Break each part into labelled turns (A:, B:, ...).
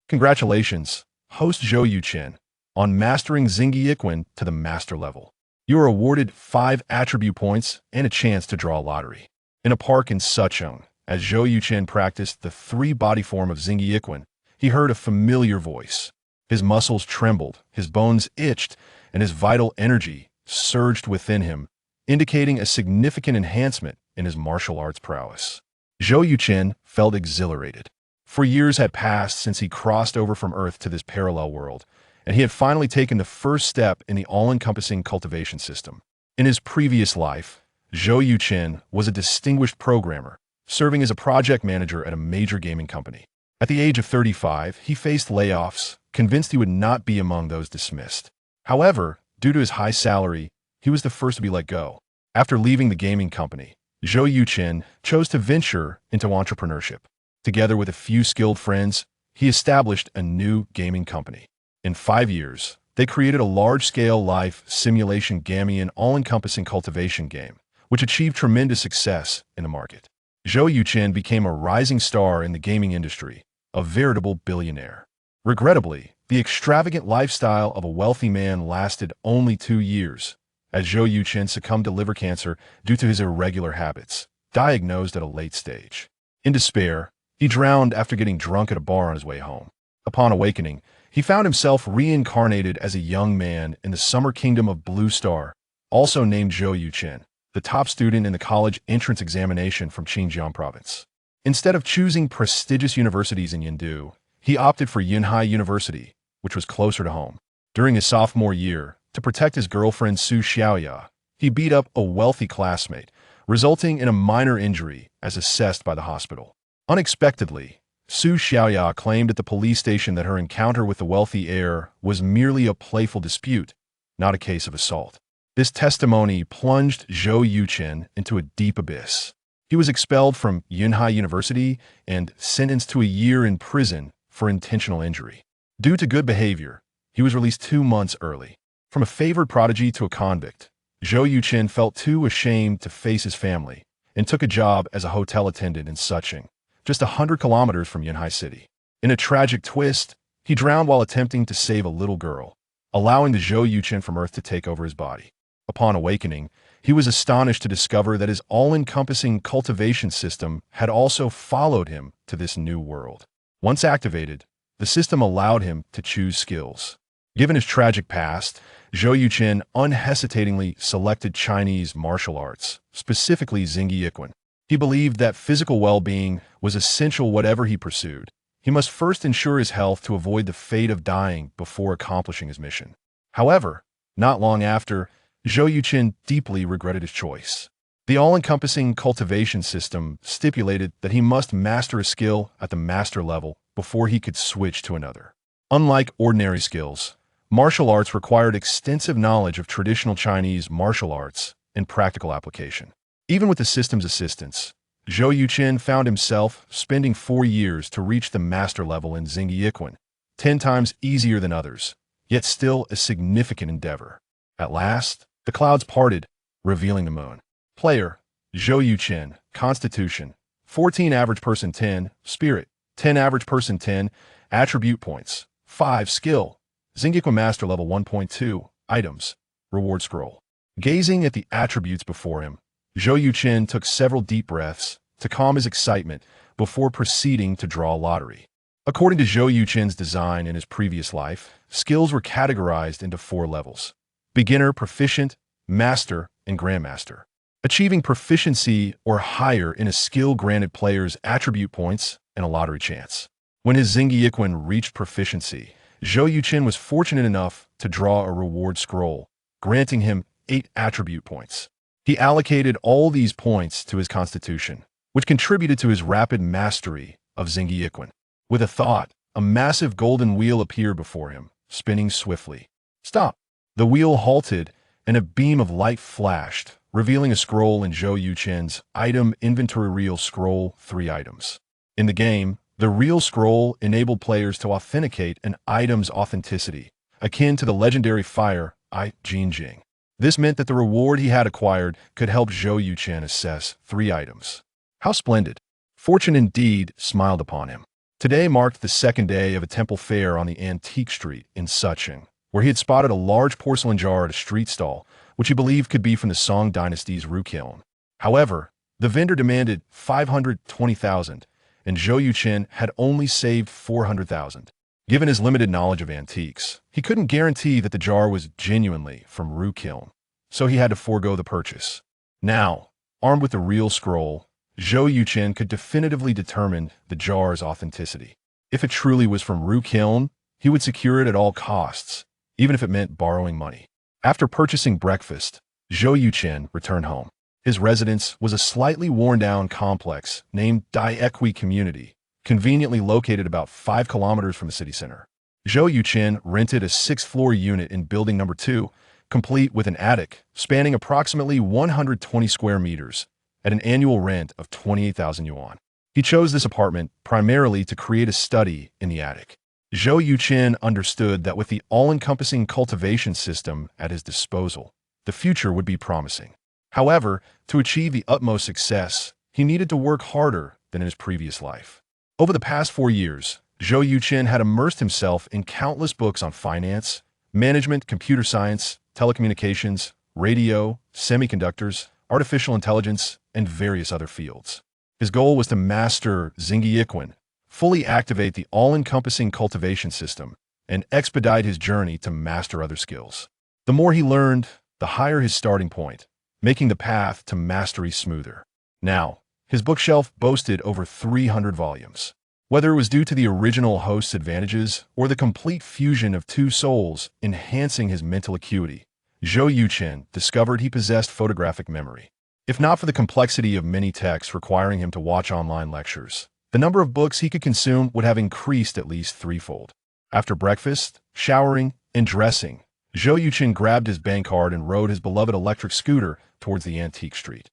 A: Congratulations, host Zhou Yuchen, on mastering Zingi Yiquan to the master level. You are awarded 5 attribute points and a chance to draw a lottery. In a park in Suchong, as Zhou Yuchen practiced the 3-body form of Zingi Yiquan, he heard a familiar voice. His muscles trembled, his bones itched, and his vital energy surged within him, indicating a significant enhancement in his martial arts prowess. Zhou Yuchen felt exhilarated. For years had passed since he crossed over from Earth to this parallel world, and he had finally taken the first step in the all-encompassing cultivation system. In his previous life, Zhou Yuchen was a distinguished programmer, serving as a project manager at a major gaming company. At the age of 35, he faced layoffs, convinced he would not be among those dismissed. However, due to his high salary, he was the first to be let go. After leaving the gaming company, Zhou Yuchen chose to venture into entrepreneurship. Together with a few skilled friends, he established a new gaming company. In 5 years, they created a large-scale life simulation gaming all-encompassing cultivation game, which achieved tremendous success in the market. Zhou Yuchen became a rising star in the gaming industry, a veritable billionaire. Regrettably, the extravagant lifestyle of a wealthy man lasted only 2 years, as Zhou Yuchen succumbed to liver cancer due to his irregular habits, diagnosed at a late stage. In despair, he drowned after getting drunk at a bar on his way home. Upon awakening, he found himself reincarnated as a young man in the summer kingdom of Blue Star, also named Zhou Yuchen, the top student in the college entrance examination from Xinjiang province. Instead of choosing prestigious universities in Yindu, he opted for Yunhai University, which was closer to home. During his sophomore year, to protect his girlfriend Su Xiaoya, he beat up a wealthy classmate, resulting in a minor injury as assessed by the hospital. Unexpectedly, Su Xiaoya claimed at the police station that her encounter with the wealthy heir was merely a playful dispute, not a case of assault. This testimony plunged Zhou Yuchen into a deep abyss. He was expelled from Yunhai University and sentenced to a year in prison for intentional injury. Due to good behavior, he was released 2 months early. From a favored prodigy to a convict, Zhou Yuchen felt too ashamed to face his family and took a job as a hotel attendant in Suchong, just 100 kilometers from Yunhai City. In a tragic twist, he drowned while attempting to save a little girl, allowing the Zhou Yuchen from Earth to take over his body. Upon awakening, he was astonished to discover that his all-encompassing cultivation system had also followed him to this new world. Once activated, the system allowed him to choose skills. Given his tragic past, Zhou Yuchen unhesitatingly selected Chinese martial arts, specifically Zingi Yiquan. He believed that physical well-being was essential whatever he pursued. He must first ensure his health to avoid the fate of dying before accomplishing his mission. However, not long after, Zhou Yuchen deeply regretted his choice. The all-encompassing cultivation system stipulated that he must master a skill at the master level before he could switch to another. Unlike ordinary skills, martial arts required extensive knowledge of traditional Chinese martial arts and practical application. Even with the system's assistance, Zhou Yuchen found himself spending 4 years to reach the master level in Zingi Yiquan, 10 times easier than others, yet still a significant endeavor. At last, the clouds parted, revealing the moon. Player: Zhou Yuchen. Constitution: 14 average person 10, Spirit: 10 average person 10, Attribute points: 5 Skill: Zingi Yiquan Master Level 1.2, Items: Reward Scroll. Gazing at the attributes before him, Zhou Yuchen took several deep breaths to calm his excitement before proceeding to draw a lottery. According to Zhou Yuchen's design in his previous life, skills were categorized into 4 levels: Beginner, Proficient, Master, and Grandmaster. Achieving proficiency or higher in a skill granted players attribute points and a lottery chance. When his Zingi Yiquan reached proficiency, Zhou Yuchen was fortunate enough to draw a reward scroll, granting him 8 attribute points. He allocated all these points to his constitution, which contributed to his rapid mastery of Zingi Yiquan. With a thought, a massive golden wheel appeared before him, spinning swiftly. Stop! The wheel halted, and a beam of light flashed, revealing a scroll in Zhou Yuchen's Item Inventory Reel Scroll 3 items. In the game, the Reel Scroll enabled players to authenticate an item's authenticity, akin to the legendary fire I Jinjing. This meant that the reward he had acquired could help Zhou Yuchen assess 3 items. How splendid! Fortune indeed smiled upon him. Today marked the second day of a temple fair on the antique street in Sucheng, where he had spotted a large porcelain jar at a street stall, which he believed could be from the Song dynasty's Rukiln. However, the vendor demanded 520,000, and Zhou Yuchen had only saved 400,000. Given his limited knowledge of antiques, he couldn't guarantee that the jar was genuinely from Rukiln, so he had to forego the purchase. Now, armed with the real scroll, Zhou Yuchen could definitively determine the jar's authenticity. If it truly was from Rukiln, he would secure it at all costs, even if it meant borrowing money. After purchasing breakfast, Zhou Yuchen returned home. His residence was a slightly worn-down complex named Daiequi Community, conveniently located about 5 kilometers from the city center. Zhou Yuchen rented a 6th-floor unit in building number 2, complete with an attic spanning approximately 120 square meters at an annual rent of 28,000 yuan. He chose this apartment primarily to create a study in the attic. Zhou Yuchen understood that with the all-encompassing cultivation system at his disposal, the future would be promising. However, to achieve the utmost success, he needed to work harder than in his previous life. Over the past 4 years, Zhou Yuchen had immersed himself in countless books on finance, management, computer science, telecommunications, radio, semiconductors, artificial intelligence, and various other fields. His goal was to master Zhou Yuchen, fully activate the all-encompassing cultivation system, and expedite his journey to master other skills. The more he learned, the higher his starting point, making the path to mastery smoother. Now, his bookshelf boasted over 300 volumes. Whether it was due to the original host's advantages or the complete fusion of 2 souls enhancing his mental acuity, Zhou Yuchen discovered he possessed photographic memory. If not for the complexity of many texts requiring him to watch online lectures, the number of books he could consume would have increased at least threefold. After breakfast, showering, and dressing, Zhou Yuchen grabbed his bank card and rode his beloved electric scooter towards the antique street.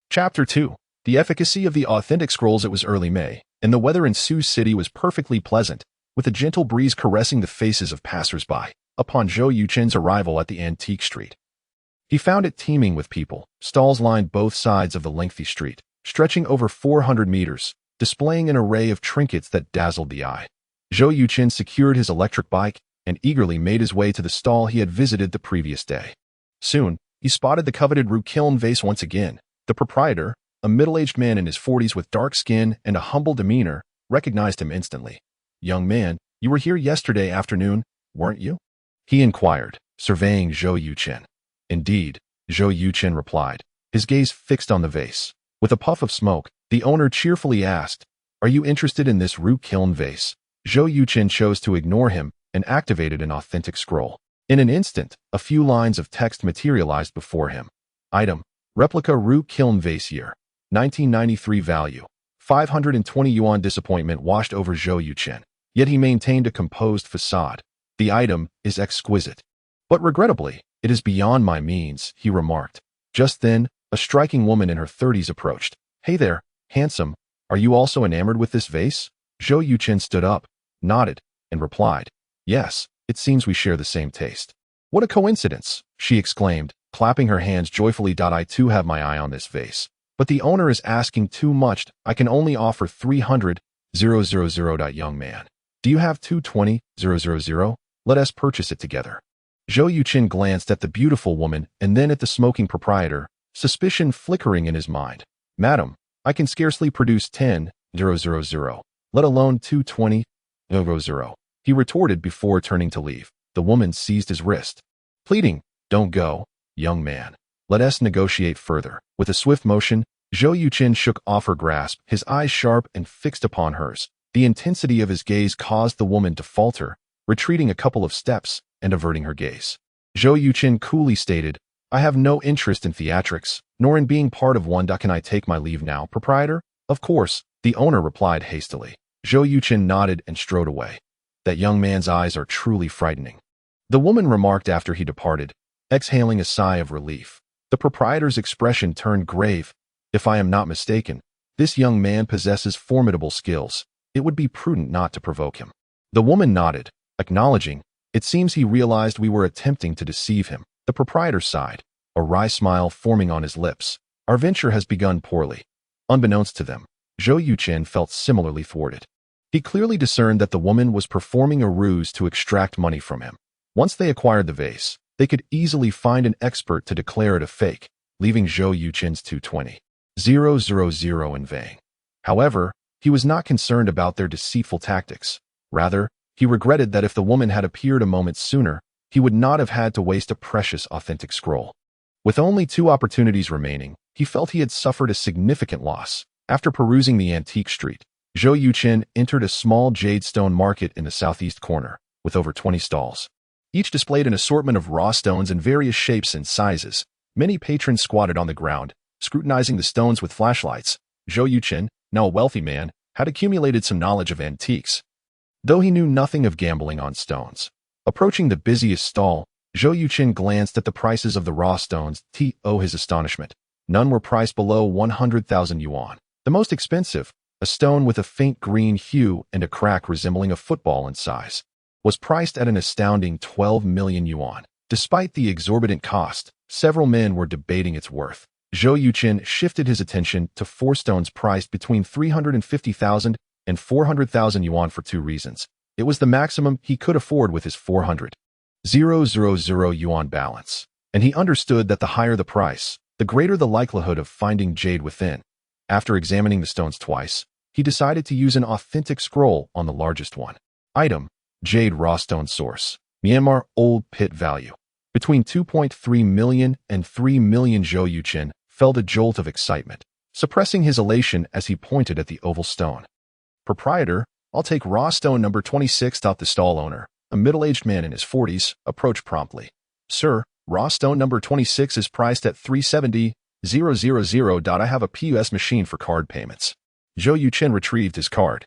A: Chapter 2. The efficacy of the authentic scrolls. It was early May, and the weather in Sioux City was perfectly pleasant, with a gentle breeze caressing the faces of passers-by. Upon Zhou Yuchen's arrival at the antique street, he found it teeming with people. Stalls lined both sides of the lengthy street, stretching over 400 meters, displaying an array of trinkets that dazzled the eye. Zhou Yuchen secured his electric bike and eagerly made his way to the stall he had visited the previous day. Soon, he spotted the coveted Rukiln vase once again. The proprietor, a middle-aged man in his 40s with dark skin and a humble demeanor, recognized him instantly. "Young man, you were here yesterday afternoon, weren't you?" he inquired, surveying Zhou Yuchen. "Indeed," Zhou Yuchen replied, his gaze fixed on the vase. With a puff of smoke, the owner cheerfully asked, "Are you interested in this Rukiln vase?" Zhou Yuchen chose to ignore him and activated an authentic scroll. In an instant, a few lines of text materialized before him. Item: Replica Rukiln vase, year 1993, value 520 yuan. Disappointment washed over Zhou Yuchen, yet he maintained a composed facade. "The item is exquisite, but regrettably, it is beyond my means," he remarked. Just then, a striking woman in her 30s approached. "Hey there, handsome, are you also enamored with this vase?" Zhou Yuchen stood up, nodded, and replied, "Yes, it seems we share the same taste." "What a coincidence," she exclaimed, clapping her hands joyfully. "I too have my eye on this vase, but the owner is asking too much. I can only offer 300,000. Young man, do you have 220,000? Let us purchase it together." Zhou Yuchen glanced at the beautiful woman and then at the smoking proprietor, suspicion flickering in his mind. "Madam, I can scarcely produce 10,000, let alone 220,000, he retorted before turning to leave. The woman seized his wrist, pleading, "Don't go, young man. Let us negotiate further." With a swift motion, Zhou Yuchen shook off her grasp, his eyes sharp and fixed upon hers. The intensity of his gaze caused the woman to falter, retreating a couple of steps and averting her gaze. Zhou Yuchen coolly stated, "I have no interest in theatrics, nor in being part of one. Can I take my leave now, proprietor?" "Of course," the owner replied hastily. Zhou Yuchen nodded and strode away. "That young man's eyes are truly frightening," the woman remarked after he departed, exhaling a sigh of relief. The proprietor's expression turned grave. "If I am not mistaken, this young man possesses formidable skills. It would be prudent not to provoke him." The woman nodded, acknowledging, "It seems he realized we were attempting to deceive him." The proprietor sighed, a wry smile forming on his lips. "Our venture has begun poorly." Unbeknownst to them, Zhou Yuchen felt similarly thwarted. He clearly discerned that the woman was performing a ruse to extract money from him. Once they acquired the vase, they could easily find an expert to declare it a fake, leaving Zhou Yuchen's 220,000 in vain. However, he was not concerned about their deceitful tactics. Rather, he regretted that if the woman had appeared a moment sooner, he would not have had to waste a precious authentic scroll. With only 2 opportunities remaining, he felt he had suffered a significant loss. After perusing the antique street, Zhou Yuchen entered a small jade stone market in the southeast corner, with over 20 stalls. Each displayed an assortment of raw stones in various shapes and sizes. Many patrons squatted on the ground, scrutinizing the stones with flashlights. Zhou Yuchen, now a wealthy man, had accumulated some knowledge of antiques, though he knew nothing of gambling on stones. Approaching the busiest stall, Zhou Yuchen glanced at the prices of the raw stones. To his astonishment, none were priced below 100,000 yuan. The most expensive, a stone with a faint green hue and a crack resembling a football in size, was priced at an astounding 12 million yuan. Despite the exorbitant cost, several men were debating its worth. Zhou Yuchen shifted his attention to 4 stones priced between 350,000 and 400,000 yuan for 2 reasons. It was the maximum he could afford with his 400,000 yuan balance, and he understood that the higher the price, the greater the likelihood of finding jade within. After examining the stones twice, he decided to use an authentic scroll on the largest one. Item: Jade raw stone source, Myanmar old pit value. Between 2.3 million and 3 million. Zhou Yuchen felt a jolt of excitement, suppressing his elation as he pointed at the oval stone. Proprietor, I'll take raw stone number 26. The stall owner, a middle-aged man in his 40s, approached promptly. Sir, raw stone number 26 is priced at 370,000. I have a POS machine for card payments. Zhou Yuchen retrieved his card,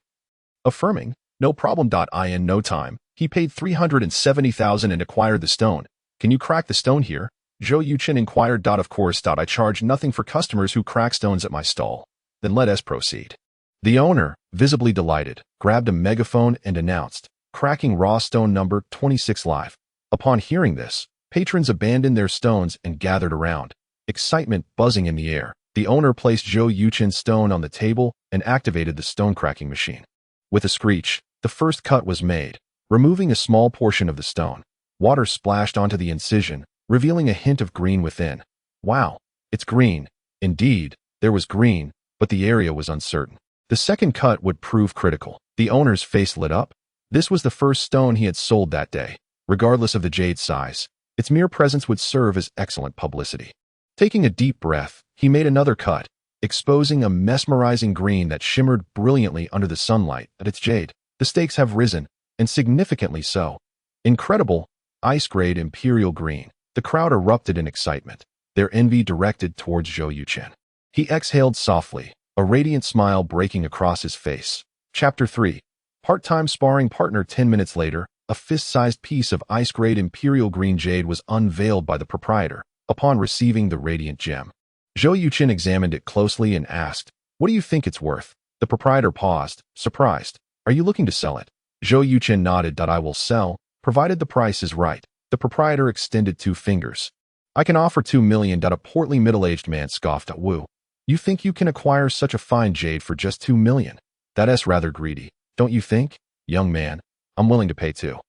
A: affirming, no problem. In no time, he paid 370,000 and acquired the stone. Can you crack the stone here? Zhou Yuchen inquired. Of course. I charge nothing for customers who crack stones at my stall. Then let us proceed. The owner, visibly delighted, grabbed a megaphone and announced, cracking raw stone number 26 live. Upon hearing this, patrons abandoned their stones and gathered around, excitement buzzing in the air. The owner placed Zhou Yuchen's stone on the table and activated the stone cracking machine. With a screech, the first cut was made, removing a small portion of the stone. Water splashed onto the incision, revealing a hint of green within. Wow, it's green. Indeed, there was green, but the area was uncertain. The second cut would prove critical. The owner's face lit up. This was the first stone he had sold that day. Regardless of the jade size, its mere presence would serve as excellent publicity. Taking a deep breath, he made another cut, exposing a mesmerizing green that shimmered brilliantly under the sunlight. At its jade, the stakes have risen, and significantly so. Incredible, ice-grade imperial green. The crowd erupted in excitement, their envy directed towards Zhou Yuchen. He exhaled softly, a radiant smile breaking across his face. Chapter 3. Part-time sparring partner. 10 minutes later, a fist-sized piece of ice-grade imperial green jade was unveiled by the proprietor. Upon receiving the radiant gem, Zhou Yuchen examined it closely and asked, what do you think it's worth? The proprietor paused, surprised. Are you looking to sell it? Zhou Yuchen nodded. I will sell, provided the price is right. The proprietor extended 2 fingers. I can offer 2 million. A portly middle-aged man scoffed. Woo. You think you can acquire such a fine jade for just 2 million? That's rather greedy, don't you think? Young man, I'm willing to pay 2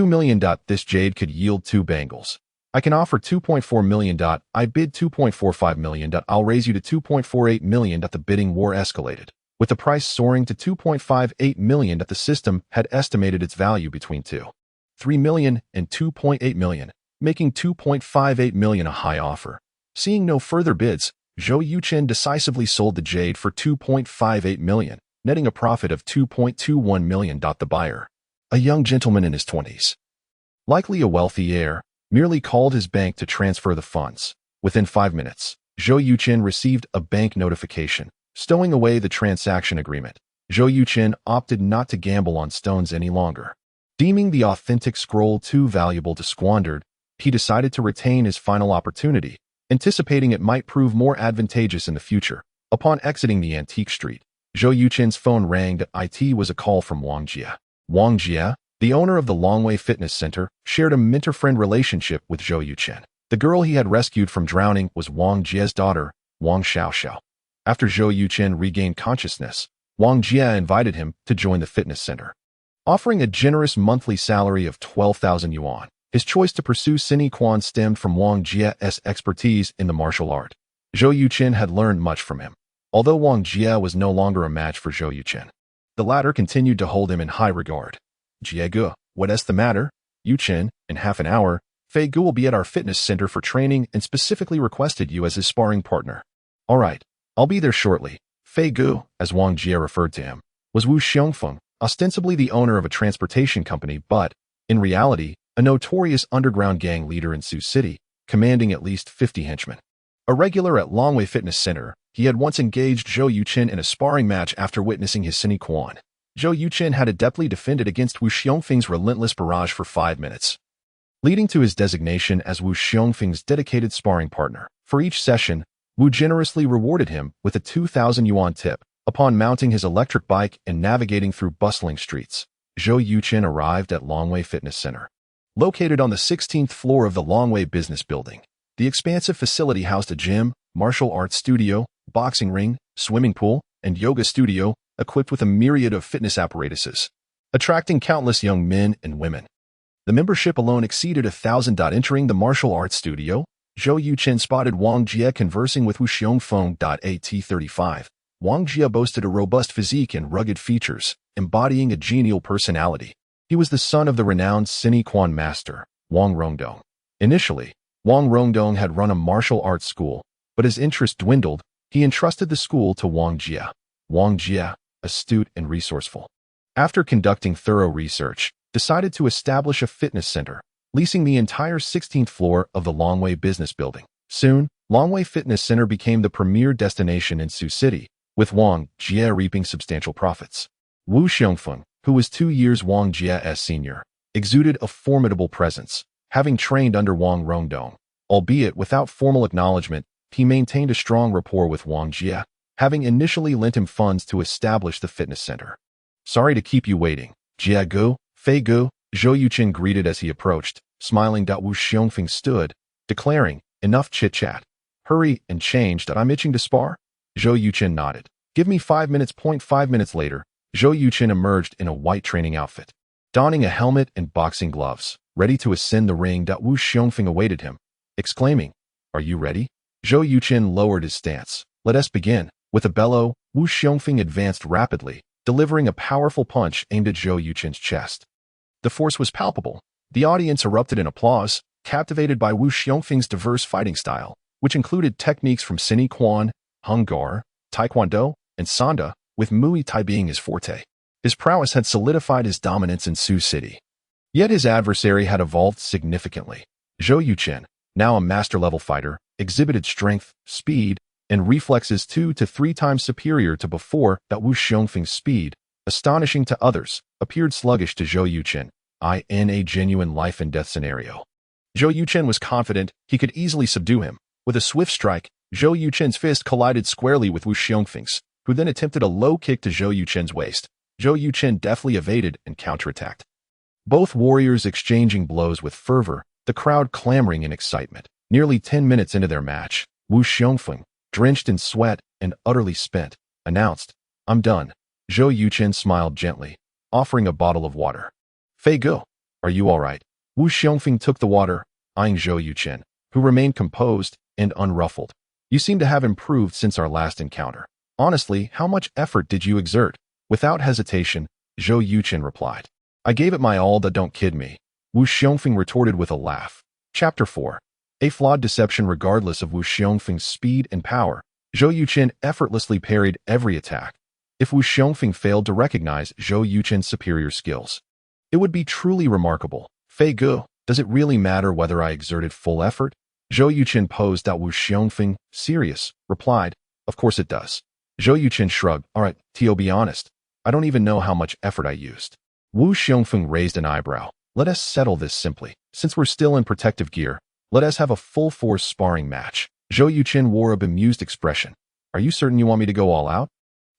A: million. This jade could yield 2 bangles. I can offer 2.4 million. I bid 2.45 million. I'll raise you to 2.48 million. The bidding war escalated, with the price soaring to 2.58 million. The system had estimated its value between 2.3 million and 2.8 million, making 2.58 million a high offer. Seeing no further bids, Zhou Yuchen decisively sold the jade for 2.58 million, netting a profit of 2.21 million. The buyer, a young gentleman in his 20s, likely a wealthy heir, merely called his bank to transfer the funds. Within 5 minutes, Zhou Yuchen received a bank notification, stowing away the transaction agreement. Zhou Yuchen opted not to gamble on stones any longer. Deeming the authentic scroll too valuable to squander, he decided to retain his final opportunity, anticipating it might prove more advantageous in the future. Upon exiting the antique street, Zhou Yuchen's phone rang. It was a call from Wang Jia. Wang Jia, the owner of the Longwei Fitness Center, shared a mentor-friend relationship with Zhou Yuchen. The girl he had rescued from drowning was Wang Jia's daughter, Wang Xiaoxiao. After Zhou Yuchen regained consciousness, Wang Jie invited him to join the fitness center. Offering a generous monthly salary of 12,000 yuan, his choice to pursue Sine Quan stemmed from Wang Jie's expertise in the martial art. Zhou Yuchen had learned much from him. Although Wang Jie was no longer a match for Zhou Yuchen, the latter continued to hold him in high regard. Jie Gu, what's the matter? Yuchen, in half an hour, Fei Gu will be at our fitness center for training and specifically requested you as his sparring partner. All right, I'll be there shortly. Fei Gu, as Wang Jie referred to him, was Wu Xiongfeng, ostensibly the owner of a transportation company but, in reality, a notorious underground gang leader in Sioux City, commanding at least 50 henchmen. A regular at Longwei Fitness Center, he had once engaged Zhou Yuchen in a sparring match after witnessing his Sine Quan. Zhou Yuchen had adeptly defended against Wu Xiongfeng's relentless barrage for 5 minutes, leading to his designation as Wu Xiongfeng's dedicated sparring partner. For each session, Wu generously rewarded him with a 2,000 yuan tip upon mounting his electric bike and navigating through bustling streets. Zhou Yuchen arrived at Longwei Fitness Center. Located on the 16th floor of the Longwei Business Building, the expansive facility housed a gym, martial arts studio, boxing ring, swimming pool, and yoga studio equipped with a myriad of fitness apparatuses, attracting countless young men and women. The membership alone exceeded 1,000. Entering the martial arts studio, Zhou Yuchen spotted Wang Jie conversing with Wu Xiongfeng. At 35, Wang Jie boasted a robust physique and rugged features, embodying a genial personality. He was the son of the renowned Sine Quan master, Wang Rongdong. Initially, Wang Rongdong had run a martial arts school, but as interest dwindled, he entrusted the school to Wang Jie. Wang Jie, astute and resourceful, after conducting thorough research, decided to establish a fitness center, leasing the entire 16th floor of the Longwei Business Building. Soon, Longwei Fitness Center became the premier destination in Sioux City, with Wang Jie reaping substantial profits. Wu Xiongfeng, who was 2 years Wang Jie's senior, exuded a formidable presence. Having trained under Wang Rongdong, albeit without formal acknowledgement, he maintained a strong rapport with Wang Jie, having initially lent him funds to establish the fitness center. Sorry to keep you waiting. Jie Gu, Fei Gu, Zhou Yuchen greeted as he approached, smiling. Wu Xiongfeng stood, declaring, enough chit-chat. Hurry and change. I'm itching to spar. Zhou Yuchen nodded. Give me 5 minutes. 5 minutes later, Zhou Yuchen emerged in a white training outfit, donning a helmet and boxing gloves, ready to ascend the ring. Wu Xiongfeng awaited him, exclaiming, are you ready? Zhou Yuchen lowered his stance. Let us begin. With a bellow, Wu Xiongfeng advanced rapidly, delivering a powerful punch aimed at Zhou Yuchen's chest. The force was palpable. The audience erupted in applause, captivated by Wu Xiongfeng's diverse fighting style, which included techniques from Sine Quan, Hung Gar, Taekwondo, and Sanda, with Muay Thai being his forte. His prowess had solidified his dominance in Sioux City. Yet his adversary had evolved significantly. Zhou Yuchen, now a master-level fighter, exhibited strength, speed, and reflexes 2 to 3 times superior to before. Wu Xiongfeng's speed, astonishing to others, appeared sluggish to Zhou Yuchen, in a genuine life-and-death scenario. Zhou Yuchen was confident he could easily subdue him. With a swift strike, Zhou Yuchen's fist collided squarely with Wu Xiongfeng's, who then attempted a low kick to Zhou Yuchen's waist. Zhou Yuchen deftly evaded and counterattacked, both warriors exchanging blows with fervor, the crowd clamoring in excitement. Nearly 10 minutes into their match, Wu Xiongfeng, drenched in sweat and utterly spent, announced, I'm done. Zhou Yuchen smiled gently, offering a bottle of water. Fei Gu, are you all right? Wu Xiongfeng took the water, eyeing Zhou Yuchen, who remained composed and unruffled. You seem to have improved since our last encounter. Honestly, how much effort did you exert? Without hesitation, Zhou Yuchen replied. I gave it my all. Don't kid me. Wu Xiongfeng retorted with a laugh. Chapter 4. A flawed deception. Regardless of Wu Xiongfeng's speed and power, Zhou Yuchen effortlessly parried every attack. If Wu Xiongfeng failed to recognize Zhou Yuchen's superior skills, it would be truly remarkable. Fei Gu, does it really matter whether I exerted full effort? Zhou Yuchen posed. Wu Xiongfeng, serious, replied, of course it does. Zhou Yuchen shrugged. All right, to be honest, I don't even know how much effort I used. Wu Xiongfeng raised an eyebrow. Let us settle this simply. Since we're still in protective gear, let us have a full-force sparring match. Zhou Yuchen wore a bemused expression. Are you certain you want me to go all out?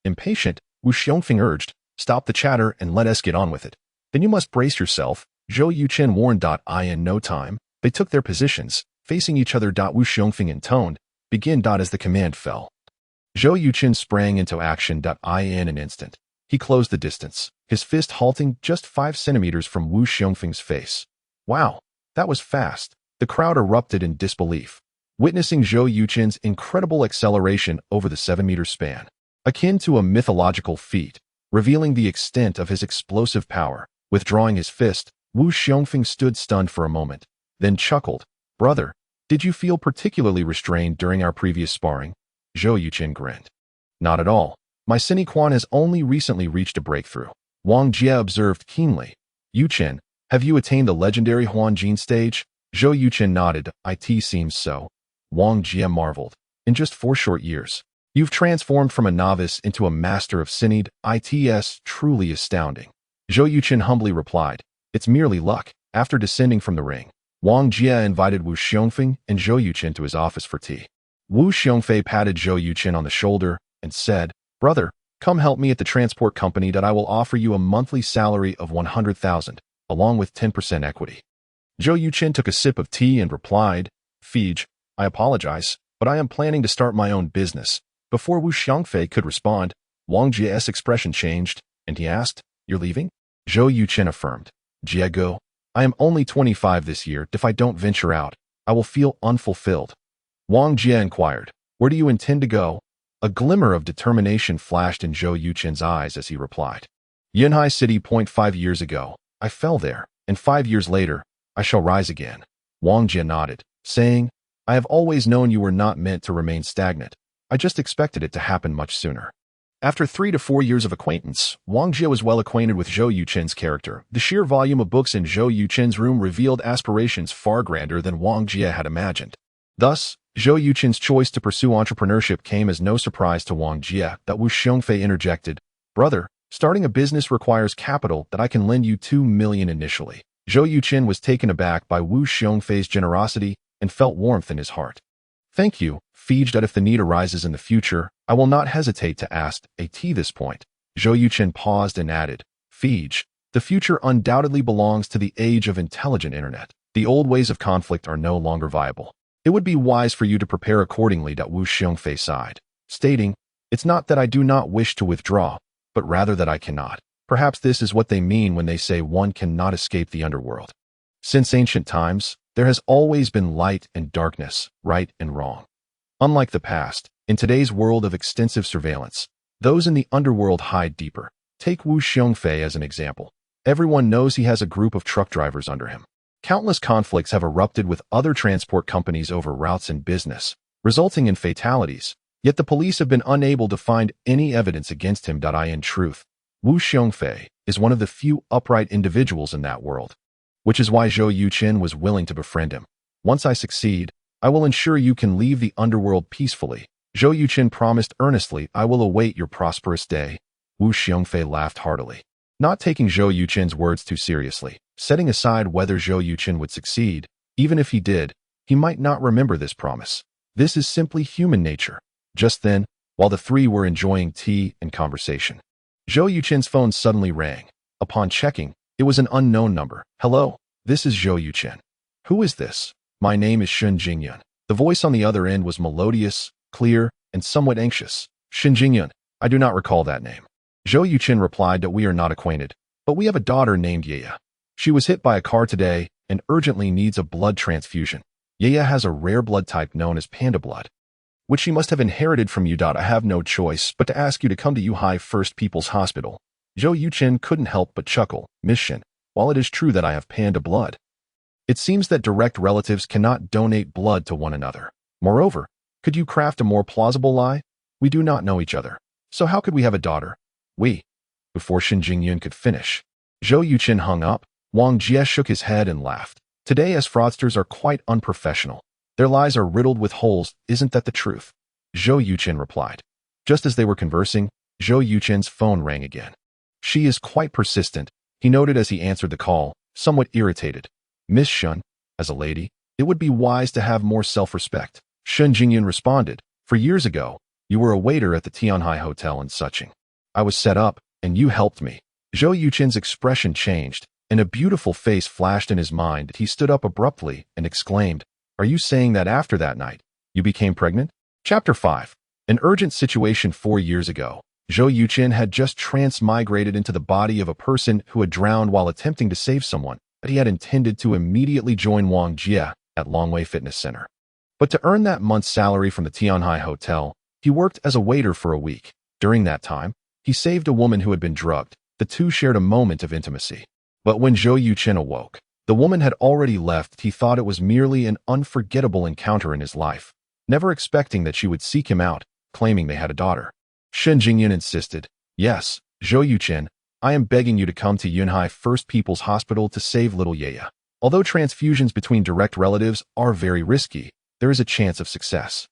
A: Impatient, Wu Xiongfeng urged, stop the chatter and let us get on with it. Then you must brace yourself, Zhou Yuchen warned. In no time, they took their positions, facing each other. Wu Xiongfeng intoned, begin. As the command fell, Zhou Yuchen sprang into action. In an instant, he closed the distance, his fist halting just 5 centimeters from Wu Xiongfeng's face. Wow, that was fast. The crowd erupted in disbelief, witnessing Zhou Yuchen's incredible acceleration over the 7-meter span, akin to a mythological feat, revealing the extent of his explosive power. Withdrawing his fist, Wu Xiongfeng stood stunned for a moment, then chuckled. Brother, did you feel particularly restrained during our previous sparring? Zhou Yuchen grinned. Not at all. My sine qua non has only recently reached a breakthrough. Wang Jie observed keenly. Yuchen, have you attained the legendary Huanjin stage? Zhou Yuchen nodded. It seems so. Wang Jie marveled. In just 4 short years, you've transformed from a novice into a master of Sinid. It's truly astounding. Zhou Yuchen humbly replied. It's merely luck. After descending from the ring, Wang Jie invited Wu Xiongfeng and Zhou Yuchen to his office for tea. Wu Xiongfei patted Zhou Yuchen on the shoulder and said, Brother, come help me at the transport company that I will offer you a monthly salary of 100,000, along with 10% equity. Zhou Yuchen took a sip of tea and replied, Fij, I apologize, but I am planning to start my own business. Before Wu Xiongfei could respond, Wang Jie's expression changed, and he asked, You're leaving? Zhou Yuchen affirmed, Jie go. I am only 25 this year. If I don't venture out, I will feel unfulfilled. Wang Jie inquired, Where do you intend to go? A glimmer of determination flashed in Zhou Yuchen's eyes as he replied, Yunhai City. 5 years ago, I fell there, and 5 years later, I shall rise again. Wang Jie nodded, saying, I have always known you were not meant to remain stagnant. I just expected it to happen much sooner. After 3 to 4 years of acquaintance, Wang Jie was well acquainted with Zhou Yuchen's character. The sheer volume of books in Zhou Yuchen's room revealed aspirations far grander than Wang Jie had imagined. Thus, Zhou Yuchen's choice to pursue entrepreneurship came as no surprise to Wang Jie. That Wu Xiongfei interjected, Brother, starting a business requires capital that I can lend you 2 million initially. Zhou Yuchen was taken aback by Wu Xiongfei's generosity and felt warmth in his heart. Thank you, Fij. That if the need arises in the future, I will not hesitate to ask at this point. Zhou Yuchen paused and added, Fij, the future undoubtedly belongs to the age of intelligent internet. The old ways of conflict are no longer viable. It would be wise for you to prepare accordingly. Wu Xiongfei sighed, stating, It's not that I do not wish to withdraw, but rather that I cannot. Perhaps this is what they mean when they say one cannot escape the underworld. Since ancient times, there has always been light and darkness, right and wrong. Unlike the past, in today's world of extensive surveillance, those in the underworld hide deeper. Take Wu Xiongfei as an example. Everyone knows he has a group of truck drivers under him. Countless conflicts have erupted with other transport companies over routes and business, resulting in fatalities, yet the police have been unable to find any evidence against him. In truth, Wu Xiongfei is one of the few upright individuals in that world, which is why Zhou Yuchen was willing to befriend him. Once I succeed, I will ensure you can leave the underworld peacefully. Zhou Yuchen promised earnestly, I will await your prosperous day. Wu Xiongfei laughed heartily, not taking Zhou Yuchen's words too seriously. Setting aside whether Zhou Yuchen would succeed, even if he did, he might not remember this promise. This is simply human nature. Just then, while the three were enjoying tea and conversation, Zhou Yuchen's phone suddenly rang. Upon checking, it was an unknown number. Hello, this is Zhou Yuchen. Who is this? My name is Shen Jingyun. The voice on the other end was melodious, clear, and somewhat anxious. Shen Jingyun, I do not recall that name. Zhou Yuchen replied that we are not acquainted, but we have a daughter named Yeya. She was hit by a car today and urgently needs a blood transfusion. Yeya has a rare blood type known as panda blood, which she must have inherited from you. I have no choice but to ask you to come to Yuhai First People's Hospital. Zhou Yuchen couldn't help but chuckle. Miss Shen, while it is true that I have panda blood, it seems that direct relatives cannot donate blood to one another. Moreover, could you craft a more plausible lie? We do not know each other, so how could we have a daughter? Before Shen Jingyun could finish, Zhou Yuchen hung up. Wang Jie shook his head and laughed. Today, as fraudsters are quite unprofessional. Their lies are riddled with holes. Isn't that the truth? Zhou Yuchen replied. Just as they were conversing, Zhou Yuchen's phone rang again. She is quite persistent, he noted as he answered the call, somewhat irritated. Miss Shen, as a lady, it would be wise to have more self-respect. Shen Jingyun responded. For years ago, you were a waiter at the Tianhai Hotel in Suching. I was set up, and you helped me. Zhou Yuchen's expression changed, and a beautiful face flashed in his mind. He stood up abruptly and exclaimed, Are you saying that after that night, you became pregnant? Chapter 5. An urgent situation 4 years ago. Zhou Yuchen had just transmigrated into the body of a person who had drowned while attempting to save someone, but he had intended to immediately join Wang Jie at Longwei Fitness Center. But to earn that month's salary from the Tianhai Hotel, he worked as a waiter for a week. During that time, he saved a woman who had been drugged. The two shared a moment of intimacy. But when Zhou Yuchen awoke, the woman had already left. He thought it was merely an unforgettable encounter in his life, never expecting that she would seek him out, claiming they had a daughter. Shen Jingyan insisted, "Yes, Zhou Yuchen, I am begging you to come to Yunhai First People's Hospital to save little Yaya. Although transfusions between direct relatives are very risky, there is a chance of success.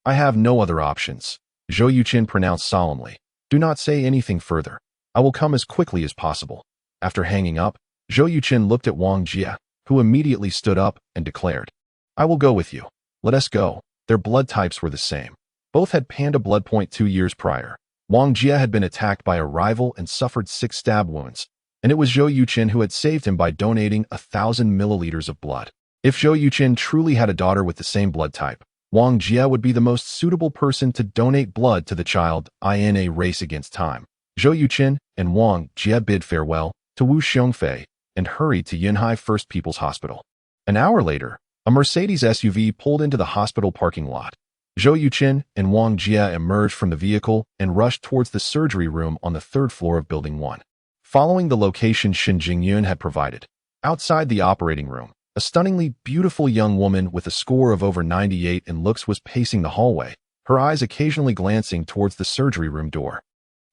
A: I have no other options," Zhou Yuchen pronounced solemnly. "Do not say anything further. I will come as quickly as possible." After hanging up, Zhou Yuchen looked at Wang Jie, who immediately stood up and declared, "I will go with you. Let us go." Their blood types were the same. Both had panda blood. 2 years prior, Wang Jie had been attacked by a rival and suffered 6 stab wounds, and it was Zhou Yuchen who had saved him by donating 1,000 milliliters of blood. If Zhou Yuchen truly had a daughter with the same blood type, Wang Jie would be the most suitable person to donate blood to the child in a race against time. Zhou Yuchen and Wang Jie bid farewell to Wu Xiongfei and hurried to Yunhai First People's Hospital. An hour later, a Mercedes SUV pulled into the hospital parking lot. Zhou Yuchen and Wang Jie emerged from the vehicle and rushed towards the surgery room on the 3rd floor of Building 1. Following the location Shen Jingyun had provided, outside the operating room, a stunningly beautiful young woman with a score of over 98 in looks was pacing the hallway, her eyes occasionally glancing towards the surgery room door,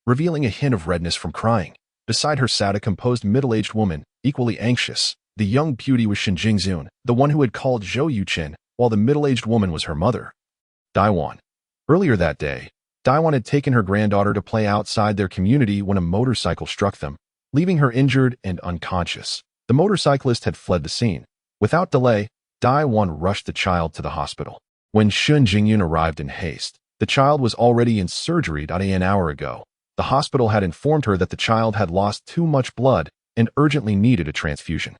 A: revealing a hint of redness from crying. Beside her sat a composed middle-aged woman, equally anxious. The young beauty was Shen Jingzun, the one who had called Zhou Yuchen, while the middle-aged woman was her mother, Daiwan. Earlier that day, Daiwan had taken her granddaughter to play outside their community when a motorcycle struck them, leaving her injured and unconscious. The motorcyclist had fled the scene. Without delay, Daiwan rushed the child to the hospital. When Shen Jingyun arrived in haste, the child was already in surgery. An hour ago, the hospital had informed her that the child had lost too much blood and urgently needed a transfusion.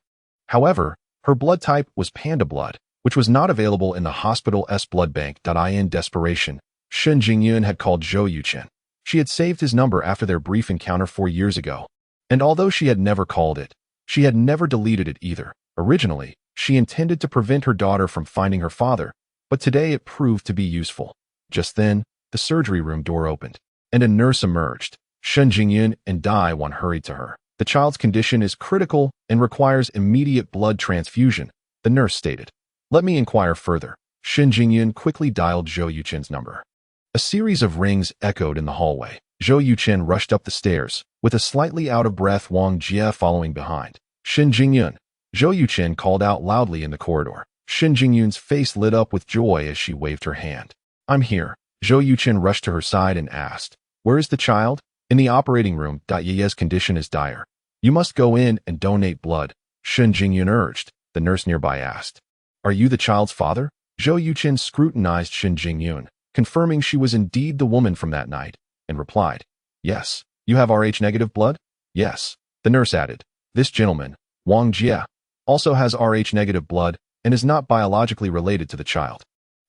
A: However, her blood type was panda blood, which was not available in the hospital's blood bank. In desperation, Shen Jingyun had called Zhou Yuchen. She had saved his number after their brief encounter 4 years ago, and although she had never called it, she had never deleted it either. Originally, she intended to prevent her daughter from finding her father, but today it proved to be useful. Just then, the surgery room door opened, and a nurse emerged. Shen Jingyun and Daiwan hurried to her. "The child's condition is critical and requires immediate blood transfusion," the nurse stated. "Let me inquire further." Shen Jingyun quickly dialed Zhou Yuchen's number. A series of rings echoed in the hallway. Zhou Yuchen rushed up the stairs, with a slightly out-of-breath Wang Jie following behind. "Shen Jingyun," Zhou Yuchen called out loudly in the corridor. Shen Jingyun's face lit up with joy as she waved her hand. "I'm here." Zhou Yuchen rushed to her side and asked, "Where is the child?" "In the operating room. Yaya's condition is dire. You must go in and donate blood," Shen Jingyun urged. The nurse nearby asked, "Are you the child's father?" Zhou Yuchen scrutinized Shen Jingyun, confirming she was indeed the woman from that night, and replied, "Yes." "You have Rh-negative blood?" "Yes." The nurse added, "This gentleman, Wang Jie, also has Rh-negative blood and is not biologically related to the child."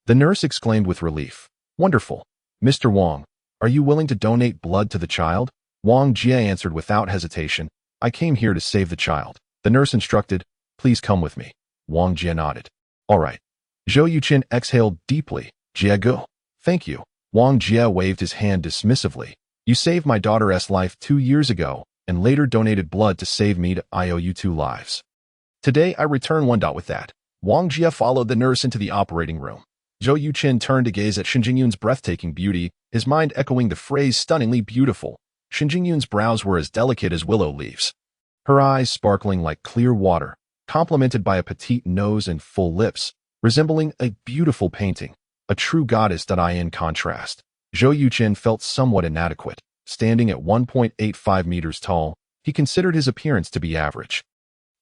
A: The nurse exclaimed with relief, "Wonderful. Mr. Wang, are you willing to donate blood to the child?" Wang Jie answered without hesitation, "I came here to save the child." The nurse instructed, "Please come with me." Wang Jie nodded. "All right." Zhou Yuchen exhaled deeply. "Jie go." "Thank you." Wang Jie waved his hand dismissively. "You saved my daughter's life 2 years ago and later donated blood to save me. I owe you 2 lives. Today I return one. With that, Wang Jie followed the nurse into the operating room. Zhou Yuchen turned to gaze at Shen Jingyun's breathtaking beauty, his mind echoing the phrase stunningly beautiful. Shen Jingyun's brows were as delicate as willow leaves, her eyes sparkling like clear water, complemented by a petite nose and full lips, resembling a beautiful painting, a true goddess. In contrast, Zhou Yuchen felt somewhat inadequate. Standing at 1.85 meters tall, he considered his appearance to be average.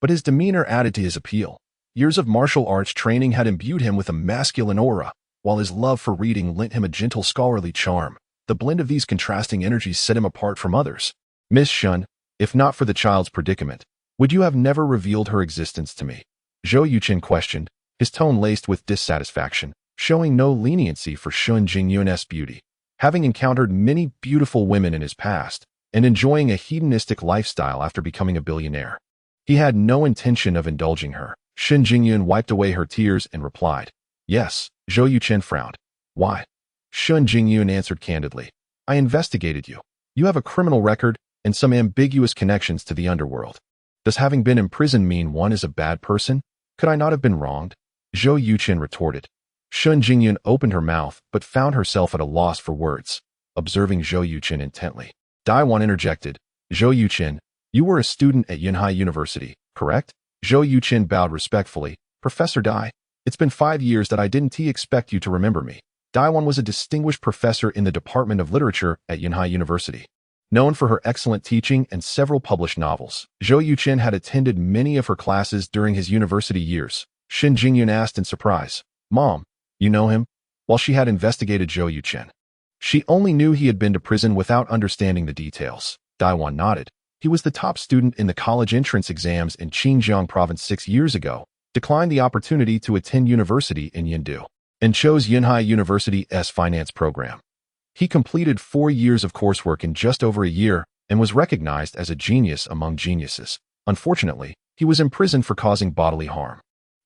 A: But his demeanor added to his appeal. Years of martial arts training had imbued him with a masculine aura, while his love for reading lent him a gentle scholarly charm. The blend of these contrasting energies set him apart from others. "Miss Shun, if not for the child's predicament, would you have never revealed her existence to me?" Zhou Yuchen questioned, his tone laced with dissatisfaction, showing no leniency for Shen Jingyun's beauty. Having encountered many beautiful women in his past and enjoying a hedonistic lifestyle after becoming a billionaire, he had no intention of indulging her. Shen Jingyun wiped away her tears and replied, "Yes." Zhou Yuchen frowned. "Why?" Shen Jingyun answered candidly, "I investigated you. You have a criminal record and some ambiguous connections to the underworld. Does having been imprisoned mean one is a bad person? Could I not have been wronged?" Zhou Yuchen retorted. Shen Jingyun opened her mouth but found herself at a loss for words, observing Zhou Yuchen intently. Daiwan interjected, "Zhou Yuchen, you were a student at Yunhai University, correct?" Zhou Yuchen bowed respectfully. "Professor Dai, it's been 5 years that I didn't expect you to remember me." Daiwan was a distinguished professor in the Department of Literature at Yunhai University. Known for her excellent teaching and several published novels, Zhou Yuchen had attended many of her classes during his university years. Shen Jingyun asked in surprise, "Mom, you know him?" While she had investigated Zhou Yuchen, she only knew he had been to prison without understanding the details. Daiwan nodded. He was the top student in the college entrance exams in Xinjiang province 6 years ago, declined the opportunity to attend university in Yindu, and chose Yunhai University's finance program. He completed 4 years of coursework in just over a year and was recognized as a genius among geniuses. Unfortunately, he was imprisoned for causing bodily harm.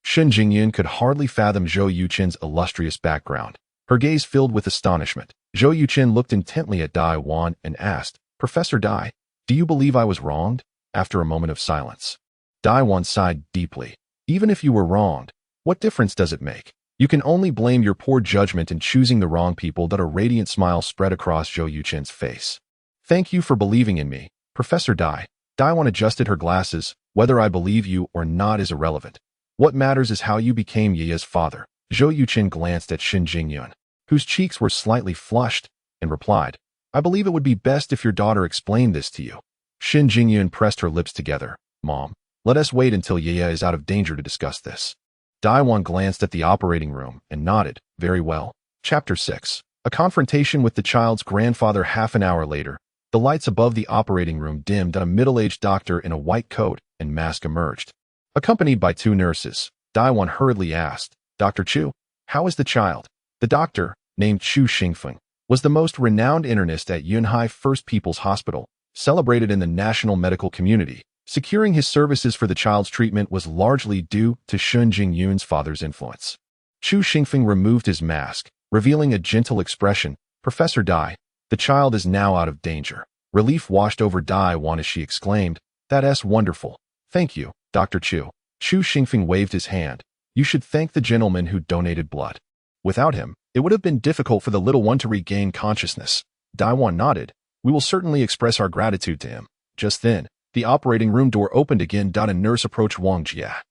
A: Shen Jingyun could hardly fathom Zhou Yuchen's illustrious background. Her gaze filled with astonishment. Zhou Yuchen looked intently at Dai Wan and asked, "Professor Dai, do you believe I was wronged?" After a moment of silence, Dai Wan sighed deeply. "Even if you were wronged, what difference does it make? You can only blame your poor judgment in choosing the wrong people." That a radiant smile spread across Zhou Yuchen's face. "Thank you for believing in me, Professor Dai." Daiwan adjusted her glasses. "Whether I believe you or not is irrelevant. What matters is how you became Ye's father." Zhou Yuchen glanced at Shen Jingyun, whose cheeks were slightly flushed, and replied, "I believe it would be best if your daughter explained this to you." Shen Jingyun pressed her lips together. "Mom, let us wait until Ye is out of danger to discuss this." Daiwan glanced at the operating room and nodded. "Very well." Chapter 6. A confrontation with the child's grandfather. Half an hour later, the lights above the operating room dimmed and a middle-aged doctor in a white coat and mask emerged. Accompanied by 2 nurses, Daiwan hurriedly asked, "Dr. Chu, how is the child?" The doctor, named Chu Xingfeng, was the most renowned internist at Yunhai First People's Hospital, celebrated in the national medical community. Securing his services for the child's treatment was largely due to Shen Jingyun's father's influence. Chu Xingfeng removed his mask, revealing a gentle expression. "Professor Dai, the child is now out of danger." Relief washed over Dai Wan as she exclaimed, "That's wonderful. Thank you, Dr. Chu." Chu Xingfeng waved his hand. "You should thank the gentleman who donated blood. Without him, it would have been difficult for the little one to regain consciousness." Daiwan nodded. "We will certainly express our gratitude to him." Just then, the operating room door opened again. A nurse approached Wang Jia.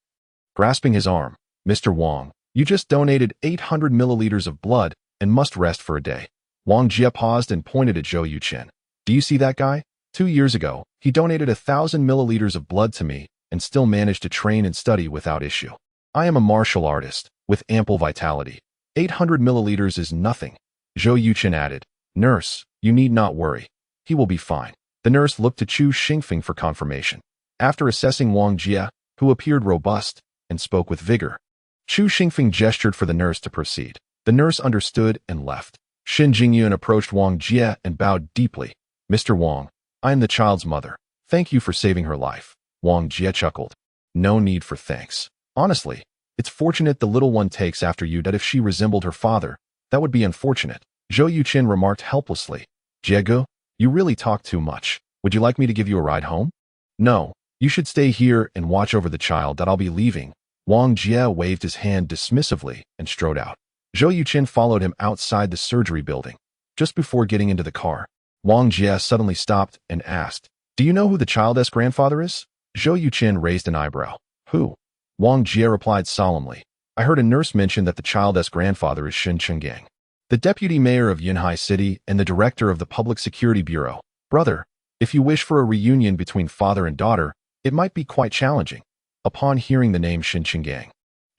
A: Grasping his arm, "Mr. Wang, you just donated 800 milliliters of blood and must rest for a day." Wang Jia paused and pointed at Zhou Yuchen. "Do you see that guy? 2 years ago, he donated 1,000 milliliters of blood to me and still managed to train and study without issue. I am a martial artist with ample vitality. 800 milliliters is nothing." Zhou Yuchen added, "Nurse, you need not worry. He will be fine." The nurse looked to Chu Xingfeng for confirmation. After assessing Wang Jia, who appeared robust and spoke with vigor, Chu Xingfeng gestured for the nurse to proceed. The nurse understood and left. Shen Jingyun approached Wang Jia and bowed deeply. "Mr. Wang, I am the child's mother. Thank you for saving her life." Wang Jia chuckled. "No need for thanks. Honestly, it's fortunate the little one takes after you. That if she resembled her father, that would be unfortunate." Zhou Yuchen remarked helplessly. "Jiegu, you really talk too much. Would you like me to give you a ride home?" "No, you should stay here and watch over the child. That I'll be leaving." Wang Jia waved his hand dismissively and strode out. Zhou Yuchen followed him outside the surgery building. Just before getting into the car, Wang Jia suddenly stopped and asked, "Do you know who the child's grandfather is?" Zhou Yuchen raised an eyebrow. "Who?" Wang Jia replied solemnly, "I heard a nurse mention that the child's grandfather is Shen Chenggang, the deputy mayor of Yunhai City and the director of the Public Security Bureau. Brother, if you wish for a reunion between father and daughter, it might be quite challenging." Upon hearing the name Shen Chenggang,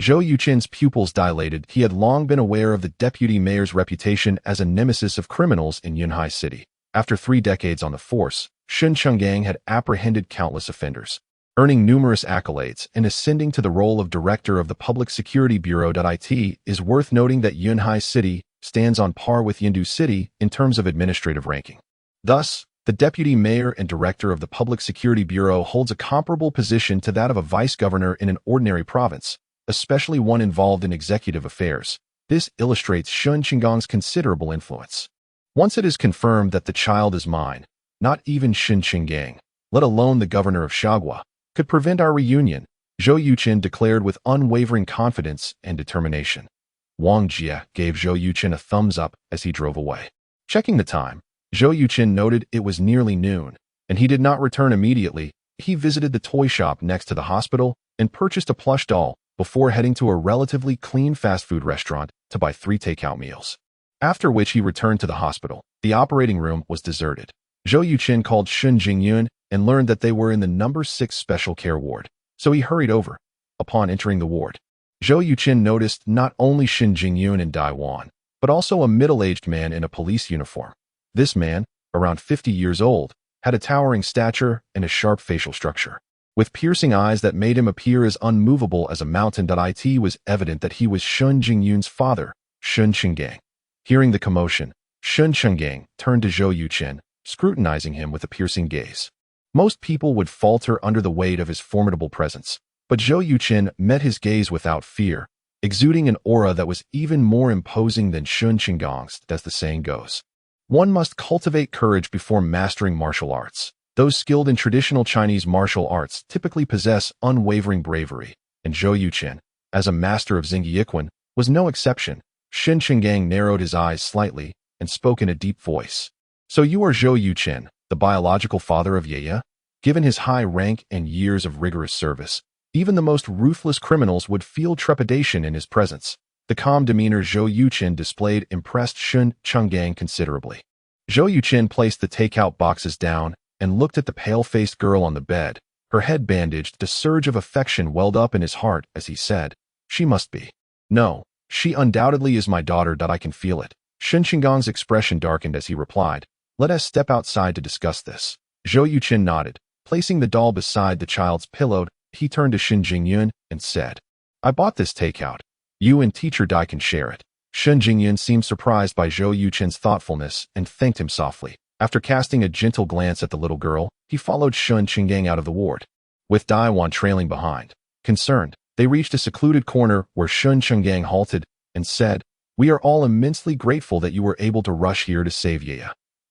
A: Zhou Yuchen's pupils dilated. He had long been aware of the deputy mayor's reputation as a nemesis of criminals in Yunhai City. After 3 decades on the force, Shen Chenggang had apprehended countless offenders, earning numerous accolades and ascending to the role of director of the Public Security Bureau. It is worth noting that Yunhai City stands on par with Yindu City in terms of administrative ranking. Thus, the deputy mayor and director of the Public Security Bureau holds a comparable position to that of a vice governor in an ordinary province, especially one involved in executive affairs. This illustrates Shun Qinggong's considerable influence. Once it is confirmed that the child is mine, not even Shun Qinggang, let alone the governor of Shagua, could prevent our reunion, Zhou Yuchen declared with unwavering confidence and determination. Wang Jie gave Zhou Yuchen a thumbs up as he drove away. Checking the time, Zhou Yuchen noted it was nearly noon, and he did not return immediately. He visited the toy shop next to the hospital and purchased a plush doll before heading to a relatively clean fast food restaurant to buy 3 takeout meals. After which he returned to the hospital. The operating room was deserted. Zhou Yuchen called Shun Jingyun and learned that they were in the number 6 special care ward, so he hurried over. Upon entering the ward, Zhou Yuchen noticed not only Shun Jingyun and Dai Wan, but also a middle-aged man in a police uniform. This man, around 50 years old, had a towering stature and a sharp facial structure, with piercing eyes that made him appear as unmovable as a mountain. It was evident that he was Shun Jingyun's father, Shun Qinggang. Hearing the commotion, Shun Qinggang turned to Zhou Yuchen, scrutinizing him with a piercing gaze. Most people would falter under the weight of his formidable presence, but Zhou Yuchen met his gaze without fear, exuding an aura that was even more imposing than Shun Qinggang's, as the saying goes. One must cultivate courage before mastering martial arts. Those skilled in traditional Chinese martial arts typically possess unwavering bravery, and Zhou Yuchen, as a master of Zhou Yuchen, was no exception. Shun Qinggang narrowed his eyes slightly and spoke in a deep voice. So you are Zhou Yuchen, the biological father of Ye? Given his high rank and years of rigorous service, even the most ruthless criminals would feel trepidation in his presence. The calm demeanor Zhou Yuchen displayed impressed Shun Qinggang considerably. Zhou Yuchen placed the takeout boxes down and looked at the pale-faced girl on the bed, her head bandaged. A surge of affection welled up in his heart as he said, "She must be. No, she undoubtedly is my daughter. I can feel it." Shun Qinggang's expression darkened as he replied, "Let us step outside to discuss this." Zhou Yuchen nodded. Placing the doll beside the child's pillow, he turned to Shun Jingyun and said, "I bought this takeout. You and Teacher Dai can share it." Shun Jingyun seemed surprised by Zhou Yuchen's thoughtfulness and thanked him softly. After casting a gentle glance at the little girl, he followed Shun Qinggang out of the ward, with Dai Wan trailing behind. Concerned, they reached a secluded corner where Shun Qinggang halted and said, "We are all immensely grateful that you were able to rush here to save Ye."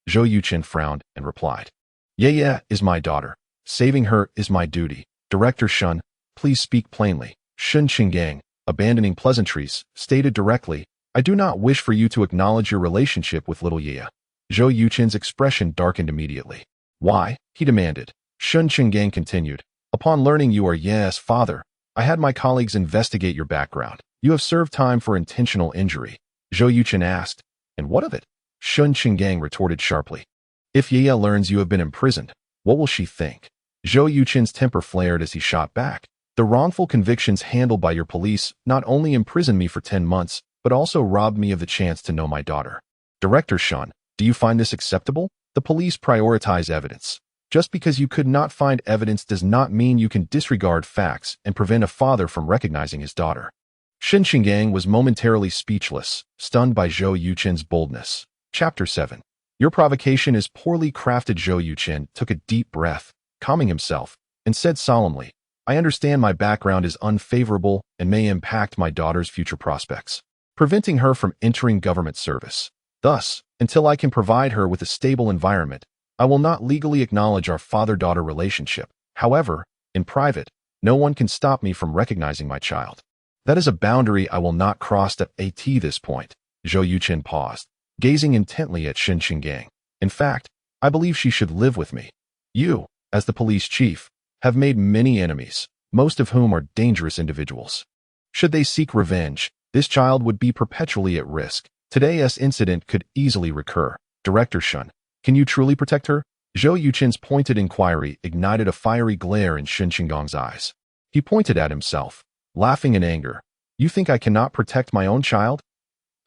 A: Zhou Yuchen frowned and replied, "Ye is my daughter. Saving her is my duty. Director Shun, please speak plainly." Shun Qinggang, abandoning pleasantries, stated directly, "I do not wish for you to acknowledge your relationship with little Ye." Zhou Yuchen's expression darkened immediately. "Why?" he demanded. Shun Qinggang continued, "Upon learning you are Ye's father, I had my colleagues investigate your background. You have served time for intentional injury." Zhou Yuchen asked, "And what of it?" Shun Qinggang retorted sharply, "If Ye learns you have been imprisoned, what will she think?" Zhou Yuchen's temper flared as he shot back. "The wrongful convictions handled by your police not only imprisoned me for 10 months, but also robbed me of the chance to know my daughter. Director Shun, do you find this acceptable? The police prioritize evidence. Just because you could not find evidence does not mean you can disregard facts and prevent a father from recognizing his daughter." Shun Qinggang was momentarily speechless, stunned by Zhou Yuchen's boldness. Chapter 7. Your provocation is poorly crafted. Zhou Yuchen took a deep breath, calming himself, and said solemnly, "I understand my background is unfavorable and may impact my daughter's future prospects, preventing her from entering government service. Thus, until I can provide her with a stable environment, I will not legally acknowledge our father-daughter relationship. However, in private, no one can stop me from recognizing my child. That is a boundary I will not cross at this point." Zhou Yuchen paused, gazing intently at Shun Qinggang. "In fact, I believe she should live with me. You, as the police chief, have made many enemies, most of whom are dangerous individuals. Should they seek revenge, this child would be perpetually at risk. Today's incident could easily recur. Director Shun, can you truly protect her?" Zhou Yuchen's pointed inquiry ignited a fiery glare in Shun Qinggang's eyes. He pointed at himself, laughing in anger. "You think I cannot protect my own child?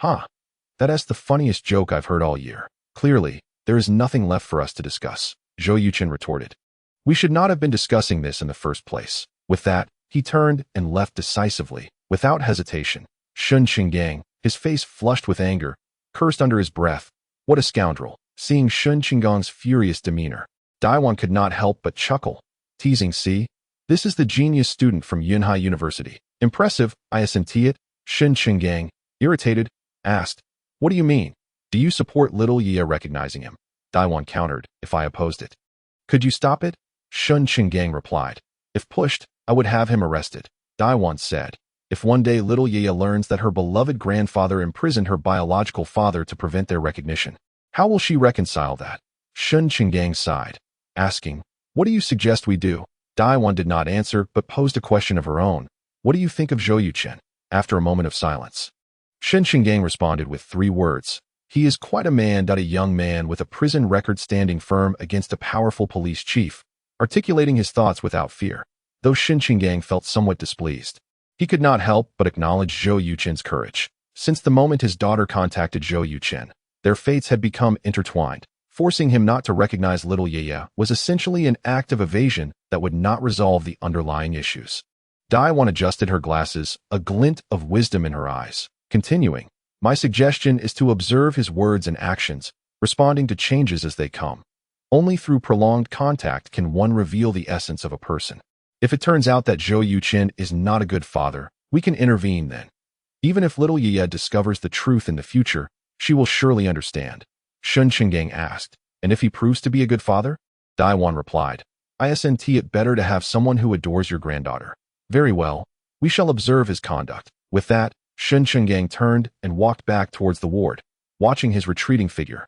A: Ha! That is the funniest joke I've heard all year. Clearly, there is nothing left for us to discuss," Zhou Yuchen retorted. "We should not have been discussing this in the first place." With that, he turned and left decisively, without hesitation. Shun Qinggang, his face flushed with anger, cursed under his breath. What a scoundrel. Seeing Shun Qinggong's furious demeanor, Daiwan could not help but chuckle, teasing, "See? This is the genius student from Yunhai University. Impressive, isn't it?" Shun Qinggang, irritated, asked, "What do you mean? Do you support little Ye recognizing him?" Daiwan countered, "If I opposed it." "Could you stop it?" Shun Qinggang replied. "If pushed, I would have him arrested." Daiwan said, "If one day little Ye learns that her beloved grandfather imprisoned her biological father to prevent their recognition, how will she reconcile that?" Shun Qinggang sighed, asking, "What do you suggest we do?" Daiwan did not answer but posed a question of her own. "What do you think of Zhou Yuchen?" After a moment of silence, Shun Qinggang responded with 3 words. "He is quite a man." A young man with a prison record standing firm against a powerful police chief, articulating his thoughts without fear. Though Shun Qinggang felt somewhat displeased, he could not help but acknowledge Zhou Yuchen's courage. Since the moment his daughter contacted Zhou Yuchen, their fates had become intertwined. Forcing him not to recognize little Ye was essentially an act of evasion that would not resolve the underlying issues. Daiwan adjusted her glasses, a glint of wisdom in her eyes, continuing, "My suggestion is to observe his words and actions, responding to changes as they come. Only through prolonged contact can one reveal the essence of a person. If it turns out that Zhou Yuchen is not a good father, we can intervene then. Even if little Ye discovers the truth in the future, she will surely understand." Shun Qinggang asked, "And if he proves to be a good father?" Daiwan replied, "Isn't it better to have someone who adores your granddaughter?" "Very well, we shall observe his conduct." With that, Shun Qinggang turned and walked back towards the ward, watching his retreating figure.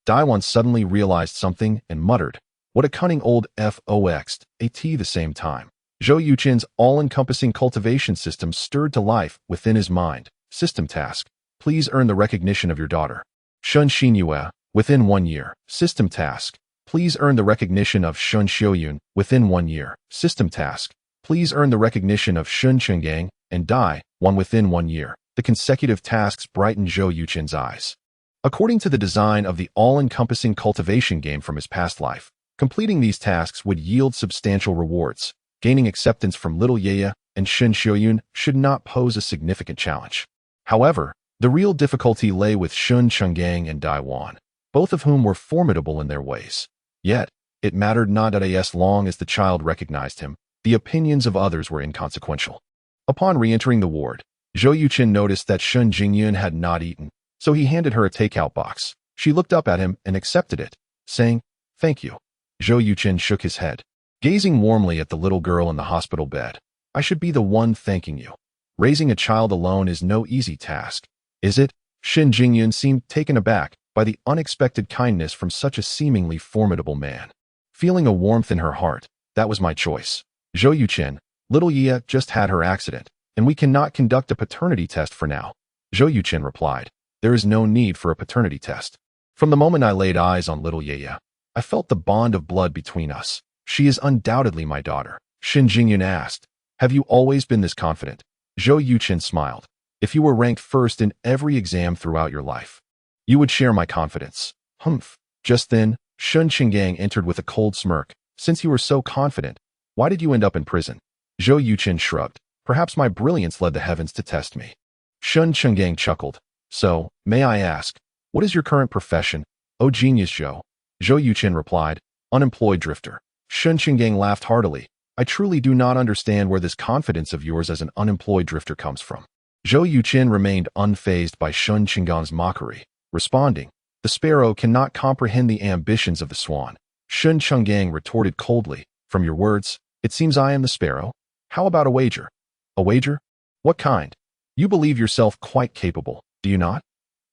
A: Daiwan suddenly realized something and muttered, "What a cunning old fox at the same time." Zhou Yuchen's all-encompassing cultivation system stirred to life within his mind. System task: please earn the recognition of your daughter. Shun Xinyue, within 1 year. System task: please earn the recognition of Shun Xiuyun within 1 year. System task: please earn the recognition of Shun Qinggang and Dai Wan within 1 year. The consecutive tasks brightened Zhou Yuchen's eyes. According to the design of the all-encompassing cultivation game from his past life, completing these tasks would yield substantial rewards. Gaining acceptance from little Ye and Shun Xiuyun should not pose a significant challenge. However, the real difficulty lay with Shun Qinggang and Dai Wan, both of whom were formidable in their ways. Yet, it mattered not as long as the child recognized him. The opinions of others were inconsequential. Upon re-entering the ward, Zhou Yuchen noticed that Shun Jingyun had not eaten, so he handed her a takeout box. She looked up at him and accepted it, saying, "Thank you." Zhou Yuchen shook his head, gazing warmly at the little girl in the hospital bed. "I should be the one thanking you. Raising a child alone is no easy task, is it?" Shun Jingyun seemed taken aback by the unexpected kindness from such a seemingly formidable man. Feeling a warmth in her heart, "That was my choice. Zhou Yuchen, little Ye just had her accident, and we cannot conduct a paternity test for now." Zhou Yuchen replied, "There is no need for a paternity test. From the moment I laid eyes on little Ye, I felt the bond of blood between us. She is undoubtedly my daughter." Shun Jingyun asked, "Have you always been this confident?" Zhou Yuchen smiled. "If you were ranked first in every exam throughout your life, you would share my confidence." Humph. Just then, Shun Qinggang entered with a cold smirk. "Since you were so confident, why did you end up in prison?" Zhou Yuchen shrugged. "Perhaps my brilliance led the heavens to test me." Shun Qinggang chuckled. "So, may I ask, what is your current profession?" "Oh genius Zhou." Zhou Yuchen replied, "Unemployed drifter." Shun Qinggang laughed heartily. "I truly do not understand where this confidence of yours as an unemployed drifter comes from." Zhou Yuchen remained unfazed by Shun Qinggang's mockery, responding, "The sparrow cannot comprehend the ambitions of the swan." Shun Qinggang retorted coldly, "From your words, it seems I am the sparrow. How about a wager?" "A wager? What kind? You believe yourself quite capable, do you not?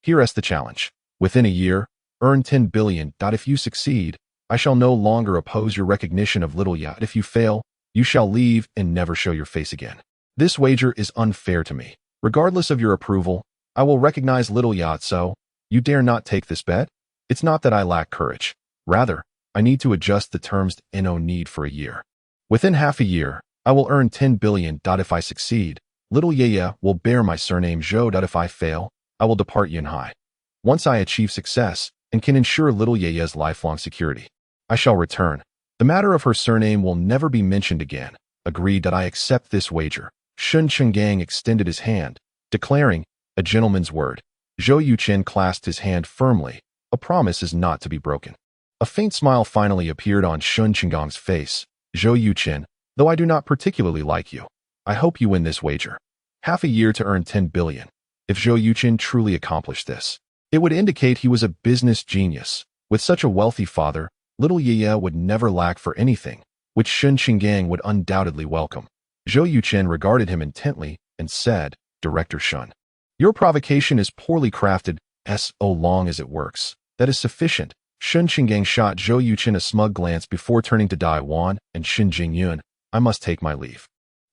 A: Here is the challenge. Within a year, earn 10 billion. If you succeed, I shall no longer oppose your recognition of little Ye. If you fail, you shall leave and never show your face again. This wager is unfair to me. Regardless of your approval, I will recognize little Ye, so you dare not take this bet?" "It's not that I lack courage. Rather, I need to adjust the terms. No need for a year. Within half a year, I will earn 10 billion. If I succeed, little Ye will bear my surname Zhou. If I fail, I will depart Yunhai. Once I achieve success and can ensure little Ye's lifelong security, I shall return. The matter of her surname will never be mentioned again." "Agreed. I accept this wager." Shun Qinggang extended his hand, declaring, "A gentleman's word." Zhou Yuchen clasped his hand firmly. A promise is not to be broken. A faint smile finally appeared on Shun Qinggong's face. Zhou Yuchen, though I do not particularly like you, I hope you win this wager. Half a year to earn 10 billion. If Zhou Yuchen truly accomplished this, it would indicate he was a business genius. With such a wealthy father, little Ye would never lack for anything, which Shun Qinggang would undoubtedly welcome. Zhou Yuchen regarded him intently and said, Director Shun, your provocation is poorly crafted, so long as it works. That is sufficient. Shun Qinggang shot Zhou Yuchen a smug glance before turning to Dai Wan and Xin Jingyun. I must take my leave.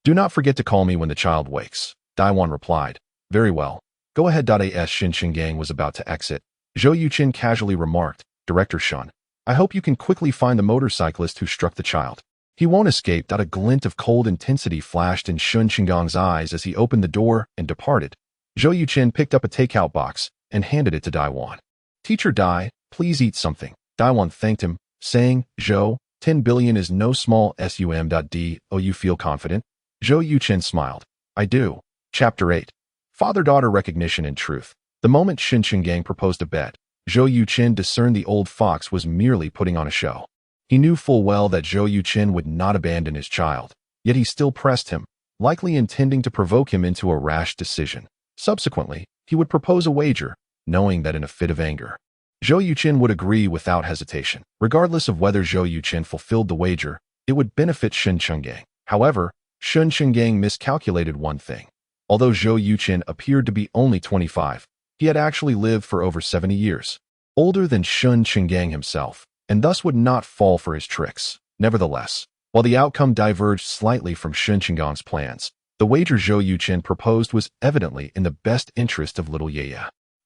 A: Do not forget to call me when the child wakes. Dai Wan replied. Very well. Go ahead. As Xin Qinggang was about to exit, Zhou Yuchen casually remarked, Director Shun, I hope you can quickly find the motorcyclist who struck the child. He won't escape. A glint of cold intensity flashed in Shun Qinggang's eyes as he opened the door and departed. Zhou Yuchen picked up a takeout box and handed it to Dai Wan. Teacher Dai, please eat something. Dai Wan thanked him, saying, Zhou, 10 billion is no small sum. Do you feel confident? Zhou Yuchen smiled. I do. Chapter 8. Father-daughter recognition and truth. The moment Xin Qinggang proposed a bet, Zhou Yuchen discerned the old fox was merely putting on a show. He knew full well that Zhou Yuchen would not abandon his child, yet he still pressed him, likely intending to provoke him into a rash decision. Subsequently, he would propose a wager, knowing that in a fit of anger, Zhou Yuchen would agree without hesitation. Regardless of whether Zhou Yuchen fulfilled the wager, it would benefit Xin Qinggang. However, Xin Qinggang miscalculated one thing. Although Zhou Yuchen appeared to be only 25, he had actually lived for over 70 years, older than Xin Qinggang himself, and thus would not fall for his tricks. Nevertheless, while the outcome diverged slightly from Xin Qinggang's plans, the wager Zhou Yuchen proposed was evidently in the best interest of little Ye.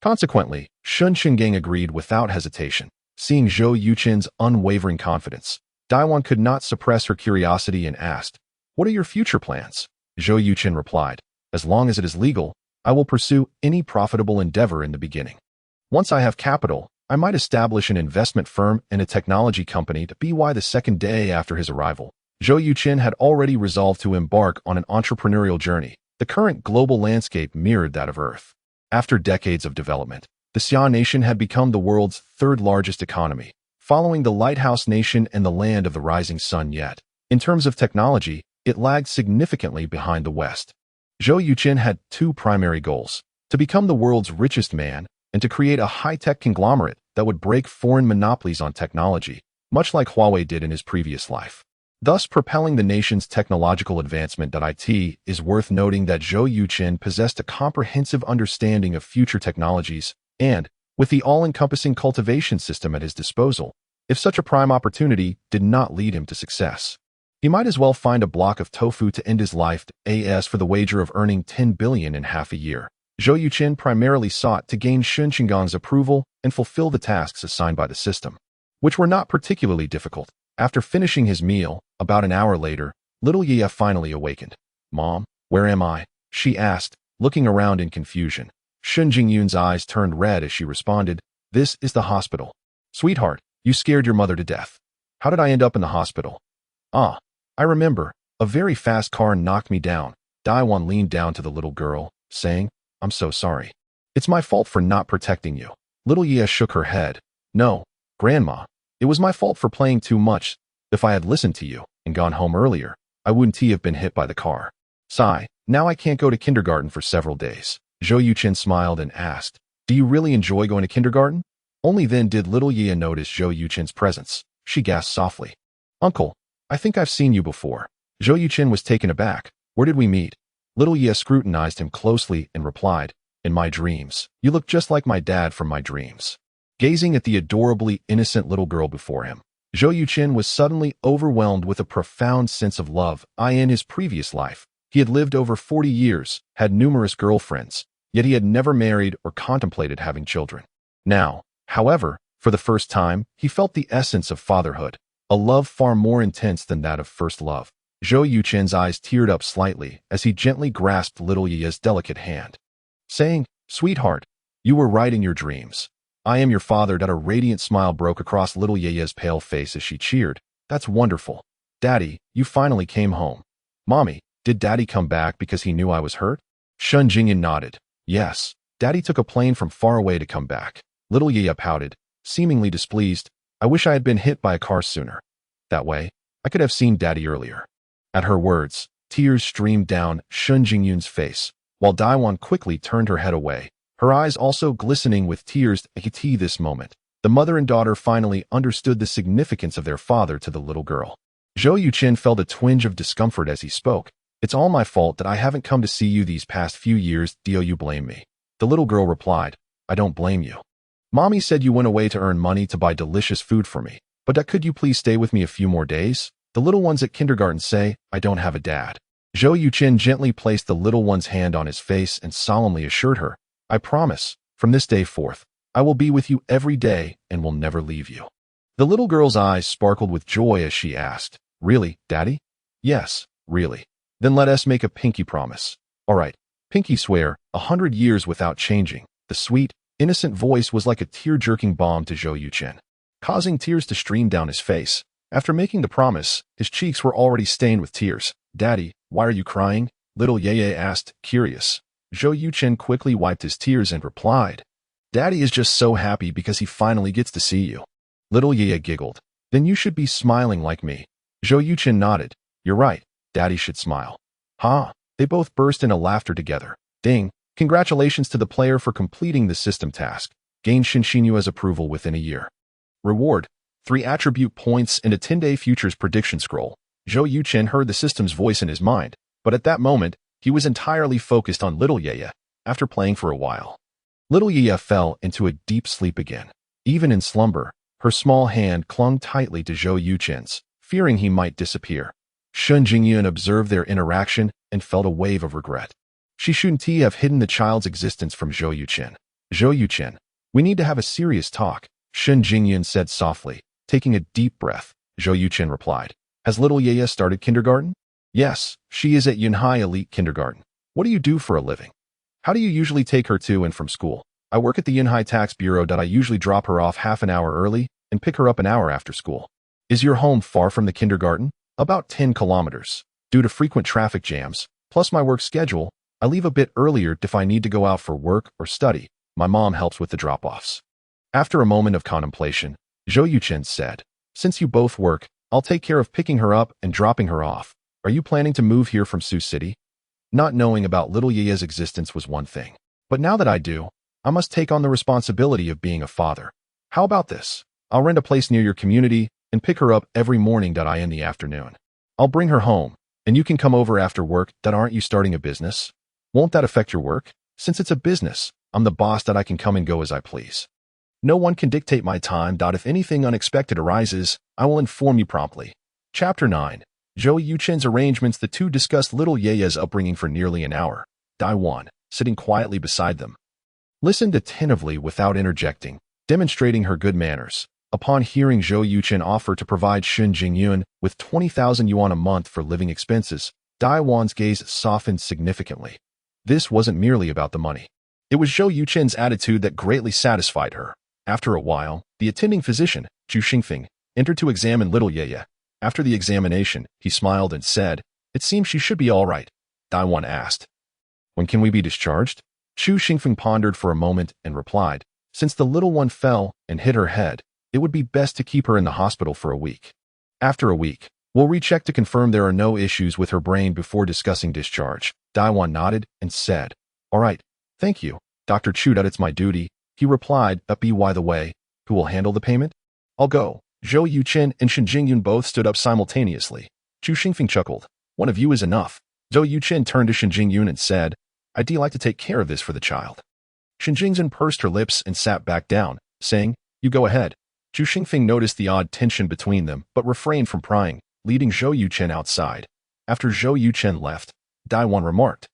A: Consequently, Shun Qinggang agreed without hesitation. Seeing Zhou Yuchen's unwavering confidence, Dai Wan could not suppress her curiosity and asked, What are your future plans? Zhou Yuchen replied, As long as it is legal, I will pursue any profitable endeavor in the beginning. Once I have capital, I might establish an investment firm and a technology company to be the second day after his arrival. Zhou Yuchen had already resolved to embark on an entrepreneurial journey. The current global landscape mirrored that of Earth. After decades of development, the Xia nation had become the world's third-largest economy, following the lighthouse nation and the land of the rising sun. Yet, in terms of technology, it lagged significantly behind the West. Zhou Yuchen had two primary goals: to become the world's richest man and to create a high-tech conglomerate that would break foreign monopolies on technology, much like Huawei did in his previous life, thus propelling the nation's technological advancement. It is worth noting that Zhou Yuchen possessed a comprehensive understanding of future technologies, and, with the all-encompassing cultivation system at his disposal, if such a prime opportunity did not lead him to success, he might as well find a block of tofu to end his life. As for the wager of earning 10 billion in half a year, Zhou Yuchen primarily sought to gain Xin Qinggang's approval and fulfill the tasks assigned by the system, which were not particularly difficult. After finishing his meal, about an hour later, little Ye finally awakened. Mom, where am I? She asked, looking around in confusion. Xin Jingyun's eyes turned red as she responded, This is the hospital. Sweetheart, you scared your mother to death. How did I end up in the hospital? Ah, I remember. A very fast car knocked me down. Dai Wan leaned down to the little girl, saying, I'm so sorry. It's my fault for not protecting you. Little Ye shook her head. No, Grandma, it was my fault for playing too much. If I had listened to you and gone home earlier, I wouldn't have been hit by the car. Sigh, now I can't go to kindergarten for several days. Zhou Yuchen smiled and asked, Do you really enjoy going to kindergarten? Only then did little Ye notice Zhou Yuchen's presence. She gasped softly. Uncle, I think I've seen you before. Zhou Yuchen was taken aback. Where did we meet? Little Ye scrutinized him closely and replied, In my dreams. You look just like my dad from my dreams. Gazing at the adorably innocent little girl before him, Zhou Yuchen was suddenly overwhelmed with a profound sense of love. In his previous life, he had lived over 40 years, had numerous girlfriends, yet he had never married or contemplated having children. Now, however, for the first time, he felt the essence of fatherhood, a love far more intense than that of first love. Zhou Yuchen's eyes teared up slightly as he gently grasped little Ye's delicate hand, saying, Sweetheart, you were right in your dreams. I am your father. A radiant smile broke across little Ye's pale face as she cheered. That's wonderful. Daddy, you finally came home. Mommy, did Daddy come back because he knew I was hurt? Shun Jingyan nodded. Yes, Daddy took a plane from far away to come back. Little Yaya pouted, seemingly displeased. I wish I had been hit by a car sooner. That way, I could have seen Daddy earlier. At her words, tears streamed down Shun Jingyun's face, while Daiwan quickly turned her head away, her eyes also glistening with tears. At this moment, the mother and daughter finally understood the significance of their father to the little girl. Zhou Yuchen felt a twinge of discomfort as he spoke. It's all my fault that I haven't come to see you these past few years. Do you blame me? The little girl replied, I don't blame you. Mommy said you went away to earn money to buy delicious food for me, but could you please stay with me a few more days? The little ones at kindergarten say, I don't have a dad. Zhou Yuchen gently placed the little one's hand on his face and solemnly assured her, I promise, from this day forth, I will be with you every day and will never leave you. The little girl's eyes sparkled with joy as she asked, Really, Daddy? Yes, really. Then let us make a pinky promise. All right, pinky swear, 100 years without changing. The sweet, innocent voice was like a tear-jerking balm to Zhou Yuchen, causing tears to stream down his face. After making the promise, his cheeks were already stained with tears. Daddy, why are you crying? Little Yeye asked, curious. Zhou Yuchen quickly wiped his tears and replied, Daddy is just so happy because he finally gets to see you. Little Yeye giggled. Then you should be smiling like me. Zhou Yuchen nodded. You're right. Daddy should smile. Ha! They both burst into laughter together. Ding! Congratulations to the player for completing the system task. Gain Shinshinua's approval within a year. Reward: 3 attribute points and a 10-day futures prediction scroll. Zhou Yuchen heard the system's voice in his mind, but at that moment, he was entirely focused on Little Yaya. After playing for a while, Little Yaya fell into a deep sleep again. Even in slumber, her small hand clung tightly to Zhou Yuchen's, fearing he might disappear. Shun Jingyun observed their interaction and felt a wave of regret. She shouldn't have hidden the child's existence from Zhou Yuchen. Zhou Yuchen, we need to have a serious talk, Shun Jingyun said softly, taking a deep breath. Zhou Yuchen replied, Has little Yaya started kindergarten? Yes, she is at Yunhai Elite Kindergarten. What do you do for a living? How do you usually take her to and from school? I work at the Yunhai Tax Bureau. I usually drop her off half an hour early and pick her up an hour after school. Is your home far from the kindergarten? About 10 kilometers. Due to frequent traffic jams, plus my work schedule, I leave a bit earlier if I need to go out for work or study. My mom helps with the drop-offs. After a moment of contemplation, Zhou Yuchen said, Since you both work, I'll take care of picking her up and dropping her off. Are you planning to move here from Sioux City? Not knowing about little Yaya's existence was one thing, but now that I do, I must take on the responsibility of being a father. How about this? I'll rent a place near your community and pick her up every morning in the afternoon. I'll bring her home, and you can come over after work. Aren't you starting a business? Won't that affect your work? Since it's a business, I'm the boss. I can come and go as I please. No one can dictate my time. If anything unexpected arises, I will inform you promptly. Chapter 9. Zhou Yuchen's arrangements. The two discussed little Yaya's upbringing for nearly an hour. Daiwan, sitting quietly beside them, listened attentively without interjecting, demonstrating her good manners. Upon hearing Zhou Yuchen offer to provide Shun Jingyun with 20,000 yuan a month for living expenses, Daiwan's gaze softened significantly. This wasn't merely about the money. It was Zhou Yuchen's attitude that greatly satisfied her. After a while, the attending physician, Zhu Xingfeng, entered to examine little Yaya. After the examination, he smiled and said, It seems she should be all right. Daiwan asked, When can we be discharged? Zhu Xingfeng pondered for a moment and replied, Since the little one fell and hit her head, it would be best to keep her in the hospital for a week. After a week, we'll recheck to confirm there are no issues with her brain before discussing discharge. Daiwan nodded and said, All right, thank you, Dr. Chu. It's my duty. He replied, By the way, who will handle the payment? I'll go. Zhou Yuchen and Shen Jingyun both stood up simultaneously. Zhu Xingfeng chuckled. One of you is enough. Zhou Yuchen turned to Shen Jingyun and said, I'd like to take care of this for the child. Shen Jingyun pursed her lips and sat back down, saying, You go ahead. Zhu Xingfeng noticed the odd tension between them but refrained from prying, leading Zhou Yuchen outside. After Zhou Yuchen left, Daiwan remarked,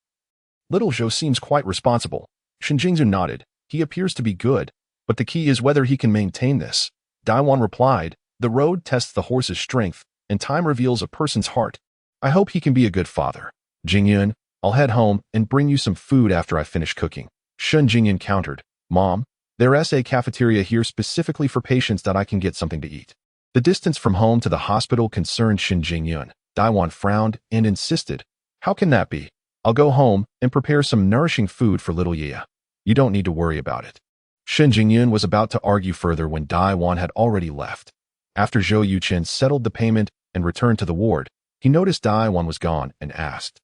A: Little Zhou seems quite responsible. Shen Jingyun nodded. He appears to be good, but the key is whether he can maintain this. Daiwan replied, The road tests the horse's strength, and time reveals a person's heart. I hope he can be a good father. Jingyun, I'll head home and bring you some food after I finish cooking. Shun Jingyun countered, Mom, there's a cafeteria here specifically for patients. I can get something to eat. The distance from home to the hospital concerned Shin Jingyun. Daiwan frowned and insisted, How can that be? I'll go home and prepare some nourishing food for little Yaya. You don't need to worry about it. Shen Jingyun was about to argue further when Dai Wan had already left. After Zhou Yuchen settled the payment and returned to the ward, he noticed Dai Wan was gone and asked,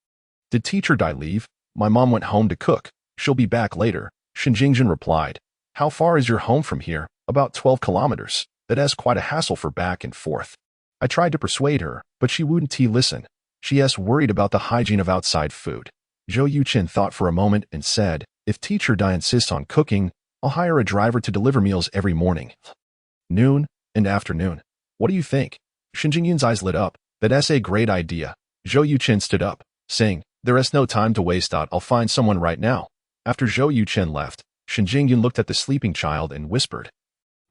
A: "Did teacher Dai leave? My mom went home to cook. She'll be back later." Shen Jingyun replied, "How far is your home from here?" "About 12 kilometers. That's quite a hassle for back and forth." I tried to persuade her, but she wouldn't listen. She's worried about the hygiene of outside food. Zhou Yuchen thought for a moment and said, "If teacher Dai insists on cooking, I'll hire a driver to deliver meals every morning, noon, and afternoon. What do you think?" Shen Jingyun's eyes lit up. "That's a great idea." Zhou Yuchen stood up, saying, "There's no time to waste. I'll find someone right now." After Zhou Yuchen left, Shen Jingyun looked at the sleeping child and whispered,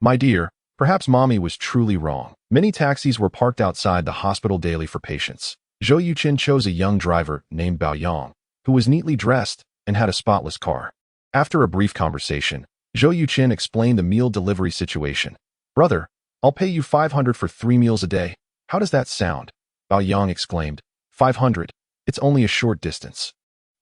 A: "My dear, perhaps mommy was truly wrong." Many taxis were parked outside the hospital daily for patients. Zhou Yuchen chose a young driver named Bao Yang, who was neatly dressed and had a spotless car. After a brief conversation, Zhou Yuchen explained the meal delivery situation. "Brother, I'll pay you 500 for 3 meals a day. How does that sound?" Bao Yang exclaimed, 500? It's only a short distance."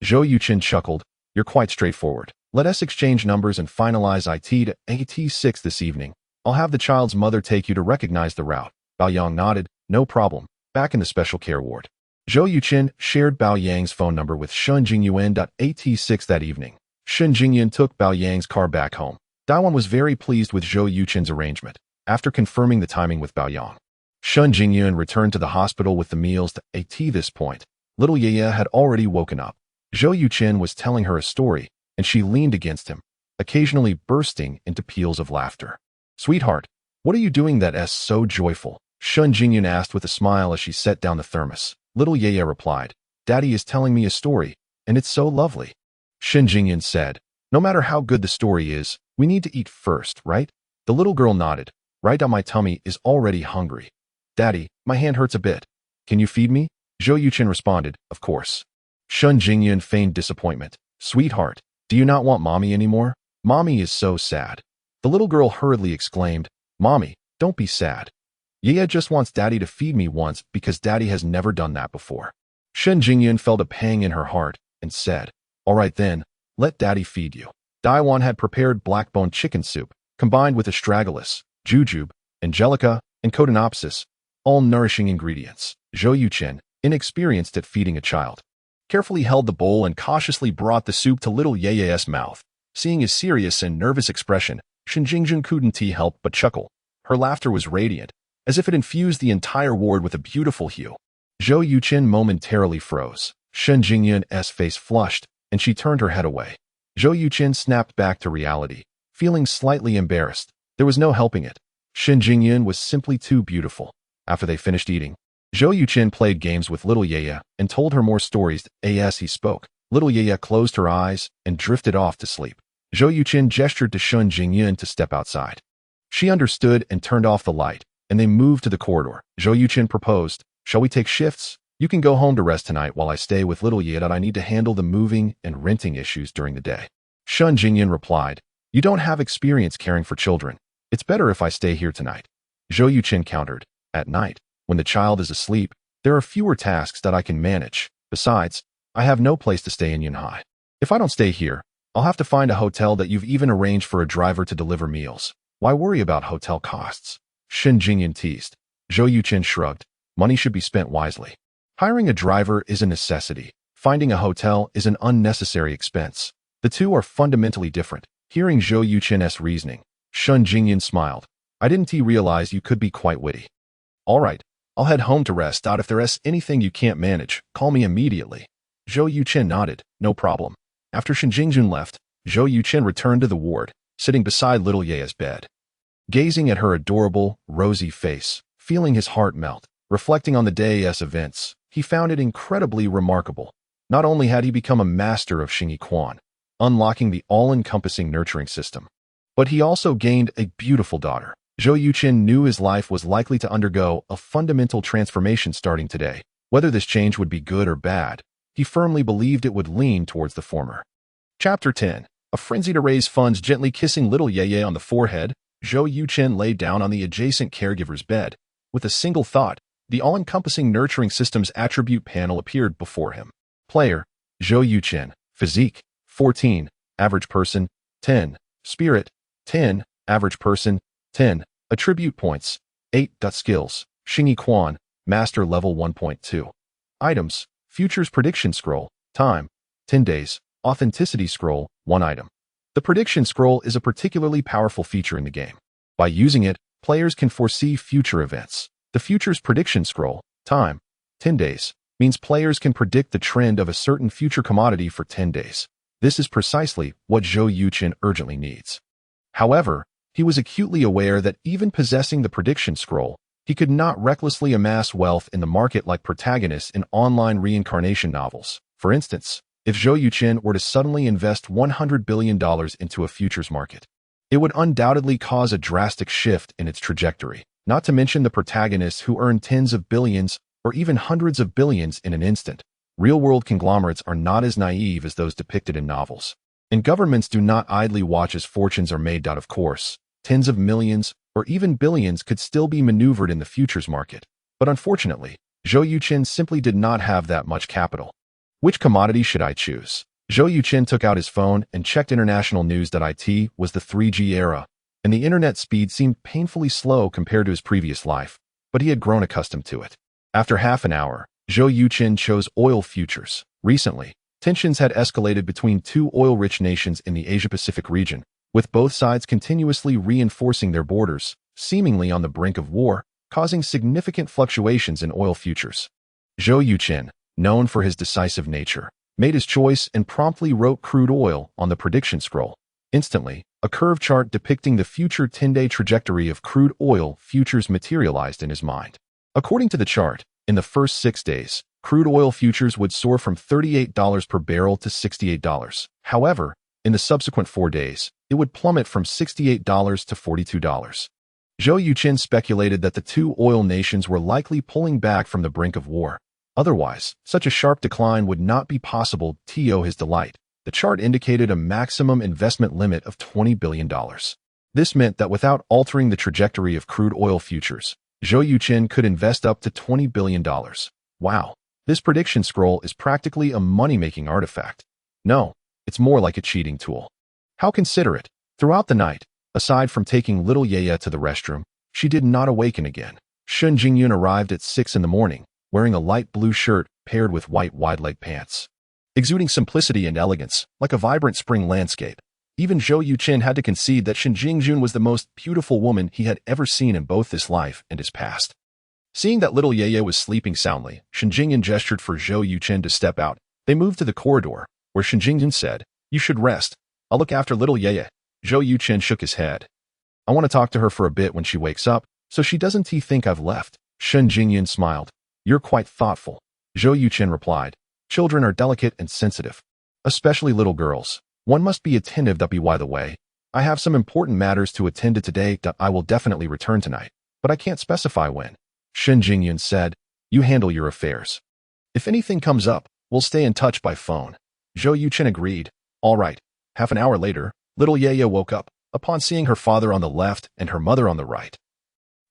A: Zhou Yuchen chuckled, "You're quite straightforward. Let us exchange numbers and finalize IT to AT6 this evening. I'll have the child's mother take you to recognize the route." Bao Yang nodded, "No problem." Back in the special care ward, Zhou Yuchen shared Bao Yang's phone number with Shen Jingyun at AT6 that evening. Shen Jingyun took Bao Yang's car back home. Daiwan was very pleased with Zhou Yuchen's arrangement. After confirming the timing with Bao Yang, Shen Jingyun returned to the hospital with the meals to AT. This point, little Yaya had already woken up. Zhou Yuchen was telling her a story, and she leaned against him, occasionally bursting into peals of laughter. "Sweetheart, what are you doing that's so joyful?" Shen Jingyun asked with a smile as she set down the thermos. Little Yaya replied, "Daddy is telling me a story, and it's so lovely." Shen Jingyun said, "No matter how good the story is, we need to eat first, right?" The little girl nodded. "Right, my tummy is already hungry. Daddy, my hand hurts a bit. Can you feed me?" Zhou Yuchen responded, "Of course." Shen Jingyun feigned disappointment. "Sweetheart, do you not want mommy anymore? Mommy is so sad." The little girl hurriedly exclaimed, "Mommy, don't be sad. Yaya just wants daddy to feed me once because daddy has never done that before." Shen Jingyun felt a pang in her heart and said, "All right then, let daddy feed you." Daiwan had prepared black-bone chicken soup, combined with astragalus, jujube, angelica, and cotinopsis, all nourishing ingredients. Zhou Yuchen, inexperienced at feeding a child, carefully held the bowl and cautiously brought the soup to little Yaya's mouth. Seeing his serious and nervous expression, Shen Jingyun couldn't help but chuckle. Her laughter was radiant, as if it infused the entire ward with a beautiful hue. Zhou Yuchen momentarily froze. Shen Jingyun's face flushed, and she turned her head away. Zhou Yuchen snapped back to reality, feeling slightly embarrassed. There was no helping it. Shen Jingyun was simply too beautiful. After they finished eating, Zhou Yuchen played games with little Yaya and told her more stories as he spoke. Little Yaya closed her eyes and drifted off to sleep. Zhou Yuchen gestured to Shen Jingyun to step outside. She understood and turned off the light, and they moved to the corridor. Zhou Yuchen proposed, "Shall we take shifts? You can go home to rest tonight while I stay with little Yaya. I need to handle the moving and renting issues during the day." Shen Jingyun replied, "You don't have experience caring for children. It's better if I stay here tonight." Zhou Yuchen countered, "At night, when the child is asleep, there are fewer tasks that I can manage. Besides, I have no place to stay in Yunhai. If I don't stay here, I'll have to find a hotel that you've even arranged for a driver to deliver meals. Why worry about hotel costs?" Shen Jingyun teased. Zhou Yuchen shrugged. Money should be spent wisely. Hiring a driver is a necessity. Finding a hotel is an unnecessary expense. The two are fundamentally different. Hearing Zhou Yuchen's reasoning, Shen Jingyun smiled. "I didn't realize you could be quite witty. All right, I'll head home to rest. If there's anything you can't manage, call me immediately." Zhou Yuchen nodded, "No problem." After Shen Jingyun left, Zhou Yuchen returned to the ward, sitting beside little Yaya's bed. Gazing at her adorable, rosy face, feeling his heart melt, reflecting on the day's events, he found it incredibly remarkable. Not only had he become a master of Xingyi Quan, unlocking the all-encompassing nurturing system, but he also gained a beautiful daughter. Zhou Yuchen knew his life was likely to undergo a fundamental transformation starting today. Whether this change would be good or bad, he firmly believed it would lean towards the former. Chapter 10. A frenzy to raise funds. Gently kissing little Yaya on the forehead, Zhou Yuchen lay down on the adjacent caregiver's bed. With a single thought, the all-encompassing nurturing system's attribute panel appeared before him. Player, Zhou Yuchen. Physique, 14. Average person, 10. Spirit, 10. Average person, 10. Attribute points, 8. Skills, Xingyi Quan, Master Level 1.2. Items, Futures Prediction Scroll, time, 10 days. Authenticity Scroll, 1 item. The Prediction Scroll is a particularly powerful feature in the game. By using it, players can foresee future events. The Futures Prediction Scroll, time, 10 days, means players can predict the trend of a certain future commodity for 10 days. This is precisely what Zhou Yuchen urgently needs. However, he was acutely aware that even possessing the Prediction Scroll, he could not recklessly amass wealth in the market like protagonists in online reincarnation novels. For instance, if Zhou Yuchen were to suddenly invest $100 billion into a futures market, it would undoubtedly cause a drastic shift in its trajectory, not to mention the protagonists who earn tens of billions or even hundreds of billions in an instant. Real-world conglomerates are not as naive as those depicted in novels. And governments do not idly watch as fortunes are made. Of course, tens of millions or even billions could still be maneuvered in the futures market. But unfortunately, Zhou Yuchen simply did not have that much capital. Which commodity should I choose? Zhou Yuchen took out his phone and checked international news. It was the 3G era, and the internet speed seemed painfully slow compared to his previous life, but he had grown accustomed to it. After half an hour, Zhou Yuchen chose oil futures. Recently, tensions had escalated between two oil-rich nations in the Asia-Pacific region, with both sides continuously reinforcing their borders, seemingly on the brink of war, causing significant fluctuations in oil futures. Zhou Yuchen, known for his decisive nature, made his choice and promptly wrote crude oil on the prediction scroll. Instantly, a curve chart depicting the future 10-day trajectory of crude oil futures materialized in his mind. According to the chart, in the first 6 days, crude oil futures would soar from $38 per barrel to $68. However, in the subsequent 4 days, it would plummet from $68 to $42. Zhou Yuchen speculated that the two oil nations were likely pulling back from the brink of war. Otherwise, such a sharp decline would not be possible. To his delight, the chart indicated a maximum investment limit of $20 billion. This meant that without altering the trajectory of crude oil futures, Zhou Yuchen could invest up to $20 billion. Wow, this prediction scroll is practically a money-making artifact. No, it's more like a cheating tool. How considerate. Throughout the night, aside from taking little Yaya to the restroom, she did not awaken again. Shun Jingyun arrived at 6 in the morning, wearing a light blue shirt paired with white wide-leg pants. Exuding simplicity and elegance, like a vibrant spring landscape, even Zhou Yuchen had to concede that Shen Jingjun was the most beautiful woman he had ever seen in both this life and his past. Seeing that little Yeye was sleeping soundly, Shen Jingyun gestured for Zhou Yuchen to step out. They moved to the corridor, where Shen Jingyun said, "You should rest. I'll look after little Yeye." Zhou Yuchen shook his head. "I want to talk to her for a bit when she wakes up, so she doesn't think I've left." Shen Jingyun smiled. "You're quite thoughtful." Zhou Yuchen replied, "Children are delicate and sensitive, especially little girls. One must be attentive. By the way, I have some important matters to attend to today. I will definitely return tonight, but I can't specify when." Shen Jingyun said, "You handle your affairs. If anything comes up, we'll stay in touch by phone." Zhou Yuchen agreed. All right. Half an hour later, little Yaya woke up, upon seeing her father on the left and her mother on the right.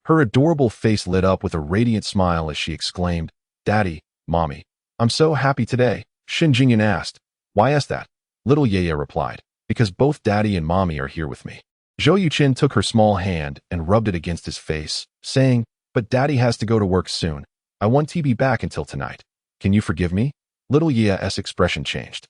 A: Her adorable face lit up with a radiant smile as she exclaimed, "Daddy, Mommy, I'm so happy today." Shen Jingyun asked, "Why is that?" Little Yaya replied, "Because both Daddy and Mommy are here with me." Zhou Yuchen took her small hand and rubbed it against his face, saying, "But Daddy has to go to work soon. I won't be back until tonight. Can you forgive me?" Little Yaya's expression changed,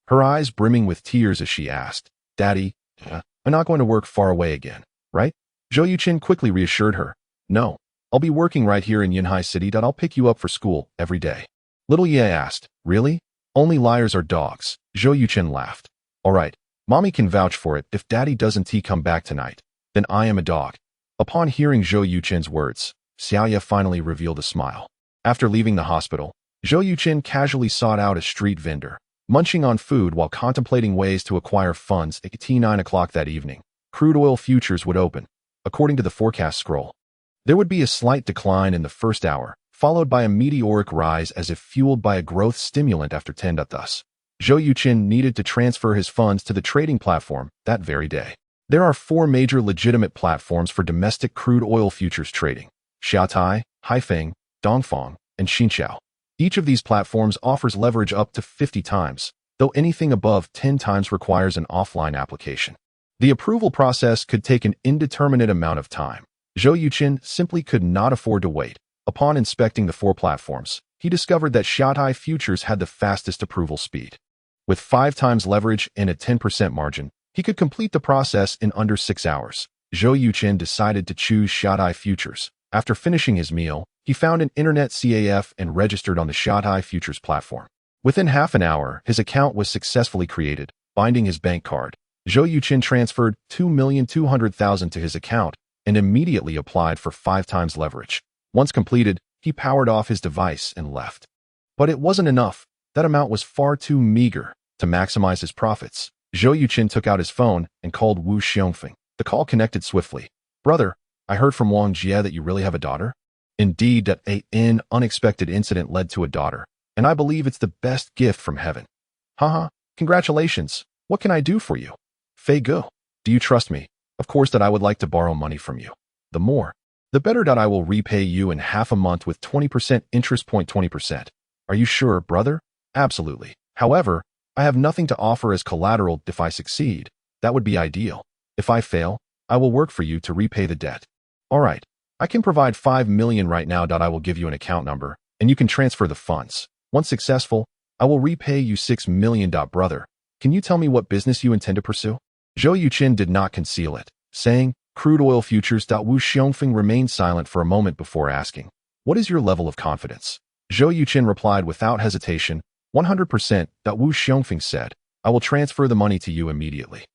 A: her eyes brimming with tears as she asked, "Daddy, I'm not going to work far away again, right?" Zhou Yuchen quickly reassured her, "No, I'll be working right here in Yunhai City. I'll pick you up for school every day." Little Yaya asked, "Really? Only liars are dogs." Zhou Yuchen laughed. "All right, Mommy can vouch for it. If Daddy doesn't come back tonight, then I am a dog." Upon hearing Zhou Yuchen's words, Xiaoya finally revealed a smile. After leaving the hospital, Zhou Yuchen casually sought out a street vendor, munching on food while contemplating ways to acquire funds. At 9 o'clock that evening, crude oil futures would open. According to the forecast scroll, there would be a slight decline in the first hour, followed by a meteoric rise as if fueled by a growth stimulant after 10. Thus, Zhou Yuchen needed to transfer his funds to the trading platform that very day. There are 4 major legitimate platforms for domestic crude oil futures trading: Xiaotai, Haifeng, Dongfang, and Xinqiao. Each of these platforms offers leverage up to 50 times, though anything above 10 times requires an offline application. The approval process could take an indeterminate amount of time. Zhou Yuchen simply could not afford to wait. Upon inspecting the 4 platforms, he discovered that Shanghai Futures had the fastest approval speed. With 5 times leverage and a 10% margin, he could complete the process in under 6 hours. Zhou Yuchen decided to choose Shanghai Futures. After finishing his meal, he found an internet CAF and registered on the Shanghai Futures platform. Within half an hour, his account was successfully created. Binding his bank card, Zhou Yuchen transferred $2,200,000 to his account and immediately applied for 5 times leverage. Once completed, he powered off his device and left. But it wasn't enough. That amount was far too meager to maximize his profits. Zhou Yuchen took out his phone and called Wu Xiongfeng. The call connected swiftly. "Brother, I heard from Wang Jie that you really have a daughter." "Indeed, that an unexpected incident led to a daughter, and I believe it's the best gift from heaven." "Haha, congratulations. What can I do for you?" "Fei Gu, do you trust me? Of course that I would like to borrow money from you. The more, the better that I will repay you in half a month with 20% interest. 20%. Are you sure, brother?" "Absolutely. However, I have nothing to offer as collateral. If I succeed, that would be ideal. If I fail, I will work for you to repay the debt." "All right. I can provide 5 million right now. I will give you an account number, and you can transfer the funds. Once successful, I will repay you 6 million. Brother, can you tell me what business you intend to pursue?" Zhou Yuchen did not conceal it, saying, "Crude oil futures." Wu Xiongfeng remained silent for a moment before asking, "What is your level of confidence?" Zhou Yuchen replied without hesitation, 100%. Wu Xiongfeng said, "I will transfer the money to you immediately."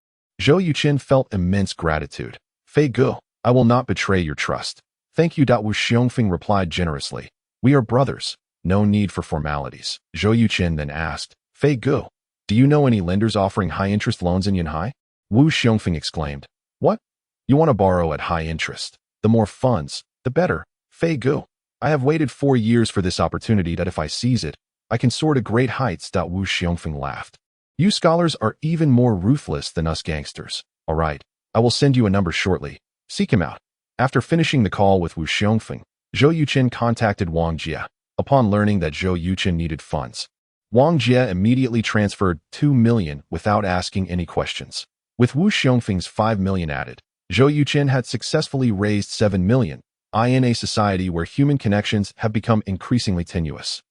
A: Zhou Yuchen felt immense gratitude. "Fei Gu, I will not betray your trust." "Thank you." Wu Xiongfeng replied generously. "We are brothers. No need for formalities." Zhou Yuchen then asked, "Fei Gu, do you know any lenders offering high-interest loans in Yanhai?" Wu Xiongfeng exclaimed, "What? You want to borrow at high interest? The more funds, the better." "Fei Gu, I have waited 4 years for this opportunity. If I seize it, I can soar to great heights." Wu Xiongfeng laughed. "You scholars are even more ruthless than us gangsters. All right, I will send you a number shortly. Seek him out." After finishing the call with Wu Xiongfeng, Zhou Yuchen contacted Wang Jie. Upon learning that Zhou Yuchen needed funds, Wang Jie immediately transferred 2 million without asking any questions. With Wu Xiongfeng's 5 million added, Zhou Yuchen had successfully raised 7 million, in a society where human connections have become increasingly tenuous.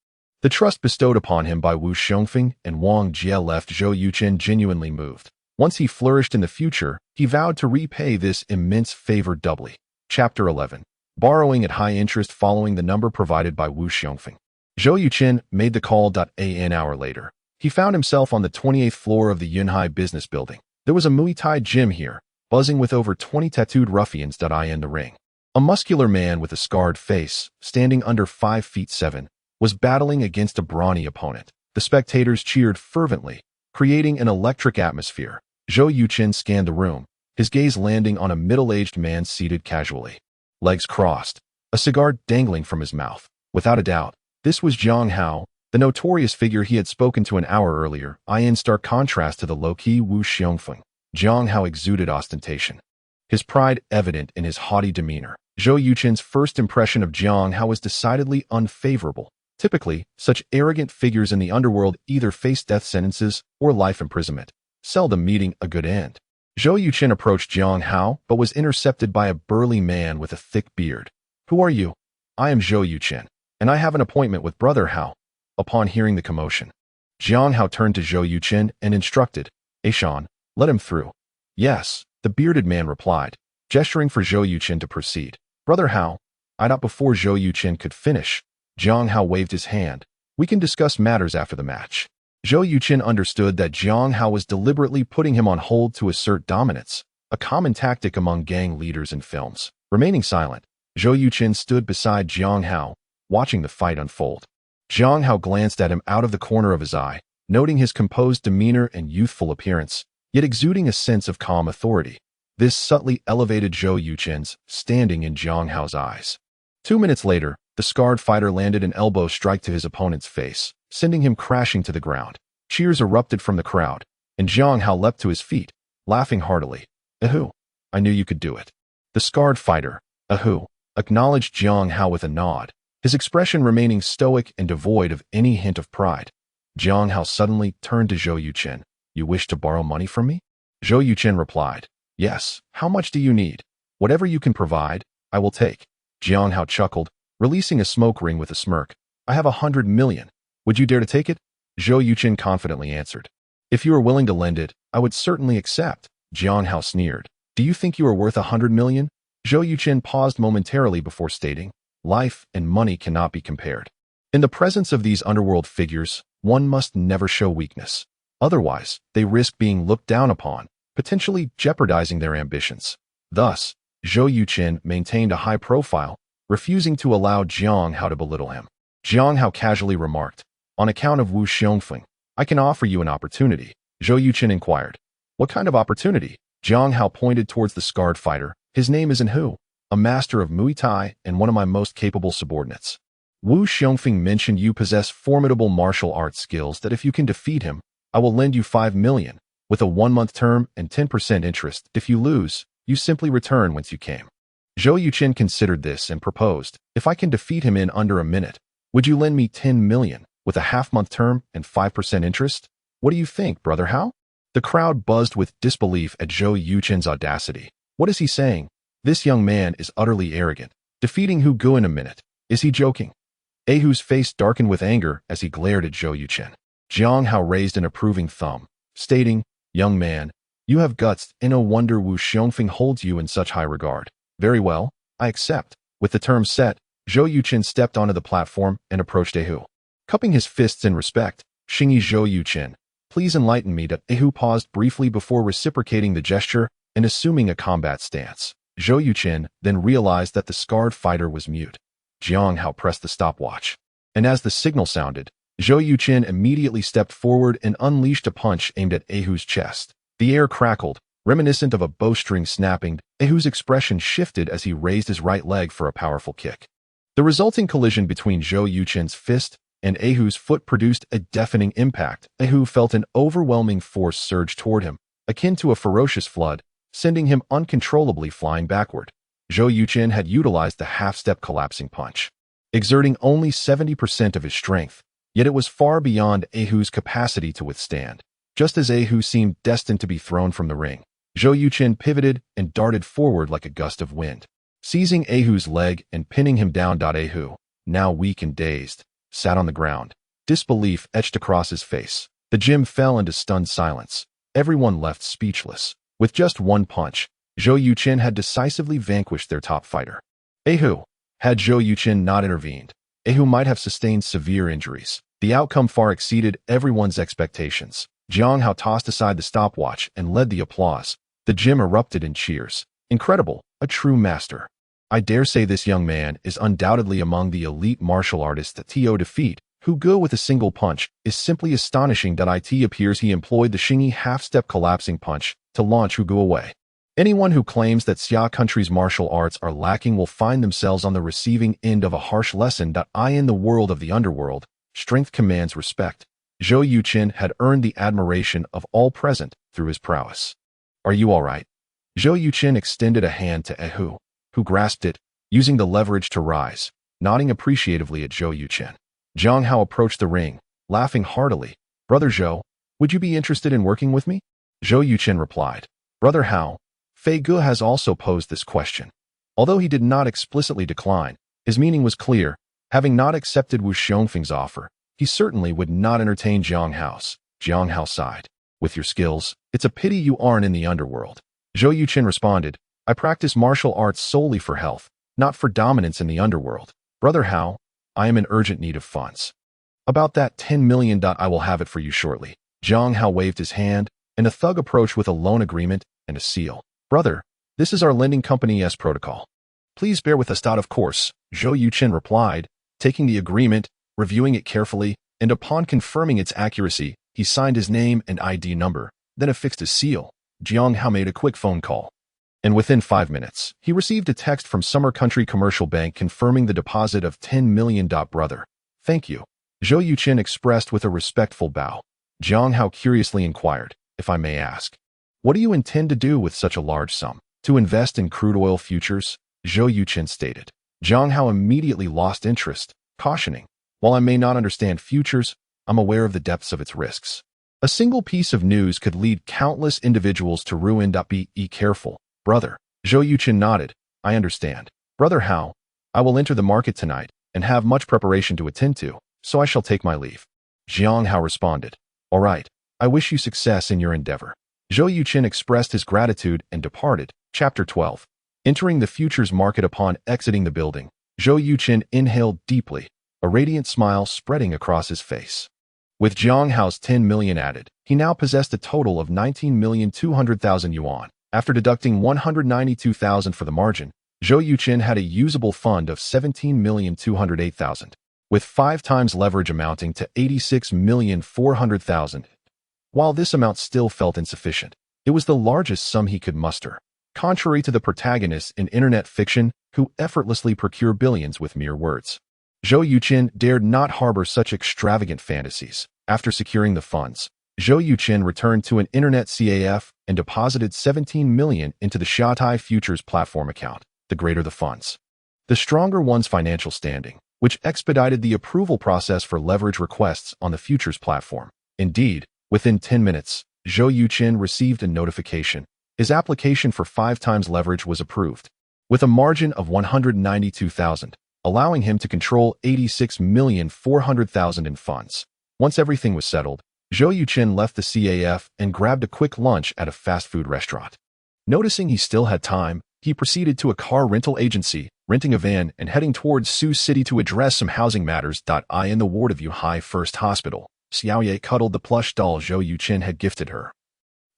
A: The trust bestowed upon him by Wu Xiongfeng and Wang Jie left Zhou Yuchen genuinely moved. Once he flourished in the future, he vowed to repay this immense favor doubly. Chapter 11. Borrowing at high interest. Following the number provided by Wu Xiongfeng, Zhou Yuchen made the call. An hour later, he found himself on the 28th floor of the Yunhai business building. There was a Muay Thai gym here, buzzing with over 20 tattooed ruffians. In the ring, a muscular man with a scarred face, standing under 5 feet 7, was battling against a brawny opponent. The spectators cheered fervently, creating an electric atmosphere. Zhou Yuchen scanned the room, his gaze landing on a middle-aged man seated casually, legs crossed, a cigar dangling from his mouth. Without a doubt, this was Zhang Hao, the notorious figure he had spoken to an hour earlier. In stark contrast to the low-key Wu Xiongfeng, Zhang Hao exuded ostentation, his pride evident in his haughty demeanor. Zhou Yuchen's first impression of Zhang Hao was decidedly unfavorable. Typically, such arrogant figures in the underworld either face death sentences or life imprisonment, seldom meeting a good end. Zhou Yuchen approached Zhang Hao, but was intercepted by a burly man with a thick beard. "Who are you?" "I am Zhou Yuchen, and I have an appointment with Brother Hao." Upon hearing the commotion, Zhang Hao turned to Zhou Yuchen and instructed, "Ashan, let him through." "Yes," the bearded man replied, gesturing for Zhou Yuchen to proceed. "Brother Hao." Before Zhou Yuchen could finish, Zhang Hao waved his hand. "We can discuss matters after the match." Zhou Yuchen understood that Zhang Hao was deliberately putting him on hold to assert dominance, a common tactic among gang leaders in films. Remaining silent, Zhou Yuchen stood beside Zhang Hao, watching the fight unfold. Zhang Hao glanced at him out of the corner of his eye, noting his composed demeanor and youthful appearance, yet exuding a sense of calm authority. This subtly elevated Zhou Yuchen's standing in Zhang Hao's eyes. 2 minutes later, the scarred fighter landed an elbow strike to his opponent's face, sending him crashing to the ground. Cheers erupted from the crowd, and Zhang Hao leapt to his feet, laughing heartily. "Ahu! I knew you could do it." The scarred fighter, "Ahu!" acknowledged Zhang Hao with a nod, his expression remaining stoic and devoid of any hint of pride. Zhang Hao suddenly turned to Zhou Yuchen. "You wish to borrow money from me?" Zhou Yuchen replied, Yes, how much do you need? Whatever you can provide, I will take. Jiang Hao chuckled, releasing a smoke ring with a smirk. I have 100 million. Would you dare to take it? Zhou Yuchen confidently answered. If you are willing to lend it, I would certainly accept. Jiang Hao sneered. Do you think you are worth 100 million? Zhou Yuchen paused momentarily before stating, life and money cannot be compared. In the presence of these underworld figures, one must never show weakness. Otherwise, they risk being looked down upon, potentially jeopardizing their ambitions. Thus, Zhou Yuchen maintained a high profile, refusing to allow Jiang Hao to belittle him. Jiang Hao casually remarked, on account of Wu Xiongfeng, I can offer you an opportunity. Zhou Yuchen inquired. What kind of opportunity? Jiang Hao pointed towards the scarred fighter. His name is Hu, a master of Muay Thai and one of my most capable subordinates. Wu Xiongfeng mentioned you possess formidable martial arts skills that if you can defeat him, I will lend you 5 million, with a 1-month term and 10% interest. If you lose, you simply return whence you came. Zhou Yuchen considered this and proposed, if I can defeat him in under a minute, would you lend me 10 million, with a half-month term and 5% interest? What do you think, Brother Hao? The crowd buzzed with disbelief at Zhou Yuchen's audacity. What is he saying? This young man is utterly arrogant. Defeating Hu Gu in a minute. Is he joking? Hu's face darkened with anger as he glared at Zhou Yuchen. Jiang Hao raised an approving thumb, stating, young man, you have guts, and no wonder Wu Xiongfeng holds you in such high regard. Very well, I accept. With the terms set, Zhou Yuchen stepped onto the platform and approached Hu. Cupping his fists in respect, Xingyi Zhou Yuchen, please enlighten me. Hu paused briefly before reciprocating the gesture and assuming a combat stance. Zhou Yuchen then realized that the scarred fighter was mute. Jiang Hao pressed the stopwatch, and as the signal sounded, Zhou Yuchen immediately stepped forward and unleashed a punch aimed at Hu's chest. The air crackled, reminiscent of a bowstring snapping. Hu's expression shifted as he raised his right leg for a powerful kick. The resulting collision between Zhou Yuchen's fist and Hu's foot produced a deafening impact. Hu felt an overwhelming force surge toward him, akin to a ferocious flood, sending him uncontrollably flying backward. Zhou Yuchen had utilized the half-step collapsing punch, exerting only 70% of his strength, yet it was far beyond Hu's capacity to withstand. Just as Hu seemed destined to be thrown from the ring, Zhou Yuchen pivoted and darted forward like a gust of wind, seizing Hu's leg and pinning him down. Hu, now weak and dazed, sat on the ground, disbelief etched across his face. The gym fell into stunned silence. Everyone left speechless. With just one punch, Zhou Yuchen had decisively vanquished their top fighter. Hu. Had Zhou Yuchen not intervened, Hu might have sustained severe injuries. The outcome far exceeded everyone's expectations. Jiang Hao tossed aside the stopwatch and led the applause. The gym erupted in cheers. Incredible, a true master. I dare say this young man is undoubtedly among the elite martial artists that To defeat. Hu Gu with a single punch is simply astonishing. It appears he employed the Xingyi half-step collapsing punch to launch Hu Gu away. Anyone who claims that Xia country's martial arts are lacking will find themselves on the receiving end of a harsh lesson. In the world of the underworld, strength commands respect. Zhou Yuchen had earned the admiration of all present through his prowess. Are you all right? Zhou Yuchen extended a hand to Hu, who grasped it, using the leverage to rise, nodding appreciatively at Zhou Yuchen. Jiang Hao approached the ring, laughing heartily. Brother Zhou, would you be interested in working with me? Zhou Yuchen replied. Brother Hao, Fei Ge has also posed this question. Although he did not explicitly decline, his meaning was clear. Having not accepted Wu Xiongfeng's offer, he certainly would not entertain Jiang Hao's. Jiang Hao sighed. With your skills, it's a pity you aren't in the underworld. Zhou Yuchen responded, I practice martial arts solely for health, not for dominance in the underworld. Brother Hao, I am in urgent need of funds. About that 10 million. I will have it for you shortly. Jiang Hao waved his hand, and a thug approached with a loan agreement and a seal. Brother, this is our lending company's protocol. Please bear with us. Of course, Zhou Yuchen replied, taking the agreement, reviewing it carefully, and upon confirming its accuracy, he signed his name and ID number, then affixed a seal. Jiang Hao made a quick phone call, and within 5 minutes, he received a text from Summer Country Commercial Bank confirming the deposit of 10 million. Brother, thank you. Zhou Yuchen expressed with a respectful bow. Jiang Hao curiously inquired, if I may ask, what do you intend to do with such a large sum? To invest in crude oil futures? Zhou Yuchen stated. Jiang Hao immediately lost interest, cautioning, while I may not understand futures, I'm aware of the depths of its risks. A single piece of news could lead countless individuals to ruin. Be careful, brother. Zhou Yuchen nodded. I understand. Brother Hao, I will enter the market tonight and have much preparation to attend to, so I shall take my leave. Jiang Hao responded. All right. I wish you success in your endeavor. Zhou Yuchen expressed his gratitude and departed. Chapter 12. Entering the futures market. Upon exiting the building, Zhou Yuchen inhaled deeply, a radiant smile spreading across his face. With Jiang Hao's 10 million added, he now possessed a total of 19,200,000 yuan. After deducting 192,000 for the margin, Zhou Yuchen had a usable fund of 17,208,000, with 5 times leverage amounting to 86,400,000. While this amount still felt insufficient, it was the largest sum he could muster. Contrary to the protagonists in internet fiction who effortlessly procure billions with mere words, Zhou Yuchen dared not harbor such extravagant fantasies. After securing the funds, Zhou Yuchen returned to an internet CAF and deposited 17 million into the Xiaotai Futures platform account. The greater the funds, the stronger one's financial standing, which expedited the approval process for leverage requests on the futures platform. Indeed, within 10 minutes, Zhou Yuchen received a notification. His application for 5 times leverage was approved, with a margin of 192,000. Allowing him to control 86,400,000 in funds. Once everything was settled, Zhou Yuchen left the CAF and grabbed a quick lunch at a fast food restaurant. Noticing he still had time, he proceeded to a car rental agency, renting a van and heading towards Sioux City to address some housing matters. In the ward of Yuhai First Hospital, Xiaoye cuddled the plush doll Zhou Yuchen had gifted her.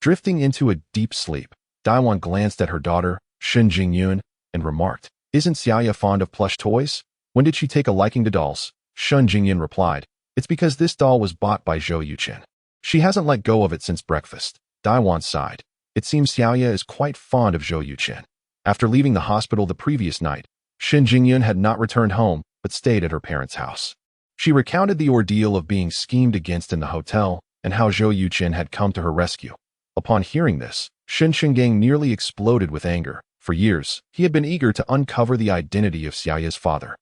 A: Drifting into a deep sleep, Daiwan glanced at her daughter, Shen Jingyun, and remarked, Isn't Xiaoye fond of plush toys? When did she take a liking to dolls? Shen Jingyun replied, It's because this doll was bought by Zhou Yuchen. She hasn't let go of it since breakfast. Daiwan sighed. It seems Xiaoye is quite fond of Zhou Yuchen. After leaving the hospital the previous night, Shen Jingyun had not returned home, but stayed at her parents' house. She recounted the ordeal of being schemed against in the hotel and how Zhou Yuchen had come to her rescue. Upon hearing this, Shen Shenggang nearly exploded with anger. For years, he had been eager to uncover the identity of Xiaoye's father.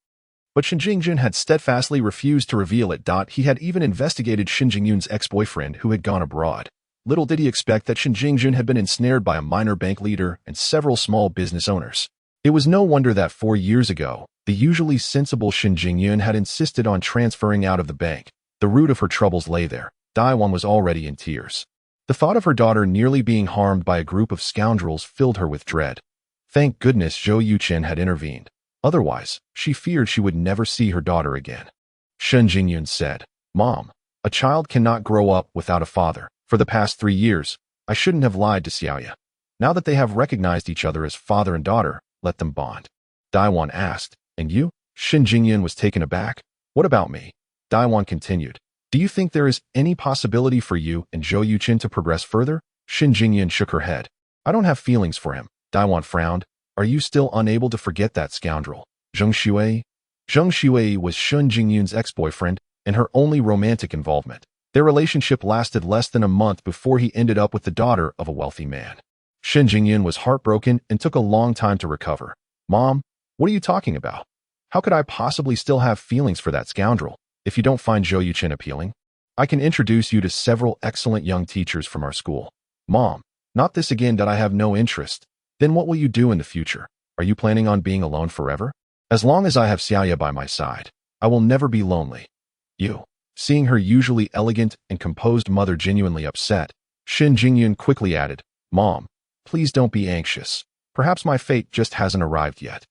A: But Shen Jingjun had steadfastly refused to reveal it. He had even investigated Shen Jingyun's ex-boyfriend who had gone abroad. Little did he expect that Shen Jingjun had been ensnared by a minor bank leader and several small business owners. It was no wonder that 4 years ago, the usually sensible Shen Jingyun had insisted on transferring out of the bank. The root of her troubles lay there. Daiwan was already in tears. The thought of her daughter nearly being harmed by a group of scoundrels filled her with dread. Thank goodness Zhou Yuchen had intervened. Otherwise, she feared she would never see her daughter again. Shen Jingyun said, Mom, a child cannot grow up without a father. For the past 3 years, I shouldn't have lied to Xiaoye. Now that they have recognized each other as father and daughter, let them bond. Daiwan asked, And you? Shen Jingyun was taken aback. What about me? Daiwan continued, Do you think there is any possibility for you and Zhou Yuchen to progress further? Shen Jingyun shook her head. I don't have feelings for him. Daiwan frowned. Are you still unable to forget that scoundrel, Zheng Shuai? Zheng Shuai was Shen Jingyun's ex-boyfriend and her only romantic involvement. Their relationship lasted less than a month before he ended up with the daughter of a wealthy man. Shen Jingyun was heartbroken and took a long time to recover. Mom, what are you talking about? How could I possibly still have feelings for that scoundrel if you don't find Zhou Yuchen appealing? I can introduce you to several excellent young teachers from our school. Mom, not this again. I have no interest. Then what will you do in the future? Are you planning on being alone forever? As long as I have Xiaoye by my side, I will never be lonely. You. Seeing her usually elegant and composed mother genuinely upset, Shen Jingyun quickly added, Mom, please don't be anxious. Perhaps my fate just hasn't arrived yet.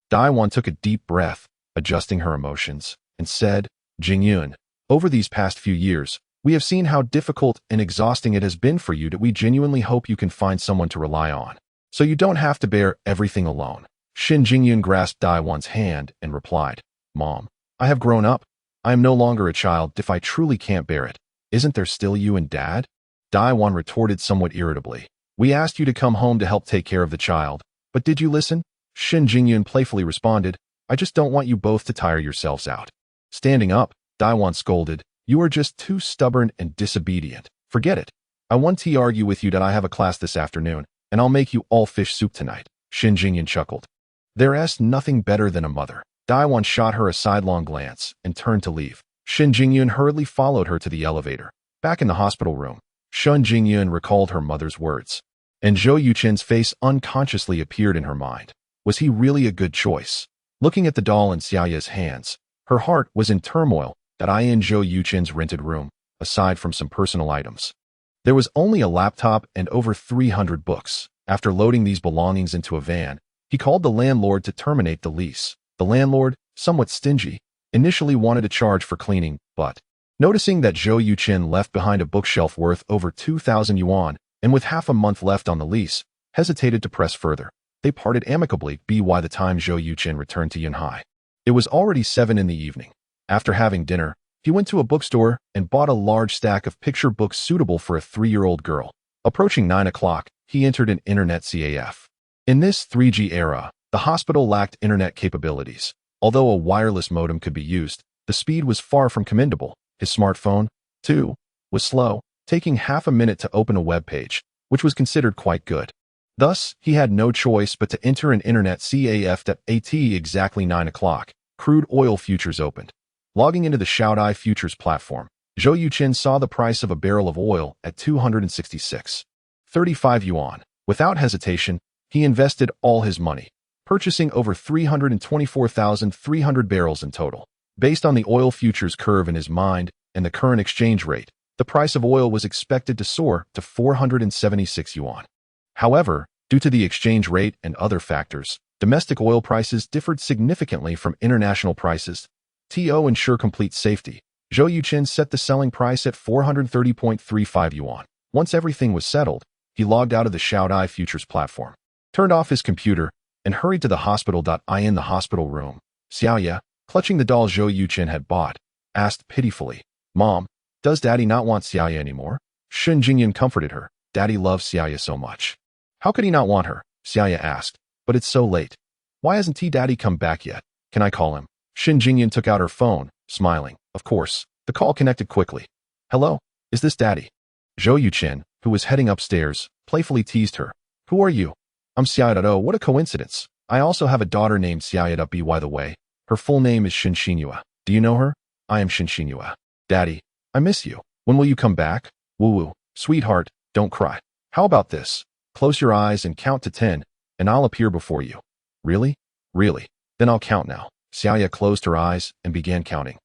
A: Daiwan took a deep breath, adjusting her emotions, and said, Jingyun, over these past few years, we have seen how difficult and exhausting it has been for you. We genuinely hope you can find someone to rely on, so you don't have to bear everything alone. Shen Jingyun grasped Daiwan's hand and replied, Mom, I have grown up. I am no longer a child. If I truly can't bear it, isn't there still you and Dad? Daiwan retorted somewhat irritably. We asked you to come home to help take care of the child, but did you listen? Shen Jingyun playfully responded, I just don't want you both to tire yourselves out. Standing up, Daiwan scolded, You are just too stubborn and disobedient. Forget it. I want to argue with you that I have a class this afternoon, and I'll make you all fish soup tonight. Shen Jingyun chuckled. There's nothing better than a mother. Daiwan shot her a sidelong glance and turned to leave. Shen Jingyun hurriedly followed her to the elevator. Back in the hospital room, Shun Jingyun recalled her mother's words, and Zhou Yuchen's face unconsciously appeared in her mind. Was he really a good choice? Looking at the doll in Xiaoya's hands, her heart was in turmoil. That I in Zhou Yuchen's rented room, aside from some personal items. There was only a laptop and over 300 books. After loading these belongings into a van, he called the landlord to terminate the lease. The landlord, somewhat stingy, initially wanted to charge for cleaning, but noticing that Zhou Yuchen left behind a bookshelf worth over 2,000 yuan and with half a month left on the lease, hesitated to press further. They parted amicably by the time Zhou Yuchen returned to Yunhai. It was already 7 in the evening. After having dinner, he went to a bookstore and bought a large stack of picture books suitable for a 3-year-old girl. Approaching 9 o'clock, he entered an internet CAF. In this 3G era, the hospital lacked internet capabilities. Although a wireless modem could be used, the speed was far from commendable. His smartphone, too, was slow, taking half a minute to open a web page, which was considered quite good. Thus, he had no choice but to enter an internet CAF at exactly 9 o'clock. Crude oil futures opened. Logging into the Shoudai futures platform, Zhou Yuchen saw the price of a barrel of oil at 266.35 yuan. Without hesitation, he invested all his money, purchasing over 324,300 barrels in total. Based on the oil futures curve in his mind and the current exchange rate, the price of oil was expected to soar to 476 yuan. However, due to the exchange rate and other factors, domestic oil prices differed significantly from international prices. To ensure complete safety, Zhou Yuchen set the selling price at 430.35 yuan. Once everything was settled, he logged out of the Shoudai futures platform, turned off his computer, and hurried to the hospital. In the hospital room, Xiaoya, clutching the doll Zhou Yuchen had bought, asked pitifully, "Mom, does Daddy not want Xiaoya anymore?" Shun Jingyun comforted her. "Daddy loves Xiaoya so much. How could he not want her?" Xiaoya asked. "But it's so late. Why hasn't Daddy come back yet? Can I call him?" Shun Jingyun took out her phone, smiling. Of course. The call connected quickly. "Hello, is this Daddy?" Zhou Yuchen, who was heading upstairs, playfully teased her. "Who are you?" "I'm Xiaoya. Oh, what a coincidence. I also have a daughter named Xiaoya. By the way, her full name is Shinxinyua. Do you know her?" "I am Shinxinyua. Daddy, I miss you. When will you come back?" "Woo-woo. Sweetheart, don't cry. How about this? Close your eyes and count to 10, and I'll appear before you." "Really? Really? Then I'll count now." Xiaoya closed her eyes and began counting.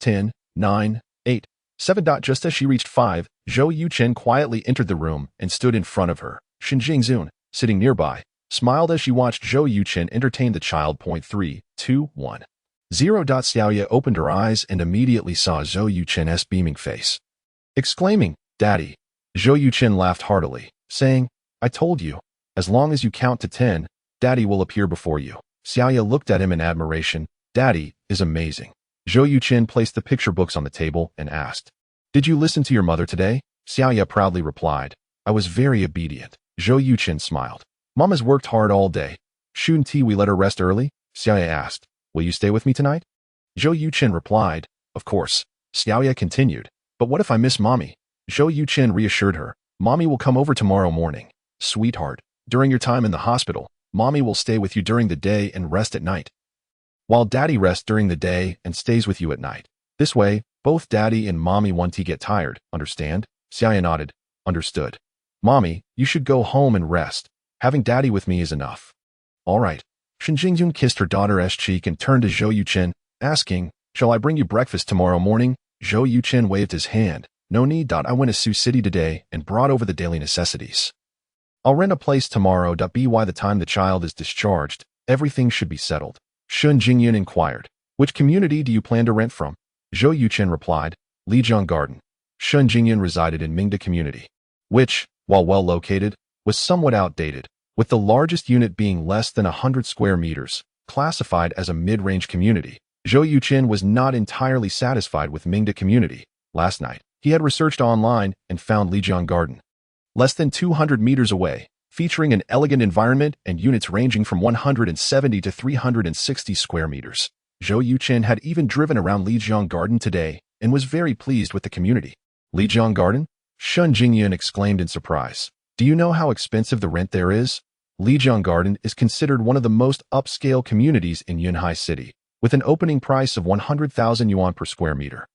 A: 10, 9, 8, 7. Just as she reached 5, Zhou Yuchen quietly entered the room and stood in front of her. Shin Jingzun, sitting nearby, smiled as she watched Zhou Yuchen entertain the child. 3, 2, 1. 0. Xiaoya opened her eyes and immediately saw Zhou Yuchen's beaming face. Exclaiming, "Daddy!" Zhou Yuchen laughed heartily, saying, "I told you, as long as you count to 10, Daddy will appear before you." Xiaoya looked at him in admiration. "Daddy is amazing." Zhou Yuchen placed the picture books on the table and asked, "Did you listen to your mother today?" Xiaoya proudly replied, "I was very obedient." Zhou Yuchen smiled. "Mom has worked hard all day. Shouldn't we let her rest early?" Xiaoya asked. "Will you stay with me tonight?" Zhou Yuchen replied, "Of course." Xiaoya continued, "But what if I miss Mommy?" Zhou Yuchen reassured her, "Mommy will come over tomorrow morning. Sweetheart, during your time in the hospital, Mommy will stay with you during the day and rest at night, while Daddy rests during the day and stays with you at night. This way, both Daddy and Mommy won't get tired, understand?" Xiaoya nodded. "Understood. Mommy, you should go home and rest. Having Daddy with me is enough." "All right." Shin Jingjun kissed her daughter's cheek and turned to Zhou Yuchen, asking, "Shall I bring you breakfast tomorrow morning?" Zhou Yuchen waved his hand. "No need. I went to Sioux City today and brought over the daily necessities. I'll rent a place tomorrow. By the time the child is discharged, everything should be settled." Shun Jingyun inquired, "Which community do you plan to rent from?" Zhou Yuchen replied, "Lijiang Garden." Shun Jingyun resided in Mingda community, which, while well located, was somewhat outdated, with the largest unit being less than 100 square meters, classified as a mid-range community. Zhou Yuchen was not entirely satisfied with Mingda community. Last night, he had researched online and found Lijiang Garden, less than 200 meters away, featuring an elegant environment and units ranging from 170 to 360 square meters. Zhou Yuchen had even driven around Lijiang Garden today and was very pleased with the community. "Lijiang Garden?" Shun Jingyun exclaimed in surprise. "Do you know how expensive the rent there is?" Lijiang Garden is considered one of the most upscale communities in Yunhai City, with an opening price of 100,000 yuan per square meter,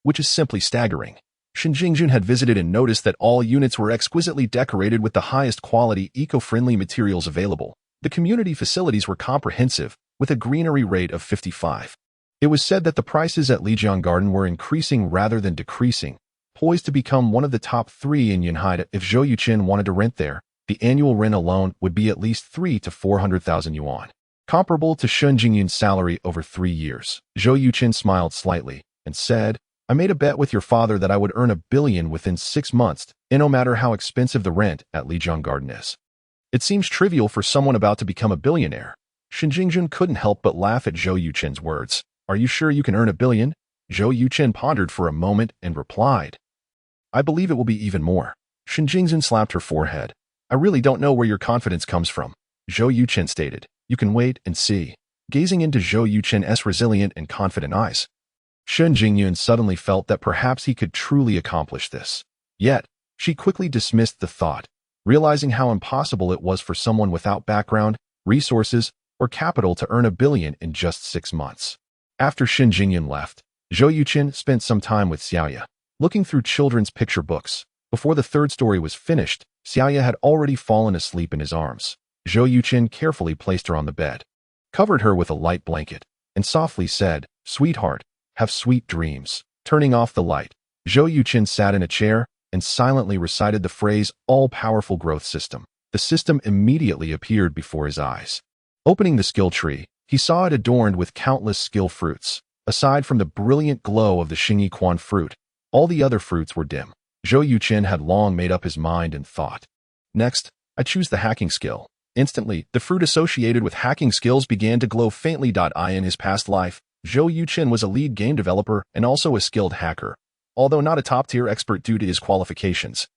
A: which is simply staggering. Shen Jingjun had visited and noticed that all units were exquisitely decorated with the highest quality, eco-friendly materials available. The community facilities were comprehensive, with a greenery rate of 55. It was said that the prices at Lijiang Garden were increasing rather than decreasing, poised to become one of the top 3 in Yunhai. If Zhou Yuchen wanted to rent there, the annual rent alone would be at least 3 to 400,000 yuan, comparable to Shen Jingyun's salary over 3 years. Zhou Yuchen smiled slightly and said, I made a bet with your father that I would earn 1 billion within 6 months, and no matter how expensive the rent at Lijiang Garden is. It seems trivial for someone about to become a billionaire. Shen Jingjun couldn't help but laugh at Zhou Yuchen's words. Are you sure you can earn 1 billion? Zhou Yuchen pondered for a moment and replied, I believe it will be even more. Shen Jingjun slapped her forehead. I really don't know where your confidence comes from. Zhou Yuchen stated, you can wait and see, gazing into Zhou Yuchen's resilient and confident eyes. Shen Jingyun suddenly felt that perhaps he could truly accomplish this. Yet, she quickly dismissed the thought, realizing how impossible it was for someone without background, resources, or capital to earn 1 billion in just 6 months. After Shen Jingyun left, Zhou Yuchen spent some time with Xiaoya, looking through children's picture books. Before the 3rd story was finished, Xiaoya had already fallen asleep in his arms. Zhou Yuchen carefully placed her on the bed, covered her with a light blanket, and softly said, Sweetheart, have sweet dreams. Turning off the light, Zhou Yuchen sat in a chair and silently recited the phrase all-powerful growth system. The system immediately appeared before his eyes. Opening the skill tree, he saw it adorned with countless skill fruits. Aside from the brilliant glow of the Xingyi Quan fruit, all the other fruits were dim. Zhou Yuchen had long made up his mind and thought, next, I choose the hacking skill. Instantly, the fruit associated with hacking skills began to glow faintly. In his past life, Zhou Yuchen was a lead game developer and also a skilled hacker. Although not a top-tier expert due to his qualifications,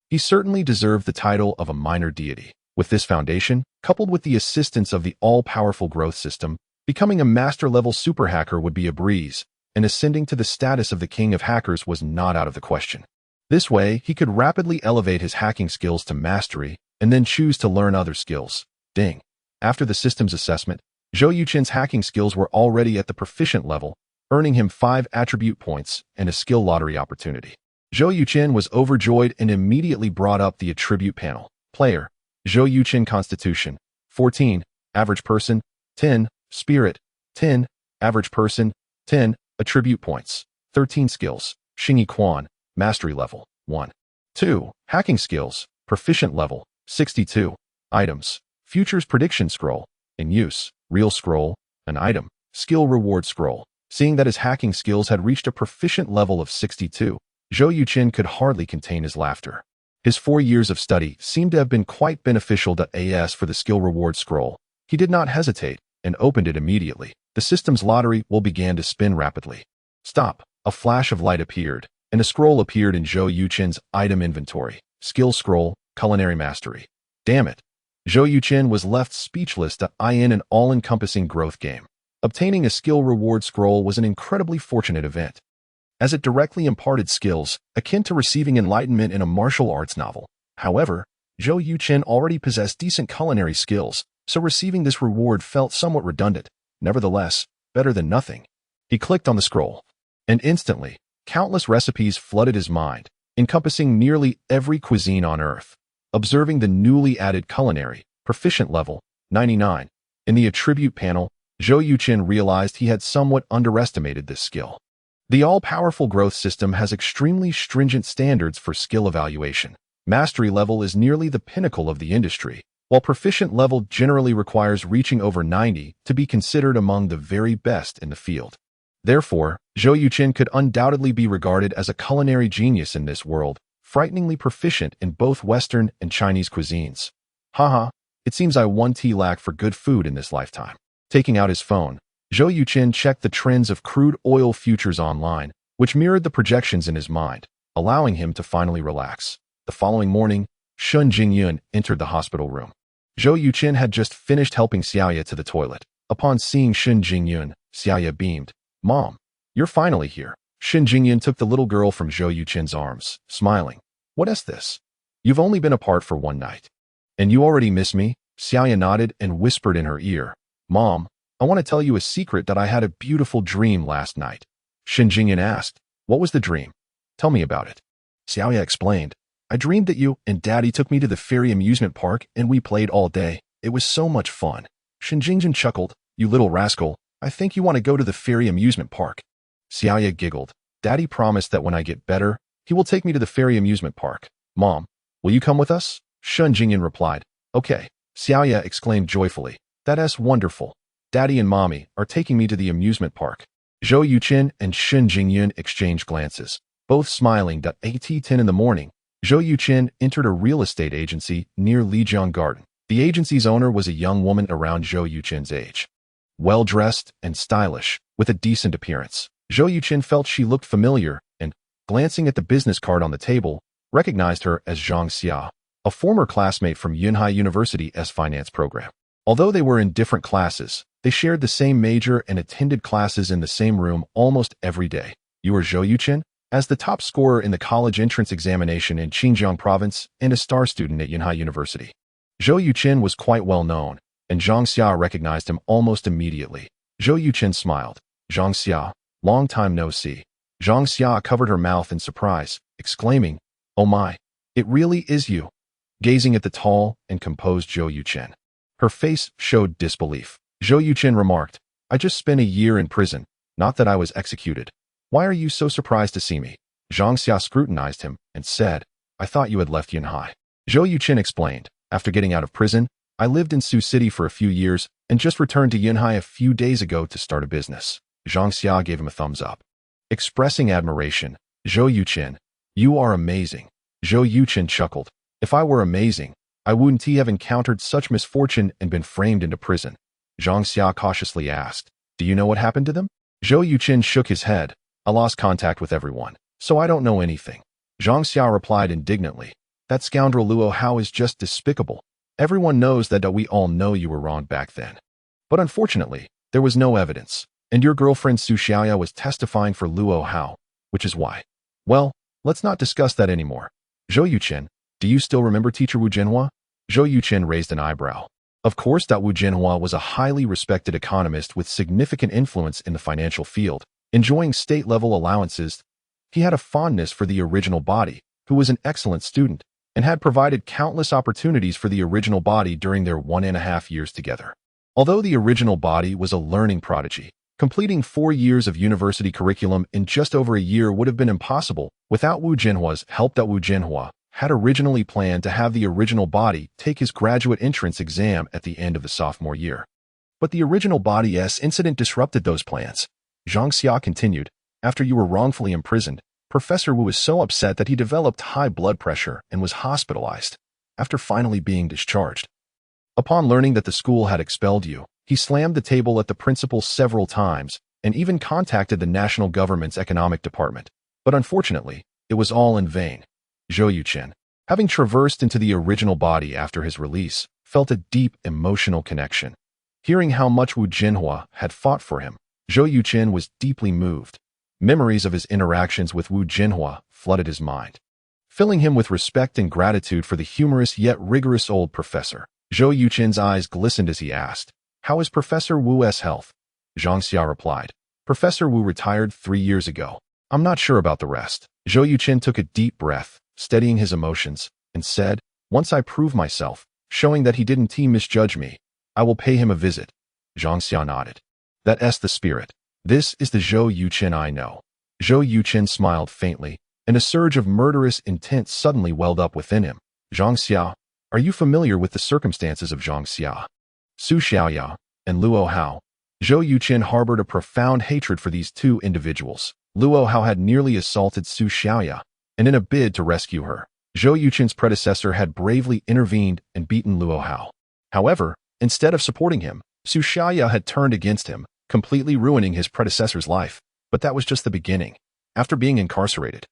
A: he certainly deserved the title of a minor deity. With this foundation, coupled with the assistance of the all-powerful growth system, becoming a master-level super hacker would be a breeze, and ascending to the status of the king of hackers was not out of the question. This way, he could rapidly elevate his hacking skills to mastery, and then choose to learn other skills. Ding. After the system's assessment, Zhou Yuchen's hacking skills were already at the proficient level, earning him 5 attribute points and a skill lottery opportunity. Zhou Yuchen was overjoyed and immediately brought up the attribute panel. Player, Zhou Yuchen Constitution, 14, Average Person, 10, Spirit, 10, Average Person, 10, Attribute Points, 13 Skills, Xingyi Quan, Mastery Level, 1. 2. Hacking Skills, Proficient Level, 62. Items, Futures Prediction Scroll, in use, Real Scroll, an item, Skill Reward Scroll. Seeing that his hacking skills had reached a proficient level of 62, Zhou Yuchen could hardly contain his laughter. His 4 years of study seemed to have been quite beneficial to AS for the Skill Reward Scroll. He did not hesitate and opened it immediately. The system's lottery will began to spin rapidly. Stop! A flash of light appeared, and a scroll appeared in Zhou Yuchen's item inventory. Skill Scroll, Culinary Mastery. Damn it! Zhou Yuchen was left speechless in an all-encompassing growth game. Obtaining a skill reward scroll was an incredibly fortunate event, as it directly imparted skills akin to receiving enlightenment in a martial arts novel. However, Zhou Yuchen already possessed decent culinary skills, so receiving this reward felt somewhat redundant. Nevertheless, better than nothing. He clicked on the scroll, and instantly, countless recipes flooded his mind, encompassing nearly every cuisine on Earth. Observing the newly added culinary, proficient level, 99, in the attribute panel, Zhou Yuchen realized he had somewhat underestimated this skill. The all-powerful growth system has extremely stringent standards for skill evaluation. Mastery level is nearly the pinnacle of the industry, while proficient level generally requires reaching over 90 to be considered among the very best in the field. Therefore, Zhou Yuchen could undoubtedly be regarded as a culinary genius in this world, frighteningly proficient in both Western and Chinese cuisines. Haha, it seems I won lack for good food in this lifetime. Taking out his phone, Zhou Yuchen checked the trends of crude oil futures online, which mirrored the projections in his mind, allowing him to finally relax. The following morning, Shen Jingyun entered the hospital room. Zhou Yuchen had just finished helping Xiaoya to the toilet. Upon seeing Shen Jingyun, Xiaoya beamed. Mom, you're finally here. Shen Jingyun took the little girl from Zhou Yuchen's arms, smiling. What is this? You've only been apart for 1 night. And you already miss me? Xiaoya nodded and whispered in her ear. Mom, I want to tell you a secret that I had a beautiful dream last night. Shen Jingyun asked, what was the dream? Tell me about it. Xiaoya explained. I dreamed that you and Daddy took me to the fairy amusement park and we played all day. It was so much fun. Shinjingjin chuckled. You little rascal, I think you want to go to the fairy amusement park. Xiaoya giggled. Daddy promised that when I get better, he will take me to the fairy amusement park. Mom, will you come with us? Shun Jingyan replied. Okay. Xiaoya exclaimed joyfully. That's wonderful. Daddy and Mommy are taking me to the amusement park. Zhou Yuchen and Shun Jingyan exchanged glances, both smiling. At 8:10 in the morning, Zhou Yuchen entered a real estate agency near Lijiang Garden. The agency's owner was a young woman around Zhou Yuchen's age. Well-dressed and stylish, with a decent appearance. Zhou Yuchen felt she looked familiar and, glancing at the business card on the table, recognized her as Zhang Xia, a former classmate from Yunhai University's finance program. Although they were in different classes, they shared the same major and attended classes in the same room almost every day. You are Zhou Yuchen? As the top scorer in the college entrance examination in Xinjiang province and a star student at Yunhai University. Zhou Yuchen was quite well known, and Zhang Xia recognized him almost immediately. Zhou Yuchen smiled. Zhang Xia, long time no see. Zhang Xia covered her mouth in surprise, exclaiming, Oh my, it really is you. Gazing at the tall and composed Zhou Yuchen, her face showed disbelief. Zhou Yuchen remarked, I just spent a year in prison, not that I was executed. Why are you so surprised to see me? Zhang Xia scrutinized him and said, I thought you had left Yunhai. Zhou Yuchen explained, after getting out of prison, I lived in Sioux City for a few years and just returned to Yunhai a few days ago to start a business. Zhang Xia gave him a thumbs up. Expressing admiration, Zhou Yuchen, you are amazing. Zhou Yuchen chuckled. If I were amazing, I wouldn't have encountered such misfortune and been framed into prison. Zhang Xia cautiously asked, Do you know what happened to them? Zhou Yuchen shook his head. I lost contact with everyone, so I don't know anything. Zhang Xia replied indignantly. That scoundrel Luo Hao is just despicable. Everyone knows that we all know you were wrong back then. But unfortunately, there was no evidence, and your girlfriend Su Xiaoya was testifying for Luo Hao, which is why. Well, let's not discuss that anymore. Zhou Yuchen, do you still remember teacher Wu Jianhua? Zhou Yuchen raised an eyebrow. Of course, Wu Jianhua was a highly respected economist with significant influence in the financial field, enjoying state-level allowances. He had a fondness for the original body, who was an excellent student, and had provided countless opportunities for the original body during their 1.5 years together. Although the original body was a learning prodigy, completing 4 years of university curriculum in just over a year would have been impossible without Wu Jianhua's help. Wu Jianhua had originally planned to have the original body take his graduate entrance exam at the end of the sophomore year. But the original body's incident disrupted those plans. Zhang Xia continued, After you were wrongfully imprisoned, Professor Wu was so upset that he developed high blood pressure and was hospitalized, after finally being discharged. Upon learning that the school had expelled you, he slammed the table at the principal several times and even contacted the national government's economic department. But unfortunately, it was all in vain. Zhou Yuchen, having traversed into the original body after his release, felt a deep emotional connection. Hearing how much Wu Jianhua had fought for him, Zhou Yuchen was deeply moved. Memories of his interactions with Wu Jianhua flooded his mind, filling him with respect and gratitude for the humorous yet rigorous old professor. Zhou Yuchen's eyes glistened as he asked, How is Professor Wu's health? Zhang Xia replied, Professor Wu retired 3 years ago. I'm not sure about the rest. Zhou Yuchen took a deep breath, steadying his emotions, and said, Once I prove myself, showing that he didn't misjudge me, I will pay him a visit. Zhang Xia nodded. That's the spirit. This is the Zhou Yuchen I know. Zhou Yuchen smiled faintly, and a surge of murderous intent suddenly welled up within him. Zhang Xia, are you familiar with the circumstances of Zhang Xia, Su Xiaoya, and Luo Hao? Zhou Yuchen harbored a profound hatred for these two individuals. Luo Hao had nearly assaulted Su Xiaoya, and in a bid to rescue her, Zhou Yuchen's predecessor had bravely intervened and beaten Luo Hao. However, instead of supporting him, Su Xiaoya had turned against him, completely ruining his predecessor's life. But that was just the beginning. After being incarcerated,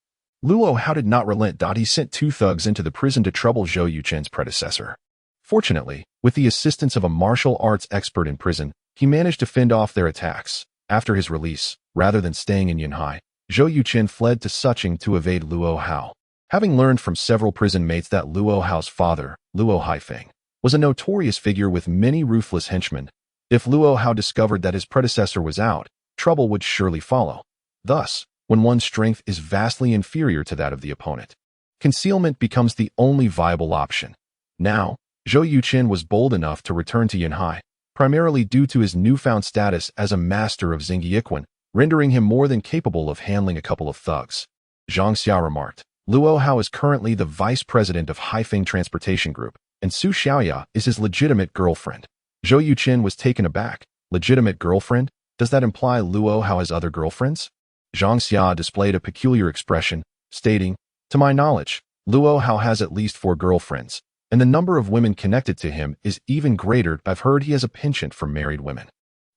A: Luo Hao did not relent. He sent 2 thugs into the prison to trouble Zhou Yuchen's predecessor. Fortunately, with the assistance of a martial arts expert in prison, he managed to fend off their attacks. After his release, rather than staying in Yunhai, Zhou Yuchen fled to Suqing to evade Luo Hao. Having learned from several prison mates that Luo Hao's father, Luo Haifeng, was a notorious figure with many ruthless henchmen, if Luo Hao discovered that his predecessor was out, trouble would surely follow. Thus, when one's strength is vastly inferior to that of the opponent, concealment becomes the only viable option. Now, Zhou Yuchen was bold enough to return to Yanhai, primarily due to his newfound status as a master of Zhou Yuchen, rendering him more than capable of handling a couple of thugs. Zhang Xia remarked, Luo Hao is currently the vice president of Haifeng Transportation Group, and Su Xiaoya is his legitimate girlfriend. Zhou Yuchen was taken aback. Legitimate girlfriend? Does that imply Luo Hao has other girlfriends? Zhang Xia displayed a peculiar expression, stating, to my knowledge, Luo Hao has at least 4 girlfriends, and the number of women connected to him is even greater. I've heard he has a penchant for married women.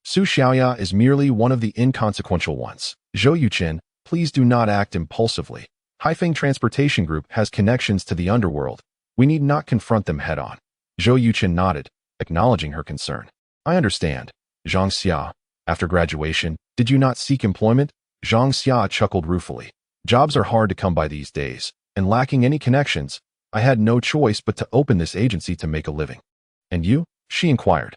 A: Su Xiaoya is merely one of the inconsequential ones. Zhou Yuchen, please do not act impulsively. Haifeng Transportation Group has connections to the underworld. We need not confront them head-on. Zhou Yuchen nodded, acknowledging her concern. I understand. Zhang Xia, after graduation, did you not seek employment? Zhang Xia chuckled ruefully. Jobs are hard to come by these days, and lacking any connections, I had no choice but to open this agency to make a living. And you? She inquired.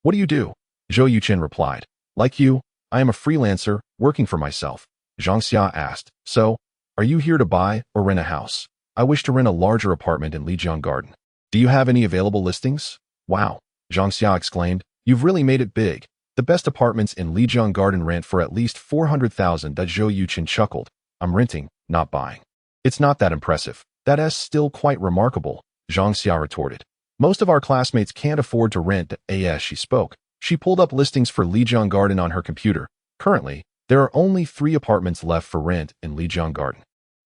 A: What do you do? Zhou Yuchen replied. Like you, I am a freelancer, working for myself. Zhang Xia asked, so, are you here to buy or rent a house? I wish to rent a larger apartment in Lijiang Garden. Do you have any available listings? Wow, Zhang Xia exclaimed, you've really made it big. The best apartments in Lijiang Garden rent for at least 400,000. Zhou Yuchen chuckled. I'm renting, not buying. It's not that impressive. That's still quite remarkable, Zhang Xia retorted. Most of our classmates can't afford to rent. As she spoke, she pulled up listings for Lijiang Garden on her computer. Currently, there are only 3 apartments left for rent in Lijiang Garden.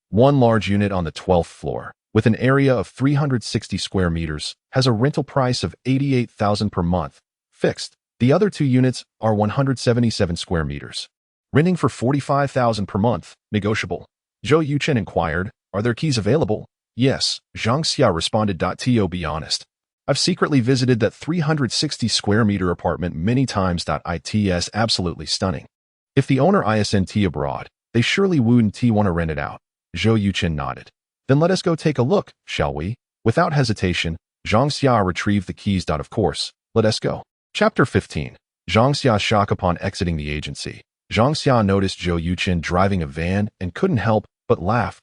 A: One large unit on the 12th floor, with an area of 360 square meters, has a rental price of 88,000 per month, fixed. The other 2 units are 177 square meters, renting for 45,000 per month, negotiable. Zhou Yuchen inquired, are there keys available? Yes, Zhang Xia responded. To be honest, I've secretly visited that 360 square meter apartment many times. It's absolutely stunning. If the owner isn't abroad, they surely wouldn't want to rent it out. Zhou Yuchen nodded. Then let us go take a look, shall we? Without hesitation, Zhang Xia retrieved the keys. Of course, let us go. Chapter 15. Zhang Xia's shock upon exiting the agency. Zhang Xia noticed Zhou Yuchen driving a van and couldn't help but laugh.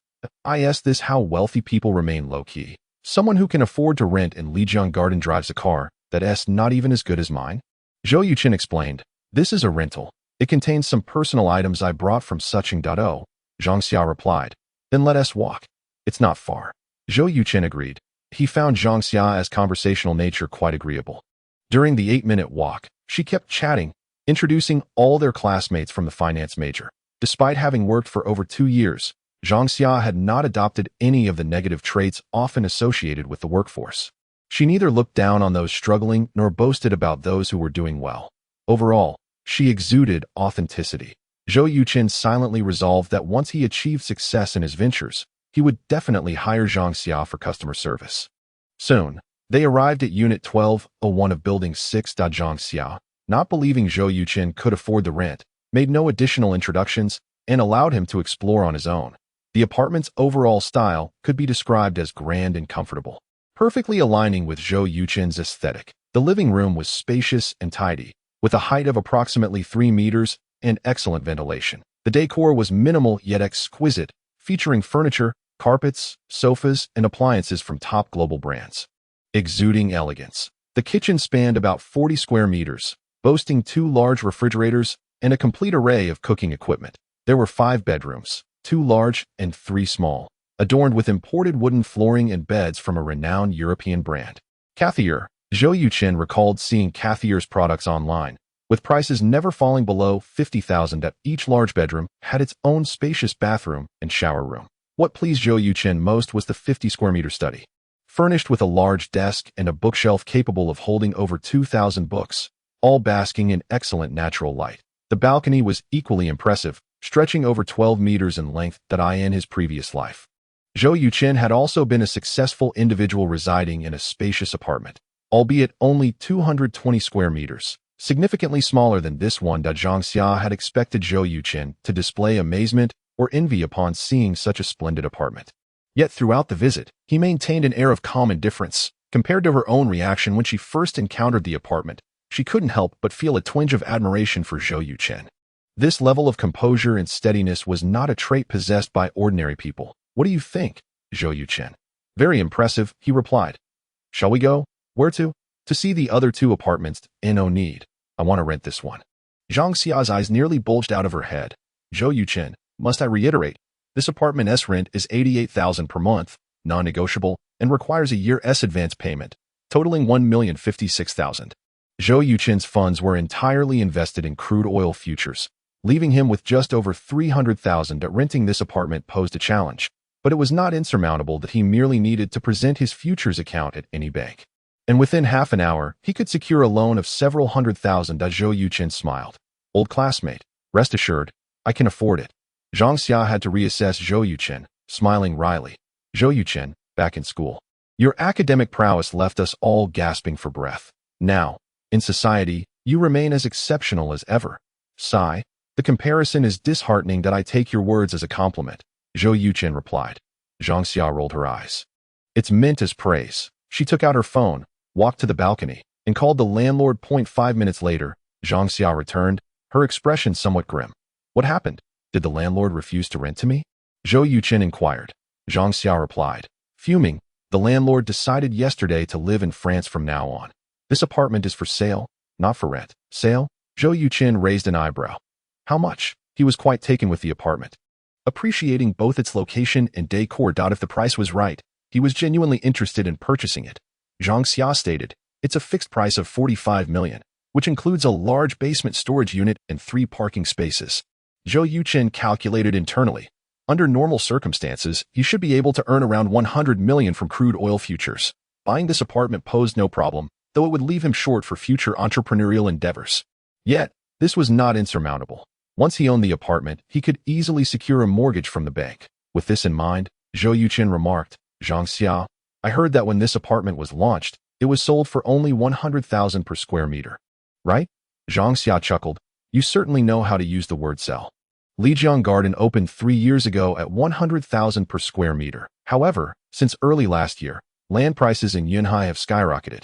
A: Is this how wealthy people remain low-key? Someone who can afford to rent in Lijiang Garden drives a car that's not even as good as mine? Zhou Yuchen explained, this is a rental. It contains some personal items I brought from Sucheng. Zhang Xia replied, then let us walk. It's not far. Zhou Yuchen agreed. He found Zhang Xia's conversational nature quite agreeable. During the 8-minute walk, she kept chatting, introducing all their classmates from the finance major. Despite having worked for over 2 years, Zhang Xia had not adopted any of the negative traits often associated with the workforce. She neither looked down on those struggling nor boasted about those who were doing well. Overall, she exuded authenticity. Zhou Yuchen silently resolved that once he achieved success in his ventures, he would definitely hire Zhang Xia for customer service. Soon, they arrived at Unit 1201 of Building 6. Zhang Xia, not believing Zhou Yuchen could afford the rent, made no additional introductions and allowed him to explore on his own. The apartment's overall style could be described as grand and comfortable, perfectly aligning with Zhou Yuchen's aesthetic. The living room was spacious and tidy, with a height of approximately 3 meters and excellent ventilation. The decor was minimal yet exquisite, featuring furniture, carpets, sofas, and appliances from top global brands. Exuding elegance. The kitchen spanned about 40 square meters, boasting 2 large refrigerators and a complete array of cooking equipment. There were 5 bedrooms, 2 large and 3 small, adorned with imported wooden flooring and beds from a renowned European brand. Cathier. Zhou Yuchen recalled seeing Cathier's products online, with prices never falling below 50,000. Each large bedroom had its own spacious bathroom and shower room. What pleased Zhou Yuchen most was the 50 square meter study, furnished with a large desk and a bookshelf capable of holding over 2,000 books, all basking in excellent natural light. The balcony was equally impressive, stretching over 12 meters in length. In his previous life, Zhou Yuchen had also been a successful individual residing in a spacious apartment, albeit only 220 square meters, significantly smaller than this one. Zhang Xia had expected Zhou Yuchen to display amazement or envy upon seeing such a splendid apartment. Yet throughout the visit, he maintained an air of calm indifference. Compared to her own reaction when she first encountered the apartment, she couldn't help but feel a twinge of admiration for Zhou Yuchen. This level of composure and steadiness was not a trait possessed by ordinary people. What do you think? Zhou Yuchen. Very impressive, he replied. Shall we go? Where to? To see the other two apartments. No need. I want to rent this one. Zhang Xia's eyes nearly bulged out of her head. Zhou Yuchen, must I reiterate? This apartment's rent is 88,000 per month, non-negotiable, and requires a year's advance payment, totaling 1,056,000. Zhou Yuchen's funds were entirely invested in crude oil futures, leaving him with just over 300,000. Renting this apartment posed a challenge, but it was not insurmountable that he merely needed to present his futures account at any bank. And within half an hour, he could secure a loan of several $100,000. Zhou Yuchen smiled. Old classmate, rest assured, I can afford it. Zhang Xia had to reassess Zhou Yuchen, smiling wryly. Zhou Yuchen, back in school. Your academic prowess left us all gasping for breath. Now, in society, you remain as exceptional as ever. Sigh. The comparison is disheartening that I take your words as a compliment, Zhou Yuchen replied. Zhang Xia rolled her eyes. It's meant as praise. She took out her phone, walked to the balcony, and called the landlord. 5 minutes later, Zhang Xia returned, her expression somewhat grim. What happened? Did the landlord refuse to rent to me? Zhou Yuchen inquired. Zhang Xia replied. Fuming, the landlord decided yesterday to live in France from now on. This apartment is for sale, not for rent. Sale? Zhou Yuchen raised an eyebrow. How much? He was quite taken with the apartment, appreciating both its location and decor. If the price was right, he was genuinely interested in purchasing it. Zhang Xia stated, it's a fixed price of 45 million, which includes a large basement storage unit and 3 parking spaces. Zhou Yuchen calculated internally. Under normal circumstances, he should be able to earn around 100 million from crude oil futures. Buying this apartment posed no problem, though it would leave him short for future entrepreneurial endeavors. Yet, this was not insurmountable. Once he owned the apartment, he could easily secure a mortgage from the bank. With this in mind, Zhou Yuchen remarked, Zhang Xia, I heard that when this apartment was launched, it was sold for only 100,000 per square meter. Right? Zhang Xia chuckled. You certainly know how to use the word sell. Lijiang Garden opened 3 years ago at 100,000 per square meter. However, since early last year, land prices in Yunhai have skyrocketed,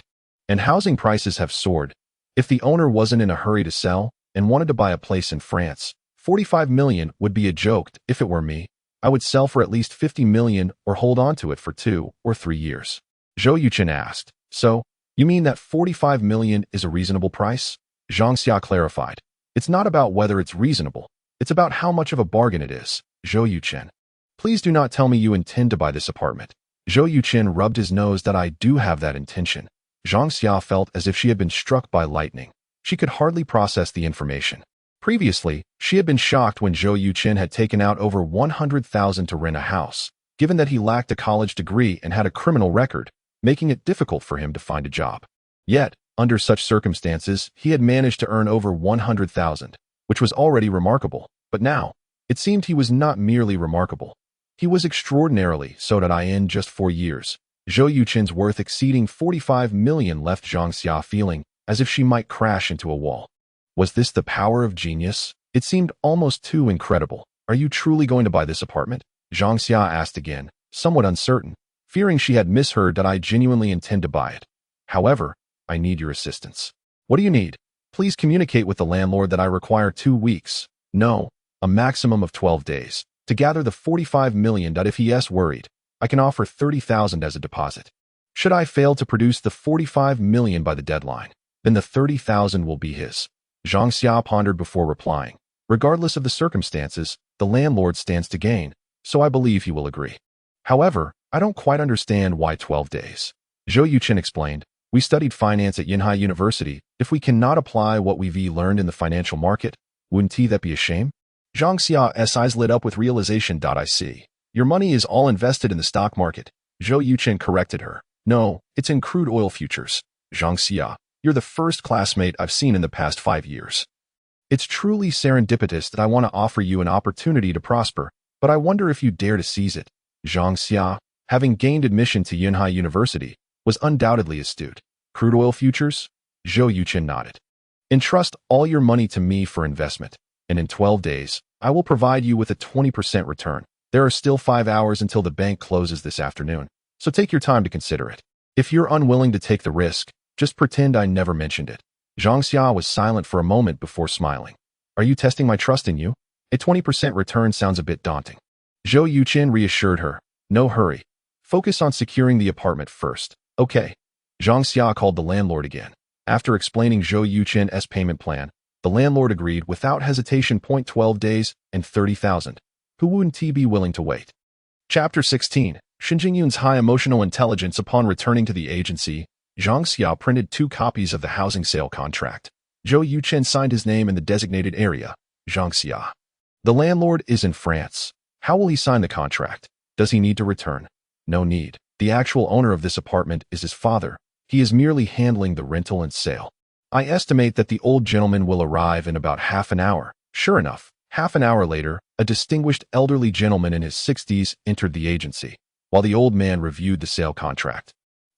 A: and housing prices have soared. If the owner wasn't in a hurry to sell and wanted to buy a place in France, 45 million would be a joke. If it were me, I would sell for at least 50 million or hold on to it for 2 or 3 years. Zhou Yuchen asked, So, you mean that 45 million is a reasonable price? Zhang Xia clarified. It's not about whether it's reasonable. It's about how much of a bargain it is. Zhou Yuchen. Please do not tell me you intend to buy this apartment. Zhou Yuchen rubbed his nose. That I do have that intention. Zhang Xia felt as if she had been struck by lightning. She could hardly process the information. Previously, she had been shocked when Zhou Yuchen had taken out over 100,000 to rent a house, given that he lacked a college degree and had a criminal record, making it difficult for him to find a job. Yet, under such circumstances, he had managed to earn over 100,000, which was already remarkable. But now, it seemed he was not merely remarkable. He was extraordinarily so. In just 4 years, Zhou Yuchen's worth exceeding 45 million left Zhang Xia feeling as if she might crash into a wall. Was this the power of genius? It seemed almost too incredible. Are you truly going to buy this apartment? Zhang Xia asked again, somewhat uncertain, fearing she had misheard. I genuinely intend to buy it. However, I need your assistance. What do you need? Please communicate with the landlord that I require 2 weeks. No, a maximum of 12 days. To gather the 45 million. If he is worried, I can offer 30,000 as a deposit. Should I fail to produce the 45 million by the deadline, then the 30,000 will be his. Zhang Xia pondered before replying. Regardless of the circumstances, the landlord stands to gain, so I believe he will agree. However, I don't quite understand why 12 days. Zhou Yuchen explained, we studied finance at Yunhai University. If we cannot apply what we've learned in the financial market, wouldn't that be a shame? Zhang Xia's eyes lit up with realization. I see. Your money is all invested in the stock market. Zhou Yuchen corrected her. No, it's in crude oil futures. Zhang Xia, you're the first classmate I've seen in the past 5 years. It's truly serendipitous that I want to offer you an opportunity to prosper, but I wonder if you dare to seize it. Zhang Xia, having gained admission to Yunhai University, was undoubtedly astute. Crude oil futures? Zhou Yuchen nodded. Entrust all your money to me for investment, and in 12 days, I will provide you with a 20% return. There are still 5 hours until the bank closes this afternoon, so take your time to consider it. If you're unwilling to take the risk, just pretend I never mentioned it. Zhang Xia was silent for a moment before smiling. Are you testing my trust in you? A 20% return sounds a bit daunting. Zhou Yuchen reassured her. No hurry. Focus on securing the apartment first. Okay. Zhang Xia called the landlord again. After explaining Zhou Yuchen's payment plan, the landlord agreed without hesitation. 12 days and 30,000. Who wouldn't he be willing to wait? Chapter 16. Shin Jingyun's high emotional intelligence. Upon returning to the agency, Zhang Xia printed 2 copies of the housing sale contract. Zhou Yuchen signed his name in the designated area. Zhang Xia. The landlord is in France. How will he sign the contract? Does he need to return? No need. The actual owner of this apartment is his father. He is merely handling the rental and sale. I estimate that the old gentleman will arrive in about half an hour. Sure enough, half an hour later, a distinguished elderly gentleman in his 60s entered the agency, while the old man reviewed the sale contract.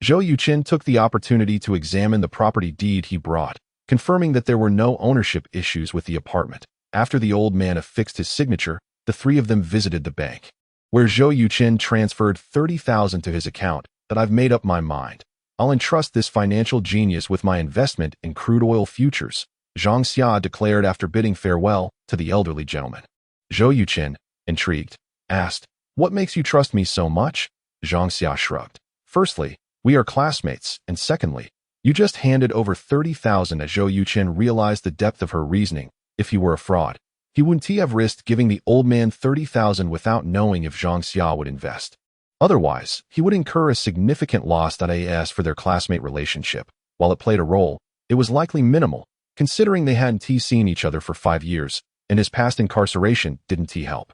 A: Zhou Yuchen took the opportunity to examine the property deed he brought, confirming that there were no ownership issues with the apartment. After the old man affixed his signature, the 3 of them visited the bank, where Zhou Yuchen transferred 30,000 to his account. That I've made up my mind. I'll entrust this financial genius with my investment in crude oil futures, Zhang Xia declared after bidding farewell to the elderly gentleman. Zhou Yuchen, intrigued, asked, "What makes you trust me so much?" Zhang Xia shrugged. "Firstly, we are classmates, and secondly, you just handed over 30,000." As Zhou Yuchen realized the depth of her reasoning, if he were a fraud, he wouldn't have risked giving the old man 30,000 without knowing if Zhang Xia would invest. Otherwise, he would incur a significant loss. As for their classmate relationship, while it played a role, it was likely minimal, considering they hadn't seen each other for 5 years, and his past incarceration didn't help.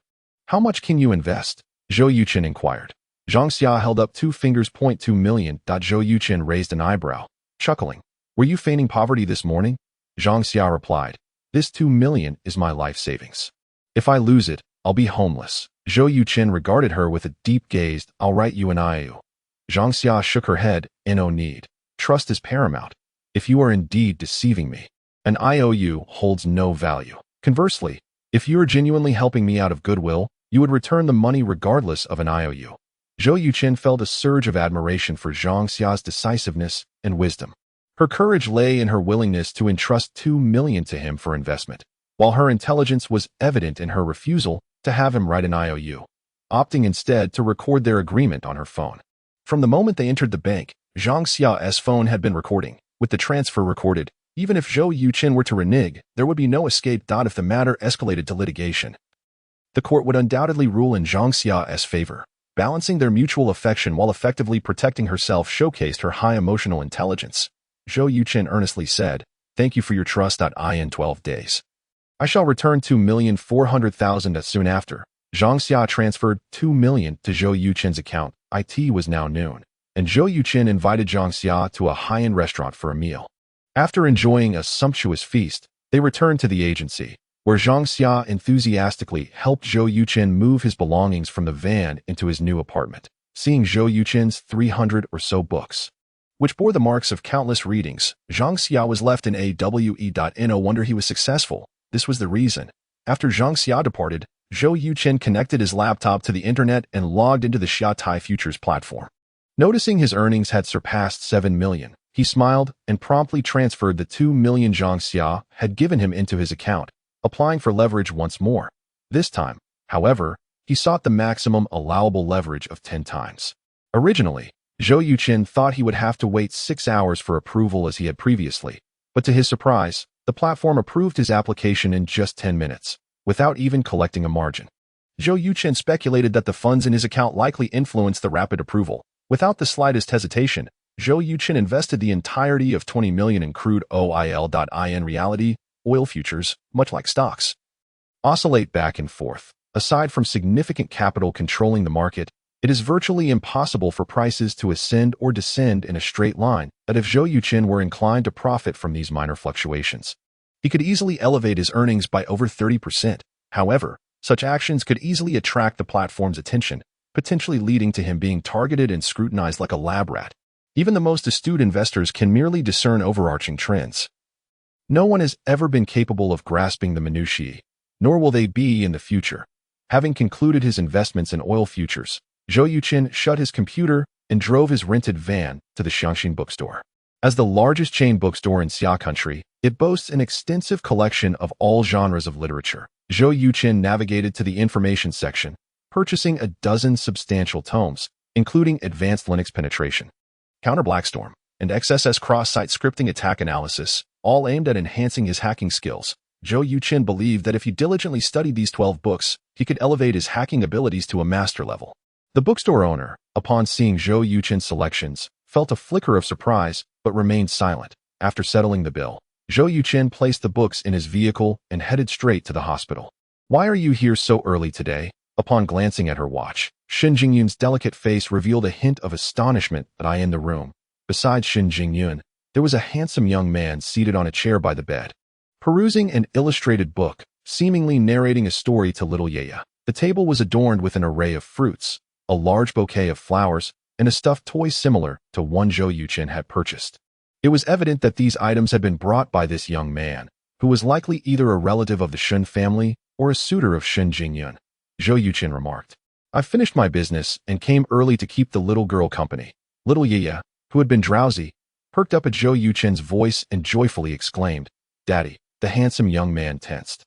A: "How much can you invest?" Zhou Yuchen inquired. Zhang Xia held up 2 fingers. 2 million. Zhou Yuchen raised an eyebrow, chuckling. "Were you feigning poverty this morning?" Zhang Xia replied, "This 2 million is my life savings. If I lose it, I'll be homeless." Zhou Yuchen regarded her with a deep gaze. "I'll write you an IOU." Zhang Xia shook her head. "No need. Trust is paramount. If you are indeed deceiving me, an IOU holds no value. Conversely, if you are genuinely helping me out of goodwill, you would return the money regardless of an IOU." Zhou Yuchen felt a surge of admiration for Zhang Xia's decisiveness and wisdom. Her courage lay in her willingness to entrust 2 million to him for investment, while her intelligence was evident in her refusal to have him write an IOU, opting instead to record their agreement on her phone. From the moment they entered the bank, Zhang Xia's phone had been recording. With the transfer recorded, even if Zhou Yuchen were to renege, there would be no escape. If the matter escalated to litigation, the court would undoubtedly rule in Zhang Xia's favor. Balancing their mutual affection while effectively protecting herself showcased her high emotional intelligence. Zhou Yuchen earnestly said, "Thank you for your trust. In 12 days, I shall return 2,400,000 as soon after." Zhang Xia transferred 2 million to Zhou Yuchen's account. It was now noon, and Zhou Yuchen invited Zhang Xia to a high-end restaurant for a meal. After enjoying a sumptuous feast, they returned to the agency, where Zhang Xia enthusiastically helped Zhou Yuchen move his belongings from the van into his new apartment. Seeing Zhou Yuchen's 300 or so books, which bore the marks of countless readings, Zhang Xia was left in no wonder he was successful. This was the reason. After Zhang Xia departed, Zhou Yuchen connected his laptop to the internet and logged into the Xiaotai Futures platform. Noticing his earnings had surpassed 7 million, he smiled and promptly transferred the 2 million Zhang Xia had given him into his account, applying for leverage once more. This time, however, he sought the maximum allowable leverage of 10 times. Originally, Zhou Yuchen thought he would have to wait 6 hours for approval as he had previously, but to his surprise, the platform approved his application in just 10 minutes, without even collecting a margin. Zhou Yuchen speculated that the funds in his account likely influenced the rapid approval. Without the slightest hesitation, Zhou Yuchen invested the entirety of 20 million in crude oil. In reality, oil futures, much like stocks, oscillate back and forth. Aside from significant capital controlling the market, it is virtually impossible for prices to ascend or descend in a straight line. That if Zhou Yuchen were inclined to profit from these minor fluctuations, he could easily elevate his earnings by over 30%. However, such actions could easily attract the platform's attention, potentially leading to him being targeted and scrutinized like a lab rat. Even the most astute investors can merely discern overarching trends. No one has ever been capable of grasping the minutiae, nor will they be in the future. Having concluded his investments in oil futures, Zhou Yuchen shut his computer and drove his rented van to the Xiangxin bookstore. As the largest chain bookstore in Xia country, it boasts an extensive collection of all genres of literature. Zhou Yuchen navigated to the information section, purchasing a dozen substantial tomes, including advanced Linux penetration, counter Blackstorm, and XSS cross-site scripting attack analysis, all aimed at enhancing his hacking skills. Zhou Yuchen believed that if he diligently studied these 12 books, he could elevate his hacking abilities to a master level. The bookstore owner, upon seeing Zhou Yuchen's selections, felt a flicker of surprise but remained silent. After settling the bill, Zhou Yuchen placed the books in his vehicle and headed straight to the hospital. "Why are you here so early today?" Upon glancing at her watch, Shen Jingyun's delicate face revealed a hint of astonishment that in the room. Besides Shen Jingyun, there was a handsome young man seated on a chair by the bed, perusing an illustrated book, seemingly narrating a story to little Yeya. The table was adorned with an array of fruits, a large bouquet of flowers, and a stuffed toy similar to one Zhou Yuchen had purchased. It was evident that these items had been brought by this young man, who was likely either a relative of the Shen family or a suitor of Shen Jingyun. Zhou Yuchen remarked, "I finished my business and came early to keep the little girl company." Little Yeya, who had been drowsy, perked up at Zhou Yuchen's voice and joyfully exclaimed, "Daddy." The handsome young man tensed,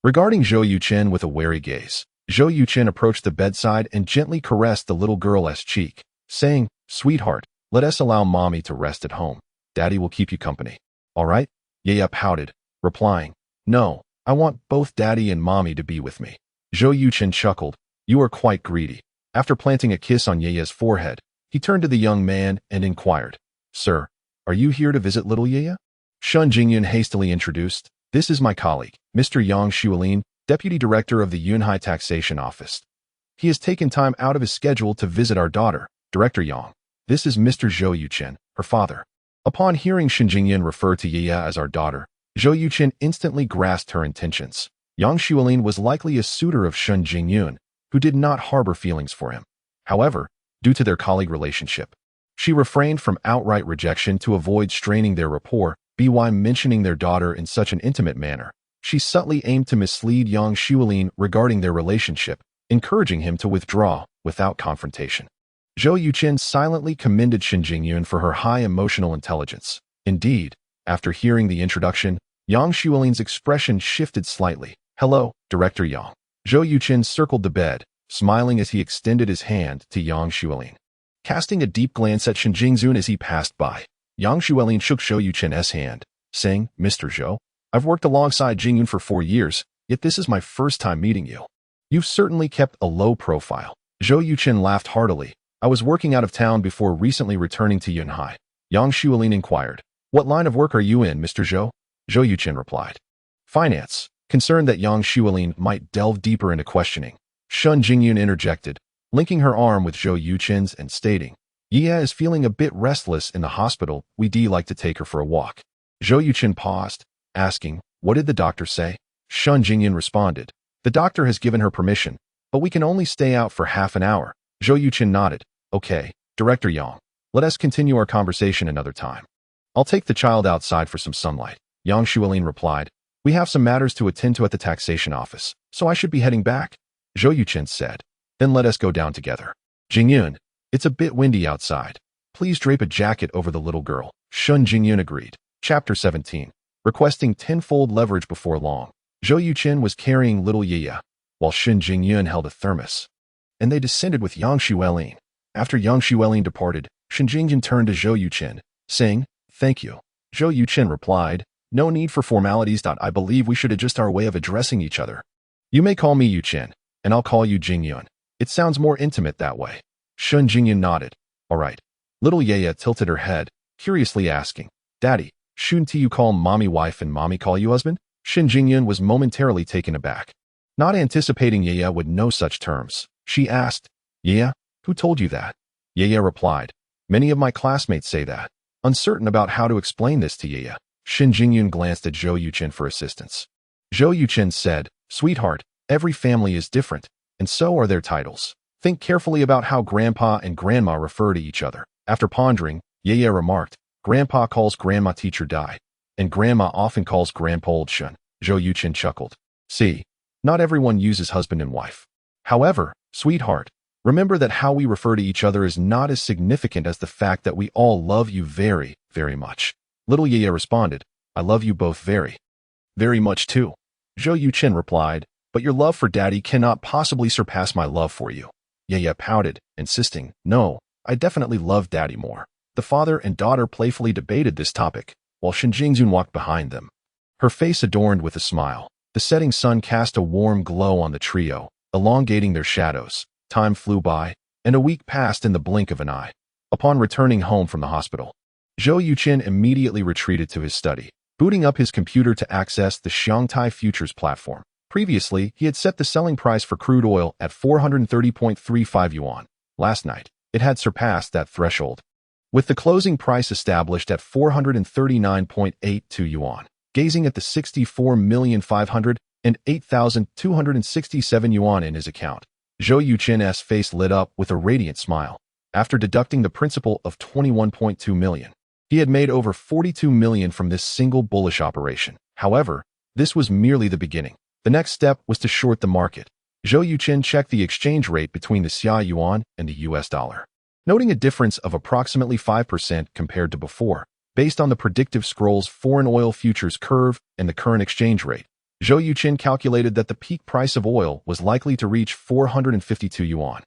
A: regarding Zhou Yuchen with a wary gaze. Zhou Yuchen approached the bedside and gently caressed the little girl's cheek, saying, "Sweetheart, let us allow mommy to rest at home. Daddy will keep you company. All right?" Yeya pouted, replying, "No, I want both daddy and mommy to be with me." Zhou Yuchen chuckled, "You are quite greedy." After planting a kiss on Yeya's forehead, he turned to the young man and inquired, "Sir, are you here to visit little Yeya?" Shen Jingyun hastily introduced, "This is my colleague, Mr. Yang Xuelin, Deputy Director of the Yunhai Taxation Office. He has taken time out of his schedule to visit our daughter, Director Yang. This is Mr. Zhou Yuchen, her father." Upon hearing Shen Jingyun refer to Yeya as our daughter, Zhou Yuchen instantly grasped her intentions. Yang Xuelin was likely a suitor of Shen Jingyun, who did not harbor feelings for him. However, due to their colleague relationship, she refrained from outright rejection to avoid straining their rapport. By mentioning their daughter in such an intimate manner, she subtly aimed to mislead Yang Xuelin regarding their relationship, encouraging him to withdraw without confrontation. Zhou Yuchen silently commended Shen Jingyun for her high emotional intelligence. Indeed, after hearing the introduction, Yang Xuelin's expression shifted slightly. "Hello, Director Yang." Zhou Yuchen circled the bed, smiling as he extended his hand to Yang Xuelin. Casting a deep glance at Shen Jingyun as he passed by, Yang Xuelin shook Zhou Yuchen's hand, saying, "Mr. Zhou, I've worked alongside Jingyun for 4 years, yet this is my first time meeting you. You've certainly kept a low profile." Zhou Yuchen laughed heartily. "I was working out of town before recently returning to Yunhai." Yang Xuelin inquired, "What line of work are you in, Mr. Zhou?" Zhou Yuchen replied, "Finance." Concerned that Yang Xuelin might delve deeper into questioning, Shen Jingyun interjected, linking her arm with Zhou Yuchen's and stating, "Yeya is feeling a bit restless in the hospital. We'd like to take her for a walk." Zhou Yuchen paused, asking, "What did the doctor say?" Shen Jingyun responded, "The doctor has given her permission, but we can only stay out for half an hour." Zhou Yuchen nodded, "Okay, Director Yang, let us continue our conversation another time. I'll take the child outside for some sunlight." Yang Xuelin replied, "We have some matters to attend to at the taxation office, so I should be heading back." Zhou Yuchen said, "Then let us go down together." "Jingyun, it's a bit windy outside. Please drape a jacket over the little girl." Shen Jingyun agreed. Chapter 17. Requesting tenfold leverage before long. Zhou Yuchen was carrying little Yeya, while Shen Jingyun held a thermos, and they descended with Yang Xuelin. After Yang Xuelin departed, Shen Jingyun turned to Zhou Yuchen, saying, "Thank you." Zhou Yuchen replied, "No need for formalities. I believe we should adjust our way of addressing each other. You may call me Yuchen, and I'll call you Jingyun. It sounds more intimate that way." Shen Jingyun nodded. "All right." Little Yeya tilted her head, curiously asking, "Daddy, shouldn't you call mommy wife and mommy call you husband?" Shen Jingyun was momentarily taken aback. Not anticipating Yeya would know such terms, she asked, "Yeya, who told you that?" Yeya replied, "Many of my classmates say that." Uncertain about how to explain this to Yeya, Shen Jingyun glanced at Zhou Yuchen for assistance. Zhou Yuchen said, "Sweetheart, every family is different, and so are their titles. Think carefully about how grandpa and grandma refer to each other." After pondering, Yeya remarked, "Grandpa calls grandma teacher Dai, and grandma often calls grandpa old Shun." Zhou Yuchen chuckled. "See, not everyone uses husband and wife. However, sweetheart, remember that how we refer to each other is not as significant as the fact that we all love you very, very much." Little Yeya responded, "I love you both very, very much too." Zhou Yuchen replied, "But your love for daddy cannot possibly surpass my love for you." Ye pouted, insisting, "No, I definitely love Daddy more." The father and daughter playfully debated this topic, while Shen Jingjun walked behind them, her face adorned with a smile. The setting sun cast a warm glow on the trio, elongating their shadows. Time flew by, and a week passed in the blink of an eye. Upon returning home from the hospital, Zhou Yuchen immediately retreated to his study, booting up his computer to access the Shanghai Futures platform. Previously, he had set the selling price for crude oil at 430.35 yuan. Last night, it had surpassed that threshold, with the closing price established at 439.82 yuan. Gazing at the 64,508,267 yuan in his account, Zhou Yuchen's face lit up with a radiant smile. After deducting the principal of 21.2 million, he had made over 42 million from this single bullish operation. However, this was merely the beginning. The next step was to short the market. Zhou Yuchen checked the exchange rate between the Xia yuan and the US dollar, noting a difference of approximately 5% compared to before. Based on the predictive scroll's foreign oil futures curve and the current exchange rate, Zhou Yuchen calculated that the peak price of oil was likely to reach 452 yuan.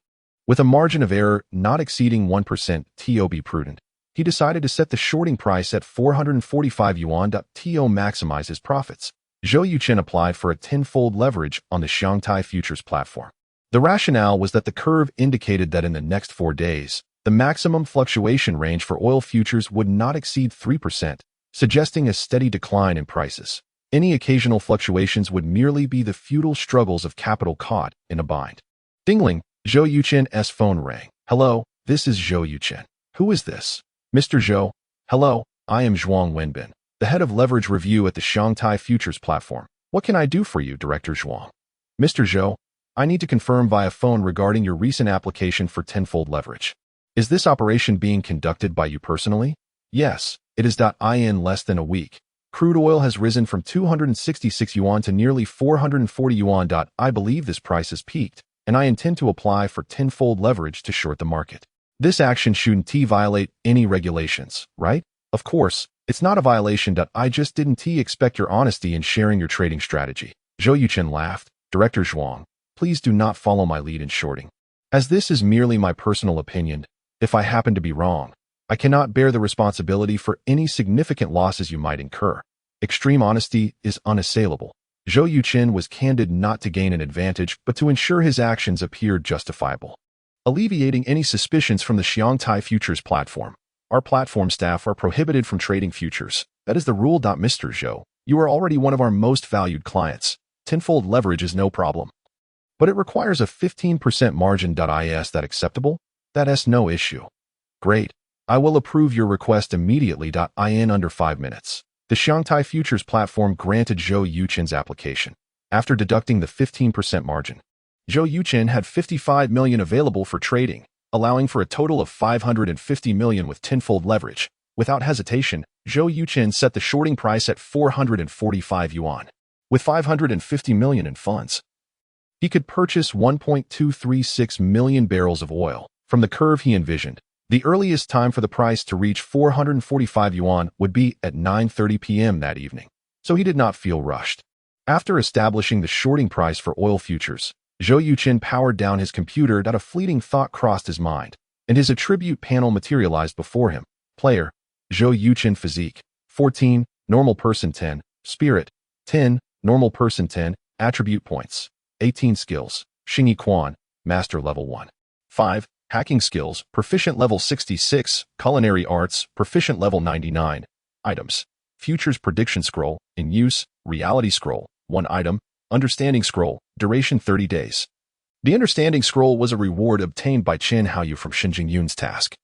A: With a margin of error not exceeding 1%, to be prudent, he decided to set the shorting price at 445 yuan. To maximize his profits, Zhou Yuchen applied for a tenfold leverage on the Shanghai Futures platform. The rationale was that the curve indicated that in the next 4 days, the maximum fluctuation range for oil futures would not exceed 3%, suggesting a steady decline in prices. Any occasional fluctuations would merely be the futile struggles of capital caught in a bind. Dingling, Zhou Yuchen's phone rang. "Hello, this is Zhou Yuchen. Who is this?" "Mr. Zhou." "Hello, I am Zhuang Wenbin, the head of leverage review at the Shanghai Futures platform. What can I do for you, Director Zhuang?" "Mr. Zhou, I need to confirm via phone regarding your recent application for tenfold leverage. Is this operation being conducted by you personally?" "Yes, it is. In less than a week, crude oil has risen from 266 yuan to nearly 440 yuan. I believe this price has peaked, and I intend to apply for tenfold leverage to short the market. This action shouldn't violate any regulations, right?" "Of course, it's not a violation. I just didn't expect your honesty in sharing your trading strategy." Zhou Yuchen laughed. "Director Zhuang, please do not follow my lead in shorting, as this is merely my personal opinion. If I happen to be wrong, I cannot bear the responsibility for any significant losses you might incur. Extreme honesty is unassailable." Zhou Yuchen was candid, not to gain an advantage, but to ensure his actions appeared justifiable. Alleviating any suspicions from the Shanghai Futures platform. "Our platform staff are prohibited from trading futures. That is the rule. Mr. Zhou, you are already one of our most valued clients. Tenfold leverage is no problem, but it requires a 15% margin. Is that acceptable?" "That's no issue." "Great. I will approve your request immediately. In under 5 minutes. The Shanghai Futures platform granted Zhou Yuchen's application. After deducting the 15% margin, Zhou Yuchen had 55 million available for trading, allowing for a total of 550 million with tenfold leverage. Without hesitation, Zhou Yuchen set the shorting price at 445 yuan. With 550 million in funds, he could purchase 1.236 million barrels of oil. From the curve he envisioned, the earliest time for the price to reach 445 yuan would be at 9:30 p.m. that evening, so he did not feel rushed. After establishing the shorting price for oil futures, Zhou Yuchen powered down his computer. A fleeting thought crossed his mind, and his attribute panel materialized before him. Player, Zhou Yuchen. Physique, 14, normal person 10, spirit, 10, normal person 10, attribute points, 18 skills, Xingyi Quan, master level 1. 5. Hacking skills, proficient level 66, culinary arts, proficient level 99. Items, futures prediction scroll, in use, reality scroll, 1 item, understanding scroll, duration 30 days. The understanding scroll was a reward obtained by Chen Haoyu from Xinjing Yun's task.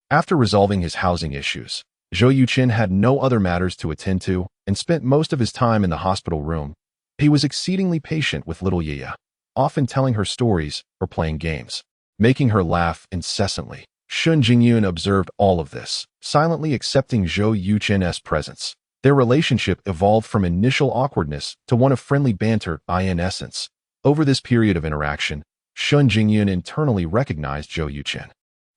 A: After resolving his housing issues, Zhou Yuchen had no other matters to attend to and spent most of his time in the hospital room. He was exceedingly patient with little Yaya, often telling her stories or playing games, making her laugh incessantly. Xun Jingyun observed all of this, silently accepting Zhou Yuchen's presence. Their relationship evolved from initial awkwardness to one of friendly banter. In essence, over this period of interaction, Xun Jingyun internally recognized Zhou Yuchen.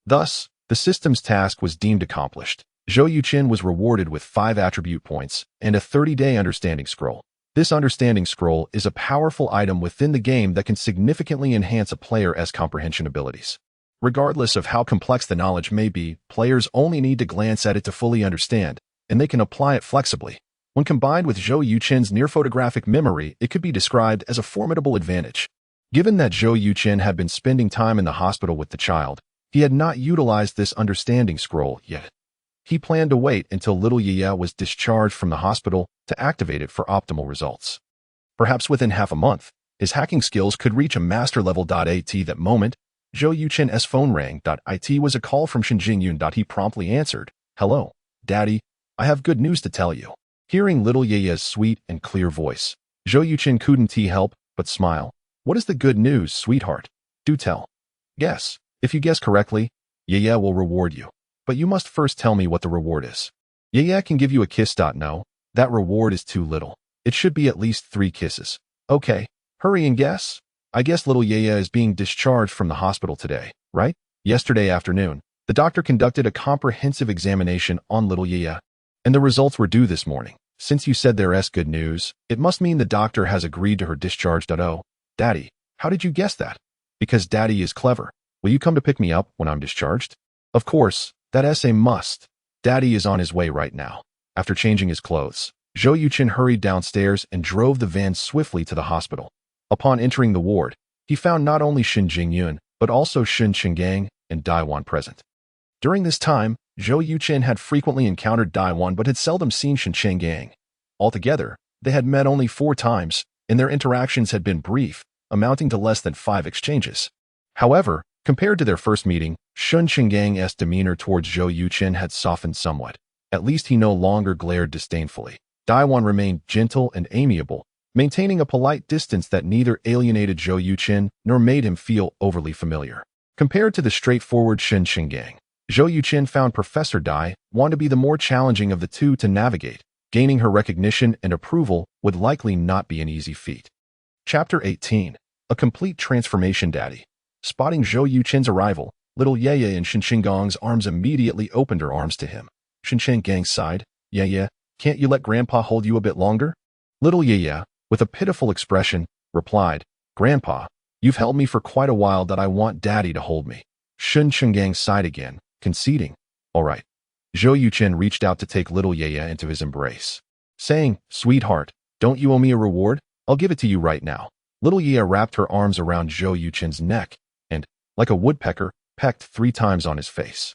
A: Thus, the system's task was deemed accomplished. Zhou Yuchen was rewarded with 5 attribute points and a 30-day understanding scroll. This understanding scroll is a powerful item within the game that can significantly enhance a player's comprehension abilities. Regardless of how complex the knowledge may be, players only need to glance at it to fully understand, and they can apply it flexibly. When combined with Zhou Yuchen's near-photographic memory, it could be described as a formidable advantage. Given that Zhou Yuchen had been spending time in the hospital with the child, he had not utilized this understanding scroll yet. He planned to wait until little Yaya was discharged from the hospital to activate it for optimal results. Perhaps within half a month, his hacking skills could reach a master level. At that moment, Zhou Yuchen's phone rang. It was a call from Shen Jingyun. He promptly answered, "Hello, Daddy, I have good news to tell you." Hearing little Yaya's sweet and clear voice, Zhou Yuchen couldn't help but smile. "What is the good news, sweetheart? Do tell." "Guess. If you guess correctly, Yaya will reward you. But you must first tell me what the reward is." "Yaya can give you a kiss. No, that reward is too little. It should be at least 3 kisses." "Okay, hurry and guess." "I guess little Yaya is being discharged from the hospital today, right?" "Yesterday afternoon, the doctor conducted a comprehensive examination on little Yaya, and the results were due this morning. Since you said there's good news, it must mean the doctor has agreed to her discharge. Oh, Daddy, how did you guess that?" "Because Daddy is clever. Will you come to pick me up when I'm discharged?" "Of course. That's a must. Daddy is on his way right now." After changing his clothes, Zhou Yuchen hurried downstairs and drove the van swiftly to the hospital. Upon entering the ward, he found not only Shen Jingyun, but also Shen Qinggang and Daiwan present. During this time, Zhou Yuchen had frequently encountered Daiwan but had seldom seen Shen Qinggang. Altogether, they had met only 4 times, and their interactions had been brief, amounting to less than 5 exchanges. However, compared to their first meeting, Shen Qinggang's demeanor towards Zhou Yuchen had softened somewhat. At least he no longer glared disdainfully. Daiwan remained gentle and amiable, maintaining a polite distance that neither alienated Zhou Yuchen nor made him feel overly familiar. Compared to the straightforward Shen Qinggang, Zhou Yuchen found Professor Daiwan to be the more challenging of the two to navigate. Gaining her recognition and approval would likely not be an easy feat. Chapter 18. A Complete Transformation. Daddy. Spotting Zhou Yuchen's arrival, little Yaya in Shen Qinggang's arms immediately opened her arms to him. Shen Qinggang sighed. "Yaya, can't you let Grandpa hold you a bit longer?" Little Yaya, with a pitiful expression, replied, "Grandpa, you've held me for quite a while. That I want Daddy to hold me." Shen Qinggang sighed again, conceding, "All right." Zhou Yuchen reached out to take little Yaya into his embrace, saying, "Sweetheart, don't you owe me a reward? I'll give it to you right now." Little Yaya wrapped her arms around Zhou Yuchen's neck and, like a woodpecker, pecked 3 times on his face.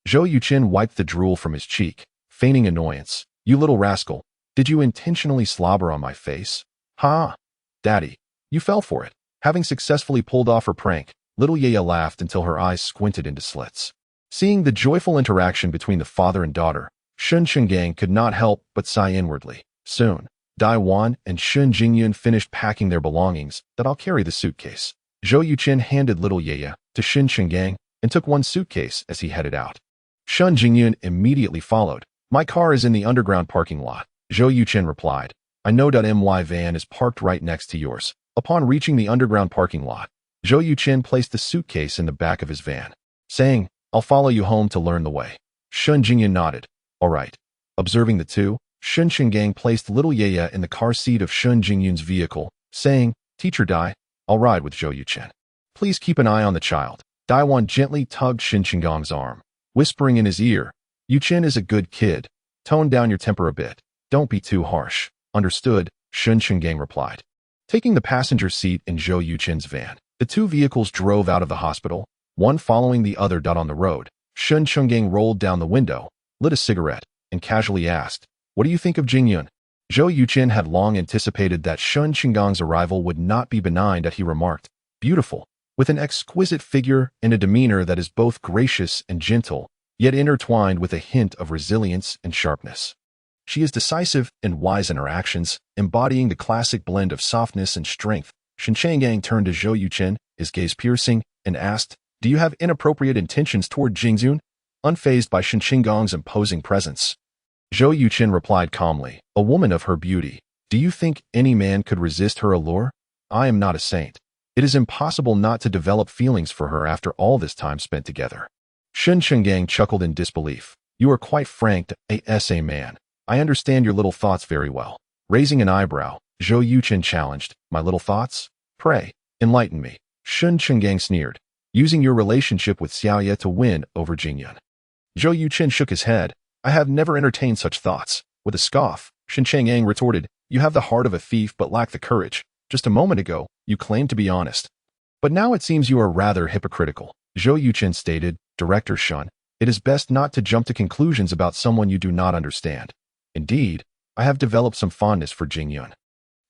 A: Zhou Yuchen wiped the drool from his cheek, feigning annoyance. "You little rascal, did you intentionally slobber on my face?" "Ha! Daddy, you fell for it." Having successfully pulled off her prank, little Yaya laughed until her eyes squinted into slits. Seeing the joyful interaction between the father and daughter, Shen Qinggang could not help but sigh inwardly. Soon, Daiwan and Shen Jingyun finished packing their belongings. "That I'll carry the suitcase." Zhou Yuchen handed little Yaya to Shen Qinggang and took one suitcase as he headed out. Shen Jingyun immediately followed. "My car is in the underground parking lot," Zhou Yuchen replied. "I know. My van is parked right next to yours." Upon reaching the underground parking lot, Zhou Yuchen placed the suitcase in the back of his van, saying, "I'll follow you home to learn the way." Shen Jingyun nodded. "All right." Observing the two, Shen Qinggang placed little Yaya in the car seat of Shen Jingyun's vehicle, saying, "Teacher Dai, I'll ride with Zhou Yuchen. Please keep an eye on the child." Daiwan gently tugged Shen Qinggang's arm, whispering in his ear, "Yuchen is a good kid. Tone down your temper a bit. Don't be too harsh." "Understood," Shen Qinggang replied. Taking the passenger seat in Zhou Yuchen's van, the 2 vehicles drove out of the hospital, one following the other. On the road, Shen Qinggang rolled down the window, lit a cigarette, and casually asked, "What do you think of Jingyun?" Zhou Yuchen had long anticipated that Shen Qinggang's arrival would not be benign. He remarked, "Beautiful, with an exquisite figure and a demeanor that is both gracious and gentle, yet intertwined with a hint of resilience and sharpness. She is decisive and wise in her actions, embodying the classic blend of softness and strength." Shen Qinggang turned to Zhou Yuchen, his gaze piercing, and asked, "Do you have inappropriate intentions toward Jingyun?" Unfazed by Shen Qinggang's imposing presence, Zhou Yuchen replied calmly, "A woman of her beauty. Do you think any man could resist her allure? I am not a saint. It is impossible not to develop feelings for her after all this time spent together." Shen Qinggang chuckled in disbelief. "You are quite frank as a man. I understand your little thoughts very well." Raising an eyebrow, Zhou Yuchen challenged. My little thoughts? Pray, enlighten me. Shun Chenggang sneered, using your relationship with Xiaoye to win over Jingyun. Zhou Yuchen shook his head. I have never entertained such thoughts. With a scoff, Shen Chenggang retorted, you have the heart of a thief but lack the courage. Just a moment ago, you claimed to be honest. But now it seems you are rather hypocritical. Zhou Yuchen stated, Director Shun, it is best not to jump to conclusions about someone you do not understand. Indeed, I have developed some fondness for Jingyun.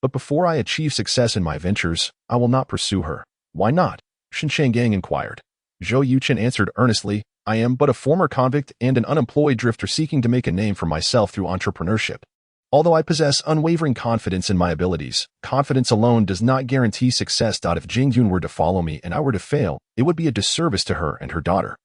A: But before I achieve success in my ventures, I will not pursue her. Why not? Shen Chenggang inquired. Zhou Yuchen answered earnestly, I am but a former convict and an unemployed drifter seeking to make a name for myself through entrepreneurship. Although I possess unwavering confidence in my abilities, confidence alone does not guarantee success. If Jingyun were to follow me and I were to fail, it would be a disservice to her and her daughter.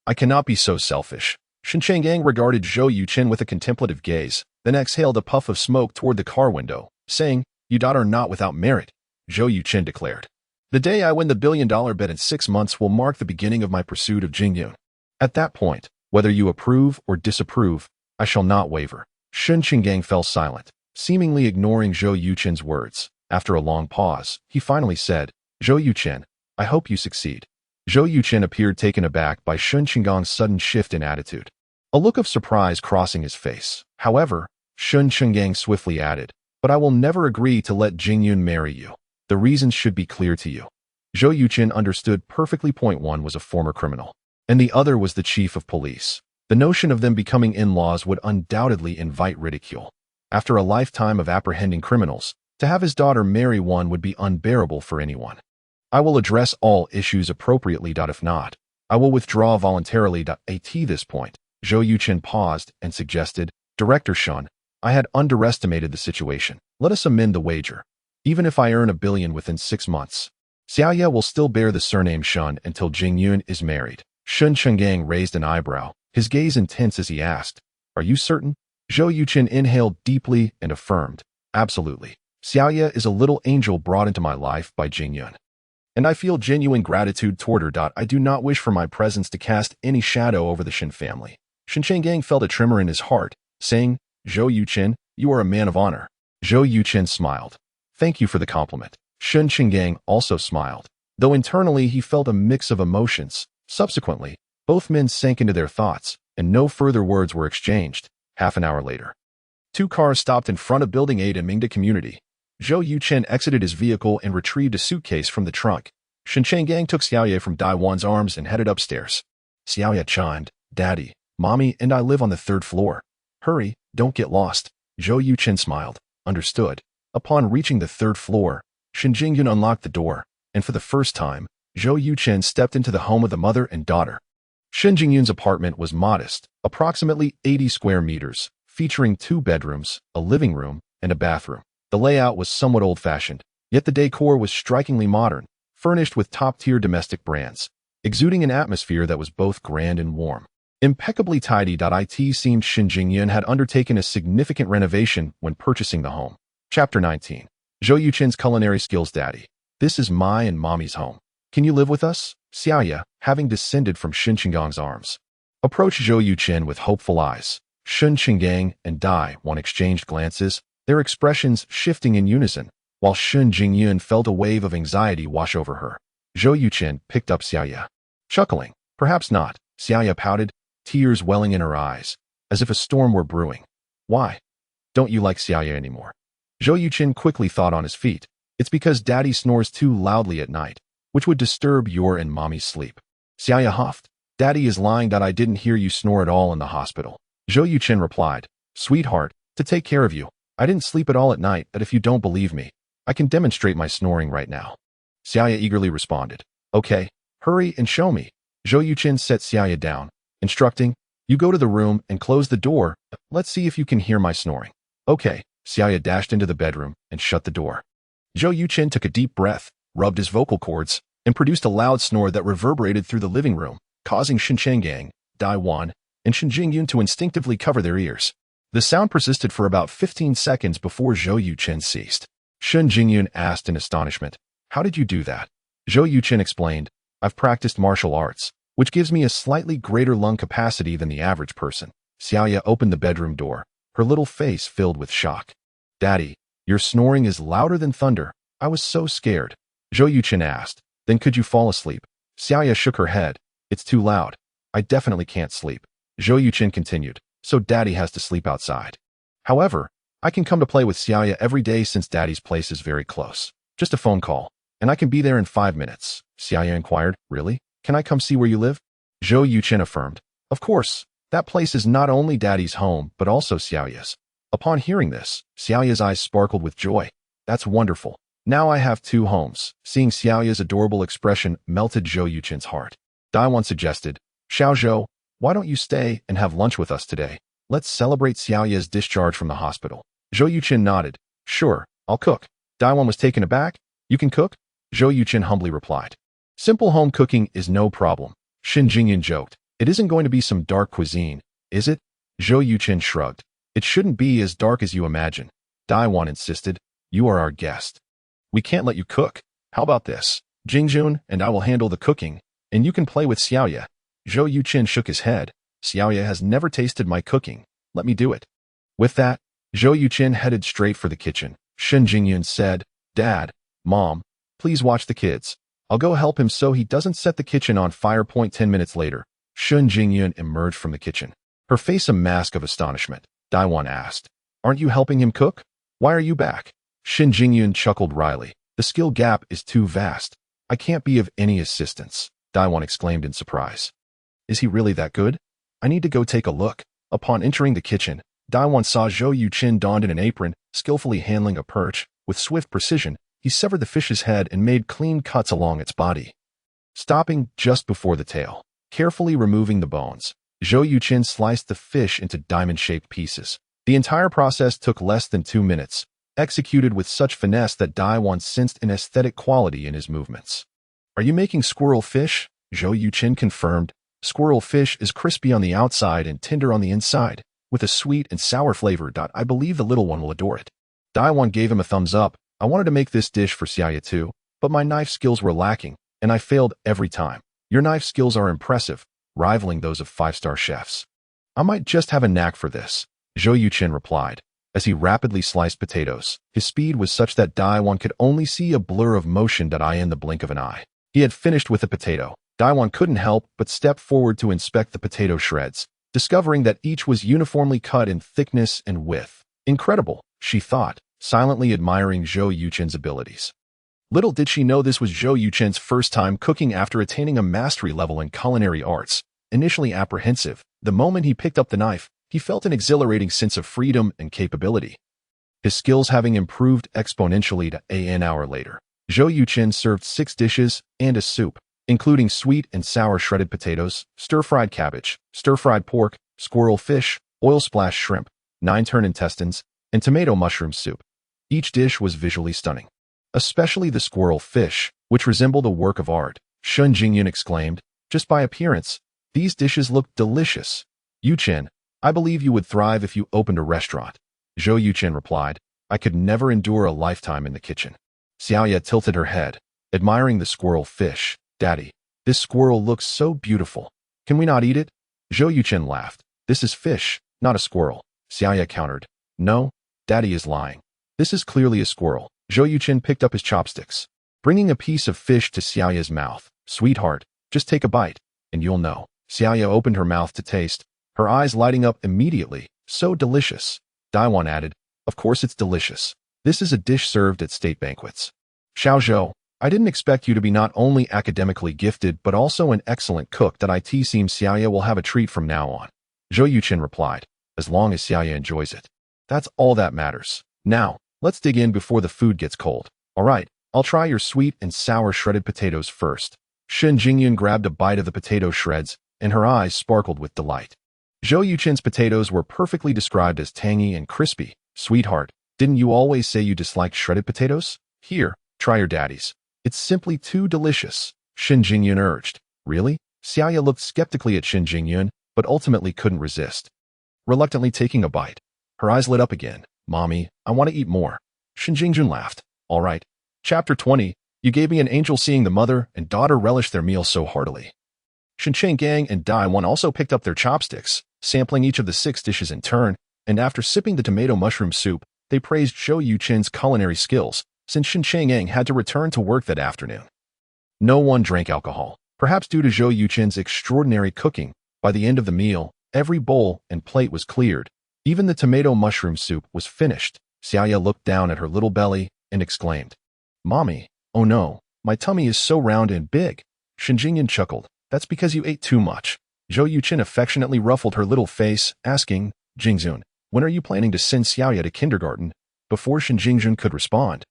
A: I cannot be so selfish. Shen Chenggang regarded Zhou Yuchen with a contemplative gaze, then exhaled a puff of smoke toward the car window, saying, You daughter not without merit, Zhou Yuchen declared. The day I win the billion-dollar bet in 6 months will mark the beginning of my pursuit of Jingyun. At that point, whether you approve or disapprove, I shall not waver. Shen Chenggang fell silent, seemingly ignoring Zhou Yuchen's words. After a long pause, he finally said, Zhou Yuchen, I hope you succeed. Zhou Yuchen appeared taken aback by Shen Chenggang's sudden shift in attitude, a look of surprise crossing his face. However, Shen Chenggang swiftly added, But I will never agree to let Jingyun marry you. The reasons should be clear to you. Zhou Yuchen understood perfectly. Point one was a former criminal, and the other was the chief of police. The notion of them becoming in-laws would undoubtedly invite ridicule. After a lifetime of apprehending criminals, to have his daughter marry one would be unbearable for anyone. I will address all issues appropriately. If not, I will withdraw voluntarily. At this point, Zhou Yuchen paused and suggested, Director Shun, I had underestimated the situation. Let us amend the wager. Even if I earn $1 billion within 6 months, Xiaoye will still bear the surname Shun until Jingyun is married. Shen Chenggang raised an eyebrow, his gaze intense as he asked, Are you certain? Zhou Yuchen inhaled deeply and affirmed, Absolutely. Xiaoye is a little angel brought into my life by Jingyun, and I feel genuine gratitude toward her. I do not wish for my presence to cast any shadow over the Shen family. Shen Chenggang felt a tremor in his heart, saying, Zhou Yuchen, you are a man of honor. Zhou Yuchen smiled. Thank you for the compliment. Shen Chenggang also smiled, though internally he felt a mix of emotions. Subsequently, both men sank into their thoughts, and no further words were exchanged. Half an hour later, 2 cars stopped in front of Building 8 in Mingda Community. Zhou Yuchen exited his vehicle and retrieved a suitcase from the trunk. Shen Chenggang took Xiaoye from Daiwan's arms and headed upstairs. Xiaoye chimed, Daddy, Mommy and I live on the 3rd floor. Hurry, don't get lost. Zhou Yuchen smiled. Understood. Upon reaching the 3rd floor, Shen Jingyun unlocked the door, and for the first time, Zhou Yuchen stepped into the home of the mother and daughter. Shen Jingyun's apartment was modest, approximately 80 square meters, featuring 2 bedrooms, a living room, and a bathroom. The layout was somewhat old-fashioned, yet the decor was strikingly modern, furnished with top-tier domestic brands, exuding an atmosphere that was both grand and warm. Impeccably tidy. It seemed Shen Jingyun had undertaken a significant renovation when purchasing the home. Chapter 19. Zhou Yuchen's culinary skills. Daddy, this is my and Mommy's home. Can you live with us? Xiaoye, having descended from Shen Chenggang's arms, approached Zhou Yuchen with hopeful eyes. Shen Chenggang and Daiwan exchanged glances, their expressions shifting in unison, while Shen Jingyun felt a wave of anxiety wash over her. Zhou Yuchen picked up Xiaoye, chuckling. Perhaps not, Xiaoye pouted, tears welling in her eyes, as if a storm were brewing. Why? Don't you like Xiaoye anymore? Zhou Yuchen quickly thought on his feet. It's because Daddy snores too loudly at night, which would disturb your and Mommy's sleep. Xiaoye huffed. Daddy is lying. I didn't hear you snore at all in the hospital. Zhou Yuchen replied, Sweetheart, to take care of you, I didn't sleep at all at night. But if you don't believe me, I can demonstrate my snoring right now. Xiaoye eagerly responded. Okay, hurry and show me. Zhou Yuchen set Xiaoye down, instructing, You go to the room and close the door. Let's see if you can hear my snoring. Okay. Xiaoye dashed into the bedroom and shut the door. Zhou Yuchen took a deep breath, rubbed his vocal cords, and produced a loud snore that reverberated through the living room, causing Shen Chenggang, Daiwan, and Shen Jingyun to instinctively cover their ears. The sound persisted for about 15 seconds before Zhou Yuchen ceased. Shen Jingyun asked in astonishment, How did you do that? Zhou Yuchen explained, I've practiced martial arts, which gives me a slightly greater lung capacity than the average person. Xiaoye opened the bedroom door, her little face filled with shock. Daddy, Your snoring is louder than thunder. I was so scared. Zhou Yuchen asked. Then could you fall asleep? Xiaoya shook her head. It's too loud. I definitely can't sleep. Zhou Yuchen continued. So daddy has to sleep outside. However, I can come to play with Xiaoya every day since daddy's place is very close. Just a phone call, and I can be there in 5 minutes. Xiaoya inquired. Really? Can I come see where you live? Zhou Yuchen affirmed. Of course. That place is not only daddy's home, but also Xiaoya's. Upon hearing this, Xiaoya's eyes sparkled with joy. That's wonderful. Now I have 2 homes. Seeing Xiaoya's adorable expression melted Zhou Yuchen's heart. Daiwan suggested, Xiao Zhou, why don't you stay and have lunch with us today? Let's celebrate Xiaoya's discharge from the hospital. Zhou Yuchen nodded. Sure, I'll cook. Daiwan was taken aback. You can cook? Zhou Yuchen humbly replied. Simple home cooking is no problem. Shen Jingyan joked. It isn't going to be some dark cuisine, is it? Zhou Yuchen shrugged. It shouldn't be as dark as you imagine. Daiwan insisted. You are our guest. We can't let you cook. How about this? Jingjun and I will handle the cooking, and you can play with Xiaoya. Zhou Yuchen shook his head. Xiaoya has never tasted my cooking. Let me do it. With that, Zhou Yuchen headed straight for the kitchen. Shen Jingyan said, Dad, Mom, please watch the kids. I'll go help him so he doesn't set the kitchen on fire. 10 minutes later, Shen Jingyan emerged from the kitchen. Her face a mask of astonishment. Daiwan asked, Aren't you helping him cook? Why are you back? Shen Jingyan chuckled wryly. The skill gap is too vast. I can't be of any assistance. Daiwan exclaimed in surprise. Is he really that good? I need to go take a look. Upon entering the kitchen, Daiwan saw Zhou Yuchen donned in an apron, skillfully handling a perch. With swift precision, he severed the fish's head and made clean cuts along its body. Stopping just before the tail, carefully removing the bones, Zhou Yuchen sliced the fish into diamond-shaped pieces. The entire process took less than 2 minutes, executed with such finesse that Daiwan sensed an aesthetic quality in his movements. Are you making squirrel fish? Zhou Yuchen confirmed. Squirrel fish is crispy on the outside and tender on the inside, with a sweet and sour flavor. I believe the little one will adore it. Daiwan gave him a thumbs up. I wanted to make this dish for Xiaoya too, but my knife skills were lacking, and I failed every time. Your knife skills are impressive, rivaling those of 5-star chefs. I might just have a knack for this, Zhou Yuchen replied. As he rapidly sliced potatoes, his speed was such that Daiwan could only see a blur of motion in the blink of an eye. He had finished with a potato. Daiwan couldn't help but step forward to inspect the potato shreds, discovering that each was uniformly cut in thickness and width. Incredible, she thought, silently admiring Zhou Yuchen's abilities. Little did she know this was Zhou Yuchen's first time cooking after attaining a mastery level in culinary arts. Initially apprehensive, the moment he picked up the knife, he felt an exhilarating sense of freedom and capability. His skills having improved exponentially to an hour later, Zhou Yuchen served 6 dishes and a soup, including sweet and sour shredded potatoes, stir-fried cabbage, stir-fried pork, squirrel fish, oil-splashed shrimp, 9-turn intestines, and tomato mushroom soup. Each dish was visually stunning, especially the squirrel fish, which resembled a work of art. Shen Jingyan exclaimed, just by appearance, these dishes look delicious. Yuchen, I believe you would thrive if you opened a restaurant. Zhou Yuchen replied, I could never endure a lifetime in the kitchen. Xiaoya tilted her head, admiring the squirrel fish. Daddy, this squirrel looks so beautiful. Can we not eat it? Zhou Yuchen laughed. This is fish, not a squirrel. Xiaoya countered. No, Daddy is lying. This is clearly a squirrel. Zhou Yuchen picked up his chopsticks, bringing a piece of fish to Xiaoya's mouth. Sweetheart, just take a bite, and you'll know. Xiaoya opened her mouth to taste, her eyes lighting up immediately. So delicious. Daiwan added, Of course it's delicious. This is a dish served at state banquets. Xiao Zhou, I didn't expect you to be not only academically gifted but also an excellent cook. It seems Xiaoya will have a treat from now on. Zhou Yuchen replied, as long as Xiaoya enjoys it. That's all that matters. Now, let's dig in before the food gets cold. Alright, I'll try your sweet and sour shredded potatoes first. Shen Jingyan grabbed a bite of the potato shreds, and her eyes sparkled with delight. Zhou Yuchen's potatoes were perfectly described as tangy and crispy. Sweetheart, didn't you always say you disliked shredded potatoes? Here, try your daddy's. It's simply too delicious, Shen Jingyan urged. Really? Xiaoya looked skeptically at Shen Jingyan, but ultimately couldn't resist. Reluctantly taking a bite, her eyes lit up again. Mommy, I want to eat more. Shen Jingyan laughed. All right. Chapter 20. You gave me an angel. Seeing the mother and daughter relish their meal so heartily, Shen Changgang and Daiwan also picked up their chopsticks, sampling each of the 6 dishes in turn, and after sipping the tomato mushroom soup, They praised Zhou Yuchen's culinary skills, since Shen Chang'an had to return to work that afternoon. No one drank alcohol, perhaps due to Zhou Yuchen's extraordinary cooking. By the end of the meal, every bowl and plate was cleared. Even the tomato mushroom soup was finished. Xiaoya looked down at her little belly and exclaimed, "Mommy, oh no, my tummy is so round and big." Shen Jingyan chuckled. "That's because you ate too much." Zhou Yuchen affectionately ruffled her little face, asking, "Jingzun, when are you planning to send Xiaoya to kindergarten?" Before Shen Jingzun could respond,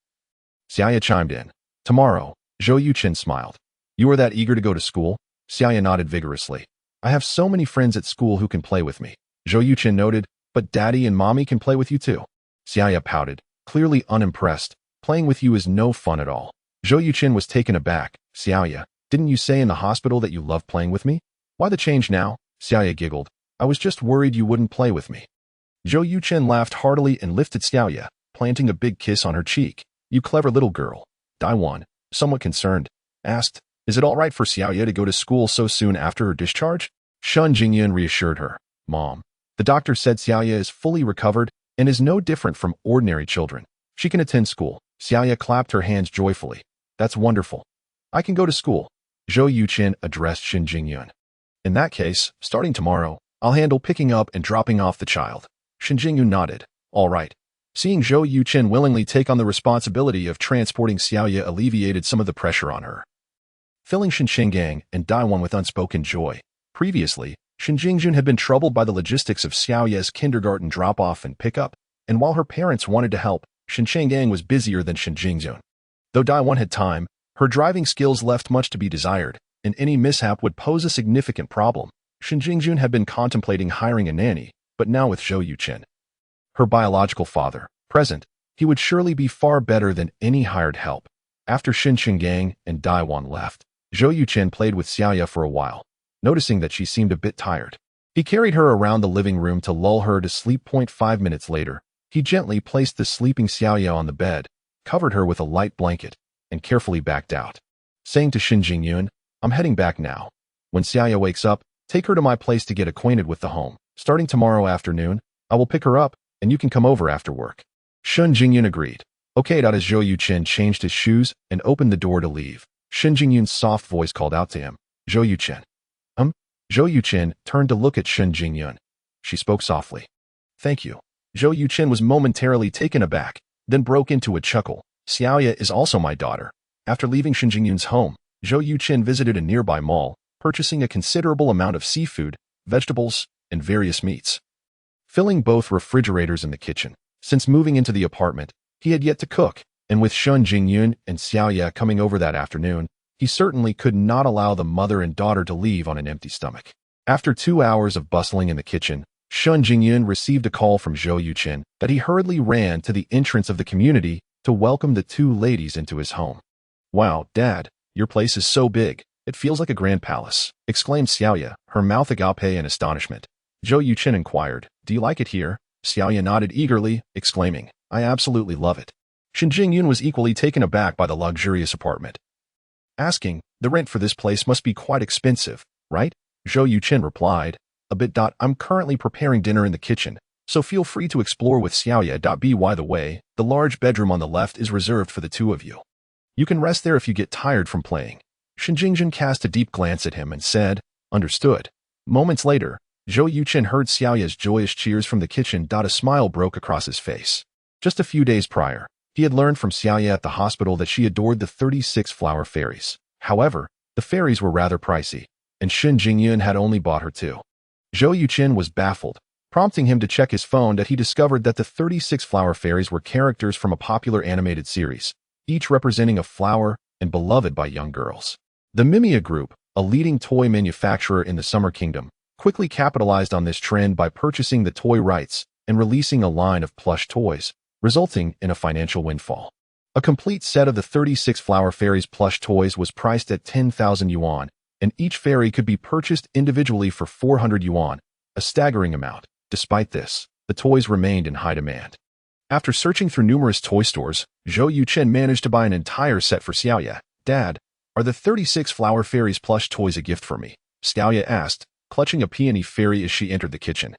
A: Xiaoya chimed in. "Tomorrow." Zhou Yuchen smiled. "You are that eager to go to school?" Xiaoya nodded vigorously. "I have so many friends at school who can play with me." Zhou Yuchen noted, "But Daddy and Mommy can play with you too." Xiaoya pouted, clearly unimpressed. "Playing with you is no fun at all." Zhou Yuchen was taken aback. "Xiaoya, didn't you say in the hospital that you loved playing with me? Why the change now?" Xiaoya giggled. "I was just worried you wouldn't play with me." Zhou Yuchen laughed heartily and lifted Xiaoya, planting a big kiss on her cheek. "You clever little girl." Daiwan, somewhat concerned, asked, "Is it all right for Xiaoya to go to school so soon after her discharge?" Shen Jingyan reassured her. "Mom, the doctor said Xiaoya is fully recovered and is no different from ordinary children. She can attend school." Xiaoya clapped her hands joyfully. "That's wonderful. I can go to school." Zhou Yuchen addressed Shen Jingyan. "In that case, starting tomorrow, I'll handle picking up and dropping off the child." Shen Jingyan nodded. "All right." Seeing Zhou Yuchen willingly take on the responsibility of transporting Xiaoya alleviated some of the pressure on her, filling Shen Chang'an and Daiwan with unspoken joy. Previously, Shen Jingzun had been troubled by the logistics of Xiaoya's kindergarten drop-off and pickup, and while her parents wanted to help, Shen Chang'an was busier than Shen Jingzun. Though Daiwan had time, her driving skills left much to be desired, and any mishap would pose a significant problem. Shen Jingzun had been contemplating hiring a nanny, but now with Zhou Yuchen, her biological father, present, he would surely be far better than any hired help. After Shen Chang'an and Daiwan left, Zhou Yuchen played with Xiaoya for a while, noticing that she seemed a bit tired. He carried her around the living room to lull her to sleep. 5 minutes later, he gently placed the sleeping Xiaoya on the bed, covered her with a light blanket, and carefully backed out, saying to Shen Jingyun, "I'm heading back now. When Xiaoya wakes up, take her to my place to get acquainted with the home. Starting tomorrow afternoon, I will pick her up, and you can come over after work." Shen Jingyun agreed. "Okay." As Zhou Yuchen changed his shoes and opened the door to leave, Shen Jingyun's soft voice called out to him, "Zhou Yuchen." Zhou Yuchen turned to look at Shen Jingyun. She spoke softly. "Thank you." Zhou Yuchen was momentarily taken aback, then broke into a chuckle. "Xiaoya is also my daughter." After leaving Shen Jingyun's home, Zhou Yuchen visited a nearby mall, purchasing a considerable amount of seafood, vegetables, and various meats, filling both refrigerators in the kitchen. Since moving into the apartment, he had yet to cook, and with Shen Jingyun and Xiaoya coming over that afternoon, he certainly could not allow the mother and daughter to leave on an empty stomach. After 2 hours of bustling in the kitchen, Shen Jingyun received a call from Zhou Yuchen that he hurriedly ran to the entrance of the community to welcome the two ladies into his home. "Wow, Dad, your place is so big. It feels like a grand palace," exclaimed Xiaoya, her mouth agape in astonishment. Zhou Yuchen inquired, "Do you like it here?" Xiaoya nodded eagerly, exclaiming, "I absolutely love it." Shen Jingyun was equally taken aback by the luxurious apartment, asking, "The rent for this place must be quite expensive, right?" Zhou Yuchen replied, "A bit. I'm currently preparing dinner in the kitchen, so feel free to explore with Xiaoya. By the way, the large bedroom on the left is reserved for the two of you. You can rest there if you get tired from playing." Shen Jingyun cast a deep glance at him and said, "Understood." Moments later, Zhou Yuchen heard Xiaoya's joyous cheers from the kitchen. A smile broke across his face. Just a few days prior, he had learned from Xiaoya at the hospital that she adored the 36 flower fairies. However, the fairies were rather pricey, and Shen Jingyun had only bought her 2. Zhou Yuchen was baffled, prompting him to check his phone. He discovered that the 36 flower fairies were characters from a popular animated series, each representing a flower and beloved by young girls. The Mimia Group, a leading toy manufacturer in the Summer Kingdom, quickly capitalized on this trend by purchasing the toy rights and releasing a line of plush toys, resulting in a financial windfall. A complete set of the 36 Flower Fairies plush toys was priced at 10,000 yuan, and each fairy could be purchased individually for 400 yuan, a staggering amount. Despite this, the toys remained in high demand. After searching through numerous toy stores, Zhou Yuchen managed to buy an entire set for Xiaoya. "Dad, are the 36 Flower Fairies plush toys a gift for me?" Xiaoya asked, clutching a peony fairy as she entered the kitchen.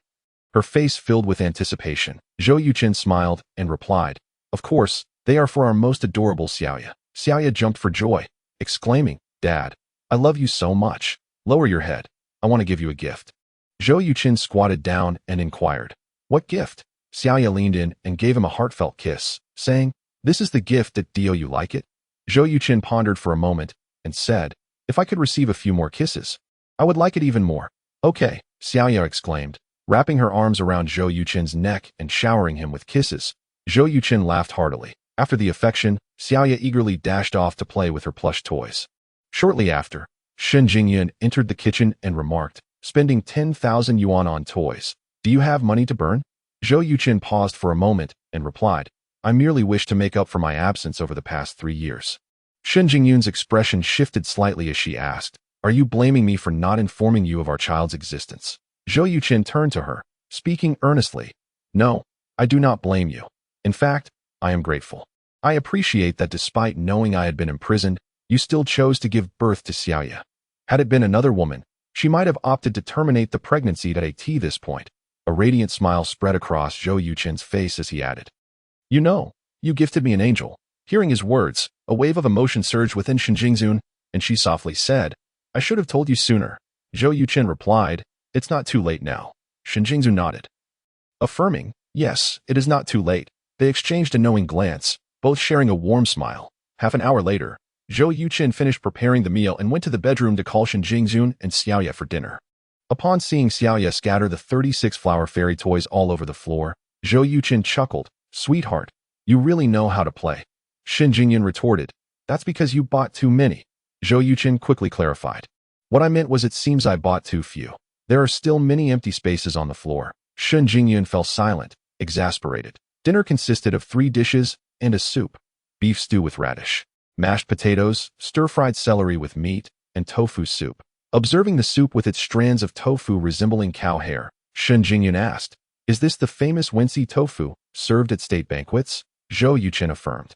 A: Her face filled with anticipation. Zhou Yuchen smiled and replied, "Of course, they are for our most adorable Xiaoya." Xiaoya jumped for joy, exclaiming, "Dad, I love you so much. Lower your head. I want to give you a gift." Zhou Yuchen squatted down and inquired, "What gift?" Xiaoya leaned in and gave him a heartfelt kiss, saying, "This is the gift that Dio, you like it?" Zhou Yuchen pondered for a moment and said, "If I could receive a few more kisses, I would like it even more." "Okay," Xiaoya exclaimed, wrapping her arms around Zhou Yuchen's neck and showering him with kisses. Zhou Yuchen laughed heartily. After the affection, Xiaoya eagerly dashed off to play with her plush toys. Shortly after, Shen Jingyun entered the kitchen and remarked, "Spending 10,000 yuan on toys. Do you have money to burn?" Zhou Yuchen paused for a moment and replied, "I merely wish to make up for my absence over the past 3 years." Shen Jingyun's expression shifted slightly as she asked, "Are you blaming me for not informing you of our child's existence?" Zhou Yuchen turned to her, speaking earnestly, "No, I do not blame you. In fact, I am grateful. I appreciate that despite knowing I had been imprisoned, you still chose to give birth to Xiaoya. Had it been another woman, she might have opted to terminate the pregnancy at this point." A radiant smile spread across Zhou Yuchen's face as he added, "You know, you gifted me an angel." Hearing his words, a wave of emotion surged within Shen Jingyun, and she softly said, "I should have told you sooner." Zhou Yuchen replied, "It's not too late now." Shen Jingyun nodded, affirming, "Yes, it is not too late." They exchanged a knowing glance, both sharing a warm smile. Half an hour later, Zhou Yuchen finished preparing the meal and went to the bedroom to call Shen Jingyun and Xiaoya for dinner. Upon seeing Xiaoya scatter the 36 flower fairy toys all over the floor, Zhou Yuchen chuckled, "Sweetheart, you really know how to play." Shen Jingyun retorted, "That's because you bought too many." Zhou Yuchen quickly clarified, "What I meant was it seems I bought too few. There are still many empty spaces on the floor." Shen Jingyun fell silent, exasperated. Dinner consisted of 3 dishes and a soup: beef stew with radish, mashed potatoes, stir-fried celery with meat, and tofu soup. Observing the soup with its strands of tofu resembling cow hair, Shen Jingyun asked, "Is this the famous Wensi tofu, served at state banquets?" Zhou Yuchen affirmed,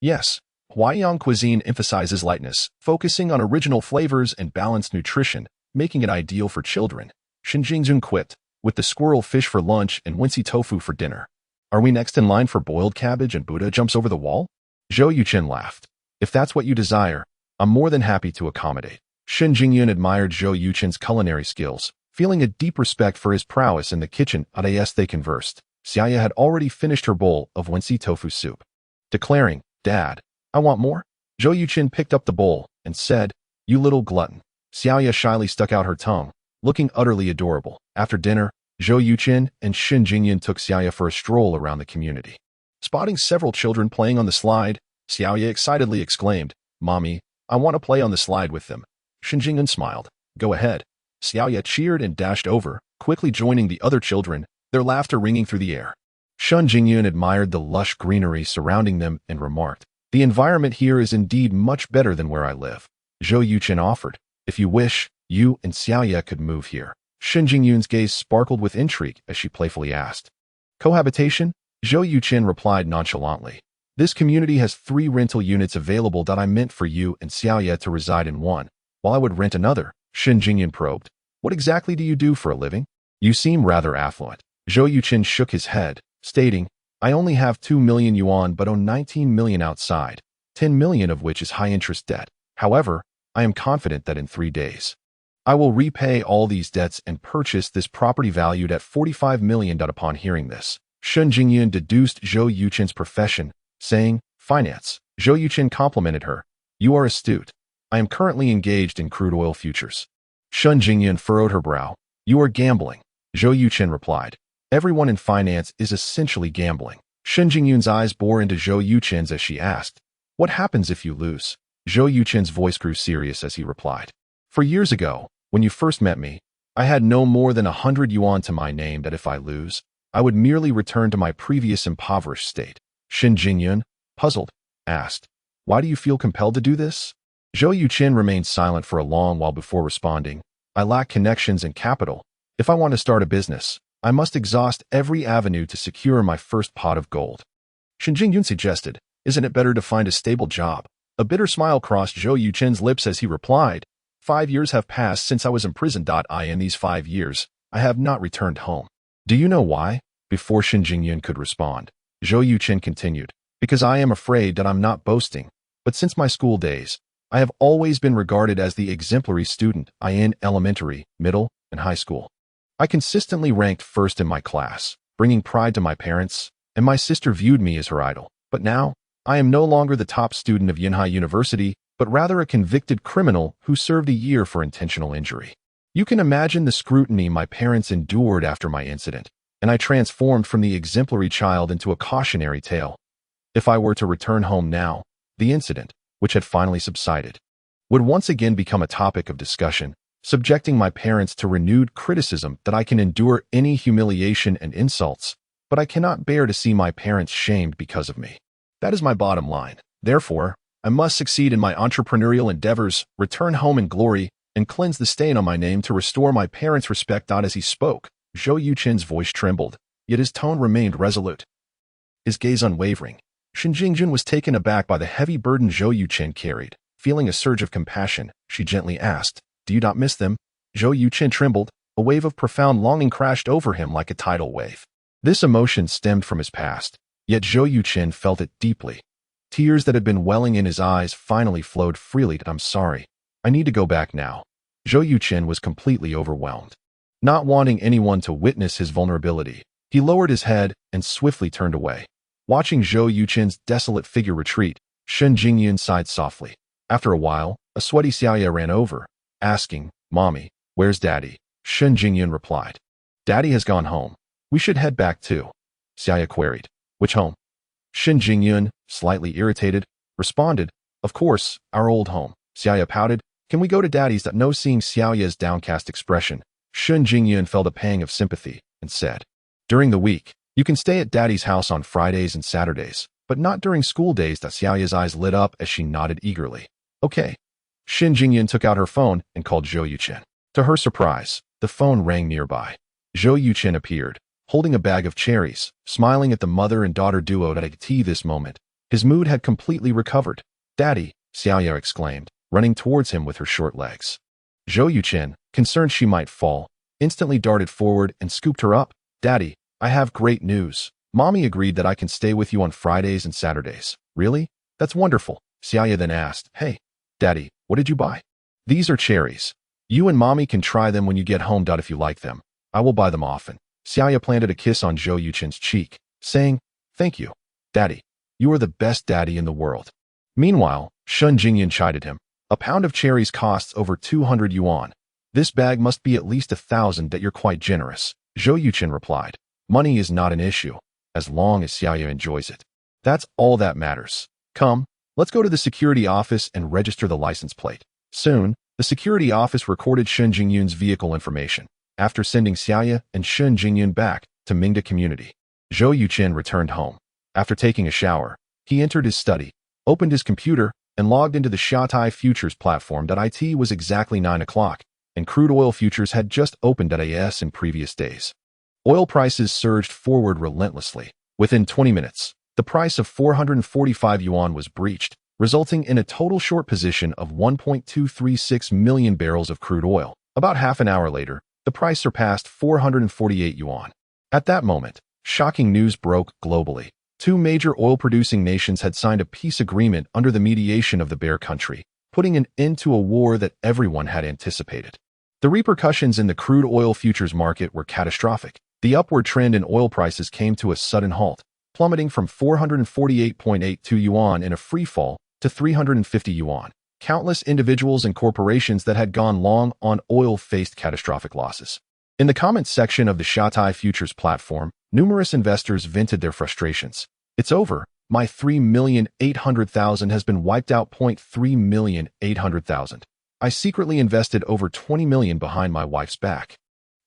A: "Yes. Huaiyang cuisine emphasizes lightness, focusing on original flavors and balanced nutrition, making it ideal for children." Shen Jingyun quipped, "With the squirrel fish for lunch and Wensi tofu for dinner. Are we next in line for boiled cabbage and Buddha jumps over the wall?" Zhou Yuchen laughed. "If that's what you desire, I'm more than happy to accommodate." Shen Jingyun admired Zhou Yuchen's culinary skills, feeling a deep respect for his prowess in the kitchen. As they conversed, Xiaoya had already finished her bowl of Wensi tofu soup. Declaring, "Dad, I want more." Zhou Yuchen picked up the bowl and said, "You little glutton." Xiaoya shyly stuck out her tongue, looking utterly adorable. After dinner, Zhou Yuchen and Shen Jingyun took Xiaoya for a stroll around the community. Spotting several children playing on the slide, Xiaoya excitedly exclaimed, "Mommy, I want to play on the slide with them." Shen Jingyun smiled. "Go ahead." Xiaoya cheered and dashed over, quickly joining the other children, their laughter ringing through the air. Shen Jingyun admired the lush greenery surrounding them and remarked, "The environment here is indeed much better than where I live." Zhou Yuchen offered, "If you wish, you and Xiaoya could move here." Shen Jingyun's gaze sparkled with intrigue as she playfully asked, "Cohabitation?" Zhou Yuchen replied nonchalantly, "This community has 3 rental units available that I meant for you and Xiaoya to reside in one, while I would rent another." Shen Jingyun probed, "What exactly do you do for a living? You seem rather affluent." Zhou Yuchen shook his head, stating, "I only have 2 million yuan but own 19 million outside, 10 million of which is high-interest debt. However, I am confident that in 3 days, I will repay all these debts and purchase this property valued at 45 million." Upon hearing this, Shen Jingyun deduced Zhou Yuchen's profession, saying, "Finance." Zhou Yuchen complimented her, "You are astute. I am currently engaged in crude oil futures." Shen Jingyun furrowed her brow. "You are gambling." Zhou Yuchen replied, "Everyone in finance is essentially gambling." Shen Jingyun's eyes bore into Zhou Yuchen's as she asked, "What happens if you lose?" Zhou Yuchen's voice grew serious as he replied, "For years ago, when you first met me, I had no more than 100 yuan to my name that if I lose, I would merely return to my previous impoverished state." Shen Jingyun, puzzled, asked, "Why do you feel compelled to do this?" Zhou Yuchen remained silent for a long while before responding, "I lack connections and capital. If I want to start a business, I must exhaust every avenue to secure my first pot of gold." Shen Jingyun suggested, "Isn't it better to find a stable job?" A bitter smile crossed Zhou Yuchen's lips as he replied, 5 years have passed since I was imprisoned. In these 5 years, I have not returned home. Do you know why? Before Shen Jingyun could respond, Zhou Yuchen continued, because I am afraid that I'm not boasting, but since my school days, I have always been regarded as the exemplary student in elementary, middle, and high school. I consistently ranked first in my class, bringing pride to my parents, and my sister viewed me as her idol. But now, I am no longer the top student of Yunhai University, but rather a convicted criminal who served a year for intentional injury. You can imagine the scrutiny my parents endured after my incident, and I transformed from the exemplary child into a cautionary tale. If I were to return home now, the incident, which had finally subsided, would once again become a topic of discussion, subjecting my parents to renewed criticism that I can endure any humiliation and insults, but I cannot bear to see my parents shamed because of me. That is my bottom line. Therefore, I must succeed in my entrepreneurial endeavors, return home in glory, and cleanse the stain on my name to restore my parents' respect. As he spoke, Zhou Yuchen's voice trembled, yet his tone remained resolute. His gaze unwavering. Shen Jingjun was taken aback by the heavy burden Zhou Yuchen carried. Feeling a surge of compassion, she gently asked, "Do you not miss them?" Zhou Yuchen trembled. A wave of profound longing crashed over him like a tidal wave. This emotion stemmed from his past, yet Zhou Yuchen felt it deeply. Tears that had been welling in his eyes finally flowed freely. "I'm sorry. I need to go back now." Zhou Yuchen was completely overwhelmed. Not wanting anyone to witness his vulnerability, he lowered his head and swiftly turned away. Watching Zhou Yuchen's desolate figure retreat, Shen Jingyun sighed softly. After a while, a sweaty Xiaoya ran over, asking, "Mommy, where's Daddy?" Shen Jingyun replied, "Daddy has gone home. We should head back too." Xiaoya queried, "Which home?" Shen Jingyun, slightly irritated, responded, "Of course, our old home." Xiaoya pouted, "Can we go to Daddy's?" No, seeing Xiaoya's downcast expression, Shen Jingyun felt a pang of sympathy and said, "During the week, you can stay at Daddy's house on Fridays and Saturdays, but not during school days." Xiaoya's eyes lit up as she nodded eagerly. "Okay." Shen Jingyun took out her phone and called Zhou Yuchen. To her surprise, the phone rang nearby. Zhou Yuchen appeared, holding a bag of cherries, smiling at the mother and daughter duo at this moment. His mood had completely recovered. "Daddy," Xiaoya exclaimed, running towards him with her short legs. Zhou Yuchen, concerned she might fall, instantly darted forward and scooped her up. "Daddy, I have great news. Mommy agreed that I can stay with you on Fridays and Saturdays." "Really? That's wonderful." Xiaoya then asked, "Hey, Daddy, what did you buy?" "These are cherries. You and Mommy can try them when you get home. If you like them, I will buy them often." Xiaoya planted a kiss on Zhou Yuchen's cheek, saying, "Thank you, Daddy. You are the best daddy in the world." Meanwhile, Shen Jingyun chided him. "A pound of cherries costs over 200 yuan. This bag must be at least 1,000. That you're quite generous." Zhou Yuchen replied, "Money is not an issue, as long as Xiaoya enjoys it. That's all that matters. Come, let's go to the security office and register the license plate." Soon, the security office recorded Shen Jingyun's vehicle information. After sending Xiaoya and Shen Jingyun back to Mingda Community, Zhou Yuchen returned home. After taking a shower, he entered his study, opened his computer, and logged into the Shatai Futures platform. It was exactly 9 o'clock, and crude oil futures had just opened at AS in previous days. Oil prices surged forward relentlessly. Within 20 minutes, the price of 445 yuan was breached, resulting in a total short position of 1.236 million barrels of crude oil. About half an hour later, the price surpassed 448 yuan. At that moment, shocking news broke globally. Two major oil-producing nations had signed a peace agreement under the mediation of the Bear Country, putting an end to a war that everyone had anticipated. The repercussions in the crude oil futures market were catastrophic. The upward trend in oil prices came to a sudden halt, plummeting from 448.82 yuan in a free fall to 350 yuan. Countless individuals and corporations that had gone long on oil faced catastrophic losses. In the comments section of the Shatai Futures platform, numerous investors vented their frustrations. "It's over. My 3,800,000 has been wiped out. 3,800,000. I secretly invested over 20 million behind my wife's back.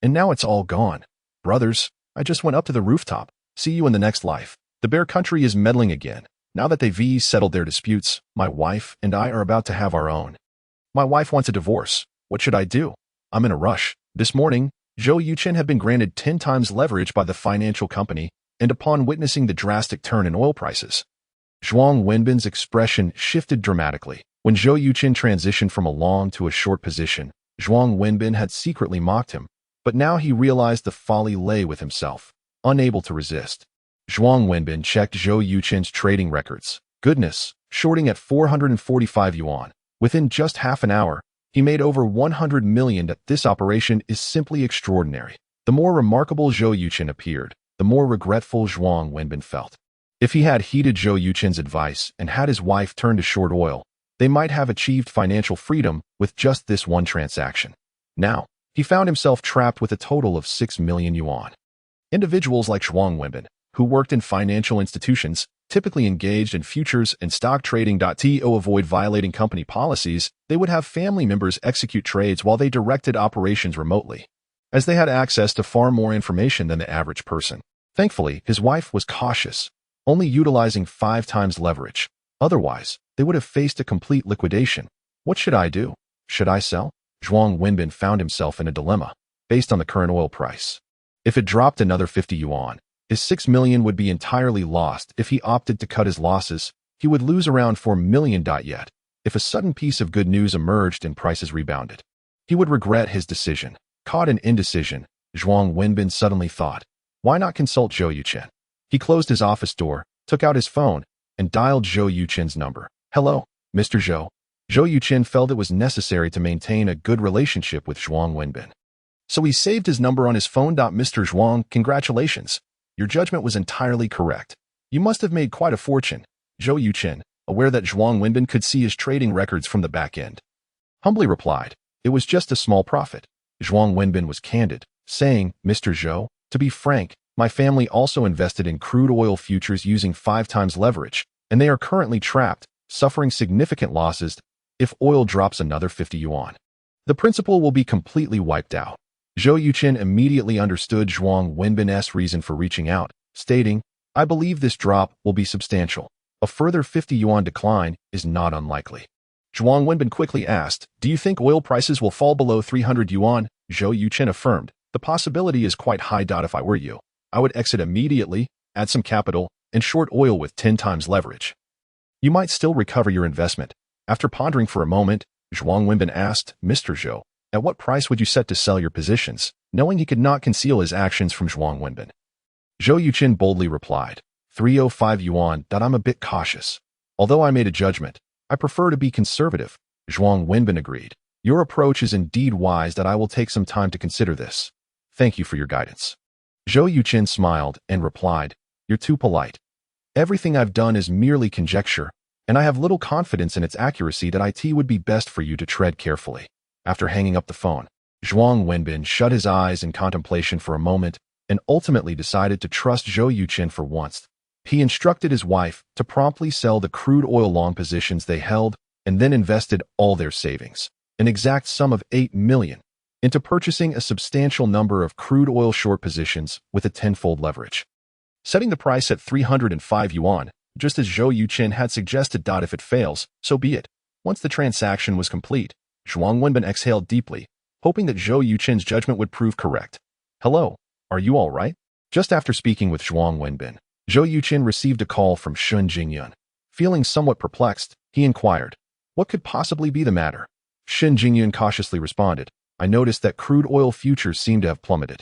A: And now it's all gone. Brothers, I just went up to the rooftop. See you in the next life." The Bear Country is meddling again. Now that they've settled their disputes, my wife and I are about to have our own. My wife wants a divorce. What should I do? I'm in a rush. This morning, Zhou Yuchen had been granted 10 times leverage by the financial company, and upon witnessing the drastic turn in oil prices, Zhuang Wenbin's expression shifted dramatically. When Zhou Yuchen transitioned from a long to a short position, Zhuang Wenbin had secretly mocked him. But now he realized the folly lay with himself, unable to resist. Zhuang Wenbin checked Zhou Yuchen's trading records. Goodness, shorting at 445 yuan. Within just half an hour, he made over 100 million. That this operation is simply extraordinary. The more remarkable Zhou Yuchen appeared, the more regretful Zhuang Wenbin felt. If he had heeded Zhou Yuchen's advice and had his wife turn to short oil, they might have achieved financial freedom with just this one transaction. Now, he found himself trapped with a total of 6 million yuan. Individuals like Zhuang Wenbin, who worked in financial institutions, typically engaged in futures and stock trading. To avoid violating company policies, they would have family members execute trades while they directed operations remotely, as they had access to far more information than the average person. Thankfully, his wife was cautious, only utilizing 5 times leverage. Otherwise, they would have faced a complete liquidation. What should I do? Should I sell? Zhuang Wenbin found himself in a dilemma, based on the current oil price. If it dropped another 50 yuan, his 6 million would be entirely lost. If he opted to cut his losses, he would lose around 4 million. Yet, if a sudden piece of good news emerged and prices rebounded, he would regret his decision. Caught in indecision, Zhuang Wenbin suddenly thought, why not consult Zhou Yuchen? He closed his office door, took out his phone, and dialed Zhou Yuchen's number. Hello, Mr. Zhou. Zhou Yuchen felt it was necessary to maintain a good relationship with Zhuang Wenbin, so he saved his number on his phone. Mr. Zhuang, congratulations. Your judgment was entirely correct. You must have made quite a fortune. Zhou Yuchen, aware that Zhuang Wenbin could see his trading records from the back end, humbly replied, it was just a small profit. Zhuang Wenbin was candid, saying, Mr. Zhou, to be frank, my family also invested in crude oil futures using 5 times leverage, and they are currently trapped, suffering significant losses. If oil drops another 50 yuan, the principal will be completely wiped out. Zhou Yuchen immediately understood Zhuang Wenbin's reason for reaching out, stating, I believe this drop will be substantial. A further 50 yuan decline is not unlikely. Zhuang Wenbin quickly asked, do you think oil prices will fall below 300 yuan? Zhou Yuchen affirmed, the possibility is quite high. If I were you, I would exit immediately, add some capital, and short oil with 10 times leverage. You might still recover your investment. After pondering for a moment, Zhuang Wenbin asked, Mr. Zhou, at what price would you set to sell your positions, knowing he could not conceal his actions from Zhuang Wenbin? Zhou Yuchen boldly replied, 305 yuan. I'm a bit cautious. Although I made a judgment, I prefer to be conservative. Zhuang Wenbin agreed. Your approach is indeed wise. I will take some time to consider this. Thank you for your guidance. Zhou Yuchen smiled and replied, you're too polite. Everything I've done is merely conjecture, and I have little confidence in its accuracy. It would be best for you to tread carefully. After hanging up the phone, Zhuang Wenbin shut his eyes in contemplation for a moment and ultimately decided to trust Zhou Yuchen for once. He instructed his wife to promptly sell the crude oil long positions they held and then invested all their savings, an exact sum of 8 million, into purchasing a substantial number of crude oil short positions with a 10-fold leverage, setting the price at 305 yuan, just as Zhou Yuchen had suggested. If it fails, so be it. Once the transaction was complete, Zhuang Wenbin exhaled deeply, hoping that Zhou Yuchen's judgment would prove correct. Hello, are you all right? Just after speaking with Zhuang Wenbin, Zhou Yuchen received a call from Shun Jingyun. Feeling somewhat perplexed, he inquired, what could possibly be the matter? Shun Jingyun cautiously responded, I noticed that crude oil futures seem to have plummeted.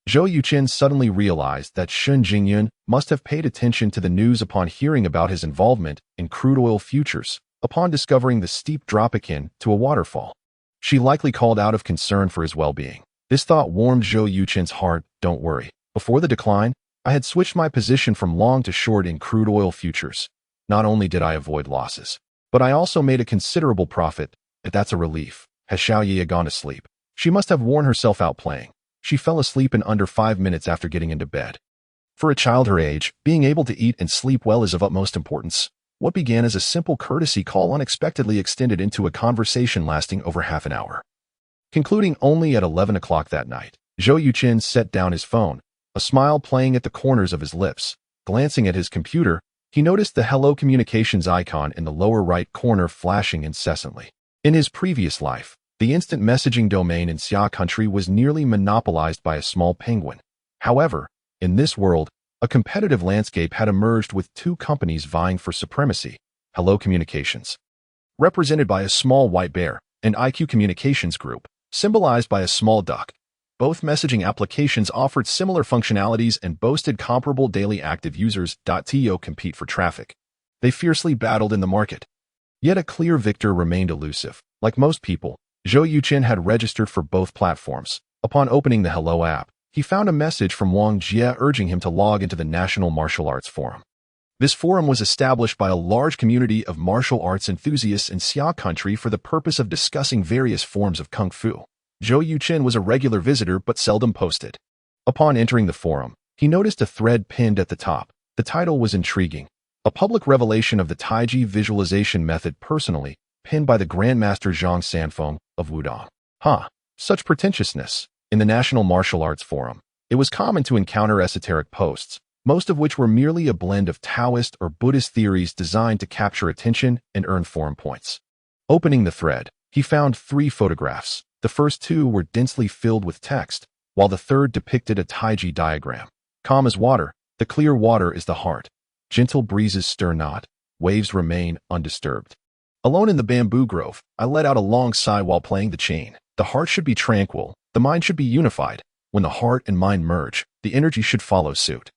A: Zhou Yuchen suddenly realized that Shun Jingyun must have paid attention to the news upon hearing about his involvement in crude oil futures. Upon discovering the steep drop akin to a waterfall, she likely called out of concern for his well-being. This thought warmed Zhou Yuchen's heart. Don't worry. Before the decline, I had switched my position from long to short in crude oil futures. Not only did I avoid losses, but I also made a considerable profit. That's a relief. Has Xiao Ye gone to sleep? She must have worn herself out playing. She fell asleep in under 5 minutes after getting into bed. For a child her age, being able to eat and sleep well is of utmost importance. What began as a simple courtesy call unexpectedly extended into a conversation lasting over half an hour. Concluding only at 11 o'clock that night, Zhou Yuchen set down his phone, a smile playing at the corners of his lips. Glancing at his computer, he noticed the Hello Communications icon in the lower right corner flashing incessantly. In his previous life, the instant messaging domain in Xia country was nearly monopolized by a small penguin. However, in this world, a competitive landscape had emerged with 2 companies vying for supremacy. Hello Communications, represented by a small white bear, and IQ Communications Group, symbolized by a small duck. Both messaging applications offered similar functionalities and boasted comparable daily active users. To compete for traffic. They fiercely battled in the market. Yet a clear victor remained elusive. Like most people, Zhou Yuchen had registered for both platforms. Upon opening the Hello app, he found a message from Wang Jie urging him to log into the National Martial Arts Forum. This forum was established by a large community of martial arts enthusiasts in Xia country for the purpose of discussing various forms of kung fu. Zhou Yuchen was a regular visitor but seldom posted. Upon entering the forum, he noticed a thread pinned at the top. The title was intriguing. A public revelation of the Taiji visualization method personally, pinned by the Grandmaster Zhang Sanfeng of Wudong. Such pretentiousness. In the National Martial Arts Forum, it was common to encounter esoteric posts, most of which were merely a blend of Taoist or Buddhist theories designed to capture attention and earn forum points. Opening the thread, he found 3 photographs. The first 2 were densely filled with text, while the third depicted a Taiji diagram. Calm as water, the clear water is the heart. Gentle breezes stir not, waves remain undisturbed. Alone in the bamboo grove, I let out a long sigh while playing the chain. The heart should be tranquil, the mind should be unified. When the heart and mind merge, the energy should follow suit.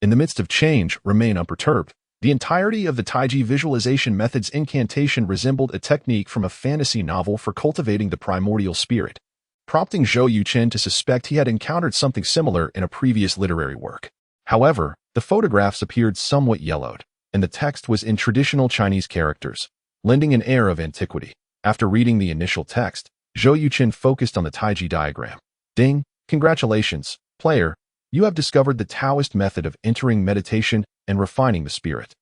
A: In the midst of change, remain unperturbed. The entirety of the Taiji visualization method's incantation resembled a technique from a fantasy novel for cultivating the primordial spirit, prompting Zhou Yuchen to suspect he had encountered something similar in a previous literary work. However, the photographs appeared somewhat yellowed, and the text was in traditional Chinese characters, lending an air of antiquity. After reading the initial text, Zhou Yuchen focused on the Taiji diagram. Ding! Congratulations, player! You have discovered the Taoist method of entering meditation and refining the spirit.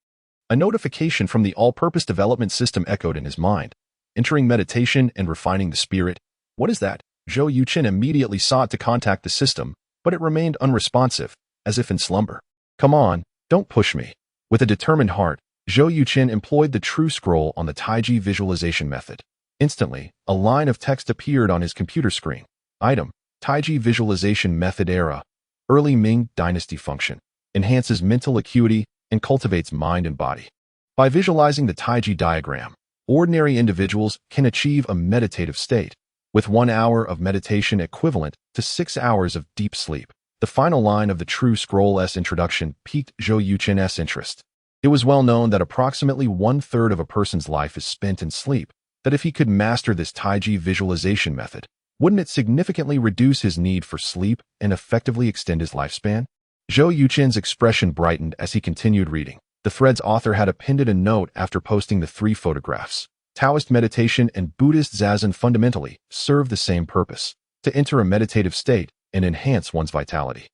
A: A notification from the all-purpose development system echoed in his mind. Entering meditation and refining the spirit? What is that? Zhou Yuchen immediately sought to contact the system, but it remained unresponsive, as if in slumber. Come on, don't push me. With a determined heart, Zhou Yuchen employed the true scroll on the Taiji visualization method. Instantly, a line of text appeared on his computer screen. Item: Taiji visualization method era. Early Ming Dynasty function. Enhances mental acuity and cultivates mind and body. By visualizing the Taiji diagram, ordinary individuals can achieve a meditative state, with 1 hour of meditation equivalent to 6 hours of deep sleep. The final line of the True Scroll's introduction piqued Zhou Yuchen's interest. It was well known that approximately 1/3 of a person's life is spent in sleep, that if he could master this Taiji visualization method, wouldn't it significantly reduce his need for sleep and effectively extend his lifespan? Zhou Yuchen's expression brightened as he continued reading. The thread's author had appended a note after posting the 3 photographs. Taoist meditation and Buddhist Zazen fundamentally serve the same purpose: to enter a meditative state and enhance one's vitality.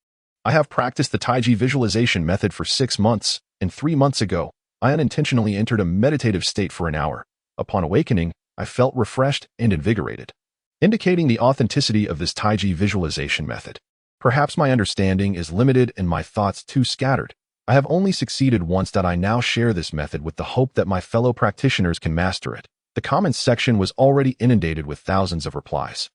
A: I have practiced the Taiji visualization method for 6 months, and 3 months ago, I unintentionally entered a meditative state for an hour. Upon awakening, I felt refreshed and invigorated, indicating the authenticity of this Taiji visualization method. Perhaps my understanding is limited and my thoughts too scattered. I have only succeeded once. I now share this method with the hope that my fellow practitioners can master it. The comments section was already inundated with thousands of replies.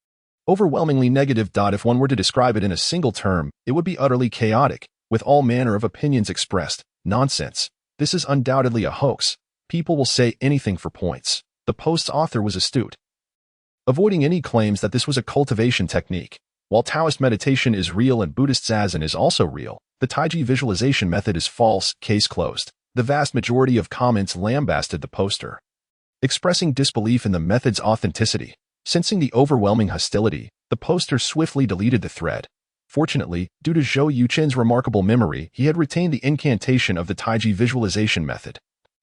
A: Overwhelmingly negative. If one were to describe it in a single term, it would be utterly chaotic, with all manner of opinions expressed. Nonsense. This is undoubtedly a hoax. People will say anything for points. The post's author was astute, avoiding any claims that this was a cultivation technique. While Taoist meditation is real and Buddhist Zazen is also real, the Taiji visualization method is false. Case closed. The vast majority of comments lambasted the poster, expressing disbelief in the method's authenticity. Sensing the overwhelming hostility, the poster swiftly deleted the thread. Fortunately, due to Zhou Yuchen's remarkable memory, he had retained the incantation of the Taiji visualization method,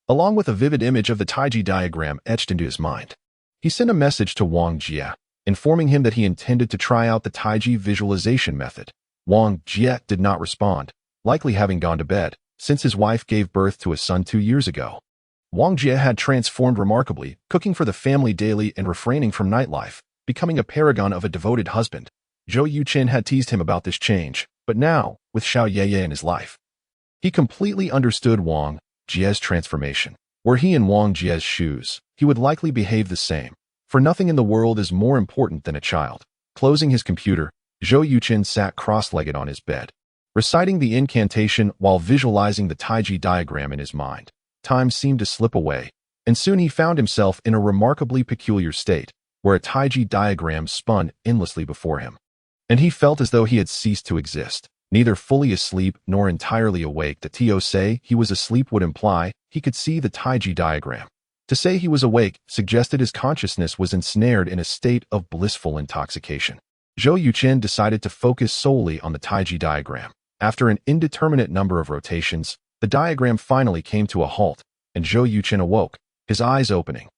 A: along with a vivid image of the Taiji diagram etched into his mind. He sent a message to Wang Jie, informing him that he intended to try out the Taiji visualization method. Wang Jie did not respond, likely having gone to bed, since his wife gave birth to a son 2 years ago. Wang Jie had transformed remarkably, cooking for the family daily and refraining from nightlife, becoming a paragon of a devoted husband. Zhou Yuchen had teased him about this change, but now, with Xiao Yeye in his life, he completely understood Wang Jie's transformation. Were he in Wang Jie's shoes, he would likely behave the same, for nothing in the world is more important than a child. Closing his computer, Zhou Yuchen sat cross-legged on his bed, reciting the incantation while visualizing the Taiji diagram in his mind. Time seemed to slip away, and soon he found himself in a remarkably peculiar state, where a Taiji diagram spun endlessly before him. and he felt as though he had ceased to exist. Neither fully asleep nor entirely awake. To say he was asleep would imply he could see the Taiji diagram. To say he was awake suggested his consciousness was ensnared in a state of blissful intoxication. Zhou Yuchen decided to focus solely on the Taiji diagram. After an indeterminate number of rotations, the diagram finally came to a halt, and Zhou Yuchen awoke, his eyes opening.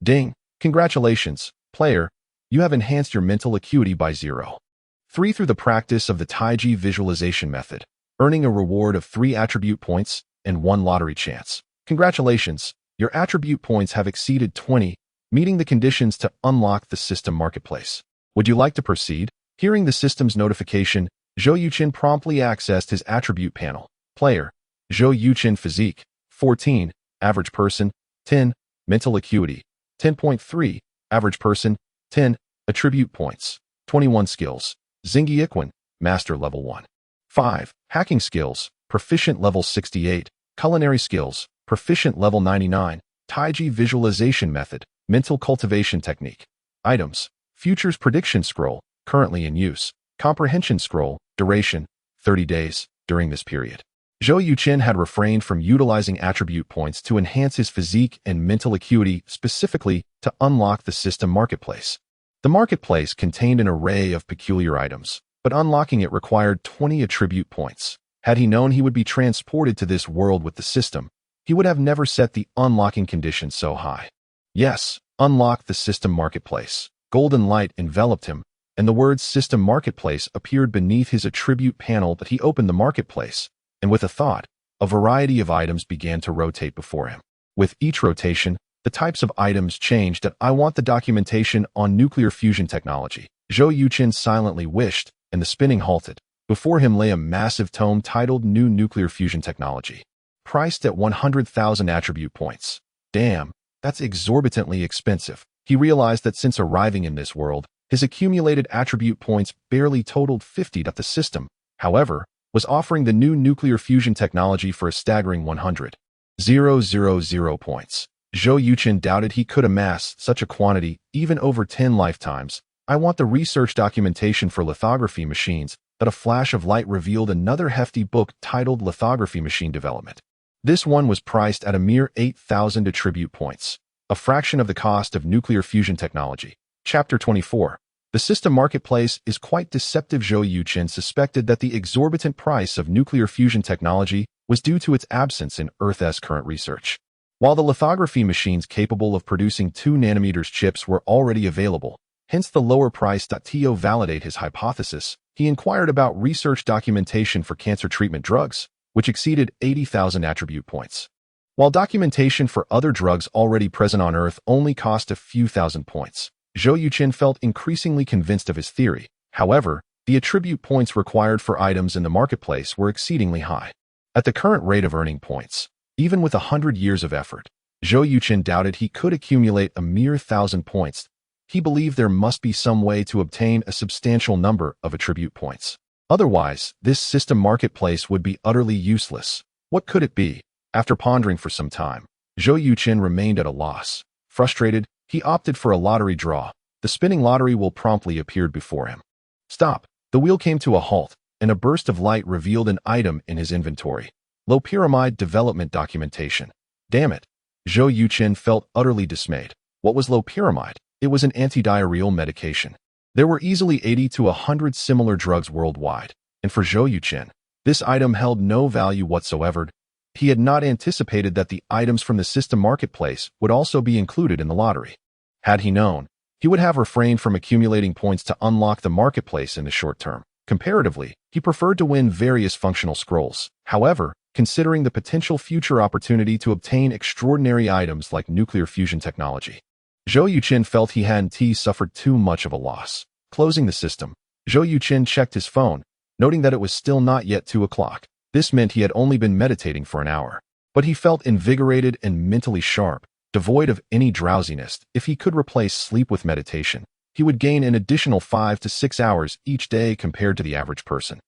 A: Ding! Congratulations, player! You have enhanced your mental acuity by 0.3 through the practice of the Taiji visualization method, earning a reward of 3 attribute points and 1 lottery chance. Congratulations! Your attribute points have exceeded 20, meeting the conditions to unlock the system marketplace. Would you like to proceed? Hearing the system's notification, Zhou Yuchen promptly accessed his attribute panel. Player: Zhou Yuchen physique, 14, average person, 10, mental acuity, 10.3, average person, 10, attribute points, 21 skills, Zhou Yuchen, master level 1. 5, hacking skills, proficient level 68, culinary skills, proficient level 99, Taiji visualization method, mental cultivation technique. Items: Futures prediction scroll, currently in use. Comprehension scroll, duration, 30 days. During this period, Zhou Yuchen had refrained from utilizing attribute points to enhance his physique and mental acuity, specifically to unlock the system marketplace. The marketplace contained an array of peculiar items, but unlocking it required 20 attribute points. Had he known he would be transported to this world with the system, he would have never set the unlocking condition so high. Yes, unlock the system marketplace. Golden light enveloped him, and the words System Marketplace appeared beneath his attribute panel. That he opened the marketplace, and with a thought, a variety of items began to rotate before him. With each rotation, the types of items changed. I want the documentation on nuclear fusion technology. Zhou Yuchen silently wished, and the spinning halted. Before him lay a massive tome titled New Nuclear Fusion Technology, priced at 100,000 attribute points. Damn, that's exorbitantly expensive. He realized that since arriving in this world, his accumulated attribute points barely totaled 50. The system, however, was offering the new nuclear fusion technology for a staggering 100,000 points. Zhou Yuchen doubted he could amass such a quantity even over 10 lifetimes. I want the research documentation for lithography machines. That a flash of light revealed another hefty book titled Lithography Machine Development. This one was priced at a mere 8,000 attribute points, a fraction of the cost of nuclear fusion technology. Chapter 24. The system marketplace is quite deceptive. Zhou Yuchen suspected that the exorbitant price of nuclear fusion technology was due to its absence in Earth's current research. While the lithography machines capable of producing 2 nanometers chips were already available, hence the lower price. To validate his hypothesis, he inquired about research documentation for cancer treatment drugs, which exceeded 80,000 attribute points. While documentation for other drugs already present on Earth only cost a few thousand points, Zhou Yuchen felt increasingly convinced of his theory. However, the attribute points required for items in the marketplace were exceedingly high. At the current rate of earning points, even with 100 years of effort, Zhou Yuchen doubted he could accumulate a mere 1,000 points. He believed there must be some way to obtain a substantial number of attribute points. Otherwise, this system marketplace would be utterly useless. What could it be? After pondering for some time, Zhou Yuchen remained at a loss. Frustrated, he opted for a lottery draw. The spinning lottery wheel promptly appeared before him. Stop! The wheel came to a halt, and a burst of light revealed an item in his inventory. Low pyramid development documentation. Damn it! Zhou Yuchen felt utterly dismayed. What was low pyramid? It was an anti-diarrheal medication. There were easily 80 to 100 similar drugs worldwide, and for Zhou Yuchen, this item held no value whatsoever. He had not anticipated that the items from the system marketplace would also be included in the lottery. Had he known, he would have refrained from accumulating points to unlock the marketplace in the short term. Comparatively, he preferred to win various functional scrolls. However, considering the potential future opportunity to obtain extraordinary items like nuclear fusion technology, Zhou Yuchen felt he hadn't suffered too much of a loss. Closing the system, Zhou Yuchen checked his phone, noting that it was still not yet 2 o'clock. This meant he had only been meditating for an hour. But he felt invigorated and mentally sharp, devoid of any drowsiness. If he could replace sleep with meditation, he would gain an additional 5 to 6 hours each day compared to the average person,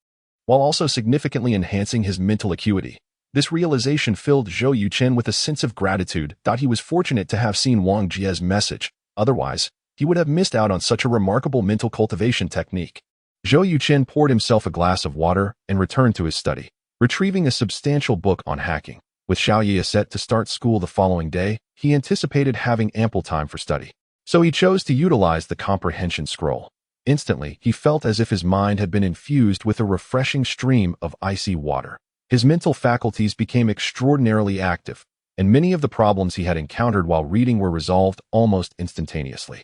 A: while also significantly enhancing his mental acuity. This realization filled Zhou Yuchen with a sense of gratitude. He was fortunate to have seen Wang Jie's message. Otherwise, he would have missed out on such a remarkable mental cultivation technique. Zhou Yuchen poured himself a glass of water and returned to his study, retrieving a substantial book on hacking. With Xiaoye set to start school the following day, he anticipated having ample time for study. So he chose to utilize the comprehension scroll. Instantly, he felt as if his mind had been infused with a refreshing stream of icy water. His mental faculties became extraordinarily active, and many of the problems he had encountered while reading were resolved almost instantaneously.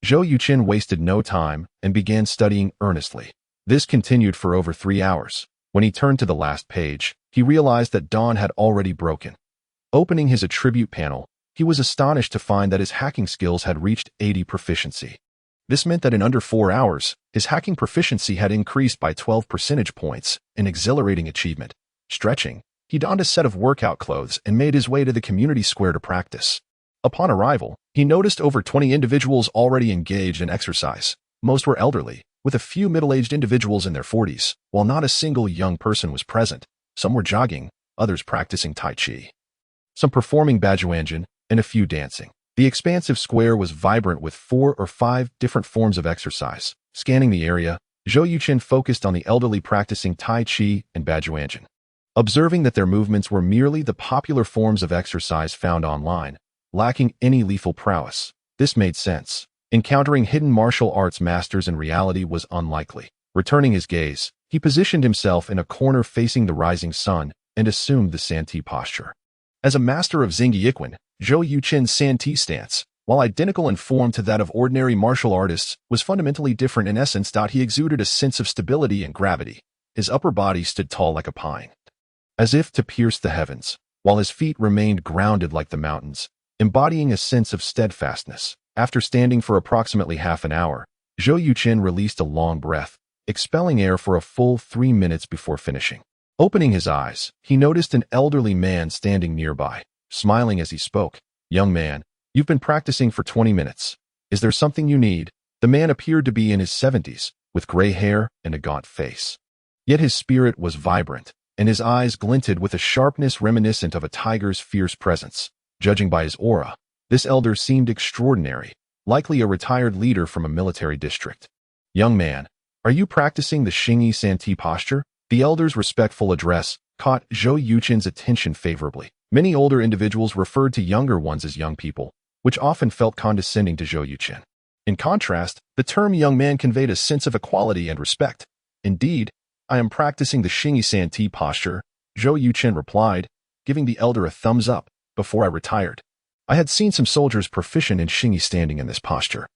A: Zhou Yuchen wasted no time and began studying earnestly. This continued for over 3 hours. When he turned to the last page, he realized that dawn had already broken. Opening his attribute panel, he was astonished to find that his hacking skills had reached 80 proficiency. This meant that in under 4 hours, his hacking proficiency had increased by 12 percentage points, an exhilarating achievement. Stretching, he donned a set of workout clothes and made his way to the community square to practice. Upon arrival, he noticed over 20 individuals already engaged in exercise. Most were elderly, with a few middle-aged individuals in their 40s, while not a single young person was present. Some were jogging, others practicing Tai Chi, some performing Bajuanjin, and a few dancing. The expansive square was vibrant with 4 or 5 different forms of exercise. Scanning the area, Zhou Yuchen focused on the elderly practicing Tai Chi and Bajuanjin. Observing that their movements were merely the popular forms of exercise found online, lacking any lethal prowess, this made sense. Encountering hidden martial arts masters in reality was unlikely. Returning his gaze, he positioned himself in a corner facing the rising sun and assumed the Santi posture. As a master of Xingyi, Zhou Yuchen's Santi stance, while identical in form to that of ordinary martial artists, was fundamentally different in essence. He exuded a sense of stability and gravity. His upper body stood tall like a pine, as if to pierce the heavens, while his feet remained grounded like the mountains, embodying a sense of steadfastness. After standing for approximately half an hour, Zhou Yuchen released a long breath, expelling air for a full 3 minutes before finishing. Opening his eyes, he noticed an elderly man standing nearby. Smiling as he spoke, "Young man, you've been practicing for 20 minutes. Is there something you need?" The man appeared to be in his 70s, with gray hair and a gaunt face. Yet his spirit was vibrant, and his eyes glinted with a sharpness reminiscent of a tiger's fierce presence. Judging by his aura, this elder seemed extraordinary, likely a retired leader from a military district. "Young man, are you practicing the Xingyi Santi posture?" The elder's respectful address caught Zhou Yuchen's attention favorably. Many older individuals referred to younger ones as young people, which often felt condescending to Zhou Yuchen. In contrast, the term young man conveyed a sense of equality and respect. "Indeed, I am practicing the Xingyi Santi posture," Zhou Yuchen replied, giving the elder a thumbs up. "Before I retired, I had seen some soldiers proficient in Xingyi standing in this posture,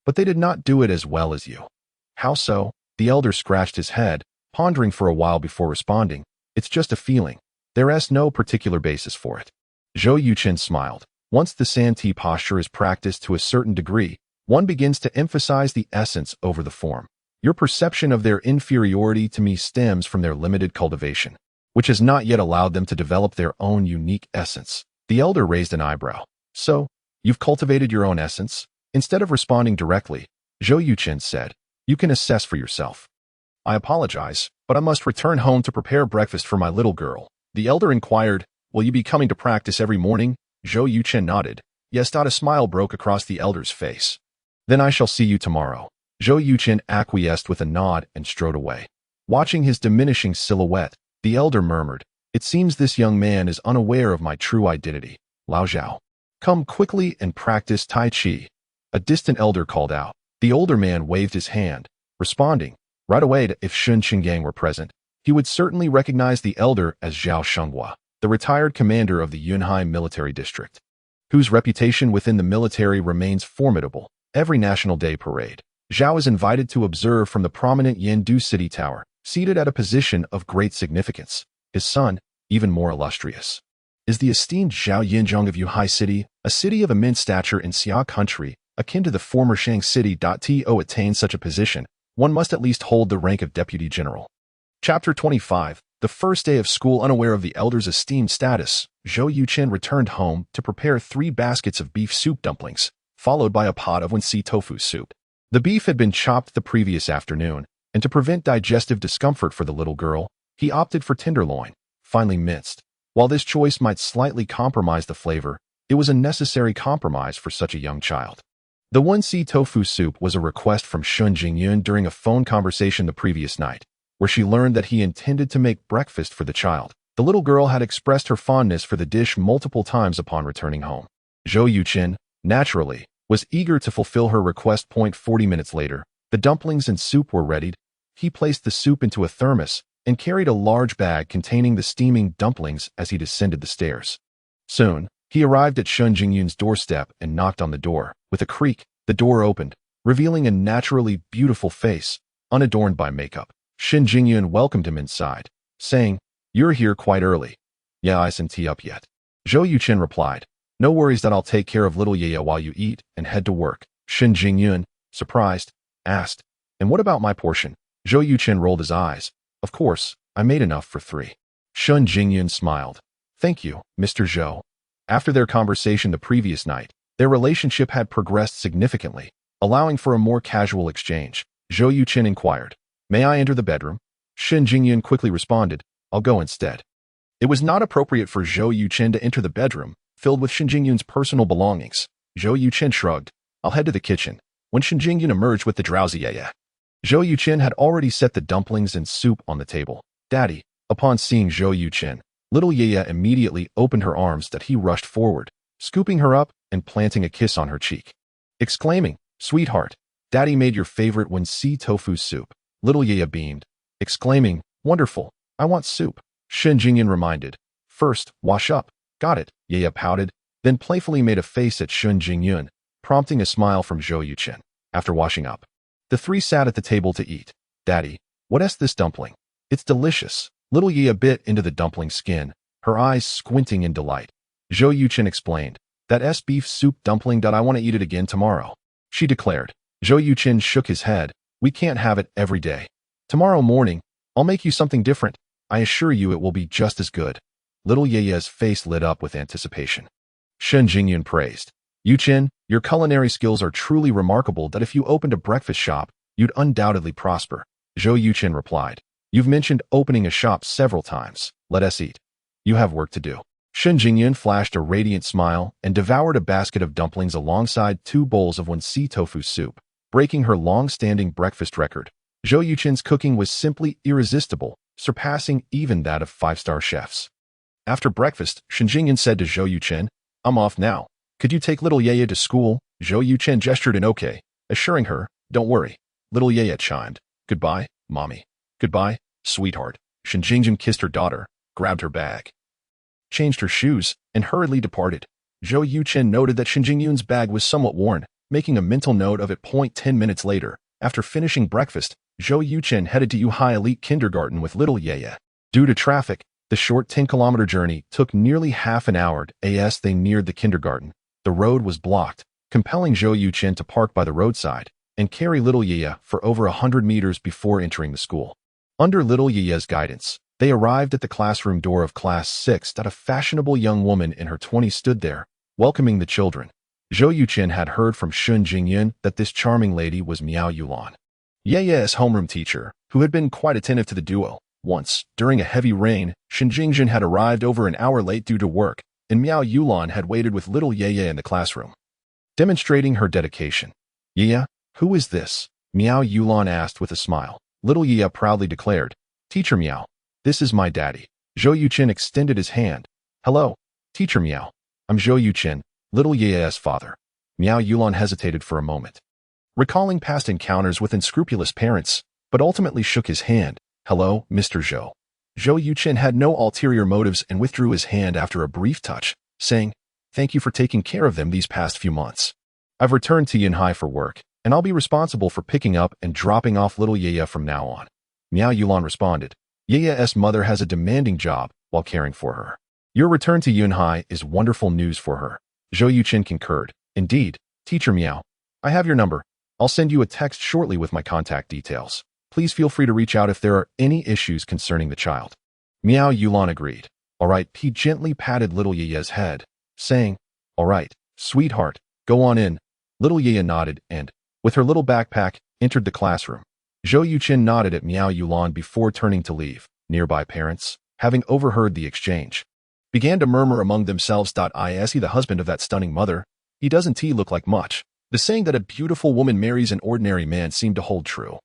A: but they did not do it as well as you." "How so?" The elder scratched his head, pondering for a while before responding. "It's just a feeling. There is no particular basis for it." Zhou Yuchen smiled. Once the Santi posture is practiced to a certain degree, one begins to emphasize the essence over the form. Your perception of their inferiority to me stems from their limited cultivation, which has not yet allowed them to develop their own unique essence. The elder raised an eyebrow. "So, you've cultivated your own essence?" Instead of responding directly, Zhou Yuchen said, "You can assess for yourself." "I apologize, but I must return home to prepare breakfast for my little girl." The elder inquired, "Will you be coming to practice every morning?" Zhou Yuchen nodded. "Yes." A smile broke across the elder's face. "Then I shall see you tomorrow." Zhou Yuchen acquiesced with a nod and strode away. Watching his diminishing silhouette, the elder murmured, "It seems this young man is unaware of my true identity. Lao Zhao, come quickly and practice Tai Chi." A distant elder called out. The older man waved his hand, responding, "Right away." If Shun Qinggang were present, he would certainly recognize the elder as Zhao Shenghua, the retired commander of the Yunhai military district, whose reputation within the military remains formidable. Every National Day parade, Zhao is invited to observe from the prominent Yandu city tower, seated at a position of great significance. His son, even more illustrious, is the esteemed Zhao Yinzhong of Yuhai City, a city of immense stature in Xia country, akin to the former Shang city. To attain such a position, one must at least hold the rank of deputy general. Chapter 25. The first day of school. Unaware of the elder's esteemed status, Zhou Yuchen returned home to prepare 3 baskets of beef soup dumplings, followed by a pot of Wensi tofu soup. The beef had been chopped the previous afternoon, and to prevent digestive discomfort for the little girl, he opted for tenderloin, finely minced. While this choice might slightly compromise the flavor, it was a necessary compromise for such a young child. The 1C tofu soup was a request from Shun Jingyun during a phone conversation the previous night, where she learned that he intended to make breakfast for the child. The little girl had expressed her fondness for the dish multiple times upon returning home. Zhou Yuchen, naturally, was eager to fulfill her request. 40 minutes later, the dumplings and soup were readied. He placed the soup into a thermos and carried a large bag containing the steaming dumplings as he descended the stairs. Soon, he arrived at Shun Jingyun's doorstep and knocked on the door. With a creak, the door opened, revealing a naturally beautiful face, unadorned by makeup. Shun Jingyun welcomed him inside, saying, "You're here quite early." "Yeah, I isn't tea up yet." Zhou Yuchen replied, "No worries, that I'll take care of little Yaya while you eat and head to work." Shun Jingyun, surprised, asked, "And what about my portion?" Zhou Yuchen rolled his eyes. "Of course, I made enough for 3. Shun Jingyun smiled. "Thank you, Mr. Zhou." After their conversation the previous night, their relationship had progressed significantly, allowing for a more casual exchange. Zhou Yuchen inquired, "May I enter the bedroom?" Shun Jingyun quickly responded, "I'll go instead." It was not appropriate for Zhou Yuchen to enter the bedroom, filled with Shun Jingyun's personal belongings. Zhou Yuchen shrugged, "I'll head to the kitchen." When Shun Jingyun emerged with the drowsy Yaya, Zhou Yuchen had already set the dumplings and soup on the table. "Daddy." Upon seeing Zhou Yuchen, little Yaya immediately opened her arms that he rushed forward, scooping her up and planting a kiss on her cheek, exclaiming, "Sweetheart, Daddy made your favorite 1C tofu soup." Little Yaya beamed, exclaiming, "Wonderful, I want soup." Shun Jingyun reminded, "First, wash up." "Got it." Yaya pouted, then playfully made a face at Shun Jingyun, prompting a smile from Zhou Yuchen. After washing up, the three sat at the table to eat. "Daddy, what's this dumpling?" "It's delicious." Little Yaya bit into the dumpling skin, her eyes squinting in delight. Zhou Yuchen explained, "That's beef soup dumpling. I want to eat it again tomorrow," she declared. Zhou Yuchen shook his head. "We can't have it every day. Tomorrow morning, I'll make you something different. I assure you it will be just as good." Little Yaya's face lit up with anticipation. Shun Jingyun praised, "Yuchen, your culinary skills are truly remarkable. That if you opened a breakfast shop, you'd undoubtedly prosper." Zhou Yuchen replied, "You've mentioned opening a shop several times. Let us eat. You have work to do." Shun Jingyun flashed a radiant smile and devoured a basket of dumplings alongside 2 bowls of 1C tofu soup, breaking her long-standing breakfast record. Zhou Yuchen's cooking was simply irresistible, surpassing even that of 5-star chefs. After breakfast, Shun Jingyun said to Zhou Yuchen, "I'm off now. Could you take little Yaya to school?" Zhou Yuchen gestured an okay, assuring her, "Don't worry." Little Yaya chimed, "Goodbye, Mommy." "Goodbye, sweetheart." Shun Jingyun kissed her daughter, grabbed her bag, changed her shoes, and hurriedly departed. Zhou Yuchen noted that Shun Jingyun's bag was somewhat worn, making a mental note of it. 10 minutes later, after finishing breakfast, Zhou Yuchen headed to Yuhai Elite Kindergarten with little Yaya. Due to traffic, the short 10-kilometer journey took nearly half an hour as they neared the kindergarten. The road was blocked, compelling Zhou Yuchen to park by the roadside and carry little Yaya for over 100 meters before entering the school. Under little Yaya's guidance, they arrived at the classroom door of Class 6. A fashionable young woman in her 20s stood there, welcoming the children. Zhou Yuchen had heard from Shun Jingyun that this charming lady was Miao Yulan, Yaya's homeroom teacher, who had been quite attentive to the duo. Once, during a heavy rain, Shun Jingyun had arrived over an hour late due to work, and Miao Yulan had waited with little Yaya in the classroom, demonstrating her dedication. "Yaya, who is this?" Miao Yulan asked with a smile. Little Yaya proudly declared, "Teacher Miao, this is my daddy." Zhou Yuchen extended his hand. "Hello, Teacher Miao. I'm Zhou Yuchen, little Yaya's father." Miao Yulan hesitated for a moment, recalling past encounters with unscrupulous parents, but ultimately shook his hand. "Hello, Mr. Zhou." Zhou Yuchen had no ulterior motives and withdrew his hand after a brief touch, saying, "Thank you for taking care of them these past few months. I've returned to Yunhai for work, and I'll be responsible for picking up and dropping off little Yaya from now on." Miao Yulan responded, "Yaya's mother has a demanding job while caring for her. Your return to Yunhai is wonderful news for her." Zhou Yuchen concurred, "Indeed, Teacher Miao. I have your number. I'll send you a text shortly with my contact details. Please feel free to reach out if there are any issues concerning the child." Miao Yulan agreed. "All right." He gently patted little Yaya's head, saying, "All right, sweetheart, go on in." Little Yaya nodded and, with her little backpack, entered the classroom. Zhou Yuchen nodded at Miao Yulan before turning to leave. Nearby parents, having overheard the exchange, began to murmur among themselves. "Is he the husband of that stunning mother? He doesn't look like much." The saying that a beautiful woman marries an ordinary man seemed to hold true.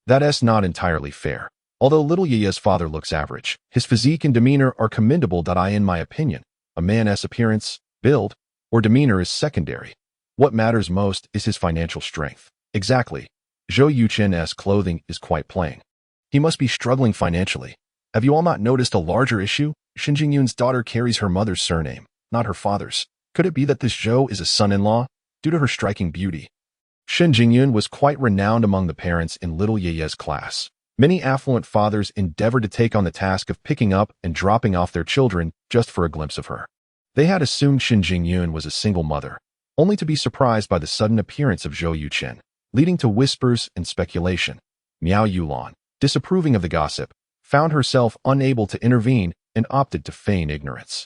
A: That's not entirely fair. Although little Yaya's father looks average, his physique and demeanor are commendable. In my opinion, a man's appearance, build, or demeanor is secondary. What matters most is his financial strength. Exactly. Zhou Yuchen's clothing is quite plain. He must be struggling financially. Have you all not noticed a larger issue? Shen Jingyun's daughter carries her mother's surname, not her father's. Could it be that this Zhou is a son-in-law, due to her striking beauty? Shen Jingyun was quite renowned among the parents in little Yaya's class. Many affluent fathers endeavored to take on the task of picking up and dropping off their children just for a glimpse of her. They had assumed Shen Jingyun was a single mother, only to be surprised by the sudden appearance of Zhou Yuchen, leading to whispers and speculation. Miao Yulan, disapproving of the gossip, found herself unable to intervene and opted to feign ignorance.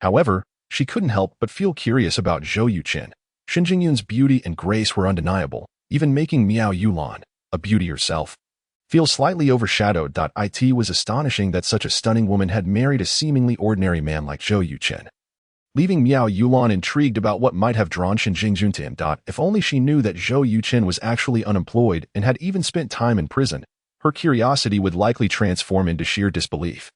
A: However, she couldn't help but feel curious about Zhou Yuchen. Shen Jingyun's beauty and grace were undeniable, even making Miao Yulan, a beauty herself, feel slightly overshadowed. It was astonishing that such a stunning woman had married a seemingly ordinary man like Zhou Yuchen, leaving Miao Yulan intrigued about what might have drawn Shen Jingyun to him. If only she knew that Zhou Yuchen was actually unemployed and had even spent time in prison, her curiosity would likely transform into sheer disbelief.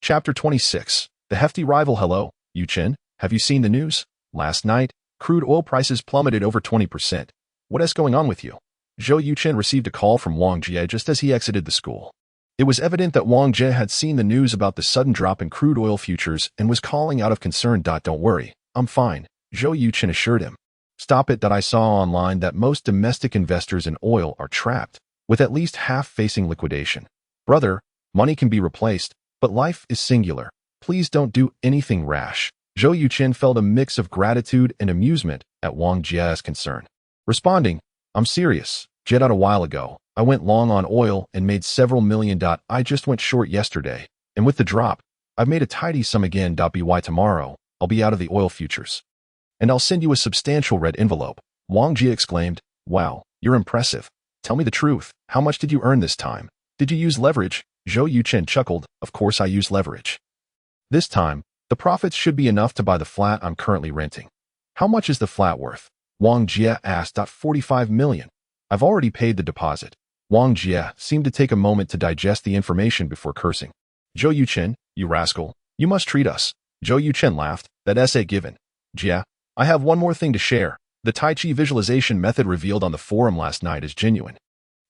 A: Chapter 26. The hefty rival. Hello, Yuchen, have you seen the news? Last night, crude oil prices plummeted over 20%. What is going on with you? Zhou Yuchen received a call from Wang Jie just as he exited the school. It was evident that Wang Jie had seen the news about the sudden drop in crude oil futures and was calling out of concern. Don't worry, I'm fine, Zhou Yuchen assured him. Stop it. I saw online that most domestic investors in oil are trapped, with at least half facing liquidation. Brother, money can be replaced, but life is singular. Please don't do anything rash. Zhou Yuchen felt a mix of gratitude and amusement at Wang Jie's concern. Responding, I'm serious. Jet out a while ago, I went long on oil and made several million. I just went short yesterday, and with the drop, I've made a tidy sum again. By tomorrow, I'll be out of the oil futures. And I'll send you a substantial red envelope. Wang Jie exclaimed, wow, you're impressive. Tell me the truth. How much did you earn this time? Did you use leverage? Zhou Yuchen chuckled, of course I use leverage. This time, the profits should be enough to buy the flat I'm currently renting. How much is the flat worth? Wang Jie asked. 45 million. I've already paid the deposit. Wang Jie seemed to take a moment to digest the information before cursing. Zhou Yuchen, you rascal, you must treat us. Zhou Yuchen laughed. That essay given. Jie, I have one more thing to share. The Tai Chi visualization method revealed on the forum last night is genuine.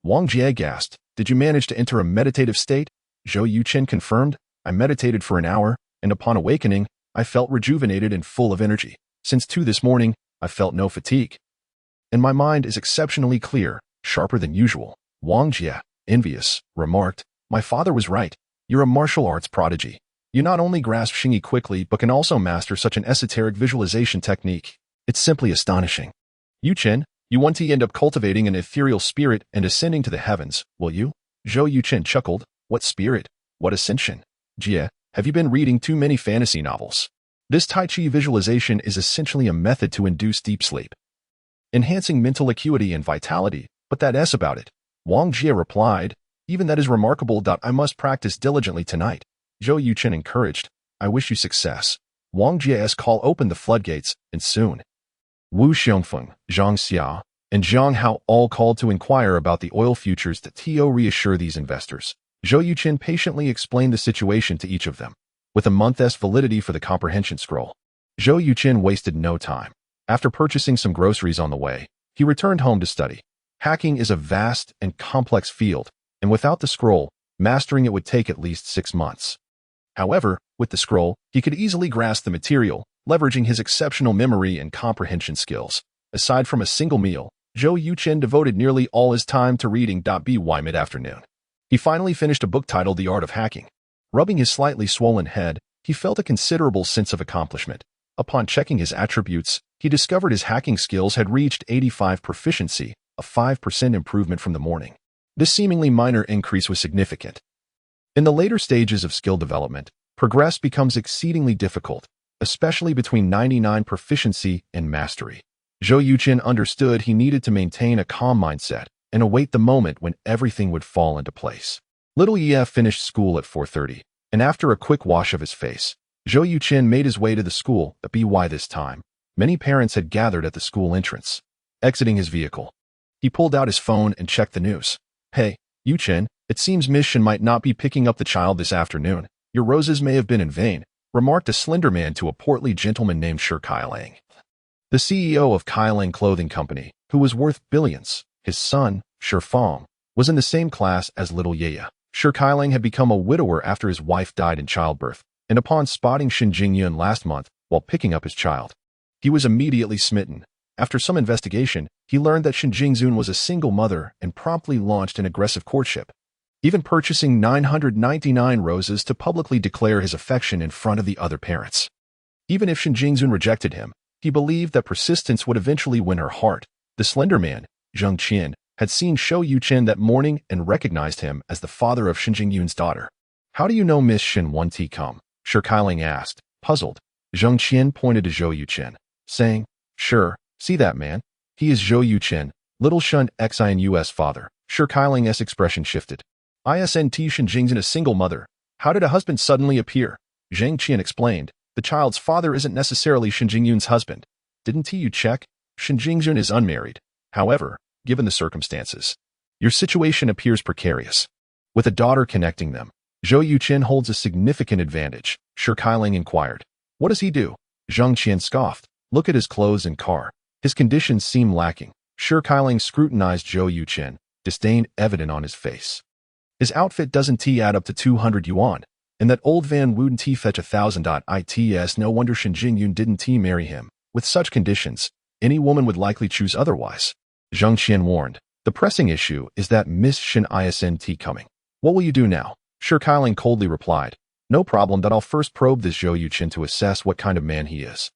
A: Wang Jie gasped. Did you manage to enter a meditative state? Zhou Yuchen confirmed. I meditated for an hour, and upon awakening, I felt rejuvenated and full of energy. Since 2 this morning, I felt no fatigue. And my mind is exceptionally clear, sharper than usual. Wang Jie, envious, remarked, my father was right. You're a martial arts prodigy. You not only grasp Xingyi quickly, but can also master such an esoteric visualization technique. It's simply astonishing. Yuchen, you want to end up cultivating an ethereal spirit and ascending to the heavens, will you? Zhou Yuchen chuckled. What spirit? What ascension? Jie, have you been reading too many fantasy novels? This Tai Chi visualization is essentially a method to induce deep sleep, enhancing mental acuity and vitality, but that's about it. Wang Jie replied, even that is remarkable. I must practice diligently tonight. Zhou Yuchen encouraged, I wish you success. Wang Jie's call opened the floodgates, and soon, Wu Xiongfeng, Zhang Xia, and Zhang Hao all called to inquire about the oil futures to reassure these investors. Zhou Yuchen patiently explained the situation to each of them, with a month's validity for the comprehension scroll. Zhou Yuchen wasted no time. After purchasing some groceries on the way, he returned home to study. Hacking is a vast and complex field, and without the scroll, mastering it would take at least 6 months. However, with the scroll, he could easily grasp the material, leveraging his exceptional memory and comprehension skills. Aside from a single meal, Zhou Yuchen devoted nearly all his time to reading. By mid-afternoon, he finally finished a book titled The Art of Hacking. Rubbing his slightly swollen head, he felt a considerable sense of accomplishment. Upon checking his attributes, he discovered his hacking skills had reached 85 proficiency, a 5% improvement from the morning. This seemingly minor increase was significant. In the later stages of skill development, progress becomes exceedingly difficult, especially between 99 proficiency and mastery. Zhou Yuchen understood he needed to maintain a calm mindset and await the moment when everything would fall into place. Little Ye finished school at 4:30, and after a quick wash of his face, Zhou Yuchen made his way to the school. By this time, many parents had gathered at the school entrance. exiting his vehicle. He pulled out his phone and checked the news. "Hey, Yuchen, it seems Miss Shin might not be picking up the child this afternoon. Your roses may have been in vain," remarked a slender man to a portly gentleman named Shi Kailang, the CEO of Kailang Clothing Company, who was worth billions. His son, Shi Fong, was in the same class as little Ye. Shi Kailang had become a widower after his wife died in childbirth, and upon spotting Shin Jingyun last month while picking up his child, he was immediately smitten. After some investigation, he learned that Shin Jingyun was a single mother and promptly launched an aggressive courtship, even purchasing 999 roses to publicly declare his affection in front of the other parents. Even if Shin Jingyun rejected him, he believed that persistence would eventually win her heart. The slender man, Zhou Yuchen, had seen Zhou Yuchen that morning and recognized him as the father of Shin Jingyun's daughter. "How do you know Miss Shin won T come?" Shi Kailang asked, puzzled. Zhou Yuchen pointed to Zhou Yuchen, saying, "Sure, see that man? He is Zhou Yuchen, little Shun Xin's father." Shi Kailang's expression shifted. "Isn't Shin Jingyun a single mother? How did a husband suddenly appear?" Zhang Qian explained. "The child's father isn't necessarily Shin Jingyun's husband. Didn't you check? Shin Jingyun is unmarried. However, given the circumstances, your situation appears precarious. With a daughter connecting them, Zhou Yuchen holds a significant advantage." Shi Kailang inquired. "What does he do?" Zhang Qian scoffed. "Look at his clothes and car. His conditions seem lacking." Shi Kailang scrutinized Zhou Yuchen, disdain evident on his face. "His outfit doesn't add up to 200 yuan, and that old van wouldn't fetch 1,000. It's no wonder Shin Jingyun didn't marry him. With such conditions, any woman would likely choose otherwise." Zhang Qian warned. "The pressing issue is that Miss Shin isn't coming. What will you do now?" Shi Kailang coldly replied. "No problem, that I'll first probe this Zhou Yuchen to assess what kind of man he is."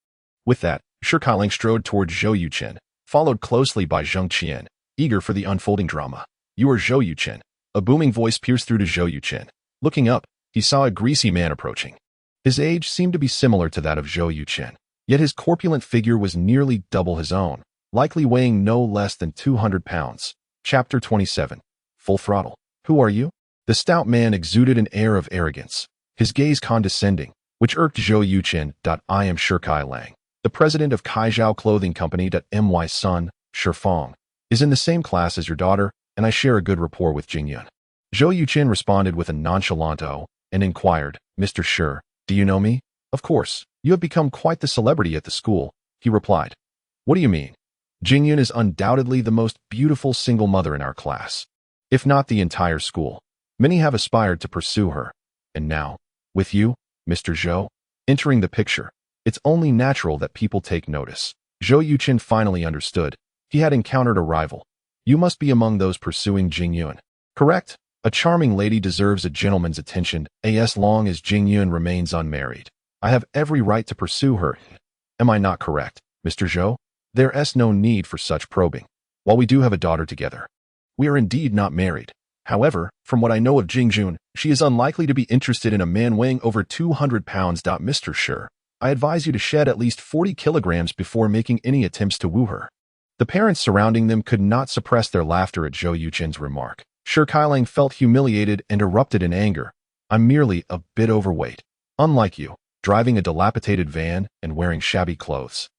A: With that, Shi Kailang strode towards Zhou Yuchen, followed closely by Zhang Qian, eager for the unfolding drama. "You are Zhou Yuchen." A booming voice pierced through to Zhou Yuchen. Looking up, he saw a greasy man approaching. His age seemed to be similar to that of Zhou Yuchen, yet his corpulent figure was nearly double his own, likely weighing no less than 200 pounds. Chapter 27. Full Throttle. "Who are you?" The stout man exuded an air of arrogance, his gaze condescending, which irked Zhou Yuchen. "I am Shi Kailang, the president of Kaizhou Clothing Company. My son, Shi Fong, is in the same class as your daughter, and I share a good rapport with Jingyun." Zhou Yuchen responded with a nonchalant "oh," and inquired, "Mr. Shi, do you know me?" "Of course, you have become quite the celebrity at the school," he replied. "What do you mean?" "Jingyun is undoubtedly the most beautiful single mother in our class, if not the entire school. Many have aspired to pursue her. And now, with you, Mr. Zhou, entering the picture, it's only natural that people take notice." Zhou Yuchen finally understood. He had encountered a rival. "You must be among those pursuing Jingyun, correct? A charming lady deserves a gentleman's attention, as long as Jingyun remains unmarried. I have every right to pursue her. Am I not correct, Mr. Zhou?" "There's no need for such probing. While we do have a daughter together, we are indeed not married. However, from what I know of Jingyun, she is unlikely to be interested in a man weighing over 200 pounds. Mr. Shi, I advise you to shed at least 40 kilograms before making any attempts to woo her." The parents surrounding them could not suppress their laughter at Zhou Yuchen's remark. Shi Kailang felt humiliated and erupted in anger. "I'm merely a bit overweight. Unlike you, driving a dilapidated van and wearing shabby clothes.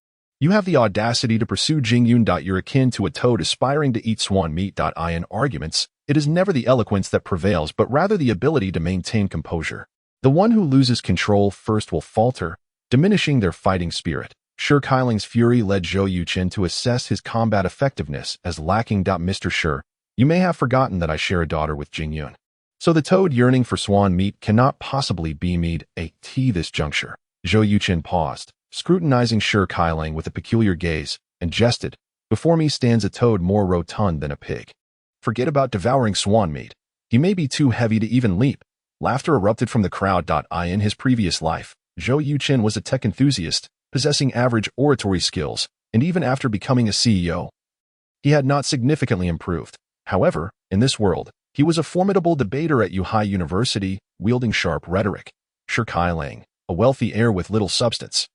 A: You have the audacity to pursue Jingyun. You're akin to a toad aspiring to eat swan meat. In arguments, it is never the eloquence that prevails, but rather the ability to maintain composure. The one who loses control first will falter, diminishing their fighting spirit." Shi Kailang's fury led Zhou Yuchen to assess his combat effectiveness as lacking. "Mr. Shi, you may have forgotten that I share a daughter with Jingyun. So the toad yearning for swan meat cannot possibly be made a tea this juncture." Zhou Yuchen paused, scrutinizing Shi Kailang with a peculiar gaze, and jested, "Before me stands a toad more rotund than a pig. Forget about devouring swan meat. He may be too heavy to even leap." Laughter erupted from the crowd. In his previous life, Zhou Yuchen was a tech enthusiast, possessing average oratory skills, and even after becoming a CEO, he had not significantly improved. However, in this world, he was a formidable debater at Yuhai University, wielding sharp rhetoric. Shi Kailang, a wealthy heir with little substance,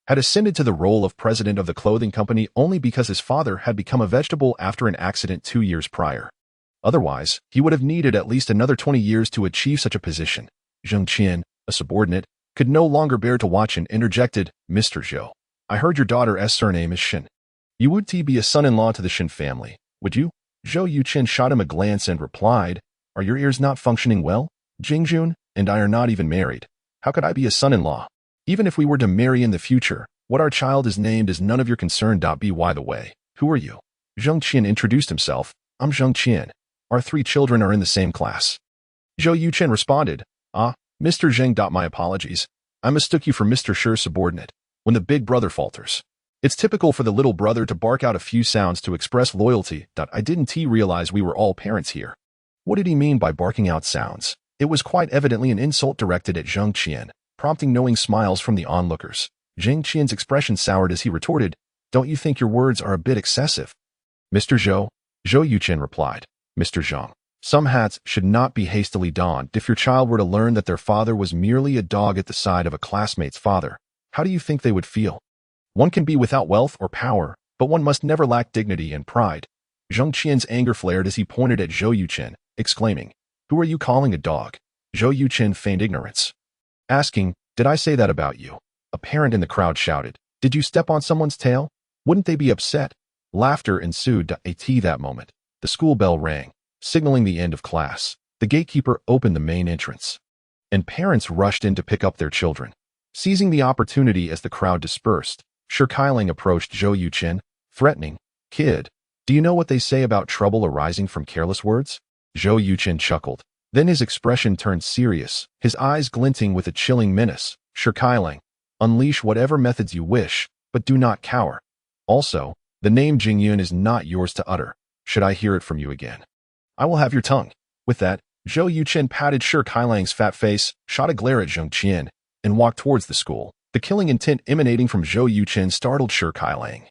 A: had ascended to the role of president of the clothing company only because his father had become a vegetable after an accident 2 years prior. Otherwise, he would have needed at least another 20 years to achieve such a position. Zhang Qian, a subordinate, could no longer bear to watch and interjected, "Mr. Zhou, I heard your daughter's surname is Shin. You would be a son-in-law to the Shin family, would you? Zhou Yuchen shot him a glance and replied, Are your ears not functioning well? Jingjun and I are not even married. How could I be a son-in-law? Even if we were to marry in the future, what our child is named is none of your concern. By the way, who are you? Zheng Qian introduced himself. I'm Zheng Qian. Our 3 children are in the same class. Zhou Yuchen responded, Mr. Zheng. My apologies. I mistook you for Mr. Shi's subordinate. When the big brother falters, it's typical for the little brother to bark out a few sounds to express loyalty. I didn't realize we were all parents here. What did he mean by barking out sounds? It was quite evidently an insult directed at Zheng Qian, prompting knowing smiles from the onlookers. Zheng Qian's expression soured as he retorted, Don't you think your words are a bit excessive? Mr. Zhou, Zhou Yuchen replied, Mr. Zhang, some hats should not be hastily donned. If your child were to learn that their father was merely a dog at the side of a classmate's father, how do you think they would feel? One can be without wealth or power, but one must never lack dignity and pride. Zheng Qian's anger flared as he pointed at Zhou Yuchen, exclaiming, Who are you calling a dog? Zhou Yuchen feigned ignorance, asking, Did I say that about you? A parent in the crowd shouted, Did you step on someone's tail? Wouldn't they be upset? Laughter ensued. At that moment, the school bell rang, signaling the end of class. The gatekeeper opened the main entrance, and parents rushed in to pick up their children. Seizing the opportunity as the crowd dispersed, Shi Kailang approached Zhou Yuchen, threatening, Kid, do you know what they say about trouble arising from careless words? Zhou Yuchen chuckled. Then his expression turned serious, his eyes glinting with a chilling menace. Shi Kailang, unleash whatever methods you wish, but do not cower. Also, the name Jingyun is not yours to utter. Should I hear it from you again, I will have your tongue. With that, Zhou Yuchen patted Shi Kailang's fat face, shot a glare at Zheng Qian, and walked towards the school. The killing intent emanating from Zhou Yuchen startled Shi Kailang,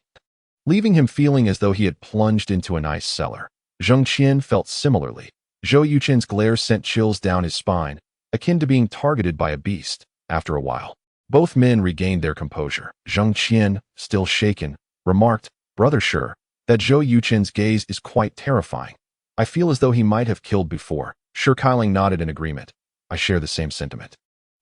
A: leaving him feeling as though he had plunged into an ice cellar. Zheng Qian felt similarly. Zhou Yuchen's glare sent chills down his spine, akin to being targeted by a beast. After a while, both men regained their composure. Zheng Qian, still shaken, remarked, Brother Shi, that Zhou Yuchen's gaze is quite terrifying. I feel as though he might have killed before. Shi Kailang nodded in agreement. I share the same sentiment.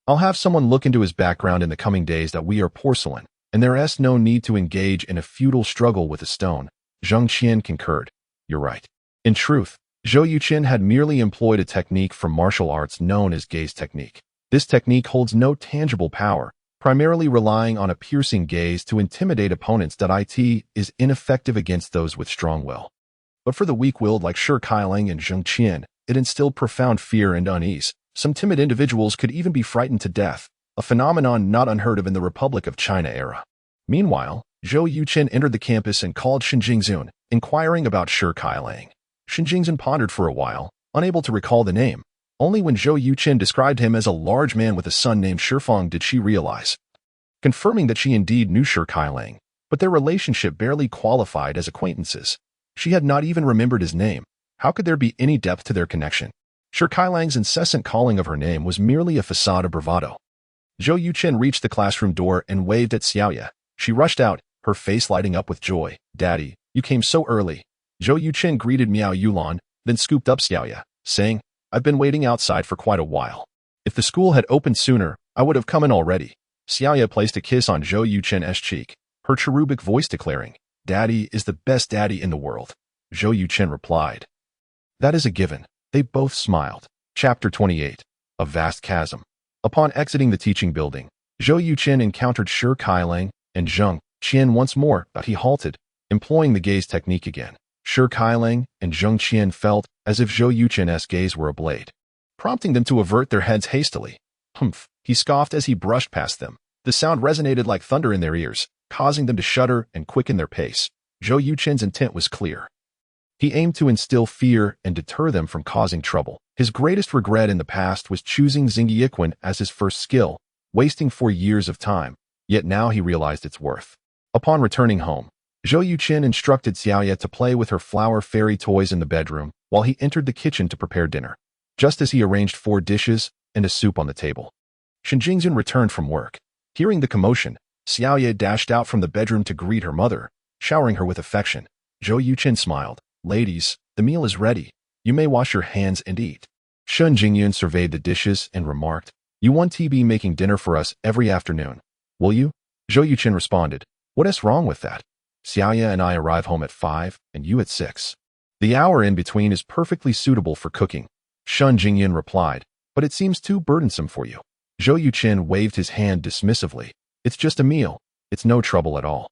A: I'll have someone look into his background in the coming days. That we are porcelain, and there is no need to engage in a futile struggle with a stone. Zheng Qian concurred. You're right. In truth, Zhou Yuchen had merely employed a technique from martial arts known as gaze technique. This technique holds no tangible power, primarily relying on a piercing gaze to intimidate opponents. It is ineffective against those with strong will. But for the weak-willed like Shi Kailang and Zheng Qian, it instilled profound fear and unease. Some timid individuals could even be frightened to death, a phenomenon not unheard of in the Republic of China era. Meanwhile, Zhou Yuchen entered the campus and called Shin Jingzun, inquiring about Shi Kailang. Shin Jingzun pondered for a while, unable to recall the name. Only when Zhou Yuchen described him as a large man with a son named Shifeng did she realize, confirming that she indeed knew Shi Kailang, but their relationship barely qualified as acquaintances. She had not even remembered his name. How could there be any depth to their connection? Shi Kailang's incessant calling of her name was merely a facade of bravado. Zhou Yuchen reached the classroom door and waved at Xiaoya. She rushed out, her face lighting up with joy. Daddy, you came so early. Zhou Yuchen greeted Miao Yulan, then scooped up Xiaoya, saying, I've been waiting outside for quite a while. If the school had opened sooner, I would have come in already. Xiaoya placed a kiss on Zhou Yuchen's cheek, her cherubic voice declaring, Daddy is the best daddy in the world. Zhou Yuchen replied, That is a given. They both smiled. Chapter 28. A Vast Chasm. Upon exiting the teaching building, Zhou Yuchen encountered Shi Kailang and Zheng Qian once more, but he halted, employing the gaze technique again. Shi Kailang and Zheng Qian felt as if Zhou Yuchen's gaze were a blade, prompting them to avert their heads hastily. Humph, he scoffed as he brushed past them. The sound resonated like thunder in their ears, causing them to shudder and quicken their pace. Zhou Yuchen's intent was clear. He aimed to instill fear and deter them from causing trouble. His greatest regret in the past was choosing Zhou Yuchen as his first skill, wasting 4 years of time, yet now he realized its worth. Upon returning home, Zhou Yuchen instructed Xiaoya to play with her flower fairy toys in the bedroom while he entered the kitchen to prepare dinner, just as he arranged 4 dishes and a soup on the table. Shin Jingzun returned from work. Hearing the commotion, Xiaoya dashed out from the bedroom to greet her mother, showering her with affection. Zhou Yuchen smiled. Ladies, the meal is ready. You may wash your hands and eat. Shin Jingyun surveyed the dishes and remarked, You want to be making dinner for us every afternoon, will you? Zhou Yuchen responded, What is wrong with that? Xiaoya and I arrive home at 5, and you at 6. The hour in between is perfectly suitable for cooking, Shun Jingyan replied, but it seems too burdensome for you. Zhou Yuchen waved his hand dismissively. It's just a meal. It's no trouble at all.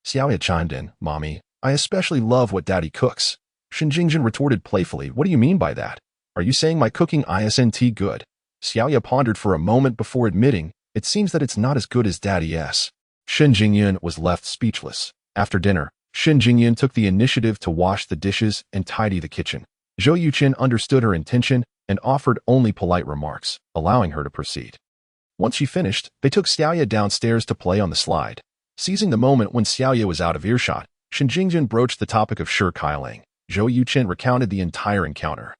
A: Xiaoya chimed in, Mommy, I especially love what Daddy cooks. Shen Jingyan retorted playfully, What do you mean by that? Are you saying my cooking isn't good? Xiaoya pondered for a moment before admitting, It seems that it's not as good as Daddy's. Shen Jingyan was left speechless. After dinner, Shen Jingyan took the initiative to wash the dishes and tidy the kitchen. Zhou Yuchen understood her intention and offered only polite remarks, allowing her to proceed. Once she finished, they took Xiaoya downstairs to play on the slide. Seizing the moment when Xiaoya was out of earshot, Shen Jingyan broached the topic of Shi Kailing. Zhou Yuchen recounted the entire encounter.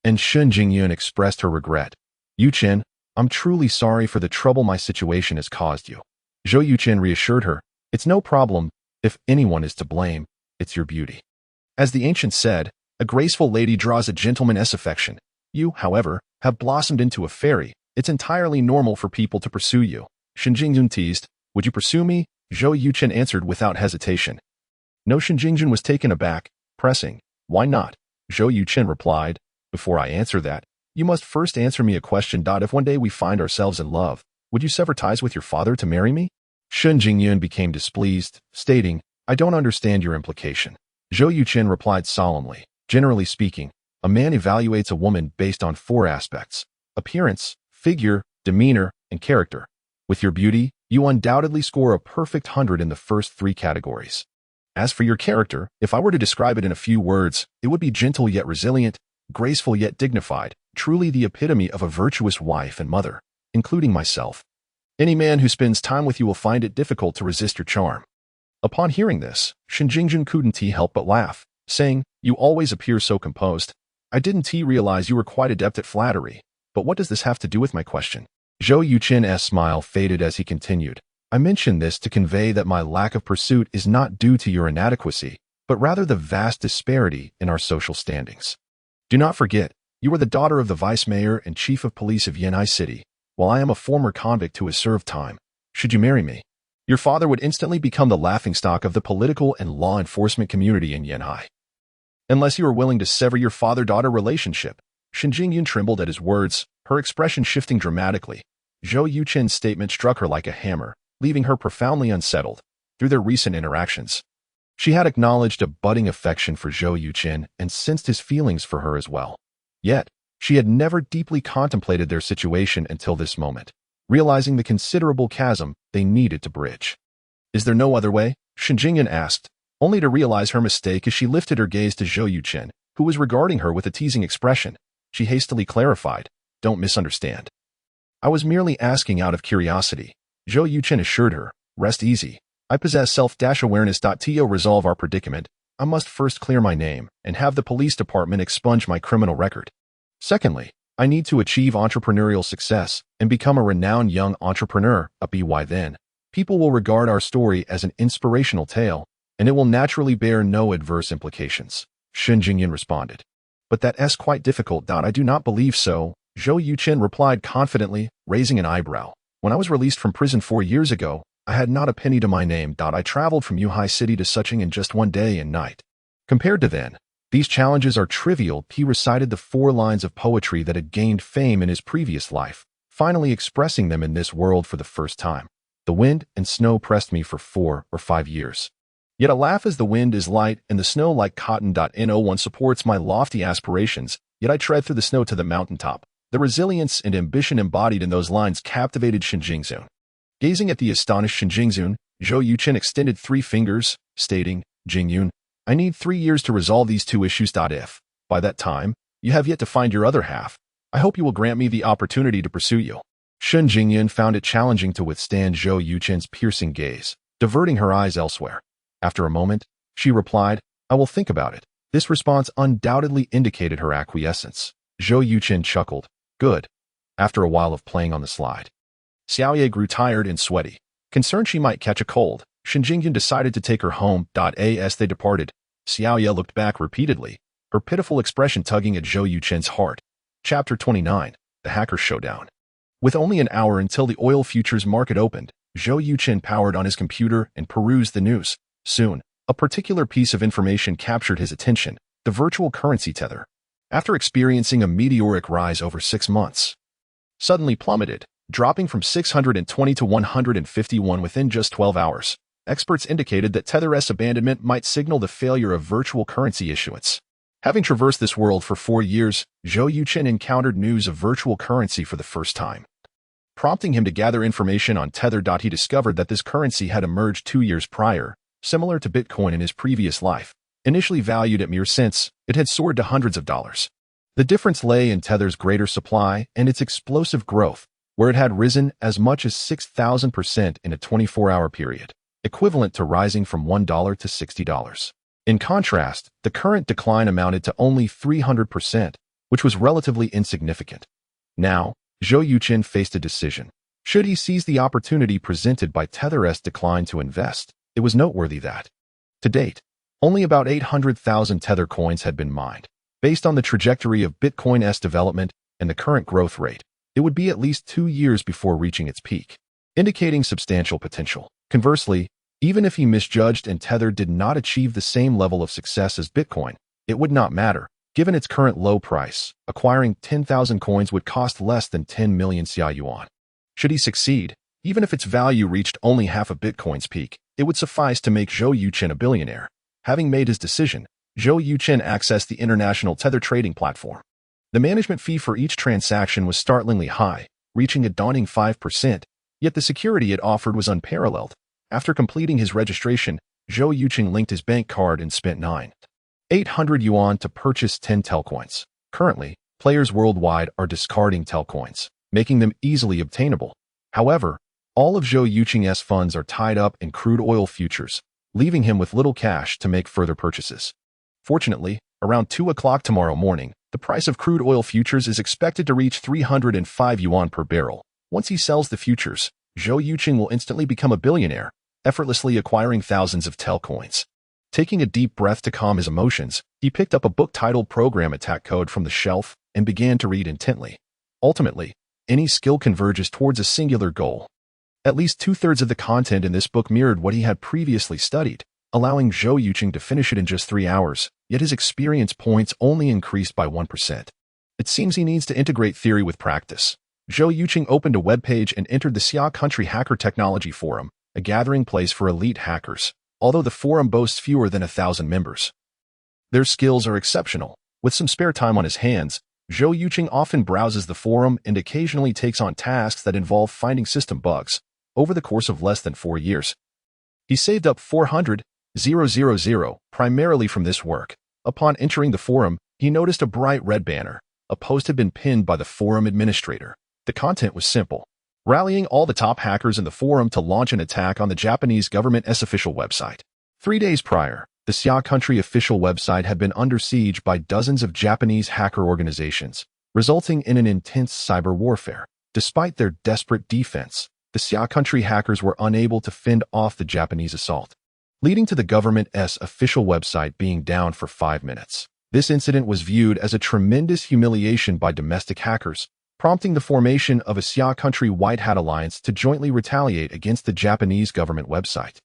A: And Shen Jingyan expressed her regret. Yuchen, I'm truly sorry for the trouble my situation has caused you. Zhou Yuchen reassured her, It's no problem. If anyone is to blame, it's your beauty. As the ancient said, a graceful lady draws a gentleman's affection. You, however, have blossomed into a fairy. It's entirely normal for people to pursue you. Shen Jingyan teased, Would you pursue me? Zhou Yuchen answered without hesitation. No, Shen Jingyan was taken aback, pressing, Why not? Zhou Yuchen replied, Before I answer that, you must first answer me a question. If one day we find ourselves in love, would you sever ties with your father to marry me? Shen Jingyan became displeased, stating, I don't understand your implication. Zhou Yuchen replied solemnly, Generally speaking, a man evaluates a woman based on 4 aspects: appearance, figure, demeanor, and character. With your beauty, you undoubtedly score a perfect 100 in the first 3 categories. As for your character, if I were to describe it in a few words, it would be gentle yet resilient, graceful yet dignified, truly the epitome of a virtuous wife and mother, including myself. Any man who spends time with you will find it difficult to resist your charm. Upon hearing this, Shen Jingyan couldn't help but laugh, saying, You always appear so composed. I didn't realize you were quite adept at flattery, but what does this have to do with my question? Zhou Yuchen's smile faded as he continued. I mention this to convey that my lack of pursuit is not due to your inadequacy, but rather the vast disparity in our social standings. Do not forget, you are the daughter of the vice mayor and chief of police of Yanhai City, while I am a former convict who has served time. Should you marry me, your father would instantly become the laughingstock of the political and law enforcement community in Yanhai. Unless you are willing to sever your father-daughter relationship. Shen Jingyan trembled at his words, her expression shifting dramatically. Zhou Yuchen's statement struck her like a hammer, leaving her profoundly unsettled. Through their recent interactions, she had acknowledged a budding affection for Zhou Yuchen and sensed his feelings for her as well. Yet, she had never deeply contemplated their situation until this moment, realizing the considerable chasm they needed to bridge. Is there no other way? Shen Jingyan asked, only to realize her mistake as she lifted her gaze to Zhou Yuchen, who was regarding her with a teasing expression. She hastily clarified, Don't misunderstand. I was merely asking out of curiosity. Zhou Yuchen assured her, Rest easy. I possess self-awareness. To resolve our predicament, I must first clear my name and have the police department expunge my criminal record. Secondly, I need to achieve entrepreneurial success and become a renowned young entrepreneur. By then, people will regard our story as an inspirational tale, and it will naturally bear no adverse implications. Shen Jingyan responded. But that's quite difficult. I do not believe so, Zhou Yuchen replied confidently, raising an eyebrow. When I was released from prison 4 years ago, I had not a penny to my name. I traveled from Yuhai City to Sucheng in just 1 day and night. Compared to then, these challenges are trivial. He recited the 4 lines of poetry that had gained fame in his previous life, finally expressing them in this world for the first time. The wind and snow pressed me for 4 or 5 years. Yet I laugh as the wind is light and the snow like cotton. No one supports my lofty aspirations, yet I tread through the snow to the mountaintop. The resilience and ambition embodied in those lines captivated Shen Jingyan. Gazing at the astonished Shen Jingyan, Zhou Yuchen extended 3 fingers, stating, Jingyun, I need 3 years to resolve these 2 issues. If, by that time, you have yet to find your other half, I hope you will grant me the opportunity to pursue you. Shen Jingyan found it challenging to withstand Zhou Yuchen's piercing gaze, diverting her eyes elsewhere. After a moment, she replied, I will think about it. This response undoubtedly indicated her acquiescence. Zhou Yuchen chuckled. Good. After a while of playing on the slide, Xiaoya grew tired and sweaty. Concerned she might catch a cold, Shen Jingyan decided to take her home. As they departed, Xiaoya looked back repeatedly, her pitiful expression tugging at Zhou Yuchen's heart. Chapter 29, The Hacker Showdown. With only an hour until the oil futures market opened, Zhou Yuchen powered on his computer and perused the news. Soon, A particular piece of information captured his attention: the virtual currency tether. After experiencing a meteoric rise over 6 months, suddenly plummeted, dropping from 620 to 151 within just 12 hours. Experts indicated that Tether's abandonment might signal the failure of virtual currency issuance. Having traversed this world for 4 years, Zhou Yuchen encountered news of virtual currency for the first time. Prompting him to gather information on Tether. He discovered that this currency had emerged 2 years prior, similar to Bitcoin in his previous life. Initially valued at mere cents, it had soared to hundreds of dollars. The difference lay in Tether's greater supply and its explosive growth, where it had risen as much as 6,000% in a 24-hour period, equivalent to rising from $1 to $60. In contrast, the current decline amounted to only 300%, which was relatively insignificant. Now, Zhou Yuchen faced a decision. Should he seize the opportunity presented by Tether's decline to invest? It was noteworthy that, to date, only about 800,000 Tether coins had been mined. Based on the trajectory of Bitcoin's development and the current growth rate, it would be at least 2 years before reaching its peak, indicating substantial potential. Conversely, even if he misjudged and Tether did not achieve the same level of success as Bitcoin, it would not matter. Given its current low price, acquiring 10,000 coins would cost less than 10 million CI yuan. Should he succeed, even if its value reached only half of Bitcoin's peak, it would suffice to make Zhou Yuchen a billionaire. Having made his decision, Zhou Yuchen accessed the international Tether trading platform. The management fee for each transaction was startlingly high, reaching a daunting 5%, yet the security it offered was unparalleled. After completing his registration, Zhou Yuchen linked his bank card and spent 9,800 yuan to purchase 10 Telcoins. Currently, players worldwide are discarding Telcoins, making them easily obtainable. However, all of Zhou Yuchen's funds are tied up in crude oil futures, leaving him with little cash to make further purchases. Fortunately, around 2 o'clock tomorrow morning, the price of crude oil futures is expected to reach 305 yuan per barrel. Once he sells the futures, Zhou Yuchen will instantly become a billionaire, effortlessly acquiring thousands of Telcoins. Taking a deep breath to calm his emotions, he picked up a book titled Program Attack Code from the shelf and began to read intently. Ultimately, any skill converges towards a singular goal. At least 2/3 of the content in this book mirrored what he had previously studied, allowing Zhou Yuchen to finish it in just 3 hours, yet his experience points only increased by 1%. It seems he needs to integrate theory with practice. Zhou Yuchen opened a webpage and entered the Xia Country Hacker Technology Forum, a gathering place for elite hackers, although the forum boasts fewer than 1,000 members. Their skills are exceptional. With some spare time on his hands, Zhou Yuchen often browses the forum and occasionally takes on tasks that involve finding system bugs. Over the course of less than 4 years, he saved up 400,000 primarily from this work. Upon entering the forum, he noticed a bright red banner. A post had been pinned by the forum administrator. The content was simple: rallying all the top hackers in the forum to launch an attack on the Japanese government's official website. 3 days prior, the Xia Country official website had been under siege by dozens of Japanese hacker organizations, resulting in an intense cyber warfare. Despite their desperate defense, the Xia Country hackers were unable to fend off the Japanese assault, leading to the government's official website being down for 5 minutes. This incident was viewed as a tremendous humiliation by domestic hackers, prompting the formation of a Xia Country White Hat Alliance to jointly retaliate against the Japanese government website.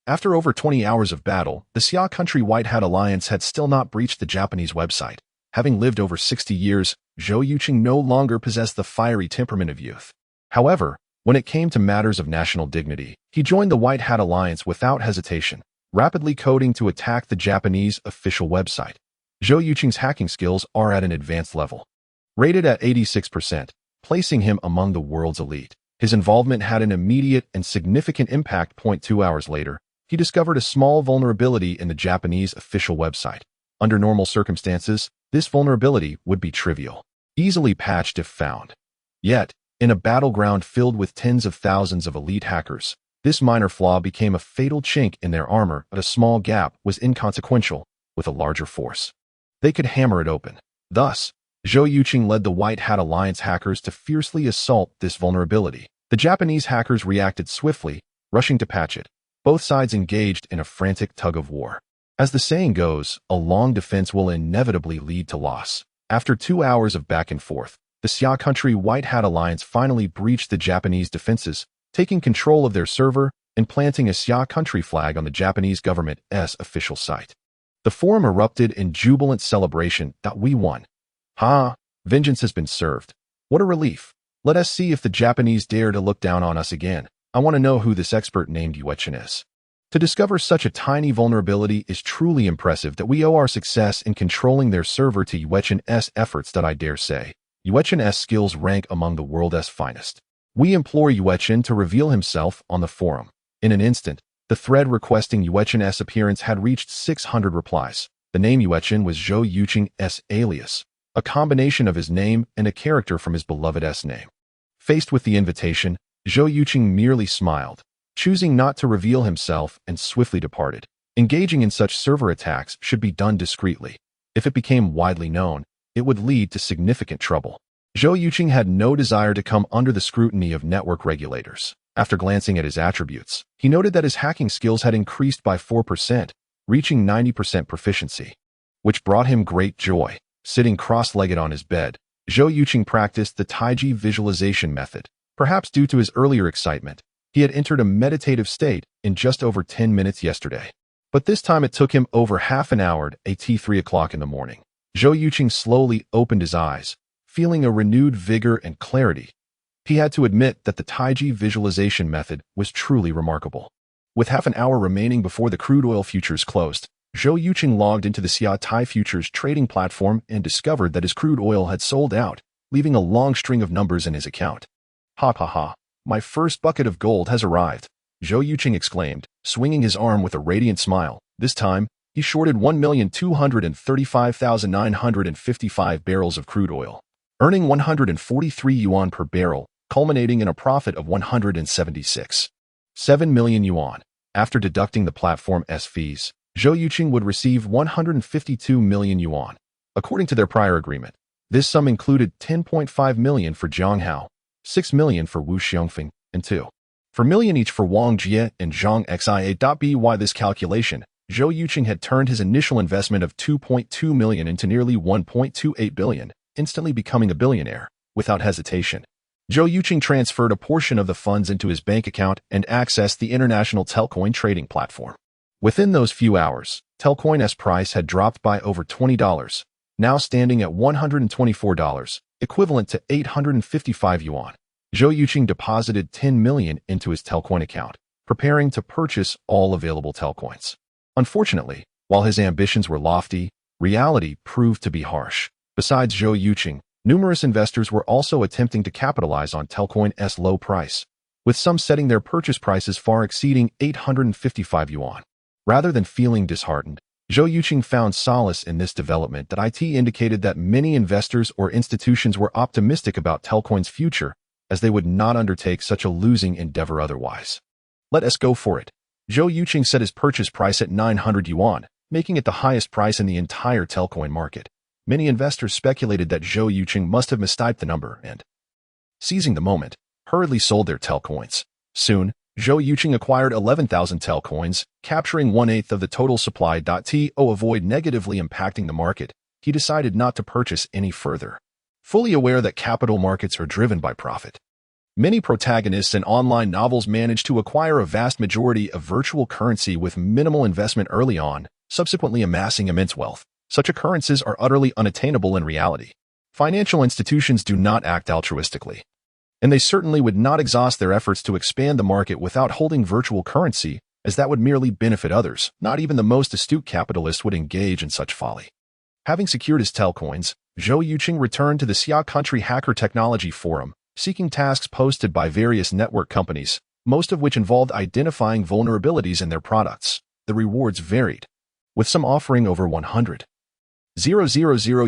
A: After over 20 hours of battle, the Xia Country White Hat Alliance had still not breached the Japanese website. Having lived over 60 years, Zhou Yuchen no longer possessed the fiery temperament of youth. However, when it came to matters of national dignity, he joined the White Hat Alliance without hesitation, rapidly coding to attack the Japanese official website. Zhou Yuchen's hacking skills are at an advanced level, rated at 86%, placing him among the world's elite. His involvement had an immediate and significant impact. 2 hours later, he discovered a small vulnerability in the Japanese official website. Under normal circumstances, this vulnerability would be trivial, easily patched if found. Yet, in a battleground filled with tens of thousands of elite hackers, this minor flaw became a fatal chink in their armor. But a small gap was inconsequential. With a larger force, they could hammer it open. Thus, Zhou Yuchen led the White Hat Alliance hackers to fiercely assault this vulnerability. The Japanese hackers reacted swiftly, rushing to patch it. Both sides engaged in a frantic tug-of-war. As the saying goes, a long defense will inevitably lead to loss. After 2 hours of back and forth, the Xia Country White Hat Alliance finally breached the Japanese defenses, taking control of their server and planting a Xia country flag on the Japanese government's official site. The forum erupted in jubilant celebration. We won. Ha! Vengeance has been served. What a relief. Let us see if the Japanese dare to look down on us again. I want to know who this expert named Yuchen is. To discover such a tiny vulnerability is truly impressive that we owe our success in controlling their server to Yuchen's efforts. I dare say, Yuchen's skills rank among the world's finest. We implore Yuchen to reveal himself on the forum. In an instant, the thread requesting Yuchen's appearance had reached 600 replies. The name Yuchen was Zhou Yuchen's alias, a combination of his name and a character from his beloved's name. Faced with the invitation, Zhou Yuchen merely smiled, choosing not to reveal himself, and swiftly departed. Engaging in such server attacks should be done discreetly. If it became widely known, it would lead to significant trouble. Zhou Yuchen had no desire to come under the scrutiny of network regulators. After glancing at his attributes, he noted that his hacking skills had increased by 4%, reaching 90% proficiency, which brought him great joy. Sitting cross-legged on his bed, Zhou Yuchen practiced the Taiji visualization method. Perhaps due to his earlier excitement, he had entered a meditative state in just over 10 minutes yesterday. But this time it took him over half an hour at 3 o'clock in the morning. Zhou Yuchen slowly opened his eyes, feeling a renewed vigor and clarity. He had to admit that the Taiji visualization method was truly remarkable. With half an hour remaining before the crude oil futures closed, Zhou Yuchen logged into the Xia Thai futures trading platform and discovered that his crude oil had sold out, leaving a long string of numbers in his account. Ha ha ha, my first bucket of gold has arrived, Zhou Yuchen exclaimed, swinging his arm with a radiant smile. This time, he shorted 1,235,955 barrels of crude oil, earning 143 yuan per barrel, culminating in a profit of 176.7 million yuan. After deducting the platform's fees, Zhou Yuchen would receive 152 million yuan. According to their prior agreement, this sum included 10.5 million for Zhonghao, 6 million for Wu Xiongfeng, and 2.4 million each for Wang Jie and Zhang Xia. By this calculation, Zhou Yuchen had turned his initial investment of 2.2 million into nearly 1.28 billion, instantly becoming a billionaire, without hesitation. Zhou Yuchen transferred a portion of the funds into his bank account and accessed the international Telcoin trading platform. Within those few hours, Telcoin's price had dropped by over $20, now standing at $124, equivalent to 855 yuan. Zhou Yuchen deposited 10 million into his Telcoin account, preparing to purchase all available Telcoins. Unfortunately, while his ambitions were lofty, reality proved to be harsh. Besides Zhou Yuchen, numerous investors were also attempting to capitalize on Telcoin's low price, with some setting their purchase prices far exceeding 855 yuan. Rather than feeling disheartened, Zhou Yuchen found solace in this development. It indicated that many investors or institutions were optimistic about Telcoin's future, as they would not undertake such a losing endeavor otherwise. Let us go for it. Zhou Yuchen set his purchase price at 900 yuan, making it the highest price in the entire Telcoin market. Many investors speculated that Zhou Yuchen must have mistyped the number and, seizing the moment, hurriedly sold their Telcoins. Soon, Zhou Yuchen acquired 11,000 Telcoins, capturing 1/8 of the total supply. To avoid negatively impacting the market, he decided not to purchase any further. Fully aware that capital markets are driven by profit, many protagonists in online novels manage to acquire a vast majority of virtual currency with minimal investment early on, subsequently amassing immense wealth. Such occurrences are utterly unattainable in reality. Financial institutions do not act altruistically, and they certainly would not exhaust their efforts to expand the market without holding virtual currency, as that would merely benefit others. Not even the most astute capitalist would engage in such folly. Having secured his Telcoins, Zhou Yuchen returned to the Xia Country Hacker Technology Forum, seeking tasks posted by various network companies, most of which involved identifying vulnerabilities in their products. The rewards varied, with some offering over 100,000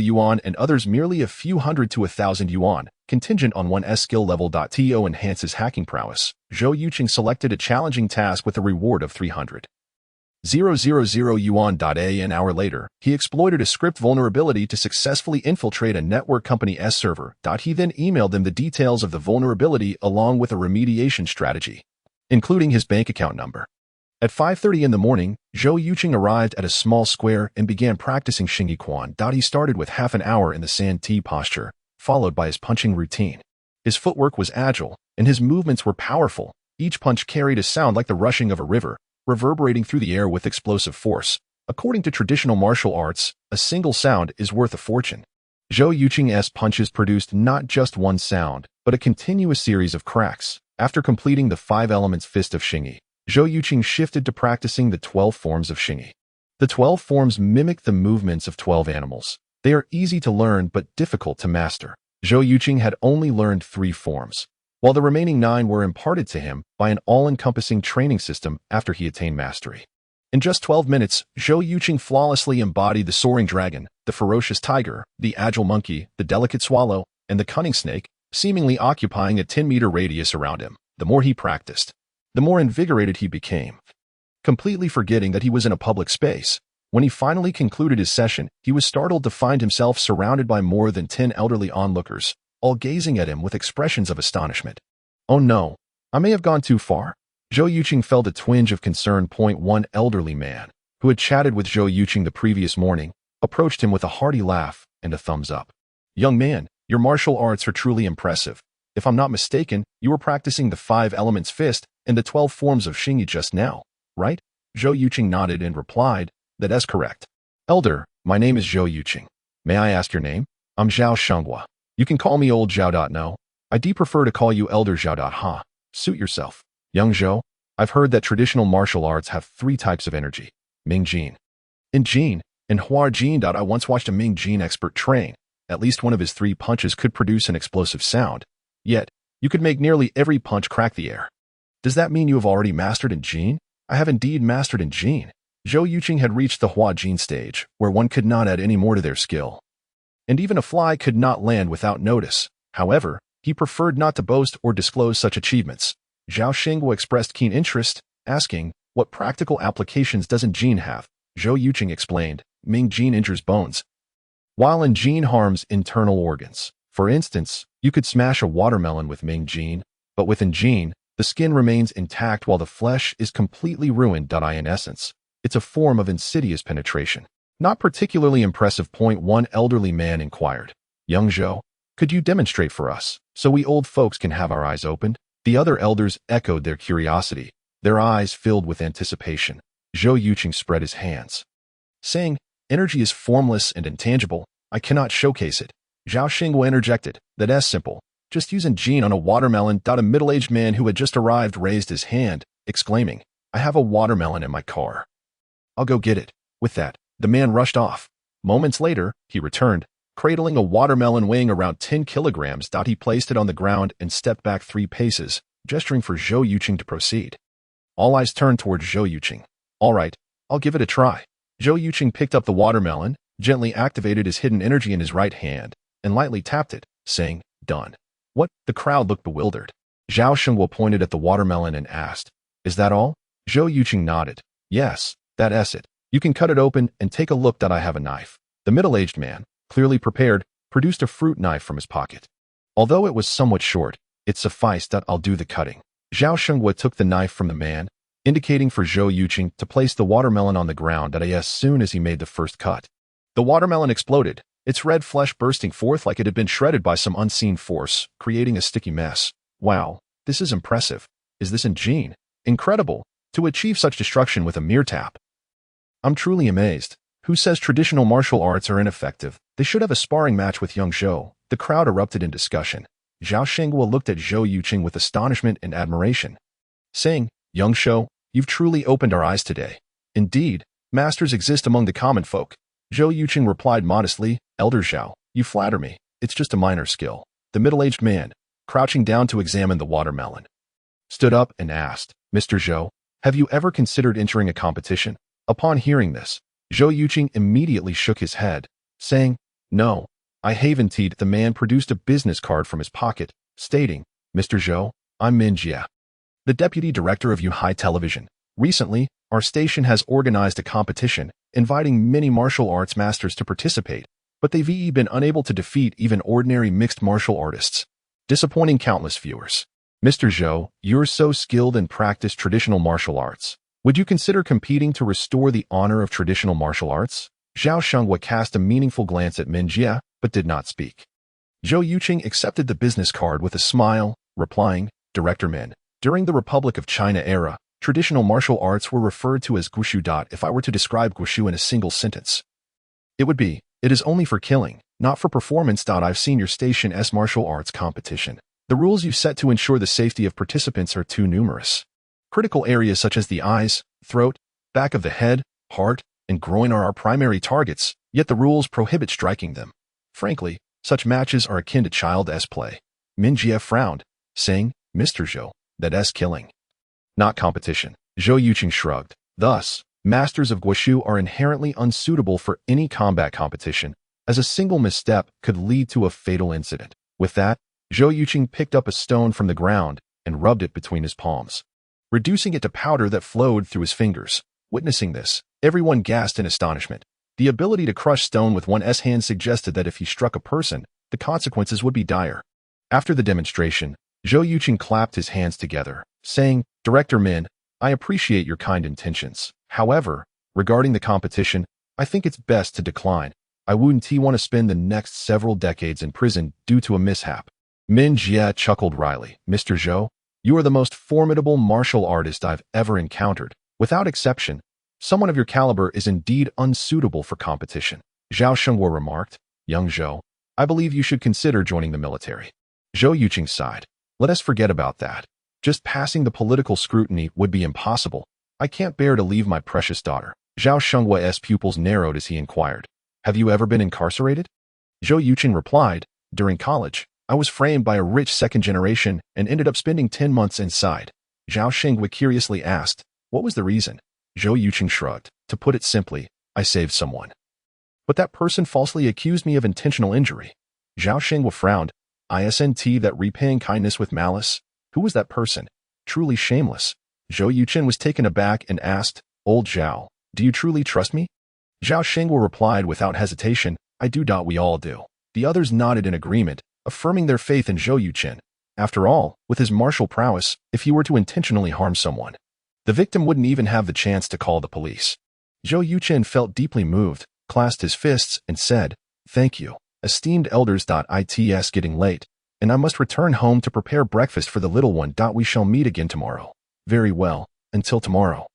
A: yuan and others merely a few hundred to 1,000 yuan, contingent on one's skill level. To enhance his hacking prowess, Zhou Yuchen selected a challenging task with a reward of 300,000 yuan. An hour later, he exploited a script vulnerability to successfully infiltrate a network company's server. He then emailed them the details of the vulnerability along with a remediation strategy, including his bank account number. At 5:30 in the morning, Zhou Yuchen arrived at a small square and began practicing Xingyi Quan. He started with half an hour in the San Ti posture, followed by his punching routine. His footwork was agile, and his movements were powerful, Each punch carried a sound like the rushing of a river, reverberating through the air with explosive force. According to traditional martial arts, a single sound is worth a fortune. Zhou Yucheng's punches produced not just one sound, but a continuous series of cracks. After completing the 5 elements fist of Xingyi, Zhou Yucheng shifted to practicing the 12 forms of Xingyi. The 12 forms mimic the movements of 12 animals. They are easy to learn but difficult to master. Zhou Yucheng had only learned 3 forms, while the remaining 9 were imparted to him by an all-encompassing training system after he attained mastery. In just 12 minutes, Zhou Yucheng flawlessly embodied the soaring dragon, the ferocious tiger, the agile monkey, the delicate swallow, and the cunning snake, seemingly occupying a 10-meter radius around him. The more he practiced, the more invigorated he became, completely forgetting that he was in a public space. When he finally concluded his session, he was startled to find himself surrounded by more than 10 elderly onlookers, all gazing at him with expressions of astonishment. Oh no, I may have gone too far. Zhou Yucheng felt a twinge of concern. One elderly man, who had chatted with Zhou Yucheng the previous morning, approached him with a hearty laugh and a thumbs up. Young man, your martial arts are truly impressive. If I'm not mistaken, you were practicing the 5 elements fist and the 12 forms of Xingyi just now, right? Zhou Yucheng nodded and replied, that is correct. Elder, my name is Zhou Yucheng. May I ask your name? I'm Zhao Shenghua. You can call me old Zhao. No, I do prefer to call you Elder Zhao. Ha. Suit yourself. Young Zhou, I've heard that traditional martial arts have 3 types of energy. Ming Jin. In Jin, and Hua Jin. I once watched a Ming Jin expert train. At least one of his 3 punches could produce an explosive sound. Yet, you could make nearly every punch crack the air. Does that mean you have already mastered in Jin? I have indeed mastered in Jin. Zhou Yucheng had reached the Hua Jin stage, where one could not add any more to their skill. And even a fly could not land without notice. However, he preferred not to boast or disclose such achievements. Zhao Shenghua expressed keen interest, asking, what practical applications doesn't Jin have? Zhou Yucheng explained, Ming Jin injures bones, while in Jin harms internal organs. For instance, you could smash a watermelon with Ming Jin, but within Jin, the skin remains intact while the flesh is completely ruined. In essence, it's a form of insidious penetration. Not particularly impressive. One elderly man inquired, Young Zhou, could you demonstrate for us, so we old folks can have our eyes opened? The other elders echoed their curiosity, their eyes filled with anticipation. Zhou Yucheng spread his hands, saying, energy is formless and intangible. I cannot showcase it. Zhao Shenghua interjected, that's simple. Just using Jin on a watermelon. A middle-aged man who had just arrived raised his hand, exclaiming, I have a watermelon in my car. I'll go get it. With that, the man rushed off. Moments later, he returned, cradling a watermelon weighing around 10 kilograms. He placed it on the ground and stepped back 3 paces, gesturing for Zhou Yucheng to proceed. All eyes turned towards Zhou Yucheng. All right, I'll give it a try. Zhou Yucheng picked up the watermelon, gently activated his hidden energy in his right hand, and lightly tapped it, saying, done. What? The crowd looked bewildered. Zhao Shenghua pointed at the watermelon and asked, is that all? Zhou Yucheng nodded. Yes, that's it. You can cut it open and take a look. I have a knife. The middle-aged man, clearly prepared, produced a fruit knife from his pocket. Although it was somewhat short, it sufficed. I'll do the cutting. Zhao Shenghua took the knife from the man, indicating for Zhou Yucheng to place the watermelon on the ground. As soon as he made the first cut, the watermelon exploded, its red flesh bursting forth like it had been shredded by some unseen force, creating a sticky mess. Wow, this is impressive. Is this in Jin? Incredible, to achieve such destruction with a mere tap. I'm truly amazed. Who says traditional martial arts are ineffective? They should have a sparring match with young Zhou. The crowd erupted in discussion. Zhao Shenghua looked at Zhou Yucheng with astonishment and admiration, saying, Young Zhou, you've truly opened our eyes today. Indeed, masters exist among the common folk. Zhou Yucheng replied modestly, Elder Zhao, you flatter me. It's just a minor skill. The middle-aged man, crouching down to examine the watermelon, stood up and asked, Mr. Zhou, have you ever considered entering a competition? Upon hearing this, Zhou Yucheng immediately shook his head, saying, no, I haven't. The man produced a business card from his pocket, stating, Mr. Zhou, I'm Min Jia, the deputy director of Yuhai Television. Recently, our station has organized a competition, inviting many martial arts masters to participate, but they've been unable to defeat even ordinary mixed martial artists, disappointing countless viewers. Mr. Zhou, you're so skilled and practice traditional martial arts. Would you consider competing to restore the honor of traditional martial arts? Zhao Shenghua cast a meaningful glance at Min Jia, but did not speak. Zhou Yucheng accepted the business card with a smile, replying, Director Min, During the Republic of China era, traditional martial arts were referred to as guoshu. If I were to describe guoshu in a single sentence, it would be, it is only for killing, not for performance. I've seen your Station S martial arts competition. The rules you set to ensure the safety of participants are too numerous. Critical areas such as the eyes, throat, back of the head, heart, and groin are our primary targets, yet the rules prohibit striking them. Frankly, such matches are akin to child-s play. Min Jie frowned, saying, Mr. Zhou, that's killing, not competition. Zhou Yuchen shrugged. Thus, masters of guoshu are inherently unsuitable for any combat competition, as a single misstep could lead to a fatal incident. With that, Zhou Yuchen picked up a stone from the ground and rubbed it between his palms, reducing it to powder that flowed through his fingers. Witnessing this, everyone gasped in astonishment. The ability to crush stone with one's hand suggested that if he struck a person, the consequences would be dire. After the demonstration, Zhou Yuchen clapped his hands together, saying, Director Min, I appreciate your kind intentions. However, regarding the competition, I think it's best to decline. I wouldn't want to spend the next several decades in prison due to a mishap. Min Jie chuckled wryly. Mr. Zhou, you are the most formidable martial artist I've ever encountered. Without exception, someone of your caliber is indeed unsuitable for competition. Zhao Shengguo remarked. Young Zhou, I believe you should consider joining the military. Zhou Yuchen sighed. Let us forget about that. Just passing the political scrutiny would be impossible. I can't bear to leave my precious daughter. Zhao Shengguo's pupils narrowed as he inquired. Have you ever been incarcerated? Zhou Yuchen replied, During college, I was framed by a rich second generation and ended up spending 10 months inside. Zhao Shengguo curiously asked, What was the reason? Zhou Yuchen shrugged. To put it simply, I saved someone. But that person falsely accused me of intentional injury. Zhao Shengguo frowned. Isn't that repaying kindness with malice? Who was that person? Truly shameless. Zhou Yuchen was taken aback and asked, Old Zhao, do you truly trust me? Zhao Shengguo replied without hesitation, I do. We all do. The others nodded in agreement, affirming their faith in Zhou Yuchen. After all, with his martial prowess, if he were to intentionally harm someone, the victim wouldn't even have the chance to call the police. Zhou Yuchen felt deeply moved, clasped his fists, and said, Thank you, esteemed elders. It's getting late, and I must return home to prepare breakfast for the little one. We shall meet again tomorrow. Very well, until tomorrow.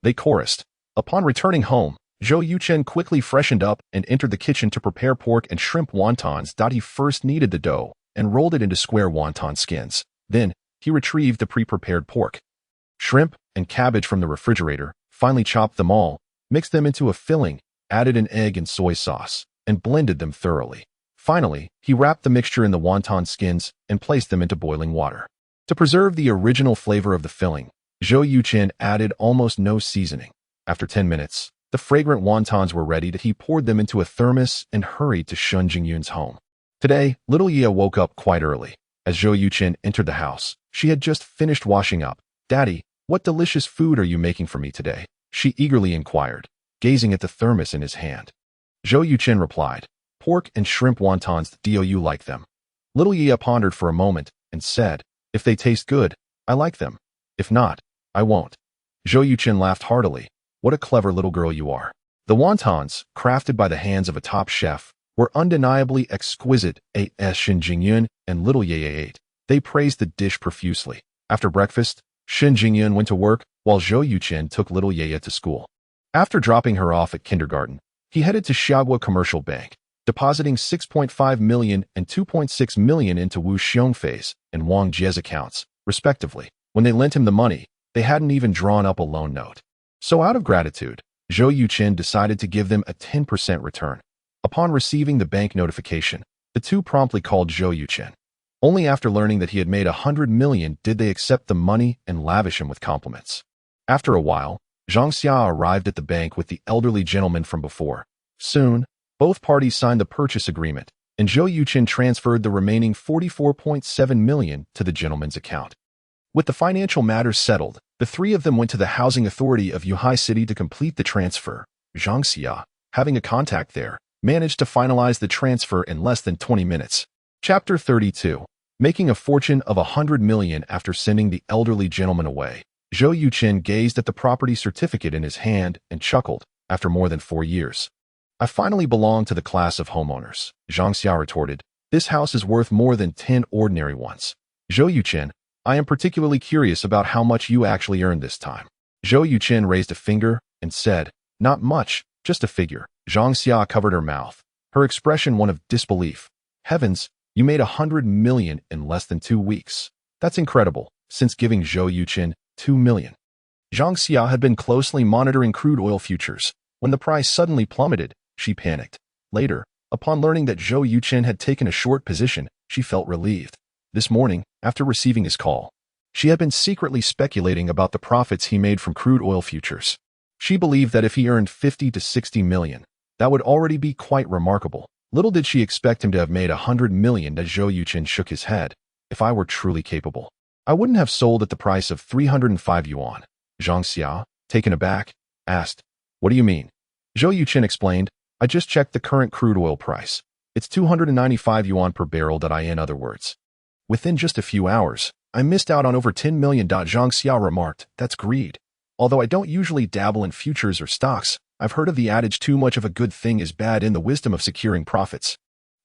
A: They chorused. Upon returning home, Zhou Yuchen quickly freshened up and entered the kitchen to prepare pork and shrimp wontons. He first kneaded the dough and rolled it into square wonton skins. Then, he retrieved the pre-prepared pork, shrimp, and cabbage from the refrigerator, finally chopped them all, mixed them into a filling, added an egg and soy sauce, and blended them thoroughly. Finally, he wrapped the mixture in the wonton skins and placed them into boiling water. To preserve the original flavor of the filling, Zhou Yuchen added almost no seasoning. After 10 minutes, the fragrant wontons were ready. He poured them into a thermos and hurried to Shun Jingyun's home. Today, little Ye woke up quite early. As Zhou Yuchen entered the house, she had just finished washing up. Daddy, what delicious food are you making for me today? She eagerly inquired, gazing at the thermos in his hand. Zhou Yuchen replied, Pork and shrimp wontons. Do you like them? Little Ye pondered for a moment and said, If they taste good, I like them. If not, I won't. Zhou Yuchen laughed heartily. What a clever little girl you are. The wontons, crafted by the hands of a top chef, were undeniably exquisite. Shin Jingyun and little Ye ate. They praised the dish profusely. After breakfast, Shin Jingyun went to work, while Zhou Yuchen took little Ye to school. After dropping her off at kindergarten, he headed to Xiaogua Commercial Bank, depositing 6.5 million and 2.6 million into Wu Xiongfei's and Wang Jie's accounts, respectively. When they lent him the money, they hadn't even drawn up a loan note. So out of gratitude, Zhou Yuchen decided to give them a 10% return. Upon receiving the bank notification, the two promptly called Zhou Yuchen. Only after learning that he had made 100 million did they accept the money and lavish him with compliments. After a while, Zhang Xia arrived at the bank with the elderly gentleman from before. Soon, both parties signed the purchase agreement, and Zhou Yuchen transferred the remaining 44.7 million to the gentleman's account. With the financial matters settled, the three of them went to the housing authority of Yuhai City to complete the transfer. Zhang Xia, having a contact there, managed to finalize the transfer in less than 20 minutes. Chapter 32. Making a fortune of 100 million after sending the elderly gentleman away. Zhou Yuchen gazed at the property certificate in his hand and chuckled. After more than 4 years, I finally belong to the class of homeowners. Zhang Xia retorted, This house is worth more than 10 ordinary ones. Zhou Yuchen, I am particularly curious about how much you actually earned this time. Zhou Yuchen raised a finger and said, not much, just a figure. Zhang Xia covered her mouth, her expression one of disbelief. Heavens, you made 100 million in less than 2 weeks. That's incredible, since giving Zhou Yuchen 2 million. Zhang Xia had been closely monitoring crude oil futures. When the price suddenly plummeted, she panicked. Later, upon learning that Zhou Yuchen had taken a short position, she felt relieved. This morning, after receiving his call, she had been secretly speculating about the profits he made from crude oil futures. She believed that if he earned 50 to 60 million, that would already be quite remarkable. Little did she expect him to have made 100 million. As Zhou Yuchen shook his head. If I were truly capable, I wouldn't have sold at the price of 305 yuan. Zhang Xia, taken aback, asked, what do you mean? Zhou Yuchen explained, I just checked the current crude oil price. It's 295 yuan per barrel. In other words, within just a few hours, I missed out on over 10 million. Zhang Xia remarked, that's greed. Although I don't usually dabble in futures or stocks, I've heard of the adage too much of a good thing is bad in the wisdom of securing profits.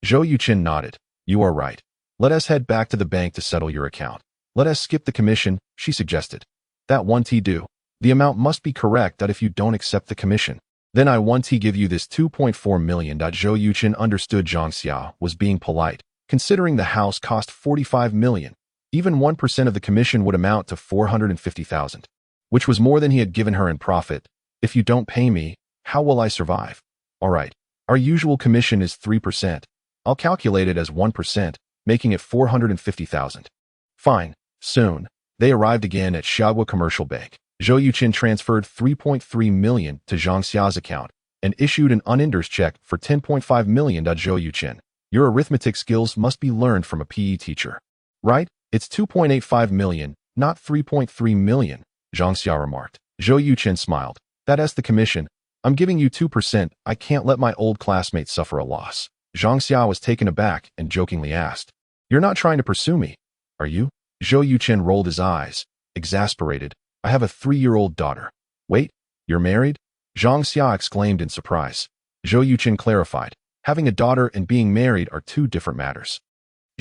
A: Zhou Yuchen nodded. You are right. Let us head back to the bank to settle your account. Let us skip the commission, she suggested. That won't do. The amount must be correct. If you don't accept the commission, then I won't give you this 2.4 million. Zhou Yuchen understood Zhang Xia was being polite, considering the house cost 45 million. Even 1% of the commission would amount to 450,000, which was more than he had given her in profit. If you don't pay me, how will I survive? All right, our usual commission is 3%. I'll calculate it as 1%, making it 450,000. Fine. Soon, they arrived again at Xiaogua Commercial Bank. Zhou Yuchen transferred 3.3 million to Zhang Xia's account and issued an uninterest check for 10.5 million. Zhou Yuchen, your arithmetic skills must be learned from a PE teacher. Right? It's 2.85 million, not 3.3 million, Zhang Xia remarked. Zhou Yuchen smiled. That's the commission. I'm giving you 2%. I can't let my old classmates suffer a loss. Zhang Xia was taken aback and jokingly asked, you're not trying to pursue me, are you? Zhou Yuchen rolled his eyes, exasperated. I have a 3-year-old daughter. Wait, you're married? Zhang Xia exclaimed in surprise. Zhou Yuchen clarified, having a daughter and being married are two different matters.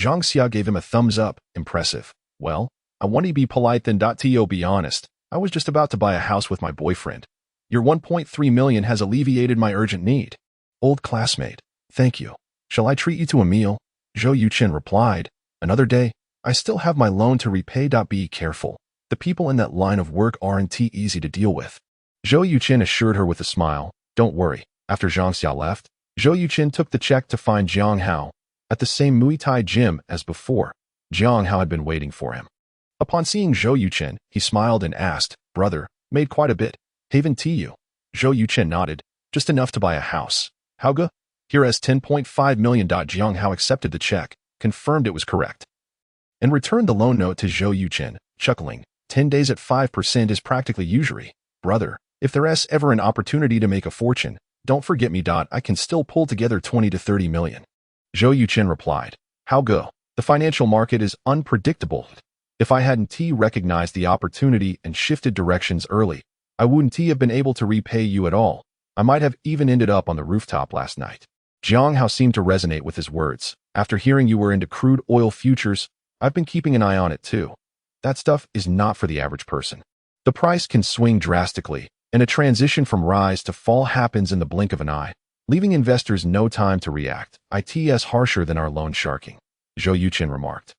A: Zhang Xia gave him a thumbs up, impressive. Well, I want to be polite then. To be honest, I was just about to buy a house with my boyfriend. Your 1.3 million has alleviated my urgent need. Old classmate, thank you. Shall I treat you to a meal? Zhou Yuchen replied, another day. I still have my loan to repay. Be careful. The people in that line of work aren't easy to deal with. Zhou Yuchen assured her with a smile. Don't worry. After Zhang Xia left, Zhou Yuchen took the check to find Jiang Hao at the same Muay Thai gym as before. Jiang Hao had been waiting for him. Upon seeing Zhou Yuchen, he smiled and asked, brother, made quite a bit. Haven't you? Zhou Yuchen nodded. Just enough to buy a house. How good? Here as 10.5 million. Jiang Hao accepted the check, confirmed it was correct, and returned the loan note to Zhou Yuchen, chuckling. 10 days at 5% is practically usury. Brother, if there's ever an opportunity to make a fortune, don't forget me. I can still pull together 20 to 30 million. Zhou Yuchen replied. How go? The financial market is unpredictable. If I hadn't recognized the opportunity and shifted directions early, I wouldn't have been able to repay you at all. I might have even ended up on the rooftop last night. Jiang Hao seemed to resonate with his words. After hearing you were into crude oil futures, I've been keeping an eye on it too. That stuff is not for the average person. The price can swing drastically, and a transition from rise to fall happens in the blink of an eye, leaving investors no time to react. It's harsher than our loan sharking, Zhou Yuchen remarked.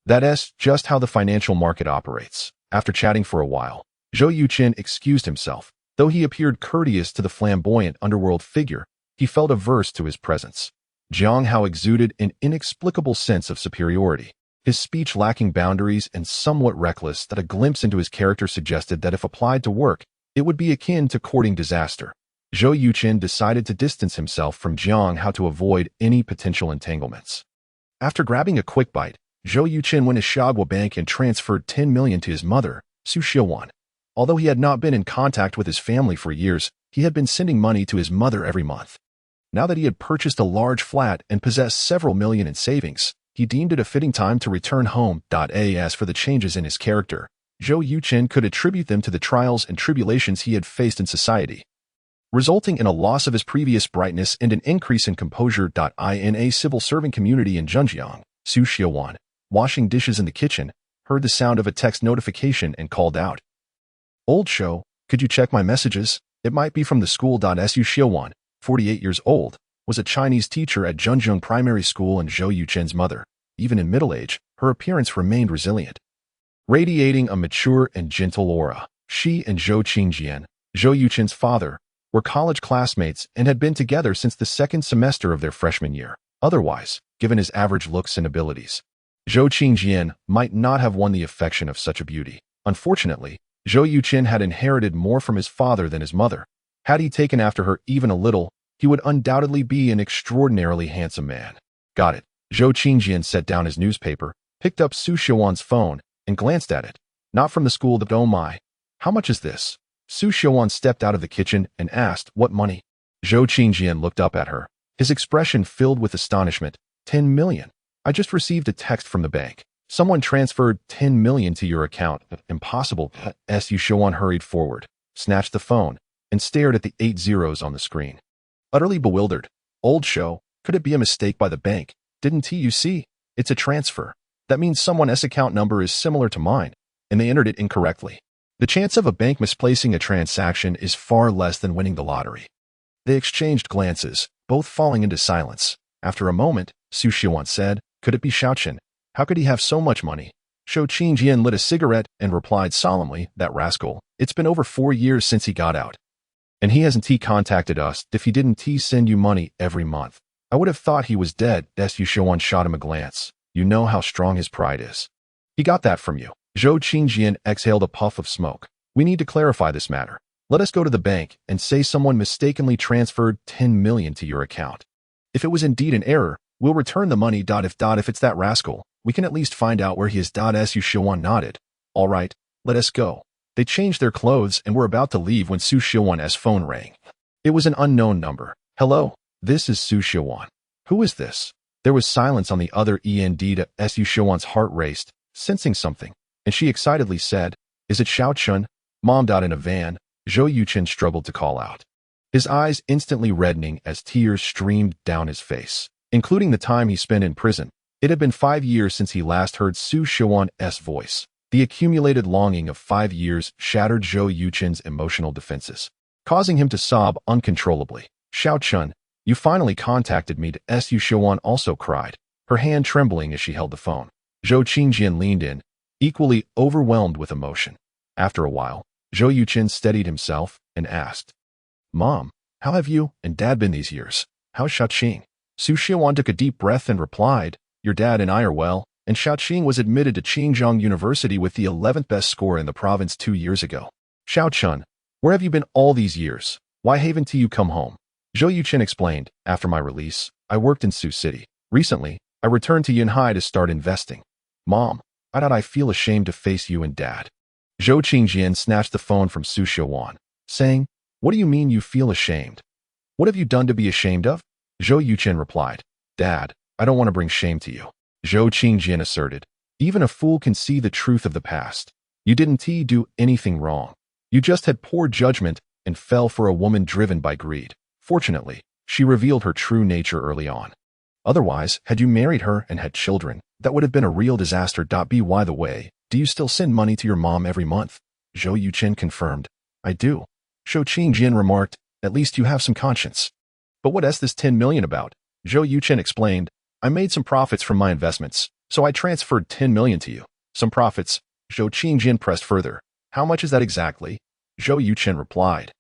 A: That's just how the financial market operates. After chatting for a while, Zhou Yuchen excused himself. Though he appeared courteous to the flamboyant underworld figure, he felt averse to his presence. Jiang Hao exuded an inexplicable sense of superiority, his speech lacking boundaries and somewhat reckless. That a glimpse into his character suggested that if applied to work, it would be akin to courting disaster. Zhou Yuchen decided to distance himself from Jiang Hao to avoid any potential entanglements. After grabbing a quick bite, Zhou Yuchen went to Xiaogua Bank and transferred 10 million to his mother, Su Xiaowan. Although he had not been in contact with his family for years, he had been sending money to his mother every month. Now that he had purchased a large flat and possessed several million in savings, he deemed it a fitting time to return home. As for the changes in his character, Zhou Yuchen could attribute them to the trials and tribulations he had faced in society, resulting in a loss of his previous brightness and an increase in composure. In a civil serving community in Zhenjiang, Su Xiaowan, washing dishes in the kitchen, heard the sound of a text notification and called out. "Old Shou, could you check my messages? It might be from the school." Su Xiaowan, 48 years old, was a Chinese teacher at Zhunzhong Primary School and Zhou Yuchen's mother. Even in middle age, her appearance remained resilient, radiating a mature and gentle aura. She and Zhou Qingjian, Zhou Yuchen's father, were college classmates and had been together since the second semester of their freshman year. Otherwise, given his average looks and abilities, Zhou Qingjian might not have won the affection of such a beauty. Unfortunately, Zhou Yuchen had inherited more from his father than his mother. Had he taken after her even a little, he would undoubtedly be an extraordinarily handsome man. Got it. Zhou Qingjian set down his newspaper, picked up Su Xiaowan's phone, and glanced at it. Not from the school. Oh my. How much is this? Su Xiaowan stepped out of the kitchen and asked, "What money?" Zhou Qingjian looked up at her, his expression filled with astonishment. 10 million. I just received a text from the bank. Someone transferred 10 million to your account. Impossible. Su Xiaowan hurried forward, snatched the phone, and stared at the 8 zeros on the screen. Utterly bewildered. "Old Shou, could it be a mistake by the bank? Didn't you see? It's a transfer. That means someone's account number is similar to mine, and they entered it incorrectly. The chance of a bank misplacing a transaction is far less than winning the lottery." They exchanged glances, both falling into silence. After a moment, Su Xiaowan said, "Could it be Xiaochen? How could he have so much money?" Zhou Qingjian lit a cigarette and replied solemnly, "That rascal. It's been over 4 years since he got out. And he hasn't contacted us. If he didn't send you money every month, I would have thought he was dead." Su Xiaowan shot him a glance. "You know how strong his pride is. He got that from you." Zhou Qingjian exhaled a puff of smoke. "We need to clarify this matter. Let us go to the bank and say someone mistakenly transferred 10 million to your account. If it was indeed an error, we'll return the money. If it's that rascal, we can at least find out where he is." Su Xiaowan nodded. "All right, let us go." They changed their clothes and were about to leave when Su Xiaowan's phone rang. It was an unknown number. "Hello, this is Su Xiaowan. Who is this?" There was silence on the other end. Su Xiaowan's heart raced, sensing something, and she excitedly said, "Is it Xiaochen?" "Mom." In a van, Zhou Yuchen struggled to call out, his eyes instantly reddening as tears streamed down his face, including the time he spent in prison. It had been 5 years since he last heard Su Xiaowan's voice. The accumulated longing of 5 years shattered Zhou Yuchen's emotional defenses, causing him to sob uncontrollably. "Xiaochen, you finally contacted me." Su Xiaowan also cried, her hand trembling as she held the phone. Zhou Qingjian leaned in, equally overwhelmed with emotion. After a while, Zhou Yuchen steadied himself and asked, "Mom, how have you and Dad been these years? How's Xiaoqing?" Su Xiaowan took a deep breath and replied, "Your dad and I are well, and Xiaoqing was admitted to Qingzhong University with the 11th best score in the province 2 years ago." "Xiaochen, where have you been all these years? Why haven't you come home?" Zhou Yuchen explained, "After my release, I worked in Sioux City. Recently, I returned to Yunhai to start investing. Mom, I feel ashamed to face you and Dad." Zhou Qingjian snatched the phone from Su Xiaowan, saying, "What do you mean you feel ashamed? What have you done to be ashamed of?" Zhou Yuchen replied, "Dad, I don't want to bring shame to you." Zhou Qingjian asserted, "Even a fool can see the truth of the past. You didn't do anything wrong. You just had poor judgment and fell for a woman driven by greed. Fortunately, she revealed her true nature early on. Otherwise, had you married her and had children, that would have been a real disaster. By the way, do you still send money to your mom every month?" Zhou Yuchen confirmed, "I do." Zhou Qingjian remarked, "At least you have some conscience." "But what's this 10 million about?" Zhou Yuchen explained, "I made some profits from my investments, so I transferred 10 million to you." "Some profits?" Zhou Qingjian pressed further. "How much is that exactly?" Zhou Yuchen replied,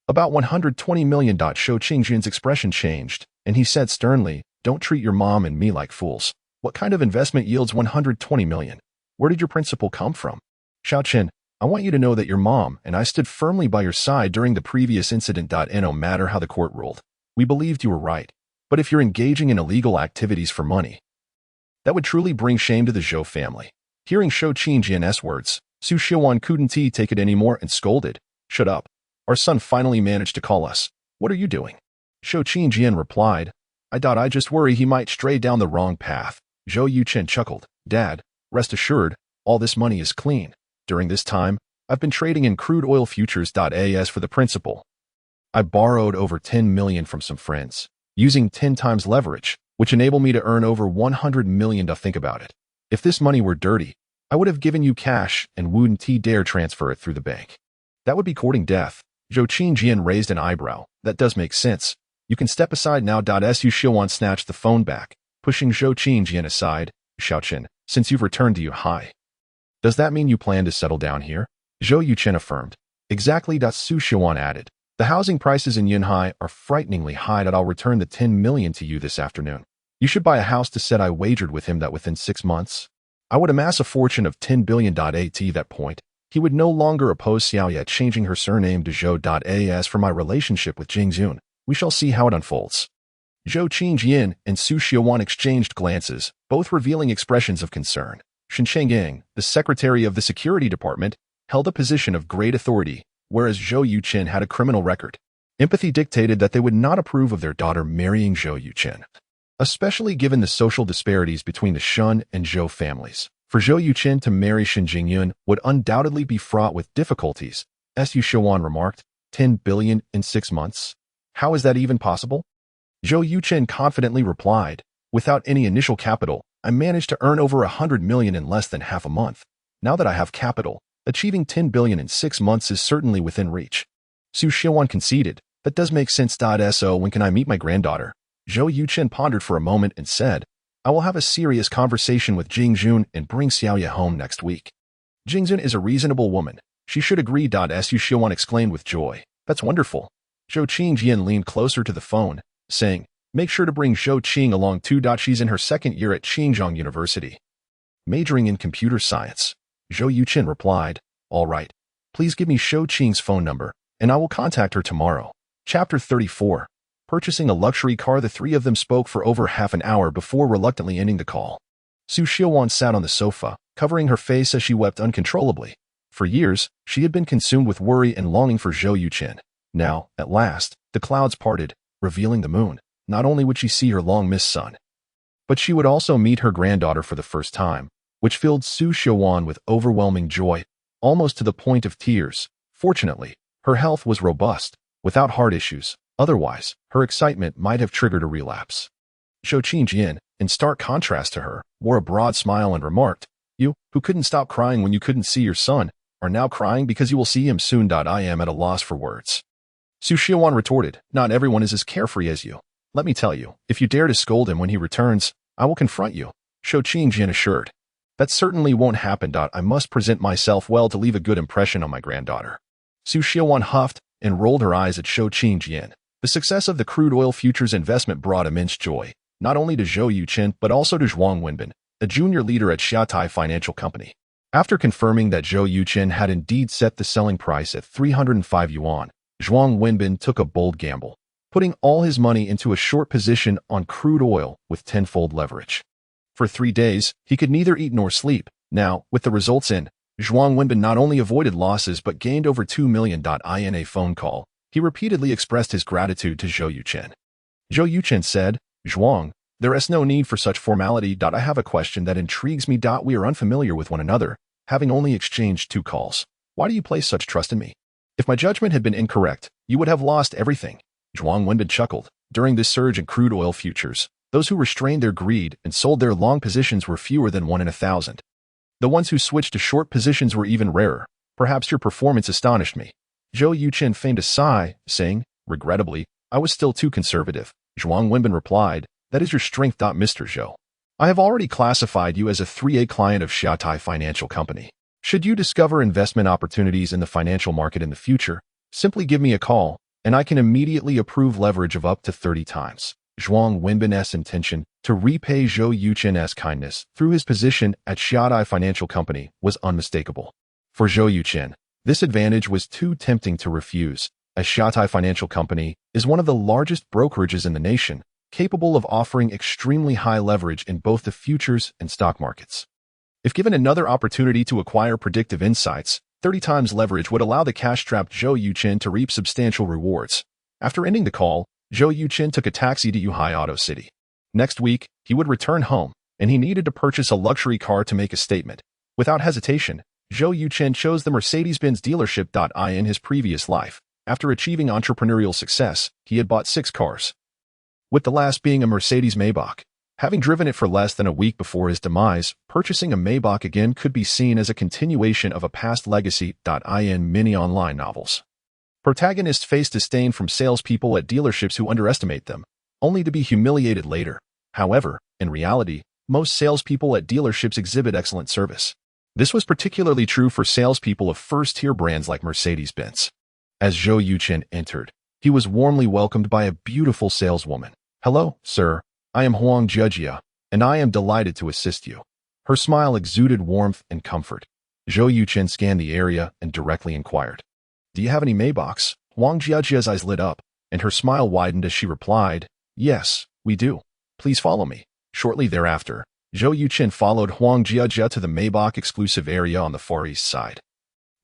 A: "About 120 million. Zhou Qingjian's expression changed, and he said sternly, "Don't treat your mom and me like fools. What kind of investment yields 120 million? Where did your principal come from?" "Xiaochen, I want you to know that your mom and I stood firmly by your side during the previous incident. No matter how the court ruled, we believed you were right. But if you're engaging in illegal activities for money, that would truly bring shame to the Zhou family." Hearing Zhou Qingjian's words, Su Xiaowan couldn't take it anymore and scolded, "Shut up. Our son finally managed to call us. What are you doing?" Zhou Qingjian replied, I just worry he might stray down the wrong path." Zhou Yuchen chuckled, "Dad, rest assured, all this money is clean. During this time, I've been trading in crude oil futures. As for the principal, I borrowed over 10 million from some friends, using 10 times leverage, which enabled me to earn over 100 million. Think about it. If this money were dirty, I would have given you cash and wouldn't dare transfer it through the bank. That would be courting death. Zhou Qingjian raised an eyebrow. That does make sense. You can step aside now. Su Xiuan snatched the phone back, pushing Zhou Qingjian aside. Xiaoqin, since you've returned to Yuhai, does that mean you plan to settle down here? Zhou Yuchen affirmed. Exactly. Su Xiuan added. The housing prices in Yunhai are frighteningly high. I'll return the 10 million to you this afternoon. You should buy a house to set. I wagered with him that within 6 months, I would amass a fortune of 10 billion. At that point, he would no longer oppose Xiaoya changing her surname to Zhou. As for my relationship with Jingzun, we shall see how it unfolds. Zhou Qingjian and Su Xiuan exchanged glances, both revealing expressions of concern. Shen Chengyang, the secretary of the security department, held a position of great authority, whereas Zhou Yuchen had a criminal record. Empathy dictated that they would not approve of their daughter marrying Zhou Yuchen, especially given the social disparities between the Shen and Zhou families. For Zhou Yuchen to marry Shen Jingyun would undoubtedly be fraught with difficulties. Su Xiuan remarked, 10 billion in 6 months? How is that even possible? Zhou Yuchen confidently replied, without any initial capital, I managed to earn over 100 million in less than half a month. Now that I have capital, achieving 10 billion in 6 months is certainly within reach. Su Xiuan conceded, that does make sense. So when can I meet my granddaughter? Zhou Yuchen pondered for a moment and said, I will have a serious conversation with Jingzun and bring Xiaoya home next week. Jingzun is a reasonable woman. She should agree. Su Xiuan exclaimed with joy. That's wonderful. Zhou Qingjian leaned closer to the phone, saying, make sure to bring Zhou Qing along too. She's in her 2nd year at Xinjiang University, majoring in computer science. Zhou Yuchen replied, all right. Please give me Zhou Qing's phone number, and I will contact her tomorrow. Chapter 34. Purchasing a luxury car. The three of them spoke for over half an hour before reluctantly ending the call. Su Xiuan sat on the sofa, covering her face as she wept uncontrollably. For years, she had been consumed with worry and longing for Zhou Yuchen. Now, at last, the clouds parted, revealing the moon. Not only would she see her long-missed son, but she would also meet her granddaughter for the first time, which filled Su Xiuan with overwhelming joy, almost to the point of tears. Fortunately, her health was robust, without heart issues. Otherwise, her excitement might have triggered a relapse. Zhou Qingjian, in stark contrast to her, wore a broad smile and remarked, you, who couldn't stop crying when you couldn't see your son, are now crying because you will see him soon. I am at a loss for words. Su Xiuan retorted, not everyone is as carefree as you. Let me tell you, if you dare to scold him when he returns, I will confront you, Zhou Qingjian assured. That certainly won't happen. I must present myself well to leave a good impression on my granddaughter. Su Xiuan huffed and rolled her eyes at Zhou Qingjian. The success of the crude oil futures investment brought immense joy, not only to Zhou Yuchen but also to Zhuang Wenbin, a junior leader at Xiaotai Financial Company. After confirming that Zhou Yuchen had indeed set the selling price at 305 yuan, Zhuang Wenbin took a bold gamble, putting all his money into a short position on crude oil with tenfold leverage. For 3 days, he could neither eat nor sleep. Now, with the results in, Zhuang Wenbin not only avoided losses but gained over 2 million. In a phone call, he repeatedly expressed his gratitude to Zhou Yuchen. Zhou Yuchen said, Zhuang, there is no need for such formality. I have a question that intrigues me. We are unfamiliar with one another, having only exchanged 2 calls. Why do you place such trust in me? If my judgment had been incorrect, you would have lost everything. Zhuang Wenbin chuckled. During this surge in crude oil futures, those who restrained their greed and sold their long positions were fewer than 1 in 1,000. The ones who switched to short positions were even rarer. Perhaps your performance astonished me. Zhou Yuchen feigned a sigh, saying, regrettably, I was still too conservative. Zhuang Wenbin replied, that is your strength. Mr. Zhou, I have already classified you as a 3A client of Xiaotai Financial Company. Should you discover investment opportunities in the financial market in the future, simply give me a call, and I can immediately approve leverage of up to 30 times. Zhuang Wenbin's intention to repay Zhou Yuchen's kindness through his position at Xiaotai Financial Company was unmistakable. For Zhou Yuchen, this advantage was too tempting to refuse, as Xiaotai Financial Company is one of the largest brokerages in the nation, capable of offering extremely high leverage in both the futures and stock markets. If given another opportunity to acquire predictive insights, 30 times leverage would allow the cash-strapped Zhou Yuchen to reap substantial rewards. After ending the call, Zhou Yuchen took a taxi to Yuhai Auto City. Next week, he would return home, and he needed to purchase a luxury car to make a statement. Without hesitation, Zhou Yuchen chose the Mercedes-Benz dealership. In his previous life, after achieving entrepreneurial success, he had bought 6 cars, with the last being a Mercedes Maybach. Having driven it for less than a week before his demise, purchasing a Maybach again could be seen as a continuation of a past legacy. In many online novels, protagonists face disdain from salespeople at dealerships who underestimate them, only to be humiliated later. However, in reality, most salespeople at dealerships exhibit excellent service. This was particularly true for salespeople of first-tier brands like Mercedes-Benz. As Zhou Yuchen entered, he was warmly welcomed by a beautiful saleswoman. "Hello, sir. I am Huang Jiejia, and I am delighted to assist you." Her smile exuded warmth and comfort. Zhou Yuchen scanned the area and directly inquired, "Do you have any Maybachs?" Huang Jiejia's eyes lit up, and her smile widened as she replied, "Yes, we do. Please follow me." Shortly thereafter, Zhou Yuchen followed Huang Jiejia to the Maybach exclusive area on the Far East Side,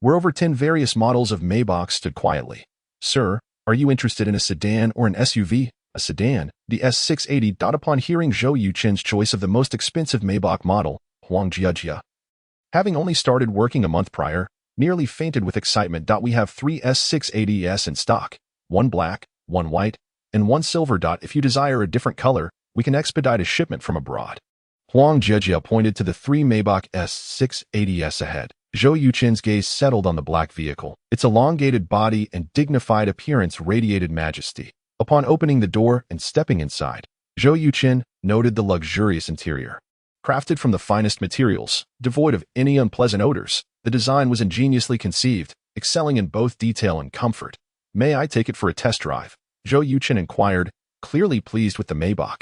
A: where over 10 various models of Maybach stood quietly. "Sir, are you interested in a sedan or an SUV?" "A sedan, the S680." Upon hearing Zhou Yuchen's choice of the most expensive Maybach model, Huang Jiejia, having only started working a month prior, nearly fainted with excitement. "We have 3 S680s in stock, one black, one white, and one silver. If you desire a different color, we can expedite a shipment from abroad." Huang Jiejia pointed to the 3 Maybach S680s ahead. Zhou Yuchen's gaze settled on the black vehicle. Its elongated body and dignified appearance radiated majesty. Upon opening the door and stepping inside, Zhou Yuchen noted the luxurious interior. Crafted from the finest materials, devoid of any unpleasant odors, the design was ingeniously conceived, excelling in both detail and comfort. "May I take it for a test drive?" Zhou Yuchen inquired, clearly pleased with the Maybach.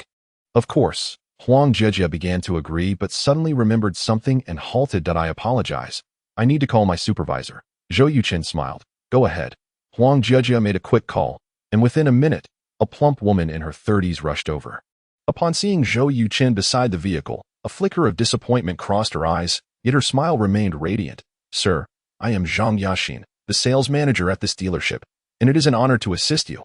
A: "Of course." Huang Jiejia began to agree, but suddenly remembered something and halted. "I apologize. I need to call my supervisor." Zhou Yuchen smiled. "Go ahead." Huang Jiejia made a quick call, and within a minute, a plump woman in her 30s rushed over. Upon seeing Zhou Yuchen beside the vehicle, a flicker of disappointment crossed her eyes, yet her smile remained radiant. "Sir, I am Zhang Yaxin, the sales manager at this dealership, and it is an honor to assist you.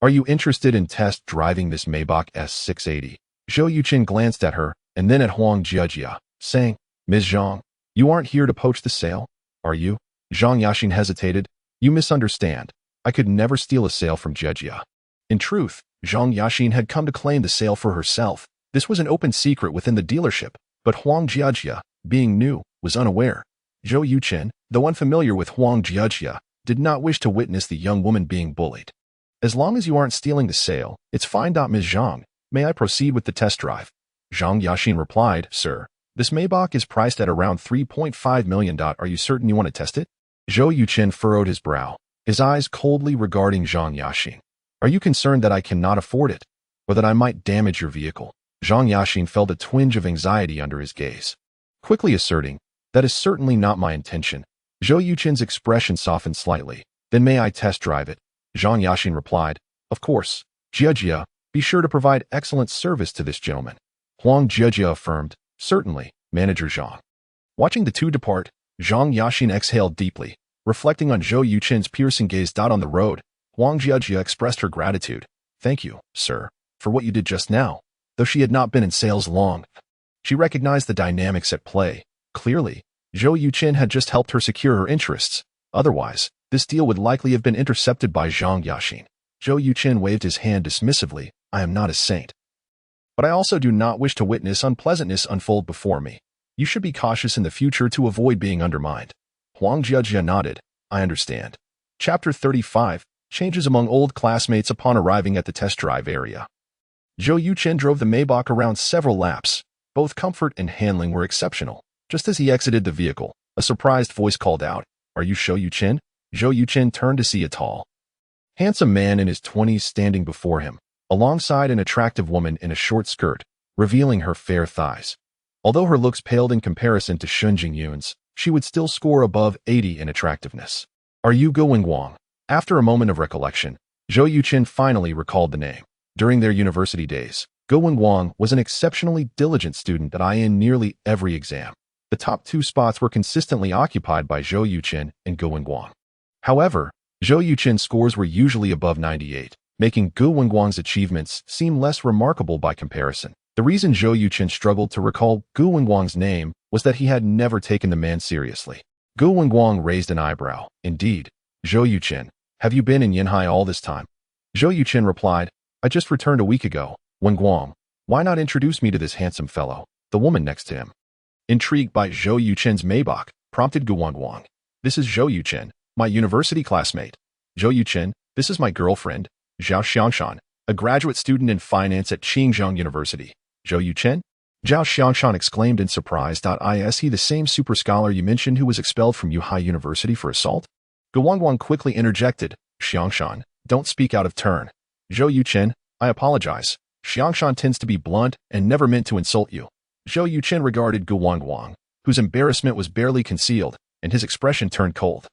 A: Are you interested in test driving this Maybach S680? Zhou Yuchen glanced at her and then at Huang Jiejia, saying, "Ms. Zhang, you aren't here to poach the sale, are you?" Zhang Yaxin hesitated. "You misunderstand. I could never steal a sale from Jiejia." In truth, Zhang Yaxin had come to claim the sale for herself. This was an open secret within the dealership, but Huang Jiejia, being new, was unaware. Zhou Yuchen, though unfamiliar with Huang Jiejia, did not wish to witness the young woman being bullied. "As long as you aren't stealing the sale, it's fine. Ms. Zhang, may I proceed with the test drive?" Zhang Yaxin replied, "Sir, this Maybach is priced at around 3.5 million. Are you certain you want to test it?" Zhou Yuchen furrowed his brow, his eyes coldly regarding Zhang Yaxin. "Are you concerned that I cannot afford it, or that I might damage your vehicle?" Zhang Yaxin felt a twinge of anxiety under his gaze, quickly asserting, "That is certainly not my intention." Zhou Yuchen's expression softened slightly. "Then may I test drive it?" Zhang Yaxin replied, "Of course. Jiejia, be sure to provide excellent service to this gentleman." Huang Jiejia affirmed, "Certainly, Manager Zhang." Watching the two depart, Zhang Yaxin exhaled deeply, reflecting on Zhou Yuchen's piercing gaze. On the road, Huang Jiejia expressed her gratitude. "Thank you, sir, for what you did just now." Though she had not been in sales long, she recognized the dynamics at play. Clearly, Zhou Yuchen had just helped her secure her interests. Otherwise, this deal would likely have been intercepted by Zhang Yaxin. Zhou Yuchen waved his hand dismissively. "I am not a saint, but I also do not wish to witness unpleasantness unfold before me. You should be cautious in the future to avoid being undermined." Huang Jiejia nodded. "I understand." Chapter 35, Changes among old classmates upon arriving at the test drive area. Zhou Yuchen drove the Maybach around several laps. Both comfort and handling were exceptional. Just as he exited the vehicle, a surprised voice called out, "Are you Zhou Yuchen?" Zhou Yuchen turned to see a tall, handsome man in his 20s standing before him, alongside an attractive woman in a short skirt, revealing her fair thighs. Although her looks paled in comparison to Shun Jingyun's, she would still score above 80 in attractiveness. "Are you Go Wang?" After a moment of recollection, Zhou Yuchen finally recalled the name. During their university days, Go Wang was an exceptionally diligent student in nearly every exam. The top 2 spots were consistently occupied by Zhou Yuchen and Go Wang. However, Zhou Yuchen's scores were usually above 98, making Go Wang's achievements seem less remarkable by comparison. The reason Zhou Yuchen struggled to recall Go Wang's name was that he had never taken the man seriously. Go Wang raised an eyebrow. "Indeed, Zhou Yuchen, have you been in Yanhai all this time?" Zhou Yuchen replied, "I just returned a week ago." Wang, Why not introduce me to this handsome fellow, the woman next to him? Intrigued by Zhou Yuchen's Maybach, prompted Gu Wangwang. This is Zhou Yuchen, my university classmate. Zhou Yuchen, this is my girlfriend, Zhao Xiangshan, a graduate student in finance at Qingzhou University. Zhou Yuchen? Zhao Xiangshan exclaimed in surprise. Is he the same super scholar you mentioned who was expelled from Yuhai University for assault? Gu Wangwang quickly interjected, Xiangshan, don't speak out of turn. Zhou Yuchen, I apologize. Xiangshan tends to be blunt and never meant to insult you. Zhou Yuchen regarded Gu Wangwang, whose embarrassment was barely concealed, and his expression turned cold.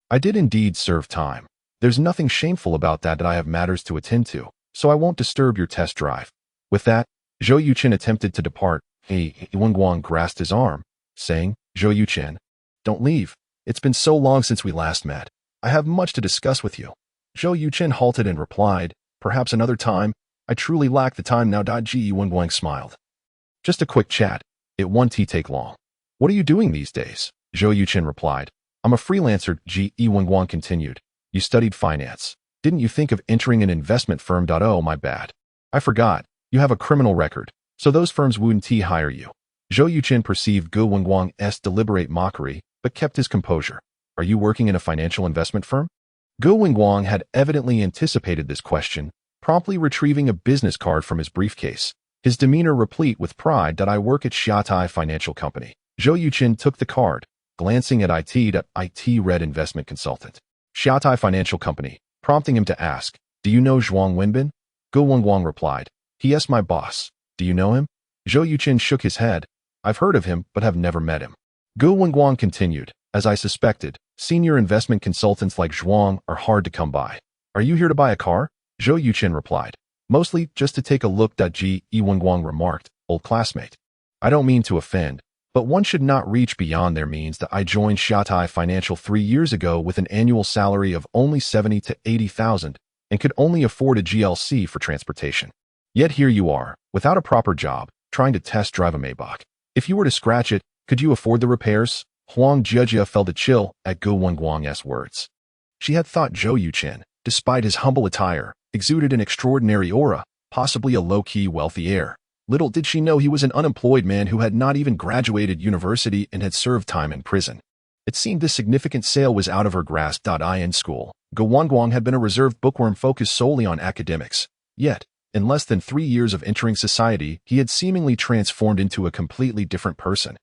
A: I did indeed serve time. There's nothing shameful about that I have matters to attend to, so I won't disturb your test drive. With that, Zhou Yuchen attempted to depart. Wangwang grasped his arm, saying, Zhou Yuchen, don't leave. It's been so long since we last met. I have much to discuss with you. Zhou Yuchen halted and replied, perhaps another time. I truly lack the time now. Wangwang smiled. Just a quick chat. It won't take long. What are you doing these days? Zhou Yuchen replied. I'm a freelancer. Wangwang continued. You studied finance. Didn't you think of entering an investment firm? Oh, my bad. I forgot. You have a criminal record, so those firms wouldn't hire you. Zhou Yuchen perceived Gu Wangwang's deliberate mockery, but kept his composure. Are you working in a financial investment firm? Gu Wangwang had evidently anticipated this question, promptly retrieving a business card from his briefcase, his demeanor replete with pride. I work at Xiaotai Financial Company. Zhou Yuchen took the card, glancing at IT Red Investment Consultant. Xiaotai Financial Company, prompting him to ask, do you know Zhuang Wenbin? Gu Wangwang replied, He is my boss. Do you know him? Zhou Yuchen shook his head. I've heard of him, but have never met him. Gu Wangwang continued, as I suspected, senior investment consultants like Zhuang are hard to come by. Are you here to buy a car? Zhou Yuchen replied, mostly just to take a look. Wangwang remarked, old classmate. I don't mean to offend, but one should not reach beyond their means. I joined Xiaotai Financial 3 years ago with an annual salary of only 70 to 80,000 and could only afford a GLC for transportation. Yet here you are, without a proper job, trying to test drive a Maybach. If you were to scratch it, could you afford the repairs? Huang Jiejia felt a chill at Gu Wangwang's words. She had thought Zhou Yuchen, despite his humble attire, exuded an extraordinary aura, possibly a low-key wealthy heir. Little did she know he was an unemployed man who had not even graduated university and had served time in prison. It seemed this significant sale was out of her grasp. In school, Gu Wangwang had been a reserved bookworm focused solely on academics. Yet, in less than 3 years of entering society, he had seemingly transformed into a completely different person.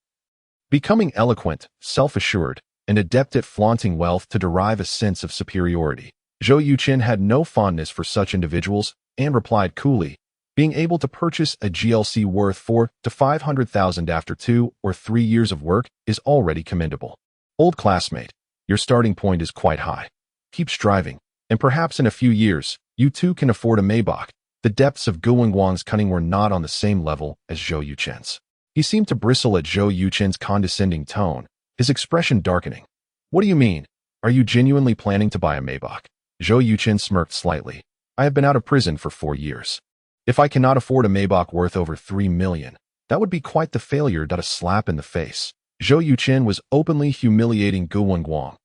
A: Becoming eloquent, self-assured, and adept at flaunting wealth to derive a sense of superiority. Zhou Yuchen had no fondness for such individuals and replied coolly, being able to purchase a GLC worth 400,000 to 500,000 after 2 or 3 years of work is already commendable. Old classmate, your starting point is quite high. Keep striving, and perhaps in a few years, you too can afford a Maybach. The depths of Gu Wangwang's cunning were not on the same level as Zhou Yuchen's. He seemed to bristle at Zhou Yuchen's condescending tone, his expression darkening. What do you mean? Are you genuinely planning to buy a Maybach? Zhou Yuchen smirked slightly. I have been out of prison for 4 years. If I cannot afford a Maybach worth over 3 million, that would be quite the failure. A slap in the face. Zhou Yuchen was openly humiliating Gu Wangwang.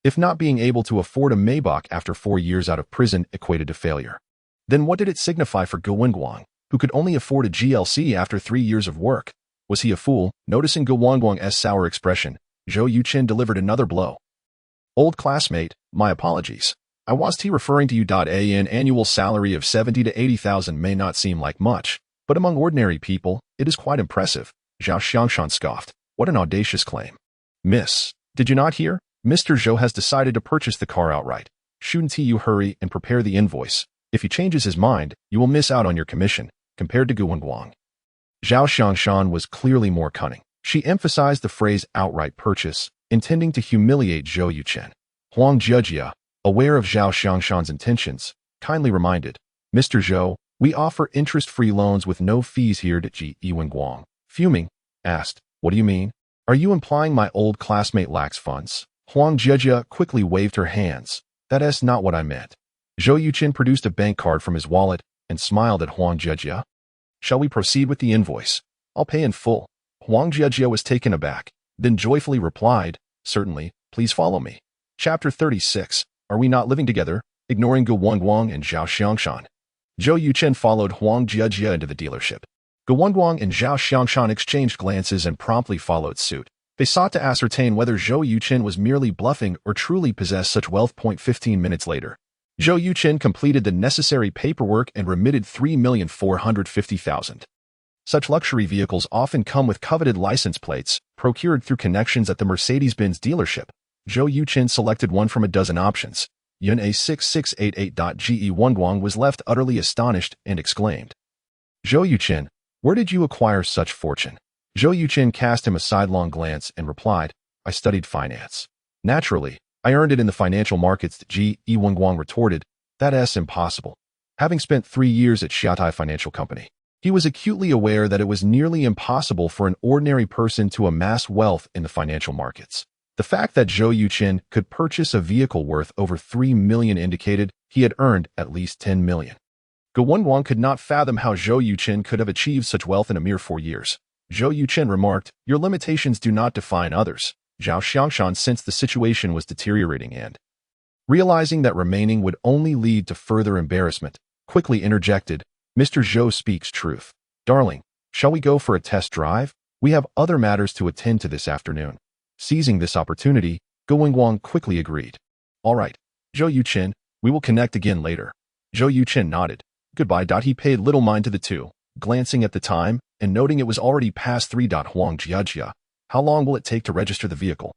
A: If not being able to afford a Maybach after 4 years out of prison equated to failure, then what did it signify for Gu Wangwang, who could only afford a GLC after 3 years of work? Was he a fool? Noticing Gu Wangwang's sour expression, Zhou Yuchen delivered another blow. Old classmate, my apologies. I was referring to you. An annual salary of 70 to 80,000 may not seem like much, but among ordinary people, it is quite impressive. Zhao Xiangshan scoffed. What an audacious claim. Miss, did you not hear? Mr. Zhou has decided to purchase the car outright. Shouldn't you hurry and prepare the invoice? If he changes his mind, you will miss out on your commission, compared to Gu Wangwang. Zhao Xiangshan was clearly more cunning. She emphasized the phrase outright purchase, intending to humiliate Zhou Yuchen. Huang Jiejia, aware of Zhao Xiangshan's intentions, kindly reminded, Mr. Zhou, we offer interest-free loans with no fees here. Wangwang, fuming, asked, what do you mean? Are you implying my old classmate lacks funds? Huang Jiejia quickly waved her hands. That is not what I meant. Zhou Yuchen produced a bank card from his wallet and smiled at Huang Jiejia. Shall we proceed with the invoice? I'll pay in full. Huang Jiejia was taken aback, then joyfully replied, certainly, please follow me. Chapter 36, Are We Not Living Together? Ignoring Gu Wangwang and Zhao Xiangshan. Zhou Yuchen followed Huang Jiejia into the dealership. Guangguang and Zhao Xiangshan exchanged glances and promptly followed suit. They sought to ascertain whether Zhou Yuchen was merely bluffing or truly possessed such wealth. 15 minutes later, Zhou Yuchen completed the necessary paperwork and remitted 3,450,000. Such luxury vehicles often come with coveted license plates, procured through connections at the Mercedes-Benz dealership. Zhou Yuchen selected one from a dozen options. Yun A6688.ge Guangguang was left utterly astonished and exclaimed, "Zhou Yuchen, where did you acquire such fortune?" Zhou Yuchen cast him a sidelong glance and replied, "I studied finance. Naturally, I earned it in the financial markets." Ge Guangguang retorted, "That's impossible." Having spent 3 years at Xiaotai Financial Company, he was acutely aware that it was nearly impossible for an ordinary person to amass wealth in the financial markets. The fact that Zhou Yuchen could purchase a vehicle worth over 3 million indicated he had earned at least 10 million. Guangguang could not fathom how Zhou Yuchen could have achieved such wealth in a mere 4 years. Zhou Yuchen remarked, "Your limitations do not define others." Zhao Xiangshan sensed the situation was deteriorating and, realizing that remaining would only lead to further embarrassment, quickly interjected, "Mr. Zhou speaks truth. Darling, shall we go for a test drive? We have other matters to attend to this afternoon." Seizing this opportunity, Guangguang quickly agreed. "All right, Zhou Yuchen, we will connect again later." Zhou Yuchen nodded. "Goodbye." He paid little mind to the two, glancing at the time and noting it was already past 3. Huang Jiajia, "How long will it take to register the vehicle?"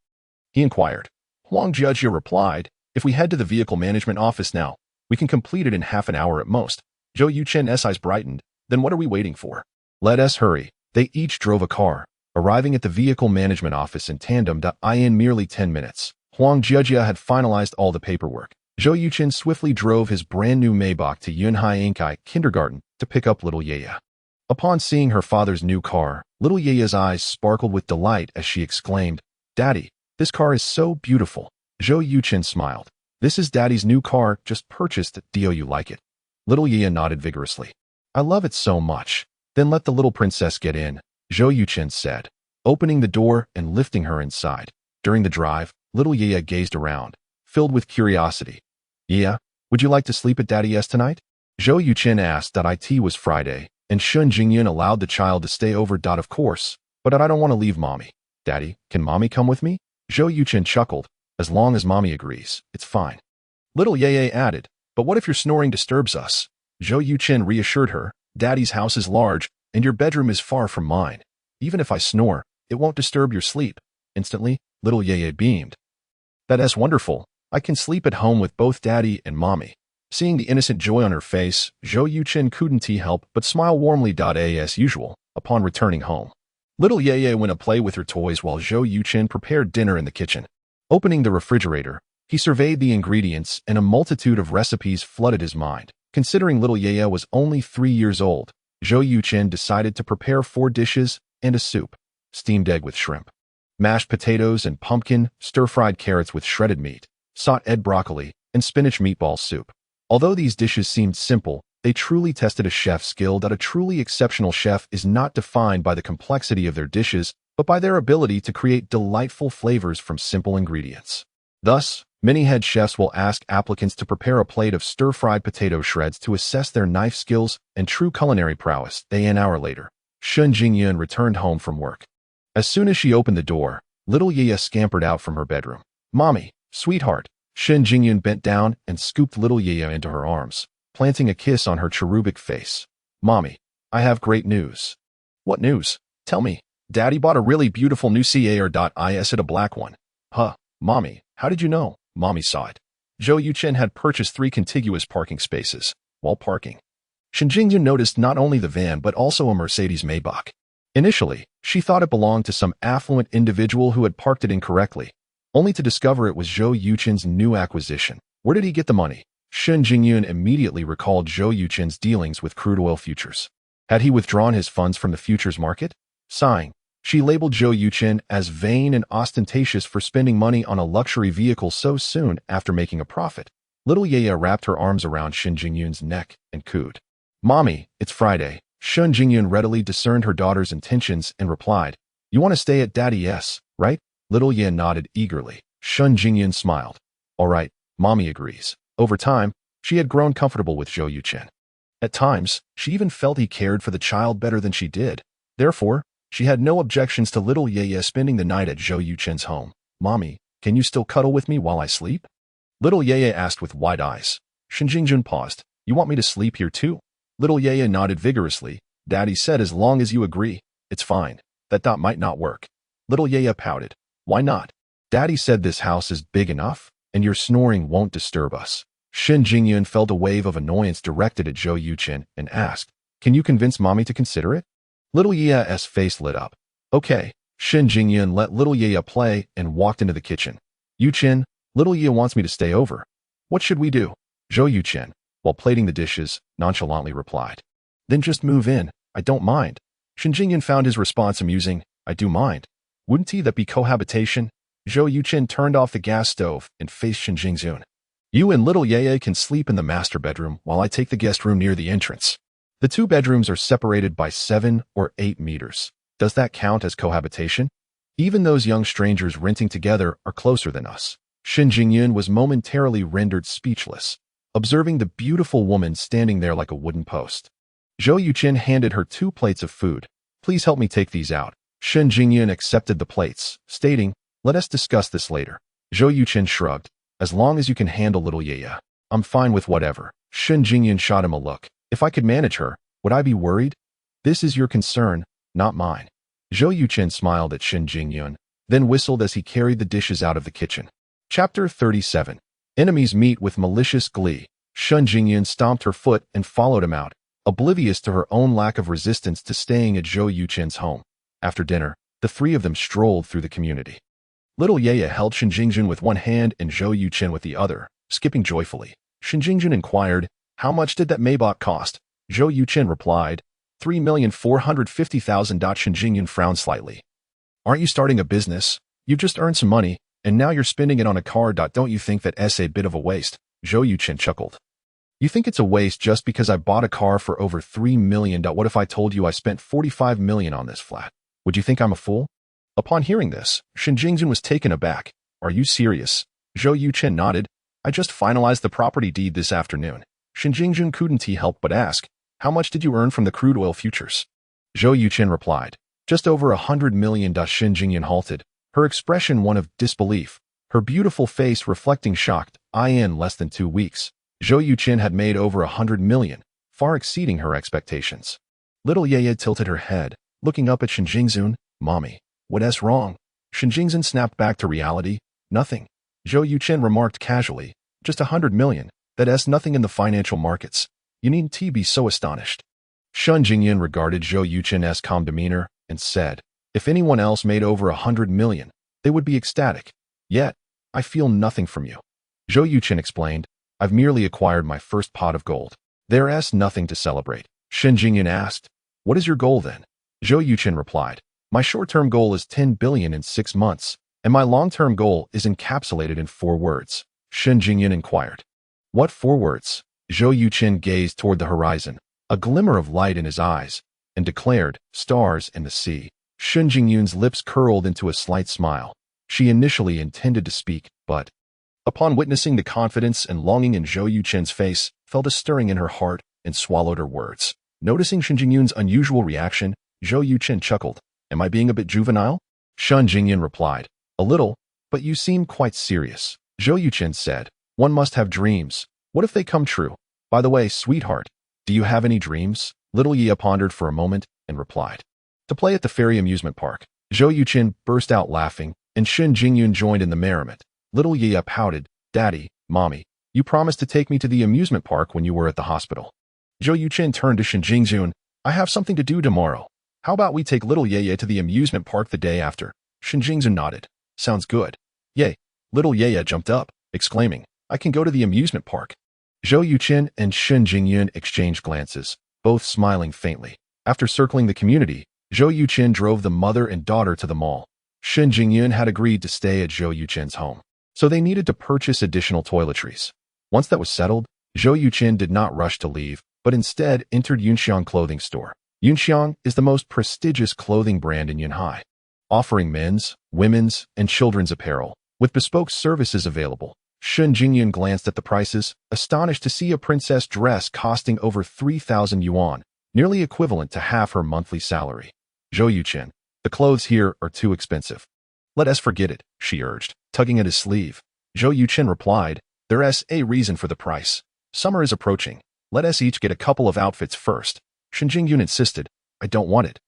A: he inquired. Huang Jiajia replied, "If we head to the vehicle management office now, we can complete it in half an hour at most." Zhou Yuchen's eyes brightened. "Then what are we waiting for? Let us hurry." They each drove a car, arriving at the vehicle management office in tandem. In merely 10 minutes, Huang Jiajia had finalized all the paperwork. Zhou Yuchen swiftly drove his brand-new Maybach to Yunhai Inkai Kindergarten to pick up little Yaya. Upon seeing her father's new car, little Yaya's eyes sparkled with delight as she exclaimed, "Daddy, this car is so beautiful." Zhou Yuchen smiled. "This is Daddy's new car, just purchased. Do you like it?" Little Yaya nodded vigorously. "I love it so much." "Then let the little princess get in," Zhou Yuchen said, opening the door and lifting her inside. During the drive, little Yaya gazed around, filled with curiosity. "Yaya, would you like to sleep at Daddy's tonight?" Zhou Yuchen asked. It was Friday, and Shun Jingyan allowed the child to stay over. "Of course, but I don't want to leave Mommy." "Daddy, can Mommy come with me?" Zhou Yuchen chuckled. "As long as Mommy agrees, it's fine." Little Yaya added, "But what if your snoring disturbs us?" Zhou Yuchen reassured her, "Daddy's house is large, and your bedroom is far from mine. Even if I snore, it won't disturb your sleep." Instantly, little Yaya beamed. "That's wonderful. I can sleep at home with both Daddy and Mommy." Seeing the innocent joy on her face, Zhou Yuchen couldn't help but smile warmly. As usual, upon returning home, little Yaya went to play with her toys while Zhou Yuchen prepared dinner in the kitchen. Opening the refrigerator, he surveyed the ingredients and a multitude of recipes flooded his mind. Considering little Yaya was only 3 years old, Zhou Yuchen decided to prepare 4 dishes and a soup: steamed egg with shrimp, mashed potatoes and pumpkin, stir-fried carrots with shredded meat, sautéed broccoli, and spinach meatball soup. Although these dishes seemed simple, they truly tested a chef's skill. A truly exceptional chef is not defined by the complexity of their dishes, but by their ability to create delightful flavors from simple ingredients. Thus, many head chefs will ask applicants to prepare a plate of stir-fried potato shreds to assess their knife skills and true culinary prowess. An hour later, Shun Jingyun returned home from work. As soon as she opened the door, little Yaya scampered out from her bedroom. "Mommy, sweetheart." Shun Jingyun bent down and scooped little Yaya into her arms, planting a kiss on her cherubic face. "Mommy, I have great news." "What news? Tell me." "Daddy bought a really beautiful new car.is at a black one." "Huh, Mommy, how did you know?" "Mommy saw it." Zhou Yuchen had purchased 3 contiguous parking spaces. While parking, Shin Jingyun noticed not only the van but also a Mercedes Maybach. Initially, she thought it belonged to some affluent individual who had parked it incorrectly, only to discover it was Zhou Yuchen's new acquisition. Where did he get the money? Shun Jingyun immediately recalled Zhou Yuchen's dealings with crude oil futures. Had he withdrawn his funds from the futures market? Sighing, she labeled Zhou Yuchen as vain and ostentatious for spending money on a luxury vehicle so soon after making a profit. Little Yaya wrapped her arms around Shun Jingyun's neck and cooed. "Mommy, it's Friday." Shun Jingyun readily discerned her daughter's intentions and replied, "You want to stay at Daddy's, right?" Little Yaya nodded eagerly. Shun Jingyun smiled. "All right, Mommy agrees." Over time, she had grown comfortable with Zhou Yuchen. At times, she even felt he cared for the child better than she did. Therefore, she had no objections to little Ye spending the night at Zhou Yuchen's home. "Mommy, can you still cuddle with me while I sleep?" Little Ye asked with wide eyes. Shen Jingjun paused. "You want me to sleep here too?" Little Ye nodded vigorously. "Daddy said as long as you agree, it's fine. That might not work." Little Ye pouted. "Why not? Daddy said this house is big enough, and your snoring won't disturb us." Shen Jingyun felt a wave of annoyance directed at Zhou Yuchen and asked, "Can you convince Mommy to consider it?" Little Ye's face lit up. "Okay." Shen Jingyun let Little Ye play and walked into the kitchen. "Yuchen, Little Ye wants me to stay over. What should we do?" Zhou Yuchen, while plating the dishes, nonchalantly replied. "Then just move in. I don't mind." Shen Jingyun found his response amusing. "I do mind. Wouldn't that be cohabitation?" Zhou Yuchen turned off the gas stove and faced Shen Jingjun. "You and Little Ye can sleep in the master bedroom while I take the guest room near the entrance. The two bedrooms are separated by 7 or 8 meters. Does that count as cohabitation? Even those young strangers renting together are closer than us." Shen Jingyun was momentarily rendered speechless, observing the beautiful woman standing there like a wooden post. Zhou Yuchen handed her 2 plates of food. "Please help me take these out." Shen Jingyun accepted the plates, stating, "Let us discuss this later." Zhou Yuchen shrugged. "As long as you can handle Little Ye, I'm fine with whatever." Shen Jingyun shot him a look. "If I could manage her, would I be worried? This is your concern, not mine." Zhou Yuchen smiled at Shen Jingyun, then whistled as he carried the dishes out of the kitchen. Chapter 37. Enemies meet with malicious glee. Shen Jingyun stomped her foot and followed him out, oblivious to her own lack of resistance to staying at Zhou Yuchen's home. After dinner, the 3 of them strolled through the community. Little Ye held Shen Jingjun with one hand and Zhou Yuchen with the other, skipping joyfully. Shen Jingjun inquired, "How much did that Maybach cost?" Zhou Yuchen replied, 3,450,000. Shen Jingjun frowned slightly. "Aren't you starting a business? You've just earned some money, and now you're spending it on a car. Don't you think that's a bit of a waste?" Zhou Yuchen chuckled. "You think it's a waste just because I bought a car for over 3 million. What if I told you I spent 45 million on this flat? Would you think I'm a fool?" Upon hearing this, Shen Jingjun was taken aback. "Are you serious?" Zhou Yuchen nodded. "I just finalized the property deed this afternoon." Shen Jingjun couldn't help but ask, "How much did you earn from the crude oil futures?" Zhou Yuchen replied, "Just over 100 million. Shen Jingjun halted, her expression one of disbelief, her beautiful face reflecting shocked. In less than 2 weeks, Zhou Yuchen had made over 100 million, far exceeding her expectations. Little Ye tilted her head, looking up at Shen Jingjun. "Mommy, what's wrong?" Shen Jingjun snapped back to reality. "Nothing." Zhou Yuchen remarked casually, "Just 100 million. That's nothing in the financial markets. You needn't be so astonished." Shen Jingyun regarded Zhou Yuchen's calm demeanor and said, "If anyone else made over 100 million, they would be ecstatic. Yet, I feel nothing from you." Zhou Yuchen explained, "I've merely acquired my first pot of gold. There's nothing to celebrate." Shen Jingyun asked, "What is your goal then?" Zhou Yuchen replied, "My short-term goal is 10 billion in 6 months, and my long-term goal is encapsulated in 4 words." Shen Jingyun inquired, "What 4 words?" Zhou Yuchen gazed toward the horizon, a glimmer of light in his eyes, and declared, "Stars in the sea." Shen Jingyun's lips curled into a slight smile. She initially intended to speak, but, upon witnessing the confidence and longing in Zhou Yuchen's face, felt a stirring in her heart and swallowed her words. Noticing Shen Jingyun's unusual reaction, Zhou Yuchen chuckled. "Am I being a bit juvenile?" Shen Jingyun replied, "A little, but you seem quite serious." Zhou Yuchen said, "One must have dreams. What if they come true? By the way, sweetheart, do you have any dreams?" Little Ye pondered for a moment and replied, "To play at the fairy amusement park." Zhou Yuchen burst out laughing, and Shen Jingyun joined in the merriment. Little Ye pouted, "Daddy, Mommy, you promised to take me to the amusement park when you were at the hospital." Zhou Yuchen turned to Shen Jingjun, "I have something to do tomorrow. How about we take Little Ye to the amusement park the day after?" Shen Jingjun nodded. "Sounds good." "Yay." Little Ye jumped up, exclaiming, "I can go to the amusement park." Zhou Yuchen and Shen Jingyun exchanged glances, both smiling faintly. After circling the community, Zhou Yuchen drove the mother and daughter to the mall. Shen Jingyun had agreed to stay at Zhou Yuchen's home, so they needed to purchase additional toiletries. Once that was settled, Zhou Yuchen did not rush to leave, but instead entered Yunxiang clothing store. Yunxiang is the most prestigious clothing brand in Yunhai, offering men's, women's, and children's apparel, with bespoke services available. Shun Jingyun glanced at the prices, astonished to see a princess dress costing over 3,000 yuan, nearly equivalent to half her monthly salary. Zhou Yuchen, the clothes here are too expensive. Let us forget it, she urged, tugging at his sleeve. Zhou Yuchen replied, there's a reason for the price. Summer is approaching. Let us each get a couple of outfits first. Shun Jingyun insisted, I don't want it.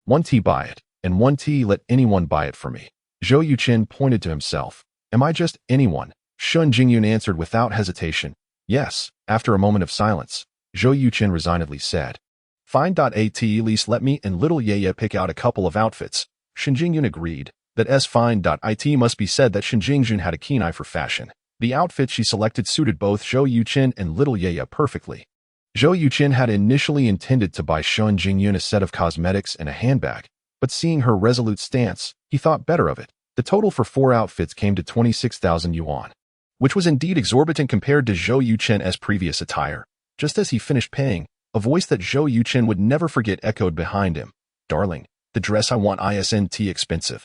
A: 1 tea buy it, and 1 tea let anyone buy it for me. Zhou Yuchen pointed to himself. Am I just anyone? Shun Jingyun answered without hesitation. Yes. After a moment of silence, Zhou Yuchen resignedly said, fine. At least let me and little Yaya pick out a couple of outfits. Shun Jingyun agreed. That's fine. It must be said that Shun Jingyun had a keen eye for fashion. The outfit she selected suited both Zhou Yuchen and little Yaya perfectly. Zhou Yuchen had initially intended to buy Shun Jingyun a set of cosmetics and a handbag, but seeing her resolute stance, he thought better of it. The total for 4 outfits came to 26,000 yuan, which was indeed exorbitant compared to Zhou Yuchen's previous attire. Just as he finished paying, a voice that Zhou Yuchen would never forget echoed behind him. Darling, the dress I want isn't expensive.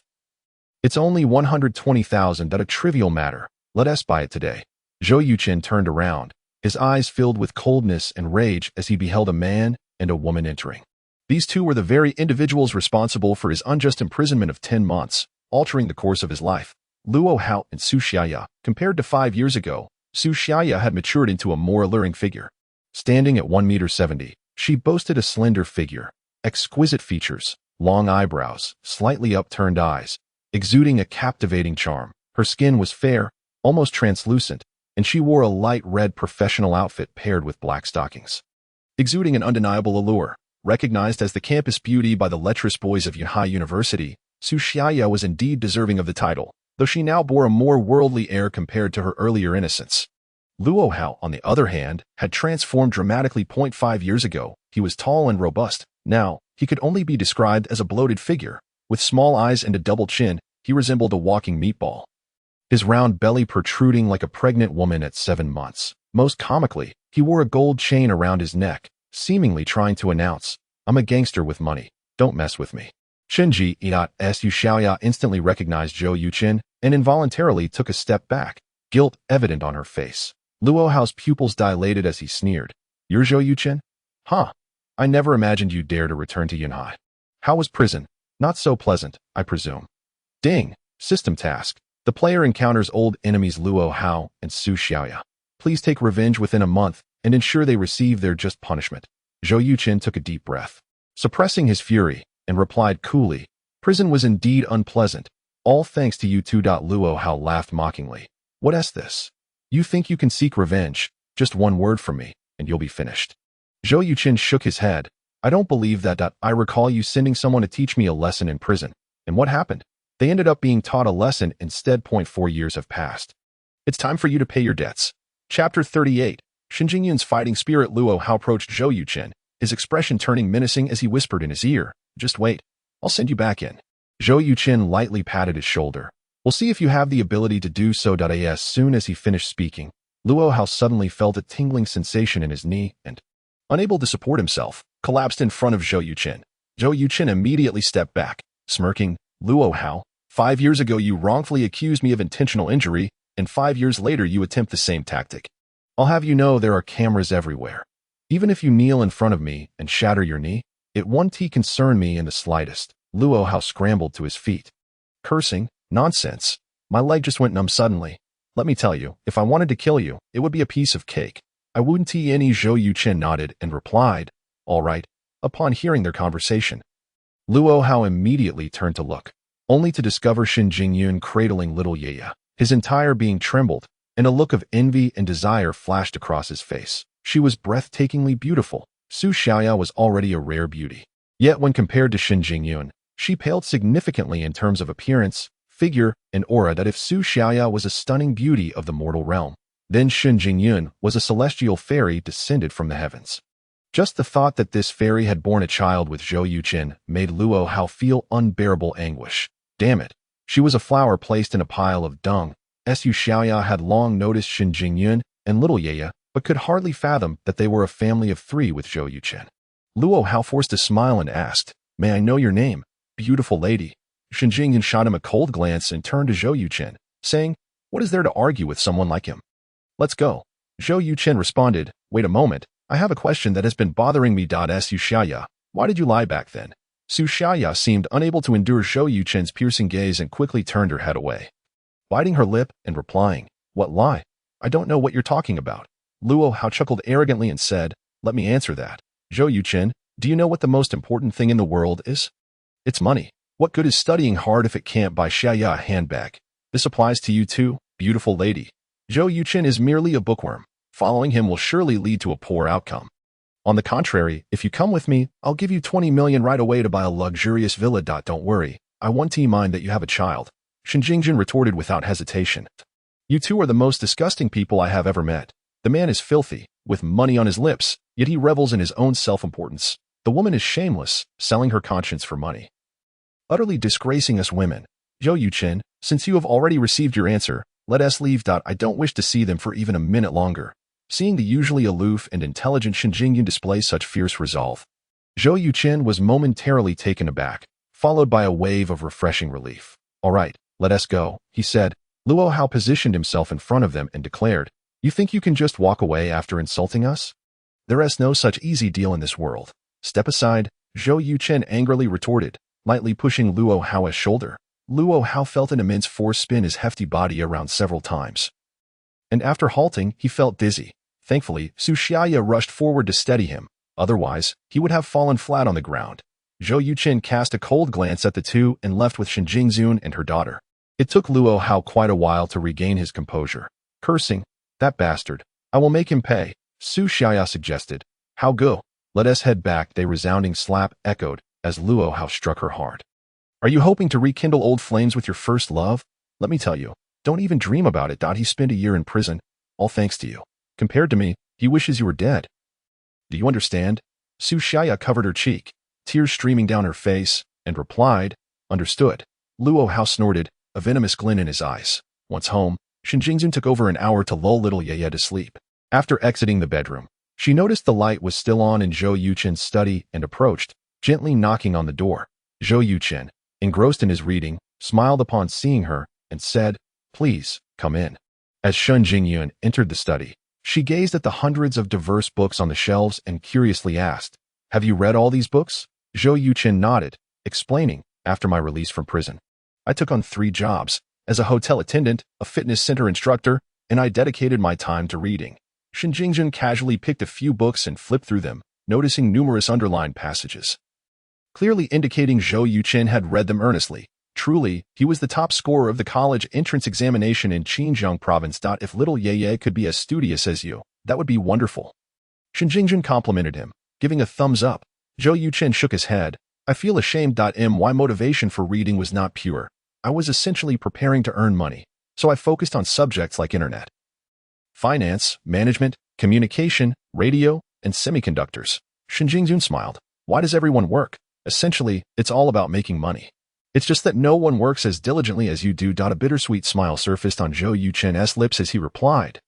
A: It's only 120,000. A trivial matter. Let us buy it today. Zhou Yuchen turned around, his eyes filled with coldness and rage as he beheld a man and a woman entering. These two were the very individuals responsible for his unjust imprisonment of 10 months, altering the course of his life. Luo Hao and Su Xiaya. Compared to 5 years ago, Su Xiaya had matured into a more alluring figure. Standing at 1.70 meters, she boasted a slender figure, exquisite features, long eyebrows, slightly upturned eyes, exuding a captivating charm. Her skin was fair, almost translucent, and she wore a light red professional outfit paired with black stockings, exuding an undeniable allure. Recognized as the campus beauty by the lecherous boys of Yunhai University, Su Xiaya was indeed deserving of the title, though she now bore a more worldly air compared to her earlier innocence. Luo Hao, on the other hand, had transformed dramatically. 5 years ago, he was tall and robust. Now, he could only be described as a bloated figure. With small eyes and a double chin, he resembled a walking meatball, his round belly protruding like a pregnant woman at 7 months. Most comically, he wore a gold chain around his neck, seemingly trying to announce, I'm a gangster with money. Don't mess with me. Shinji Su Xiaoya instantly recognized Zhou Yuchen and involuntarily took a step back, guilt evident on her face. Luo Hao's pupils dilated as he sneered. You're Zhou Yuchen? Huh. I never imagined you'd dare to return to Yunhai. How was prison? Not so pleasant, I presume. Ding. System task. The player encounters old enemies Luo Hao and Su Xiaoya. Please take revenge within a month and ensure they receive their just punishment. Zhou Yuchen took a deep breath, suppressing his fury, and replied coolly, prison was indeed unpleasant. All thanks to you two. Luo Hao laughed mockingly. What's this? You think you can seek revenge? Just one word from me, and you'll be finished. Zhou Yuchen shook his head. I don't believe that. I recall you sending someone to teach me a lesson in prison. And what happened? They ended up being taught a lesson instead. 4 years have passed. It's time for you to pay your debts. Chapter 38. Shun Jingyun's fighting spirit. Luo Hao approached Zhou Yuchen, his expression turning menacing as he whispered in his ear, just wait. I'll send you back in. Zhou Yuchen lightly patted his shoulder. We'll see if you have the ability to do so. As soon as he finished speaking, Luo Hao suddenly felt a tingling sensation in his knee and, unable to support himself, collapsed in front of Zhou Yuchen. Zhou Yuchen immediately stepped back, smirking. Luo Hao, 5 years ago you wrongfully accused me of intentional injury, and 5 years later you attempt the same tactic. I'll have you know there are cameras everywhere. Even if you kneel in front of me and shatter your knee, it won't concern me in the slightest. Luo Hao scrambled to his feet, cursing. Nonsense. My leg just went numb suddenly. Let me tell you, if I wanted to kill you, it would be a piece of cake. I wouldn't. Zhou Yuchen nodded and replied, all right, upon hearing their conversation. Luo Hao immediately turned to look, only to discover Shun Jingyun cradling little Yaya. His entire being trembled, and a look of envy and desire flashed across his face. She was breathtakingly beautiful. Su Xiaoya was already a rare beauty. Yet when compared to Shun Jingyun, she paled significantly in terms of appearance, figure, and aura. If Su Xiaoya was a stunning beauty of the mortal realm, then Shun Jingyun was a celestial fairy descended from the heavens. Just the thought that this fairy had borne a child with Zhou Yuchen made Luo Hao feel unbearable anguish. Damn it. She was a flower placed in a pile of dung. Su Xiaoya had long noticed Shun Jingyun and little Yaya, but could hardly fathom that they were a family of 3 with Zhou Yuchen. Luo Hao forced a smile and asked, May I know your name, beautiful lady? Shun Jingyun shot him a cold glance and turned to Zhou Yuchen, saying, What is there to argue with someone like him? Let's go. Zhou Yuchen responded, wait a moment, I have a question that has been bothering me. Su Xiaya, why did you lie back then? Su Xiaya seemed unable to endure Zhou Yuchen's piercing gaze and quickly turned her head away, biting her lip and replying, what lie? I don't know what you're talking about. Luo Hao chuckled arrogantly and said, let me answer that. Zhou Yuchen, do you know what the most important thing in the world is? It's money. What good is studying hard if it can't buy Xiaya a handbag? This applies to you too, beautiful lady. Zhou Yuchen is merely a bookworm. Following him will surely lead to a poor outcome. On the contrary, if you come with me, I'll give you 20 million right away to buy a luxurious villa. Don't worry, I want to mind that you have a child. Shen Jingjin retorted without hesitation. You two are the most disgusting people I have ever met. The man is filthy, with money on his lips, yet he revels in his own self-importance. The woman is shameless, selling her conscience for money, utterly disgracing us women. Zhou Yuchen, since you have already received your answer, let us leave. I don't wish to see them for even a minute longer. Seeing the usually aloof and intelligent Shen Jingyun display such fierce resolve, Zhou Yuchen was momentarily taken aback, followed by a wave of refreshing relief. All right, let us go, he said. Luo Hao positioned himself in front of them and declared, you think you can just walk away after insulting us? There is no such easy deal in this world. Step aside, Zhou Yuchen angrily retorted, lightly pushing Luo Hao's shoulder. Luo Hao felt an immense force spin his hefty body around several times, and after halting, he felt dizzy. Thankfully, Su Xiaya rushed forward to steady him. Otherwise, he would have fallen flat on the ground. Zhou Yuchen cast a cold glance at the two and left with Shen Jingzun and her daughter. It took Luo Hao quite a while to regain his composure. Cursing, that bastard. I will make him pay, Su Xiaya suggested. How go? Let us head back. A resounding slap echoed as Luo Hao struck her hard. Are you hoping to rekindle old flames with your first love? Let me tell you, don't even dream about it. He spent a year in prison, all thanks to you. Compared to me, he wishes you were dead. Do you understand? Su Xiaya covered her cheek, tears streaming down her face, and replied, understood. Luo Hao snorted, a venomous glint in his eyes. Once home, Shen Jingzun took over an hour to lull little Yeye to sleep. After exiting the bedroom, she noticed the light was still on in Zhou Yuchen's study and approached, gently knocking on the door. Zhou Yuchen, engrossed in his reading, smiled upon seeing her and said, please, come in. As Shen Jingyun entered the study, she gazed at the hundreds of diverse books on the shelves and curiously asked, have you read all these books? Zhou Yuchen nodded, explaining, after my release from prison, I took on 3 jobs, as a hotel attendant, a fitness center instructor, and I dedicated my time to reading. Shen Jingjun casually picked a few books and flipped through them, noticing numerous underlined passages, clearly indicating Zhou Yuchen had read them earnestly. Truly, he was the top scorer of the college entrance examination in Xinjiang province. If little Yeye could be as studious as you, that would be wonderful. Shen Jingjun complimented him, giving a thumbs up. Zhou Yuchen shook his head. I feel ashamed. My motivation for reading was not pure. I was essentially preparing to earn money, so I focused on subjects like internet, finance, management, communication, radio, and semiconductors. Shen Jingjun smiled. Why does everyone work? Essentially, it's all about making money. It's just that no one works as diligently as you do. A bittersweet smile surfaced on Zhou Yuchen's lips as he replied,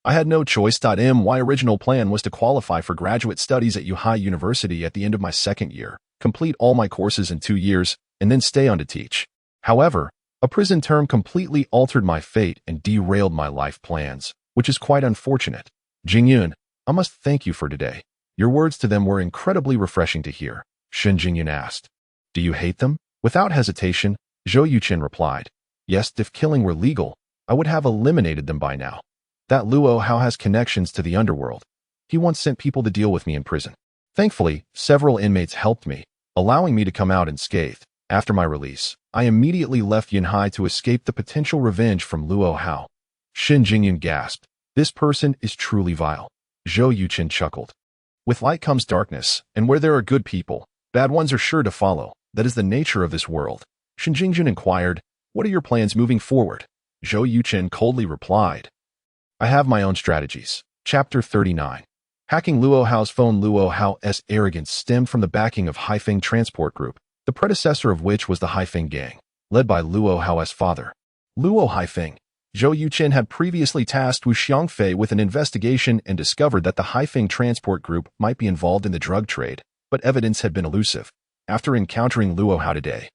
A: I had no choice. My original plan was to qualify for graduate studies at Yuhai University at the end of my second year, complete all my courses in 2 years, and then stay on to teach. However, a prison term completely altered my fate and derailed my life plans, which is quite unfortunate. Jingyun, I must thank you for today. Your words to them were incredibly refreshing to hear. Shen Jingyun asked, do you hate them? Without hesitation, Zhou Yuchen replied, yes, if killing were legal, I would have eliminated them by now. That Luo Hao has connections to the underworld. He once sent people to deal with me in prison. Thankfully, several inmates helped me, allowing me to come out unscathed. After my release, I immediately left Yunhai to escape the potential revenge from Luo Hao. Shen Jingyun gasped, this person is truly vile. Zhou Yuchen chuckled. With light comes darkness, and where there are good people, bad ones are sure to follow. That is the nature of this world. Shen Jingjun inquired, what are your plans moving forward? Zhou Yuchen coldly replied, I have my own strategies. Chapter 39. Hacking Luo Hao's phone. Luo Hao's arrogance stemmed from the backing of Haifeng Transport Group, the predecessor of which was the Haifeng Gang, led by Luo Hao's father, Luo Haifeng. Zhou Yuchen had previously tasked Wu Xiangfei with an investigation and discovered that the Haifeng Transport Group might be involved in the drug trade, but evidence had been elusive. After encountering Luo Hao today,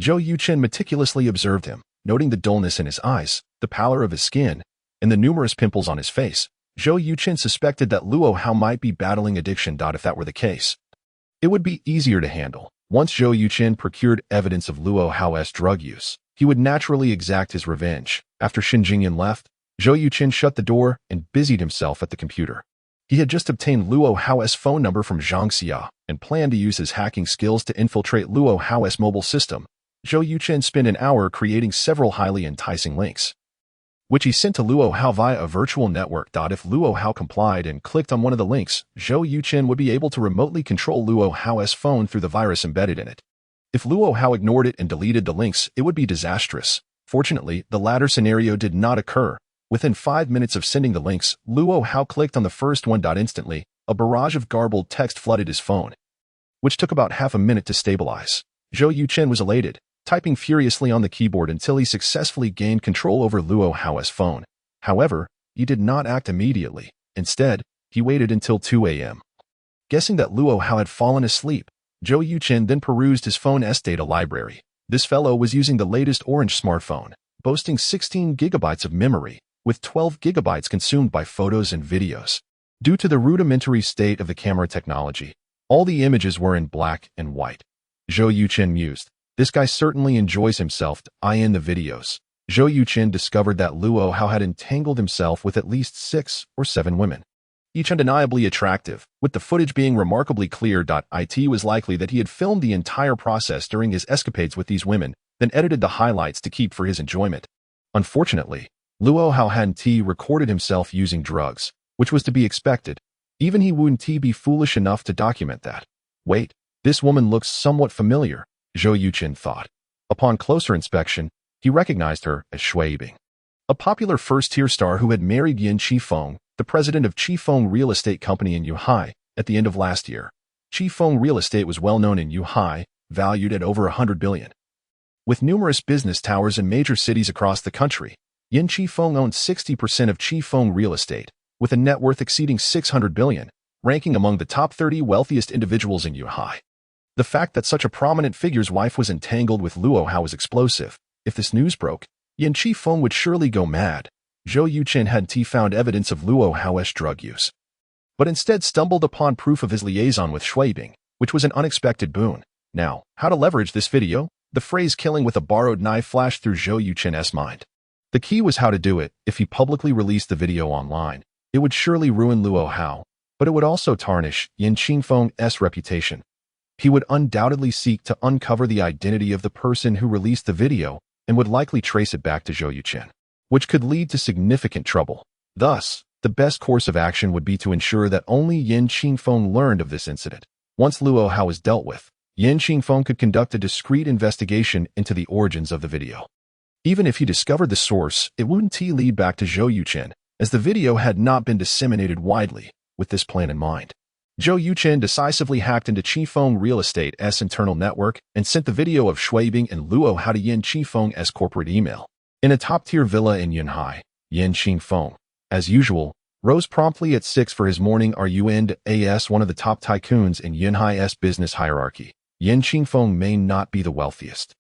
A: Zhou Yuchen meticulously observed him, Noting the dullness in his eyes, the pallor of his skin, and the numerous pimples on his face, Zhou Yuchen suspected that Luo Hao might be battling addiction. If that were the case, it would be easier to handle. Once Zhou Yuchen procured evidence of Luo Hao's drug use, he would naturally exact his revenge. After Xin Jingyan left, Zhou Yuchen shut the door and busied himself at the computer. He had just obtained Luo Hao's phone number from Zhang Xia and planned to use his hacking skills to infiltrate Luo Hao's mobile system. Zhou Yuchen spent an hour creating several highly enticing links, which he sent to Luo Hao via a virtual network. If Luo Hao complied and clicked on one of the links, Zhou Yuchen would be able to remotely control Luo Hao's phone through the virus embedded in it. If Luo Hao ignored it and deleted the links, it would be disastrous. Fortunately, the latter scenario did not occur. Within 5 minutes of sending the links, Luo Hao clicked on the first one. Instantly, a barrage of garbled text flooded his phone, which took about half a minute to stabilize. Zhou Yuchen was elated, typing furiously on the keyboard until he successfully gained control over Luo Hao's phone. However, he did not act immediately. Instead, he waited until 2 a.m. Guessing that Luo Hao had fallen asleep, Zhou Yuchen then perused his phone's data library. This fellow was using the latest Orange smartphone, boasting 16 gigabytes of memory, with 12 gigabytes consumed by photos and videos. Due to the rudimentary state of the camera technology, all the images were in black and white. Zhou Yuchen mused, "This guy certainly enjoys himself." In the videos, Zhou Yuchen discovered that Luo Hao had entangled himself with at least 6 or 7 women, each undeniably attractive. With the footage being remarkably clear, it was likely that he had filmed the entire process during his escapades with these women, then edited the highlights to keep for his enjoyment. Unfortunately, Luo Hao hadn't recorded himself using drugs, which was to be expected. Even he wouldn't be foolish enough to document that. Wait, this woman looks somewhat familiar, Zhou Yuchen thought. Upon closer inspection, he recognized her as Shui Bing, a popular first-tier star who had married Yin Qifeng, the president of Qifeng Real Estate Company in Yuhai, at the end of last year. Qifeng Real Estate was well known in Yuhai, valued at over 100 billion. With numerous business towers in major cities across the country, Yin Qifeng owned 60% of Qifeng Real Estate, with a net worth exceeding 600 billion, ranking among the top 30 wealthiest individuals in Yuhai. The fact that such a prominent figure's wife was entangled with Luo Hao was explosive. If this news broke, Yin Qifeng would surely go mad. Zhou Yuchen hadn't found evidence of Luo Hao's drug use, but instead stumbled upon proof of his liaison with Shui Bing, which was an unexpected boon. Now, how to leverage this video? The phrase "killing with a borrowed knife" flashed through Zhou Yuchen's mind. The key was how to do it. If he publicly released the video online, it would surely ruin Luo Hao, but it would also tarnish Yin Qifeng's reputation. He would undoubtedly seek to uncover the identity of the person who released the video and would likely trace it back to Zhou Yuchen, which could lead to significant trouble. Thus, the best course of action would be to ensure that only Yin Qifeng learned of this incident. Once Luo Hao was dealt with, Yin Qifeng could conduct a discreet investigation into the origins of the video. Even if he discovered the source, it wouldn't lead back to Zhou Yuchen, as the video had not been disseminated widely. With this plan in mind, Zhou Yuchen decisively hacked into Qifeng Real Estate's internal network and sent the video of Shui Bing and Luo Hao to Yin Qifeng's corporate email. In a top-tier villa in Yunhai, Yin Qifeng, as usual, rose promptly at 6 for his morning round as one of the top tycoons in Yunhai's business hierarchy. Yin Qifeng may not be the wealthiest,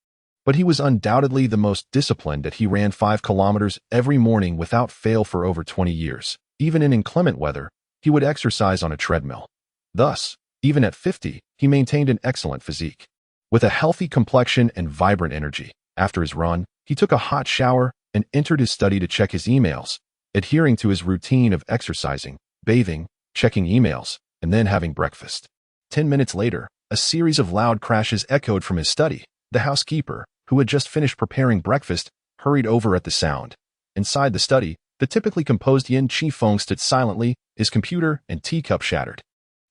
A: but he was undoubtedly the most disciplined. That he ran 5 kilometers every morning without fail for over 20 years. Even in inclement weather, he would exercise on a treadmill. Thus, even at 50, he maintained an excellent physique, with a healthy complexion and vibrant energy. After his run, he took a hot shower and entered his study to check his emails, adhering to his routine of exercising, bathing, checking emails, and then having breakfast. 10 minutes later, a series of loud crashes echoed from his study. The housekeeper, who had just finished preparing breakfast, hurried over at the sound. Inside the study, the typically composed Yin Qifeng stood silently, his computer and teacup shattered.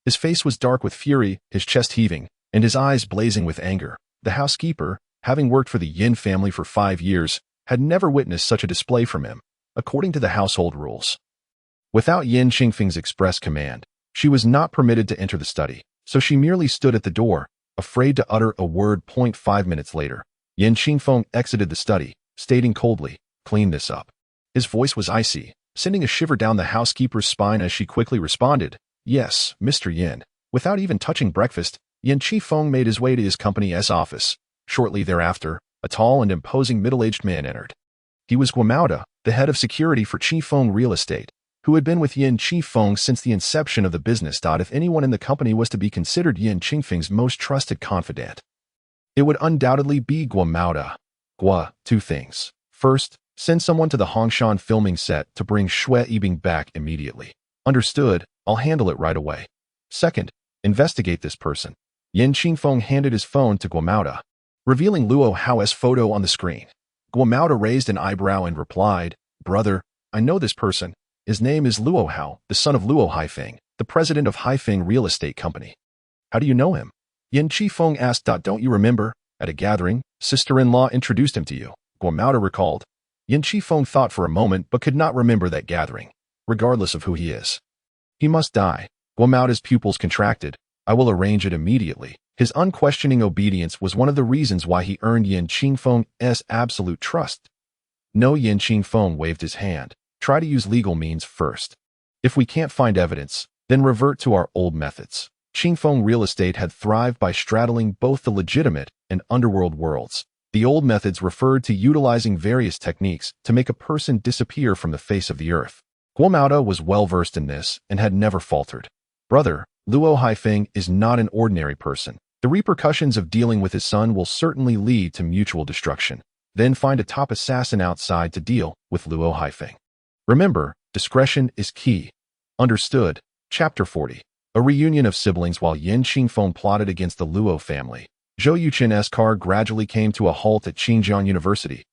A: His face was dark with fury, his chest heaving, and his eyes blazing with anger. The housekeeper, having worked for the Yin family for 5 years, had never witnessed such a display from him, according to the household rules. Without Yin Qifeng's express command, she was not permitted to enter the study, so she merely stood at the door, afraid to utter a word. 5 minutes later, Yin Qifeng exited the study, stating coldly, "Clean this up." His voice was icy, sending a shiver down the housekeeper's spine as she quickly responded, "Yes, Mr. Yin." Without even touching breakfast, Yin Qifeng made his way to his company's office. Shortly thereafter, A tall and imposing middle-aged man entered. He was Guamauta, the head of security for Qifeng Real Estate, who had been with Yin Qifeng since the inception of the business. If anyone in the company was to be considered Yin Qifeng's most trusted confidant, it would undoubtedly be Guamauta. Gua, two things. First, send someone to the Hongshan filming set to bring Shui Yibing back immediately. Understood, I'll handle it right away. Second, investigate this person. Yin Qifeng handed his phone to Guamauta, revealing Luo Hao's photo on the screen. Guamauta raised an eyebrow and replied, "Brother, I know this person. His name is Luo Hao, the son of Luo Haifeng, the president of Haifeng Real Estate Company." "How do you know him?" Yin Qifeng asked. "Don't you remember? At a gathering, sister-in-law introduced him to you," Guamauta recalled. Yin Qifeng thought for a moment but could not remember that gathering, regardless of who he is. "He must die." Guamauta's pupils contracted. "I will arrange it immediately." His unquestioning obedience was one of the reasons why he earned Yin Qifeng's absolute trust. No, Yin Qifeng waved his hand. "Try to use legal means first. If we can't find evidence, then revert to our old methods." Qifeng Real Estate had thrived by straddling both the legitimate and underworld worlds. The old methods referred to utilizing various techniques to make a person disappear from the face of the earth. Guamauta was well-versed in this and had never faltered. "Brother, Luo Haifeng is not an ordinary person. The repercussions of dealing with his son will certainly lead to mutual destruction. Then find a top assassin outside to deal with Luo Haifeng. Remember, discretion is key." Understood. Chapter 40. A reunion of siblings. While Yin Qifeng plotted against the Luo family, Zhou Yuchen's car gradually came to a halt at Xinjiang University.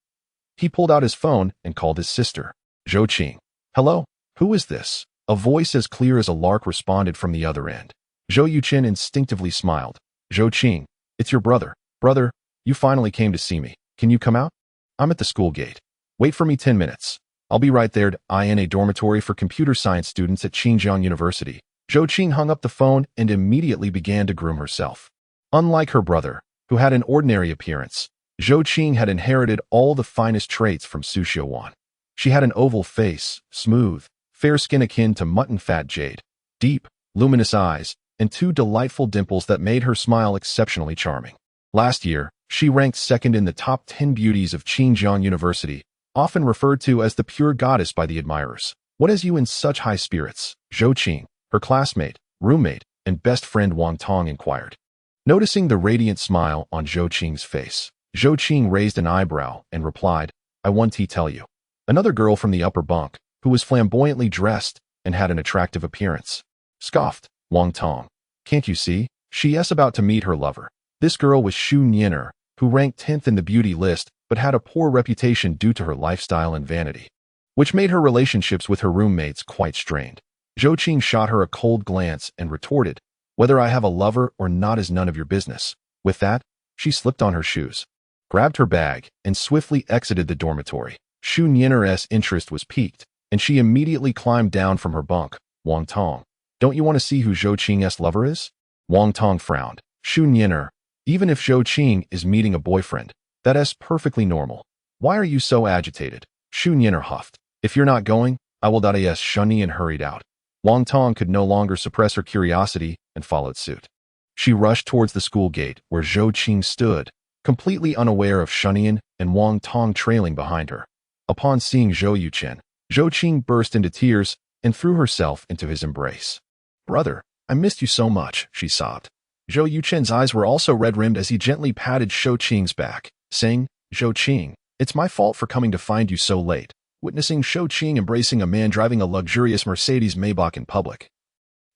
A: He pulled out his phone and called his sister. "Zhou Qing." "Hello? Who is this?" A voice as clear as a lark responded from the other end. Zhou Yuchen instinctively smiled. "Zhou Qing, it's your brother." "Brother, you finally came to see me. Can you come out?" "I'm at the school gate. Wait for me 10 minutes. I'll be right there." In a dormitory for computer science students at Xinjiang University, Zhou Qing hung up the phone and immediately began to groom herself. Unlike her brother, who had an ordinary appearance, Zhou Qing had inherited all the finest traits from Su Xiuwan. She had an oval face, smooth, fair skin akin to mutton fat jade, deep, luminous eyes, and two delightful dimples that made her smile exceptionally charming. Last year, she ranked second in the top 10 beauties of Xinjiang University, often referred to as the pure goddess by the admirers. "What has you in such high spirits?" Zhou Qing, her classmate, roommate, and best friend Wang Tong inquired. Noticing the radiant smile on Zhou Qing's face, Zhou Qing raised an eyebrow and replied, "I want to tell you." Another girl from the upper bunk, who was flamboyantly dressed and had an attractive appearance, scoffed. Wang Tong, "Can't you see? She's about to meet her lover." This girl was Xu Nianer, who ranked 10th in the beauty list but had a poor reputation due to her lifestyle and vanity, which made her relationships with her roommates quite strained. Zhou Qing shot her a cold glance and retorted, "Whether I have a lover or not is none of your business." With that, she slipped on her shoes, grabbed her bag, and swiftly exited the dormitory. Xu Nianer's interest was piqued, and she immediately climbed down from her bunk. "Wang Tong, don't you want to see who Zhou Qing's lover is?" Wang Tong frowned. "Xu Nianer, even if Zhou Qing is meeting a boyfriend, that's perfectly normal. Why are you so agitated?" Xu Nianer huffed. "If you're not going, I will." Xu Nian hurried out. Wang Tong could no longer suppress her curiosity and followed suit. She rushed towards the school gate where Zhou Qing stood, completely unaware of Xu Nian and Wang Tong trailing behind her. Upon seeing Zhou Yuchen, Zhou Qing burst into tears and threw herself into his embrace. "Brother, I missed you so much," she sobbed. Zhou Yuchen's eyes were also red-rimmed as he gently patted Zhou Qing's back, saying, "Zhou Qing, it's my fault for coming to find you so late." Witnessing Zhou Qing embracing a man driving a luxurious Mercedes Maybach in public,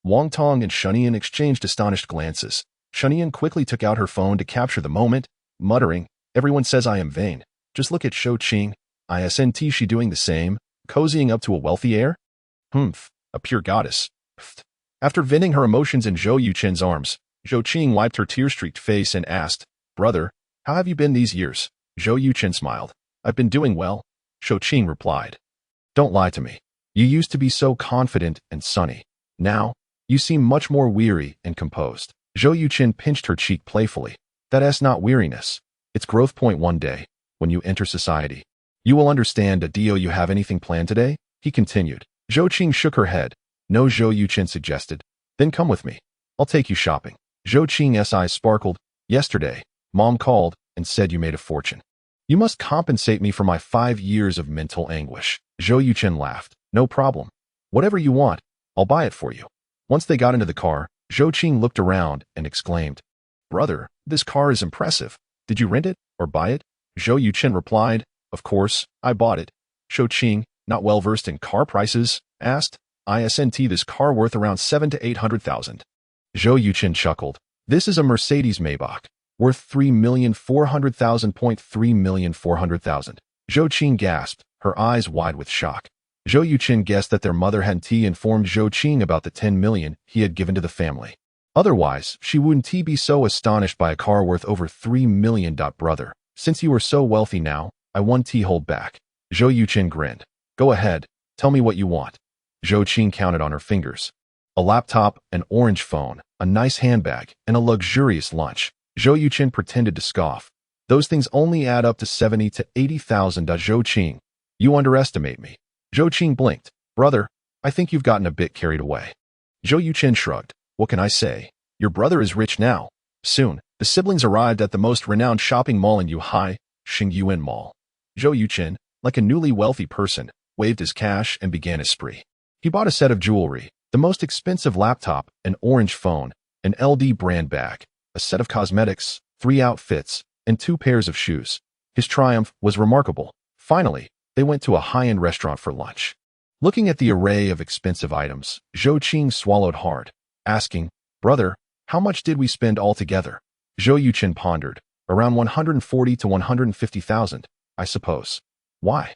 A: Wang Tong and Xu Nian exchanged astonished glances. Xu Nian quickly took out her phone to capture the moment, muttering, "Everyone says I am vain. Just look at Zhou Qing. Isn't she doing the same, cozying up to a wealthy heir? Humph, a pure goddess." Pfft. After venting her emotions in Zhou Yuchen's arms, Zhou Qing wiped her tear-streaked face and asked, "Brother, how have you been these years?" Zhou Yuchen smiled. "I've been doing well," Zhou Qing replied. "Don't lie to me. You used to be so confident and sunny. Now, you seem much more weary and composed." Zhou Yuchen pinched her cheek playfully. "That's not weariness. It's growth. One day, when you enter society, you will understand. Do you have anything planned today?" he continued. Zhou Qing shook her head. "No," Zhou Yuchen suggested. "Then come with me. I'll take you shopping." Zhou Qing's eyes sparkled. "Yesterday, Mom called and said you made a fortune." You must compensate me for my 5 years of mental anguish. Zhou Yuchen laughed. No problem. Whatever you want, I'll buy it for you. Once they got into the car, Zhou Qing looked around and exclaimed, Brother, this car is impressive. Did you rent it or buy it? Zhou Yuchen replied, Of course, I bought it. Zhou Qing, not well versed in car prices, asked, Isn't this car worth around 700,000 to 800,000? Zhou Yuchen chuckled. This is a Mercedes Maybach, worth 3,400,000. 3,400,000. Zhou Qing gasped, her eyes wide with shock. Zhou Yuchen guessed that their mother hadn't informed Zhou Qing about the 10 million he had given to the family. Otherwise, she wouldn't be so astonished by a car worth over 3 million. Brother, since you are so wealthy now, I won't hold back. Zhou Yuchen grinned. Go ahead, tell me what you want. Zhou Qing counted on her fingers. A laptop, an orange phone, a nice handbag, and a luxurious lunch. Zhou Yuchen pretended to scoff. Those things only add up to 70,000 to 80,000. Zhou Qing, you underestimate me. Zhou Qing blinked. Brother, I think you've gotten a bit carried away. Zhou Yuchen shrugged. What can I say? Your brother is rich now. Soon, the siblings arrived at the most renowned shopping mall in Yuhai, Xingyuan Mall. Zhou Yuchen, like a newly wealthy person, waved his cash and began his spree. He bought a set of jewelry, the most expensive laptop, an orange phone, an LD brand bag, a set of cosmetics, 3 outfits, and 2 pairs of shoes. His triumph was remarkable. Finally, they went to a high-end restaurant for lunch. Looking at the array of expensive items, Zhou Qing swallowed hard, asking, Brother, how much did we spend altogether? Zhou Yuchen pondered. Around 140,000 to 150,000, I suppose. Why?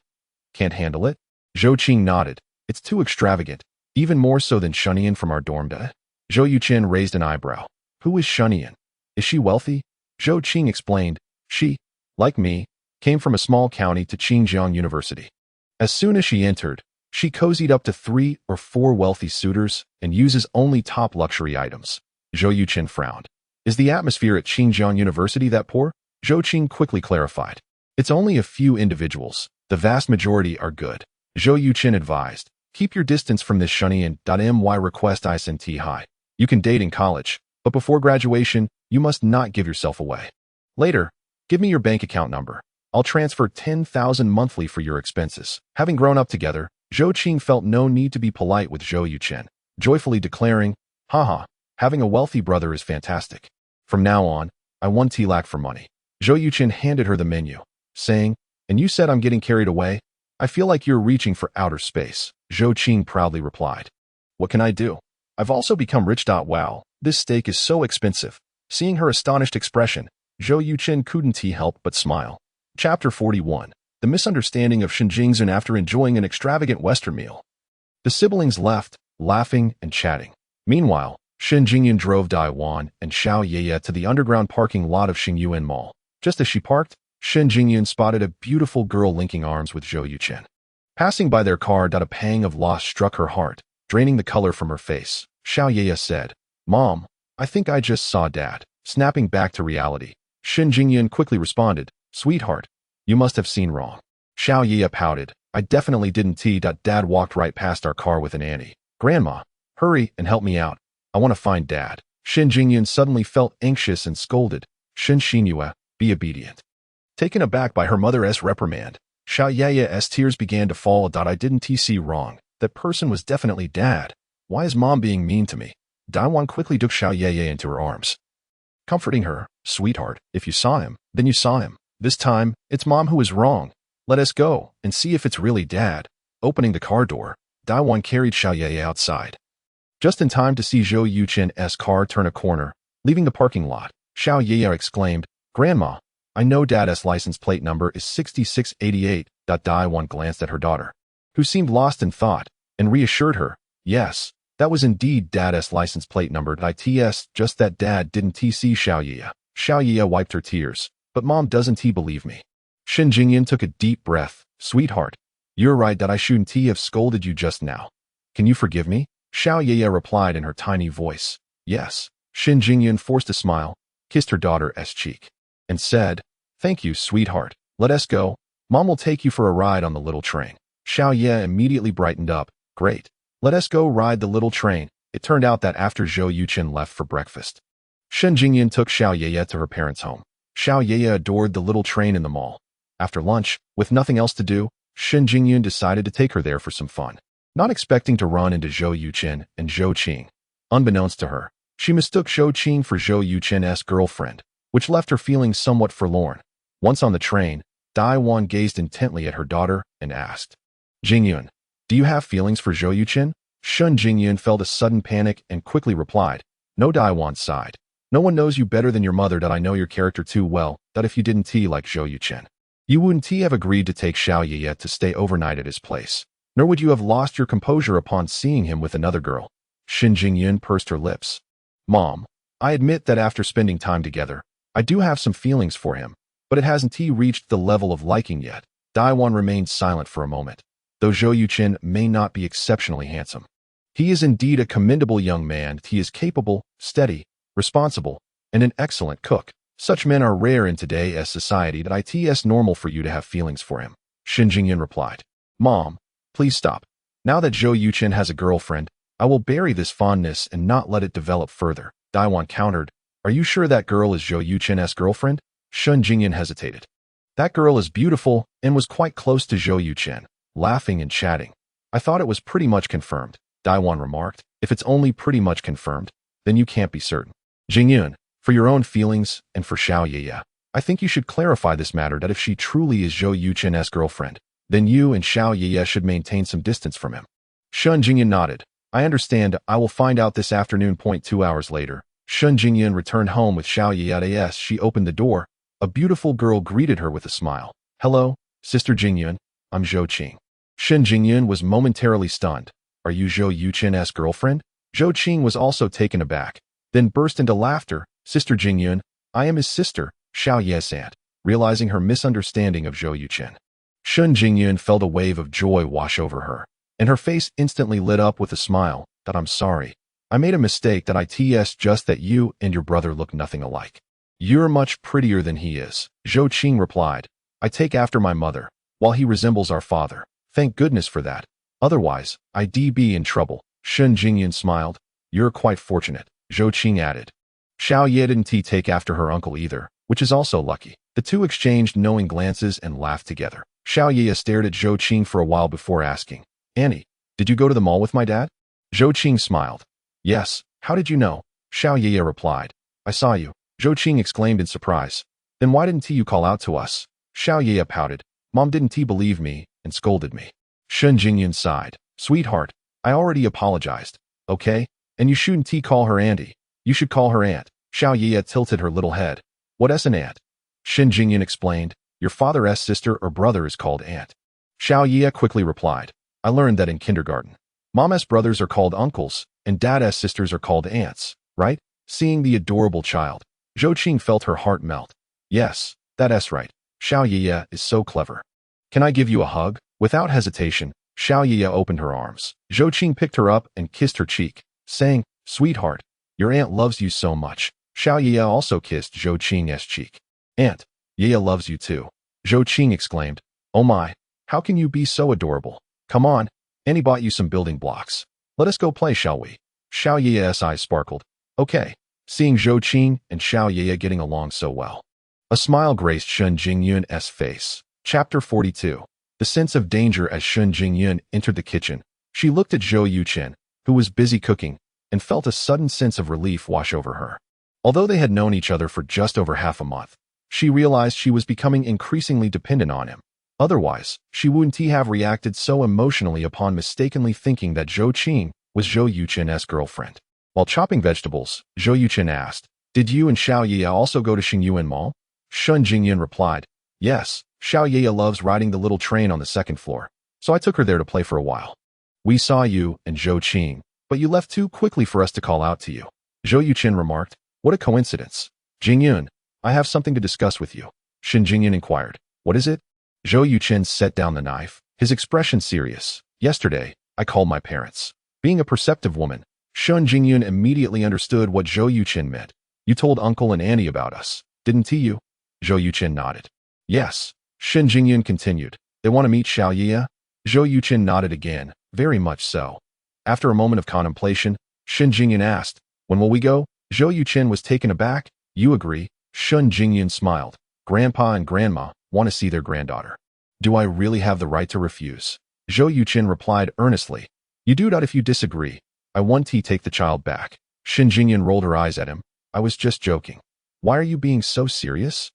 A: Can't handle it? Zhou Qing nodded. It's too extravagant, even more so than Shunian from our dorm. Zhou Yuchen raised an eyebrow. Who is Shunian? Is she wealthy? Zhou Qing explained. She, like me, came from a small county to Xinjiang University. As soon as she entered, she cozied up to 3 or 4 wealthy suitors and uses only top luxury items. Zhou Yuchen frowned. Is the atmosphere at Xinjiang University that poor? Zhou Qing quickly clarified. It's only a few individuals. The vast majority are good. Zhou Yuchen advised. Keep your distance from this Shunian.my request isn't high. You can date in college, but before graduation, you must not give yourself away. Later, give me your bank account number. I'll transfer 10,000 monthly for your expenses. Having grown up together, Zhou Qing felt no need to be polite with Zhou Yuchen, joyfully declaring, Haha, having a wealthy brother is fantastic. From now on, I won't lack for money. Zhou Yuchen handed her the menu, saying, And you said I'm getting carried away? I feel like you're reaching for outer space. Zhou Qing proudly replied. What can I do? I've also become rich. Wow, this steak is so expensive. Seeing her astonished expression, Zhou Yuchen couldn't help but smile. Chapter 41. The misunderstanding of Xinjiang after enjoying an extravagant Western meal. The siblings left, laughing and chatting. Meanwhile, Shen Jingyan drove Daiwan and Xiao Yeye to the underground parking lot of Xingyuan Mall. Just as she parked, Shen Jingyan spotted a beautiful girl linking arms with Zhou Yuchen. Passing by their car, a pang of loss struck her heart, draining the color from her face. Xiao Yeye said, Mom, I think I just saw Dad. Snapping back to reality, Shen Jingyan quickly responded, Sweetheart, you must have seen wrong. Xiao Yeye pouted, I definitely didn't. Dad walked right past our car with an Annie. Grandma, hurry and help me out. I want to find Dad. Shen Jingyan suddenly felt anxious and scolded. Shen Xinyue, be obedient. Taken aback by her mother's reprimand, Xiao Yeye's tears began to fall. I didn't see wrong. That person was definitely Dad. Why is Mom being mean to me? Daiwan quickly took Xiao Yeye into her arms, comforting her. Sweetheart, if you saw him, then you saw him. This time, it's Mom who is wrong. Let us go and see if it's really Dad. Opening the car door, Daiwan carried Xiao Yeye outside. Just in time to see Zhou Yuchen's car turn a corner, leaving the parking lot, Xiao Yeye exclaimed, Grandma, I know Dad's license plate number is 6688. Daiwan glanced at her daughter, who seemed lost in thought, and reassured her, Yes, that was indeed Dad's license plate number. It's just that Dad didn't see Xiao Yeye. Xiao Yeye wiped her tears, but Mom doesn't believe me. Shen Jingyan took a deep breath. Sweetheart, you're right that I shouldn't have scolded you just now. Can you forgive me? Xiao Yeye replied in her tiny voice. Yes. Shen Jingyan forced a smile, kissed her daughter's cheek, and said, Thank you, sweetheart. Let us go. Mom will take you for a ride on the little train. Xiao Yeye immediately brightened up. Great. Let us go ride the little train. It turned out that after Zhou Yuchen left for breakfast, Shen Jingyan took Xiao Yeye to her parents' home. Xiao Yeye adored the little train in the mall. After lunch, with nothing else to do, Shen Jingyun decided to take her there for some fun. Not expecting to run into Zhou Yuchen and Zhou Qing. Unbeknownst to her, she mistook Zhou Qing for Zhou Yuchen's girlfriend, which left her feeling somewhat forlorn. Once on the train, Daiwan gazed intently at her daughter and asked, Jingyun, do you have feelings for Zhou Yuchen? Shen Jingyun felt a sudden panic and quickly replied, no. Daiwan sighed. No one knows you better than your mother that I know your character too well, that if you didn't like Zhou Yuchen, you wouldn't have agreed to take Xiao Ye to stay overnight at his place. Nor would you have lost your composure upon seeing him with another girl. Shen Jingyun pursed her lips. Mom, I admit that after spending time together, I do have some feelings for him, but it hasn't reached the level of liking yet. Daiwan remained silent for a moment. Though Zhou Yuchen may not be exceptionally handsome, he is indeed a commendable young man. He is capable, steady, responsible, and an excellent cook. Such men are rare in today's society that it's normal for you to have feelings for him. Shen Jingyun replied. Mom, please stop. Now that Zhou Yuchen has a girlfriend, I will bury this fondness and not let it develop further. Daiwan countered. Are you sure that girl is Zhou Yuchen's girlfriend? Shen Jingyun hesitated. That girl is beautiful and was quite close to Zhou Yuchen, laughing and chatting. I thought it was pretty much confirmed, Daiwan remarked. If it's only pretty much confirmed, then you can't be certain. Jingyun, for your own feelings and for Xiao Ye, I think you should clarify this matter that if she truly is Zhou Yuchen's girlfriend, then you and Xiao Ye should maintain some distance from him. Shen Jingyun nodded. I understand. I will find out this afternoon. 2 hours later, Shen Jingyun returned home with Xiao Ye. As she opened the door, a beautiful girl greeted her with a smile. Hello, Sister Jingyun. I'm Zhou Qing. Shen Jingyun was momentarily stunned. Are you Zhou Yuchen's girlfriend? Zhou Qing was also taken aback, then burst into laughter. Sister Jingyun, I am his sister, Xiao Ye's aunt, realizing her misunderstanding of Zhou Yuchen. Shen Jingyun felt a wave of joy wash over her, and her face instantly lit up with a smile. That I'm sorry. I made a mistake. That it's just that you and your brother look nothing alike. You're much prettier than he is, Zhou Qing replied. I take after my mother, while he resembles our father. Thank goodness for that. Otherwise, I'd be in trouble. Shen Jingyun smiled. You're quite fortunate, Zhou Qing added. Xiao Ye didn't take after her uncle either, which is also lucky. The two exchanged knowing glances and laughed together. Xiao Ye stared at Zhou Qing for a while before asking, Annie, did you go to the mall with my dad? Zhou Qing smiled. Yes, how did you know? Xiao Ye replied. I saw you. Zhou Qing exclaimed in surprise. Then why didn't you call out to us? Xiao Ye pouted. Mom didn't believe me and scolded me. Shen Jingyun sighed. Sweetheart, I already apologized. Okay? And you shouldn't call her auntie. You should call her aunt. Xiao Ye tilted her little head. What's an aunt? Shen Jingyun explained. Your father's sister or brother is called aunt. Xiao Ye quickly replied. I learned that in kindergarten. Mom's brothers are called uncles, and dad's sisters are called aunts, right? Seeing the adorable child, Zhou Qing felt her heart melt. Yes, that's right. Xiao Ye is so clever. Can I give you a hug? Without hesitation, Xiao Ye opened her arms. Zhou Qing picked her up and kissed her cheek, saying, Sweetheart, your aunt loves you so much. Xiao Ye also kissed Zhou Qing's cheek. Aunt, Ye loves you too. Zhou Qing exclaimed. Oh my, how can you be so adorable? Come on, Annie bought you some building blocks. Let us go play, shall we? Xiao Ye's eyes sparkled. Okay, seeing Zhou Qing and Xiao Ye getting along so well. A smile graced Shen Jingyun's face. Chapter 42. The sense of danger. As Shen Jingyun entered the kitchen, she looked at Zhou Yuchen, who was busy cooking, and felt a sudden sense of relief wash over her. Although they had known each other for just over half a month, she realized she was becoming increasingly dependent on him. Otherwise, she wouldn't have reacted so emotionally upon mistakenly thinking that Zhou Qing was Zhou Yuchen's girlfriend. While chopping vegetables, Zhou Yuchen asked, Did you and Xiao Ye also go to Xingyuan Mall? Shen Jingyun replied, Yes, Xiao Ye loves riding the little train on the second floor, so I took her there to play for a while. We saw you and Zhou Qing, but you left too quickly for us to call out to you. Zhou Yuchen remarked, What a coincidence. Jingyun, I have something to discuss with you. Shen Jingyun inquired, What is it? Zhou Yuchen set down the knife, his expression serious. Yesterday, I called my parents. Being a perceptive woman, Shen Jingyun immediately understood what Zhou Yuchen meant. You told Uncle and Annie about us, didn't you? Zhou Yuchen nodded. Yes. Shen Jingyun continued. They want to meet Xiao Ye? Zhou Yuchen nodded again, very much so. After a moment of contemplation, Shen Jingyun asked, When will we go? Zhou Yuchen was taken aback. You agree? Shen Jingyun smiled. Grandpa and Grandma, want to see their granddaughter. Do I really have the right to refuse? Zhou Yuchen replied earnestly. You do that if you disagree. I want to take the child back. Shen Jingyan rolled her eyes at him. I was just joking. Why are you being so serious?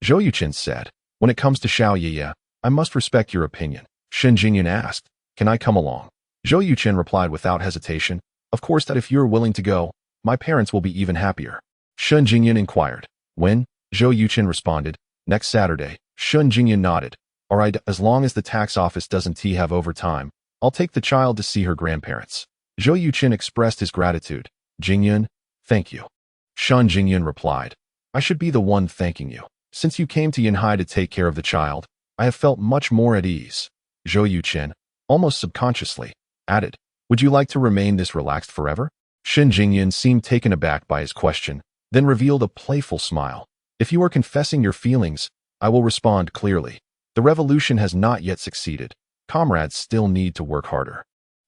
A: Zhou Yuchen said. When it comes to Xiao Yiye, I must respect your opinion. Shen Jingyan asked. Can I come along? Zhou Yuchen replied without hesitation. Of course that if you're willing to go, my parents will be even happier. Shen Jingyan inquired. When? Zhou Yuchen responded. Next Saturday. Shen Jingyan nodded. All right, as long as the tax office doesn't have overtime, I'll take the child to see her grandparents. Zhou Yuchen expressed his gratitude. Jingyan, thank you. Shen Jingyan replied. I should be the one thanking you. Since you came to Yanhai to take care of the child, I have felt much more at ease. Zhou Yuchen, almost subconsciously, added, would you like to remain this relaxed forever? Shen Jingyan seemed taken aback by his question, then revealed a playful smile. If you are confessing your feelings, I will respond clearly. The revolution has not yet succeeded. Comrades still need to work harder.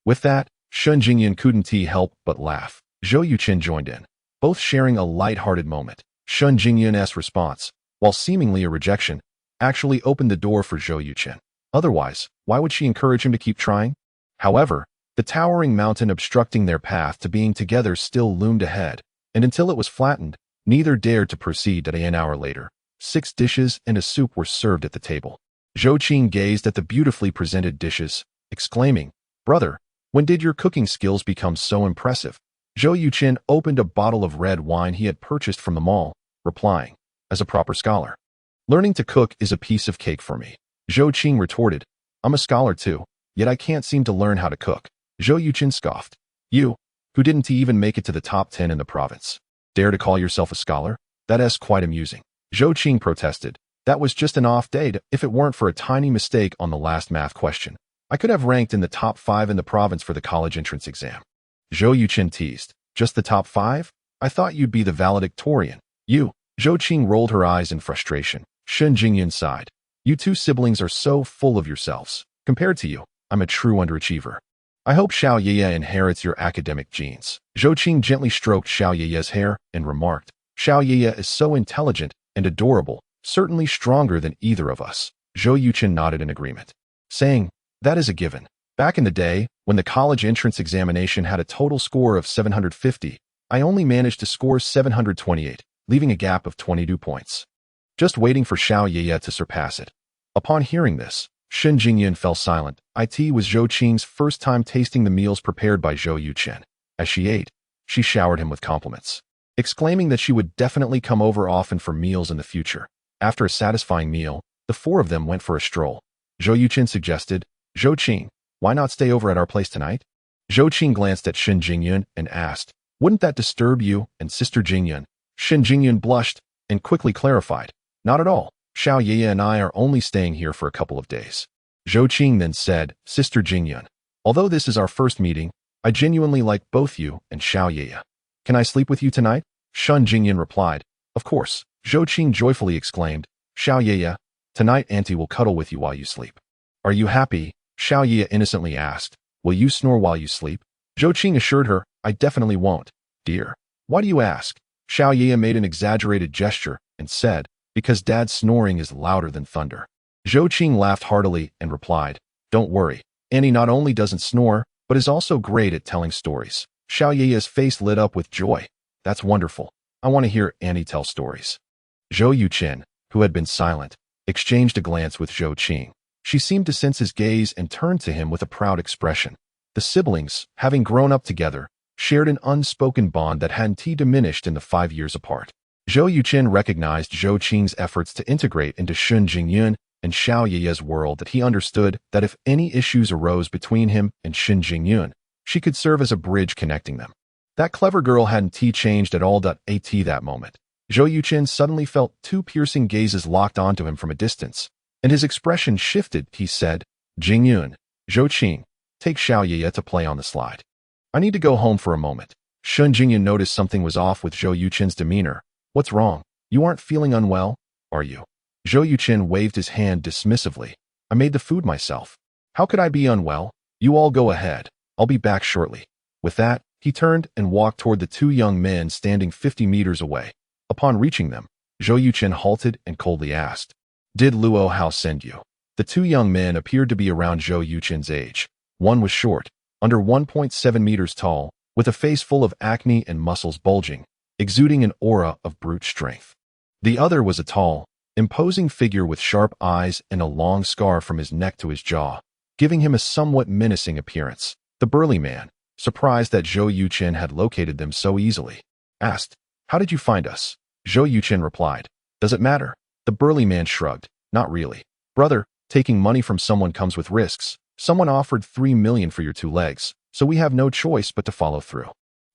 A: With that, Shen Jingyan couldn't help but laugh. Zhou Yuchen joined in, both sharing a light-hearted moment. Shen Jingyan's response, while seemingly a rejection, actually opened the door for Zhou Yuchen. Otherwise, why would she encourage him to keep trying? However, the towering mountain obstructing their path to being together still loomed ahead, and until it was flattened, neither dared to proceed. An hour later, 6 dishes and a soup were served at the table. Zhou Qing gazed at the beautifully presented dishes, exclaiming, Brother, when did your cooking skills become so impressive? Zhou Yuchen opened a bottle of red wine he had purchased from the mall, replying, as a proper scholar. Learning to cook is a piece of cake for me. Zhou Qing retorted, I'm a scholar too, yet I can't seem to learn how to cook. Zhou Yuchen scoffed. You, who didn't even make it to the top 10 in the province, dare to call yourself a scholar? That's quite amusing. Zhou Qing protested. That was just an off day. If it weren't for a tiny mistake on the last math question, I could have ranked in the top 5 in the province for the college entrance exam. Zhou Yuchen teased. Just the top 5? I thought you'd be the valedictorian. You. Zhou Qing rolled her eyes in frustration. Shen Jingyan sighed. You two siblings are so full of yourselves. Compared to you, I'm a true underachiever. I hope Xiao Yiye inherits your academic genes. Zhou Qing gently stroked Xiao Yiye's hair and remarked, Xiao Yiye is so intelligent and adorable, certainly stronger than either of us. Zhou Yuchen nodded in agreement, saying, that is a given. Back in the day, when the college entrance examination had a total score of 750, I only managed to score 728, leaving a gap of 22 points. Just waiting for Xiao Yiye to surpass it. Upon hearing this, Shen Jingyan fell silent. It was Zhou Qing's first time tasting the meals prepared by Zhou Yuchen. As she ate, she showered him with compliments, exclaiming that she would definitely come over often for meals in the future. After a satisfying meal, the 4 of them went for a stroll. Zhou Yuchen suggested, Zhou Qing, why not stay over at our place tonight? Zhou Qing glanced at Shen Jingyan and asked, wouldn't that disturb you and Sister Jingyan? Shen Jingyan blushed and quickly clarified, not at all. Xiao Yiye and I are only staying here for a couple of days. Zhou Qing then said, Sister Jingyan, although this is our first meeting, I genuinely like both you and Xiao Yiye. Can I sleep with you tonight? Shen Jingyan replied, of course. Zhou Qing joyfully exclaimed, Xiao Yiye, tonight Auntie will cuddle with you while you sleep. Are you happy? Xiao Yiye innocently asked, will you snore while you sleep? Zhou Qing assured her, I definitely won't. Dear, why do you ask? Xiao Yiye made an exaggerated gesture and said, because Dad's snoring is louder than thunder. Zhou Qing laughed heartily and replied, don't worry, Annie not only doesn't snore, but is also great at telling stories. Xiao Yiye's face lit up with joy. That's wonderful. I want to hear Annie tell stories. Zhou Yuchen, who had been silent, exchanged a glance with Zhou Qing. She seemed to sense his gaze and turned to him with a proud expression. The siblings, having grown up together, shared an unspoken bond that hadn't diminished in the 5 years apart. Zhou Yuchen recognized Zhou Qing's efforts to integrate into Shen Jingyan and Xiao Yiye's world, that he understood that if any issues arose between him and Shen Jingyan, she could serve as a bridge connecting them. That clever girl hadn't changed at all. At that moment, Zhou Yuchen suddenly felt 2 piercing gazes locked onto him from a distance, and his expression shifted. He said, Jingyun, Zhou Qing, take Xiao Yiye to play on the slide. I need to go home for a moment. Shen Jingyan noticed something was off with Zhou Yuchen's demeanor. What's wrong? You aren't feeling unwell, are you? Zhou Yuchen waved his hand dismissively. I made the food myself. How could I be unwell? You all go ahead. I'll be back shortly. With that, he turned and walked toward the 2 young men standing 50 meters away. Upon reaching them, Zhou Yuchen halted and coldly asked, Did Luo Hao send you? The two young men appeared to be around Zhou Yuchen's age. One was short, under 1.7 meters tall, with a face full of acne and muscles bulging, exuding an aura of brute strength. The other was a tall, imposing figure with sharp eyes and a long scar from his neck to his jaw, giving him a somewhat menacing appearance. The burly man, surprised that Zhou Yuchen had located them so easily, asked, "How did you find us?" Zhou Yuchen replied, "Does it matter?" The burly man shrugged, "Not really. Brother, taking money from someone comes with risks. Someone offered 3 million for your 2 legs, so we have no choice but to follow through."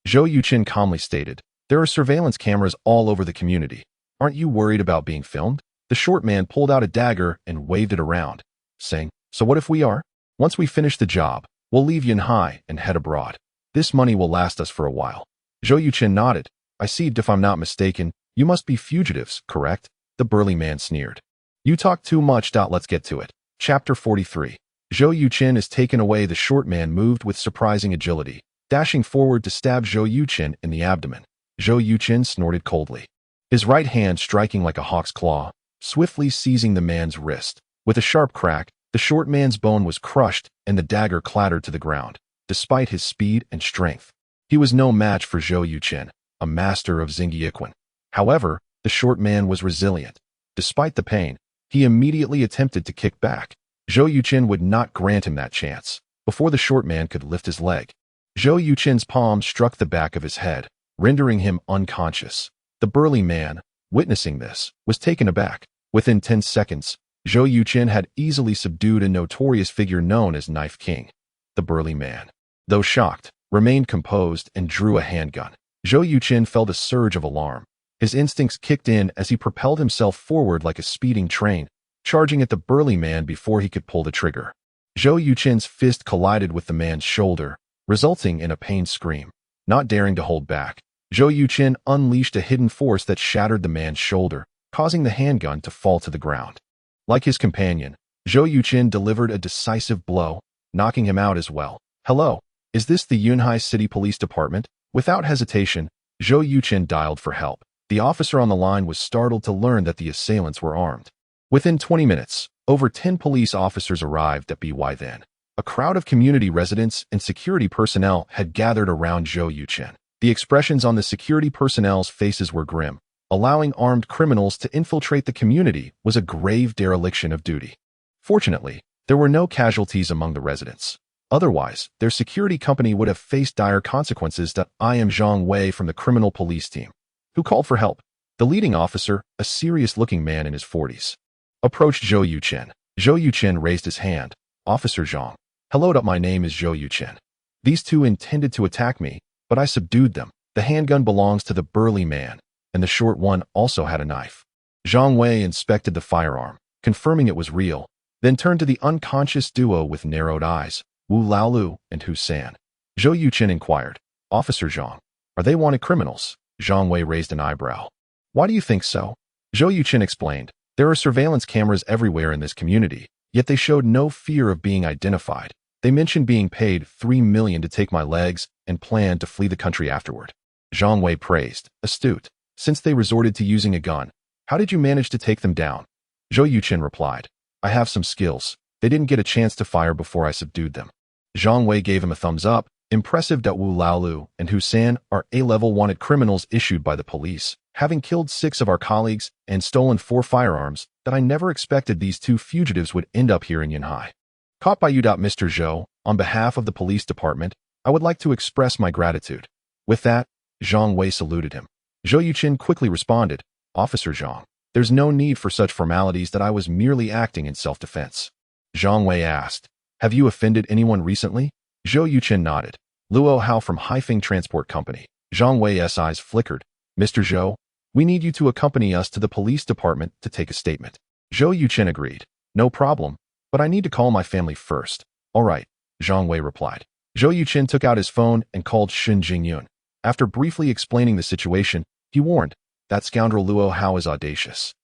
A: Zhou Yuchen calmly stated, "There are surveillance cameras all over the community. Aren't you worried about being filmed?" The short man pulled out a dagger and waved it around, saying, "So what if we are? Once we finish the job, we'll leave Yunhai and head abroad. This money will last us for a while." Zhou Yuchen nodded. "I see, if I'm not mistaken, you must be fugitives, correct?" The burly man sneered. "You talk too much. Let's get to it." Chapter 43. Zhou Yuchen is taken away. The short man moved with surprising agility, dashing forward to stab Zhou Yuchen in the abdomen. Zhou Yuchen snorted coldly, his right hand striking like a hawk's claw, swiftly seizing the man's wrist. With a sharp crack, the short man's bone was crushed and the dagger clattered to the ground. Despite his speed and strength, he was no match for Zhou Yuchen, a master of Zhou Yuchen. However, the short man was resilient. Despite the pain, he immediately attempted to kick back. Zhou Yuchen would not grant him that chance. Before the short man could lift his leg, Zhou Yuchen's palm struck the back of his head, rendering him unconscious. The burly man, witnessing this, was taken aback. Within 10 seconds, Zhou Yuchen had easily subdued a notorious figure known as Knife King. The burly man, though shocked, remained composed and drew a handgun. Zhou Yuchen felt a surge of alarm. His instincts kicked in as he propelled himself forward like a speeding train, charging at the burly man before he could pull the trigger. Zhou Yuchen's fist collided with the man's shoulder, resulting in a pained scream. Not daring to hold back, Zhou Yuchen unleashed a hidden force that shattered the man's shoulder, causing the handgun to fall to the ground. Like his companion, Zhou Yuchen delivered a decisive blow, knocking him out as well. "Hello, is this the Yunhai City Police Department?" Without hesitation, Zhou Yuchen dialed for help. The officer on the line was startled to learn that the assailants were armed. Within 20 minutes, over 10 police officers arrived at BY then. A crowd of community residents and security personnel had gathered around Zhou Yuchen. The expressions on the security personnel's faces were grim. Allowing armed criminals to infiltrate the community was a grave dereliction of duty. Fortunately, there were no casualties among the residents. Otherwise, their security company would have faced dire consequences. "I am Zhang Wei from the criminal police team. Who called for help?" The leading officer, a serious-looking man in his 40s, approached Zhou Yuchen. Zhou Yuchen raised his hand. "Officer Zhang. Hello, my name is Zhou Yuchen. These two intended to attack me, but I subdued them." The handgun belongs to the burly man, and the short one also had a knife. Zhang Wei inspected the firearm, confirming it was real, then turned to the unconscious duo with narrowed eyes, Wu Laolu and Hu San. Zhou Yuchen inquired, "Officer Zhang, are they wanted criminals?" Zhang Wei raised an eyebrow. "Why do you think so?" Zhou Yuchen explained, "There are surveillance cameras everywhere in this community, yet they showed no fear of being identified. They mentioned being paid 3 million to take my legs and planned to flee the country afterward." Zhang Wei praised, "Astute. Since they resorted to using a gun, how did you manage to take them down?" Zhou Yuchen replied, "I have some skills. They didn't get a chance to fire before I subdued them." Zhang Wei gave him a thumbs up. "Impressive." Wu Laolu and Hu San are A-level wanted criminals issued by the police, having killed 6 of our colleagues and stolen 4 firearms. That I never expected these 2 fugitives would end up here in Yunhai. Caught by you. Mr. Zhou, on behalf of the police department, I would like to express my gratitude." With that, Zhang Wei saluted him. Zhou Yuchen quickly responded, "Officer Zhang, there's no need for such formalities. That I was merely acting in self-defense." Zhang Wei asked, "Have you offended anyone recently?" Zhou Yuchen nodded. "Luo Hao from Haifeng Transport Company." Zhang Wei's eyes flickered. "Mr. Zhou, we need you to accompany us to the police department to take a statement." Zhou Yuchen agreed. "No problem, but I need to call my family first." "All right," Zhang Wei replied. Zhou Yuchen took out his phone and called Shun Jingyun. After briefly explaining the situation, he warned, "That scoundrel Luo Hao is audacious.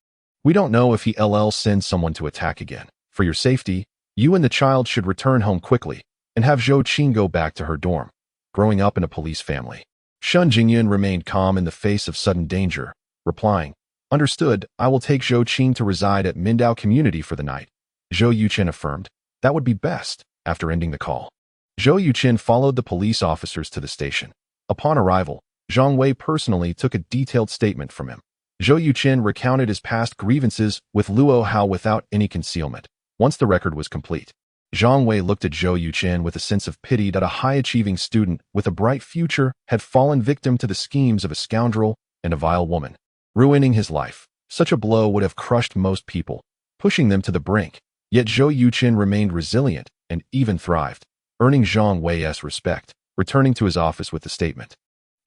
A: We don't know if he'll send someone to attack again. For your safety, you and the child should return home quickly and have Zhou Qin go back to her dorm." Growing up in a police family, Shun Jingyun remained calm in the face of sudden danger, replying, Understood, I will take Zhou Yuchen to reside at Mindao Community for the night, Zhou Yuchen affirmed. That would be best. After ending the call, Zhou Yuchen followed the police officers to the station. Upon arrival, Zhang Wei personally took a detailed statement from him. Zhou Yuchen recounted his past grievances with Luo Hao without any concealment. Once the record was complete, Zhang Wei looked at Zhou Yuchen with a sense of pity that a high-achieving student with a bright future had fallen victim to the schemes of a scoundrel and a vile woman, ruining his life. Such a blow would have crushed most people, pushing them to the brink. Yet Zhou Yuchen remained resilient and even thrived, earning Zhang Wei's respect. Returning to his office with the statement,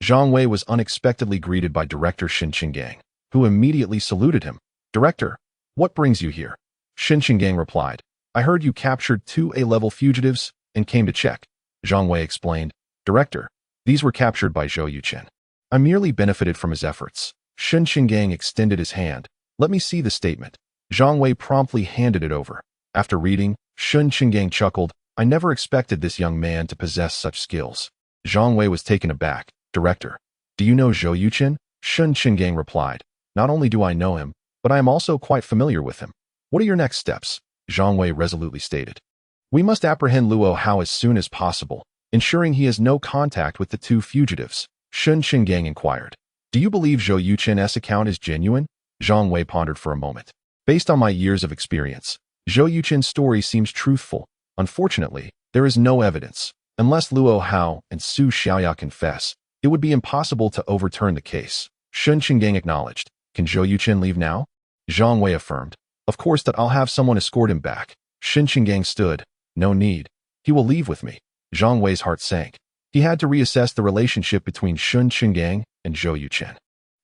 A: Zhang Wei was unexpectedly greeted by Director Shen Qinggang, who immediately saluted him. Director, what brings you here? Shen Qinggang replied, I heard you captured 2 A-level fugitives and came to check. Zhang Wei explained, Director, these were captured by Zhou Yuchen. I merely benefited from his efforts. Shen Qinggang extended his hand. Let me see the statement. Zhang Wei promptly handed it over. After reading, Shen Qinggang chuckled, I never expected this young man to possess such skills. Zhang Wei was taken aback. Director, do you know Zhou Yuchen? Shen Qinggang replied, Not only do I know him, but I am also quite familiar with him. What are your next steps? Zhang Wei resolutely stated. We must apprehend Luo Hao as soon as possible, ensuring he has no contact with the 2 fugitives. Shen Qinggang inquired. Do you believe Zhou Yuchen's account is genuine? Zhang Wei pondered for a moment. Based on my years of experience, Zhou Yuchen's story seems truthful. Unfortunately, there is no evidence. Unless Luo Hao and Su Xiaoya confess, it would be impossible to overturn the case. Shen Qinggang acknowledged. Can Zhou Yuchen leave now? Zhang Wei affirmed. Of course that I'll have someone escort him back. Shen Qinggang stood. No need. He will leave with me. Zhang Wei's heart sank. He had to reassess the relationship between Shen Qinggang and Zhou Yuchen.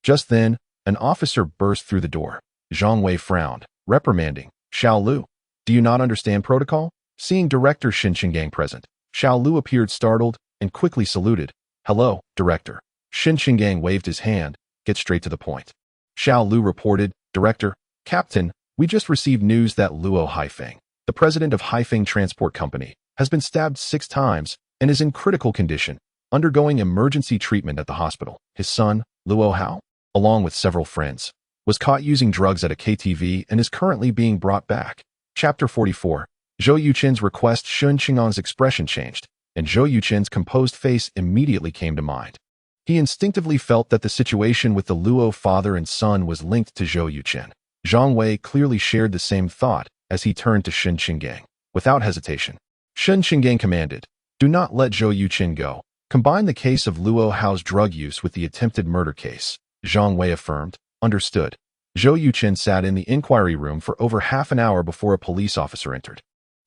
A: Just then, an officer burst through the door. Zhang Wei frowned, reprimanding. Xiao Lu, do you not understand protocol? Seeing Director Shen Qinggang present, Xiao Lu appeared startled and quickly saluted. Hello, Director. Shen Qinggang waved his hand. Get straight to the point. Xiao Lu reported, Director, Captain, we just received news that Luo Haifeng, the president of Haifeng Transport Company, has been stabbed 6 times and is in critical condition, undergoing emergency treatment at the hospital. His son, Luo Hao, along with several friends, was caught using drugs at a KTV and is currently being brought back. Chapter 44. Zhou Yuchen's request. Shen Qinggang's expression changed, and Zhou Yuchen's composed face immediately came to mind. He instinctively felt that the situation with the Luo father and son was linked to Zhou Yuchen. Zhang Wei clearly shared the same thought as he turned to Shen Qinggang. Without hesitation, Shen Qinggang commanded, Do not let Zhou Yuchen go. Combine the case of Luo Hao's drug use with the attempted murder case. Zhang Wei affirmed, Understood. Zhou Yuchen sat in the inquiry room for over half an hour before a police officer entered.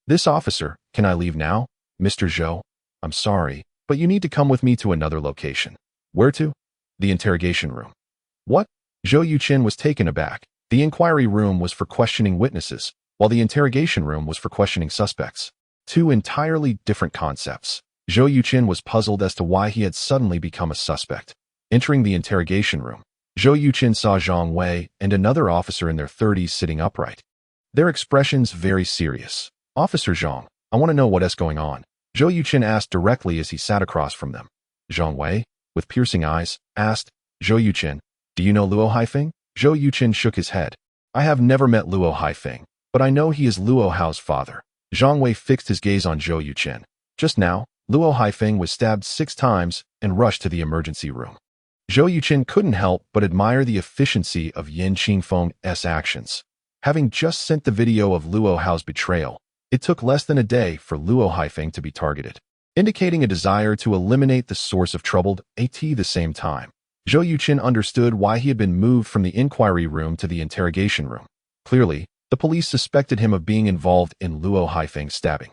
A: This officer, can I leave now? Mr. Zhou, I'm sorry, but you need to come with me to another location. Where to? The interrogation room. What? Zhou Yuchen was taken aback. The inquiry room was for questioning witnesses, while the interrogation room was for questioning suspects. 2 entirely different concepts. Zhou Yuchen was puzzled as to why he had suddenly become a suspect. Entering the interrogation room, Zhou Yuchen saw Zhang Wei and another officer in their 30s sitting upright. Their expressions very serious. Officer Zhang, I want to know what is going on. Zhou Yuchen asked directly as he sat across from them. Zhang Wei, with piercing eyes, asked, Zhou Yuchen, do you know Luo Haifeng? Zhou Yuchen shook his head. I have never met Luo Haifeng, but I know he is Luo Hao's father. Zhang Wei fixed his gaze on Zhou Yuchen. Just now, Luo Haifeng was stabbed 6 times and rushed to the emergency room. Zhou Yuchen couldn't help but admire the efficiency of Yin Qingfeng's actions. Having just sent the video of Luo Hao's betrayal, it took less than a day for Luo Haifeng to be targeted, indicating a desire to eliminate the source of trouble at the same time. Zhou Yuchen understood why he had been moved from the inquiry room to the interrogation room. Clearly, the police suspected him of being involved in Luo Haifeng's stabbing.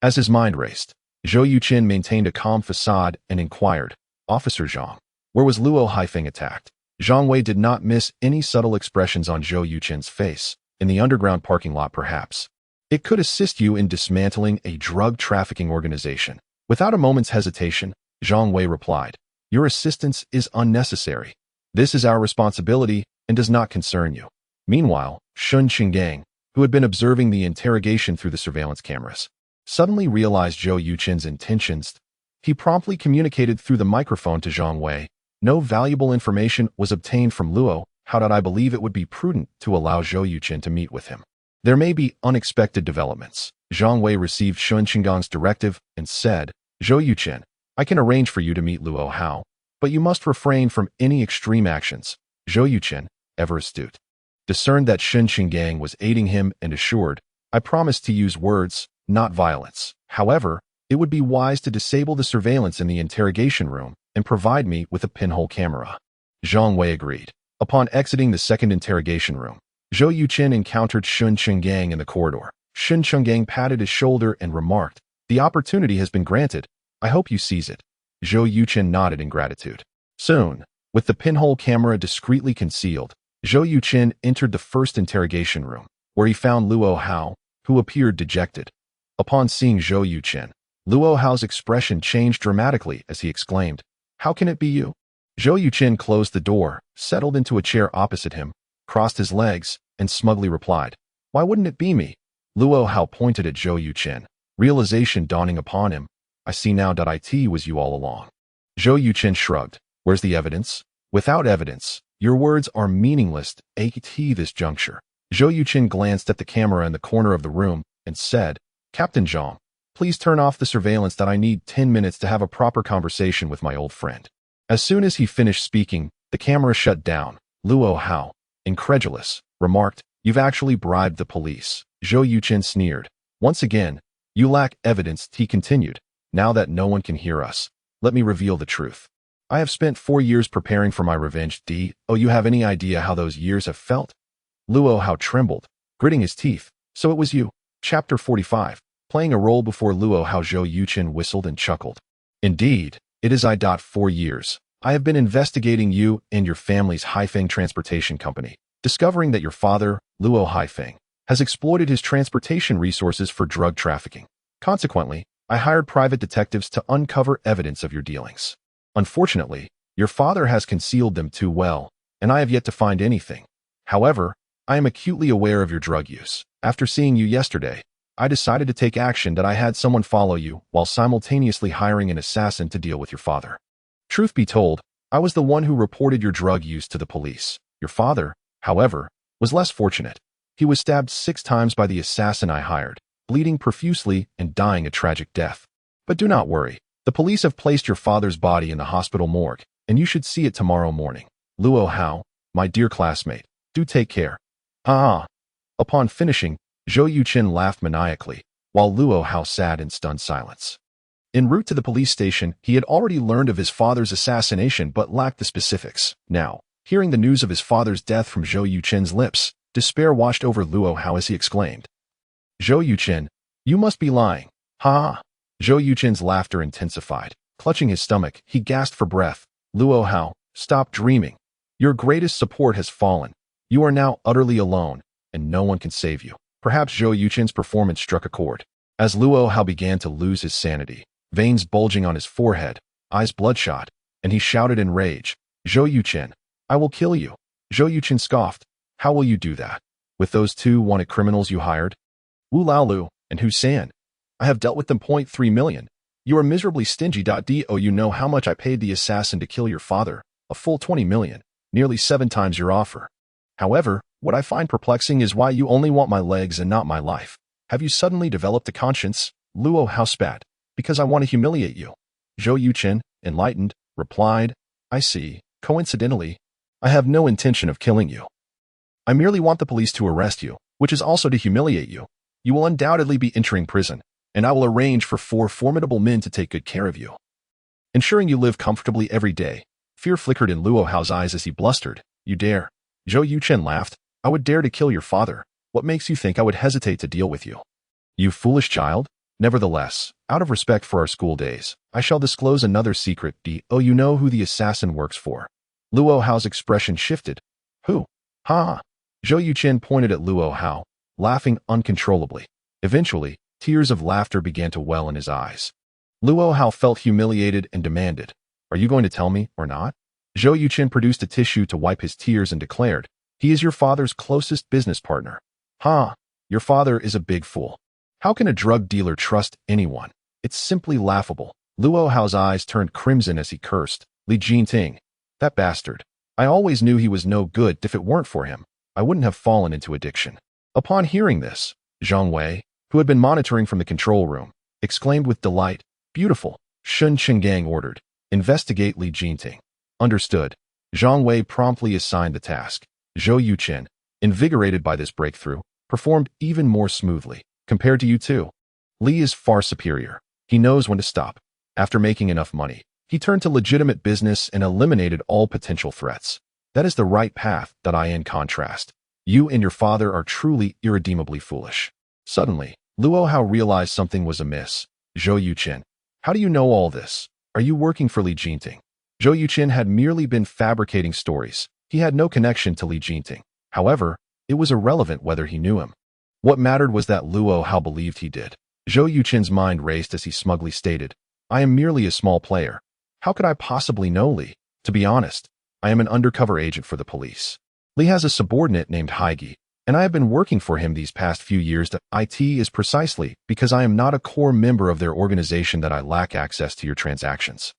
A: As his mind raced, Zhou Yuchen maintained a calm facade and inquired, Officer Zhang, where was Luo Haifeng attacked? Zhang Wei did not miss any subtle expressions on Zhou Yuchen's face. In the underground parking lot, perhaps. It could assist you in dismantling a drug trafficking organization. Without a moment's hesitation, Zhang Wei replied, Your assistance is unnecessary. This is our responsibility and does not concern you. Meanwhile, Shen Qinggang, who had been observing the interrogation through the surveillance cameras, suddenly realized Zhou Yuchen's intentions. He promptly communicated through the microphone to Zhang Wei. No valuable information was obtained from Luo how did I believe it would be prudent to allow Zhou Yuchen to meet with him? There may be unexpected developments. Zhang Wei received Shun Qinggong's directive and said, Zhou Yuchen, I can arrange for you to meet Luo Hao, but you must refrain from any extreme actions. Zhou Yuchen, ever astute, discerned that Shun Qinggang was aiding him and assured, I promise to use words, not violence. However, it would be wise to disable the surveillance in the interrogation room and provide me with a pinhole camera. Zhang Wei agreed. Upon exiting the second interrogation room, Zhou Yuchen encountered Shun Qinggang in the corridor. Shun Qinggang patted his shoulder and remarked, the opportunity has been granted. I hope you seize it. Zhou Yuchen nodded in gratitude. Soon, with the pinhole camera discreetly concealed, Zhou Yuchen entered the first interrogation room, where he found Luo Hao, who appeared dejected. Upon seeing Zhou Yuchen, Luo Hao's expression changed dramatically as he exclaimed, How can it be you? Zhou Yuchen closed the door, settled into a chair opposite him, crossed his legs, and smugly replied, Why wouldn't it be me? Luo Hao pointed at Zhou Yuchen, realization dawning upon him. I see now that it was you all along. Zhou Yuchen shrugged. Where's the evidence? Without evidence, your words are meaningless at this juncture. Zhou Yuchen glanced at the camera in the corner of the room and said, Captain Zhang, please turn off the surveillance that I need 10 minutes to have a proper conversation with my old friend. As soon as he finished speaking, the camera shut down. Luo Hao, incredulous, remarked, You've actually bribed the police. Zhou Yuchen sneered. Once again, you lack evidence, he continued. Now that no one can hear us, let me reveal the truth. I have spent 4 years preparing for my revenge. You have any idea how those years have felt? Luo Hao trembled, gritting his teeth. So it was you. Chapter 45. Playing a role before Luo Hao. Zhou Yuchen whistled and chuckled. Indeed, it is 4 years. I have been investigating you and your family's Haifeng transportation company, discovering that your father, Luo Haifeng, has exploited his transportation resources for drug trafficking. Consequently, I hired private detectives to uncover evidence of your dealings. Unfortunately, your father has concealed them too well, and I have yet to find anything. However, I am acutely aware of your drug use. After seeing you yesterday, I decided to take action that I had someone follow you while simultaneously hiring an assassin to deal with your father. Truth be told, I was the one who reported your drug use to the police. Your father, however, was less fortunate. He was stabbed 6 times by the assassin I hired, bleeding profusely and dying a tragic death. But do not worry. The police have placed your father's body in the hospital morgue, and you should see it tomorrow morning. Luo Hao, my dear classmate, do take care. Upon finishing, Zhou Yuchen laughed maniacally, while Luo Hao sat in stunned silence. En route to the police station, he had already learned of his father's assassination but lacked the specifics. Now, hearing the news of his father's death from Zhou Yuchen's lips, despair washed over Luo Hao as he exclaimed, Zhou Yuchen, you must be lying. Ha! Zhou Yuchen's laughter intensified. Clutching his stomach, he gasped for breath. Luo Hao, stop dreaming. Your greatest support has fallen. You are now utterly alone, and no one can save you. Perhaps Zhou Yuchen's performance struck a chord. As Luo Hao began to lose his sanity, veins bulging on his forehead, eyes bloodshot, and he shouted in rage, Zhou Yuchen, I will kill you. Zhou Yuchen scoffed. How will you do that? With those 2 wanted criminals you hired? Wu Laolu and Hu San. I have dealt with them. 3 million. You are miserably stingy. You know how much I paid the assassin to kill your father, a full 20 million, nearly 7 times your offer. However, what I find perplexing is why you only want my legs and not my life. Have you suddenly developed a conscience? Luo Hao spat. Because I want to humiliate you. Zhou Yuchen, enlightened, replied, I see. Coincidentally, I have no intention of killing you. I merely want the police to arrest you, which is also to humiliate you. You will undoubtedly be entering prison, and I will arrange for 4 formidable men to take good care of you, ensuring you live comfortably every day. Fear flickered in Luo Hao's eyes as he blustered. You dare? Zhou Yuchen laughed. I would dare to kill your father. What makes you think I would hesitate to deal with you? You foolish child? Nevertheless, out of respect for our school days, I shall disclose another secret. You know who the assassin works for. Luo Hao's expression shifted. Who? Ha! Zhou Yuchen pointed at Luo Hao, laughing uncontrollably. Eventually, tears of laughter began to well in his eyes. Luo Hao felt humiliated and demanded, Are you going to tell me or not? Zhou Yuchen produced a tissue to wipe his tears and declared, He is your father's closest business partner. Ha! Your father is a big fool. How can a drug dealer trust anyone? It's simply laughable. Luo Hao's eyes turned crimson as he cursed. Li Jinting. That bastard. I always knew he was no good. If it weren't for him, I wouldn't have fallen into addiction." Upon hearing this, Zhang Wei, who had been monitoring from the control room, exclaimed with delight, "Beautiful." Shun Qinggang ordered, "Investigate Li Jinting." Understood. Zhang Wei promptly assigned the task. Zhou Yuchen, invigorated by this breakthrough, performed even more smoothly. "Compared to you two, Li is far superior. He knows when to stop." After making enough money, he turned to legitimate business and eliminated all potential threats. That is the right path. That I, in contrast, you and your father are truly irredeemably foolish. Suddenly, Luo Hao realized something was amiss. "Zhou Yuchen, how do you know all this? Are you working for Li Jinting?" Zhou Yuchen had merely been fabricating stories. He had no connection to Li Jinting. However, it was irrelevant whether he knew him. What mattered was that Luo Hao believed he did. Zhou Yuchen's mind raced as he smugly stated, "I am merely a small player. How could I possibly know Li? To be honest, I am an undercover agent for the police. Li has a subordinate named Haigi, and I have been working for him these past few years. It is precisely because I am not a core member of their organization that I lack access to your transactions.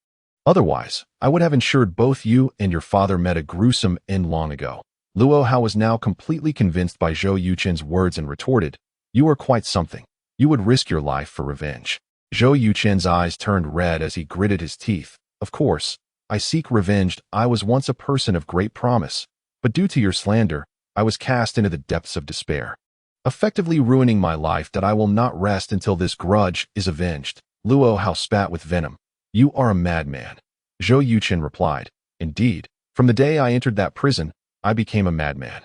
A: Otherwise, I would have ensured both you and your father met a gruesome end long ago." Luo Hao was now completely convinced by Zhou Yuchen's words and retorted, "You are quite something. You would risk your life for revenge." Zhou Yuchen's eyes turned red as he gritted his teeth. "Of course, I seek revenge. I was once a person of great promise, but due to your slander, I was cast into the depths of despair, effectively ruining my life. That I will not rest until this grudge is avenged." Luo Hao spat with venom. "You are a madman." Zhou Yuchen replied, "Indeed, from the day I entered that prison, I became a madman."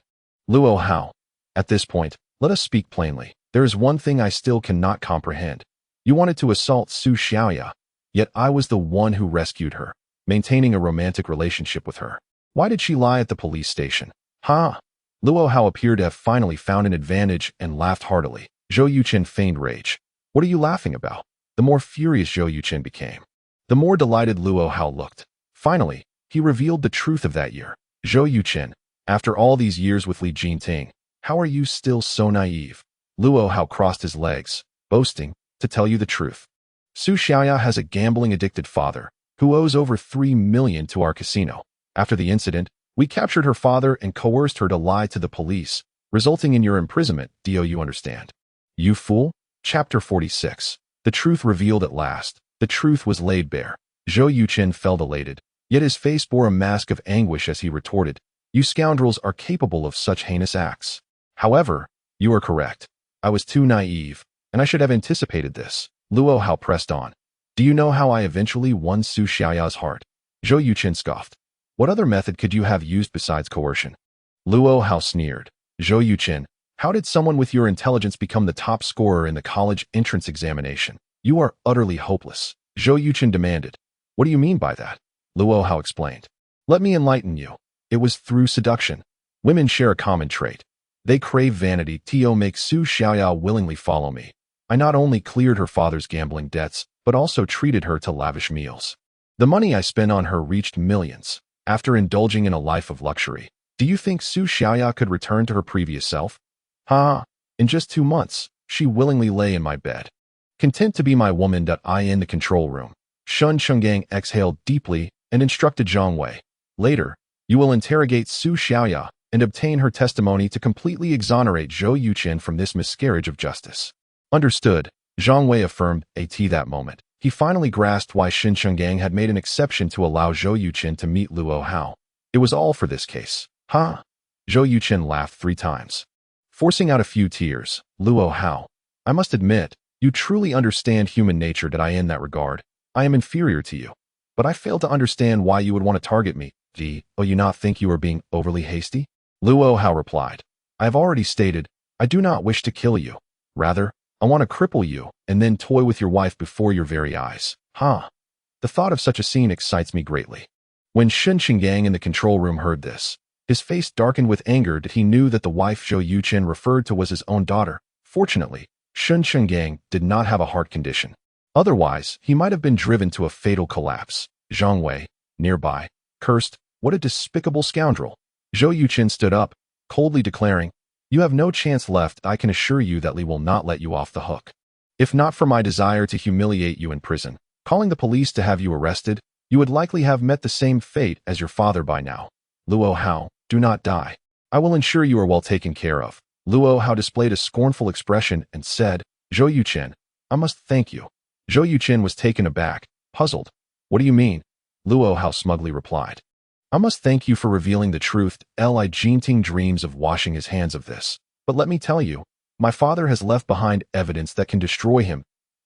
A: Luo Hao, at this point, let us speak plainly. There is one thing I still cannot comprehend. You wanted to assault Su Xiaoya, yet I was the one who rescued her, maintaining a romantic relationship with her. Why did she lie at the police station? Ha! Luo Hao appeared to have finally found an advantage and laughed heartily. Zhou Yuchen feigned rage. "What are you laughing about?" The more furious Zhou Yuchen became, the more delighted Luo Hao looked. Finally, he revealed the truth of that year. "Zhou Yuchen, after all these years with Li Jinting, how are you still so naive?" Luo Hao crossed his legs, boasting, "To tell you the truth, Su Xiaoya has a gambling-addicted father who owes over 3 million to our casino. After the incident, we captured her father and coerced her to lie to the police, resulting in your imprisonment. Do you understand?" "You fool." Chapter 46. The truth revealed at last. The truth was laid bare. Zhou Yuchen felt elated, yet his face bore a mask of anguish as he retorted, "You scoundrels are capable of such heinous acts. However, you are correct. I was too naive, and I should have anticipated this." Luo Hao pressed on. "Do you know how I eventually won Su Xiaoya's heart?" Zhou Yuchen scoffed. "What other method could you have used besides coercion?" Luo Hao sneered. "Zhou Yuchen, how did someone with your intelligence become the top scorer in the college entrance examination? You are utterly hopeless." Zhou Yuchen demanded. "What do you mean by that?" Luo Hao explained. "Let me enlighten you. It was through seduction. Women share a common trait. They crave vanity. To make Su Xiaoya willingly follow me, I not only cleared her father's gambling debts, but also treated her to lavish meals. The money I spent on her reached millions. After indulging in a life of luxury, do you think Su Xiaoya could return to her previous self? Ha! In just 2 months, she willingly lay in my bed, content to be my woman. I in the control room." Shun Qinggang exhaled deeply and instructed Zhang Wei. "Later, you will interrogate Su Xiaoya and obtain her testimony to completely exonerate Zhou Yuchen from this miscarriage of justice." Understood, Zhang Wei affirmed. At that moment, he finally grasped why Shun Qinggang had made an exception to allow Zhou Yuchen to meet Luo Hao. It was all for this case. Ha! Zhou Yuchen laughed 3 times, forcing out a few tears. "Luo Hao, I must admit, you truly understand human nature. In that regard, I am inferior to you. But I fail to understand why you would want to target me. Do you not think you are being overly hasty?" Luo Hao replied, "I have already stated, I do not wish to kill you. Rather, I want to cripple you and then toy with your wife before your very eyes. Ha! The thought of such a scene excites me greatly." When Shun Qinggang in the control room heard this, his face darkened with anger. He knew that the wife Zhou Yuchen referred to was his own daughter. Fortunately, Shun Qinggang did not have a heart condition. Otherwise, he might have been driven to a fatal collapse. Zhang Wei, nearby, cursed, "What a despicable scoundrel." Zhou Yuchen stood up, coldly declaring, "You have no chance left. I can assure you that Li will not let you off the hook. If not for my desire to humiliate you in prison, calling the police to have you arrested, you would likely have met the same fate as your father by now." Luo Hao, do not die. I will ensure you are well taken care of. Luo Hao displayed a scornful expression and said, Zhou Yuchen, I must thank you. Zhou Yuchen was taken aback, puzzled. What do you mean? Luo Hao smugly replied. I must thank you for revealing the truth. Li Jinting dreams of washing his hands of this. But let me tell you, my father has left behind evidence that can destroy him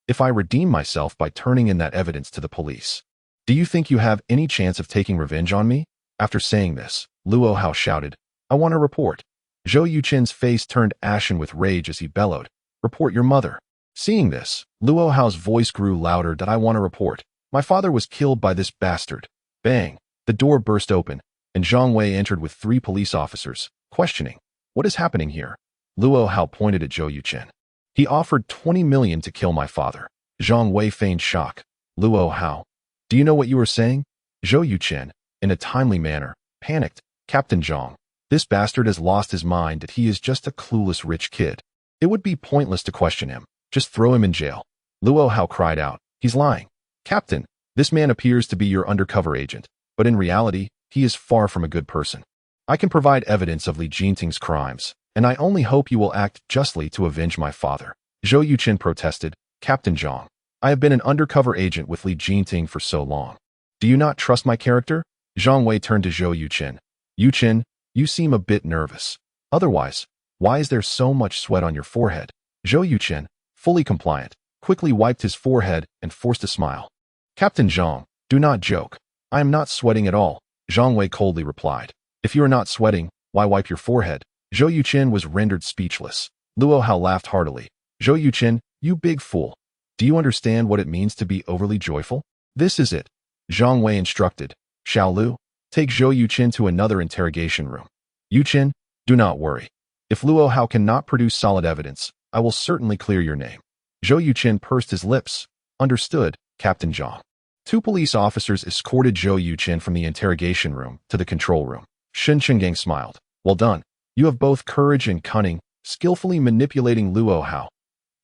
A: if I redeem myself by turning in that evidence to the police. Do you think you have any chance of taking revenge on me? After saying this, Luo Hao shouted, I want to report. Zhou Yuchen's face turned ashen with rage as he bellowed, report your mother. Seeing this, Luo Hao's voice grew louder that I want to report. My father was killed by this bastard. Bang! The door burst open, and Zhang Wei entered with 3 police officers, questioning, what is happening here? Luo Hao pointed at Zhou Yuchen. He offered 20 million to kill my father. Zhang Wei feigned shock. Luo Hao, do you know what you are saying? Zhou Yuchen, in a timely manner, panicked. Captain Zhang, this bastard has lost his mind that he is just a clueless rich kid. It would be pointless to question him. Just throw him in jail. Luo Hao cried out, he's lying. Captain, this man appears to be your undercover agent, but in reality, he is far from a good person. I can provide evidence of Li Jinting's crimes, and I only hope you will act justly to avenge my father. Zhou Yuchen protested, Captain Zhang, I have been an undercover agent with Li Jinting for so long. Do you not trust my character? Zhang Wei turned to Zhou Yuchen. Yuchen, you seem a bit nervous. Otherwise, why is there so much sweat on your forehead? Zhou Yuchen, fully compliant, quickly wiped his forehead and forced a smile. Captain Zhang, do not joke. I am not sweating at all, Zhang Wei coldly replied. If you are not sweating, why wipe your forehead? Zhou Yuchen was rendered speechless. Luo Hao laughed heartily. Zhou Yuchen, you big fool. Do you understand what it means to be overly joyful? This is it. Zhang Wei instructed. Xiao Lu, take Zhou Yuchen to another interrogation room. Yuchen, do not worry. If Luo Hao cannot produce solid evidence, I will certainly clear your name. Zhou Yuchen pursed his lips. Understood, Captain Zhang. 2 police officers escorted Zhou Yuchen from the interrogation room to the control room. Shen Chenggang smiled. Well done. You have both courage and cunning, skillfully manipulating Luo Hao.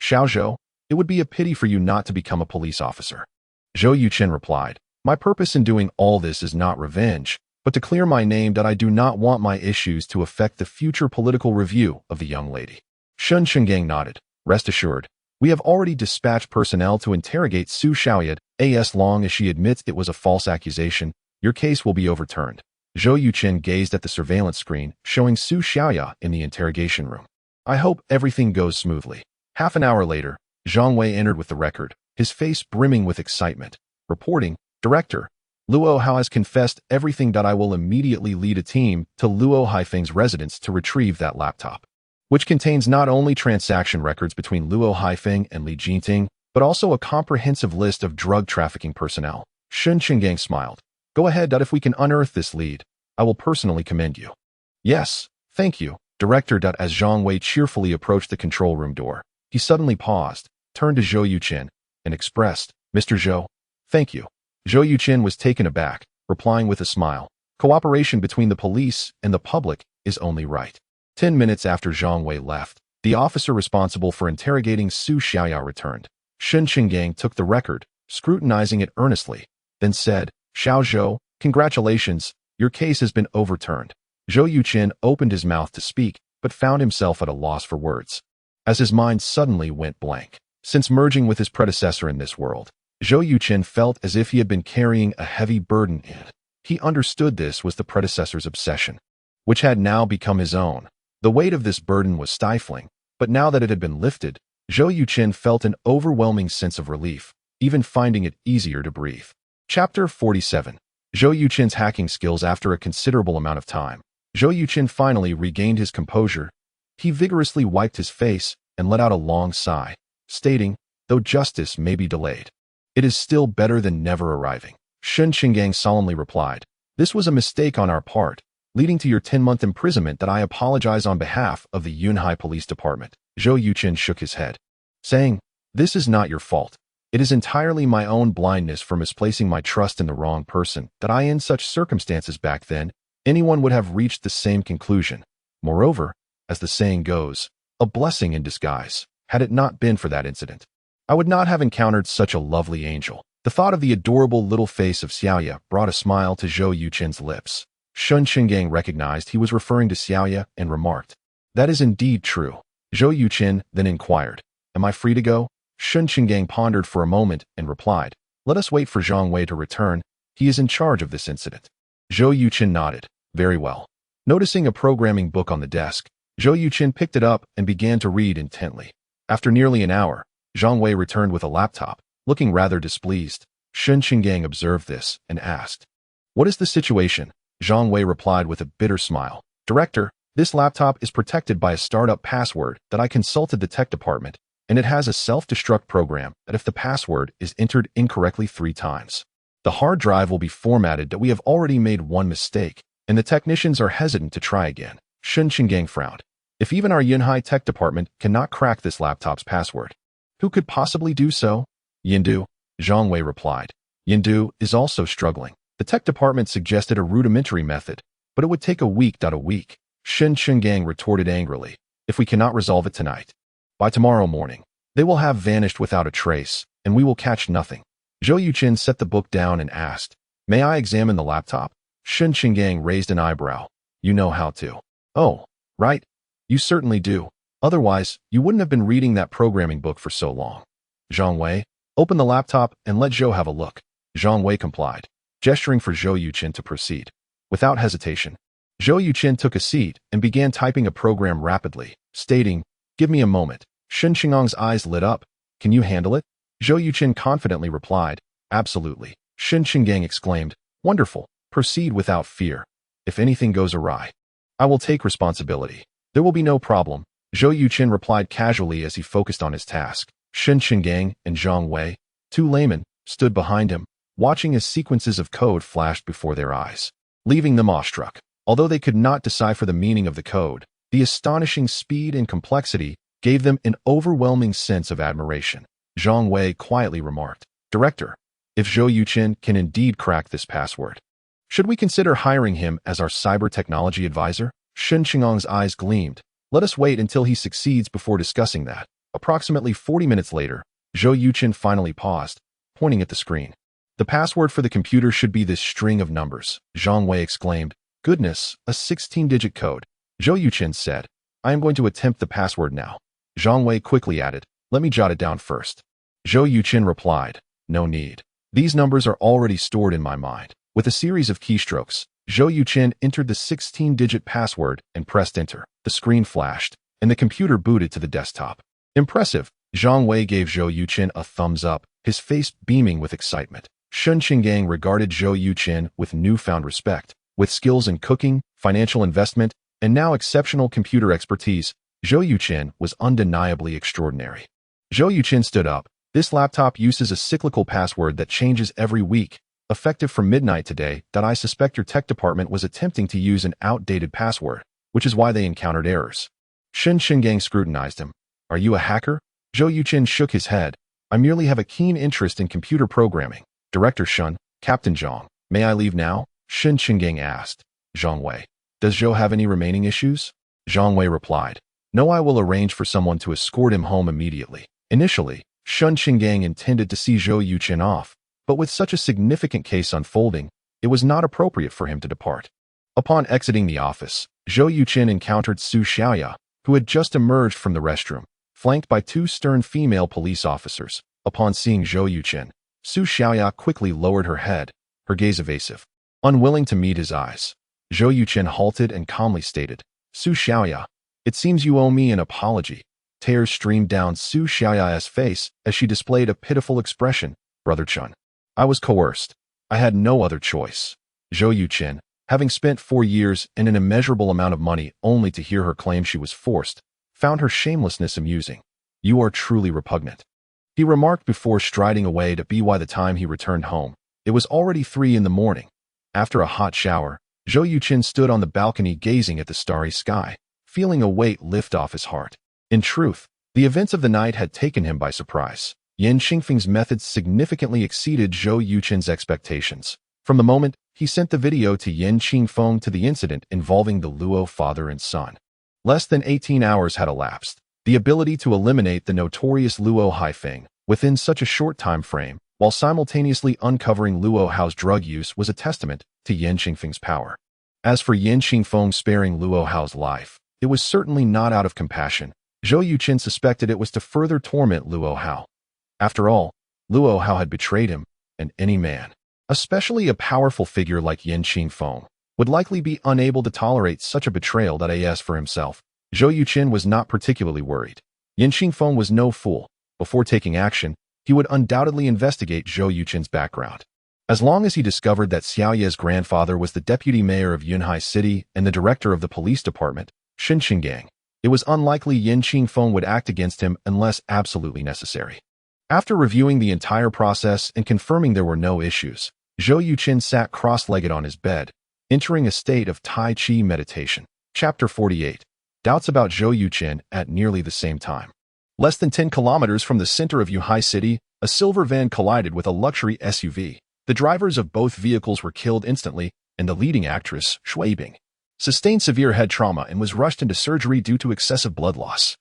A: Xiao Zhou, it would be a pity for you not to become a police officer. Zhou Yuchen replied, my purpose in doing all this is not revenge, but to clear my name that I do not want my issues to affect the future political review of the young lady. Shen Chenggang nodded. Rest assured, we have already dispatched personnel to interrogate Su Xiaoya. As long as she admits it was a false accusation, your case will be overturned. Zhou Yuchen gazed at the surveillance screen, showing Su Xiaoya in the interrogation room. I hope everything goes smoothly. Half an hour later, Zhang Wei entered with the record, his face brimming with excitement. Reporting, Director, Luo Hao has confessed everything that I will immediately lead a team to Luo Haifeng's residence to retrieve that laptop, which contains not only transaction records between Luo Haifeng and Li Jinting, but also a comprehensive list of drug trafficking personnel. Shen Chenggang smiled. Go ahead, that if we can unearth this lead, I will personally commend you. Yes, thank you, Director. As Zhang Wei cheerfully approached the control room door, he suddenly paused, turned to Zhou Yuchen, and expressed, Mr. Zhou, thank you. Zhou Yuchen was taken aback, replying with a smile. Cooperation between the police and the public is only right. 10 minutes after Zhang Wei left, the officer responsible for interrogating Su Xiaoya returned. Shen Chenggang took the record, scrutinizing it earnestly, then said, Xiao Zhou, congratulations, your case has been overturned. Zhou Yuchen opened his mouth to speak, but found himself at a loss for words, as his mind suddenly went blank. Since merging with his predecessor in this world, Zhou Yuchen felt as if he had been carrying a heavy burden in it. He understood this was the predecessor's obsession, which had now become his own. The weight of this burden was stifling, but now that it had been lifted, Zhou Yuchen felt an overwhelming sense of relief, even finding it easier to breathe. Chapter 47. Zhou Yuchen's hacking skills. After a considerable amount of time, Zhou Yuchen finally regained his composure. He vigorously wiped his face and let out a long sigh, stating, though justice may be delayed, it is still better than never arriving. Shen Chenggang solemnly replied, this was a mistake on our part, leading to your 10-month imprisonment that I apologize on behalf of the Yunhai Police Department. Zhou Yuchen shook his head, saying, this is not your fault. It is entirely my own blindness for misplacing my trust in the wrong person that I in such circumstances back then, anyone would have reached the same conclusion. Moreover, as the saying goes, a blessing in disguise. Had it not been for that incident, I would not have encountered such a lovely angel. The thought of the adorable little face of Xiaoya brought a smile to Zhou Yuchen's lips. Shun Qinggang recognized he was referring to Xiaoya and remarked, "That is indeed true." Zhou Yuchen then inquired, "Am I free to go?" Shun Qinggang pondered for a moment and replied, "Let us wait for Zhang Wei to return. He is in charge of this incident." Zhou Yuchen nodded, "Very well." Noticing a programming book on the desk, Zhou Yuchen picked it up and began to read intently. After nearly an hour, Zhang Wei returned with a laptop, looking rather displeased. Shun Qinggang observed this and asked, "What is the situation?" Zhang Wei replied with a bitter smile, "Director, this laptop is protected by a startup password that I consulted the tech department, and it has a self-destruct program that if the password is entered incorrectly 3 times, the hard drive will be formatted that we have already made one mistake, and the technicians are hesitant to try again." Shun Qinggang frowned. "If even our Yunhai tech department cannot crack this laptop's password, who could possibly do so?" "Yindu," Zhang Wei replied. "Yindu is also struggling. The tech department suggested a rudimentary method, but it would take a week. Shun Qinggang retorted angrily, "If we cannot resolve it tonight, by tomorrow morning, they will have vanished without a trace, and we will catch nothing." Zhou Yuchen set the book down and asked, "May I examine the laptop?" Shun Qinggang raised an eyebrow. "You know how to." "Oh, right. You certainly do. Otherwise, you wouldn't have been reading that programming book for so long." "Zhang Wei, open the laptop and let Zhou have a look." Zhang Wei complied, gesturing for Zhou Yuchen to proceed. Without hesitation, Zhou Yuchen took a seat and began typing a program rapidly, stating, "Give me a moment." Shun Qinggang's eyes lit up. "Can you handle it?" Zhou Yuchen confidently replied, "Absolutely." Shun Qinggang exclaimed, "Wonderful. Proceed without fear. If anything goes awry, I will take responsibility." "There will be no problem," Zhou Yuchen replied casually as he focused on his task. Shun Qinggang and Zhang Wei, 2 laymen, stood behind him, watching as sequences of code flashed before their eyes, leaving them awestruck. Although they could not decipher the meaning of the code, the astonishing speed and complexity gave them an overwhelming sense of admiration. Zhang Wei quietly remarked, "Director, if Zhou Yuchen can indeed crack this password, should we consider hiring him as our cyber technology advisor?" Shun Qinggang's eyes gleamed. "Let us wait until he succeeds before discussing that." Approximately 40 minutes later, Zhou Yuchen finally paused, pointing at the screen. "The password for the computer should be this string of numbers," Zhang Wei exclaimed. "Goodness, a 16-digit code." Zhou Yuchen said, "I am going to attempt the password now." Zhang Wei quickly added, "Let me jot it down first." Zhou Yuchen replied, "No need. These numbers are already stored in my mind." With a series of keystrokes, Zhou Yuchen entered the 16-digit password and pressed enter. The screen flashed, and the computer booted to the desktop. "Impressive." Zhang Wei gave Zhou Yuchen a thumbs up, his face beaming with excitement. Shun Qinggang regarded Zhou Yuchen with newfound respect. With skills in cooking, financial investment, and now exceptional computer expertise, Zhou Yuchen was undeniably extraordinary. Zhou Yuchen stood up. "This laptop uses a cyclical password that changes every week, effective from midnight today. I suspect your tech department was attempting to use an outdated password, which is why they encountered errors." Shun Qinggang scrutinized him. "Are you a hacker?" Zhou Yuchen shook his head. "I merely have a keen interest in computer programming." "Director Shun, Captain Zhang, may I leave now?" Shun Qinggang asked. Zhang Wei, "Does Zhou have any remaining issues?" Zhang Wei replied, "No, I will arrange for someone to escort him home immediately." Initially, Shun Qinggang intended to see Zhou Yuchen off, but with such a significant case unfolding, it was not appropriate for him to depart. Upon exiting the office, Zhou Yuchen encountered Su Xiaoya, who had just emerged from the restroom, flanked by 2 stern female police officers. Upon seeing Zhou Yuchen, Su Xiaoya quickly lowered her head, her gaze evasive. Unwilling to meet his eyes, Zhou Yuchen halted and calmly stated, "Su Xiaoya, it seems you owe me an apology." Tears streamed down Su Xiaoya's face as she displayed a pitiful expression. "Brother Chun, I was coerced. I had no other choice." Zhou Yuchen, having spent 4 years and an immeasurable amount of money only to hear her claim she was forced, found her shamelessness amusing. "You are truly repugnant," he remarked before striding away to be. By the time he returned home, it was already 3 in the morning. After a hot shower, Zhou Yuchen stood on the balcony gazing at the starry sky, feeling a weight lift off his heart. In truth, the events of the night had taken him by surprise. Yan Qingfeng's methods significantly exceeded Zhou Yuchen's expectations. From the moment he sent the video to Yan Qingfeng to the incident involving the Luo father and son, less than 18 hours had elapsed. The ability to eliminate the notorious Luo Haifeng within such a short time frame, while simultaneously uncovering Luo Hao's drug use, was a testament to Yan Qingfeng's power. As for Yin Qingfeng sparing Luo Hao's life, it was certainly not out of compassion. Zhou Yuchen suspected it was to further torment Luo Hao. After all, Luo Hao had betrayed him, and any man, especially a powerful figure like Yin Qingfeng, would likely be unable to tolerate such a betrayal. As for himself, Zhou Yuchen was not particularly worried. Yin Qingfeng was no fool. Before taking action, he would undoubtedly investigate Zhou Yuchen's background. As long as he discovered that Xiao Ye's grandfather was the deputy mayor of Yunhai City and the director of the police department, Xinjiang, it was unlikely Yin Qingfeng would act against him unless absolutely necessary. After reviewing the entire process and confirming there were no issues, Zhou Yuchen sat cross-legged on his bed, entering a state of Tai Chi meditation. Chapter 48. Doubts about Zhou Yuchen. At nearly the same time, less than 10 kilometers from the center of Yunhai City, a silver van collided with a luxury SUV. The drivers of both vehicles were killed instantly, and the leading actress, Shui Bing, sustained severe head trauma and was rushed into surgery due to excessive blood loss.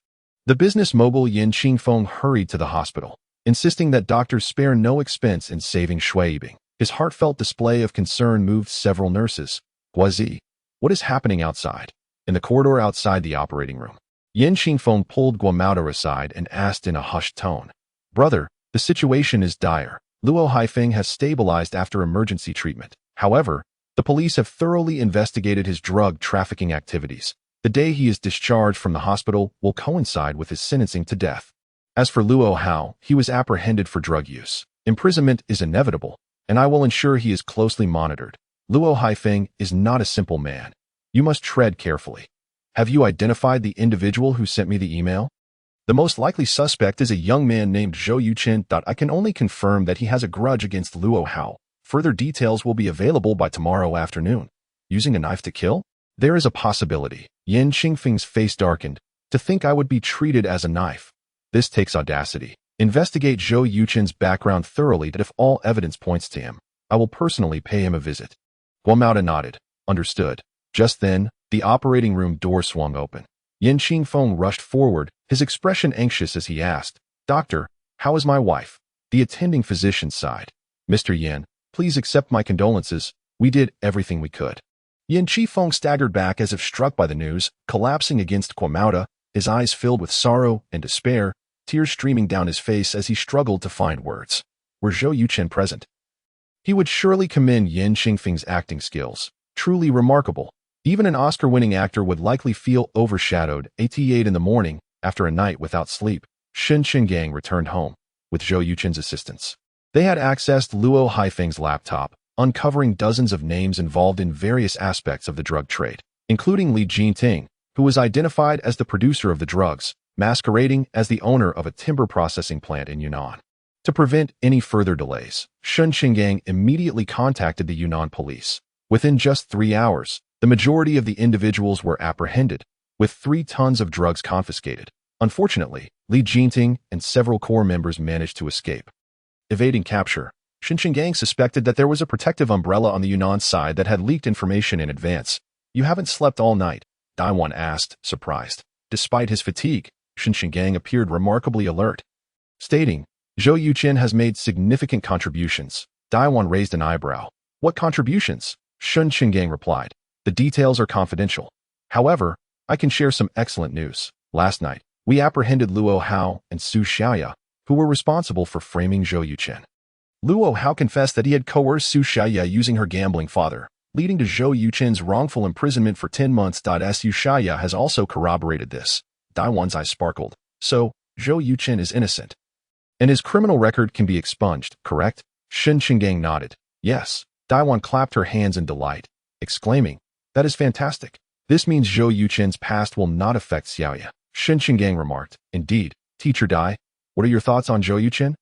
A: The business mogul Yin Qingfeng hurried to the hospital, insisting that doctors spare no expense in saving Shui Bing. His heartfelt display of concern moved several nurses. Guazi, what is happening outside? In the corridor outside the operating room, Yin Qingfeng pulled Guamao aside and asked in a hushed tone, "Brother, the situation is dire. Luo Haifeng has stabilized after emergency treatment. However, the police have thoroughly investigated his drug trafficking activities. The day he is discharged from the hospital will coincide with his sentencing to death. As for Luo Hao, he was apprehended for drug use. Imprisonment is inevitable, and I will ensure he is closely monitored. Luo Haifeng is not a simple man. You must tread carefully. Have you identified the individual who sent me the email? The most likely suspect is a young man named Zhou Yuchen. I can only confirm that he has a grudge against Luo Hao. Further details will be available by tomorrow afternoon. Using a knife to kill? There is a possibility." Yin Qingfeng's face darkened. "To think I would be treated as a knife. This takes audacity. Investigate Zhou Yuchen's background thoroughly, that if all evidence points to him, I will personally pay him a visit." Guamao nodded. "Understood." Just then, the operating room door swung open. Yin Qingfeng rushed forward, his expression anxious as he asked, "Doctor, how is my wife?" The attending physician sighed. "Mr. Yin, please accept my condolences. We did everything we could." Yin Qingfeng staggered back as if struck by the news, collapsing against Guamao, his eyes filled with sorrow and despair, tears streaming down his face as he struggled to find words. Were Zhou Yuchen present? He would surely commend Yin Qingfeng's acting skills. Truly remarkable. Even an Oscar-winning actor would likely feel overshadowed. At 8 in the morning, after a night without sleep, Xinjiang returned home, with Zhou Yuchen's assistance. They had accessed Luo Haifeng's laptop, uncovering dozens of names involved in various aspects of the drug trade, including Li Jinting, who was identified as the producer of the drugs, masquerading as the owner of a timber processing plant in Yunnan. To prevent any further delays, Xinjiang immediately contacted the Yunnan police. Within just 3 hours, the majority of the individuals were apprehended, with 3 tons of drugs confiscated. Unfortunately, Li Jinting and several core members managed to escape. Evading capture, Xinjiang suspected that there was a protective umbrella on the Yunnan side that had leaked information in advance. "You haven't slept all night?" Daiwan asked, surprised. Despite his fatigue, Xinjiang appeared remarkably alert, stating, "Zhou Yuchen has made significant contributions." Daiwan raised an eyebrow. "What contributions?" Xinjiang replied. "The details are confidential. However, I can share some excellent news. Last night, we apprehended Luo Hao and Su Xiaoya, who were responsible for framing Zhou Yuchen." Luo Hao confessed that he had coerced Su Xiaoya using her gambling father, leading to Zhou Yuchen's wrongful imprisonment for 10 months. Su Xiaoya has also corroborated this. Daiwan's eyes sparkled. "So, Zhou Yuchen is innocent, and his criminal record can be expunged, correct?" Xinjiang nodded. "Yes." Daiwan clapped her hands in delight, exclaiming, "That is fantastic. This means Zhou Yuchen's past will not affect Xiaoya." Xinjiang remarked, "Indeed. Teacher Dai, what are your thoughts on Zhou Yuchen?"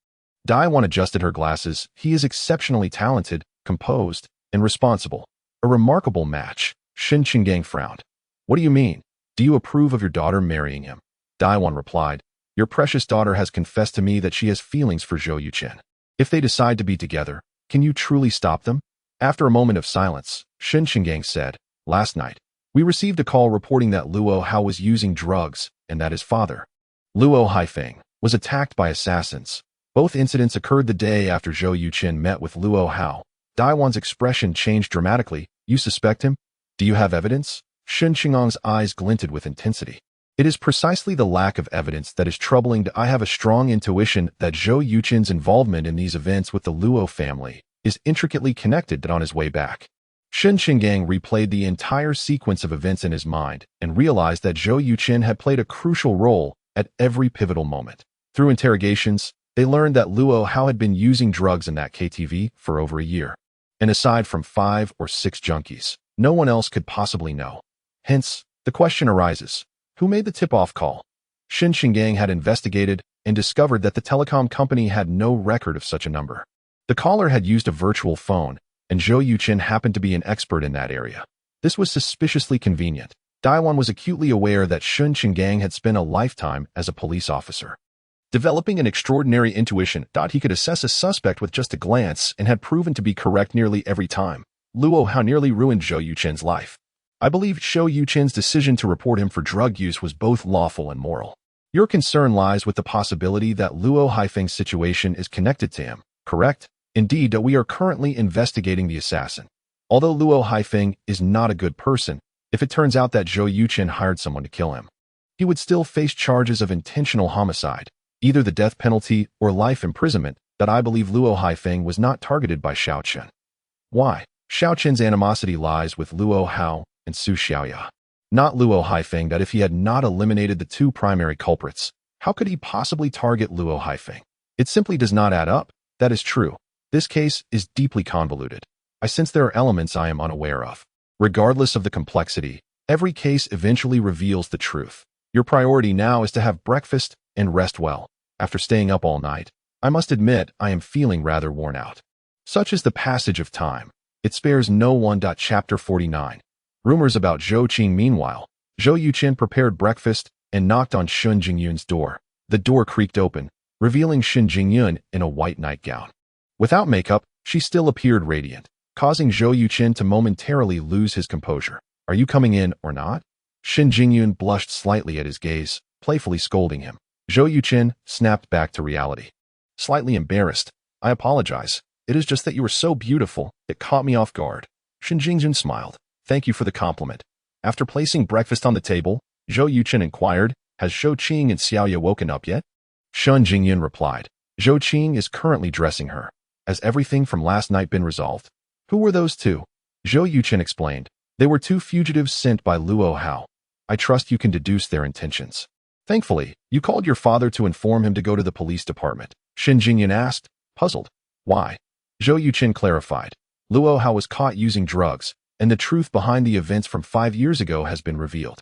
A: Daiwan adjusted her glasses. "He is exceptionally talented, composed, and responsible. A remarkable match." Xinjiang frowned. "What do you mean? Do you approve of your daughter marrying him?" Daiwan replied, "Your precious daughter has confessed to me that she has feelings for Zhou Yuchen. If they decide to be together, can you truly stop them?" After a moment of silence, Xinjiang said, "Last night, we received a call reporting that Luo Hao was using drugs and that his father, Luo Haifeng, was attacked by assassins. Both incidents occurred the day after Zhou Yuchen met with Luo Hao." Daiwan's expression changed dramatically. "You suspect him? Do you have evidence? Shun Qingong's eyes glinted with intensity. It is precisely the lack of evidence that is troubling. I have a strong intuition that Zhou Yuchen's involvement in these events with the Luo family is intricately connected on his way back. Shun Qingong replayed the entire sequence of events in his mind and realized that Zhou Yuchen had played a crucial role at every pivotal moment. Through interrogations, they learned that Luo Hao had been using drugs in that KTV for over a year. And aside from 5 or 6 junkies, no one else could possibly know. Hence, the question arises, who made the tip-off call? Shun Qingong had investigated and discovered that the telecom company had no record of such a number. The caller had used a virtual phone, and Zhou Yuchen happened to be an expert in that area. This was suspiciously convenient. Daiwan was acutely aware that Shun Qingong had spent a lifetime as a police officer. Developing an extraordinary intuition, he could assess a suspect with just a glance and had proven to be correct nearly every time. Luo Hao nearly ruined Zhou Yuchen's life. I believe Zhou Yuchen's decision to report him for drug use was both lawful and moral. Your concern lies with the possibility that Luo Haifeng's situation is connected to him, correct? Indeed, we are currently investigating the assassin. Although Luo Haifeng is not a good person, if it turns out that Zhou Yuchen hired someone to kill him, he would still face charges of intentional homicide, either the death penalty or life imprisonment. I believe Luo Haifeng was not targeted by Xiaochen. Why? Xiaochen's animosity lies with Luo Hao and Su Xiaoya, not Luo Haifeng. If he had not eliminated the 2 primary culprits, how could he possibly target Luo Haifeng? It simply does not add up. That is true. This case is deeply convoluted. I sense there are elements I am unaware of. Regardless of the complexity, every case eventually reveals the truth. Your priority now is to have breakfast and rest well. After staying up all night, I must admit I am feeling rather worn out. Such is the passage of time. It spares no one. Chapter 49. Rumors about Zhou Qing. Meanwhile, Zhou Yuchen prepared breakfast and knocked on Shun Jingyun's door. The door creaked open, revealing Shun Jingyun in a white nightgown. Without makeup, she still appeared radiant, causing Zhou Yuchen to momentarily lose his composure. Are you coming in or not? Shun Jingyun blushed slightly at his gaze, playfully scolding him. Zhou Yuchen snapped back to reality. Slightly embarrassed, I apologize. It is just that you were so beautiful, it caught me off guard. Shun Jingyun smiled. Thank you for the compliment. After placing breakfast on the table, Zhou Yuchen inquired, has Zhou Qing and Xiaoya woken up yet? Shun Jingyun replied. Zhou Qing is currently dressing her. Has everything from last night been resolved? Who were those 2? Zhou Yuchen explained. They were 2 fugitives sent by Luo Hao. I trust you can deduce their intentions. Thankfully, you called your father to inform him to go to the police department. Shun Jingyun asked, puzzled. Why? Zhou Yuchen clarified. Luo Hao was caught using drugs, and the truth behind the events from 5 years ago has been revealed.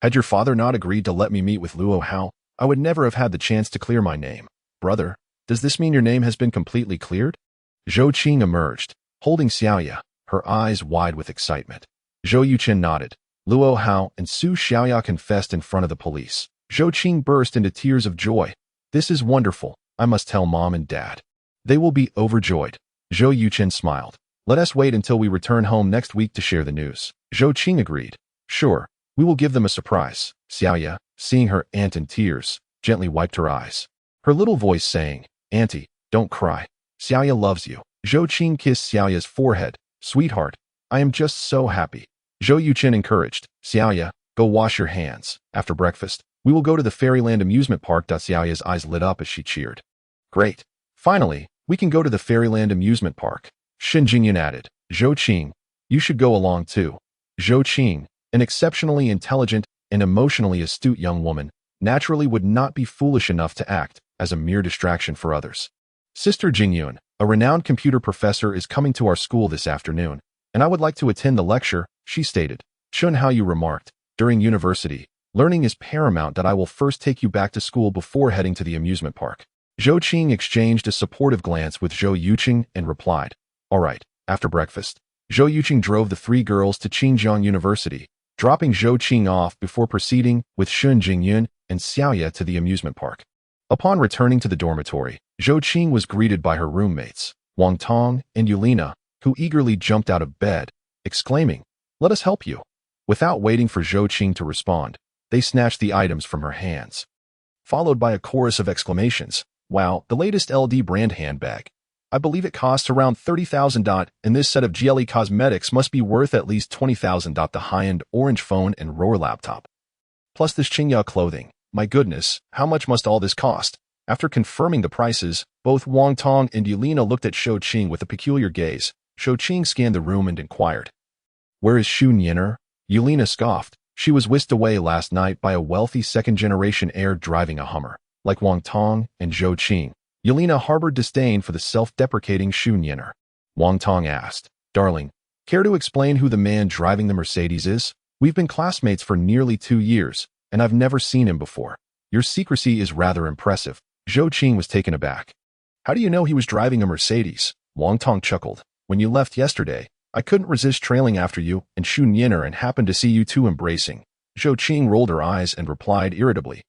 A: Had your father not agreed to let me meet with Luo Hao, I would never have had the chance to clear my name. Brother, does this mean your name has been completely cleared? Zhou Qing emerged, holding Xiaoya, her eyes wide with excitement. Zhou Yuchen nodded. Luo Hao and Su Xiaoya confessed in front of the police. Zhou Qing burst into tears of joy. This is wonderful. I must tell Mom and Dad. They will be overjoyed. Zhou Yuchen smiled. Let us wait until we return home next week to share the news. Zhou Qing agreed. Sure, we will give them a surprise. Xiaoya, seeing her aunt in tears, gently wiped her eyes. Her little voice saying, Auntie, don't cry. Xiaoya loves you. Zhou Qing kissed Xiaoya's forehead. Sweetheart, I am just so happy. Zhou Yuchen encouraged. Xiaoya, go wash your hands. After breakfast, we will go to the Fairyland amusement park. Xiaoya's eyes lit up as she cheered. Great. Finally, we can go to the Fairyland amusement park. Shun Jingyun added. Zhou Qing, you should go along too. Zhou Qing, an exceptionally intelligent and emotionally astute young woman, naturally would not be foolish enough to act as a mere distraction for others. Sister Jingyun, a renowned computer professor, is coming to our school this afternoon, and I would like to attend the lecture, she stated. Shun Haoyu remarked. During university, learning is paramount. I will first take you back to school before heading to the amusement park. Zhou Qing exchanged a supportive glance with Zhou Yuchen and replied. All right. After breakfast, Zhou Yuchen drove the 3 girls to Qingjiang University, dropping Zhou Qing off before proceeding with Shun Jingyun and Xiaoya to the amusement park. Upon returning to the dormitory, Zhou Qing was greeted by her roommates, Wang Tong and Yulina, who eagerly jumped out of bed, exclaiming, Let us help you. Without waiting for Zhou Qing to respond, they snatched the items from her hands. Followed by a chorus of exclamations. Wow, the latest LD brand handbag. I believe it costs around 30,000. And this set of GLE cosmetics must be worth at least 20,000. The high-end orange phone and roar laptop. Plus this Qingya clothing. My goodness, how much must all this cost? After confirming the prices, both Wang Tong and Yelena looked at Shou Qing with a peculiar gaze. Shou Qing scanned the room and inquired, "Where is Xu Nianer?" Yelena scoffed. She was whisked away last night by a wealthy second-generation heir driving a Hummer. Like Wang Tong and Zhou Qing, Yelena harbored disdain for the self-deprecating Xu Nianer. Wang Tong asked, "Darling, care to explain who the man driving the Mercedes is? We've been classmates for nearly 2 years, and I've never seen him before. Your secrecy is rather impressive." Zhou Qing was taken aback. "How do you know he was driving a Mercedes?" Wang Tong chuckled. "When you left yesterday, I couldn't resist trailing after you and Xu Nianer and happened to see you two embracing." Zhou Qing rolled her eyes and replied irritably,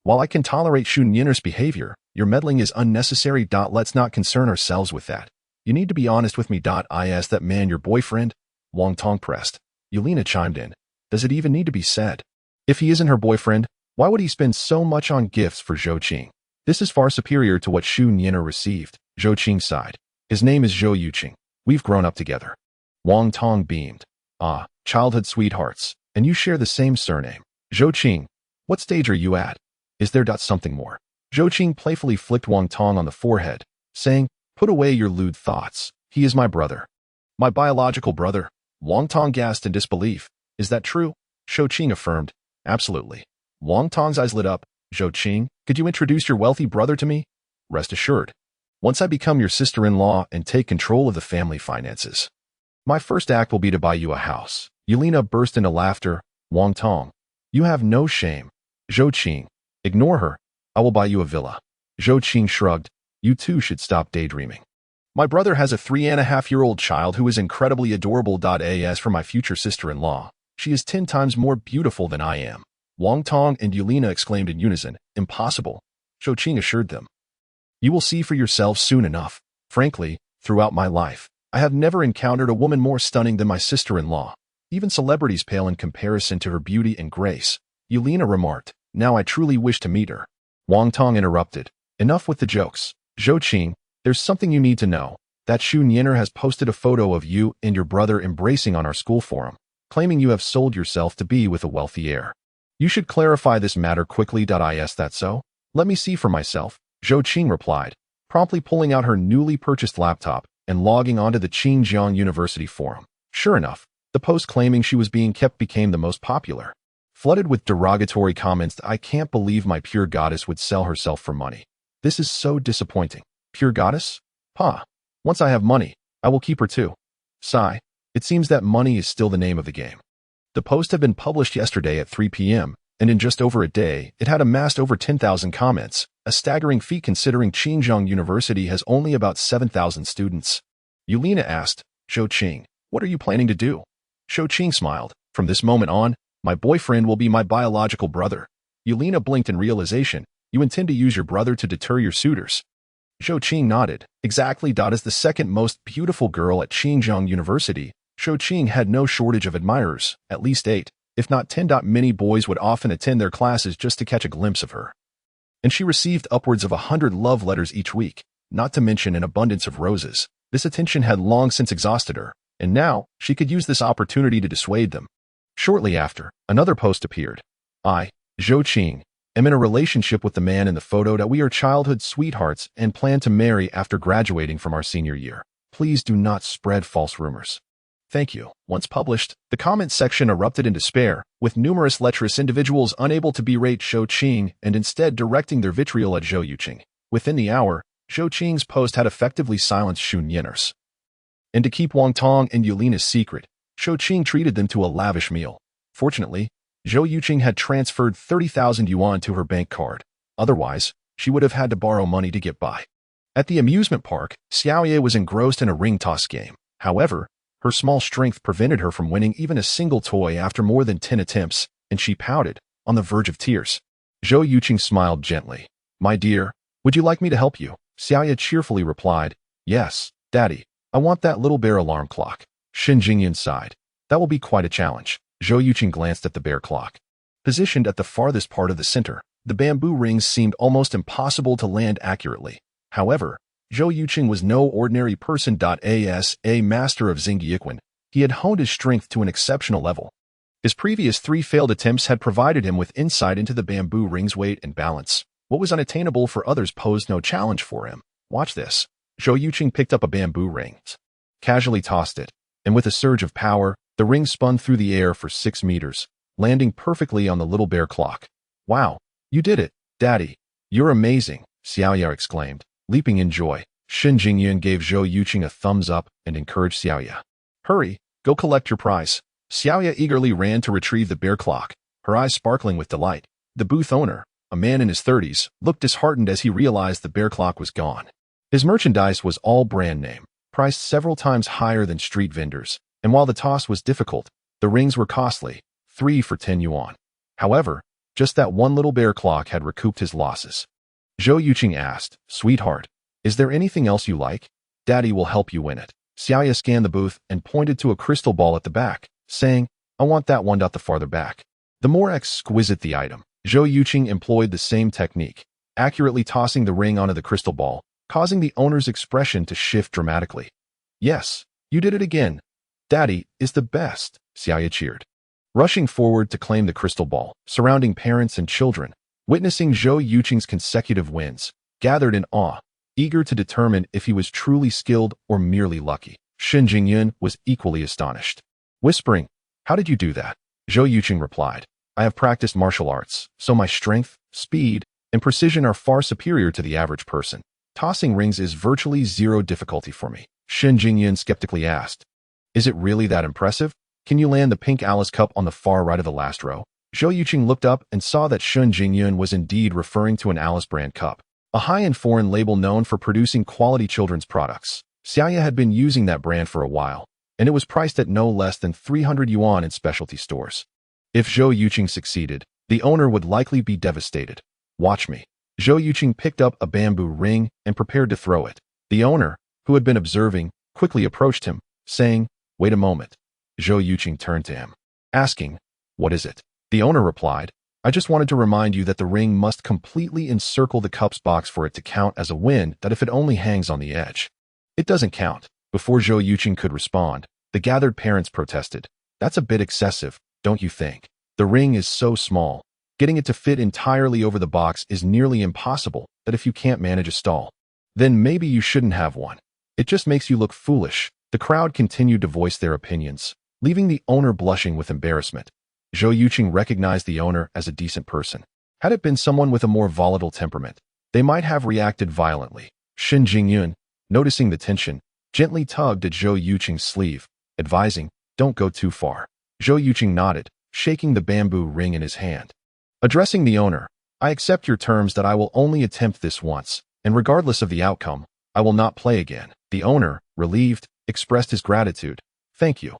A: "While I can tolerate Xu Nianer's behavior, your meddling is unnecessary. Let's not concern ourselves with that. You need to be honest with me. Is that man your boyfriend?" Wang Tong pressed. Yelena chimed in. "Does it even need to be said? If he isn't her boyfriend, why would he spend so much on gifts for Zhou Qing? This is far superior to what Xu Nianer received." Zhou Qing sighed. "His name is Zhou Yuchen. We've grown up together." Wang Tong beamed. "Ah, childhood sweethearts, and you share the same surname. Zhou Qing, what stage are you at? Is there something more?" Zhou Qing playfully flicked Wang Tong on the forehead, saying, "Put away your lewd thoughts. He is my brother." "My biological brother?" Wang Tong gasped in disbelief. "Is that true?" Zhou Qing affirmed. "Absolutely." Wang Tong's eyes lit up. "Zhou Qing, could you introduce your wealthy brother to me?" "Rest assured. Once I become your sister-in-law and take control of the family finances, my first act will be to buy you a house." Yelena burst into laughter. "Wang Tong, you have no shame." Zhou Qing, "Ignore her. I will buy you a villa." Zhou Qing shrugged. "You too should stop daydreaming. My brother has a 3.5-year-old child who is incredibly adorable. As for my future sister-in-law, she is 10 times more beautiful than I am." Wang Tong and Yelena exclaimed in unison, "Impossible." Zhou Qing assured them, "You will see for yourselves soon enough. Frankly, throughout my life, I have never encountered a woman more stunning than my sister-in-law. Even celebrities pale in comparison to her beauty and grace." Yelena remarked, "Now I truly wish to meet her." Wang Tong interrupted, "Enough with the jokes. Zhou Qing, there's something you need to know. That Xu Nianer has posted a photo of you and your brother embracing on our school forum, claiming you have sold yourself to be with a wealthy heir. You should clarify this matter quickly. Is that so? Let me see for myself." Zhou Qing replied, promptly pulling out her newly purchased laptop and logging onto the Qingjiang University forum. Sure enough, the post claiming she was being kept became the most popular, flooded with derogatory comments. "I can't believe my pure goddess would sell herself for money. This is so disappointing. Pure goddess? Pah. Once I have money, I will keep her too." Sigh. It seems that money is still the name of the game. The post had been published yesterday at 3 p.m., and in just over a day, it had amassed over 10,000 comments, a staggering feat considering Qingjiang University has only about 7,000 students. Yelena asked, "Zhou Qing, what are you planning to do?" Zhou Qing smiled. "From this moment on, my boyfriend will be my biological brother." Yelena blinked in realization. "You intend to use your brother to deter your suitors?" Zhou Qing nodded. "Exactly. As the second most beautiful girl at Qingjiang University, Zhou Qing had no shortage of admirers, at least 8, if not 10. Many boys would often attend their classes just to catch a glimpse of her. And she received upwards of 100 love letters each week, not to mention an abundance of roses. This attention had long since exhausted her, and now she could use this opportunity to dissuade them." Shortly after, another post appeared. "I, Zhou Qing, am in a relationship with the man in the photo. We are childhood sweethearts and plan to marry after graduating from our senior year. Please do not spread false rumors. Thank you." Once published, the comment section erupted in despair, with numerous lecherous individuals unable to berate Zhou Qing and instead directing their vitriol at Zhou Yuchen. Within the hour, Zhou Qing's post had effectively silenced Xu Nianer's. And to keep Wang Tong and Yelena's secret, Zhou Qing treated them to a lavish meal. Fortunately, Zhou Yuchen had transferred 30,000 yuan to her bank card. Otherwise, she would have had to borrow money to get by. At the amusement park, Xiaoye was engrossed in a ring toss game. However, her small strength prevented her from winning even a single toy after more than 10 attempts, and she pouted, on the verge of tears. Zhou Yuchen smiled gently. "My dear, would you like me to help you?" Xiaoye cheerfully replied, "Yes, Daddy. I want that little bear alarm clock." Shen Jingyan sighed. "That will be quite a challenge." Zhou Yuchen glanced at the bear clock. Positioned at the farthest part of the center, the bamboo rings seemed almost impossible to land accurately. However, Zhou Yuchen was no ordinary person. As a master of Zhou Yuchen, he had honed his strength to an exceptional level. His previous 3 failed attempts had provided him with insight into the bamboo ring's weight and balance. What was unattainable for others posed no challenge for him. Watch this. Zhou Yuchen picked up a bamboo ring, casually tossed it, and with a surge of power, the ring spun through the air for 6 meters, landing perfectly on the little bear clock. Wow, you did it, Daddy. You're amazing, Xiaoya exclaimed, leaping in joy. Shen Jingyun gave Zhou Yuchen a thumbs up and encouraged Xiaoya. Hurry, go collect your prize. Xiaoya eagerly ran to retrieve the bear clock, her eyes sparkling with delight. The booth owner, a man in his 30s, looked disheartened as he realized the bear clock was gone. His merchandise was all brand name, priced several times higher than street vendors, and while the toss was difficult, the rings were costly, 3 for 10 yuan. However, just that one little bear clock had recouped his losses. Zhou Yuchen asked, Sweetheart, is there anything else you like? Daddy will help you win it. Xiaoya scanned the booth and pointed to a crystal ball at the back, saying, I want that one. The farther back. The more exquisite the item, Zhou Yuchen employed the same technique, accurately tossing the ring onto the crystal ball, causing the owner's expression to shift dramatically. Yes, you did it again. Daddy is the best, Xiaoya cheered. Rushing forward to claim the crystal ball, surrounding parents and children, witnessing Zhou Yuchen's consecutive wins, gathered in awe, eager to determine if he was truly skilled or merely lucky. Shen Jingyun was equally astonished. Whispering, How did you do that? Zhou Yuchen replied, I have practiced martial arts, so my strength, speed, and precision are far superior to the average person. Tossing rings is virtually zero difficulty for me. Shen Jingyun skeptically asked, Is it really that impressive? Can you land the pink Alice cup on the far right of the last row? Zhou Yuchen looked up and saw that Shen Jingyun was indeed referring to an Alice brand cup, a high-end foreign label known for producing quality children's products. Xiaoya had been using that brand for a while, and it was priced at no less than 300 yuan in specialty stores. If Zhou Yuchen succeeded, the owner would likely be devastated. Watch me. Zhou Yuchen picked up a bamboo ring and prepared to throw it. The owner, who had been observing, quickly approached him, saying, Wait a moment. Zhou Yuchen turned to him, asking, What is it? The owner replied, I just wanted to remind you that the ring must completely encircle the cup's box for it to count as a win. That if it only hangs on the edge, it doesn't count. Before Zhou Yuchen could respond, the gathered parents protested. That's a bit excessive, don't you think? The ring is so small. Getting it to fit entirely over the box is nearly impossible. That if you can't manage a stall, then maybe you shouldn't have one. It just makes you look foolish. The crowd continued to voice their opinions, leaving the owner blushing with embarrassment. Zhou Yuchen recognized the owner as a decent person. Had it been someone with a more volatile temperament, they might have reacted violently. Shen Jingyun, noticing the tension, gently tugged at Zhou Yuchen's sleeve, advising, Don't go too far. Zhou Yuchen nodded, shaking the bamboo ring in his hand. Addressing the owner, I accept your terms that I will only attempt this once, and regardless of the outcome, I will not play again. The owner, relieved, expressed his gratitude. Thank you.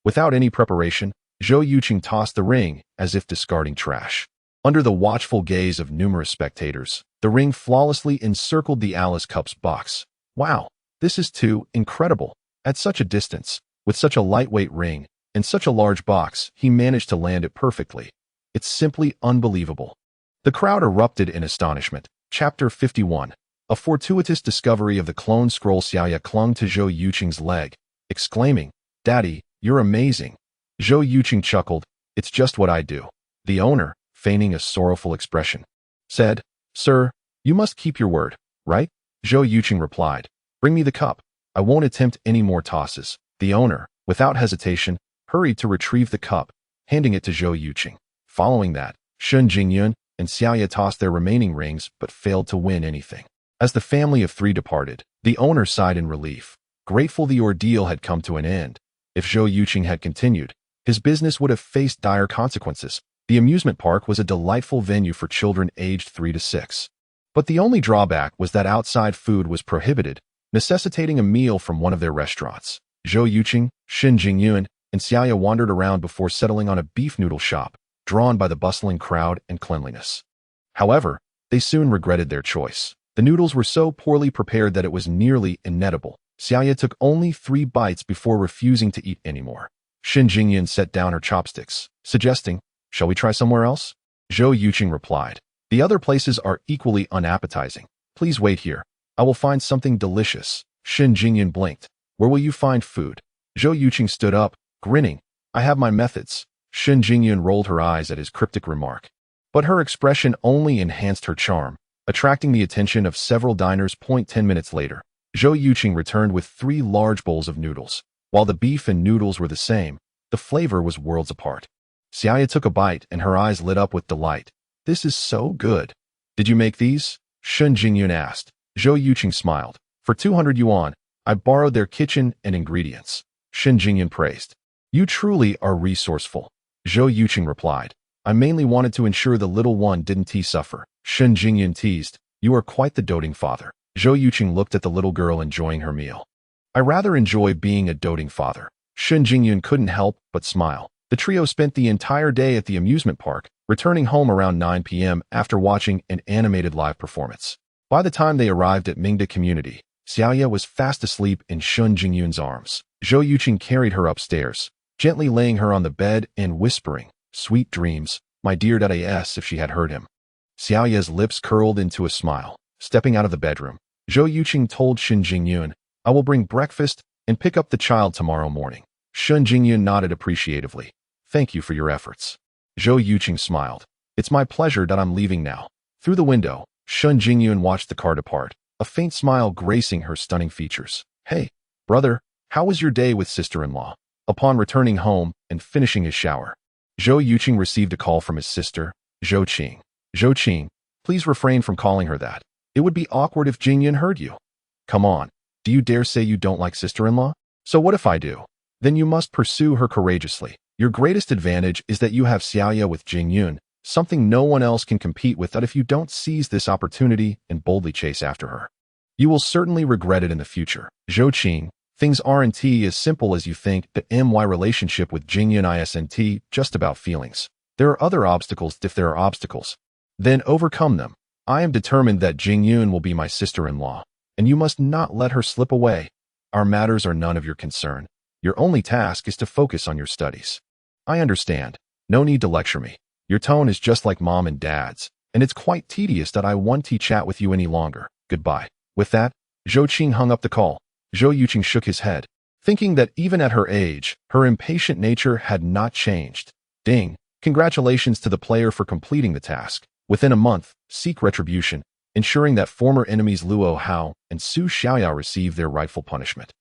A: Without any preparation, Zhou Yuchen tossed the ring as if discarding trash. Under the watchful gaze of numerous spectators, the ring flawlessly encircled the Alice Cup's box. Wow, this is too incredible. At such a distance, with such a lightweight ring, and such a large box, he managed to land it perfectly. It's simply unbelievable. The crowd erupted in astonishment. Chapter 51. A fortuitous discovery of the clone scroll. Xiaoya clung to Zhou Yuchen's leg, exclaiming, Daddy, you're amazing. Zhou Yuchen chuckled, It's just what I do. The owner, feigning a sorrowful expression, said, Sir, you must keep your word, right? Zhou Yuchen replied, Bring me the cup. I won't attempt any more tosses. The owner, without hesitation, hurried to retrieve the cup, handing it to Zhou Yuchen. Following that, Shen Jingyun and Xiaoya tossed their remaining rings but failed to win anything. As the family of 3 departed, the owner sighed in relief, grateful the ordeal had come to an end. If Zhou Yuchen had continued, his business would have faced dire consequences. The amusement park was a delightful venue for children aged 3 to 6. But the only drawback was that outside food was prohibited, necessitating a meal from one of their restaurants. Zhou Yuchen, Shen Jingyun, and Xiaoya wandered around before settling on a beef noodle shop, drawn by the bustling crowd and cleanliness. However, they soon regretted their choice. The noodles were so poorly prepared that it was nearly inedible. Xiaoya took only 3 bites before refusing to eat anymore. Shen Jingyun set down her chopsticks, suggesting, Shall we try somewhere else? Zhou Yuchen replied, The other places are equally unappetizing. Please wait here. I will find something delicious. Shen Jingyun blinked. Where will you find food? Zhou Yuchen stood up, grinning. I have my methods. Shen Jingyun rolled her eyes at his cryptic remark. But her expression only enhanced her charm, attracting the attention of several diners. 10 minutes later, Zhou Yuchen returned with 3 large bowls of noodles. While the beef and noodles were the same, the flavor was worlds apart. Xiaya took a bite and her eyes lit up with delight. This is so good. Did you make these? Shen Jingyun asked. Zhou Yuchen smiled. For 200 yuan, I borrowed their kitchen and ingredients. Shen Jingyun praised. You truly are resourceful. Zhou Yuchen replied. I mainly wanted to ensure the little one didn't suffer. Shen Jingyun teased. You are quite the doting father. Zhou Yuchen looked at the little girl enjoying her meal. I rather enjoy being a doting father. Shen Jingyun couldn't help but smile. The trio spent the entire day at the amusement park, returning home around 9 p.m. after watching an animated live performance. By the time they arrived at Mingda Community, Xiaoya was fast asleep in Shen Jingyun's arms. Zhou Yuchen carried her upstairs, gently laying her on the bed and whispering, "Sweet dreams, my dear." As if she had heard him. Xiaoya's lips curled into a smile. Stepping out of the bedroom, Zhou Yuchen told Shen Jingyun, I will bring breakfast and pick up the child tomorrow morning. Shen Jingyun nodded appreciatively. Thank you for your efforts. Zhou Yuchen smiled. It's my pleasure that I'm leaving now. Through the window, Shen Jingyun watched the car depart, a faint smile gracing her stunning features. Hey, brother, how was your day with sister-in-law? Upon returning home and finishing his shower, Zhou Yuchen received a call from his sister, Zhou Qing. Zhou Qing, please refrain from calling her that. It would be awkward if Jingyun heard you. Come on, do you dare say you don't like sister-in-law? So what if I do? Then you must pursue her courageously. Your greatest advantage is that you have Xiaoya with Jingyun, something no one else can compete with. That if you don't seize this opportunity and boldly chase after her, you will certainly regret it in the future. Zhou Qing, things aren't as simple as you think. The my relationship with Jingyun isn't just about feelings. There are other obstacles. If there are obstacles, then overcome them. I am determined that Jingyun will be my sister-in-law, and you must not let her slip away. Our matters are none of your concern. Your only task is to focus on your studies. I understand. No need to lecture me. Your tone is just like mom and dad's, and it's quite tedious that I won't chat with you any longer. Goodbye. With that, Zhou Qing hung up the call. Zhou Yuchen shook his head, thinking that even at her age, her impatient nature had not changed. Ding! Congratulations to the player for completing the task. Within a month, seek retribution, ensuring that former enemies Luo Hao and Su Xiaoya receive their rightful punishment.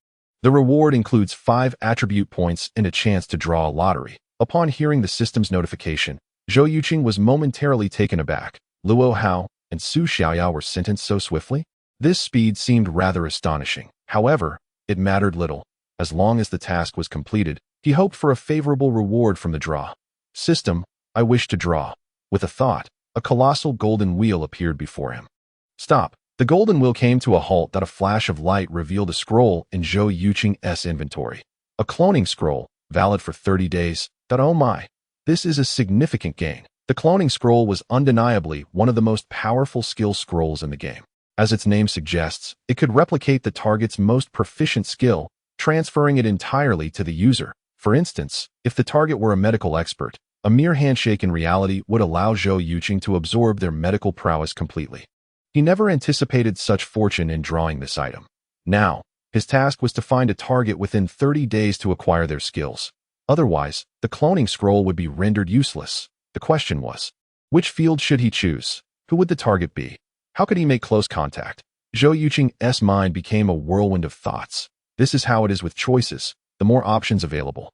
A: The reward includes 5 attribute points and a chance to draw a lottery. Upon hearing the system's notification, Zhou Yuchen was momentarily taken aback. Luo Hao and Su Xiaoya were sentenced so swiftly? This speed seemed rather astonishing. However, it mattered little. As long as the task was completed, he hoped for a favorable reward from the draw. System, I wish to draw. With a thought, a colossal golden wheel appeared before him. Stop. The golden wheel came to a halt. That a flash of light revealed a scroll in Zhou Yuchen's inventory. A cloning scroll, valid for 30 days. Oh my. This is a significant gain. The cloning scroll was undeniably one of the most powerful skill scrolls in the game. As its name suggests, it could replicate the target's most proficient skill, transferring it entirely to the user. For instance, if the target were a medical expert, a mere handshake in reality would allow Zhou Yuchen to absorb their medical prowess completely. He never anticipated such fortune in drawing this item. Now, his task was to find a target within 30 days to acquire their skills. Otherwise, the cloning scroll would be rendered useless. The question was, which field should he choose? Who would the target be? How could he make close contact? Zhou Yuchen's mind became a whirlwind of thoughts. This is how it is with choices. The more options available,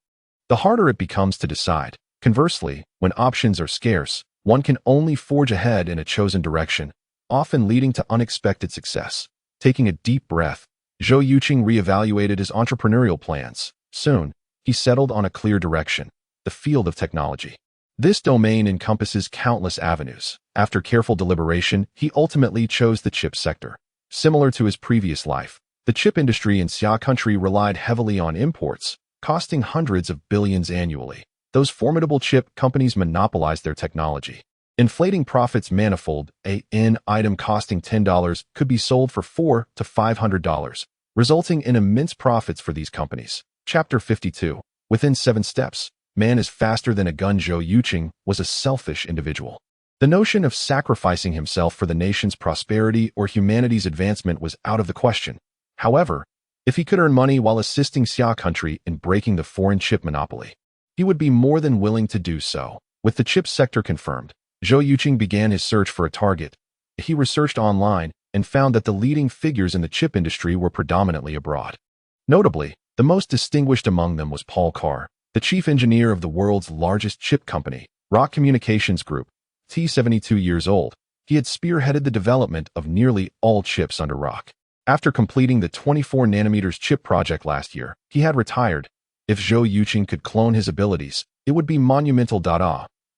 A: the harder it becomes to decide. Conversely, when options are scarce, one can only forge ahead in a chosen direction, often leading to unexpected success. Taking a deep breath, Zhou Yuchen reevaluated his entrepreneurial plans. Soon, he settled on a clear direction: the field of technology. This domain encompasses countless avenues. After careful deliberation, he ultimately chose the chip sector. Similar to his previous life, the chip industry in Xia country relied heavily on imports, costing hundreds of billions annually. Those formidable chip companies monopolized their technology, inflating profits manifold. An item costing $10 could be sold for $400 to $500, resulting in immense profits for these companies. Chapter 52. Within 7 steps, man is faster than a gun. Zhou Yuchen was a selfish individual. The notion of sacrificing himself for the nation's prosperity or humanity's advancement was out of the question. However, if he could earn money while assisting Xia country in breaking the foreign chip monopoly, he would be more than willing to do so. With the chip sector confirmed, Zhou Yuchen began his search for a target. He researched online and found that the leading figures in the chip industry were predominantly abroad. Notably, the most distinguished among them was Paul Carr, the chief engineer of the world's largest chip company, Rock Communications Group. 72 years old, he had spearheaded the development of nearly all chips under Rock. After completing the 24nm chip project last year, he had retired. If Zhou Yuchen could clone his abilities, it would be monumental.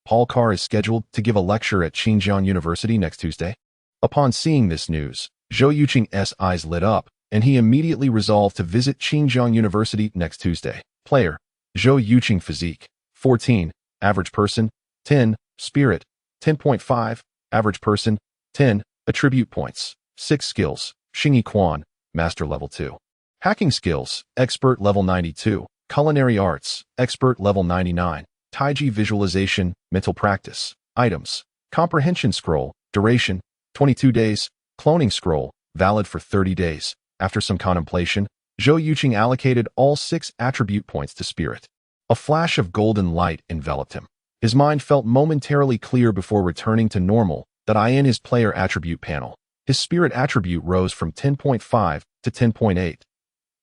A: Paul Carr is scheduled to give a lecture at Xinjiang University next Tuesday. Upon seeing this news, Zhou Yuchen's eyes lit up, and he immediately resolved to visit Xinjiang University next Tuesday. Player: Zhou Yuchen. Physique: 14, average person, 10, spirit, 10.5, average person, 10, attribute points, 6 skills, Xingyi Quan, master level 2. Hacking skills, expert level 92, culinary arts, expert level 99, Taiji visualization, mental practice, items, comprehension scroll, duration, 22 days, cloning scroll, valid for 30 days. After some contemplation, Zhou Yuchen allocated all 6 attribute points to spirit. A flash of golden light enveloped him. His mind felt momentarily clear before returning to normal. In his player attribute panel, his spirit attribute rose from 10.5 to 10.8.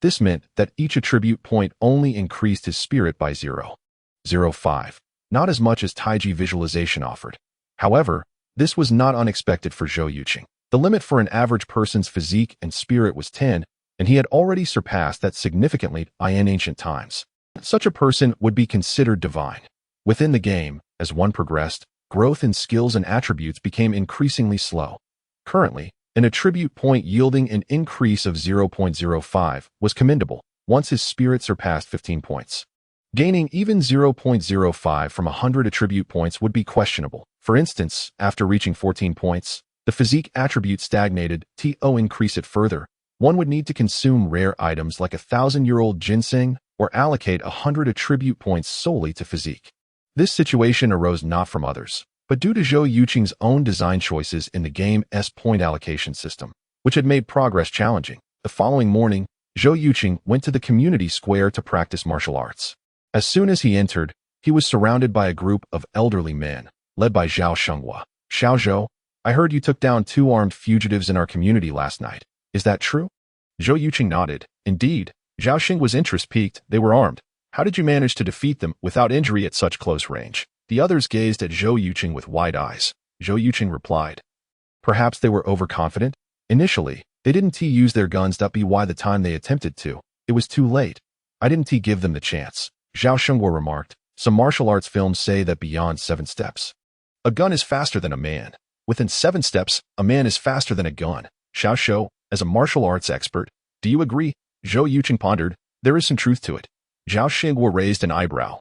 A: This meant that each attribute point only increased his spirit by 0.05, not as much as Taiji visualization offered. However, this was not unexpected for Zhou Yuchen. The limit for an average person's physique and spirit was 10, and he had already surpassed that significantly in ancient times. Such a person would be considered divine. Within the game, as one progressed, growth in skills and attributes became increasingly slow. Currently, an attribute point yielding an increase of 0.05 was commendable once his spirit surpassed 15 points. Gaining even 0.05 from 100 attribute points would be questionable. For instance, after reaching 14 points, the physique attribute stagnated. To increase it further, one would need to consume rare items like 1,000-year-old ginseng or allocate 100 attribute points solely to physique. This situation arose not from others, but due to Zhou Yuchen's own design choices in the game's point allocation system, which had made progress challenging. The following morning, Zhou Yuchen went to the community square to practice martial arts. As soon as he entered, he was surrounded by a group of elderly men, led by Zhao Shenghua. Xiao Zhou, I heard you took down 2 armed fugitives in our community last night. Is that true? Zhou Yuchen nodded. Indeed. Zhao Xing was interest piqued. They were armed. How did you manage to defeat them without injury at such close range? The others gazed at Zhou Yuchen with wide eyes. Zhou Yuchen replied. Perhaps they were overconfident? Initially, they didn't use their guns. By the time they attempted to, it was too late. I didn't give them the chance. Zhao Shenghua remarked. Some martial arts films say that beyond 7 steps, a gun is faster than a man. Within 7 steps, a man is faster than a gun. Xiao Shou, as a martial arts expert, do you agree? Zhou Yuchen pondered. There is some truth to it. Zhao Shenghua raised an eyebrow.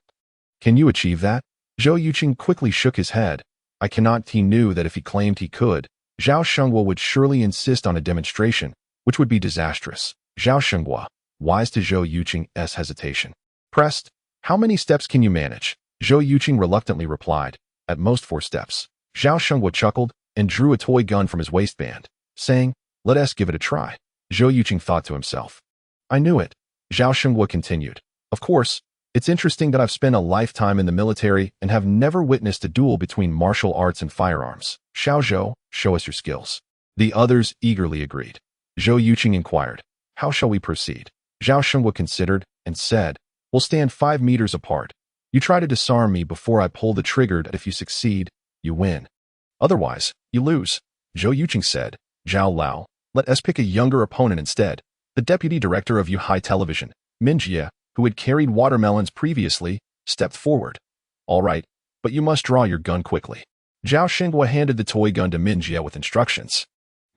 A: Can you achieve that? Zhou Yuchen quickly shook his head. I cannot. He knew that if he claimed he could, Zhao Shenghua would surely insist on a demonstration, which would be disastrous. Zhao Shenghua, wise to Zhou Yuchen's hesitation, pressed. How many steps can you manage? Zhou Yuchen reluctantly replied. At most 4 steps. Zhao Shenghua chuckled and drew a toy gun from his waistband, saying, let us give it a try. Zhou Yuchen thought to himself. I knew it. Zhao Shenghua continued. Of course, it's interesting that I've spent a lifetime in the military and have never witnessed a duel between martial arts and firearms. Xiao Zhou, show us your skills. The others eagerly agreed. Zhou Yuchen inquired, how shall we proceed? Zhao Shenghua considered and said, we'll stand 5 meters apart. You try to disarm me before I pull the trigger. If you succeed, you win. Otherwise, you lose. Zhou Yuchen said. Zhao Lao, let us pick a younger opponent instead. The deputy director of Yuhai Television, Min Jie, who had carried watermelons previously, stepped forward. All right, but you must draw your gun quickly. Zhao Shenghua handed the toy gun to Min Jie with instructions.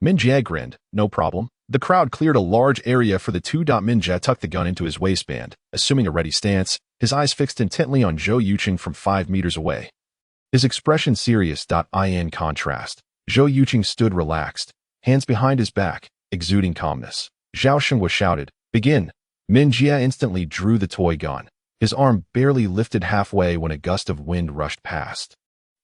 A: Min Jie grinned. No problem. The crowd cleared a large area for the 2. Min Jie tucked the gun into his waistband, assuming a ready stance, his eyes fixed intently on Zhou Yuchen from 5 meters away. His expression serious. In contrast, Zhou Yuchen stood relaxed, hands behind his back, exuding calmness. Zhao Shenghua shouted, begin. Min Jie instantly drew the toy gun. His arm barely lifted halfway when a gust of wind rushed past.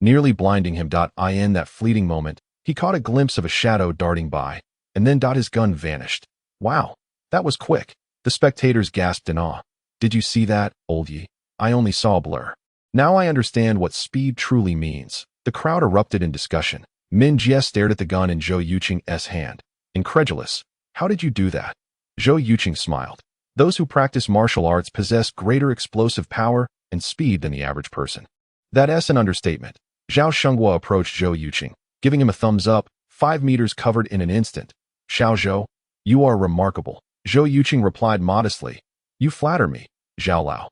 A: nearly blinding him. In that fleeting moment, he caught a glimpse of a shadow darting by, and then his gun vanished. Wow, that was quick. The spectators gasped in awe. Did you see that, old Yi? I only saw a blur. Now I understand what speed truly means. The crowd erupted in discussion. Min Jie stared at the gun in Zhou Yuchen's hand, incredulous. How did you do that? Zhou Yuchen smiled. Those who practice martial arts possess greater explosive power and speed than the average person. That's an understatement. Zhao Shenghua approached Zhou Yuchen, giving him a thumbs up. 5 meters covered in an instant. Xiao Zhou, you are remarkable. Zhou Yuchen replied modestly. You flatter me, Zhao Lao.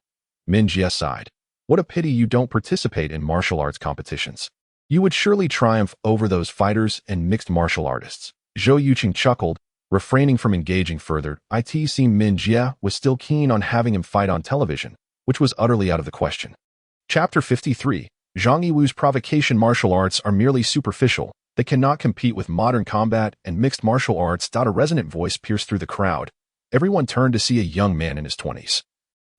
A: Min Jie sighed. What a pity you don't participate in martial arts competitions. You would surely triumph over those fighters and mixed martial artists. Zhou Yuchen chuckled, refraining from engaging further. It seemed Min Jie was still keen on having him fight on television, which was utterly out of the question. Chapter 53. Zhang Yiwu's provocation martial arts are merely superficial. They cannot compete with modern combat and mixed martial arts. A resonant voice pierced through the crowd. Everyone turned to see a young man in his 20s.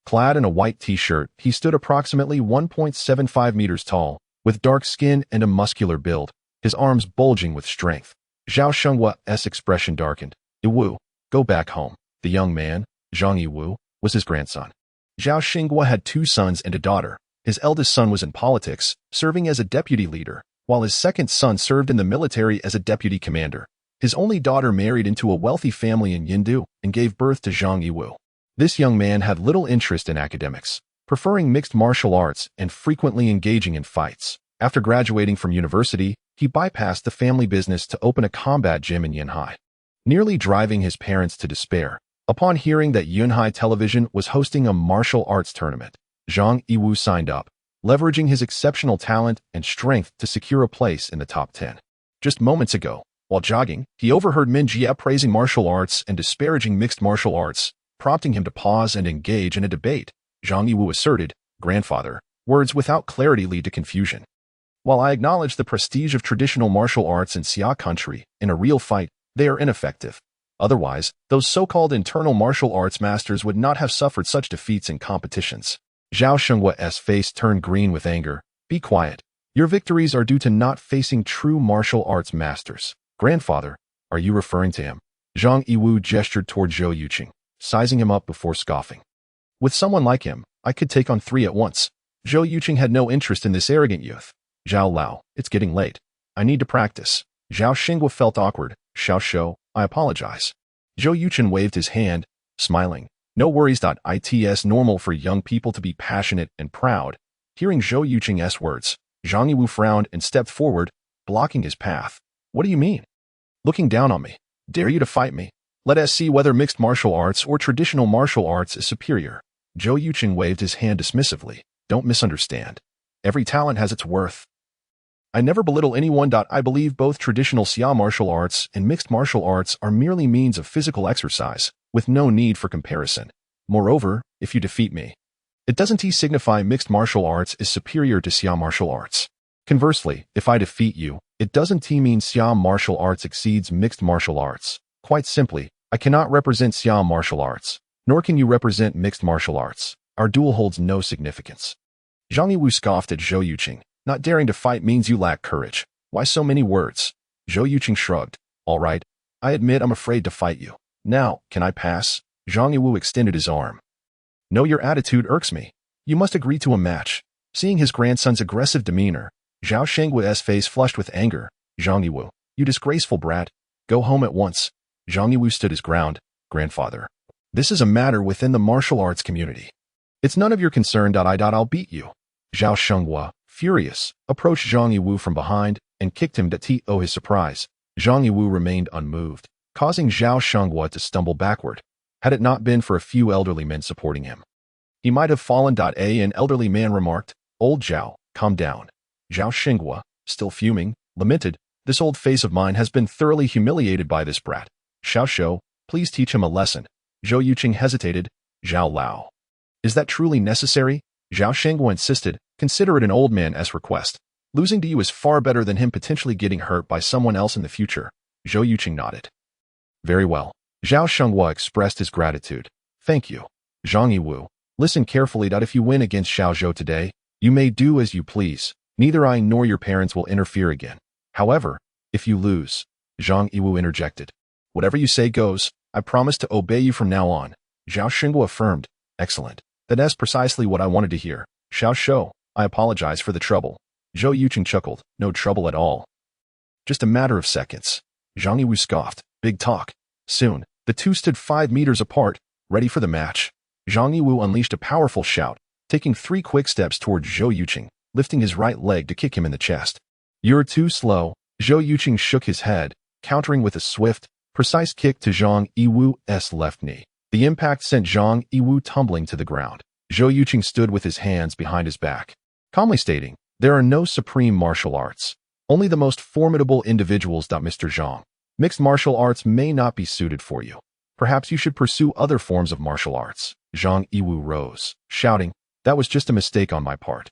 A: Clad in a white t-shirt, he stood approximately 1.75 meters tall, with dark skin and a muscular build, his arms bulging with strength. Zhao Shenghua's expression darkened. Yiwu, go back home. The young man, Zhang Yiwu, was his grandson. Zhao Shenghua had 2 sons and a daughter. His eldest son was in politics, serving as a deputy leader, while his second son served in the military as a deputy commander. His only daughter married into a wealthy family in Yindu and gave birth to Zhang Yiwu. This young man had little interest in academics, preferring mixed martial arts and frequently engaging in fights. After graduating from university, he bypassed the family business to open a combat gym in Yunhai, nearly driving his parents to despair. Upon hearing that Yunhai Television was hosting a martial arts tournament, Zhang Yiwu signed up, leveraging his exceptional talent and strength to secure a place in the top 10. Just moments ago, while jogging, he overheard Min Jie praising martial arts and disparaging mixed martial arts, prompting him to pause and engage in a debate. Zhang Yiwu asserted, "Grandfather, words without clarity lead to confusion. While I acknowledge the prestige of traditional martial arts in Xia country, in a real fight, they are ineffective. Otherwise, those so-called internal martial arts masters would not have suffered such defeats in competitions." Zhao Shenghua's face turned green with anger. Be quiet. Your victories are due to not facing true martial arts masters. Grandfather, are you referring to him? Zhang Yiwu gestured toward Zhou Yuchen, sizing him up before scoffing. With someone like him, I could take on 3 at once. Zhou Yuchen had no interest in this arrogant youth. Zhao Lao, it's getting late. I need to practice. Zhao Shenghua felt awkward. Xiao Shou, I apologize. Zhou Yuchen waved his hand, smiling. No worries. It's normal for young people to be passionate and proud. Hearing Zhou Yuchen's words, Zhang Yiwu frowned and stepped forward, blocking his path. What do you mean? Looking down on me. Dare you to fight me? Let us see whether mixed martial arts or traditional martial arts is superior. Zhou Yuchen waved his hand dismissively. Don't misunderstand. Every talent has its worth. I never belittle anyone. I believe both traditional Xia martial arts and mixed martial arts are merely means of physical exercise, with no need for comparison. Moreover, if you defeat me, it doesn't signify mixed martial arts is superior to Xia martial arts. Conversely, if I defeat you, it doesn't mean Xia martial arts exceeds mixed martial arts. Quite simply, I cannot represent Xia martial arts, nor can you represent mixed martial arts. Our duel holds no significance. Zhang Yiwu scoffed at Zhou Yuchen. Not daring to fight means you lack courage. Why so many words? Zhou Yuchen shrugged. All right, I admit I'm afraid to fight you. Now, can I pass? Zhang Yiwu extended his arm. No, your attitude irks me. You must agree to a match. Seeing his grandson's aggressive demeanor, Zhao Shenghua's face flushed with anger. Zhang Yiwu, you disgraceful brat. Go home at once. Zhang Yiwu stood his ground. Grandfather, this is a matter within the martial arts community. It's none of your concern. I'll beat you. Zhao Shenghua, furious, approached Zhang Yiwu from behind and kicked him to his surprise. Zhang Yiwu remained unmoved, causing Zhao Shenghua to stumble backward. Had it not been for a few elderly men supporting him, he might have fallen. An elderly man remarked, Old Zhao, calm down. Zhao Shenghua, still fuming, lamented, this old face of mine has been thoroughly humiliated by this brat. Xiao Shou, please teach him a lesson. Zhou Yuchen hesitated. Zhao Lao. Is that truly necessary? Zhao Shenghua insisted. Consider it an old man's request. Losing to you is far better than him potentially getting hurt by someone else in the future. Zhou Yuchen nodded. Very well. Zhao Shenghua expressed his gratitude. Thank you. Zhang Yiwu, listen carefully. If you win against Xiao Zhou today, you may do as you please. Neither I nor your parents will interfere again. However, if you lose, Zhang Yiwu interjected. Whatever you say goes. I promise to obey you from now on, Zhao Xingwu affirmed. Excellent. That's precisely what I wanted to hear. Xiao Shou, I apologize for the trouble. Zhou Yuchen chuckled. No trouble at all. Just a matter of seconds. Zhang Yiwu scoffed. Big talk. Soon, the two stood 5 meters apart, ready for the match. Zhang Yiwu unleashed a powerful shout, taking 3 quick steps toward Zhou Yuchen, lifting his right leg to kick him in the chest. You're too slow. Zhou Yuchen shook his head, countering with a swift, precise kick to Zhang Yiwu's left knee. The impact sent Zhang Yiwu tumbling to the ground. Zhou Yuchen stood with his hands behind his back, calmly stating, there are no supreme martial arts. Only the most formidable individuals. Mr. Zhang. Mixed martial arts may not be suited for you. Perhaps you should pursue other forms of martial arts. Zhang Yiwu rose, shouting, that was just a mistake on my part.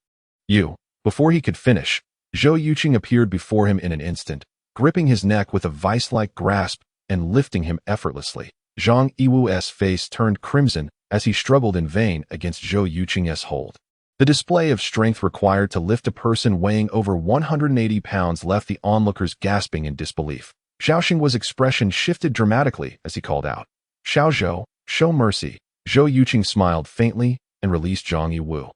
A: You. Before he could finish, Zhou Yuchen appeared before him in an instant, gripping his neck with a vice-like grasp and lifting him effortlessly. Zhang Yiwu's face turned crimson as he struggled in vain against Zhou Yuchen's hold. The display of strength required to lift a person weighing over 180 pounds left the onlookers gasping in disbelief. Zhao Xingguo's expression shifted dramatically as he called out, Xiao Zhou, show mercy. Zhou Yuchen smiled faintly and released Zhang Yiwu,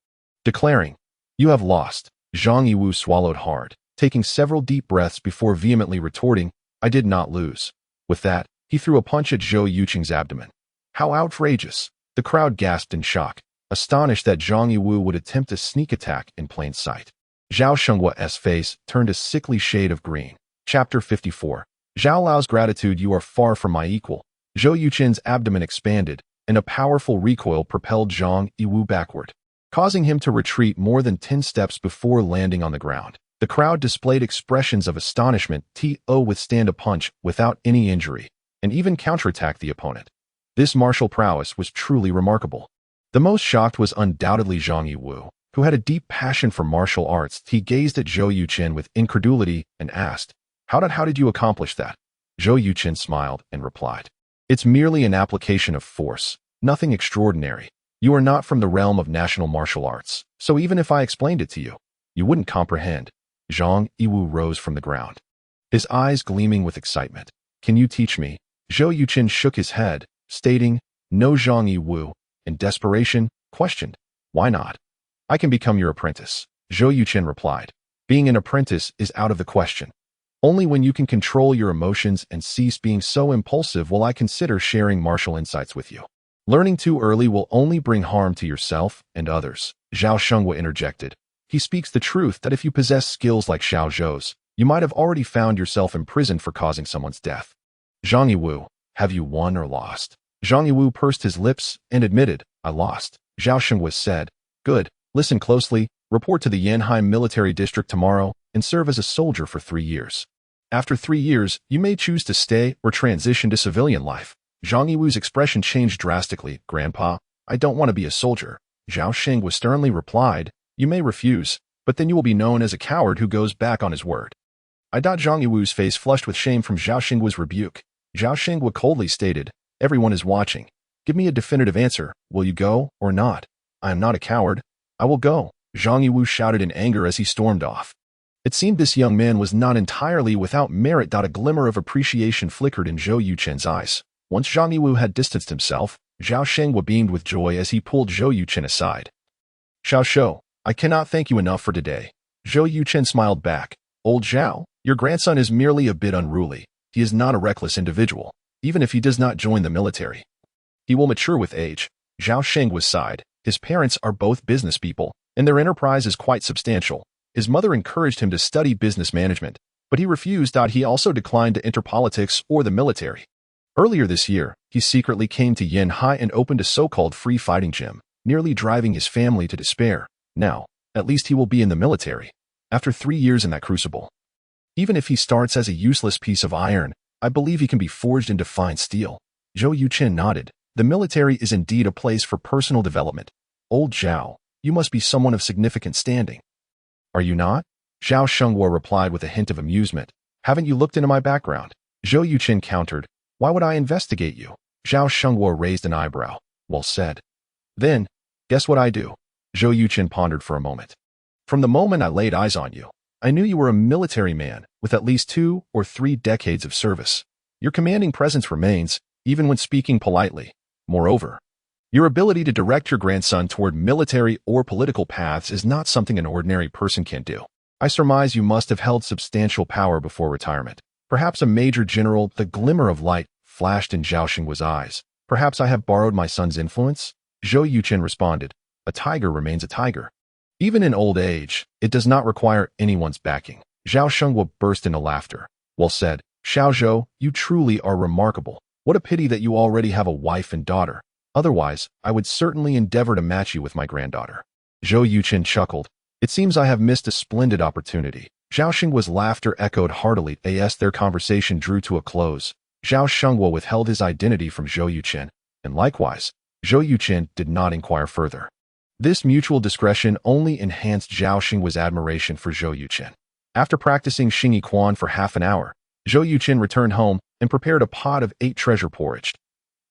A: declaring, you have lost. Zhang Yiwu swallowed hard, taking several deep breaths before vehemently retorting, I did not lose. With that, he threw a punch at Zhou Yuchen's abdomen. How outrageous! The crowd gasped in shock, astonished that Zhang Yiwu would attempt a sneak attack in plain sight. Zhao Shengguo's face turned a sickly shade of green. Chapter 54. Zhao Lao's gratitude. You are far from my equal. Zhou Yuchen's abdomen expanded, and a powerful recoil propelled Zhang Yiwu backward, causing him to retreat more than 10 steps before landing on the ground. The crowd displayed expressions of astonishment to withstand a punch without any injury, and even counterattack the opponent. This martial prowess was truly remarkable. The most shocked was undoubtedly Zhang Yiwu, who had a deep passion for martial arts. He gazed at Zhou Yuchen with incredulity and asked, How did you accomplish that? Zhou Yuchen smiled and replied, It's merely an application of force, nothing extraordinary. You are not from the realm of national martial arts, so even if I explained it to you, you wouldn't comprehend. Zhang Yiwu rose from the ground, his eyes gleaming with excitement. Can you teach me? Zhou Yuchen shook his head, stating, No. Zhang Yiwu, in desperation, questioned, Why not? I can become your apprentice. Zhou Yuchen replied, Being an apprentice is out of the question. Only when you can control your emotions and cease being so impulsive will I consider sharing martial insights with you. Learning too early will only bring harm to yourself and others. Zhao Shengguo interjected. He speaks the truth that if you possess skills like Xiao Zhou's, you might have already found yourself imprisoned for causing someone's death. Zhang Yiwu, have you won or lost? Zhang Yiwu pursed his lips and admitted, I lost. Zhao Shengguo said, Good, listen closely, report to the Yanheim military district tomorrow, and serve as a soldier for 3 years. After 3 years, you may choose to stay or transition to civilian life. Zhang Yiwu's expression changed drastically. Grandpa, I don't want to be a soldier. Zhao Xingguo sternly replied, You may refuse, but then you will be known as a coward who goes back on his word. Zhang Yiwu's face flushed with shame from Zhao Xingguo's rebuke. Zhao Xingguo coldly stated, Everyone is watching. Give me a definitive answer. Will you go or not? I am not a coward. I will go. Zhang Yiwu shouted in anger as he stormed off. It seemed this young man was not entirely without merit. A glimmer of appreciation flickered in Zhou Yuchen's eyes. Once Zhang Yiwu had distanced himself, Zhao Shengguo beamed with joy as he pulled Zhou Yuchen aside. Xiao Shou, I cannot thank you enough for today. Zhou Yuchen smiled back. Old Zhao, your grandson is merely a bit unruly. He is not a reckless individual, even if he does not join the military. He will mature with age. Zhao Shengguo sighed. His parents are both business people, and their enterprise is quite substantial. His mother encouraged him to study business management, but he refused. He also declined to enter politics or the military. Earlier this year, he secretly came to Yanhai and opened a so-called free fighting gym, nearly driving his family to despair. Now, at least he will be in the military. After 3 years in that crucible. Even if he starts as a useless piece of iron, I believe he can be forged into fine steel. Zhou Yuchen nodded. The military is indeed a place for personal development. Old Zhao, you must be someone of significant standing. Are you not? Zhao Shengguo replied with a hint of amusement. Haven't you looked into my background? Zhou Yuchen countered. Why would I investigate you? Zhao Shengguo raised an eyebrow. Well said. Then, guess what I do? Zhou Yuchen pondered for a moment. From the moment I laid eyes on you, I knew you were a military man with at least 2 or 3 decades of service. Your commanding presence remains, even when speaking politely. Moreover, your ability to direct your grandson toward military or political paths is not something an ordinary person can do. I surmise you must have held substantial power before retirement. Perhaps a major general. The glimmer of light flashed in Zhao Xing's eyes. Perhaps I have borrowed my son's influence? Zhou Yuchen responded. A tiger remains a tiger. Even in old age, it does not require anyone's backing. Zhao Shengwu burst into laughter. Well said. Xiao Zhou, you truly are remarkable. What a pity that you already have a wife and daughter. Otherwise, I would certainly endeavor to match you with my granddaughter. Zhou Yuchen chuckled. It seems I have missed a splendid opportunity. Zhao Xing's laughter echoed heartily as their conversation drew to a close. Zhao Shengwu withheld his identity from Zhou Yuchen, and likewise, Zhou Yuchen did not inquire further. This mutual discretion only enhanced Zhao Xing's admiration for Zhou Yuchen. After practicing Xingyi Quan for half an hour, Zhou Yuchen returned home and prepared a pot of 8 treasure porridge.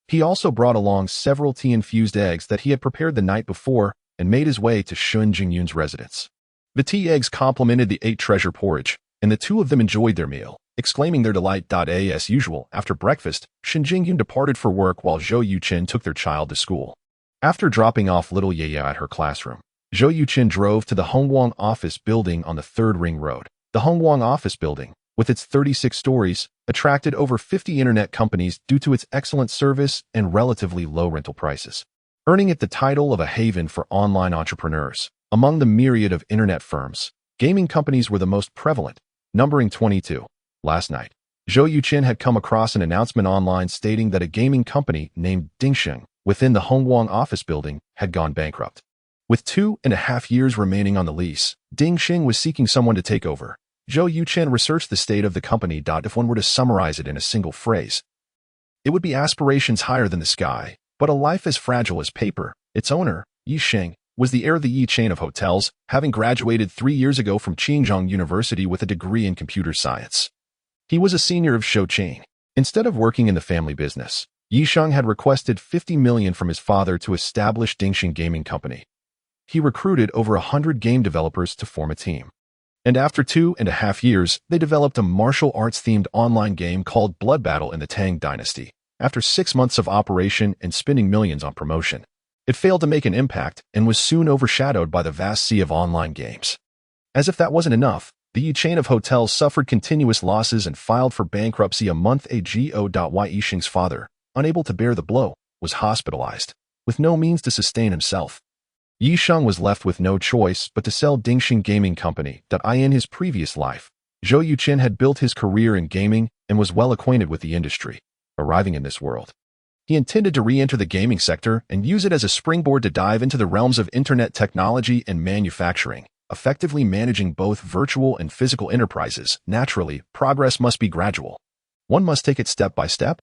A: He also brought along several tea-infused eggs that he had prepared the night before and made his way to Shun Jingyun's residence. The tea eggs complemented the 8 treasure porridge, and the two of them enjoyed their meal, exclaiming their delight. As usual, after breakfast, Shun Jingyun departed for work while Zhou Yuchen took their child to school. After dropping off little Yaya at her classroom, Zhou Yuchen drove to the Hongguang office building on the 3rd Ring Road. The Hongguang office building, with its 36 stories, attracted over 50 internet companies due to its excellent service and relatively low rental prices, earning it the title of a haven for online entrepreneurs. Among the myriad of internet firms, gaming companies were the most prevalent, numbering 22. Last night, Zhou Yuchen had come across an announcement online stating that a gaming company named Dingsheng within the Hongguang office building had gone bankrupt. With 2.5 years remaining on the lease, Dingsheng was seeking someone to take over. Zhou Yuchen researched the state of the company. If one were to summarize it in a single phrase, it would be aspirations higher than the sky, but a life as fragile as paper. Its owner, Yi Sheng, was the heir of the Yi chain of hotels, having graduated 3 years ago from Qinghai University with a degree in computer science. He was a senior of Shou chain. Instead of working in the family business, Yi Sheng had requested 50 million from his father to establish Dingsheng Gaming Company. He recruited over 100 game developers to form a team. And after 2.5 years, they developed a martial arts-themed online game called Blood Battle in the Tang Dynasty. After 6 months of operation and spending millions on promotion, it failed to make an impact and was soon overshadowed by the vast sea of online games. As if that wasn't enough, the Yi chain of hotels suffered continuous losses and filed for bankruptcy a month ago. Yi Sheng's father, unable to bear the blow, was hospitalized, with no means to sustain himself. Yi Sheng was left with no choice but to sell Dingsheng Gaming Company. In his previous life, Zhou Yuchen had built his career in gaming and was well acquainted with the industry. Arriving in this world, he intended to re-enter the gaming sector and use it as a springboard to dive into the realms of internet technology and manufacturing, effectively managing both virtual and physical enterprises. Naturally, progress must be gradual. One must take it step by step.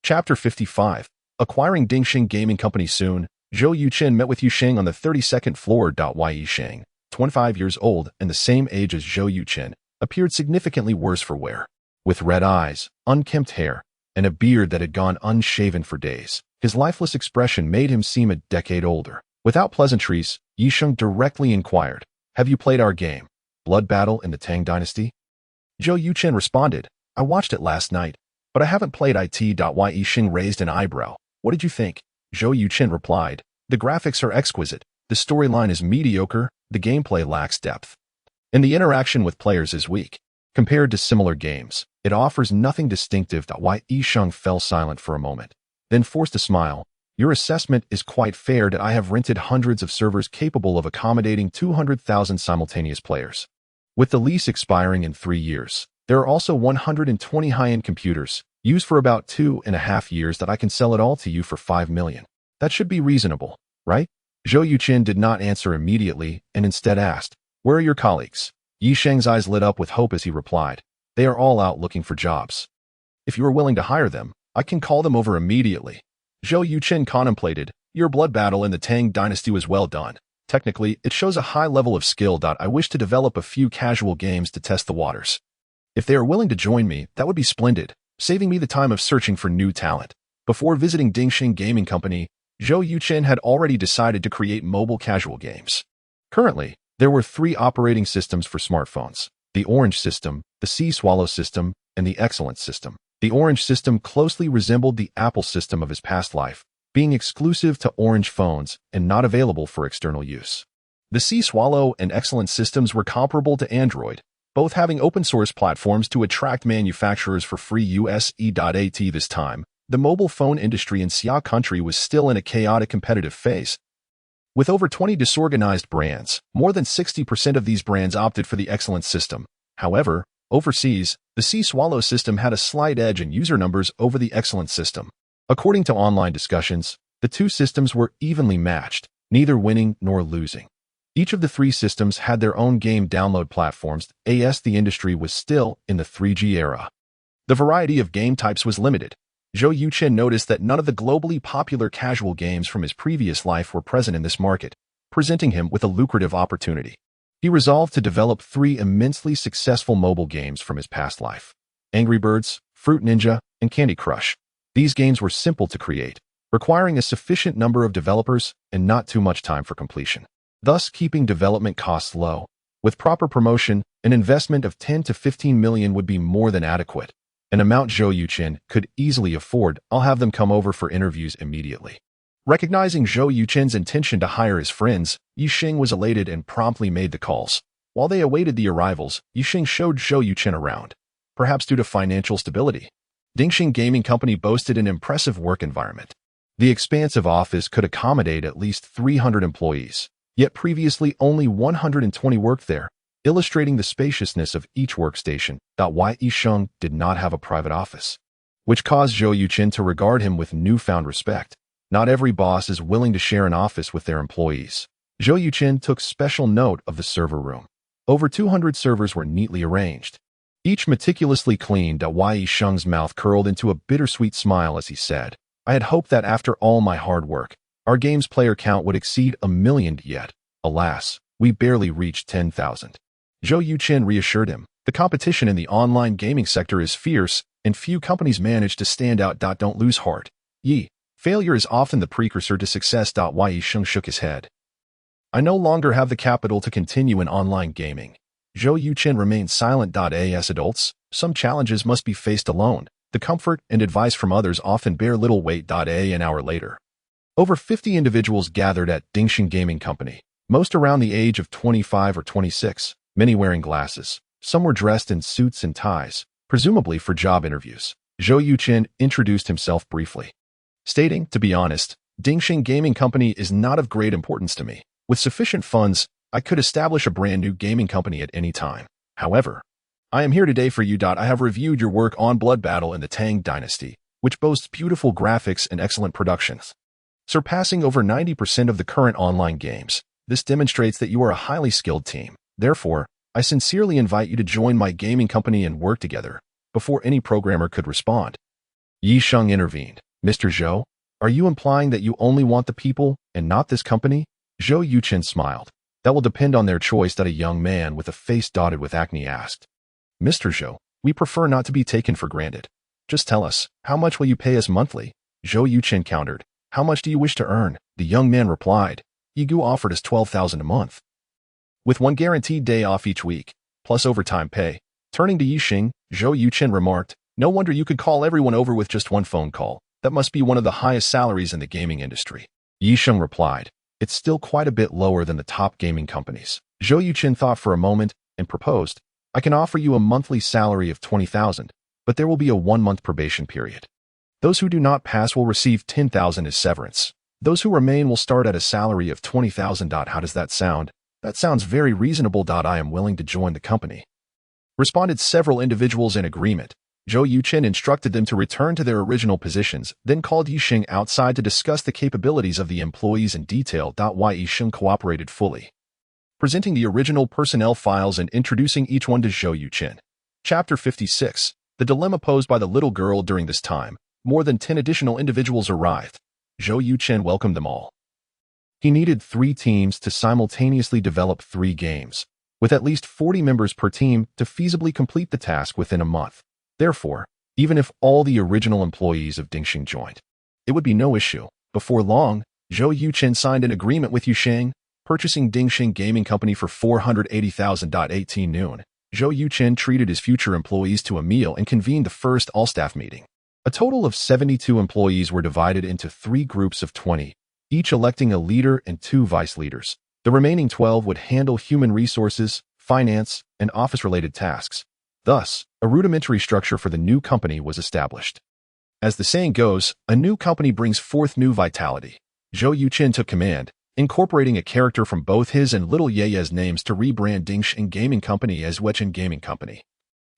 A: Chapter 55. Acquiring Dingsheng Gaming Company. Soon, Zhou Yuchen met with Yi Sheng on the 32nd floor. Yi Sheng, 25 years old and the same age as Zhou Yuchen, appeared significantly worse for wear. With red eyes, unkempt hair, and a beard that had gone unshaven for days, his lifeless expression made him seem a decade older. Without pleasantries, Yi Sheng directly inquired, "Have you played our game, Blood Battle in the Tang Dynasty?" Zhou Yuchen responded, "I watched it last night, but I haven't played it." Yi Sheng raised an eyebrow. "What did you think?" Zhou Yuchen replied, "The graphics are exquisite, the storyline is mediocre, the gameplay lacks depth, and the interaction with players is weak. Compared to similar games, it offers nothing distinctive." Yi Sheng fell silent for a moment, then forced a smile. "Your assessment is quite fair. I have rented hundreds of servers capable of accommodating 200,000 simultaneous players. With the lease expiring in 3 years, there are also 120 high-end computers, used for about 2.5 years, that I can sell it all to you for 5 million. That should be reasonable, right?" Zhou Yuchen did not answer immediately and instead asked, "Where are your colleagues?" Yi Sheng's eyes lit up with hope as he replied, "They are all out looking for jobs. If you are willing to hire them, I can call them over immediately." Zhou Yuchen contemplated, "Your Blood Battle in the Tang Dynasty was well done. Technically, it shows a high level of skill. I wish to develop a few casual games to test the waters. If they are willing to join me, that would be splendid, saving me the time of searching for new talent." Before visiting Dingsheng Gaming Company, Zhou Yuchen had already decided to create mobile casual games. Currently, There were three operating systems for smartphones: the Orange system, the Sea Swallow system, and the Excellence system. The Orange system closely resembled the Apple system of his past life, being exclusive to Orange phones and not available for external use. The Sea Swallow and Excellence systems were comparable to Android, both having open-source platforms to attract manufacturers for free use.at. This time, the mobile phone industry in Xia country was still in a chaotic competitive phase. With over 20 disorganized brands, more than 60% of these brands opted for the Excellence system. However, overseas, the Sea Swallow system had a slight edge in user numbers over the Excellence system. According to online discussions, the two systems were evenly matched, neither winning nor losing. Each of the three systems had their own game download platforms, as the industry was still in the 3G era. The variety of game types was limited. Zhou Yuchen noticed that none of the globally popular casual games from his previous life were present in this market, presenting him with a lucrative opportunity. He resolved to develop three immensely successful mobile games from his past life: Angry Birds, Fruit Ninja, and Candy Crush. These games were simple to create, requiring a sufficient number of developers and not too much time for completion, thus keeping development costs low. With proper promotion, an investment of 10 to 15 million would be more than adequate, an amount Zhou Yuchen could easily afford. I'll have them come over for interviews immediately. Recognizing Zhou Yuchen's intention to hire his friends, Yixing was elated and promptly made the calls. While they awaited the arrivals, Yixing showed Zhou Yuchen around. Perhaps due to financial stability, Dingxing Gaming Company boasted an impressive work environment. The expansive office could accommodate at least 300 employees, yet previously only 120 worked there, illustrating the spaciousness of each workstation. Yixing did not have a private office, which caused Zhou Yuchen to regard him with newfound respect. Not every boss is willing to share an office with their employees. Zhou Yuchen took special note of the server room. Over 200 servers were neatly arranged, each meticulously cleaned. Yixing's mouth curled into a bittersweet smile as he said, "I had hoped that after all my hard work, our game's player count would exceed 1 million, yet, alas, we barely reached 10,000. Zhou Yuchen reassured him, "The competition in the online gaming sector is fierce, and few companies manage to stand out. Don't lose heart. Failure is often the precursor to success." Yixing shook his head. "I no longer have the capital to continue in online gaming." Zhou Yuchen remained silent. As adults, some challenges must be faced alone. The comfort and advice from others often bear little weight. An hour later, over 50 individuals gathered at Dingxing Gaming Company, most around the age of 25 or 26, many wearing glasses. Some were dressed in suits and ties, presumably for job interviews. Zhou Yuchen introduced himself briefly, stating, "To be honest, Dingxing Gaming Company is not of great importance to me. With sufficient funds, I could establish a brand new gaming company at any time. However, I am here today for you. I have reviewed your work on Blood Battle in the Tang Dynasty, which boasts beautiful graphics and excellent productions, surpassing over 90% of the current online games. This demonstrates that you are a highly skilled team. Therefore, I sincerely invite you to join my gaming company and work together." Before any programmer could respond, Yixing intervened. "Mr. Zhou, are you implying that you only want the people and not this company?" Zhou Yuchen smiled. "That will depend on their choice." A young man with a face dotted with acne asked, "Mr. Zhou, we prefer not to be taken for granted. Just tell us, how much will you pay us monthly?" Zhou Yuchen countered. "How much do you wish to earn?" The young man replied. "Yigu offered us 12,000 a month, with one guaranteed day off each week, plus overtime pay." Turning to Yixing, Zhou Yuchen remarked, "No wonder you could call everyone over with just one phone call. That must be one of the highest salaries in the gaming industry." Yixing replied, "It's still quite a bit lower than the top gaming companies." Zhou Yuchen thought for a moment and proposed, "I can offer you a monthly salary of 20,000, but there will be a 1-month probation period. Those who do not pass will receive 10,000 as severance. Those who remain will start at a salary of 20,000. How does that sound?" "That sounds very reasonable. I am willing to join the company," responded several individuals in agreement. Zhou Yuchen instructed them to return to their original positions, then called Yixing outside to discuss the capabilities of the employees in detail. Yixing cooperated fully, presenting the original personnel files and introducing each one to Zhou Yuchen. Chapter 56. The dilemma posed by the little girl. During this time, more than 10 additional individuals arrived. Zhou Yuchen welcomed them all. He needed 3 teams to simultaneously develop 3 games, with at least 40 members per team to feasibly complete the task within a month. Therefore, even if all the original employees of Dingxing joined, it would be no issue. Before long, Zhou Yuchen signed an agreement with Yixing, purchasing Dingxing Gaming Company for 480,000. 18 noon, Zhou Yuchen treated his future employees to a meal and convened the first all-staff meeting. A total of 72 employees were divided into 3 groups of 20, each electing a leader and 2 vice leaders. The remaining 12 would handle human resources, finance, and office-related tasks. Thus, a rudimentary structure for the new company was established. As the saying goes, a new company brings forth new vitality. Zhou Yuchen took command, incorporating a character from both his and Little Yeye's names to rebrand Dingxing Gaming Company as Yuchen Gaming Company,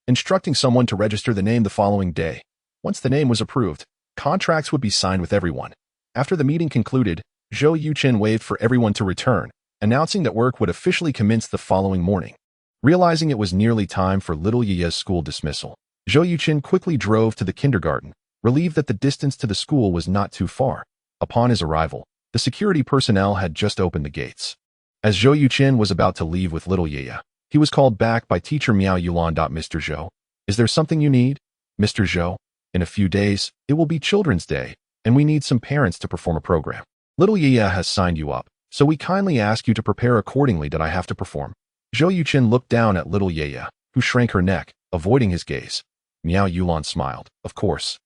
A: instructing someone to register the name the following day. Once the name was approved, contracts would be signed with everyone. After the meeting concluded, Zhou Yuchen waved for everyone to return, announcing that work would officially commence the following morning. Realizing it was nearly time for Little Yeye's school dismissal, Zhou Yuchen quickly drove to the kindergarten, relieved that the distance to the school was not too far. Upon his arrival, the security personnel had just opened the gates. As Zhou Yuchen was about to leave with Little Yeye, he was called back by teacher Miao Yulan. Mr. Zhou, is there something you need? Mr. Zhou, in a few days, it will be Children's Day, and we need some parents to perform a program. Little Yeye has signed you up, so we kindly ask you to prepare accordingly. That I have to perform. Zhou Yuchen looked down at Little Yeye, who shrank her neck, avoiding his gaze. Miao Yulan smiled. Of course.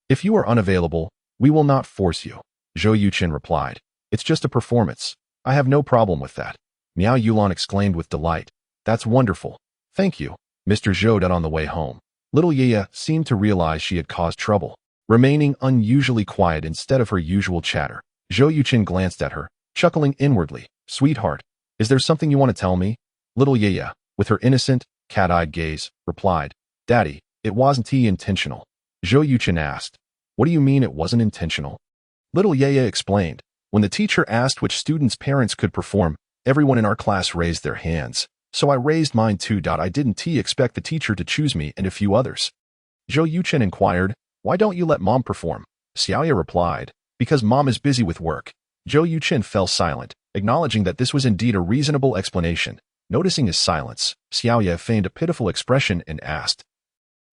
A: If you are unavailable, we will not force you. Zhou Yuchen replied. It's just a performance. I have no problem with that. Miao Yulan exclaimed with delight. That's wonderful. Thank you, Mr. Zhou. On the way home, Little Yeye seemed to realize she had caused trouble. Remaining unusually quiet instead of her usual chatter, Zhou Yuchen glanced at her, chuckling inwardly. Sweetheart, is there something you want to tell me? Little Yeye, with her innocent, cat-eyed gaze, replied, Daddy, it wasn't intentional. Zhou Yuchen asked, What do you mean it wasn't intentional? Little Yeye explained, When the teacher asked which students' parents could perform, everyone in our class raised their hands, so I raised mine too. I didn't expect the teacher to choose me and a few others. Zhou Yuchen inquired, Why don't you let Mom perform? Xiaoya replied, Because Mom is busy with work. Zhou Yuchen fell silent, acknowledging that this was indeed a reasonable explanation. Noticing his silence, Xiaoya feigned a pitiful expression and asked,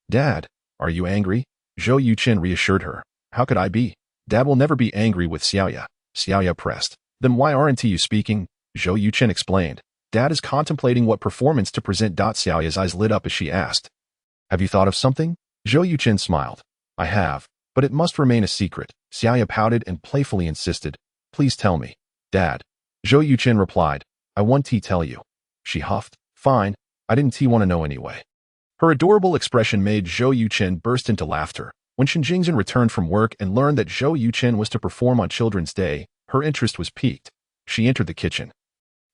A: Dad, are you angry? Zhou Yuchen reassured her. How could I be? Dad will never be angry with Xiaoya. Xiaoya pressed. Then why aren't you speaking? Zhou Yuchen explained. Dad is contemplating what performance to present. Xiaoya's eyes lit up as she asked, Have you thought of something? Zhou Yuchen smiled. I have, but it must remain a secret. Xiaoya pouted and playfully insisted. Please tell me. Dad. Zhou Yuchen replied. I want to tell you. She huffed. Fine, I didn't want to know anyway. Her adorable expression made Zhou Yuchen burst into laughter. When Shen Jingzhen returned from work and learned that Zhou Yuchen was to perform on Children's Day, her interest was piqued. She entered the kitchen,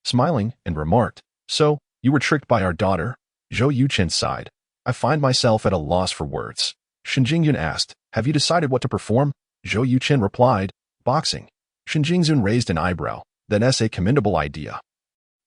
A: smiling, and remarked, So, you were tricked by our daughter? Zhou Yuchen sighed. I find myself at a loss for words. Shen Jingzhen asked, Have you decided what to perform? Zhou Yuchen replied, Boxing. Shen Jingzhen raised an eyebrow. That's a commendable idea.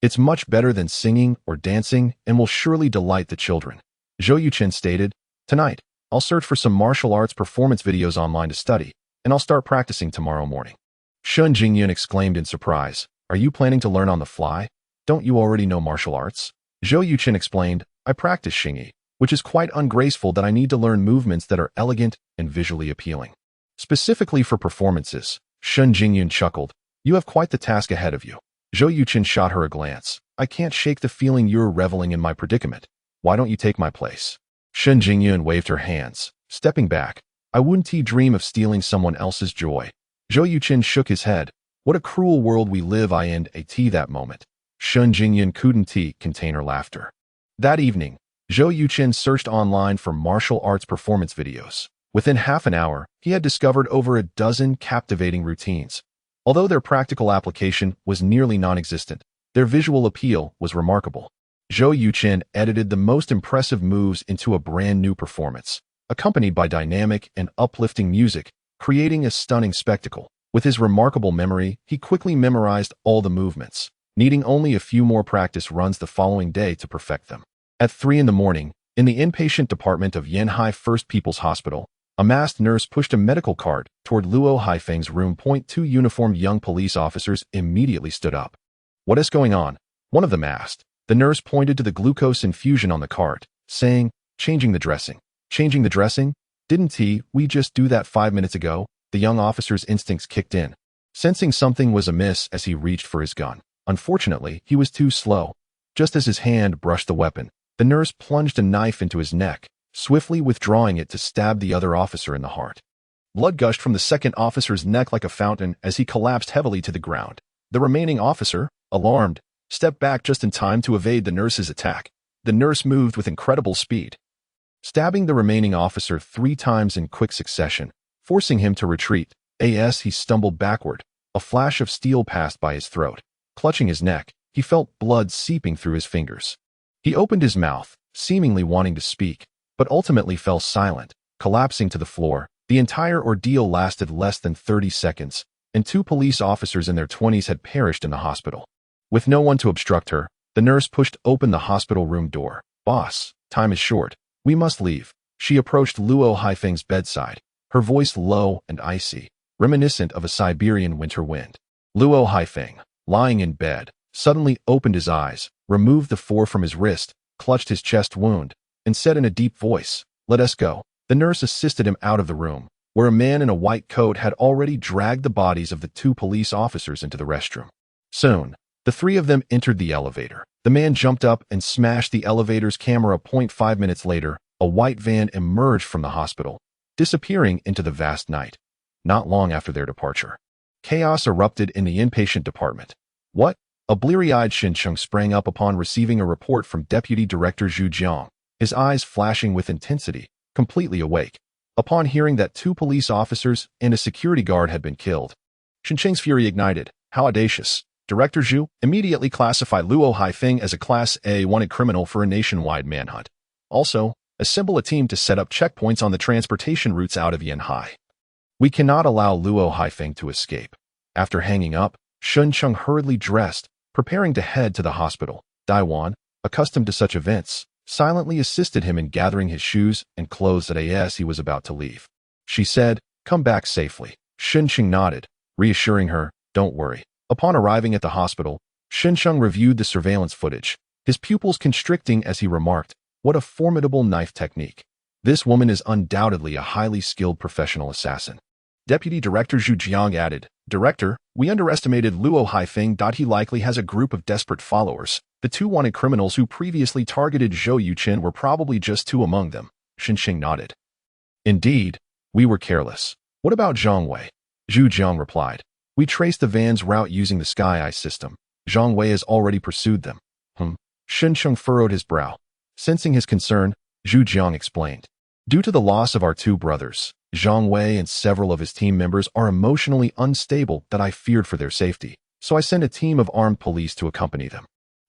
A: It's much better than singing or dancing and will surely delight the children. Zhou Yuchen stated, Tonight, I'll search for some martial arts performance videos online to study, and I'll start practicing tomorrow morning. Shen Jingyun exclaimed in surprise, Are you planning to learn on the fly? Don't you already know martial arts? Zhou Yuchen explained, I practice Xingyi, which is quite ungraceful that I need to learn movements that are elegant and visually appealing. Specifically for performances, Shen Jingyun chuckled, You have quite the task ahead of you. Zhou Yuchen shot her a glance. I can't shake the feeling you're reveling in my predicament. Why don't you take my place? Shen Jingyun waved her hands, stepping back. I wouldn't dream of stealing someone else's joy. Zhou Yuchen shook his head. What a cruel world we live in that moment. Shen Jingyun couldn't contain her laughter. That evening, Zhou Yuchen searched online for martial arts performance videos. Within half an hour, he had discovered over a dozen captivating routines. Although their practical application was nearly non-existent, their visual appeal was remarkable. Zhou Yuchen edited the most impressive moves into a brand new performance, accompanied by dynamic and uplifting music, creating a stunning spectacle. With his remarkable memory, he quickly memorized all the movements, needing only a few more practice runs the following day to perfect them. At 3 in the morning, in the inpatient department of Yanhai First People's Hospital, a masked nurse pushed a medical cart toward Luo Haifeng's room. 2 uniformed young police officers immediately stood up. What is going on? One of them asked. The nurse pointed to the glucose infusion on the cart, saying, Changing the dressing. Changing the dressing? Didn't we just do that 5 minutes ago? The young officer's instincts kicked in, sensing something was amiss as he reached for his gun. Unfortunately, he was too slow. Just as his hand brushed the weapon, the nurse plunged a knife into his neck, swiftly withdrawing it to stab the other officer in the heart. Blood gushed from the second officer's neck like a fountain as he collapsed heavily to the ground. The remaining officer, alarmed, stepped back just in time to evade the nurse's attack. The nurse moved with incredible speed, stabbing the remaining officer 3 times in quick succession, forcing him to retreat. As he stumbled backward, a flash of steel passed by his throat. Clutching his neck, he felt blood seeping through his fingers. He opened his mouth, seemingly wanting to speak, but ultimately fell silent, collapsing to the floor. The entire ordeal lasted less than 30 seconds, and 2 police officers in their 20s had perished in the hospital. With no one to obstruct her, the nurse pushed open the hospital room door. "Boss, time is short. We must leave." She approached Luo Haifeng's bedside, her voice low and icy, reminiscent of a Siberian winter wind. Luo Haifeng, lying in bed, suddenly opened his eyes, removed the 4 from his wrist, clutched his chest wound, and said in a deep voice, "Let us go." The nurse assisted him out of the room, where a man in a white coat had already dragged the bodies of the 2 police officers into the restroom. Soon, the 3 of them entered the elevator. The man jumped up and smashed the elevator's camera. 5 minutes later, a white van emerged from the hospital, disappearing into the vast night. Not long after their departure, chaos erupted in the inpatient department. "What?" A bleary-eyed Xincheng sprang up upon receiving a report from Deputy Director Zhu Jiang, his eyes flashing with intensity, completely awake. Upon hearing that 2 police officers and a security guard had been killed, Xincheng's fury ignited. "How audacious! Director Zhu, immediately classify Luo Haifeng as a Class A wanted criminal for a nationwide manhunt. Also, assemble a team to set up checkpoints on the transportation routes out of Yanhai. We cannot allow Luo Haifeng to escape." After hanging up, Xincheng hurriedly dressed, preparing to head to the hospital. Daiwan, accustomed to such events, silently assisted him in gathering his shoes and clothes as he was about to leave. She said, "Come back safely." Xincheng nodded, reassuring her, "Don't worry." Upon arriving at the hospital, Xincheng reviewed the surveillance footage, his pupils constricting as he remarked, "What a formidable knife technique. This woman is undoubtedly a highly skilled professional assassin." Deputy Director Zhu Jiang added, "Director, we underestimated Luo Haifeng. He likely has a group of desperate followers. The 2 wanted criminals who previously targeted Zhou Yuchen were probably just 2 among them." Xincheng nodded. "Indeed, we were careless. What about Zhang Wei?" Zhu Jiang replied, "We traced the van's route using the Sky Eye system. Zhang Wei has already pursued them." Xincheng furrowed his brow. Sensing his concern, Zhu Jiang explained, "Due to the loss of our 2 brothers, Zhang Wei and several of his team members are emotionally unstable that I feared for their safety, so I sent a team of armed police to accompany them."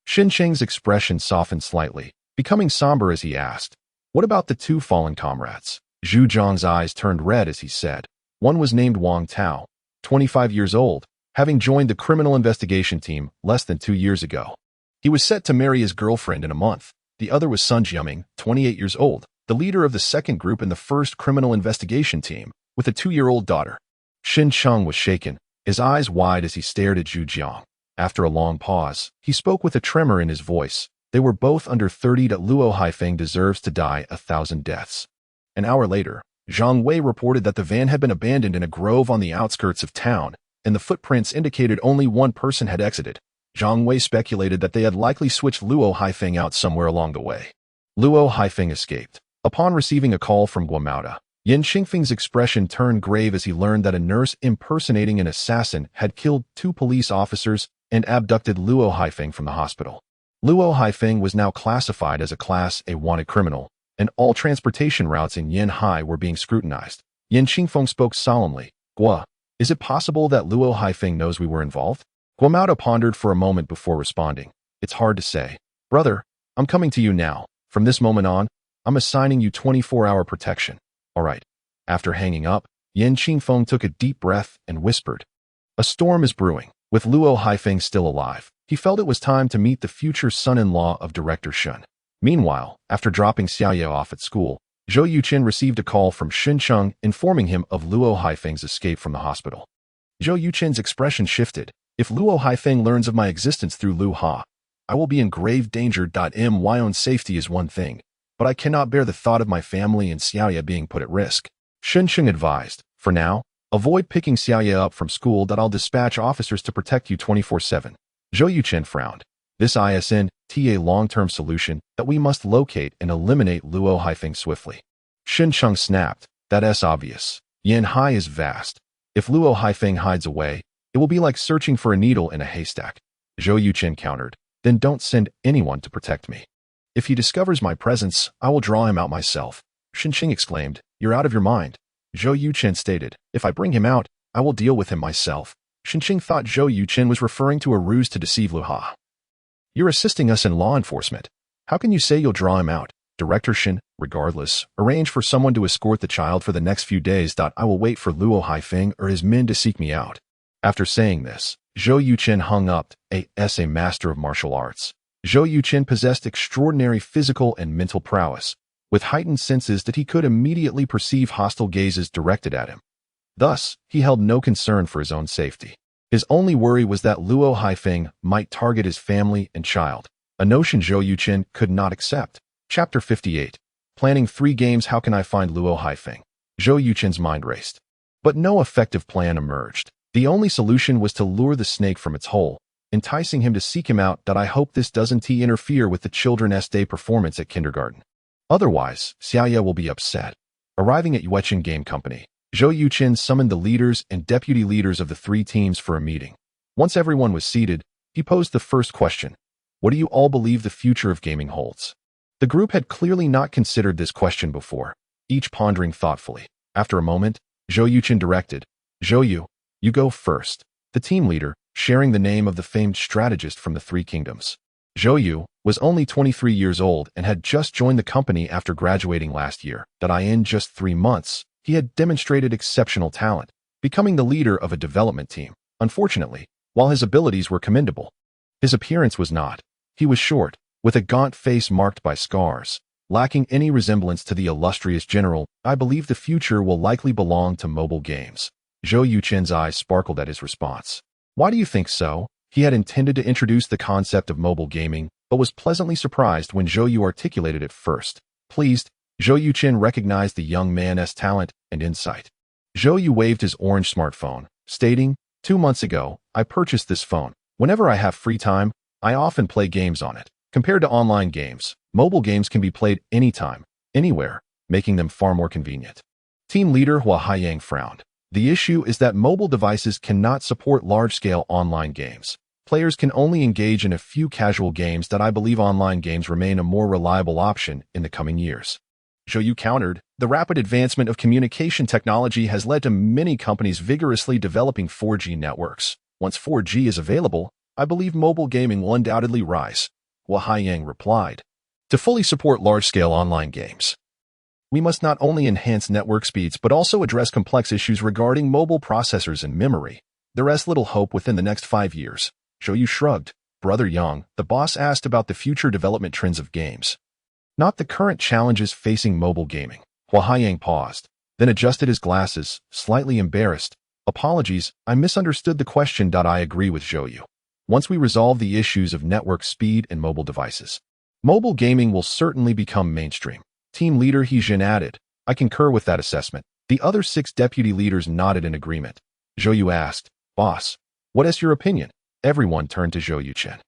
A: Xincheng's expression softened slightly, becoming somber as he asked, "What about the 2 fallen comrades?" Zhu Jiang's eyes turned red as he said, "One was named Wang Tao, 25 years old, having joined the criminal investigation team less than 2 years ago. He was set to marry his girlfriend in a month. The other was Sun Jiaming, 28 years old, the leader of the 2nd group in the 1st criminal investigation team, with a 2-year-old daughter." Xincheng was shaken, his eyes wide as he stared at Zhu Jiang. After a long pause, he spoke with a tremor in his voice. "They were both under 30. Luo Haifeng deserves to die 1,000 deaths." An hour later, Zhang Wei reported that the van had been abandoned in a grove on the outskirts of town, and the footprints indicated only 1 person had exited. Zhang Wei speculated that they had likely switched Luo Haifeng out somewhere along the way. Luo Haifeng escaped. Upon receiving a call from Guamauda, Yan Xingfeng's expression turned grave as he learned that a nurse impersonating an assassin had killed 2 police officers and abducted Luo Haifeng from the hospital. Luo Haifeng was now classified as a Class A wanted criminal, and all transportation routes in Yanhai were being scrutinized. Yan Xingfeng spoke solemnly, "Gua, is it possible that Luo Haifeng knows we were involved?" Guamauda pondered for a moment before responding, "It's hard to say. Brother, I'm coming to you now. From this moment on, I'm assigning you 24-hour protection. All right." After hanging up, Yan Xingfeng took a deep breath and whispered, "A storm is brewing." With Luo Haifeng still alive, he felt it was time to meet the future son-in-law of Director Shun. Meanwhile, after dropping Xiaoye off at school, Zhou Yuchen received a call from Xincheng informing him of Luo Haifeng's escape from the hospital. Zhou Yuchen's expression shifted. "If Luo Haifeng learns of my existence through Lu Ha, I will be in grave danger. My own safety is one thing, but I cannot bear the thought of my family and Xiaoye being put at risk." Xincheng advised, "For now, avoid picking Xiaoye up from school. I'll dispatch officers to protect you 24/7. Zhou Yuchen frowned. This isn't a long-term solution that we must locate and eliminate Luo Haifeng swiftly. Shen Cheng snapped. That's obvious. Yanhai is vast. If Luo Haifeng hides away, it will be like searching for a needle in a haystack. Zhou Yuchen countered. Then don't send anyone to protect me. If he discovers my presence, I will draw him out myself. Shen Cheng exclaimed. You're out of your mind. Zhou Yuchen stated. If I bring him out, I will deal with him myself. Shen Cheng thought Zhou Yuchen was referring to a ruse to deceive Lu Ha. You're assisting us in law enforcement. How can you say you'll draw him out? Director Shen, regardless, arrange for someone to escort the child for the next few days. I will wait for Luo Haifeng or his men to seek me out. After saying this, Zhou Yuchen hung up, as a master of martial arts. Zhou Yuchen possessed extraordinary physical and mental prowess, with heightened senses that he could immediately perceive hostile gazes directed at him. Thus, he held no concern for his own safety. His only worry was that Luo Haifeng might target his family and child, a notion Zhou Yuchen could not accept. Chapter 58. Planning 3 games. How can I find Luo Haifeng? Zhou Yuchen's mind raced. But no effective plan emerged. The only solution was to lure the snake from its hole, enticing him to seek him out. I hope this doesn't interfere with the children's day performance at kindergarten. Otherwise, Xiaoye will be upset. Arriving at Yuchen Game Company, Zhou Yuchen summoned the leaders and deputy leaders of the 3 teams for a meeting. Once everyone was seated, he posed the first question. What do you all believe the future of gaming holds? The group had clearly not considered this question before, each pondering thoughtfully. After a moment, Zhou Yuchen directed, Zhou Yu, you go first. The team leader, sharing the name of the famed strategist from the 3 kingdoms. Zhou Yu was only 23 years old and had just joined the company after graduating last year. In just 3 months, he had demonstrated exceptional talent, becoming the leader of a development team. Unfortunately, while his abilities were commendable, his appearance was not. He was short, with a gaunt face marked by scars, lacking any resemblance to the illustrious general. I believe the future will likely belong to mobile games. Zhou Yuchen's eyes sparkled at his response. Why do you think so? He had intended to introduce the concept of mobile gaming, but was pleasantly surprised when Zhou Yu articulated it first. Pleased, Zhou Yuchen recognized the young man's talent and insight. Zhou Yu waved his orange smartphone, stating, 2 months ago, I purchased this phone. Whenever I have free time, I often play games on it. Compared to online games, mobile games can be played anytime, anywhere, making them far more convenient. Team leader Hua Haiyang frowned. The issue is that mobile devices cannot support large-scale online games. Players can only engage in a few casual games. I believe online games remain a more reliable option in the coming years. Zhou Yu countered, the rapid advancement of communication technology has led to many companies vigorously developing 4G networks. Once 4G is available, I believe mobile gaming will undoubtedly rise. Hua Haiyang replied. To fully support large-scale online games, we must not only enhance network speeds but also address complex issues regarding mobile processors and memory. There is little hope within the next 5 years. Zhou Yu shrugged. Brother Yang, the boss asked about the future development trends of games, not the current challenges facing mobile gaming. Hua Haiyang paused, then adjusted his glasses, slightly embarrassed. Apologies, I misunderstood the question. I agree with Zhou Yu. Once we resolve the issues of network speed and mobile devices, mobile gaming will certainly become mainstream. Team leader He Jin added, I concur with that assessment. The other 6 deputy leaders nodded in agreement. Zhou Yu asked, Boss, what is your opinion? Everyone turned to Zhou Yuchen.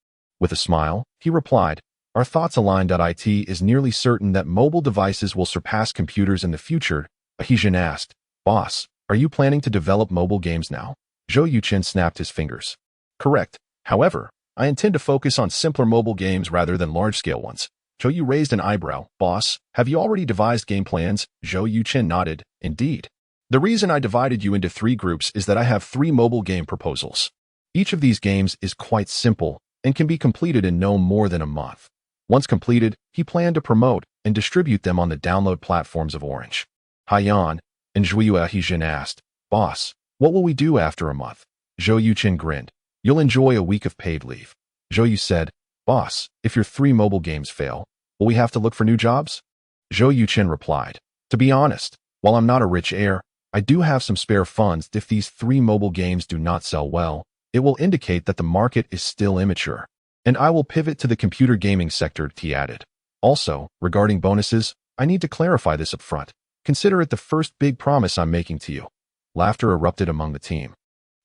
A: With a smile, he replied, our thoughts aligned. It is nearly certain that mobile devices will surpass computers in the future. He Jin asked, Boss, are you planning to develop mobile games now? Zhou Yuchen snapped his fingers. Correct. However, I intend to focus on simpler mobile games rather than large-scale ones. Zhou Yu raised an eyebrow. Boss, have you already devised game plans? Zhou Yuchen nodded. Indeed. The reason I divided you into 3 groups is that I have 3 mobile game proposals. Each of these games is quite simple and can be completed in no more than a month. Once completed, he planned to promote and distribute them on the download platforms of Orange. Haiyan and Zhuyu He Jin asked, Boss, what will we do after a month? Zhou Yuchen grinned. You'll enjoy a week of paid leave. Zhou Yu said, Boss, if your 3 mobile games fail, will we have to look for new jobs? Zhou Yuchen replied, to be honest, while I'm not a rich heir, I do have some spare funds. If these 3 mobile games do not sell well, it will indicate that the market is still immature, and I will pivot to the computer gaming sector, he added. Also, regarding bonuses, I need to clarify this up front. Consider it the first big promise I'm making to you. Laughter erupted among the team.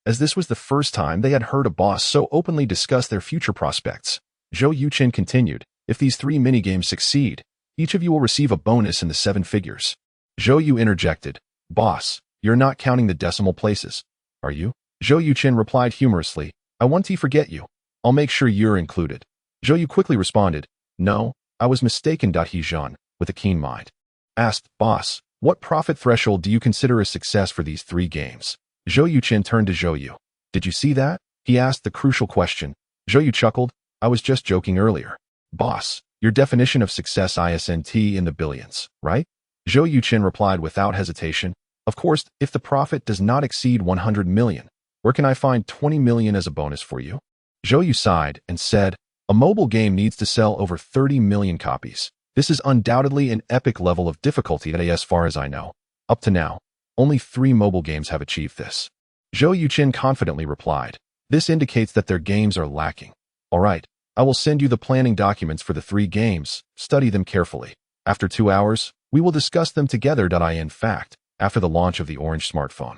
A: as this was the first time they had heard a boss so openly discuss their future prospects. Zhou Yuchen continued, if these 3 minigames succeed, each of you will receive a bonus in the 7 figures. Zhou Yu interjected, boss, you're not counting the decimal places, are you? Zhou Yuchen replied humorously, I want to forget you. I'll make sure you're included. Zhou Yu quickly responded, no, I was mistaken. He Zhan, with a keen mind, asked, boss, what profit threshold do you consider a success for these 3 games? Zhou Yuchen turned to Zhou Yu. Did you see that? He asked the crucial question. Zhou Yu chuckled, I was just joking earlier. Boss, your definition of success isn't in the billions, right? Zhou Yuchen replied without hesitation, of course, if the profit does not exceed 100 million, where can I find 20 million as a bonus for you? Zhou Yu sighed and said, a mobile game needs to sell over 30 million copies. This is undoubtedly an epic level of difficulty as far as I know. Up to now, only 3 mobile games have achieved this. Zhou Yuchen confidently replied, this indicates that their games are lacking. All right, I will send you the planning documents for the 3 games, study them carefully. After 2 hours, we will discuss them together. In fact, after the launch of the Orange smartphone,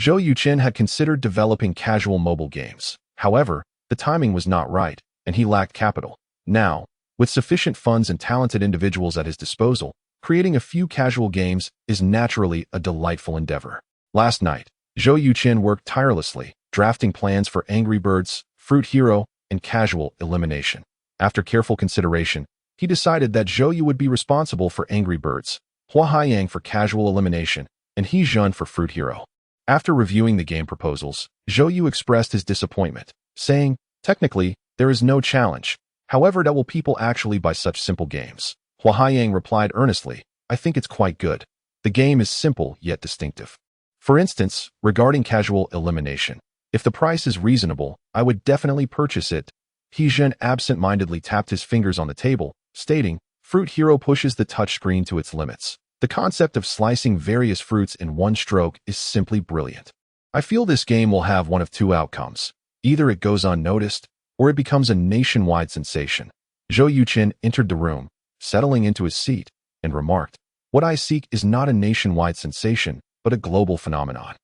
A: Zhou Yuchen had considered developing casual mobile games. However, the timing was not right, and he lacked capital. Now, with sufficient funds and talented individuals at his disposal, creating a few casual games is naturally a delightful endeavor. Last night, Zhou Yuchen worked tirelessly, drafting plans for Angry Birds, Fruit Hero, and Casual Elimination. After careful consideration, he decided that Zhou Yu would be responsible for Angry Birds, Hua Haiyang for Casual Elimination, and He Zhen for Fruit Hero. After reviewing the game proposals, Zhou Yu expressed his disappointment, saying, technically, there is no challenge. However, will people actually buy such simple games? Hua Haiyang replied earnestly, I think it's quite good. The game is simple yet distinctive. For instance, regarding Casual Elimination, if the price is reasonable, I would definitely purchase it. He Zhen absent-mindedly tapped his fingers on the table, stating, Fruit Hero pushes the touchscreen to its limits. The concept of slicing various fruits in one stroke is simply brilliant. I feel this game will have one of 2 outcomes. Either it goes unnoticed, or it becomes a nationwide sensation. Zhou Yuchen entered the room, settling into his seat, and remarked, what I seek is not a nationwide sensation, but a global phenomenon.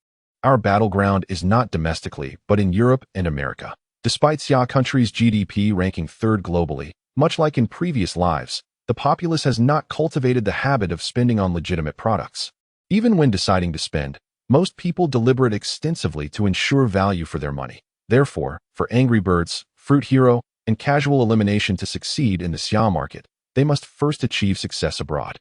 A: Our battleground is not domestically, but in Europe and America. Despite Xia country's GDP ranking 3rd globally, much like in previous lives, the populace has not cultivated the habit of spending on legitimate products. Even when deciding to spend, most people deliberate extensively to ensure value for their money. Therefore, for Angry Birds, Fruit Hero, and Casual Elimination to succeed in the Xia market, they must first achieve success abroad.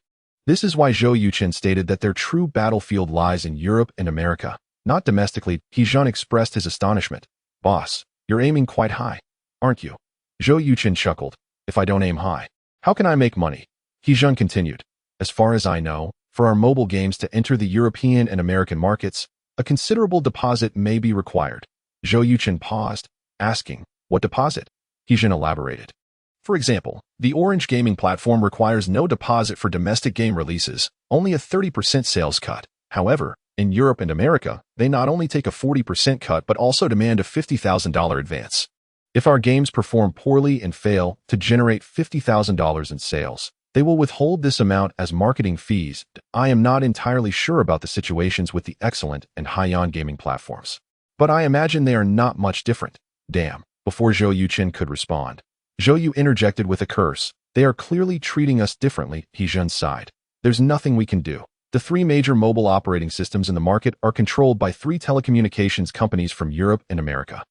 A: This is why Zhou Yuchen stated that their true battlefield lies in Europe and America, not domestically. He Zhen expressed his astonishment. Boss, you're aiming quite high, aren't you? Zhou Yuchen chuckled. If I don't aim high, how can I make money? He Zhen continued. As far as I know, for our mobile games to enter the European and American markets, a considerable deposit may be required. Zhou Yuchen paused, asking, what deposit? He Zhen elaborated. For example, the Orange gaming platform requires no deposit for domestic game releases, only a 30% sales cut. However, in Europe and America, they not only take a 40% cut but also demand a $50,000 advance. If our games perform poorly and fail to generate $50,000 in sales, they will withhold this amount as marketing fees. I am not entirely sure about the situations with the excellent and high-end gaming platforms, but I imagine they are not much different. Damn. Before Zhou Yuchen could respond, Zhou Yu interjected with a curse. They are clearly treating us differently. He Zhen sighed. There's nothing we can do. The 3 major mobile operating systems in the market are controlled by 3 telecommunications companies from Europe and America.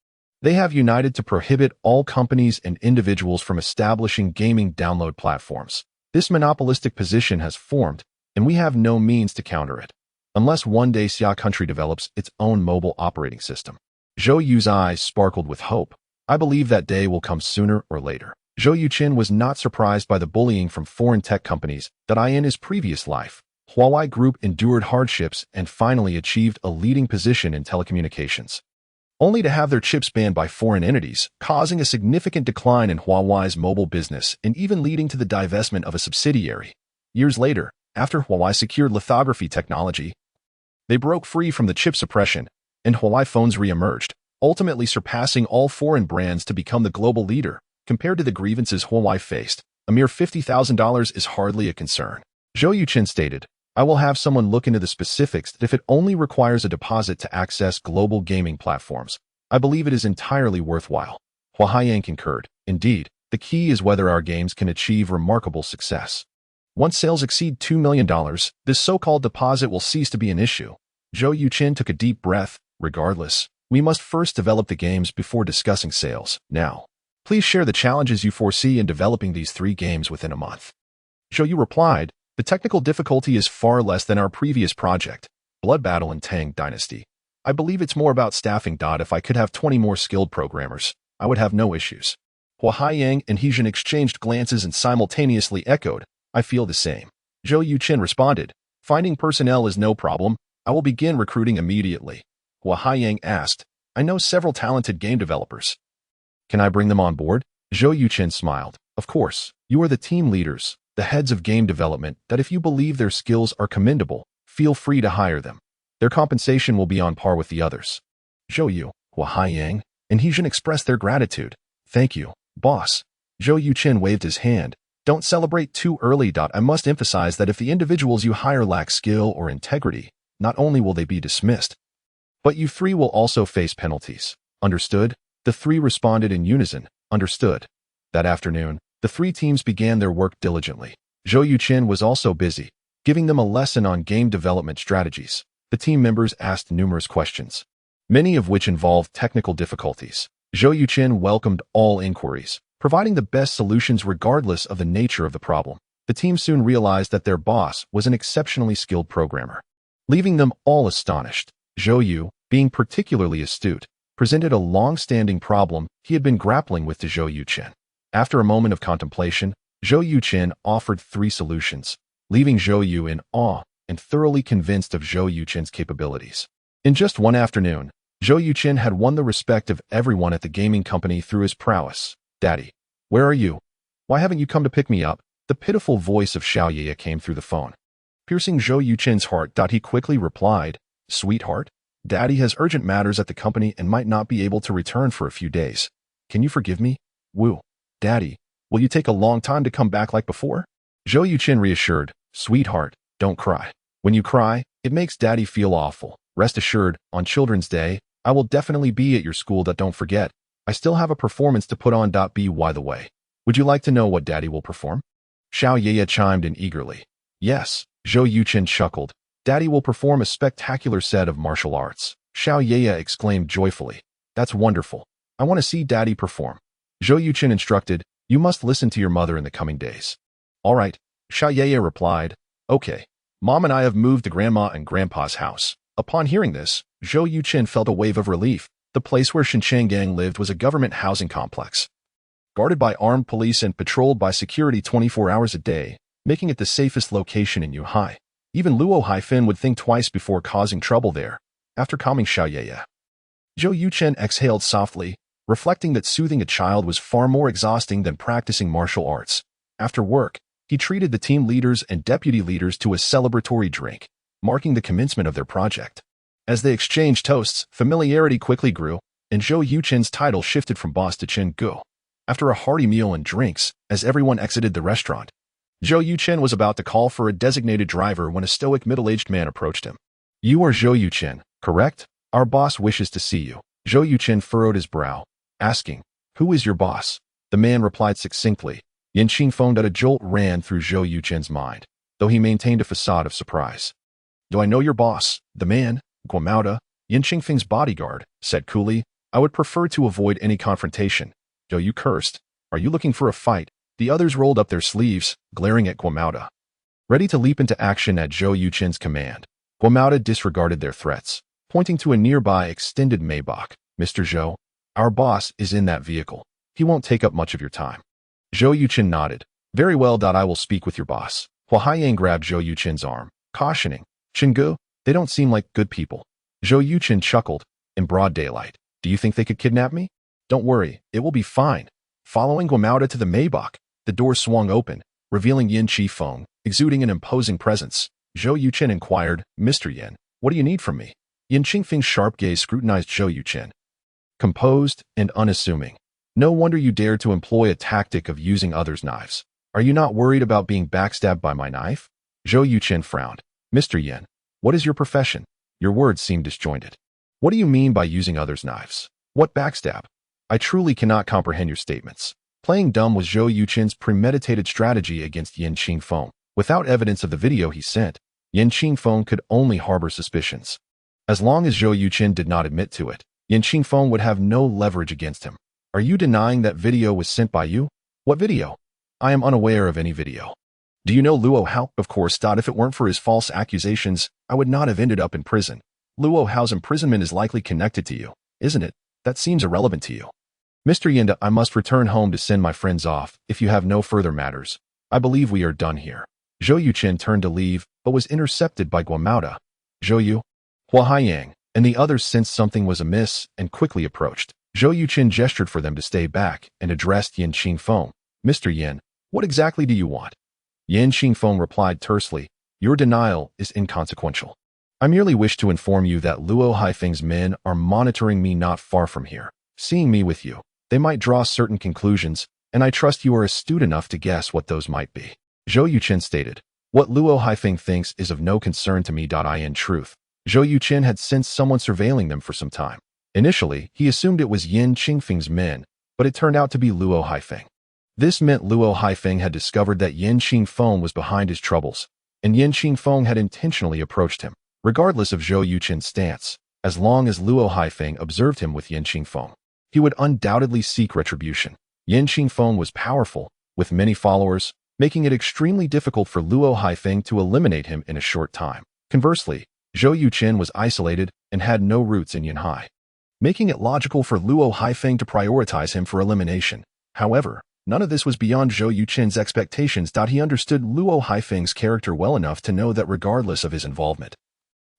A: They have united to prohibit all companies and individuals from establishing gaming download platforms. This monopolistic position has formed, and we have no means to counter it, unless one day Xia country develops its own mobile operating system. Zhou Yu's eyes sparkled with hope. I believe that day will come sooner or later. Zhou Yuchen was not surprised by the bullying from foreign tech companies that in his previous life, Huawei Group endured hardships and finally achieved a leading position in telecommunications, only to have their chips banned by foreign entities, causing a significant decline in Huawei's mobile business and even leading to the divestment of a subsidiary. Years later, after Huawei secured lithography technology, they broke free from the chip suppression, and Huawei phones re-emerged, ultimately surpassing all foreign brands to become the global leader. Compared to the grievances Huawei faced, a mere $50,000 is hardly a concern. Zhou Yuchen stated, I will have someone look into the specifics if it only requires a deposit to access global gaming platforms. I believe it is entirely worthwhile. Hua Haiyang concurred. Indeed, the key is whether our games can achieve remarkable success. Once sales exceed $2 million, this so-called deposit will cease to be an issue. Zhou Yuchen took a deep breath. Regardless, we must first develop the games before discussing sales. Now, please share the challenges you foresee in developing these 3 games within a month. Zhou Yu replied, the technical difficulty is far less than our previous project, Blood Battle and Tang Dynasty. I believe it's more about staffing. If I could have 20 more skilled programmers, I would have no issues. Hua Haiyang and Hezhen exchanged glances and simultaneously echoed, I feel the same. Zhou Yuchen responded, finding personnel is no problem. I will begin recruiting immediately. Hua Haiyang asked, I know several talented game developers. Can I bring them on board? Zhou Yuchen smiled. Of course, you are the team leaders, the heads of game development, that if you believe their skills are commendable, feel free to hire them. Their compensation will be on par with the others. Zhou Yu, Hua Haiyang, and Hezhen expressed their gratitude. Thank you, boss. Zhou Yuchen waved his hand. Don't celebrate too early. I must emphasize that if the individuals you hire lack skill or integrity, not only will they be dismissed, but you 3 will also face penalties. Understood? The 3 responded in unison. Understood. That afternoon, the 3 teams began their work diligently. Zhou Yuchen was also busy, giving them a lesson on game development strategies. The team members asked numerous questions, many of which involved technical difficulties. Zhou Yuchen welcomed all inquiries, providing the best solutions regardless of the nature of the problem. The team soon realized that their boss was an exceptionally skilled programmer, leaving them all astonished. Zhou Yu, being particularly astute, presented a long-standing problem he had been grappling with to Zhou Yuchen. After a moment of contemplation, Zhou Yuchen offered 3 solutions, leaving Zhou Yu in awe and thoroughly convinced of Zhou Yuchen's capabilities. In just one afternoon, Zhou Yuchen had won the respect of everyone at the gaming company through his prowess. Daddy, where are you? Why haven't you come to pick me up? The pitiful voice of Xiao Yeye came through the phone, piercing Zhou Yuchen's heart. He quickly replied, Sweetheart, Daddy has urgent matters at the company and might not be able to return for a few days. Can you forgive me? Wu, Daddy, will you take a long time to come back like before? Zhou Yuchen reassured, Sweetheart, don't cry. When you cry, it makes Daddy feel awful. Rest assured, on Children's Day, I will definitely be at your school. Don't forget, I still have a performance to put on. By the way, would you like to know what Daddy will perform? Xiao Yeye chimed in eagerly. Yes, Zhou Yuchen chuckled. Daddy will perform a spectacular set of martial arts. Xiao Yeye exclaimed joyfully. That's wonderful. I want to see Daddy perform. Zhou Yuchen instructed, you must listen to your mother in the coming days. All right, Xiao Yeye replied. Okay, Mom and I have moved to Grandma and Grandpa's house. Upon hearing this, Zhou Yuchen felt a wave of relief. The place where Shinchang Gang lived was a government housing complex, guarded by armed police and patrolled by security 24 hours a day, making it the safest location in Yuhai. Even Luo Haifeng would think twice before causing trouble there. After calming Xiao Yeye, Zhou Yuchen exhaled softly, reflecting that soothing a child was far more exhausting than practicing martial arts. After work, he treated the team leaders and deputy leaders to a celebratory drink, marking the commencement of their project. As they exchanged toasts, familiarity quickly grew, and Zhou Yuchen's title shifted from boss to Chen Gu. After a hearty meal and drinks, as everyone exited the restaurant, Zhou Yuchen was about to call for a designated driver when a stoic middle-aged man approached him. You are Zhou Yuchen, correct? Our boss wishes to see you. Zhou Yuchen furrowed his brow, asking, who is your boss? The man replied succinctly. Yanqing phoned at a jolt ran through Zhou Yuchen's mind, though he maintained a facade of surprise. Do I know your boss? The man, Guomao, Yanqing Feng's bodyguard, said coolly. I would prefer to avoid any confrontation. Zhou Yu cursed. Are you looking for a fight? The others rolled up their sleeves, glaring at Guomao, ready to leap into action at Zhou Yuchen's command. Guomao disregarded their threats, pointing to a nearby extended Maybach. Mr. Zhou, our boss is in that vehicle. He won't take up much of your time. Zhou Yuchen nodded. Very well. I will speak with your boss. Hua Haiyang grabbed Zhou Yuchen's arm, cautioning, Chenggu, they don't seem like good people. Zhou Yuchen chuckled. In broad daylight, do you think they could kidnap me? Don't worry, it will be fine. Following Guomao to the Maybach, the door swung open, revealing Yin Qifeng, exuding an imposing presence. Zhou Yuchen inquired, Mr. Yin, what do you need from me? Yin Qingfeng's sharp gaze scrutinized Zhou Yuchen. Composed and unassuming. No wonder you dared to employ a tactic of using others' knives. Are you not worried about being backstabbed by my knife? Zhou Yuchen frowned. Mr. Yin, what is your profession? Your words seem disjointed. What do you mean by using others' knives? What backstab? I truly cannot comprehend your statements. Playing dumb was Zhou Yuchen's premeditated strategy against Yin Qingfeng. Without evidence of the video he sent, Yin Qingfeng could only harbor suspicions. As long as Zhou Yuchen did not admit to it, Yin Qingfeng would have no leverage against him. Are you denying that video was sent by you? What video? I am unaware of any video. Do you know Luo Hao? Of course. If it weren't for his false accusations, I would not have ended up in prison. Luo Hao's imprisonment is likely connected to you, isn't it? That seems irrelevant to you. Mr. Yin, I must return home to send my friends off. If you have no further matters, I believe we are done here. Zhou Yuchen turned to leave, but was intercepted by Guamao. Zhou Yu, Hua Haiyang, and the others sensed something was amiss and quickly approached. Zhou Yuchen gestured for them to stay back and addressed Yin Qingfeng. Mr. Yin, what exactly do you want? Yin Qingfeng replied tersely, your denial is inconsequential. I merely wish to inform you that Luo Haifeng's men are monitoring me not far from here. Seeing me with you, they might draw certain conclusions, and I trust you are astute enough to guess what those might be. Zhou Yuchen stated, what Luo Haifeng thinks is of no concern to me. In truth, Zhou Yuchen had sensed someone surveilling them for some time. Initially, he assumed it was Yin Qingfeng's men, but it turned out to be Luo Haifeng. This meant Luo Haifeng had discovered that Yin Qingfeng was behind his troubles, and Yin Qingfeng had intentionally approached him. Regardless of Zhou Yuchen's stance, as long as Luo Haifeng observed him with Yin Qingfeng, he would undoubtedly seek retribution. Yin Qingfeng was powerful, with many followers, making it extremely difficult for Luo Haifeng to eliminate him in a short time. Conversely, Zhou Yuchen was isolated and had no roots in Yinhai, making it logical for Luo Haifeng to prioritize him for elimination. However, none of this was beyond Zhou Yuchen's expectations. He understood Luo Haifeng's character well enough to know that regardless of his involvement,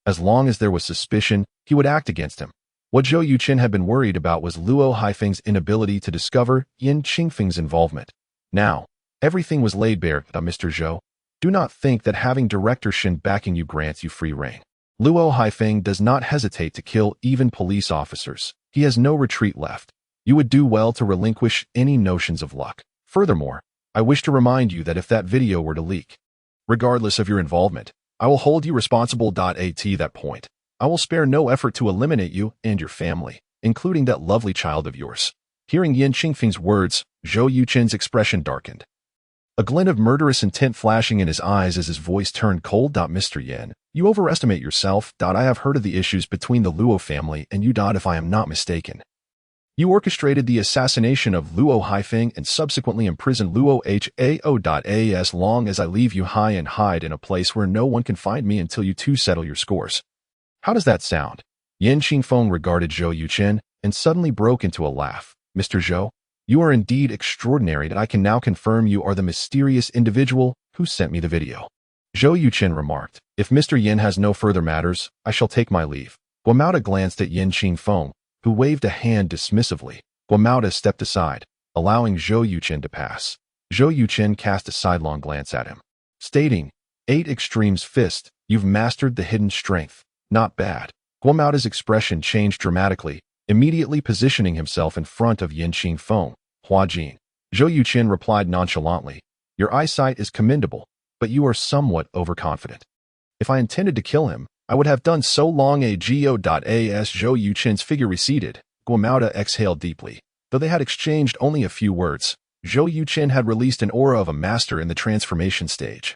A: as long as there was suspicion, he would act against him. What Zhou Yuchen had been worried about was Luo Haifeng's inability to discover Yin Qingfeng's involvement. Now, everything was laid bare. Mr. Zhou, do not think that having Director Shen backing you grants you free rein. Luo Haifeng does not hesitate to kill even police officers. He has no retreat left. You would do well to relinquish any notions of luck. Furthermore, I wish to remind you that if that video were to leak, regardless of your involvement, I will hold you responsible. At that point, I will spare no effort to eliminate you and your family, including that lovely child of yours. Hearing Yin Qingfeng's words, Zhou Yuchen's expression darkened, a glint of murderous intent flashing in his eyes as his voice turned cold. Mr. Yin, you overestimate yourself. I have heard of the issues between the Luo family and you. If I am not mistaken, you orchestrated the assassination of Luo Haifeng and subsequently imprisoned Luo Hao. As long as I leave you high and hide in a place where no one can find me until you two settle your scores. How does that sound? Yin Qingfeng regarded Zhou Yuchen and suddenly broke into a laugh. Mr. Zhou, you are indeed extraordinary. I can now confirm you are the mysterious individual who sent me the video. Zhou Yuchen remarked, if Mr. Yin has no further matters, I shall take my leave. Guamao glanced at Yin Qingfeng, who waved a hand dismissively. Guamao stepped aside, allowing Zhou Yuchen to pass. Zhou Yuchen cast a sidelong glance at him, stating, 8 Extremes Fist, you've mastered the hidden strength. Not bad. Guamao's expression changed dramatically, immediately positioning himself in front of Yin Qingfeng. Hua Jin. Zhou Yuchen replied nonchalantly, your eyesight is commendable, but you are somewhat overconfident. If I intended to kill him, I would have done so long ago. As Zhou Yuchen's figure receded, Guamao exhaled deeply. Though they had exchanged only a few words, Zhou Yuchen had released an aura of a master in the transformation stage,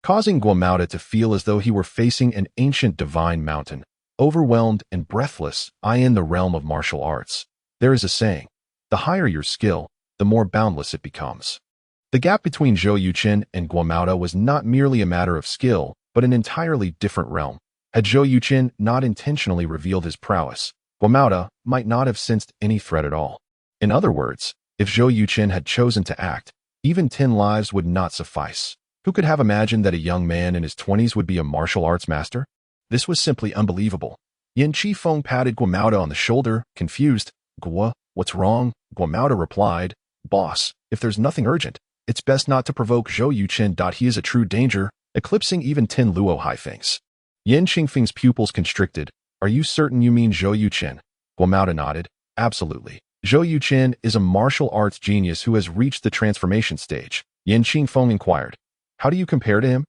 A: causing Guamao to feel as though he were facing an ancient divine mountain. Overwhelmed and breathless, I in the realm of martial arts. There is a saying, the higher your skill, the more boundless it becomes. The gap between Zhou Yuchen and Guamao was not merely a matter of skill, but an entirely different realm. Had Zhou Yuchen not intentionally revealed his prowess, Guamao might not have sensed any threat at all. In other words, if Zhou Yuchen had chosen to act, even 10 lives would not suffice. Who could have imagined that a young man in his 20s would be a martial arts master? This was simply unbelievable. Yin Qingfeng patted Guamao on the shoulder, confused. Gua, what's wrong? Guamao replied, boss, if there's nothing urgent, it's best not to provoke Zhou Yuchen. He is a true danger, eclipsing even 10 Luo Haifengs. Yin Qingfeng's pupils constricted. Are you certain you mean Zhou Yuchen? Guamao nodded. Absolutely. Zhou Yuchen is a martial arts genius who has reached the transformation stage. Yin Qingfeng inquired. How do you compare to him?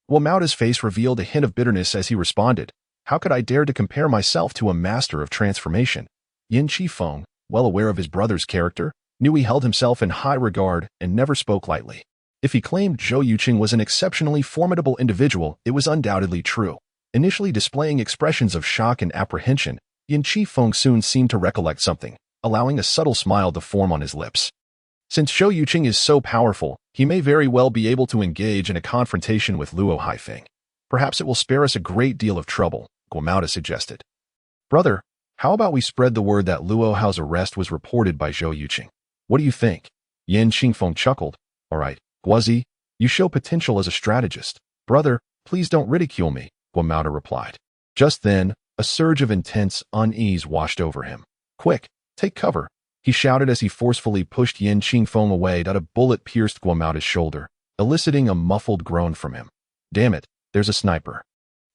A: Guamaota's face revealed a hint of bitterness as he responded, "How could I dare to compare myself to a master of transformation?" Yin Qifeng, well aware of his brother's character, knew he held himself in high regard and never spoke lightly. If he claimed Zhou Yuchen was an exceptionally formidable individual, it was undoubtedly true. Initially displaying expressions of shock and apprehension, Yin Qifeng soon seemed to recollect something, allowing a subtle smile to form on his lips. Since Zhou Yuchen is so powerful, he may very well be able to engage in a confrontation with Luo Haifeng. Perhaps it will spare us a great deal of trouble, Guamaota suggested. "Brother, how about we spread the word that Luo Hao's arrest was reported by Zhou Yuchen? What do you think?" Yin Qifeng chuckled. "All right, Guozi, you show potential as a strategist. Brother, please don't ridicule me," Guamaota replied. Just then, a surge of intense unease washed over him. "Quick, take cover," he shouted as he forcefully pushed Yin Qifeng away. A bullet pierced Guamaota's shoulder, eliciting a muffled groan from him. "Damn it, there's a sniper.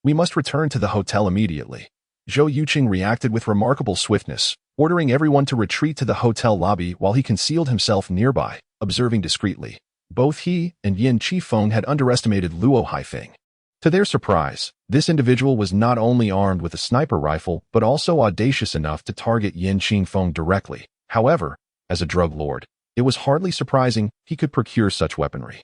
A: We must return to the hotel immediately." Zhou Yuchen reacted with remarkable swiftness, ordering everyone to retreat to the hotel lobby while he concealed himself nearby, observing discreetly. Both he and Yin Qifeng had underestimated Luo Haifeng. To their surprise, this individual was not only armed with a sniper rifle but also audacious enough to target Yin Qifeng directly. However, as a drug lord, it was hardly surprising he could procure such weaponry.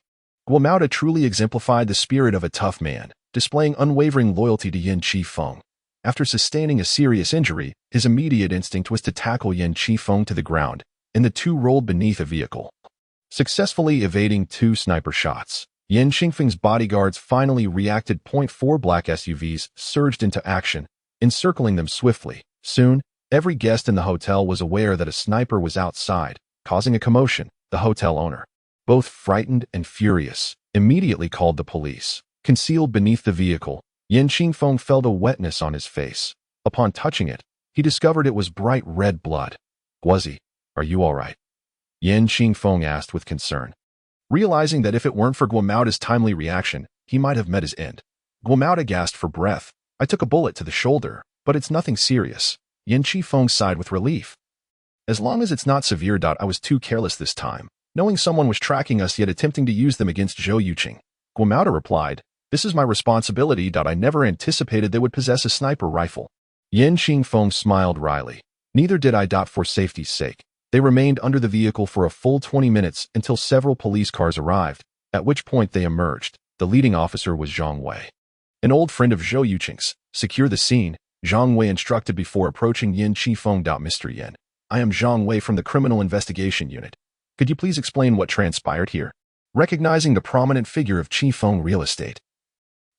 A: Guamaota truly exemplified the spirit of a tough man, displaying unwavering loyalty to Yin Qifeng. After sustaining a serious injury, his immediate instinct was to tackle Yin Qifeng to the ground, and the two rolled beneath a vehicle, successfully evading 2 sniper shots. Yin Qifeng's bodyguards finally reacted. 4 black SUVs surged into action, encircling them swiftly. Soon, every guest in the hotel was aware that a sniper was outside, causing a commotion. The hotel owner, both frightened and furious, immediately called the police. Concealed beneath the vehicle, Yin Qifeng felt a wetness on his face. Upon touching it, he discovered it was bright red blood. "Guozi, are you all right?" Yin Qifeng asked with concern, realizing that if it weren't for Guamaota's timely reaction, he might have met his end. Guamaota gasped for breath. "I took a bullet to the shoulder, but it's nothing serious." Yin Qifeng sighed with relief. "As long as it's not severe. I was too careless this time, knowing someone was tracking us yet attempting to use them against Zhou Yuchen." Guamaota replied, "This is my responsibility. I never anticipated they would possess a sniper rifle." Yin Qifeng smiled wryly. "Neither did I. For safety's sake." They remained under the vehicle for a full 20 minutes until several police cars arrived, at which point they emerged. The leading officer was Zhang Wei, an old friend of Zhou Yuchen's. "Secure the scene," Zhang Wei instructed before approaching Yin Qifeng. "Mr. Yin, I am Zhang Wei from the Criminal Investigation Unit. Could you please explain what transpired here?" Recognizing the prominent figure of Qifeng Real Estate,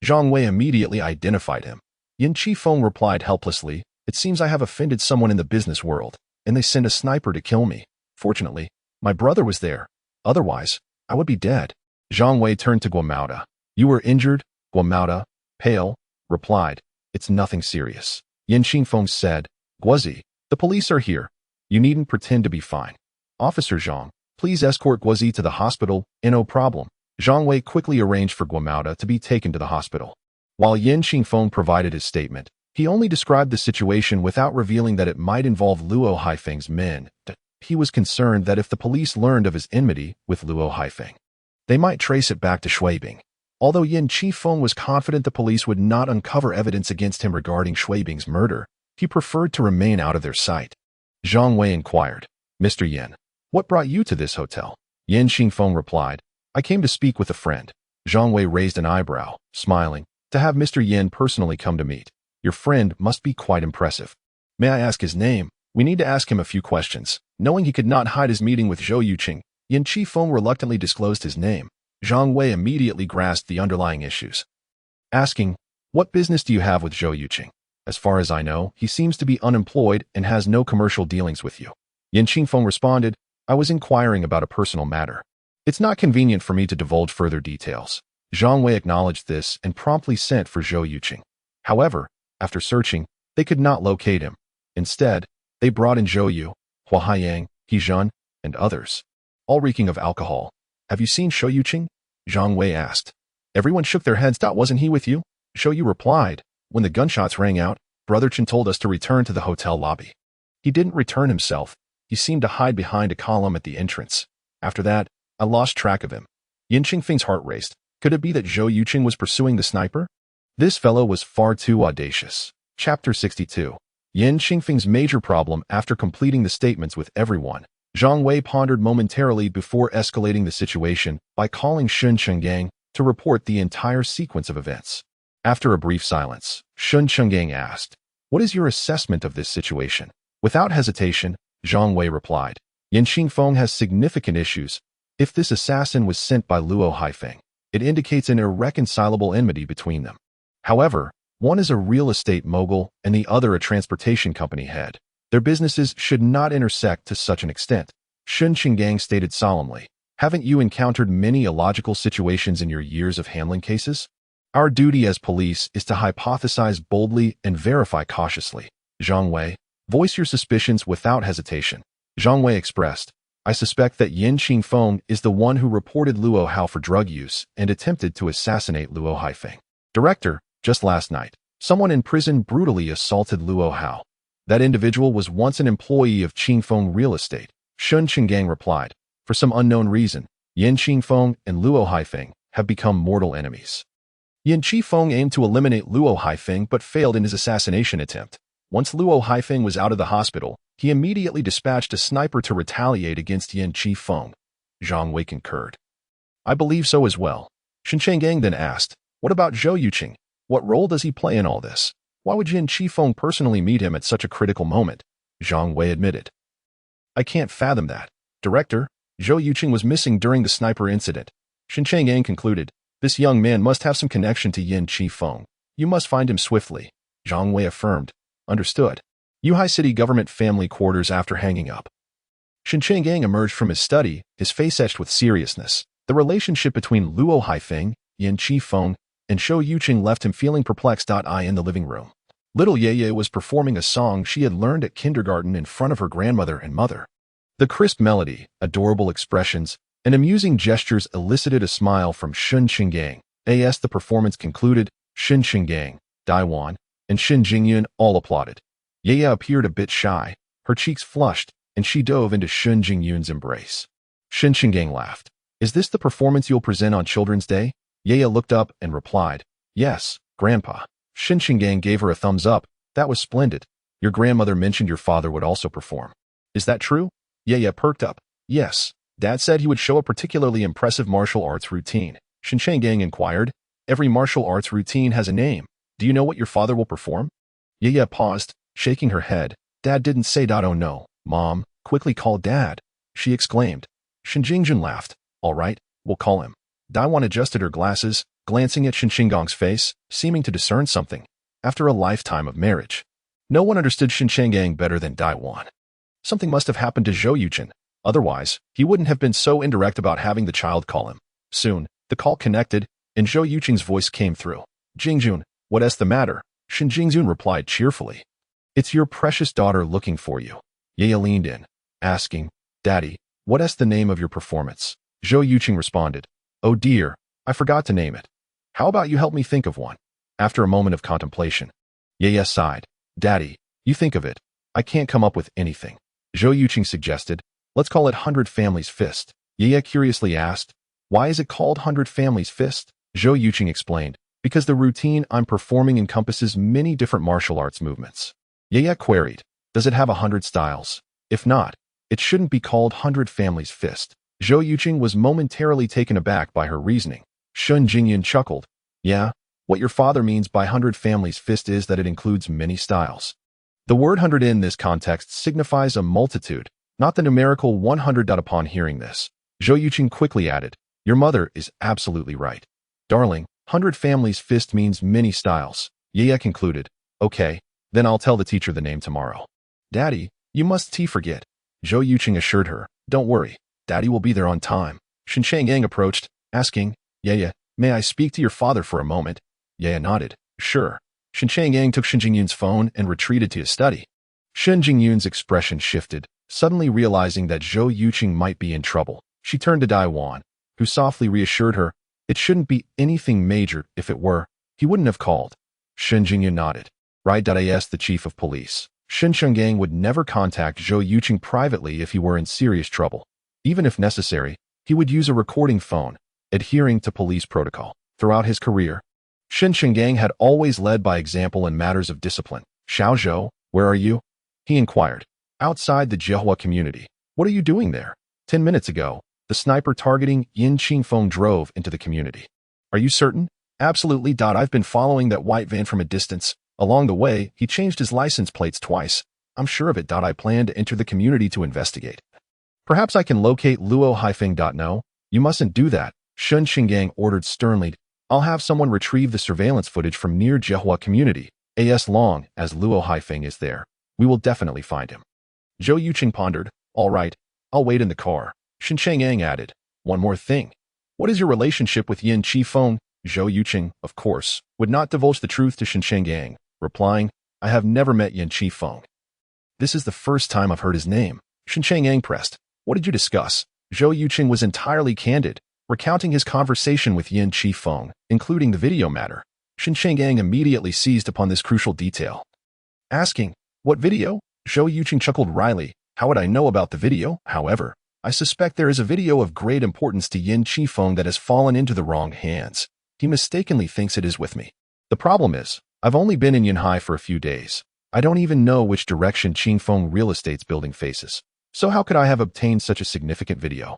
A: Zhang Wei immediately identified him. Yin Qifeng replied helplessly, "It seems I have offended someone in the business world, and they sent a sniper to kill me. Fortunately, my brother was there. Otherwise, I would be dead." Zhang Wei turned to Guamaota. "You were injured?" Guamaota, pale, replied, "It's nothing serious." Yin Qifeng said, "Guozi, the police are here. You needn't pretend to be fine. Officer Zhang, please escort Guozi to the hospital." "No problem." Zhang Wei quickly arranged for Guamaota to be taken to the hospital. While Yin Qifeng provided his statement, he only described the situation without revealing that it might involve Luo Haifeng's men. He was concerned that if the police learned of his enmity with Luo Haifeng, they might trace it back to Shuibing. Although Yin Qifeng was confident the police would not uncover evidence against him regarding Shuibing's murder, he preferred to remain out of their sight. Zhang Wei inquired, "Mr. Yin, what brought you to this hotel?" Yin Qifeng replied, "I came to speak with a friend." Zhang Wei raised an eyebrow, smiling, "To have Mr. Yin personally come to meet. Your friend must be quite impressive. May I ask his name? We need to ask him a few questions." Knowing he could not hide his meeting with Zhou Yuchen, Yin Qifeng reluctantly disclosed his name. Zhang Wei immediately grasped the underlying issues, asking, "What business do you have with Zhou Yuchen? As far as I know, he seems to be unemployed and has no commercial dealings with you." Yin Qifeng responded, "I was inquiring about a personal matter. It's not convenient for me to divulge further details." Zhang Wei acknowledged this and promptly sent for Zhou Yuchen. However, after searching, they could not locate him. Instead, they brought in Zhou Yu, Hua Haiyang, He Zhen, and others, all reeking of alcohol. "Have you seen Zhou Yuchen?" Zhang Wei asked. Everyone shook their heads. "Wasn't he with you?" Zhou Yu replied, "When the gunshots rang out, Brother Chen told us to return to the hotel lobby. He didn't return himself. He seemed to hide behind a column at the entrance. After that, I lost track of him." Yin Qingfeng's heart raced. Could it be that Zhou Yuchen was pursuing the sniper? This fellow was far too audacious. Chapter 62. Yan Qingfeng's major problem after completing the statements with everyone. Zhang Wei pondered momentarily before escalating the situation by calling Shun Chenggang to report the entire sequence of events. After a brief silence, Shun Chenggang asked, "What is your assessment of this situation?" Without hesitation, Zhang Wei replied, "Yan Qingfeng has significant issues. If this assassin was sent by Luo Haifeng, it indicates an irreconcilable enmity between them. However, one is a real estate mogul and the other a transportation company head. Their businesses should not intersect to such an extent." Shun Qinggang stated solemnly, "Haven't you encountered many illogical situations in your years of handling cases? Our duty as police is to hypothesize boldly and verify cautiously. Zhang Wei, voice your suspicions without hesitation." Zhang Wei expressed, "I suspect that Yan Qingfeng is the one who reported Luo Hao for drug use and attempted to assassinate Luo Haifeng. Director, just last night, someone in prison brutally assaulted Luo Hao. That individual was once an employee of Qingfeng Real Estate." Shun Qinggang replied, "For some unknown reason, Yan Qingfeng and Luo Haifeng have become mortal enemies. Yan Qingfeng aimed to eliminate Luo Haifeng but failed in his assassination attempt. Once Luo Haifeng was out of the hospital, he immediately dispatched a sniper to retaliate against Yan Qingfeng." Zhang Wei concurred. "I believe so as well." Shun Chenggang then asked, "What about Zhou Yuchen? What role does he play in all this? Why would Yan Qingfeng personally meet him at such a critical moment?" Zhang Wei admitted, "I can't fathom that. Director, Zhou Yuchen was missing during the sniper incident." Shun Chenggang concluded, "This young man must have some connection to Yan Qingfeng. You must find him swiftly." Zhang Wei affirmed, "Understood." Yuhai City government family quarters after hanging up. Shun Chenggang emerged from his study, his face etched with seriousness. The relationship between Luo Haifeng, Yan Qingfeng, and Zhou Yuchen left him feeling perplexed. In the living room, little Yeye was performing a song she had learned at kindergarten in front of her grandmother and mother. The crisp melody, adorable expressions, and amusing gestures elicited a smile from Shun Qinggang. As the performance concluded, Shun Qinggang, Daiwan, and Shin Jingyun all applauded. Yeye appeared a bit shy, her cheeks flushed, and she dove into Shun Jingyun's embrace. Shun Qinggang laughed. "Is this the performance you'll present on Children's Day?" Yeye looked up and replied, "Yes, Grandpa." Shun Qinggang gave her a thumbs up. "That was splendid. Your grandmother mentioned your father would also perform. Is that true?" Yeye perked up. "Yes. Dad said he would show a particularly impressive martial arts routine." Shun Chenggang inquired, "Every martial arts routine has a name. Do you know what your father will perform?" Yeye paused, shaking her head. "Dad didn't say that." "Oh no, Mom, quickly call Dad," she exclaimed. Shin Jingjun laughed. "All right, we'll call him." Daiwan adjusted her glasses, glancing at Shin Qinggong's face, seeming to discern something. After a lifetime of marriage, no one understood Shin Chenggang better than Daiwan. Something must have happened to Zhou Yuchen. Otherwise, he wouldn't have been so indirect about having the child call him. Soon, the call connected, and Zhou Yuchen's voice came through. "Jingjun, what's the matter?" Shin Jingjun replied cheerfully. "It's your precious daughter looking for you." Yeye leaned in, asking, "Daddy, what's the name of your performance?" Zhou Yuchen responded, "Oh dear, I forgot to name it. How about you help me think of one?" After a moment of contemplation, Yeye sighed. "Daddy, you think of it. I can't come up with anything." Zhou Yuchen suggested, "Let's call it 100 Families Fist." Yeye curiously asked, "Why is it called 100 Families Fist?" Zhou Yuchen explained, "Because the routine I'm performing encompasses many different martial arts movements." Yeye queried, "Does it have 100 styles? If not, it shouldn't be called 100 Families Fist." Zhou Yuchen was momentarily taken aback by her reasoning. Shun Jingyun chuckled, "Yeah, what your father means by 100 Families Fist is that it includes many styles. The word 100 in this context signifies a multitude, not the numerical 100. Upon hearing this, Zhou Yuchen quickly added, "Your mother is absolutely right. Darling, 100 Families Fist means many styles." Yeye concluded, "Okay, then I'll tell the teacher the name tomorrow." "Daddy, you must forget." Zhou Yuchen assured her, "Don't worry, Daddy will be there on time." Shin Changgang approached, asking, "Yeye, may I speak to your father for a moment?" Yeye nodded, "Sure." Shin Changgang took Shin Jingyun's phone and retreated to his study. Shin Jingyun's expression shifted, suddenly realizing that Zhou Yuchen might be in trouble. She turned to Daiwan, who softly reassured her, "It shouldn't be anything major. If it were, he wouldn't have called." Shin Jingyun nodded. "Right. I asked the chief of police. Shin Changgang would never contact Zhou Yuchen privately if he were in serious trouble. Even if necessary, he would use a recording phone. adhering to police protocol. Throughout his career, Shen Qinggang had always led by example in matters of discipline. Xiao Zhou, where are you? He inquired. Outside the Jiehua community. What are you doing there? 10 minutes ago, the sniper targeting Yin Qingfeng drove into the community. Are you certain? Absolutely. I've been following that white van from a distance. Along the way, he changed his license plates twice. I'm sure of it. I plan to enter the community to investigate. Perhaps I can locate Luo Haifeng. No, you mustn't do that, Shen Qinggang ordered sternly. I'll have someone retrieve the surveillance footage from near Jiehua community. As long as Luo Haifeng is there, we will definitely find him. Zhou Yuchen pondered. All right, I'll wait in the car. Shen Qinggang added. One more thing. What is your relationship with Yin Qifeng? Zhou Yuchen, of course, would not divulge the truth to Shen Qinggang, replying, I have never met Yin Qifeng. This is the first time I've heard his name. Shen Qinggang pressed. What did you discuss? Zhou Yuchen was entirely candid, recounting his conversation with Yin Qifeng, including the video matter. Shen Qinggang immediately seized upon this crucial detail. Asking, what video? Zhou Yuchen chuckled wryly. How would I know about the video? However, I suspect there is a video of great importance to Yin Qifeng that has fallen into the wrong hands. He mistakenly thinks it is with me. The problem is, I've only been in Yunhai for a few days. I don't even know which direction Qingfeng Real Estate's building faces. So how could I have obtained such a significant video?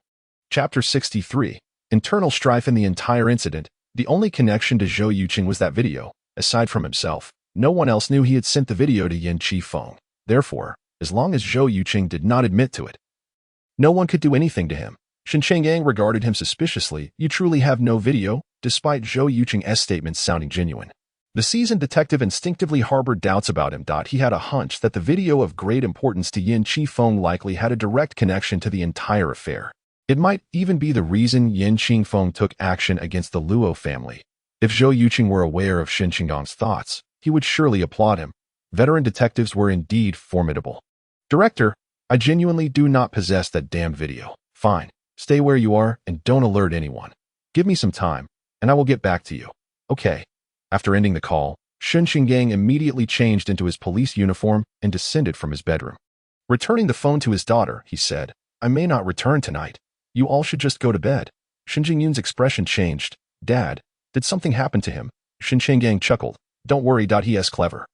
A: Chapter 63. Internal strife in the entire incident. The only connection to Zhou Yuchen was that video. Aside from himself, no one else knew he had sent the video to Yin Qifeng. Therefore, as long as Zhou Yuchen did not admit to it, no one could do anything to him. Shen Qinggang regarded him suspiciously. You truly have no video? Despite Zhou Yuchen's statements sounding genuine, the seasoned detective instinctively harbored doubts about him. He had a hunch that the video of great importance to Yin Qifeng likely had a direct connection to the entire affair. It might even be the reason Yin Qifeng took action against the Luo family. If Zhou Yuchen were aware of Shen Qinggang's thoughts, he would surely applaud him. Veteran detectives were indeed formidable. Director, I genuinely do not possess that damned video. Fine. Stay where you are and don't alert anyone. Give me some time, and I will get back to you. Okay. After ending the call, Shen Qinggang immediately changed into his police uniform and descended from his bedroom. Returning the phone to his daughter, he said, I may not return tonight. You all should just go to bed. Shen Jingyun's expression changed. Dad, did something happen to him? Shen Qinggang chuckled. Don't worry. He is clever.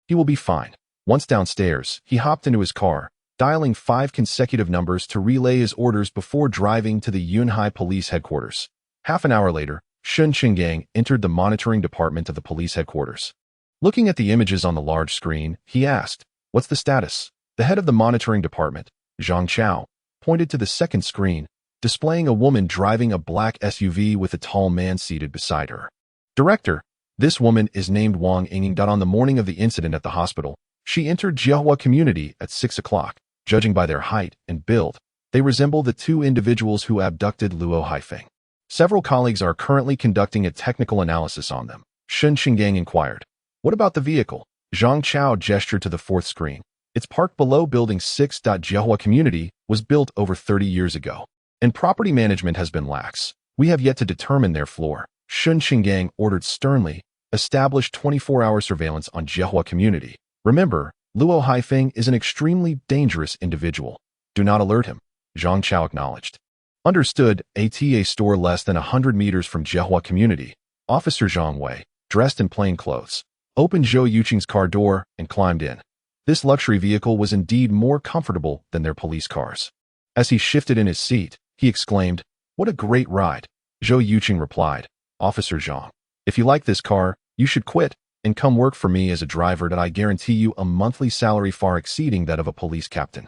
A: He will be fine. Once downstairs, he hopped into his car, dialing 5 consecutive numbers to relay his orders before driving to the Yunhai police headquarters. Half an hour later, Shen Qinggang entered the monitoring department of the police headquarters. Looking at the images on the large screen, he asked, What's the status? The head of the monitoring department, Zhang Chao, pointed to the second screen, displaying a woman driving a black SUV with a tall man seated beside her. Director, this woman is named Wang Yinging. On the morning of the incident at the hospital, she entered Jiehua community at 6 o'clock. Judging by their height and build, they resemble the 2 individuals who abducted Luo Haifeng. Several colleagues are currently conducting a technical analysis on them. Shen Qinggang inquired. What about the vehicle? Zhang Chao gestured to the 4th screen. It's parked below Building 6. Jiehua community was built over 30 years ago, and property management has been lax. We have yet to determine their floor. Shen Qinggang ordered sternly, establish 24-hour surveillance on Jiehua community. Remember, Luo Haifeng is an extremely dangerous individual. Do not alert him. Zhang Chao acknowledged. Understood. At a store less than 100 meters from Jiehua community, Officer Zhang Wei, dressed in plain clothes, opened Zhou Yuchen's car door and climbed in. This luxury vehicle was indeed more comfortable than their police cars. As he shifted in his seat, he exclaimed, What a great ride. Zhou Yuchen replied, Officer Zhang, if you like this car, you should quit and come work for me as a driver. I guarantee you a monthly salary far exceeding that of a police captain.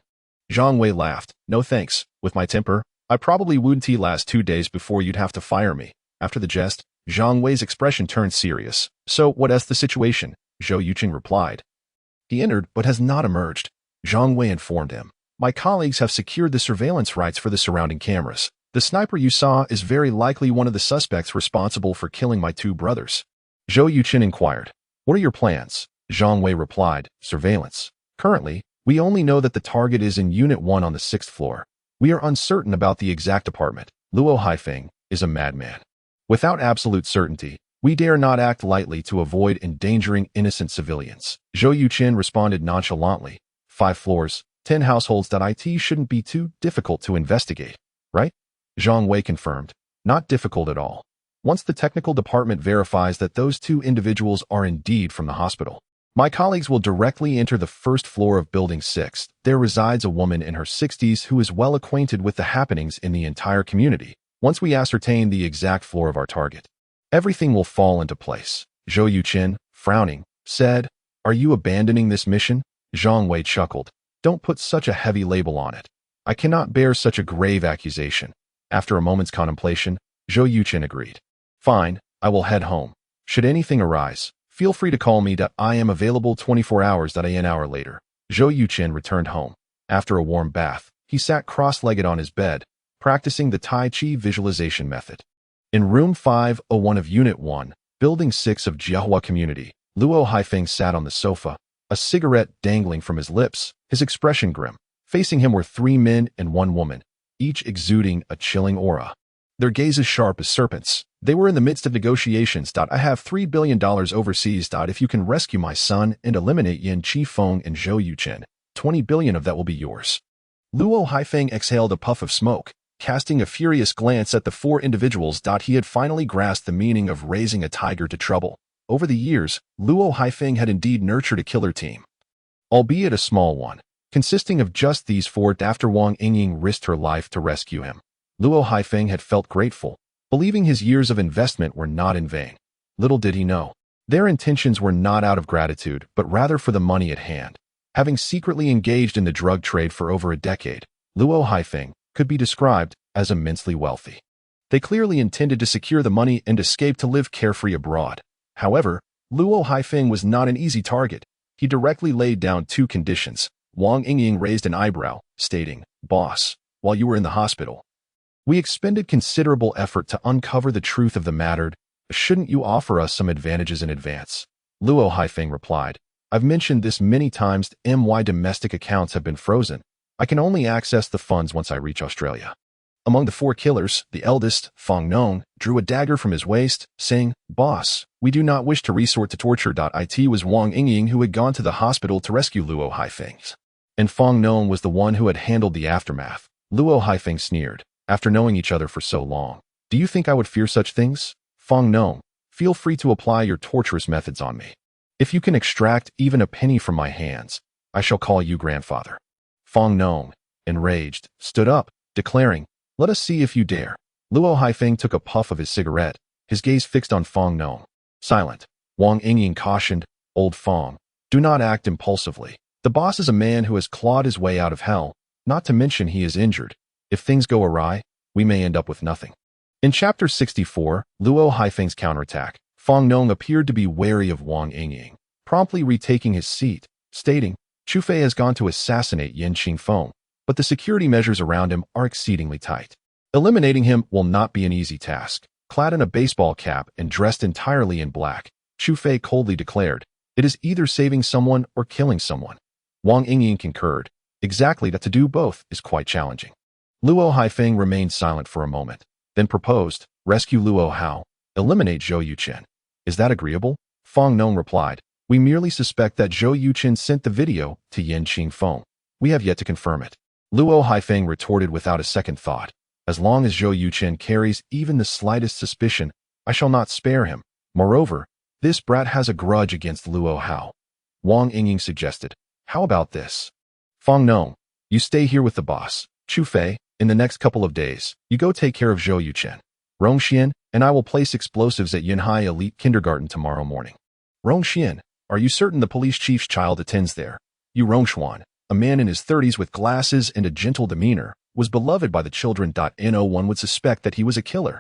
A: Zhang Wei laughed. No thanks. With my temper, I probably wouldn't last 2 days before you'd have to fire me. After the jest, Zhang Wei's expression turned serious. So what is the situation? Zhou Yuchen replied. He entered but has not emerged. Zhang Wei informed him. My colleagues have secured the surveillance rights for the surrounding cameras. The sniper you saw is very likely one of the suspects responsible for killing my 2 brothers. Zhou Yuchen inquired. What are your plans? Zhang Wei replied, surveillance. Currently, we only know that the target is in Unit 1 on the 6th floor. We are uncertain about the exact apartment. Luo Haifeng is a madman. Without absolute certainty, we dare not act lightly to avoid endangering innocent civilians. Zhou Yuchen responded nonchalantly. 5 floors, 10 households. It shouldn't be too difficult to investigate, right? Zhang Wei confirmed. Not difficult at all. Once the technical department verifies that those two individuals are indeed from the hospital, my colleagues will directly enter the first floor of Building 6. There resides a woman in her 60s who is well acquainted with the happenings in the entire community. Once we ascertain the exact floor of our target, everything will fall into place. Zhou Yuchen, frowning, said, "Are you abandoning this mission?" Zhang Wei chuckled. "Don't put such a heavy label on it. I cannot bear such a grave accusation." After a moment's contemplation, Zhou Yuchen agreed. "Fine, I will head home. Should anything arise, feel free to call me. I am available 24 hours. An hour later, Zhou Yuchen returned home. After a warm bath, he sat cross-legged on his bed, practicing the Tai Chi visualization method. In room 501 of Unit 1, Building 6 of Jiahua Community, Luo Haifeng sat on the sofa, a cigarette dangling from his lips, his expression grim. Facing him were 3 men and 1 woman, each exuding a chilling aura. Their gazes sharp as serpents. They were in the midst of negotiations. "I have $3 billion overseas. If you can rescue my son and eliminate Yan Qifeng and Zhou Yuchen, 20 billion of that will be yours." Luo Haifeng exhaled a puff of smoke, casting a furious glance at the 4 individuals. He had finally grasped the meaning of raising a tiger to trouble. Over the years, Luo Haifeng had indeed nurtured a killer team, albeit a small one, consisting of just these 4. After Wang Yingying risked her life to rescue him, Luo Haifeng had felt grateful, believing his years of investment were not in vain. Little did he know, their intentions were not out of gratitude, but rather for the money at hand. Having secretly engaged in the drug trade for over a decade, Luo Haifeng could be described as immensely wealthy. They clearly intended to secure the money and escape to live carefree abroad. However, Luo Haifeng was not an easy target. He directly laid down 2 conditions. Wang Yingying raised an eyebrow, stating, "Boss, while you were in the hospital, we expended considerable effort to uncover the truth of the matter. Shouldn't you offer us some advantages in advance?" Luo Haifeng replied, "I've mentioned this many times. My domestic accounts have been frozen. I can only access the funds once I reach Australia." Among the 4 killers, the eldest, Fong Nong, drew a dagger from his waist, saying, "Boss, we do not wish to resort to torture." It was Wang Yingying who had gone to the hospital to rescue Luo Haifeng, and Fong Nong was the one who had handled the aftermath. Luo Haifeng sneered. "After knowing each other for so long, do you think I would fear such things? Fong Nong, feel free to apply your torturous methods on me. If you can extract even a penny from my hands, I shall call you grandfather." Fong Nong, enraged, stood up, declaring, "Let us see if you dare." Luo Haifeng took a puff of his cigarette, his gaze fixed on Fong Nong. Silent, Wang Yingying cautioned, "Old Fong, do not act impulsively. The boss is a man who has clawed his way out of hell, not to mention he is injured. If things go awry, we may end up with nothing." In Chapter 64, Luo Haifeng's counterattack, Fong Nong appeared to be wary of Wang Yingying, promptly retaking his seat, stating, "Chu Fei has gone to assassinate Yan Qifeng, but the security measures around him are exceedingly tight. Eliminating him will not be an easy task." Clad in a baseball cap and dressed entirely in black, Chu Fei coldly declared, "It is either saving someone or killing someone." Wang Yingying concurred. Exactly, that to do both is quite challenging. Luo Haifeng remained silent for a moment, then proposed, "Rescue Luo Hao, eliminate Zhou Yuchen. Is that agreeable?" Fong Nong replied, "We merely suspect that Zhou Yuchen sent the video to Yan Qifeng. We have yet to confirm it." Luo Haifeng retorted without a second thought, "As long as Zhou Yuchen carries even the slightest suspicion, I shall not spare him. Moreover, this brat has a grudge against Luo Hao." Wang Yingying suggested, "How about this? Fong Nong, you stay here with the boss. Chu Fei, in the next couple of days, you go take care of Zhou Yuchen. Rongxian and I will place explosives at Yunhai Elite Kindergarten tomorrow morning." "Rongxian, are you certain the police chief's child attends there?" Yu Rongshuan, a man in his 30s with glasses and a gentle demeanor, was beloved by the children. No one would suspect that he was a killer.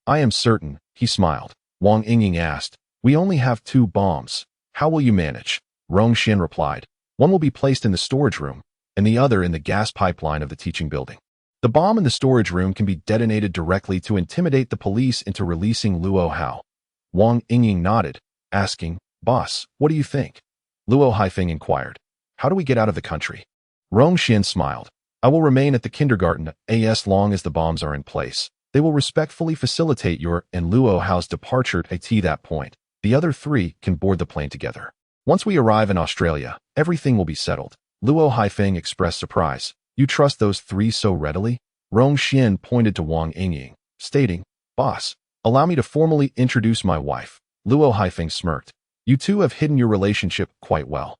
A: "I am certain," he smiled. Wang Yingying asked, "We only have 2 bombs. How will you manage?" Rongxian replied, "One will be placed in the storage room, and the other in the gas pipeline of the teaching building. The bomb in the storage room can be detonated directly to intimidate the police into releasing Luo Hao." Wang Yingying nodded, asking, "Boss, what do you think?" Luo Haifeng inquired, "How do we get out of the country?" Rongxian smiled, "I will remain at the kindergarten as long as the bombs are in place. They will respectfully facilitate your and Luo Hao's departure at that point. The other 3 can board the plane together. Once we arrive in Australia, everything will be settled." Luo Haifeng expressed surprise. "You trust those 3 so readily?" Rongxian pointed to Wang Yingying, stating, Boss, allow me to formally introduce my wife. Luo Haifeng smirked. You two have hidden your relationship quite well.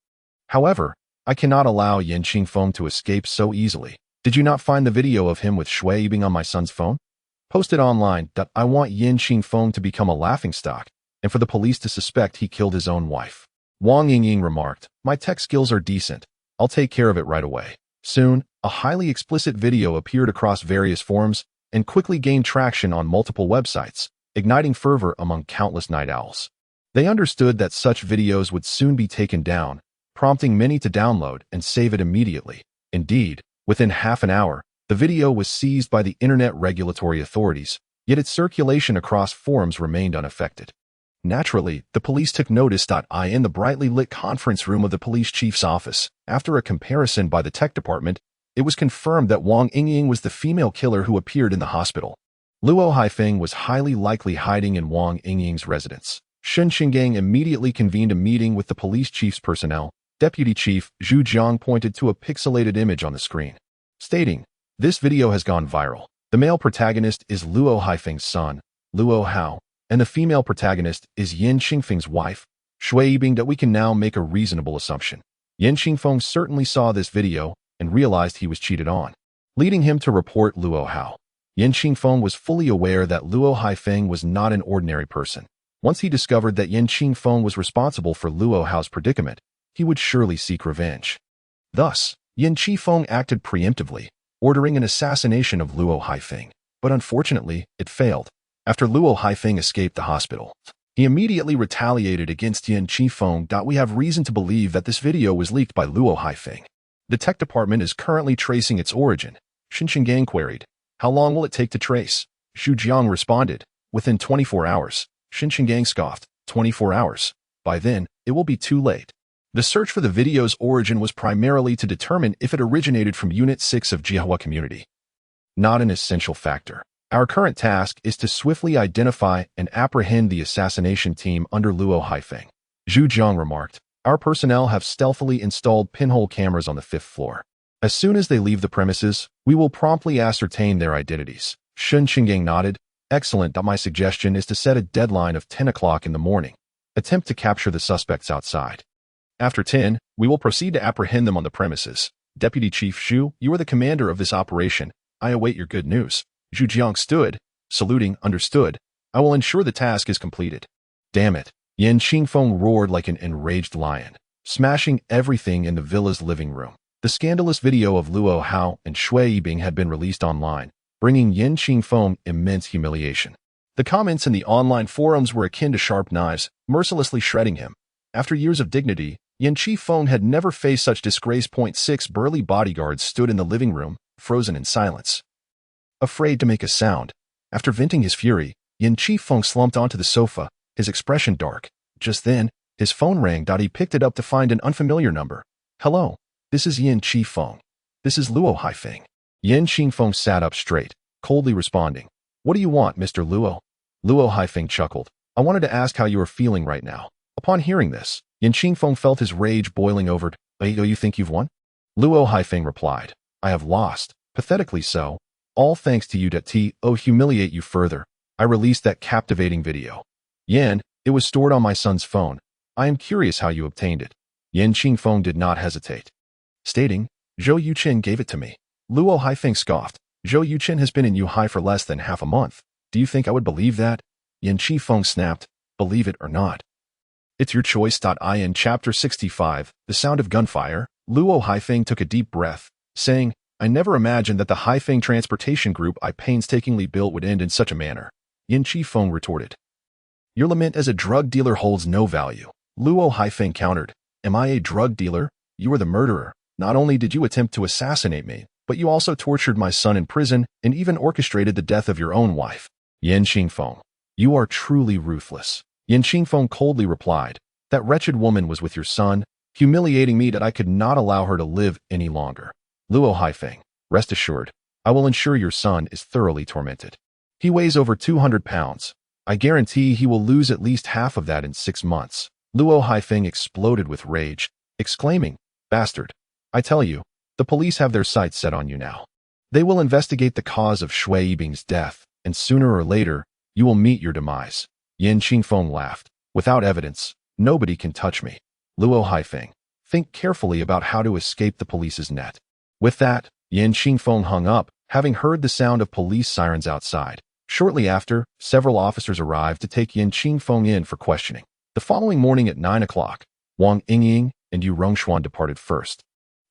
A: However, I cannot allow Yin Qingfeng to escape so easily. Did you not find the video of him with Shui Yibing on my son's phone? Post it online. I want Yin Qingfeng to become a laughingstock, and for the police to suspect he killed his own wife. Wang Yingying remarked, my tech skills are decent. I'll take care of it right away. Soon, a highly explicit video appeared across various forums and quickly gained traction on multiple websites, igniting fervor among countless night owls. They understood that such videos would soon be taken down, prompting many to download and save it immediately. Indeed, within half an hour, the video was seized by the internet regulatory authorities, yet its circulation across forums remained unaffected. Naturally, the police took notice. In the brightly lit conference room of the police chief's office, after a comparison by the tech department, it was confirmed that Wang Yingying was the female killer who appeared in the hospital. Luo Haifeng was highly likely hiding in Wang Yingying's residence. Shen Qinggang immediately convened a meeting with the police chief's personnel. Deputy Chief Zhu Jiang pointed to a pixelated image on the screen, stating, this video has gone viral. The male protagonist is Luo Haifeng's son, Luo Hao, and the female protagonist is Yin Qingfeng's wife, Shui Yibing. That we can now make a reasonable assumption. Yin Qingfeng certainly saw this video and realized he was cheated on, leading him to report Luo Hao. Yin Qingfeng was fully aware that Luo Haifeng was not an ordinary person. Once he discovered that Yin Qingfeng was responsible for Luo Hao's predicament, he would surely seek revenge. Thus, Yin Qingfeng acted preemptively, ordering an assassination of Luo Haifeng. But unfortunately, it failed. After Luo Haifeng escaped the hospital, he immediately retaliated against Yin Qingfeng. We have reason to believe that this video was leaked by Luo Haifeng. The tech department is currently tracing its origin. Shen Qinggang queried, how long will it take to trace? Zhu Jiang responded, within 24 hours. Shen Qinggang scoffed, 24 hours. By then, it will be too late. The search for the video's origin was primarily to determine if it originated from Unit 6 of Jihua community. Not an essential factor. Our current task is to swiftly identify and apprehend the assassination team under Luo Haifeng. Zhu Jiang remarked, our personnel have stealthily installed pinhole cameras on the 5th floor. As soon as they leave the premises, we will promptly ascertain their identities. Shen Qinggang nodded. Excellent. My suggestion is to set a deadline of 10 o'clock in the morning. Attempt to capture the suspects outside. After 10, we will proceed to apprehend them on the premises. Deputy Chief Xu, you are the commander of this operation. I await your good news. Zhu Jiang stood, saluting. Understood. I will ensure the task is completed. Damn it. Yin Qingfeng roared like an enraged lion, smashing everything in the villa's living room. The scandalous video of Luo Hao and Shui Yibing had been released online, bringing Yin Qingfeng immense humiliation. The comments in the online forums were akin to sharp knives, mercilessly shredding him. After years of dignity, Yin Qingfeng had never faced such disgrace. 6 burly bodyguards stood in the living room, frozen in silence, afraid to make a sound. After venting his fury, Yin Qingfeng slumped onto the sofa, his expression dark. Just then, his phone rang. He picked it up to find an unfamiliar number. Hello, this is Yin Qingfeng. This is Luo Haifeng. Yin Qingfeng sat up straight, coldly responding. What do you want, Mr. Luo? Luo Haifeng chuckled. I wanted to ask how you are feeling right now. Upon hearing this, Yin Qingfeng felt his rage boiling over. You think you've won? Luo Haifeng replied. I have lost, pathetically so. All thanks to you. To humiliate you further, I released that captivating video. Yin, it was stored on my son's phone. I am curious how you obtained it. Yin Qingfeng did not hesitate, stating, Zhou Yuchen gave it to me. Luo Haifeng scoffed. Zhou Yuchen has been in Yuhai for less than half a month. Do you think I would believe that? Yin Qingfeng snapped, believe it or not. It's your choice. In Chapter 65, The Sound of Gunfire, Luo Haifeng took a deep breath, saying, I never imagined that the Haifeng transportation group I painstakingly built would end in such a manner. Yin Qingfeng retorted. Your lament as a drug dealer holds no value. Luo Haifeng countered. Am I a drug dealer? You are the murderer. Not only did you attempt to assassinate me, but you also tortured my son in prison and even orchestrated the death of your own wife. Yin Qingfeng. You are truly ruthless. Yin Qingfeng coldly replied. That wretched woman was with your son, humiliating me that I could not allow her to live any longer. Luo Haifeng, rest assured, I will ensure your son is thoroughly tormented. He weighs over 200 pounds. I guarantee he will lose at least half of that in 6 months. Luo Haifeng exploded with rage, exclaiming, Bastard! I tell you, the police have their sights set on you now. They will investigate the cause of Shui Yibing's death, and sooner or later, You will meet your demise. Yan Qingfeng laughed. Without evidence, nobody can touch me. Luo Haifeng, think carefully about how to escape the police's net. With that, Yan Qingfeng hung up, having heard the sound of police sirens outside. Shortly after, several officers arrived to take Yan Qingfeng in for questioning. The following morning at 9 o'clock, Wang Yingying and Yu Rongshuan departed first,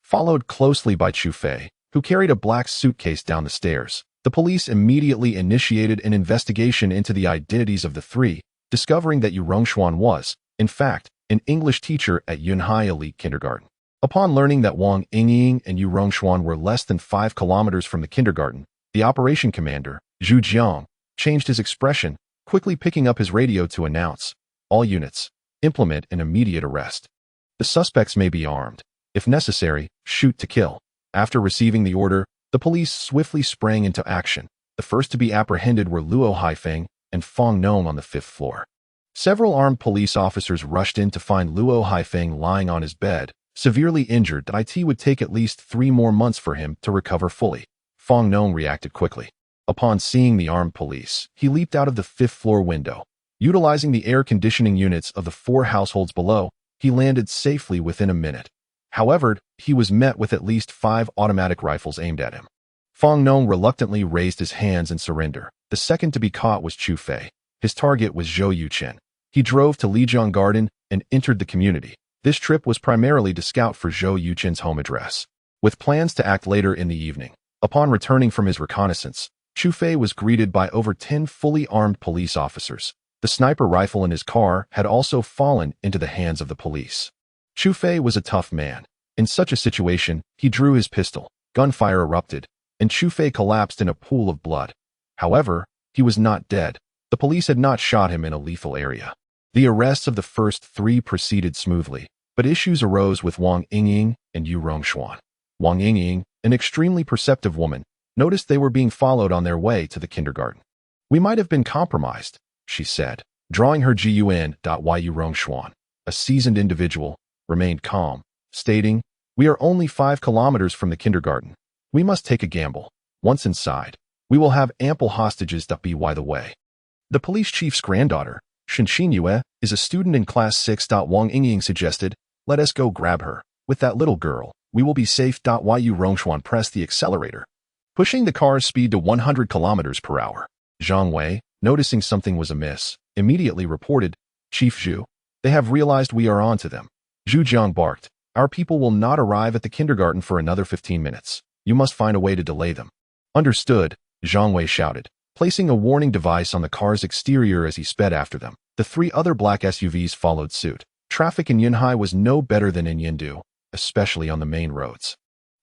A: followed closely by Chu Fei, who carried a black suitcase down the stairs. The police immediately initiated an investigation into the identities of the three, discovering that Yu Rongshuan was, in fact, an English teacher at Yunhai Elite Kindergarten. Upon learning that Wang Yingying and Yu Rongshuan were less than 5 kilometers from the kindergarten, the operation commander, Zhu Jiang, changed his expression, quickly picking up his radio to announce, "All units, implement an immediate arrest. The suspects may be armed. If necessary, shoot to kill." After receiving the order, the police swiftly sprang into action. The first to be apprehended were Luo Haifeng and Fong Nong on the 5th floor. Several armed police officers rushed in to find Luo Haifeng lying on his bed, severely injured that it would take at least 3 more months for him to recover fully. Fong Nong reacted quickly. Upon seeing the armed police, he leaped out of the 5th floor window. Utilizing the air conditioning units of the 4 households below, he landed safely within a minute. However, he was met with at least 5 automatic rifles aimed at him. Fong Nong reluctantly raised his hands in surrender. The second to be caught was Chu Fei. His target was Zhou Yuchen. He drove to Lijiang Garden and entered the community. This trip was primarily to scout for Zhou Yuchen's home address, with plans to act later in the evening. Upon returning from his reconnaissance, Chu Fei was greeted by over 10 fully armed police officers. The sniper rifle in his car had also fallen into the hands of the police. Chu Fei was a tough man. In such a situation, he drew his pistol. Gunfire erupted, and Chu Fei collapsed in a pool of blood. However, he was not dead. The police had not shot him in a lethal area. The arrests of the first 3 proceeded smoothly, but issues arose with Wang Yingying and Yu Rongshuan. Wang Yingying, an extremely perceptive woman, noticed they were being followed on their way to the kindergarten. "We might have been compromised," she said, drawing her gun. Yu Rongshuan, a seasoned individual, remained calm, stating, "We are only 5 kilometers from the kindergarten. We must take a gamble. Once inside, we will have ample hostages. By the way, the police chief's granddaughter, Shenxin Yue, is a student in class 6. Wang Yingying suggested, "Let us go grab her. With that little girl, we will be safe." Yu Rongshuan pressed the accelerator, pushing the car's speed to 100 kilometers per hour. Zhang Wei, noticing something was amiss, immediately reported, "Chief Zhu, they have realized we are on to them." Zhu Jiang barked, "Our people will not arrive at the kindergarten for another 15 minutes. You must find a way to delay them." "Understood," Zhang Wei shouted, placing a warning device on the car's exterior as he sped after them. The 3 other black SUVs followed suit. Traffic in Yunhai was no better than in Yindu, especially on the main roads.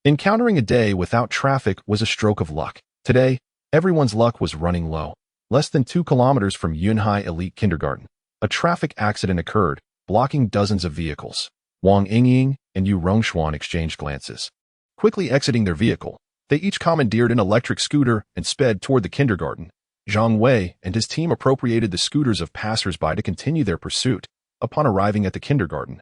A: Encountering a day without traffic was a stroke of luck. Today, everyone's luck was running low. Less than 2 kilometers from Yunhai Elite Kindergarten, a traffic accident occurred, blocking dozens of vehicles. Wang Yingying and Yu Rongshuan exchanged glances. Quickly exiting their vehicle, they each commandeered an electric scooter and sped toward the kindergarten. Zhang Wei and his team appropriated the scooters of passers-by to continue their pursuit. Upon arriving at the kindergarten,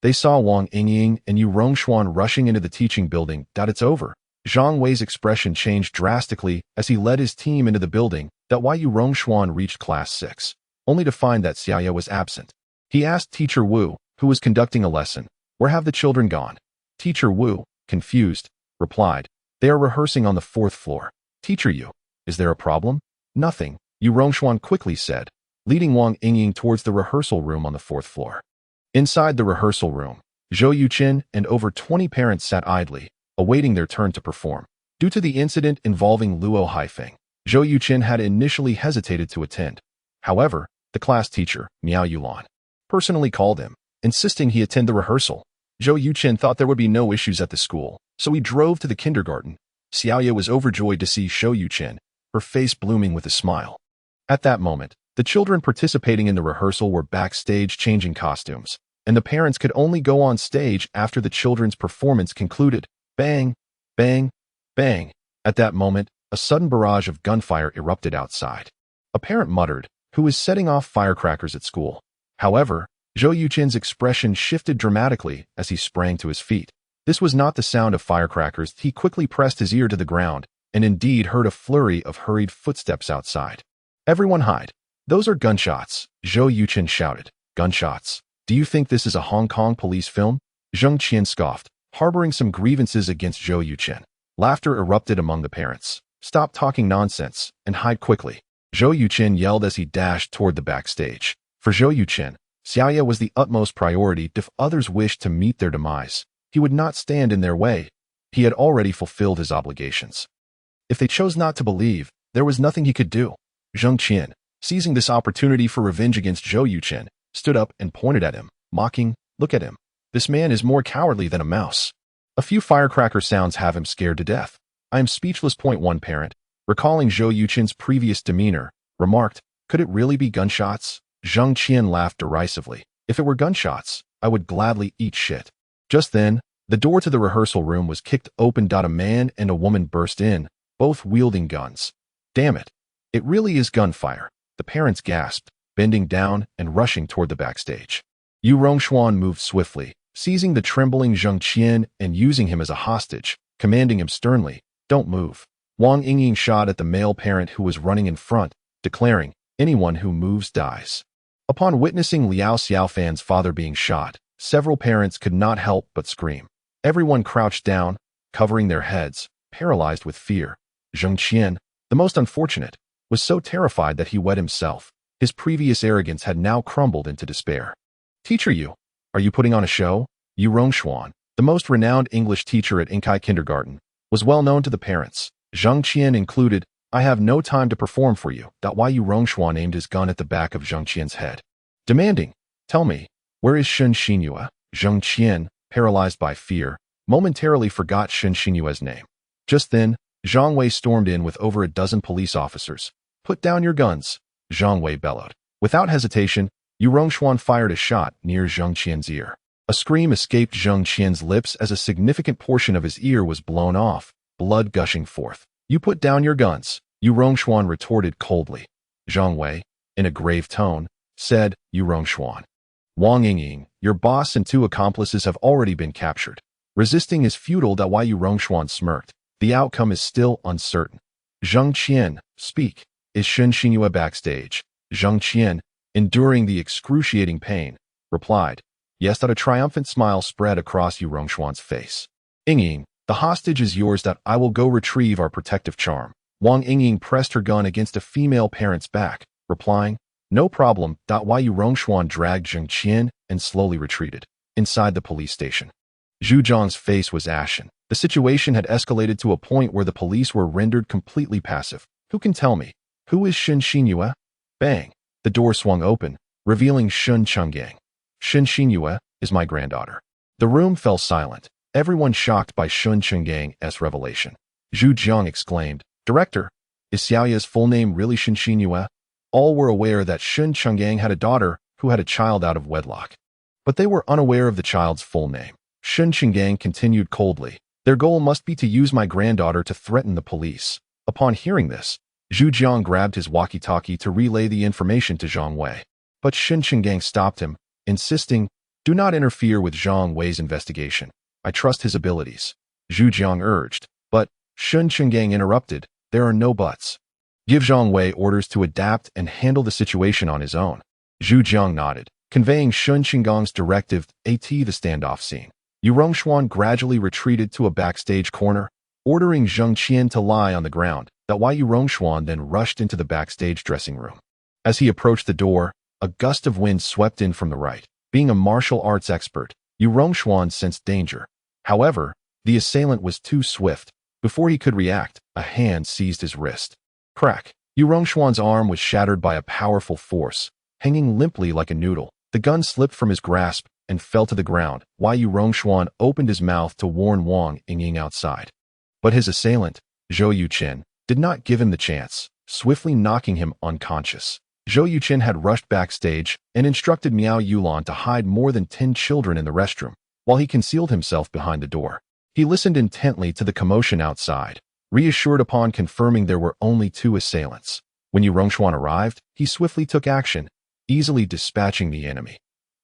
A: they saw Wang Yingying and Yu Rongshuan rushing into the teaching building. "It's over." Zhang Wei's expression changed drastically as he led his team into the building. Yu Rongshuan reached class 6, only to find that Xiaoya was absent. He asked Teacher Wu, who was conducting a lesson, "Where have the children gone?" Teacher Wu, confused, replied, "They are rehearsing on the 4th floor." "Teacher Yu, is there a problem?" "Nothing," Yu Rongshuan quickly said, leading Wang Yingying towards the rehearsal room on the 4th floor. Inside the rehearsal room, Zhou Yuchen and over 20 parents sat idly, awaiting their turn to perform. Due to the incident involving Luo Haifeng, Zhou Yuchen had initially hesitated to attend. However, the class teacher, Miao Yulan, personally called him, insisting he attend the rehearsal. Zhou Yuchen thought there would be no issues at the school, so he drove to the kindergarten. Xiaoya was overjoyed to see Zhou Yuchen, her face blooming with a smile. At that moment, the children participating in the rehearsal were backstage changing costumes, and the parents could only go on stage after the children's performance concluded. Bang, bang, bang. At that moment, a sudden barrage of gunfire erupted outside. A parent muttered, "Who is setting off firecrackers at school?" However, Zhou Yuchen's expression shifted dramatically as he sprang to his feet. This was not the sound of firecrackers. He quickly pressed his ear to the ground and indeed heard a flurry of hurried footsteps outside. Everyone hide. Those are gunshots, Zhou Yuchen shouted. Gunshots. Do you think this is a Hong Kong police film? Zheng Qian scoffed, harboring some grievances against Zhou Yuchen. Laughter erupted among the parents. Stop talking nonsense and hide quickly, Zhou Yuchen yelled as he dashed toward the backstage. For Zhou Yuchen, Xiaoya was the utmost priority. If others wished to meet their demise, he would not stand in their way. He had already fulfilled his obligations. If they chose not to believe, there was nothing he could do. Zheng Qian, seizing this opportunity for revenge against Zhou Yuchen, stood up and pointed at him, mocking, "Look at him. This man is more cowardly than a mouse. A few firecracker sounds have him scared to death." I am speechless. One parent, recalling Zhou Yuchen's previous demeanor, remarked, "Could it really be gunshots?" Zheng Qian laughed derisively. "If it were gunshots, I would gladly eat shit." Just then, the door to the rehearsal room was kicked open. A man and a woman burst in, both wielding guns. "Damn it. It really is gunfire," the parents gasped, bending down and rushing toward the backstage. Yu Rongshuan moved swiftly, seizing the trembling Zheng Qian and using him as a hostage, commanding him sternly, "Don't move." Wang Yingying shot at the male parent who was running in front, declaring, "Anyone who moves dies." Upon witnessing Liao Xiaofan's father being shot, several parents could not help but scream. Everyone crouched down, covering their heads, paralyzed with fear. Zheng Qian, the most unfortunate, was so terrified that he wet himself. His previous arrogance had now crumbled into despair. "Teacher Yu, are you putting on a show?" Yu Rongshuan, the most renowned English teacher at Inkai Kindergarten, was well known to the parents. Zheng Qian included. "I have no time to perform for you." Yu Rongshuan aimed his gun at the back of Zheng Qian's head, demanding, "Tell me, where is Shen Xinyue?" Zheng Qian, paralyzed by fear, momentarily forgot Shen Xinyue's name. Just then, Zhang Wei stormed in with over a dozen police officers. "Put down your guns," Zhang Wei bellowed. Without hesitation, Yu Rongshuan fired a shot near Zheng Qian's ear. A scream escaped Zheng Qian's lips as a significant portion of his ear was blown off, blood gushing forth. "You put down your guns," Yu Rongshuan retorted coldly. Zhang Wei, in a grave tone, said, "Yu Rongshuan, Wang Yingying, your boss and 2 accomplices have already been captured. Resisting is futile." Yu Rongshuan smirked. "The outcome is still uncertain." "Zheng Qian, speak. Is Shen Xinyue backstage?" Zheng Qian, enduring the excruciating pain, replied, "Yes." A triumphant smile spread across Yu Rongshuan's face. "Yingying, the hostage is yours. I will go retrieve our protective charm." Wang Yingying pressed her gun against a female parent's back, replying, "No problem." Yu Rongshuan dragged Zheng Qian and slowly retreated. Inside the police station, Zhu Zhang's face was ashen. The situation had escalated to a point where the police were rendered completely passive. "Who can tell me? Who is Shen Xinyue?" Bang! The door swung open, revealing Shun Chenggang. "Shen Xinyue is my granddaughter." The room fell silent, everyone shocked by Shun Chenggang's revelation. Zhu Jiang exclaimed, "Director, is Xiaoya's full name really Shen Xinyue?" All were aware that Shun Chenggang had a daughter who had a child out of wedlock, but they were unaware of the child's full name. Shun Chenggang continued coldly, "Their goal must be to use my granddaughter to threaten the police." Upon hearing this, Zhu Jiang grabbed his walkie-talkie to relay the information to Zhang Wei. But Shun Chenggang stopped him, insisting, "Do not interfere with Zhang Wei's investigation. I trust his abilities," Zhu Jiang urged. But Shun Chenggang interrupted, "There are no buts. Give Zhang Wei orders to adapt and handle the situation on his own." Zhu Jiang nodded, conveying Shun Chenggang's directive. The standoff scene. Yu Rongshuan gradually retreated to a backstage corner, ordering Zheng Qian to lie on the ground. Yu Rongshuan then rushed into the backstage dressing room. As he approached the door, a gust of wind swept in from the right. Being a martial arts expert, Yu Rongshuan sensed danger. However, the assailant was too swift. Before he could react, a hand seized his wrist. Crack! Yu Rongshuan's arm was shattered by a powerful force, hanging limply like a noodle. The gun slipped from his grasp and fell to the ground. Yu Rongshuan opened his mouth to warn Wang Yingying outside. But his assailant, Zhou Yuchen, did not give him the chance, swiftly knocking him unconscious. Zhou Yuchen had rushed backstage and instructed Miao Yulan to hide more than 10 children in the restroom, while he concealed himself behind the door. He listened intently to the commotion outside, reassured upon confirming there were only 2 assailants. When Yu Rongshuan arrived, he swiftly took action, easily dispatching the enemy.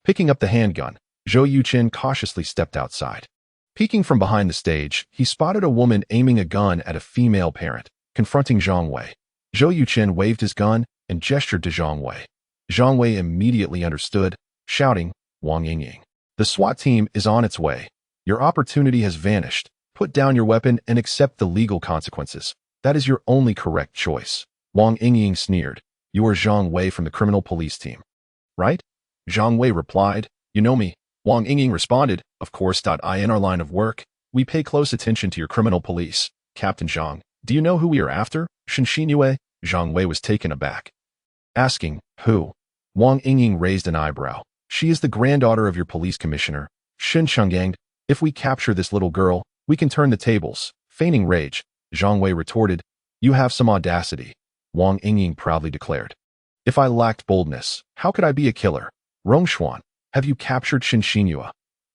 A: Picking up the handgun, Zhou Yuchen cautiously stepped outside. Peeking from behind the stage, he spotted a woman aiming a gun at a female parent, confronting Zhang Wei. Zhou Yuchen waved his gun and gestured to Zhang Wei. Zhang Wei immediately understood, shouting, "Wang Yingying, the SWAT team is on its way. Your opportunity has vanished. Put down your weapon and accept the legal consequences. That is your only correct choice." Wang Yingying sneered. "You are Zhang Wei from the criminal police team, right?" Zhang Wei replied, "You know me." Wang Yingying responded, "Of course. In our line of work, we pay close attention to your criminal police. Captain Zhang, do you know who we are after?" Yue. Zhang Wei was taken aback, asking, "Who?" Wang Yingying raised an eyebrow. "She is the granddaughter of your police commissioner, Shen Chenggang. If we capture this little girl, we can turn the tables." Feigning rage, Zhang Wei retorted, "You have some audacity," Wang Yingying proudly declared. "If I lacked boldness, how could I be a killer?" "Rongshuan, have you captured Yue?"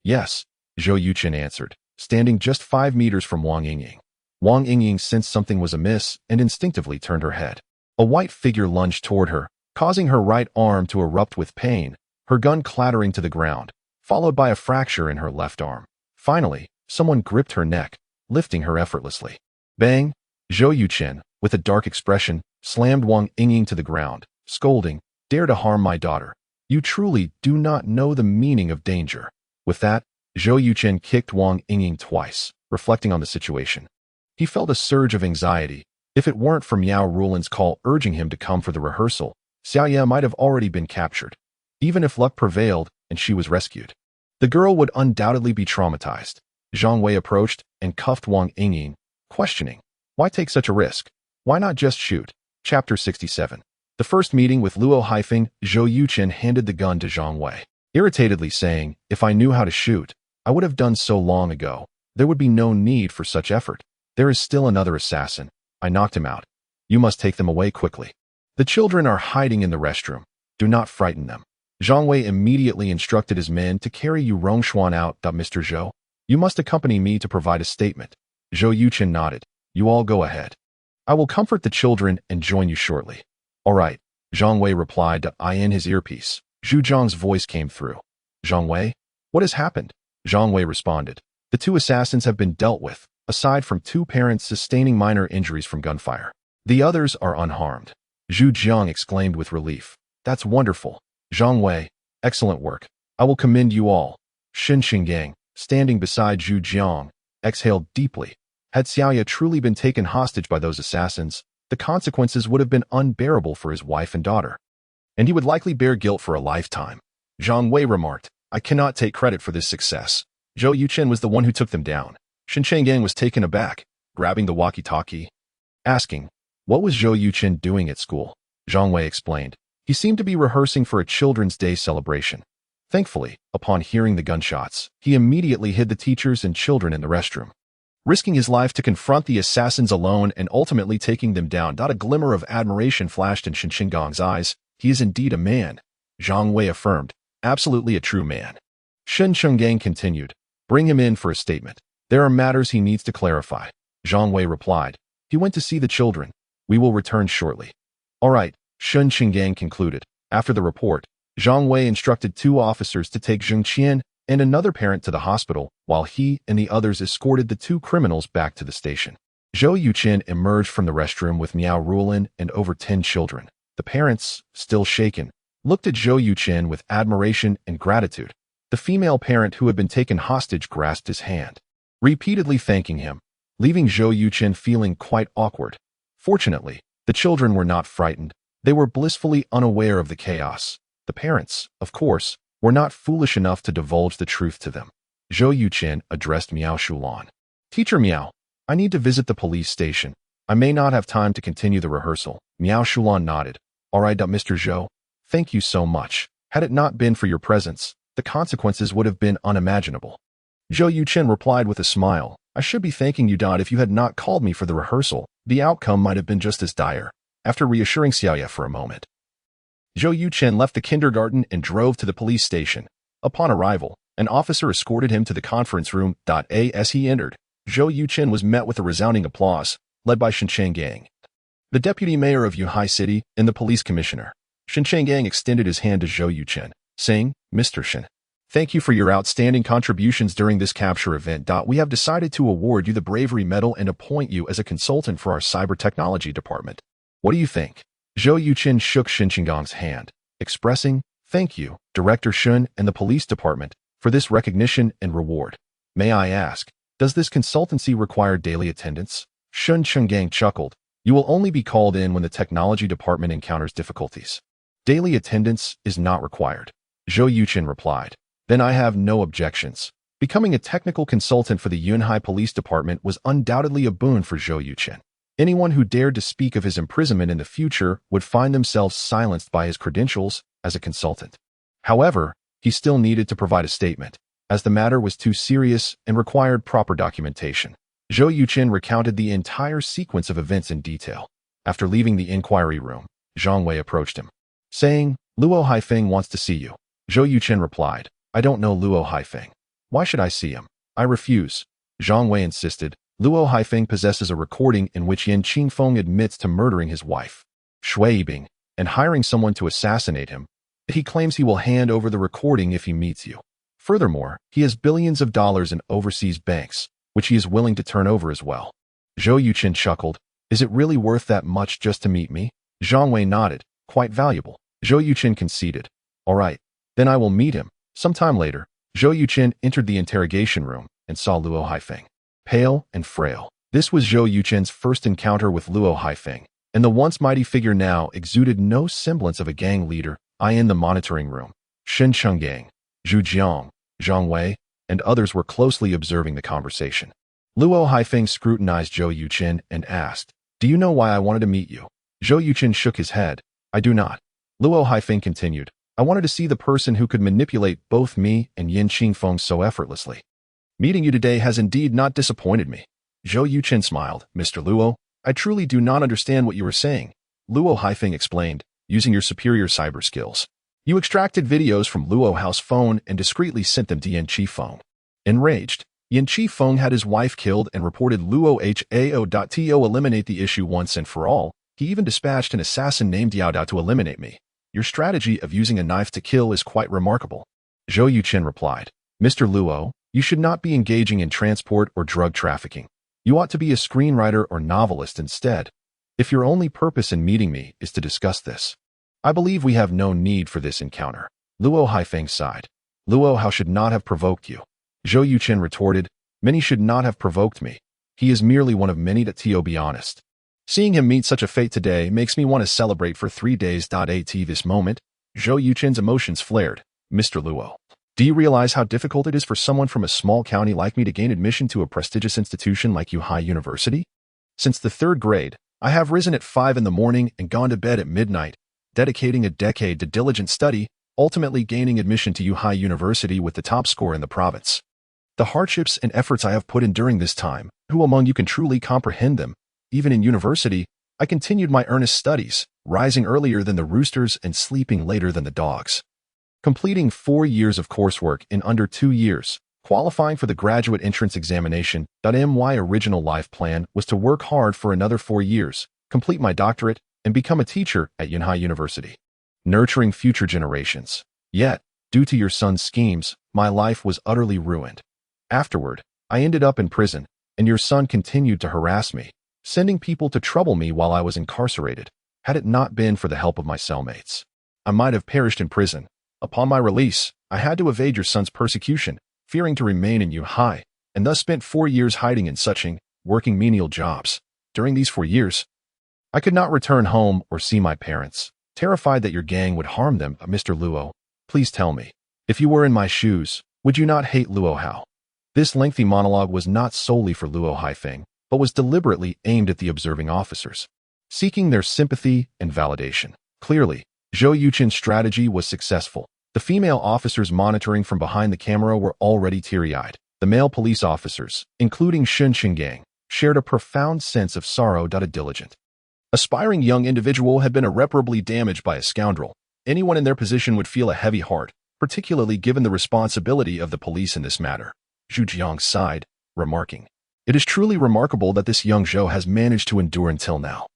A: "Yes," Zhou Yuchen answered, standing just 5 meters from Wang Yingying. Wang Yingying sensed something was amiss and instinctively turned her head. A white figure lunged toward her, causing her right arm to erupt with pain, her gun clattering to the ground, followed by a fracture in her left arm. Finally, someone gripped her neck, lifting her effortlessly. Bang! Zhou Yuchen, with a dark expression, slammed Wang Yingying to the ground, scolding, "Dare to harm my daughter. You truly do not know the meaning of danger." With that, Zhou Yuchen kicked Wang Yingying twice, reflecting on the situation. He felt a surge of anxiety. If it weren't for Miao Rulin's call urging him to come for the rehearsal, Xiaoye might have already been captured. Even if luck prevailed and she was rescued, the girl would undoubtedly be traumatized. Zhang Wei approached and cuffed Wang Yingying, questioning, "Why take such a risk? Why not just shoot?" Chapter 67. The first meeting with Luo Haifeng, Zhou Yuchen handed the gun to Zhang Wei, irritatedly saying, "If I knew how to shoot, I would have done so long ago. There would be no need for such effort. There is still another assassin. I knocked him out. You must take them away quickly. The children are hiding in the restroom. Do not frighten them." Zhang Wei immediately instructed his men to carry Yu Rongshuan out. "Mr. Zhou, you must accompany me to provide a statement." Zhou Yuchen nodded. "You all go ahead. I will comfort the children and join you shortly." "All right," Zhang Wei replied in his earpiece. Zhu Zhang's voice came through. "Zhang Wei, what has happened?" Zhang Wei responded. "The 2 assassins have been dealt with, aside from 2 parents sustaining minor injuries from gunfire. The others are unharmed." Zhu Zhang exclaimed with relief. "That's wonderful. Zhang Wei, excellent work. I will commend you all." Shen Xinggang, standing beside Zhu Zhang, exhaled deeply. Had Xiaoye truly been taken hostage by those assassins, the consequences would have been unbearable for his wife and daughter, and he would likely bear guilt for a lifetime. Zhang Wei remarked, "I cannot take credit for this success. Zhou Yuchen was the one who took them down." Shen Chenggang was taken aback, grabbing the walkie-talkie, asking, "What was Zhou Yuchen doing at school?" Zhang Wei explained, "He seemed to be rehearsing for a Children's Day celebration." Thankfully, upon hearing the gunshots, he immediately hid the teachers and children in the restroom, risking his life to confront the assassins alone and ultimately taking them down. A glimmer of admiration flashed in Shen Chenggang's eyes. "He is indeed a man," Zhang Wei affirmed. "Absolutely a true man." Shen Chenggang continued, "Bring him in for a statement. There are matters he needs to clarify." Zhang Wei replied, "He went to see the children. We will return shortly." "All right," Shen Chenggang concluded. After the report, Zhang Wei instructed 2 officers to take Zheng Qian and another parent to the hospital, while he and the others escorted the 2 criminals back to the station. Zhou Yuchen emerged from the restroom with Miao Rulin and over 10 children. The parents, still shaken, looked at Zhou Yuchen with admiration and gratitude. The female parent who had been taken hostage grasped his hand, repeatedly thanking him, leaving Zhou Yuchen feeling quite awkward. Fortunately, the children were not frightened. They were blissfully unaware of the chaos. The parents, of course, were not foolish enough to divulge the truth to them. Zhou Yuchen addressed Miao Shulan. "Teacher Miao, I need to visit the police station. I may not have time to continue the rehearsal." Miao Shulan nodded. "All right, Mr. Zhou. Thank you so much. Had it not been for your presence, the consequences would have been unimaginable." Zhou Yuchen replied with a smile, "I should be thanking you, if you had not called me for the rehearsal. The outcome might have been just as dire." After reassuring Xiaoye for a moment, Zhou Yuchen left the kindergarten and drove to the police station. Upon arrival, an officer escorted him to the conference room. As he entered, Zhou Yuchen was met with a resounding applause, led by Shen Chenggang, the deputy mayor of Yuhai City and the police commissioner. Shen Chenggang extended his hand to Zhou Yuchen, saying, "Mr. Shen, thank you for your outstanding contributions during this capture event. We have decided to award you the Bravery Medal and appoint you as a consultant for our cyber technology department. What do you think?" Zhou Yuchen shook Shen Qinggong's hand, expressing, "Thank you, Director Shun and the police department, for this recognition and reward. May I ask, does this consultancy require daily attendance?" Shen Qinggang chuckled. "You will only be called in when the technology department encounters difficulties. Daily attendance is not required." Zhou Yuchen replied. "Then I have no objections." Becoming a technical consultant for the Yunhai Police Department was undoubtedly a boon for Zhou Yuchen. Anyone who dared to speak of his imprisonment in the future would find themselves silenced by his credentials as a consultant. However, he still needed to provide a statement, as the matter was too serious and required proper documentation. Zhou Yuchen recounted the entire sequence of events in detail. After leaving the inquiry room, Zhang Wei approached him, saying, "Luo Haifeng wants to see you." Zhou Yuchen replied, "I don't know Luo Haifeng. Why should I see him?" "I refuse." Zhang Wei insisted. "Luo Haifeng possesses a recording in which Yan Qingfeng admits to murdering his wife, Shui Yibing, and hiring someone to assassinate him. He claims he will hand over the recording if he meets you. Furthermore, he has billions of dollars in overseas banks, which he is willing to turn over as well." Zhou Yuchen chuckled. "Is it really worth that much just to meet me?" Zhang Wei nodded. "Quite valuable." Zhou Yuchen conceded. "All right, then I will meet him." Sometime later, Zhou Yuchen entered the interrogation room and saw Luo Haifeng, pale and frail. This was Zhou Yuchen's first encounter with Luo Haifeng, and the once mighty figure now exuded no semblance of a gang leader. In the monitoring room, Shen Qinggang, Zhu Jiang, Zhang Wei, and others were closely observing the conversation. Luo Haifeng scrutinized Zhou Yuchen and asked, "Do you know why I wanted to meet you?" Zhou Yuchen shook his head. "I do not." Luo Haifeng continued, "I wanted to see the person who could manipulate both me and Yan Qingfeng so effortlessly. Meeting you today has indeed not disappointed me." Zhou Yuchen smiled. "Mr. Luo, I truly do not understand what you were saying." Luo Haifeng explained, "Using your superior cyber skills, you extracted videos from Luo Hao's phone and discreetly sent them to Yan Qifeng." Enraged, Yan Qifeng had his wife killed and reported Luo Hao.to eliminate the issue once and for all. He even dispatched an assassin named Yao Dao to eliminate me. Your strategy of using a knife to kill is quite remarkable." Zhou Yuchen replied, "Mr. Luo, you should not be engaging in transport or drug trafficking. You ought to be a screenwriter or novelist instead. If your only purpose in meeting me is to discuss this, I believe we have no need for this encounter." Luo Haifeng sighed. "Luo Hao should not have provoked you." Zhou Yuchen retorted, "Many should not have provoked me. He is merely one of many to be honest. Seeing him meet such a fate today makes me want to celebrate for 3 days. At this moment, Zhou Yuchen's emotions flared. "Mr. Luo, do you realize how difficult it is for someone from a small county like me to gain admission to a prestigious institution like Yunhai University? Since the 3rd grade, I have risen at 5 in the morning and gone to bed at midnight, dedicating a decade to diligent study, ultimately gaining admission to Yunhai University with the top score in the province. The hardships and efforts I have put in during this time, who among you can truly comprehend them? Even in university, I continued my earnest studies, rising earlier than the roosters and sleeping later than the dogs. Completing 4 years of coursework in under 2 years, qualifying for the graduate entrance examination. My original life plan was to work hard for another 4 years, complete my doctorate, and become a teacher at Yunhai University, nurturing future generations. Yet, due to your son's schemes, my life was utterly ruined. Afterward, I ended up in prison, and your son continued to harass me, sending people to trouble me while I was incarcerated. Had it not been for the help of my cellmates, I might have perished in prison. Upon my release, I had to evade your son's persecution, fearing to remain in Yunhai, and thus spent 4 years hiding in Suching, working menial jobs. During these 4 years, I could not return home or see my parents, terrified that your gang would harm them. Mr. Luo, please tell me, if you were in my shoes, would you not hate Luo Hao?" This lengthy monologue was not solely for Luo Haifeng, but was deliberately aimed at the observing officers, seeking their sympathy and validation. Clearly, Zhou Yuchen's strategy was successful. The female officers monitoring from behind the camera were already teary-eyed. The male police officers, including Shen Qinggang, shared a profound sense of sorrow. A diligent, aspiring young individual had been irreparably damaged by a scoundrel. Anyone in their position would feel a heavy heart, particularly given the responsibility of the police in this matter. Zhu Jiang sighed, remarking, "It is truly remarkable that this young Zhou has managed to endure until now.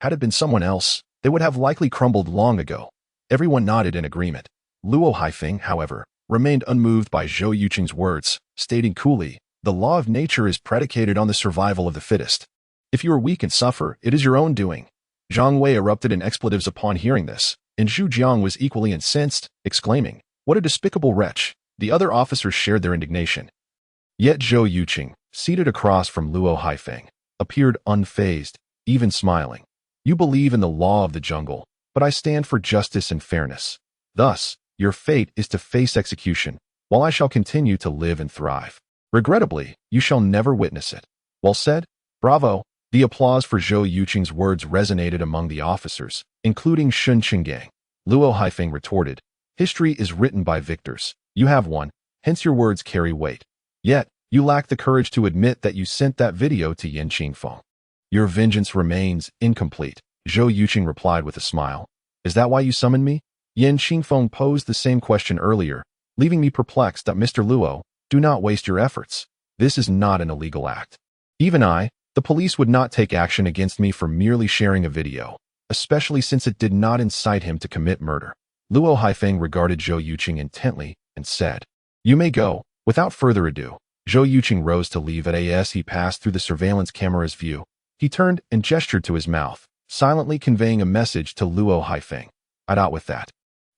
A: Had it been someone else, they would have likely crumbled long ago." Everyone nodded in agreement. Luo Haifeng, however, remained unmoved by Zhou Yuchen's words, stating coolly, "The law of nature is predicated on the survival of the fittest. If you are weak and suffer, it is your own doing. Zhang Wei erupted in expletives upon hearing this, and Zhu Jiang was equally incensed, exclaiming, "What a despicable wretch!" The other officers shared their indignation. Yet Zhou Yuchen, seated across from Luo Haifeng, appeared unfazed, even smiling. "You believe in the law of the jungle, but I stand for justice and fairness. Thus, your fate is to face execution, while I shall continue to live and thrive. Regrettably, you shall never witness it." Well said. Bravo. The applause for Zhou Yuchen's words resonated among the officers, including Shun Qinggang. Luo Haifeng retorted, "History is written by victors. You have one, hence your words carry weight. Yet, you lack the courage to admit that you sent that video to Yan Qingfeng. Your vengeance remains incomplete." Zhou Yuchen replied with a smile. "Is that why you summoned me?" Yan Qingfeng posed the same question earlier, leaving me perplexed. Mr. Luo, do not waste your efforts. This is not an illegal act. Even the police would not take action against me for merely sharing a video, especially since it did not incite him to commit murder. Luo Haifeng regarded Zhou Yuchen intently and said, "You may go." Without further ado, Zhou Yuchen rose to leave. As he passed through the surveillance camera's view, he turned and gestured to his mouth, silently conveying a message to Luo Haifeng. "I doubt with that."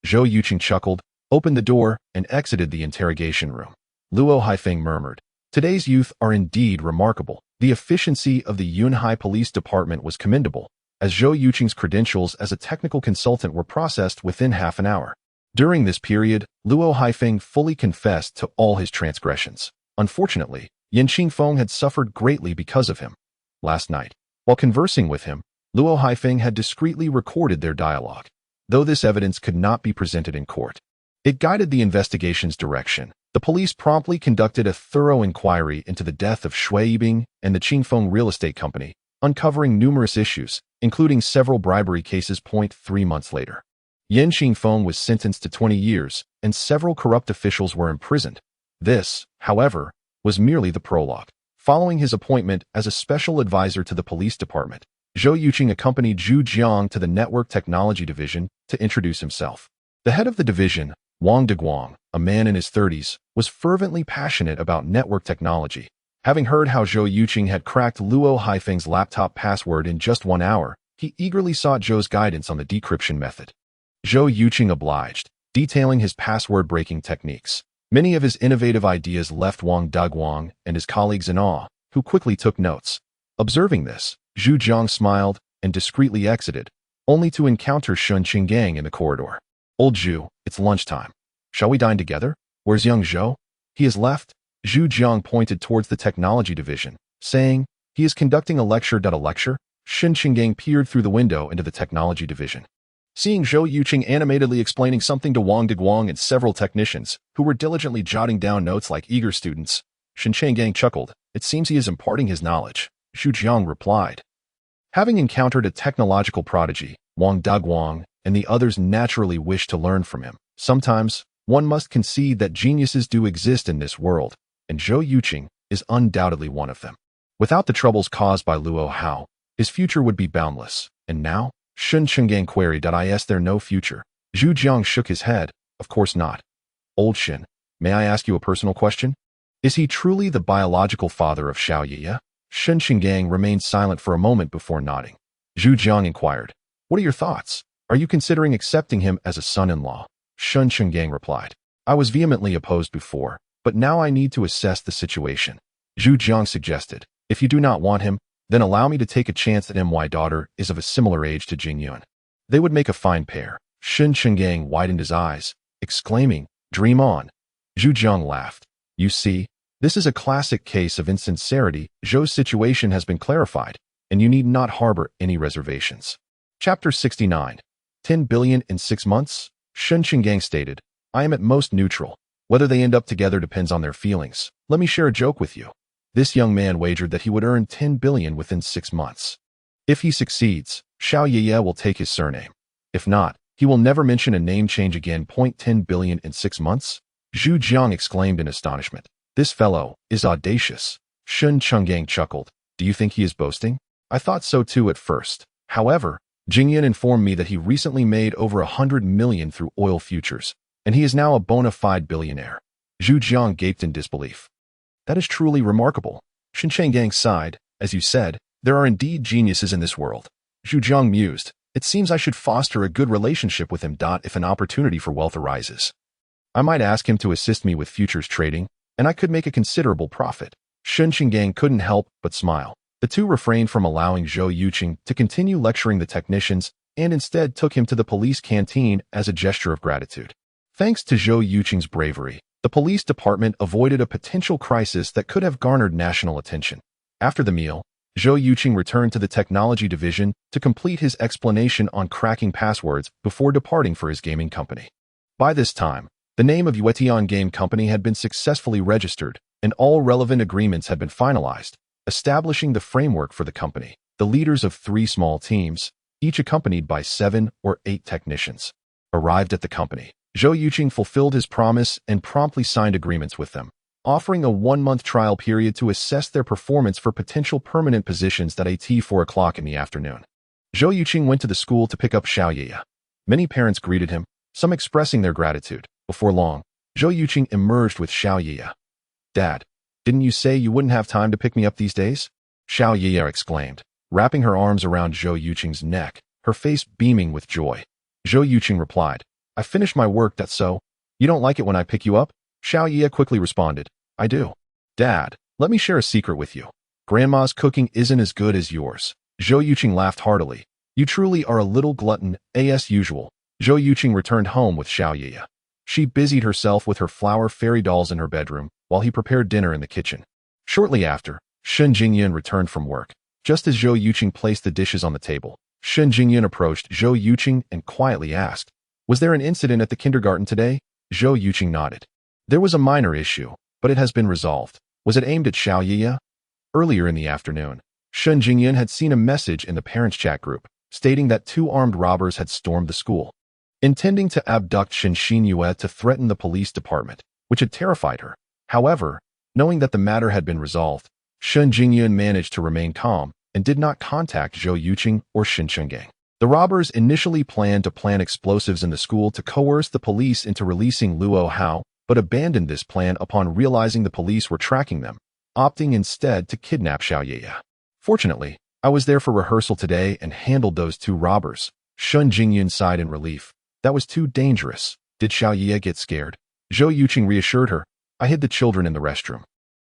A: Zhou Yuchen chuckled, opened the door, and exited the interrogation room. Luo Haifeng murmured, "Today's youth are indeed remarkable." The efficiency of the Yunhai Police Department was commendable, as Zhou Yuchen's credentials as a technical consultant were processed within half an hour. During this period, Luo Haifeng fully confessed to all his transgressions. Unfortunately, Yan Qingfeng had suffered greatly because of him. Last night, while conversing with him, Luo Haifeng had discreetly recorded their dialogue. Though this evidence could not be presented in court, it guided the investigation's direction. The police promptly conducted a thorough inquiry into the death of Shui Yibing and the Qingfeng Real Estate Company, uncovering numerous issues, including several bribery cases. 3 months later, Yan Qingfeng was sentenced to 20 years, and several corrupt officials were imprisoned. This, however, was merely the prologue. Following his appointment as a special advisor to the police department, Zhou Yuchen accompanied Zhu Jiang to the Network Technology Division to introduce himself. The head of the division, Wang Deguang, a man in his 30s, was fervently passionate about network technology. Having heard how Zhou Yuchen had cracked Luo Haifeng's laptop password in just 1 hour, he eagerly sought Zhou's guidance on the decryption method. Zhou Yuchen obliged, detailing his password-breaking techniques. Many of his innovative ideas left Wang Deguang and his colleagues in awe, who quickly took notes. Observing this, Zhu Jiang smiled and discreetly exited, only to encounter Shun Qinggang in the corridor. "Old Zhu, it's lunchtime. Shall we dine together? Where's young Zhou?" "He has left." Zhu Jiang pointed towards the technology division, saying, "He is conducting a lecture." A lecture? Shun Qinggang peered through the window into the technology division. Seeing Zhou Yuchen animatedly explaining something to Wang Deguang and several technicians, who were diligently jotting down notes like eager students, Shun Qinggang chuckled. "It seems he is imparting his knowledge." Zhu Jiang replied. Having encountered a technological prodigy, Wang Deguang and the others naturally wished to learn from him. Sometimes, one must concede that geniuses do exist in this world, and Zhou Yuchen is undoubtedly one of them. Without the troubles caused by Luo Hao, his future would be boundless. And now? Shun Qinggang queried. "Is there no future?" Zhu Jiang shook his head. "Of course not." "Old Shin, may I ask you a personal question? Is he truly the biological father of Xiao Yiye?" Shun Qinggang remained silent for a moment before nodding. Zhu Jiang inquired, "What are your thoughts? Are you considering accepting him as a son-in-law?" Shun Qinggang replied, "I was vehemently opposed before, but now I need to assess the situation." Zhu Jiang suggested, "If you do not want him, then allow me to take a chance that my daughter is of a similar age to Jingyuan. They would make a fine pair." Shun Qinggang widened his eyes, exclaiming, "Dream on." Zhu Jiang laughed. "You see, this is a classic case of insincerity. Zhou's situation has been clarified, and you need not harbor any reservations." Chapter 69. 10 billion in 6 months? Shun Qinggang stated, "I am at most neutral. Whether they end up together depends on their feelings. Let me share a joke with you." This young man wagered that he would earn 10 billion within 6 months. If he succeeds, Xiao Yiye will take his surname. If not, he will never mention a name change again. 10 billion in 6 months? Zhu Jiang exclaimed in astonishment. "This fellow is audacious." Shun Qinggang chuckled. "Do you think he is boasting? I thought so too at first. However, Jingyan informed me that he recently made over 100 million through oil futures, and he is now a bona fide billionaire." Zhu Jiang gaped in disbelief. "That is truly remarkable." Shun Qinggang sighed. "As you said, there are indeed geniuses in this world. Zhu Jiang mused. It seems I should foster a good relationship with him. If an opportunity for wealth arises, I might ask him to assist me with futures trading, and I could make a considerable profit. Shen Qinggang couldn't help but smile. The two refrained from allowing Zhou Yuchen to continue lecturing the technicians and instead took him to the police canteen as a gesture of gratitude. Thanks to Zhou Yuchen's bravery, the police department avoided a potential crisis that could have garnered national attention. After the meal, Zhou Yuchen returned to the technology division to complete his explanation on cracking passwords before departing for his gaming company. By this time, the name of Yuetian Game Company had been successfully registered, and all relevant agreements had been finalized, establishing the framework for the company. The leaders of 3 small teams, each accompanied by 7 or 8 technicians, arrived at the company. Zhou Yuchen fulfilled his promise and promptly signed agreements with them, offering a 1-month trial period to assess their performance for potential permanent positions at 4 o'clock in the afternoon. Zhou Yuchen went to the school to pick up Xiao Yiya. Many parents greeted him, some expressing their gratitude. Before long, Zhou Yuchen emerged with Xiao Yiya. "Dad, didn't you say you wouldn't have time to pick me up these days?" Xiao Yiya exclaimed, wrapping her arms around Zhou Yuchen's neck, her face beaming with joy. Zhou Yuchen replied, "I finished my work, that's so. You don't like it when I pick you up?" Xiao Yiya quickly responded, "I do. Dad, let me share a secret with you. Grandma's cooking isn't as good as yours." Zhou Yuchen laughed heartily. "You truly are a little glutton, as usual." Zhou Yuchen returned home with Xiao Yiya. She busied herself with her flower fairy dolls in her bedroom while he prepared dinner in the kitchen. Shortly after, Shen Jingyan returned from work. Just as Zhou Yuchen placed the dishes on the table, Shen Jingyan approached Zhou Yuchen and quietly asked, "Was there an incident at the kindergarten today?" Zhou Yuchen nodded. "There was a minor issue, but it has been resolved." "Was it aimed at Xiao Yiya?" Earlier in the afternoon, Shen Jingyan had seen a message in the parents' chat group stating that 2 armed robbers had stormed the school, intending to abduct Shen Xinyue to threaten the police department, which had terrified her. However, knowing that the matter had been resolved, Shen Jingyan managed to remain calm and did not contact Zhou Yuchen or Shen Qinggang. The robbers initially planned to plant explosives in the school to coerce the police into releasing Luo Hao, but abandoned this plan upon realizing the police were tracking them, opting instead to kidnap Xiao Yiya. "Fortunately, I was there for rehearsal today and handled those 2 robbers." Shen Jingyan sighed in relief. "That was too dangerous." "Did Xiao Yiya get scared?" Zhou Yuchen reassured her. "I hid the children in the restroom."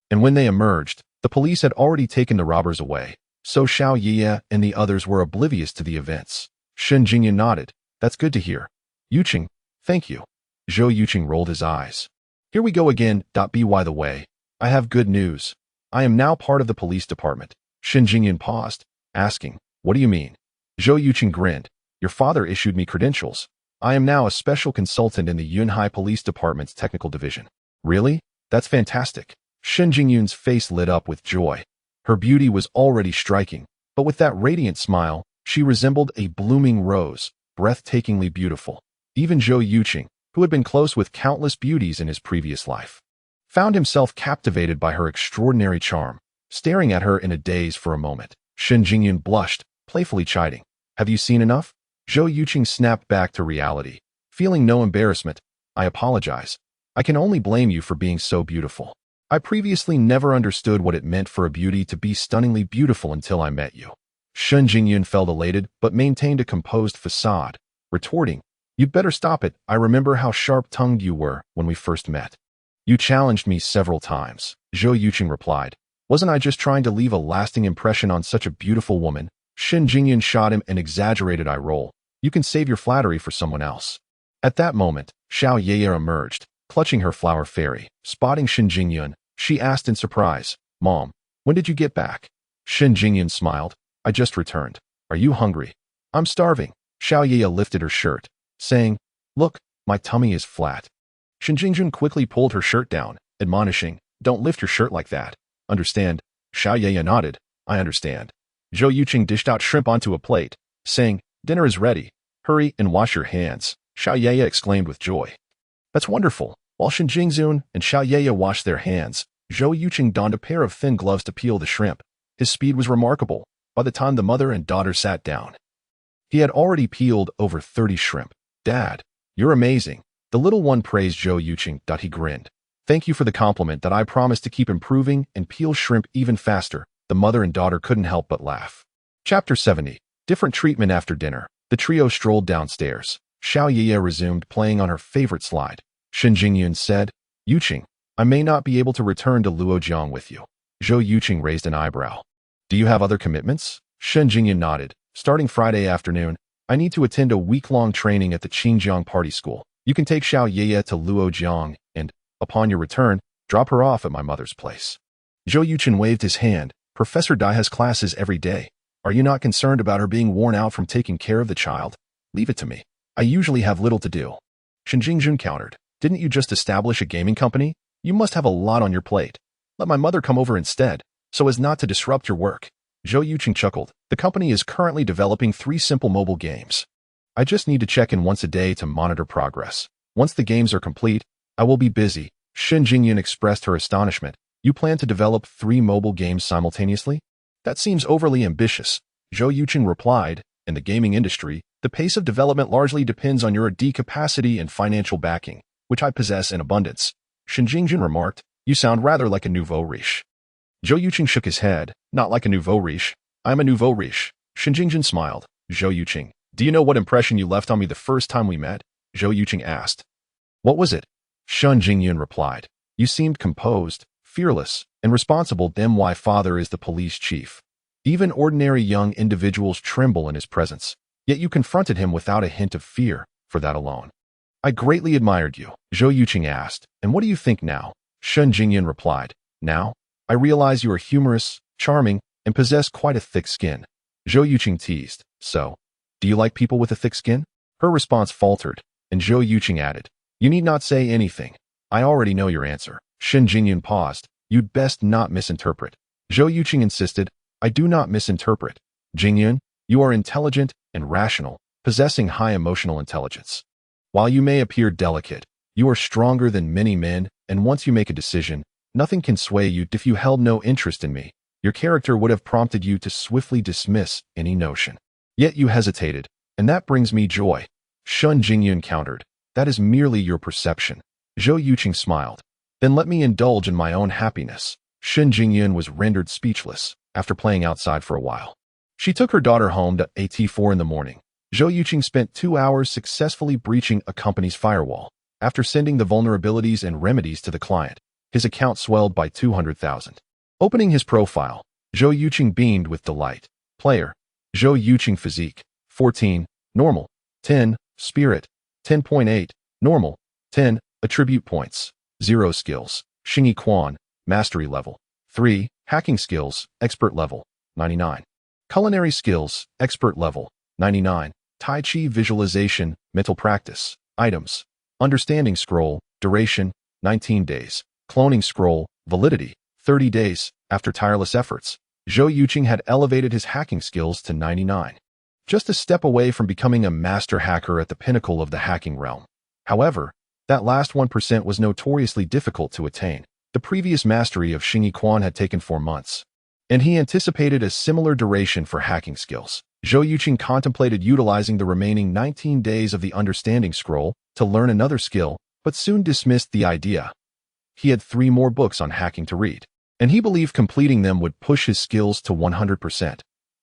A: And when they emerged, the police had already taken the robbers away, so Xiao Yiya and the others were oblivious to the events. Shen Jingyan nodded. "That's good to hear. Yuchen, thank you." Zhou Yuchen rolled his eyes. "Here we go again. By the way, I have good news. I am now part of the police department." Shen Jingyan paused, asking, "What do you mean?" Zhou Yuchen grinned. "Your father issued me credentials. I am now a special consultant in the Yunhai Police Department's technical division." "Really? That's fantastic." Shen Jingyan's face lit up with joy. Her beauty was already striking, but with that radiant smile, she resembled a blooming rose, breathtakingly beautiful. Even Zhou Yuchen, who had been close with countless beauties in his previous life, found himself captivated by her extraordinary charm, staring at her in a daze for a moment. Shen Jingyan blushed, playfully chiding. "Have you seen enough?" Zhou Yuchen snapped back to reality, feeling no embarrassment. "I apologize. I can only blame you for being so beautiful. I previously never understood what it meant for a beauty to be stunningly beautiful until I met you." Shen Jingyan felt elated but maintained a composed facade, retorting, "You'd better stop it. I remember how sharp-tongued you were when we first met. You challenged me several times." Zhou Yuchen replied, "Wasn't I just trying to leave a lasting impression on such a beautiful woman?" Shen Jingyan shot him an exaggerated eye roll. "You can save your flattery for someone else." At that moment, Xiao Yiya emerged, clutching her flower fairy. Spotting Shen Jingyan, she asked in surprise, "Mom, when did you get back?" Shen Jingyan smiled. "I just returned. Are you hungry?" "I'm starving." Xiao Yiya lifted her shirt, saying, "Look, my tummy is flat." Shen Jingyan quickly pulled her shirt down, admonishing, "Don't lift your shirt like that. Understand?" Xiao Yiya nodded. "I understand." Zhou Yuchen dished out shrimp onto a plate, saying, "Dinner is ready. Hurry and wash your hands." Xiao Yiya exclaimed with joy. "That's wonderful." While Shen Jingzun and Xiao Yiya washed their hands, Zhou Yuchen donned a pair of thin gloves to peel the shrimp. His speed was remarkable. By the time the mother and daughter sat down, he had already peeled over 30 shrimp. "Dad, you're amazing." The little one praised Zhou Yuchen. He grinned. "Thank you for the compliment that I promise to keep improving and peel shrimp even faster." The mother and daughter couldn't help but laugh. Chapter 70. Different treatment after dinner. The trio strolled downstairs. Xiao Yiye resumed playing on her favorite slide. Shen Jingyun said, Yuqing, I may not be able to return to Luojiang with you. Zhou Yuchen raised an eyebrow. Do you have other commitments? Shen Jingyun nodded. Starting Friday afternoon, I need to attend a week-long training at the Qingjiang Party School. You can take Xiao Yiye to Luojiang and, upon your return, drop her off at my mother's place. Zhou Yuchen waved his hand. Professor Dai has classes every day. Are you not concerned about her being worn out from taking care of the child? Leave it to me. I usually have little to do. Shen Jingjun countered. Didn't you just establish a gaming company? You must have a lot on your plate. Let my mother come over instead, so as not to disrupt your work. Zhou Yuchen chuckled. The company is currently developing 3 simple mobile games. I just need to check in once a day to monitor progress. Once the games are complete, I will be busy. Shen Jingyun expressed her astonishment. You plan to develop 3 mobile games simultaneously? That seems overly ambitious. Zhou Yuchen replied. In the gaming industry, the pace of development largely depends on your R&D capacity and financial backing, which I possess in abundance. Shen Jingjun remarked. You sound rather like a nouveau riche. Zhou Yuchen shook his head. Not like a nouveau riche. I'm a nouveau riche. Shen Jingjun smiled. Zhou Yuchen, do you know what impression you left on me the first time we met? Zhou Yuchen asked. What was it? Shen Jingyun replied. You seemed composed, fearless, and responsible. Then why father is the police chief. Even ordinary young individuals tremble in his presence, yet you confronted him without a hint of fear for that alone. I greatly admired you, Zhou Yuchen asked. And what do you think now? Shen Jingyun replied. Now, I realize you are humorous, charming, and possess quite a thick skin. Zhou Yuchen teased. So, do you like people with a thick skin? Her response faltered, and Zhou Yuchen added, You need not say anything. I already know your answer. Shen Jingyun paused. You'd best not misinterpret. Zhou Yuchen insisted. I do not misinterpret. Jingyun, you are intelligent and rational, possessing high emotional intelligence. While you may appear delicate, you are stronger than many men, and once you make a decision, nothing can sway you. If you held no interest in me, your character would have prompted you to swiftly dismiss any notion. Yet you hesitated, and that brings me joy. Shen Jingyun countered. That is merely your perception. Zhou Yuchen smiled. Then let me indulge in my own happiness. Shen Jingyun was rendered speechless after playing outside for a while. She took her daughter home at 4 in the morning. Zhou Yuchen spent 2 hours successfully breaching a company's firewall. After sending the vulnerabilities and remedies to the client, his account swelled by 200,000. Opening his profile, Zhou Yuchen beamed with delight. Player, Zhou Yuchen physique, 14, normal, 10, spirit, 10.8, normal, 10, attribute points, 0 skills, Xingyi Quan, mastery level, 3, hacking skills, expert level, 99. Culinary skills, expert level, 99. Tai Chi visualization, mental practice, items, understanding scroll, duration, 19 days, cloning scroll, validity, 30 days. After tireless efforts, Zhou Yuchen had elevated his hacking skills to 99. Just a step away from becoming a master hacker at the pinnacle of the hacking realm. However, that last 1% was notoriously difficult to attain. The previous mastery of Xingyi Quan had taken 4 months, and he anticipated a similar duration for hacking skills. Zhou Yuchen contemplated utilizing the remaining 19 days of the understanding scroll to learn another skill, but soon dismissed the idea. He had 3 more books on hacking to read, and he believed completing them would push his skills to 100%.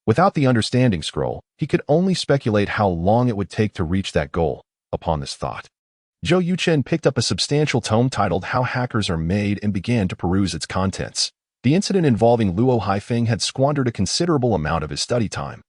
A: Without the understanding scroll, he could only speculate how long it would take to reach that goal. Upon this thought, Zhou Yuchen picked up a substantial tome titled How Hackers Are Made and began to peruse its contents. The incident involving Luo Haifeng had squandered a considerable amount of his study time.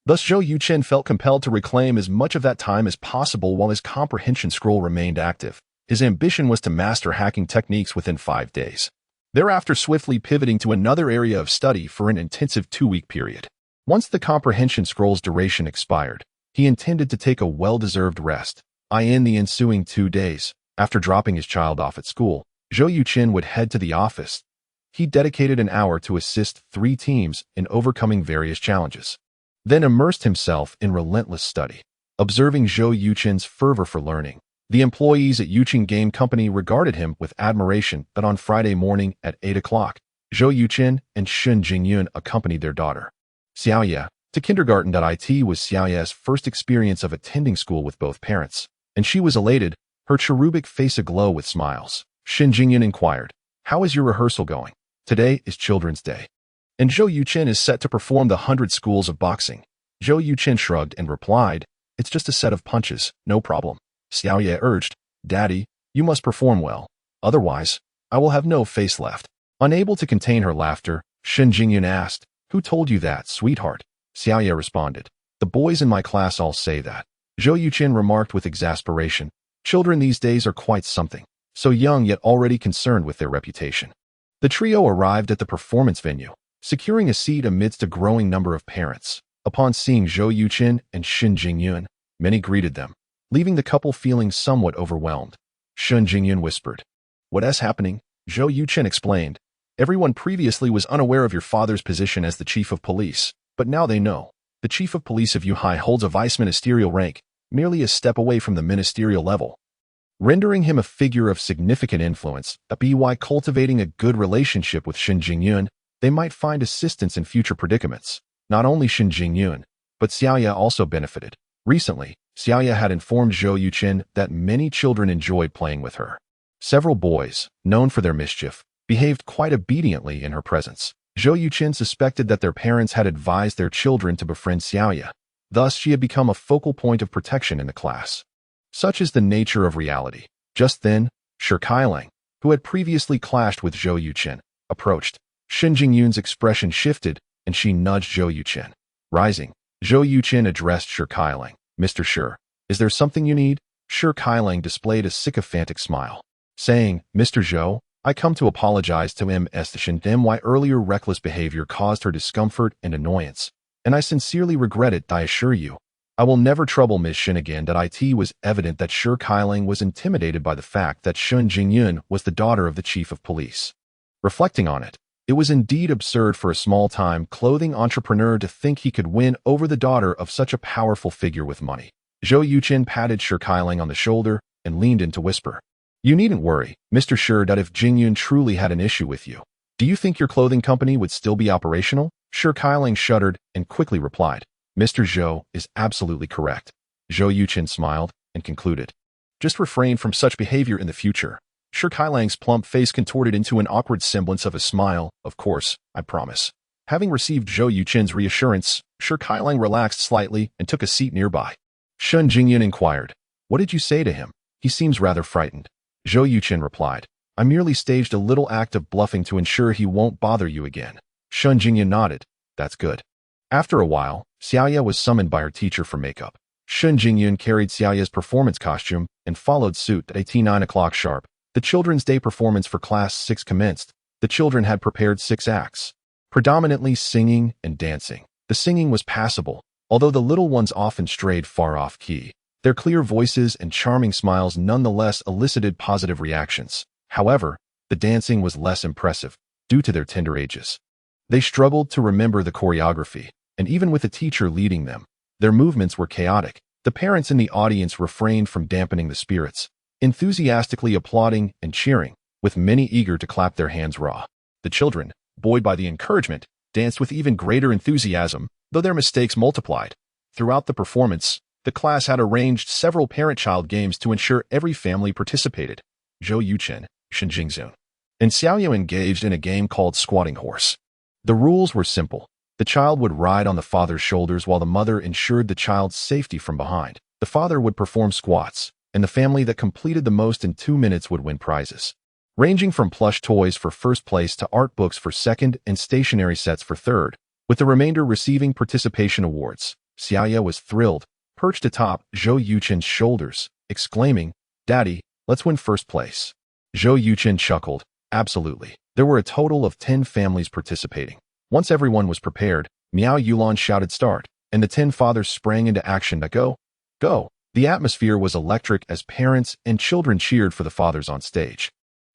A: Thus, Zhou Yuchen felt compelled to reclaim as much of that time as possible while his comprehension scroll remained active. His ambition was to master hacking techniques within 5 days. Thereafter, swiftly pivoting to another area of study for an intensive 2-week period. Once the comprehension scroll's duration expired, he intended to take a well-deserved rest. In the ensuing 2 days, after dropping his child off at school, Zhou Yuchen would head to the office. He dedicated an hour to assist 3 teams in overcoming various challenges, then immersed himself in relentless study. Observing Zhou Yuchen's fervor for learning, the employees at Yuchen Game Company regarded him with admiration. But on Friday morning at 8 o'clock, Zhou Yuchen and Shen Jingyun accompanied their daughter, Xiaoye, to kindergarten. It was Xiaoye's first experience of attending school with both parents, and she was elated, her cherubic face aglow with smiles. Shen Jingyun inquired, How is your rehearsal going? Today is Children's Day, and Zhou Yuchen is set to perform the 100 schools of boxing. Zhou Yuchen shrugged and replied, "It's just a set of punches, no problem." Xiaoye urged, "Daddy, you must perform well. Otherwise, I will have no face left." Unable to contain her laughter, Shen Jingyun asked, "Who told you that, sweetheart?" Xiaoye responded, "The boys in my class all say that." Zhou Yuchen remarked with exasperation, "Children these days are quite something. So young yet already concerned with their reputation." The trio arrived at the performance venue, securing a seat amidst a growing number of parents. Upon seeing Zhou Yuchen and Shen Jingyun, many greeted them, leaving the couple feeling somewhat overwhelmed. Shen Jingyun whispered, "What is happening?" Zhou Yuchen explained, "Everyone previously was unaware of your father's position as the chief of police, but now they know. The chief of police of Yuhai holds a vice-ministerial rank, merely a step away from the ministerial level, rendering him a figure of significant influence. By cultivating a good relationship with Shen Jingyun, they might find assistance in future predicaments. Not only Shen Jingyun, but Xiaoye also benefited. Recently, Xiaoye had informed Zhou Yuchen that many children enjoyed playing with her. Several boys, known for their mischief, behaved quite obediently in her presence. Zhou Yuchen suspected that their parents had advised their children to befriend Xiaoye. Thus, she had become a focal point of protection in the class. Such is the nature of reality. Just then, Shi Kailang, who had previously clashed with Zhou Yuchen, approached. Shen Jingyun's expression shifted, and she nudged Zhou Yuchen. Rising, Zhou Yuchen addressed Shi Kailang, "Mr. Shi, is there something you need?" Shi Kailang displayed a sycophantic smile, saying, "Mr. Zhou, I come to apologize to Ms. Shen why earlier reckless behavior caused her discomfort and annoyance, and I sincerely regret it. I assure you, I will never trouble Ms. Shen again." It was evident that Shi Kailang was intimidated by the fact that Shen Jingyun was the daughter of the chief of police. Reflecting on it, it was indeed absurd for a small-time clothing entrepreneur to think he could win over the daughter of such a powerful figure with money. Zhou Yuchen patted Shi Kailang on the shoulder and leaned in to whisper, "You needn't worry, Mr. Shi, that if Jingyun truly had an issue with you, do you think your clothing company would still be operational?" Shi Kailang shuddered and quickly replied, "Mr. Zhou is absolutely correct." Zhou Yuchen smiled and concluded, "Just refrain from such behavior in the future." Shi Kailang's plump face contorted into an awkward semblance of a smile. "Of course, I promise." Having received Zhou Yuchen's reassurance, Shi Kailang relaxed slightly and took a seat nearby. Shen Jingyun inquired, "What did you say to him? He seems rather frightened." Zhou Yuchen replied, "I merely staged a little act of bluffing to ensure he won't bother you again." Shen Jingyun nodded, "That's good." After a while, Xiaoye was summoned by her teacher for makeup. Shen Jingyun carried Xiaoye's performance costume and followed suit at 9 o'clock sharp. The children's day performance for Class 6 commenced. The children had prepared 6 acts, predominantly singing and dancing. The singing was passable, although the little ones often strayed far off key. Their clear voices and charming smiles nonetheless elicited positive reactions. However, the dancing was less impressive, due to their tender ages. They struggled to remember the choreography, and even with a teacher leading them, their movements were chaotic. The parents in the audience refrained from dampening the spirits, enthusiastically applauding and cheering, with many eager to clap their hands raw. The children, buoyed by the encouragement, danced with even greater enthusiasm, though their mistakes multiplied. Throughout the performance, the class had arranged several parent-child games to ensure every family participated. Zhou Yuchen, Shen Jingyun, and Xiaoye engaged in a game called Squatting Horse. The rules were simple. The child would ride on the father's shoulders while the mother ensured the child's safety from behind. The father would perform squats, and the family that completed the most in 2 minutes would win prizes, ranging from plush toys for first place to art books for second and stationery sets for third, with the remainder receiving participation awards. Xiaoye was thrilled, perched atop Zhou Yuchen's shoulders, exclaiming, "Daddy, let's win first place." Zhou Yuchen chuckled, "Absolutely." There were a total of 10 families participating. Once everyone was prepared, Miao Yulan shouted start, and the 10 fathers sprang into action to go. Go! The atmosphere was electric as parents and children cheered for the fathers on stage.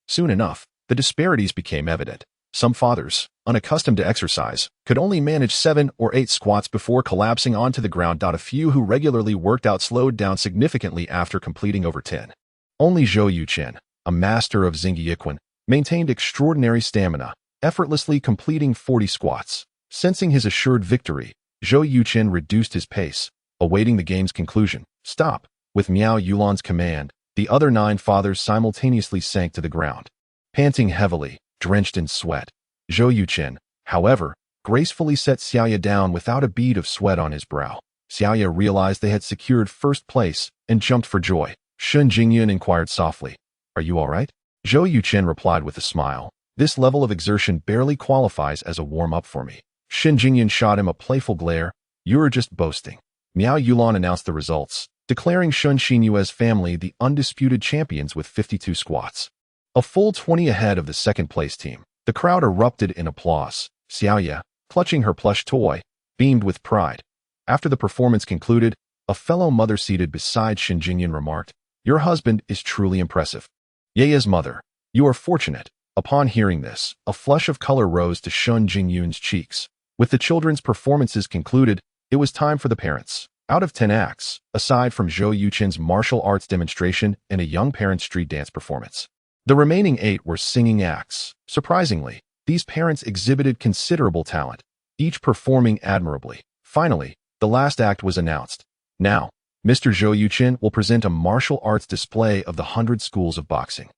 A: Soon enough, the disparities became evident. Some fathers, unaccustomed to exercise, could only manage 7 or 8 squats before collapsing onto the ground. A few who regularly worked out slowed down significantly after completing over 10. Only Zhou Yuchen, a master of Zhou, maintained extraordinary stamina, effortlessly completing 40 squats. Sensing his assured victory, Zhou Yuchen reduced his pace, awaiting the game's conclusion. Stop! With Miao Yulan's command, the other 9 fathers simultaneously sank to the ground. Panting heavily, drenched in sweat, Zhou Yuchen, however, gracefully set Xiaoya down without a bead of sweat on his brow. Xiaoya realized they had secured first place and jumped for joy. Shun Jingyun inquired softly, "Are you all right?" Zhou Yuchen replied with a smile, "This level of exertion barely qualifies as a warm-up for me." Shun Jingyun shot him a playful glare. "You are just boasting." Miao Yulan announced the results, declaring Shun Xinyue's family the undisputed champions with 52 squats. A full 20 ahead of the second-place team. The crowd erupted in applause. Xiaoya, clutching her plush toy, beamed with pride. After the performance concluded, a fellow mother seated beside Shun Jingyun remarked, "Your husband is truly impressive." Yeya's mother, "You are fortunate." Upon hearing this, a flush of color rose to Shun Jingyun's cheeks. With the children's performances concluded, it was time for the parents. Out of 10 acts, aside from Zhou Yuchen's martial arts demonstration and a young parent's street dance performance, the remaining 8 were singing acts. Surprisingly, these parents exhibited considerable talent, each performing admirably. Finally, the last act was announced. Now, Mr. Zhou Yuchen will present a martial arts display of the 100 schools of boxing.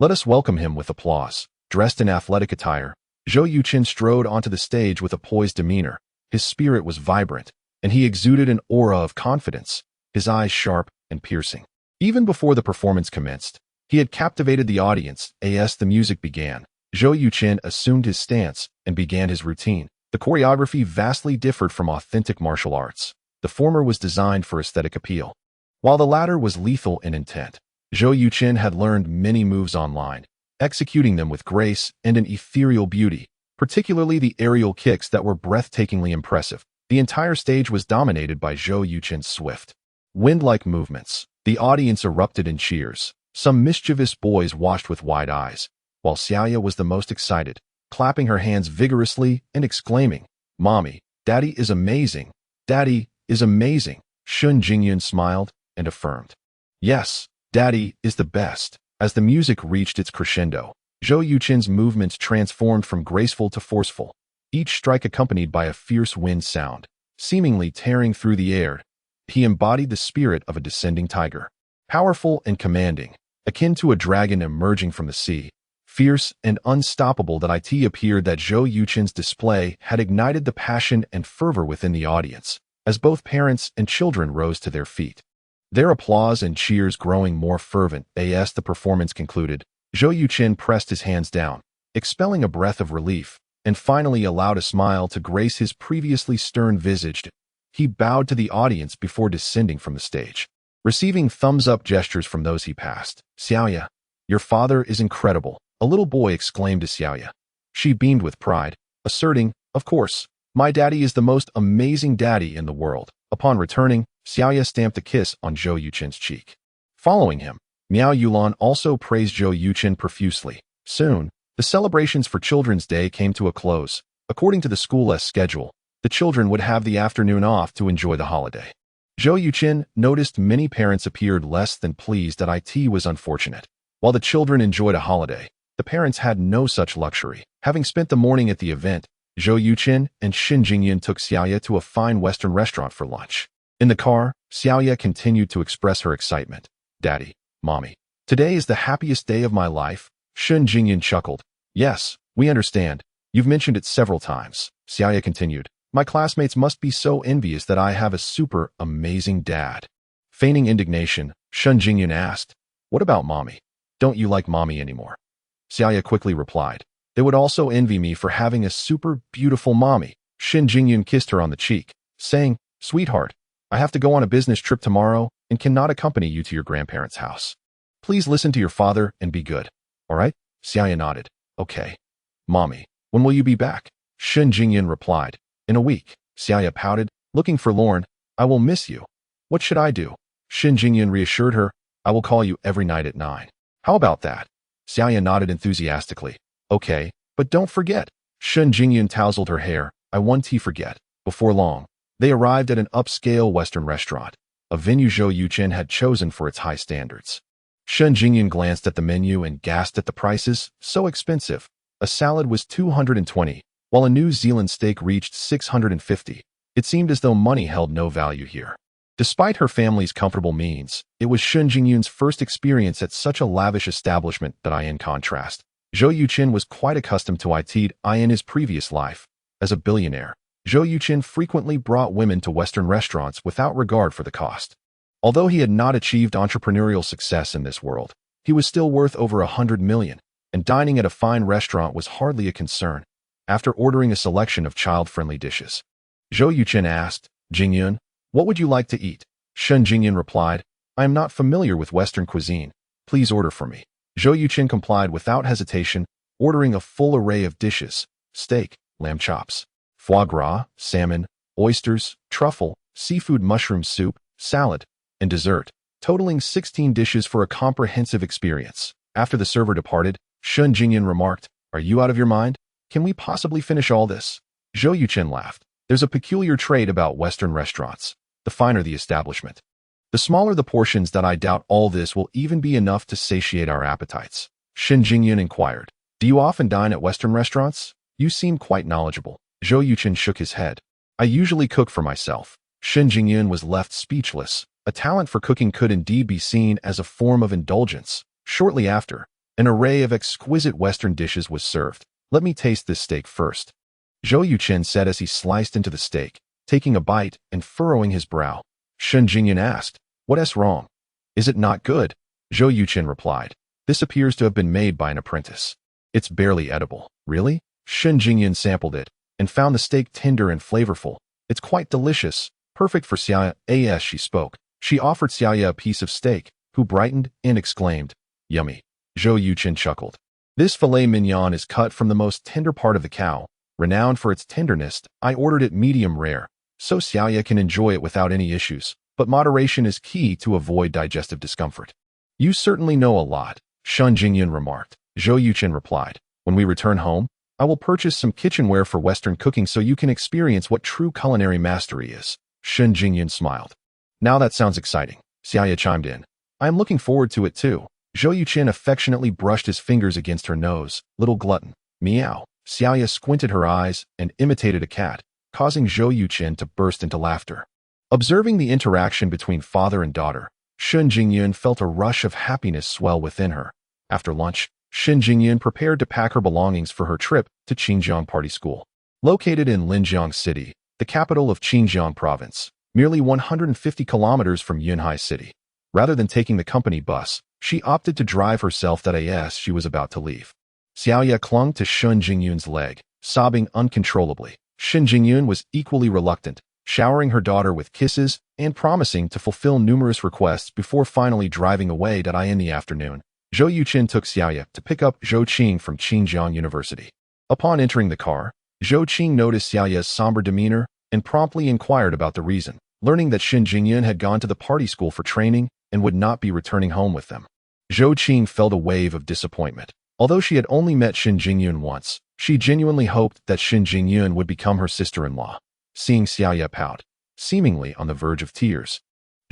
A: Let us welcome him with applause. Dressed in athletic attire, Zhou Yuchen strode onto the stage with a poised demeanor. His spirit was vibrant, and he exuded an aura of confidence, his eyes sharp and piercing. Even before the performance commenced, he had captivated the audience. As the music began, Zhou Yuchen assumed his stance and began his routine. The choreography vastly differed from authentic martial arts. The former was designed for aesthetic appeal, while the latter was lethal in intent. Zhou Yuchen had learned many moves online, executing them with grace and an ethereal beauty, particularly the aerial kicks that were breathtakingly impressive. The entire stage was dominated by Zhou Yuchen's swift, wind-like movements. The audience erupted in cheers. Some mischievous boys watched with wide eyes, while Xiaoya was the most excited, clapping her hands vigorously and exclaiming, "Mommy, Daddy is amazing! Daddy is amazing!" Shun Jingyun smiled and affirmed, "Yes, Daddy is the best." As the music reached its crescendo, Zhou Yuchen's movements transformed from graceful to forceful, each strike accompanied by a fierce wind sound, seemingly tearing through the air. He embodied the spirit of a descending tiger, powerful and commanding, akin to a dragon emerging from the sea. Fierce and unstoppable, that it appeared that Zhou Yuchen's display had ignited the passion and fervor within the audience, as both parents and children rose to their feet, their applause and cheers growing more fervent. As the performance concluded, Zhou Yuchen pressed his hands down, expelling a breath of relief, and finally allowed a smile to grace his previously stern visage. He bowed to the audience before descending from the stage, receiving thumbs-up gestures from those he passed. "Xiaoya, your father is incredible," a little boy exclaimed to Xiaoya. She beamed with pride, asserting, "Of course, my daddy is the most amazing daddy in the world." Upon returning, Xiaoya stamped a kiss on Zhou Yuchen's cheek. Following him, Miao Yulan also praised Zhou Yuchen profusely. Soon, the celebrations for Children's Day came to a close. According to the school's schedule, the children would have the afternoon off to enjoy the holiday. Zhou Yuchen noticed many parents appeared less than pleased. That it was unfortunate. While the children enjoyed a holiday, the parents had no such luxury. Having spent the morning at the event, Zhou Yuchen and Shun Jingyun took Xiaoya to a fine Western restaurant for lunch. In the car, Xiaoya continued to express her excitement. "Daddy, Mommy, today is the happiest day of my life." Shun Jingyun chuckled. "Yes, we understand. You've mentioned it several times." Xiaoya continued, "My classmates must be so envious that I have a super amazing dad." Feigning indignation, Shun Jingyun asked, "What about Mommy? Don't you like Mommy anymore?" Xiaoya quickly replied, "They would also envy me for having a super beautiful mommy." Shun Jingyun kissed her on the cheek, saying, "Sweetheart, I have to go on a business trip tomorrow and cannot accompany you to your grandparents' house. Please listen to your father and be good. All right?" Xiaoya nodded. "Okay. Mommy, when will you be back?" Shun Jingyun replied, "In a week." Xiaoya pouted, looking forlorn. "I will miss you. What should I do?" Shun Jingyun reassured her, "I will call you every night at 9. How about that?" Xiaoya nodded enthusiastically. "Okay, but don't forget." Shun Jingyun tousled her hair. "I won't forget." Before long, they arrived at an upscale Western restaurant, a venue Zhou Yuchen had chosen for its high standards. Shun Jingyun glanced at the menu and gasped at the prices. So expensive. A salad was 220, while a New Zealand steak reached 650. It seemed as though money held no value here. Despite her family's comfortable means, it was Shun Jingyun's first experience at such a lavish establishment. In contrast, Zhou Yuchen was quite accustomed to it in his previous life. As a billionaire, Zhou Yuchen frequently brought women to Western restaurants without regard for the cost. Although he had not achieved entrepreneurial success in this world, he was still worth over 100 million, and dining at a fine restaurant was hardly a concern. After ordering a selection of child-friendly dishes, Zhou Yuchen asked, "Jingyun, what would you like to eat?" Shen Jingyun replied, "I am not familiar with Western cuisine. Please order for me." Zhou Yuchen complied without hesitation, ordering a full array of dishes: steak, lamb chops, foie gras, salmon, oysters, truffle, seafood mushroom soup, salad, and dessert, totaling 16 dishes for a comprehensive experience. After the server departed, Shen Jingyun remarked, "Are you out of your mind? Can we possibly finish all this?" Zhou Yuchen laughed. There's a peculiar trait about Western restaurants. The finer the establishment, the smaller the portions, that I doubt all this will even be enough to satiate our appetites. Shen Jingyun inquired, "Do you often dine at Western restaurants? You seem quite knowledgeable." Zhou Yuchen shook his head. "I usually cook for myself." Shen Jingyun was left speechless. A talent for cooking could indeed be seen as a form of indulgence. Shortly after, an array of exquisite Western dishes was served. "Let me taste this steak first," Zhou Yuchen said as he sliced into the steak, taking a bite and furrowing his brow. Shen Jingyun asked, "What's wrong? Is it not good?" Zhou Yuchen replied, "This appears to have been made by an apprentice. It's barely edible." "Really?" Shen Jingyun sampled it and found the steak tender and flavorful. "It's quite delicious, perfect for Xiaoya." As she spoke, she offered Xiaoya a piece of steak, who brightened and exclaimed, "Yummy." Zhou Yuchen chuckled. "This filet mignon is cut from the most tender part of the cow, renowned for its tenderness. I ordered it medium rare, so Xiaoya can enjoy it without any issues, but moderation is key to avoid digestive discomfort." "You certainly know a lot," Shen Jingyun remarked. Zhou Yuchen replied, "When we return home, I will purchase some kitchenware for Western cooking so you can experience what true culinary mastery is." Shen Jingyun smiled. "Now that sounds exciting," Xiaoya chimed in. "I am looking forward to it too." Zhou Yuchen affectionately brushed his fingers against her nose. "Little glutton." "Meow." Xiaoya squinted her eyes and imitated a cat, causing Zhou Yuchen to burst into laughter. Observing the interaction between father and daughter, Shen Jingyun felt a rush of happiness swell within her. After lunch, Shen Jingyun prepared to pack her belongings for her trip to Xinjiang Party School. Located in Linjiang City, the capital of Xinjiang Province, merely 150 kilometers from Yunhai City. Rather than taking the company bus, she opted to drive herself that as she was about to leave. Xiaoya clung to Shen Jingyun's leg, sobbing uncontrollably. Shen Jingyun was equally reluctant, showering her daughter with kisses and promising to fulfill numerous requests before finally driving away in the afternoon. Zhou Yuchen took Xiaoya to pick up Zhou Qing from Xinjiang University. Upon entering the car, Zhou Qing noticed Xiaoya's somber demeanor and promptly inquired about the reason, learning that Shen Jingyun had gone to the party school for training and would not be returning home with them. Zhou Qing felt a wave of disappointment. Although she had only met Shen Jingyun once, she genuinely hoped that Shen Jingyun would become her sister-in-law. Seeing Xiaoya pout, seemingly on the verge of tears,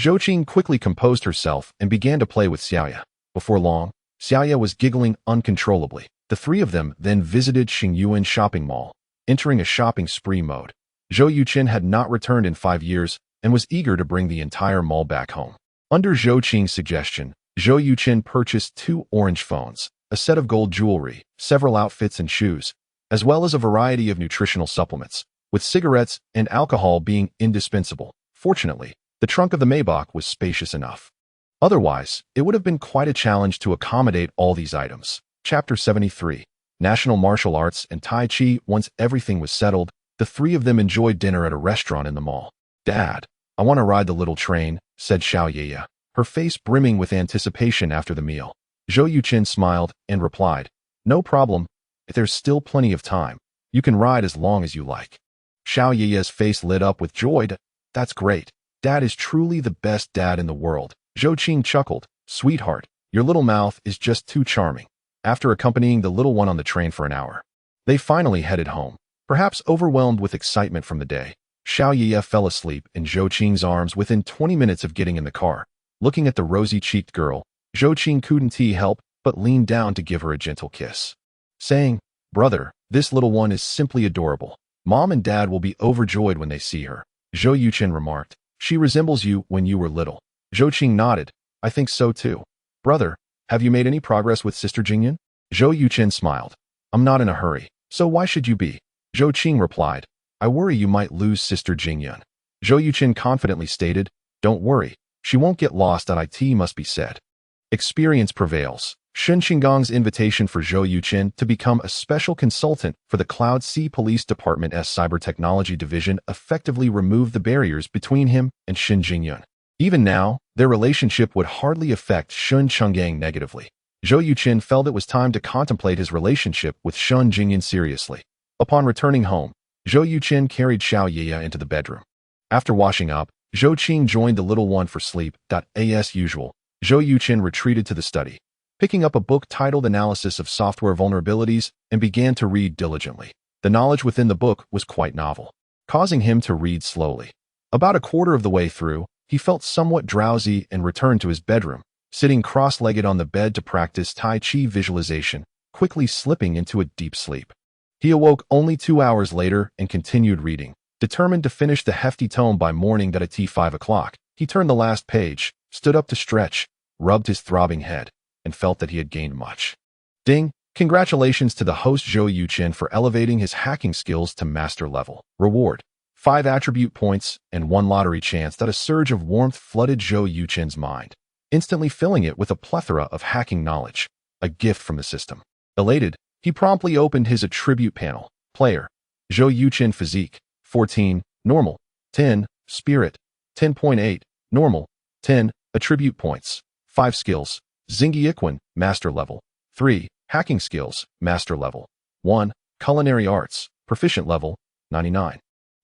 A: Zhou Qing quickly composed herself and began to play with Xiaoya. Before long, Xiaoya was giggling uncontrollably. The three of them then visited Xingyuan shopping mall, entering a shopping spree mode. Zhou Yuchen had not returned in 5 years and was eager to bring the entire mall back home. Under Zhou Qing's suggestion, Zhou Yuchen purchased 2 orange phones, a set of gold jewelry, several outfits and shoes, as well as a variety of nutritional supplements, with cigarettes and alcohol being indispensable. Fortunately, the trunk of the Maybach was spacious enough. Otherwise, it would have been quite a challenge to accommodate all these items. Chapter 73. National Martial Arts and Tai Chi. Once everything was settled, the three of them enjoyed dinner at a restaurant in the mall. "Dad, I want to ride the little train," said Xiaoya, her face brimming with anticipation after the meal. Zhou Yuchen smiled and replied, "No problem. If there's still plenty of time, you can ride as long as you like." Xiaoya's face lit up with joy. "That's great. Dad is truly the best dad in the world." Zhou Qing chuckled. "Sweetheart, your little mouth is just too charming." After accompanying the little one on the train for an hour, they finally headed home. Perhaps overwhelmed with excitement from the day, Xiaoya fell asleep in Zhou Qing's arms within 20 minutes of getting in the car. Looking at the rosy-cheeked girl, Zhou Qing couldn't help but lean down to give her a gentle kiss, saying, "Brother, this little one is simply adorable. Mom and Dad will be overjoyed when they see her." Zhou Yuchen remarked, "She resembles you when you were little." Zhou Qing nodded. "I think so too." "Brother, have you made any progress with Sister Jingyun?" Zhou Yuchen smiled. "I'm not in a hurry, so why should you be?" Zhou Qing replied, I worry you might lose Sister Jingyun. Zhou Yuchen confidently stated, Don't worry, she won't get lost. It must be said. Experience prevails. Shun Qinggong's invitation for Zhou Yuchen to become a special consultant for the Cloud Sea Police Department's Cyber Technology Division effectively removed the barriers between him and Shun Jingyun. Even now, their relationship would hardly affect Shun Qinggong negatively. Zhou Yuchen felt it was time to contemplate his relationship with Shun Jingyun seriously. Upon returning home, Zhou Yuchen carried Xiao Yiya into the bedroom. After washing up, Zhou Qing joined the little one for sleep. As usual, Zhou Yuchen retreated to the study, picking up a book titled Analysis of Software Vulnerabilities, and began to read diligently. The knowledge within the book was quite novel, causing him to read slowly. About a quarter of the way through, he felt somewhat drowsy and returned to his bedroom, sitting cross-legged on the bed to practice Tai Chi visualization, quickly slipping into a deep sleep. He awoke only 2 hours later and continued reading, determined to finish the hefty tome by morning. At 5 o'clock, he turned the last page, stood up to stretch, rubbed his throbbing head, and felt that he had gained much. Ding! Congratulations to the host Zhou Yuchen for elevating his hacking skills to master level. Reward: 5 attribute points and 1 lottery chance. A surge of warmth flooded Zhou Yuchen's mind, instantly filling it with a plethora of hacking knowledge, a gift from the system. Elated, he promptly opened his attribute panel. Player: Zhou Yuchen. Physique: 14, normal, 10, spirit, 10.8, normal, 10, attribute points, 5 skills, Zhingyi Yiquan, master level, 3, hacking skills, master level, 1, culinary arts, proficient level, 99.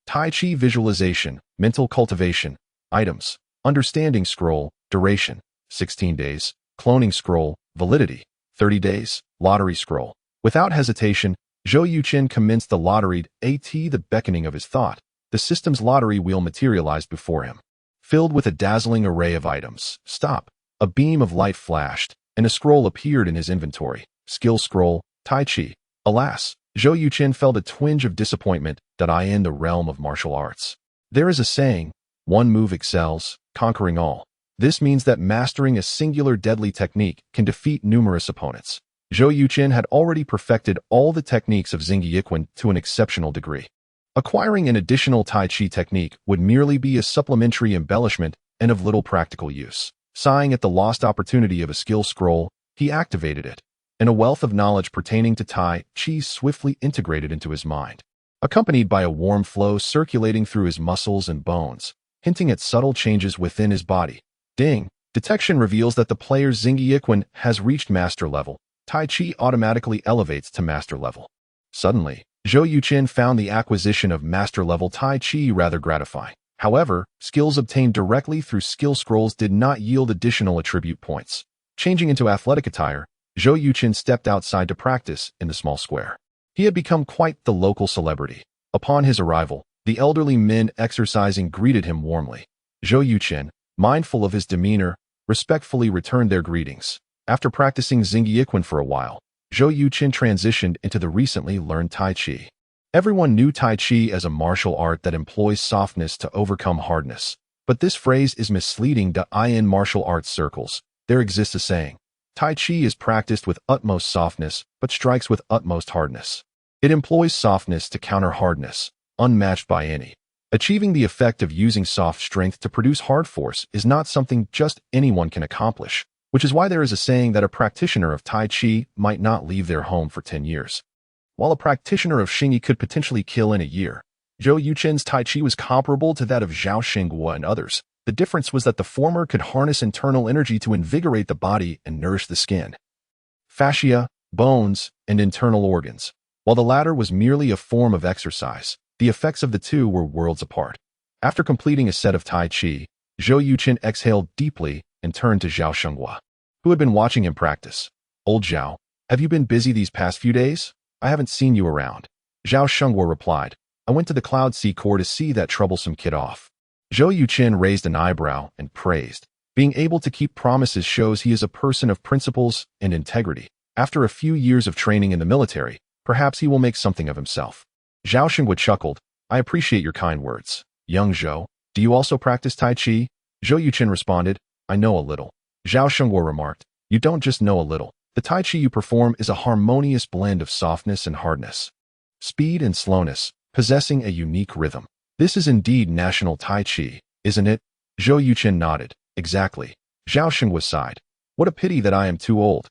A: Tai Chi visualization, mental cultivation, items, understanding scroll, duration, 16 days, cloning scroll, validity, 30 days, lottery scroll. Without hesitation, Zhou Yuchen commenced the lottery. At the beckoning of his thought, the system's lottery wheel materialized before him, filled with a dazzling array of items. Stop! A beam of light flashed, and a scroll appeared in his inventory. Skill scroll, Tai Chi. Alas, Zhou Yuchen felt a twinge of disappointment. In the realm of martial arts, there is a saying, one move excels, conquering all. This means that mastering a singular deadly technique can defeat numerous opponents. Zhou Yuchen had already perfected all the techniques of Zhingyi Yiquan to an exceptional degree. Acquiring an additional Tai Chi technique would merely be a supplementary embellishment and of little practical use. Sighing at the lost opportunity of a skill scroll, he activated it, and a wealth of knowledge pertaining to Tai Chi swiftly integrated into his mind, accompanied by a warm flow circulating through his muscles and bones, hinting at subtle changes within his body. Ding! Detection reveals that the player's Zhingyi Yiquan has reached master level. Tai Chi automatically elevates to master level. Suddenly, Zhou Yuchen found the acquisition of master-level Tai Chi rather gratifying. However, skills obtained directly through skill scrolls did not yield additional attribute points. Changing into athletic attire, Zhou Yuchen stepped outside to practice in the small square. He had become quite the local celebrity. Upon his arrival, the elderly men exercising greeted him warmly. Zhou Yuchen, mindful of his demeanor, respectfully returned their greetings. After practicing Zhingyi Yiquan for a while, Zhou Yuchen transitioned into the recently learned Tai Chi. Everyone knew Tai Chi as a martial art that employs softness to overcome hardness. But this phrase is misleading. In martial arts circles, there exists a saying, Tai Chi is practiced with utmost softness, but strikes with utmost hardness. It employs softness to counter hardness, unmatched by any. Achieving the effect of using soft strength to produce hard force is not something just anyone can accomplish, which is why there is a saying that a practitioner of Tai Chi might not leave their home for 10 years. While a practitioner of Xingyi could potentially kill in a year, Zhou Yuchen's Tai Chi was comparable to that of Zhao Xinghua and others. The difference was that the former could harness internal energy to invigorate the body and nourish the skin, fascia, bones, and internal organs, while the latter was merely a form of exercise. The effects of the two were worlds apart. After completing a set of Tai Chi, Zhou Yuchen exhaled deeply and turned to Zhao Xinghua, who had been watching him practice. Old Zhao, have you been busy these past few days? I haven't seen you around. Zhao Xinghua replied, I went to the Cloud Sea Core to see that troublesome kid off. Zhou Yuchen raised an eyebrow and praised. Being able to keep promises shows he is a person of principles and integrity. After a few years of training in the military, perhaps he will make something of himself. Zhao Xinghua chuckled. I appreciate your kind words. Young Zhou, do you also practice Tai Chi? Zhou Yuchen responded, I know a little. Zhao Xinghua remarked, you don't just know a little. The Tai Chi you perform is a harmonious blend of softness and hardness. speed and slowness, possessing a unique rhythm. This is indeed national Tai Chi, isn't it? Zhou Yuchen nodded. Exactly. Zhao Shengwa sighed. What a pity that I am too old.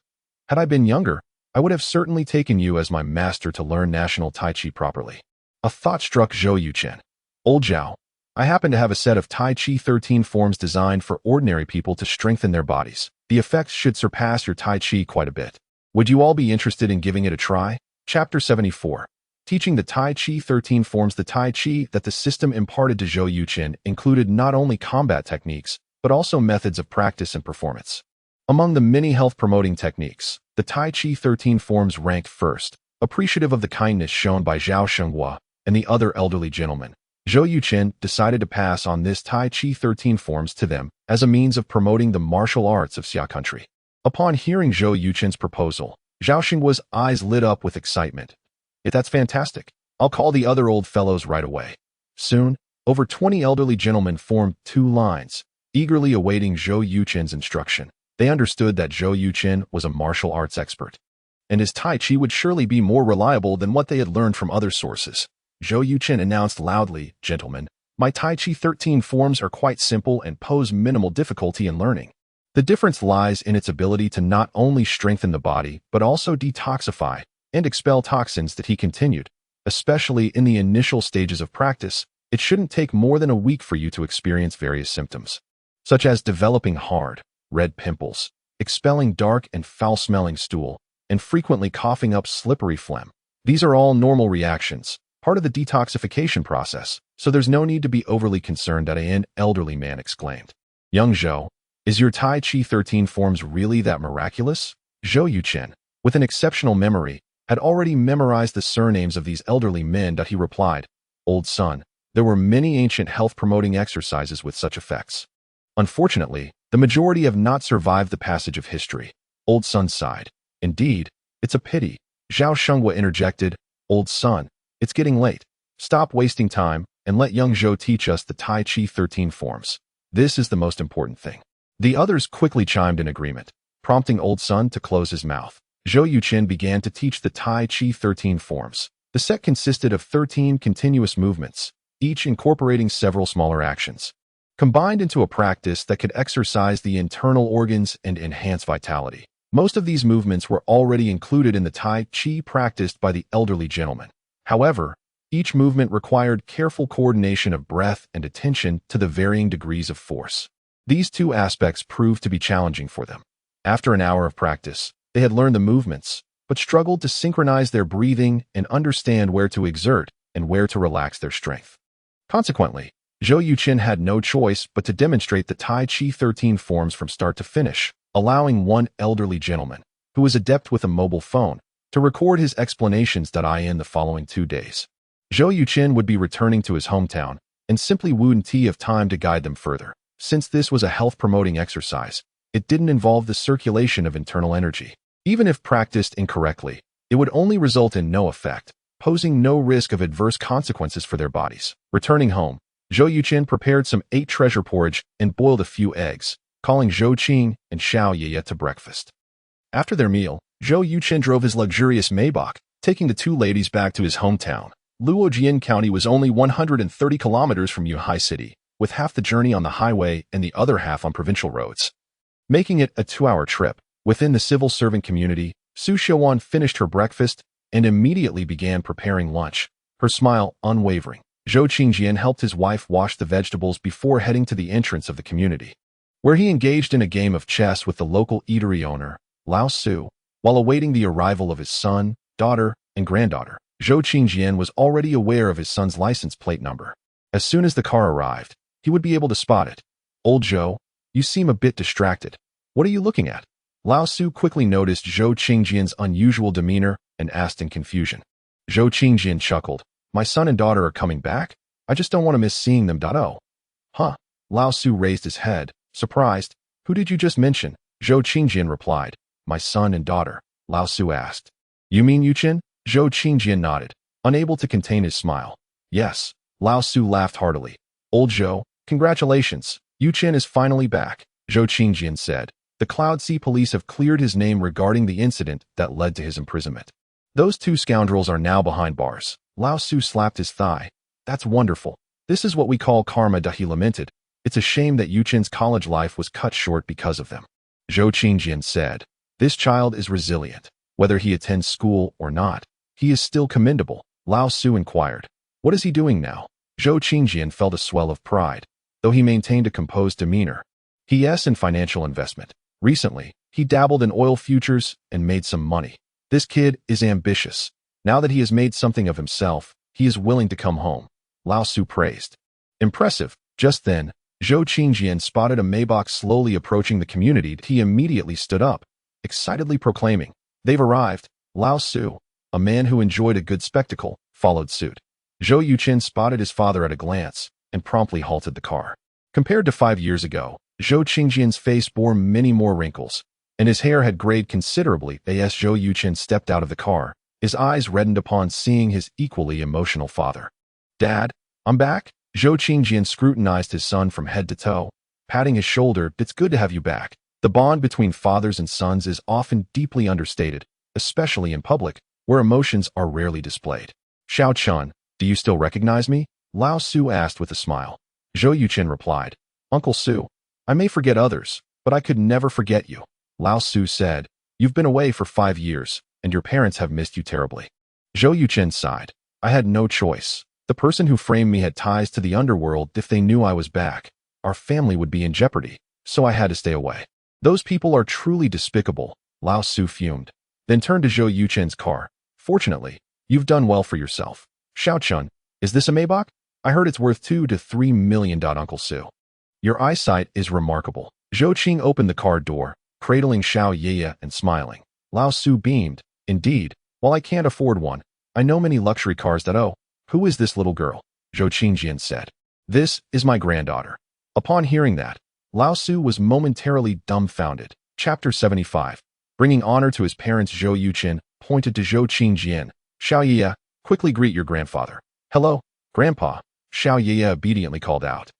A: Had I been younger, I would have certainly taken you as my master to learn national Tai Chi properly. A thought struck Zhou Yuchen. Old Zhao, I happen to have a set of Tai Chi 13 forms designed for ordinary people to strengthen their bodies. The effects should surpass your Tai Chi quite a bit. Would you all be interested in giving it a try? Chapter 74. Teaching the Tai Chi 13 forms. The Tai Chi that the system imparted to Zhou Yuchen included not only combat techniques, but also methods of practice and performance. Among the many health-promoting techniques, the Tai Chi 13 forms ranked first, appreciative of the kindness shown by Zhao Shengwa and the other elderly gentlemen. Zhou Yuchen decided to pass on this Tai Chi 13 forms to them as a means of promoting the martial arts of Xia country. Upon hearing Zhou Yuchen's proposal, Zhao Shengwa's eyes lit up with excitement. That's fantastic. I'll call the other old fellows right away. Soon, over 20 elderly gentlemen formed two lines, eagerly awaiting Zhou Yuchen's instruction. They understood that Zhou Yuchen was a martial arts expert, and his Tai Chi would surely be more reliable than what they had learned from other sources. Zhou Yuchen announced loudly, "Gentlemen, my Tai Chi 13 forms are quite simple and pose minimal difficulty in learning. The difference lies in its ability to not only strengthen the body, but also detoxify and expel toxins." That he continued. Especially in the initial stages of practice, it shouldn't take more than a week for you to experience various symptoms, such as developing hard, red pimples, expelling dark and foul-smelling stool, and frequently coughing up slippery phlegm. These are all normal reactions, part of the detoxification process, so there's no need to be overly concerned. An elderly man exclaimed. Young Zhou, is your Tai Chi 13 forms really that miraculous? Zhou Yuchen, with an exceptional memory, had already memorized the surnames of these elderly men. He replied, Old son, there were many ancient health-promoting exercises with such effects. Unfortunately, the majority have not survived the passage of history. Old son sighed. Indeed, it's a pity. Zhao Shengwa interjected, Old son, it's getting late. Stop wasting time and let young Zhou teach us the Tai Chi 13 forms. This is the most important thing. The others quickly chimed in agreement, prompting old son to close his mouth. Zhou Yuchen began to teach the Tai Chi 13 forms. The set consisted of 13 continuous movements, each incorporating several smaller actions, combined into a practice that could exercise the internal organs and enhance vitality. Most of these movements were already included in the Tai Chi practiced by the elderly gentleman. However, each movement required careful coordination of breath and attention to the varying degrees of force. These two aspects proved to be challenging for them. After an hour of practice, they had learned the movements, but struggled to synchronize their breathing and understand where to exert and where to relax their strength. Consequently, Zhou Yuchen had no choice but to demonstrate the Tai Chi 13 forms from start to finish, allowing one elderly gentleman, who was adept with a mobile phone, to record his explanations. In the following 2 days, Zhou Yuchen would be returning to his hometown and simply wouldn't have time to guide them further. Since this was a health-promoting exercise, it didn't involve the circulation of internal energy. Even if practiced incorrectly, it would only result in no effect, posing no risk of adverse consequences for their bodies. Returning home, Zhou Yuchen prepared some 8 treasure porridge and boiled a few eggs, calling Zhou Qing and Xiao Yeye to breakfast. After their meal, Zhou Yuchen drove his luxurious Maybach, taking the two ladies back to his hometown. Luojian County was only 130 kilometers from Yuhai City, with half the journey on the highway and the other half on provincial roads, making it a 2-hour trip. Within the civil servant community, Su Xiaowan finished her breakfast and immediately began preparing lunch, her smile unwavering. Zhou Qingjian helped his wife wash the vegetables before heading to the entrance of the community, where he engaged in a game of chess with the local eatery owner, Lao Su, while awaiting the arrival of his son, daughter, and granddaughter. Zhou Qingjian was already aware of his son's license plate number. As soon as the car arrived, he would be able to spot it. Old Zhou, you seem a bit distracted. What are you looking at? Lao Su quickly noticed Zhou Qingjian's unusual demeanor and asked in confusion. Zhou Qingjian chuckled. My son and daughter are coming back? I just don't want to miss seeing them. Oh. Huh. Lao Su raised his head, surprised. Who did you just mention? Zhou Qingjian replied. My son and daughter, Lao Su asked. You mean Yuchen? Zhou Qingjian nodded, unable to contain his smile. Yes. Lao Su laughed heartily. Old Zhou, congratulations. Yuchen is finally back, Zhou Qingjian said. The Cloud Sea police have cleared his name regarding the incident that led to his imprisonment. Those two scoundrels are now behind bars. Lao Su slapped his thigh. That's wonderful. This is what we call karma, he lamented. It's a shame that Yuchen's college life was cut short because of them. Zhou Qingjian said, this child is resilient. Whether he attends school or not, he is still commendable. Lao Su inquired. What is he doing now? Zhou Qingjian felt a swell of pride, though he maintained a composed demeanor. He is in financial investment. Recently, he dabbled in oil futures and made some money. This kid is ambitious. Now that he has made something of himself, he is willing to come home. Lao Su praised. Impressive. Just then, Zhou Qingjian spotted a Maybach slowly approaching the community. He immediately stood up, excitedly proclaiming, they've arrived. Lao Su, a man who enjoyed a good spectacle, followed suit. Zhou Yuchen spotted his father at a glance and promptly halted the car. Compared to 5 years ago, Zhou Qingjian's face bore many more wrinkles, and his hair had grayed considerably. As Zhou Yuchen stepped out of the car, his eyes reddened upon seeing his equally emotional father. Dad, I'm back? Zhou Qingjian scrutinized his son from head to toe, patting his shoulder. It's good to have you back. The bond between fathers and sons is often deeply understated, especially in public, where emotions are rarely displayed. Xiao Chun, do you still recognize me? Lao Su asked with a smile. Zhou Yuchen replied, Uncle Su, I may forget others, but I could never forget you. Lao Su said, you've been away for 5 years, and your parents have missed you terribly. Zhou Yuchen sighed. I had no choice. The person who framed me had ties to the underworld. If they knew I was back, our family would be in jeopardy, so I had to stay away. Those people are truly despicable, Lao Su fumed, then turned to Zhou Yuchen's car. Fortunately, you've done well for yourself. Xiao Chun, is this a Maybach? I heard it's worth 2 to 3 million. Uncle Su. Your eyesight is remarkable. Zhou Qing opened the car door, cradling Xiao Yeye and smiling. Lao Su beamed. Indeed, while I can't afford one, I know many luxury cars that owe. Who is this little girl? Zhou Qingjian said. This is my granddaughter. Upon hearing that, Lao Su was momentarily dumbfounded. Chapter 75. Bringing honor to his parents. Zhou Yuchen pointed to Zhou Qingjian. Xiao Yeye, quickly greet your grandfather. Hello, Grandpa, Xiao Yeye obediently called out,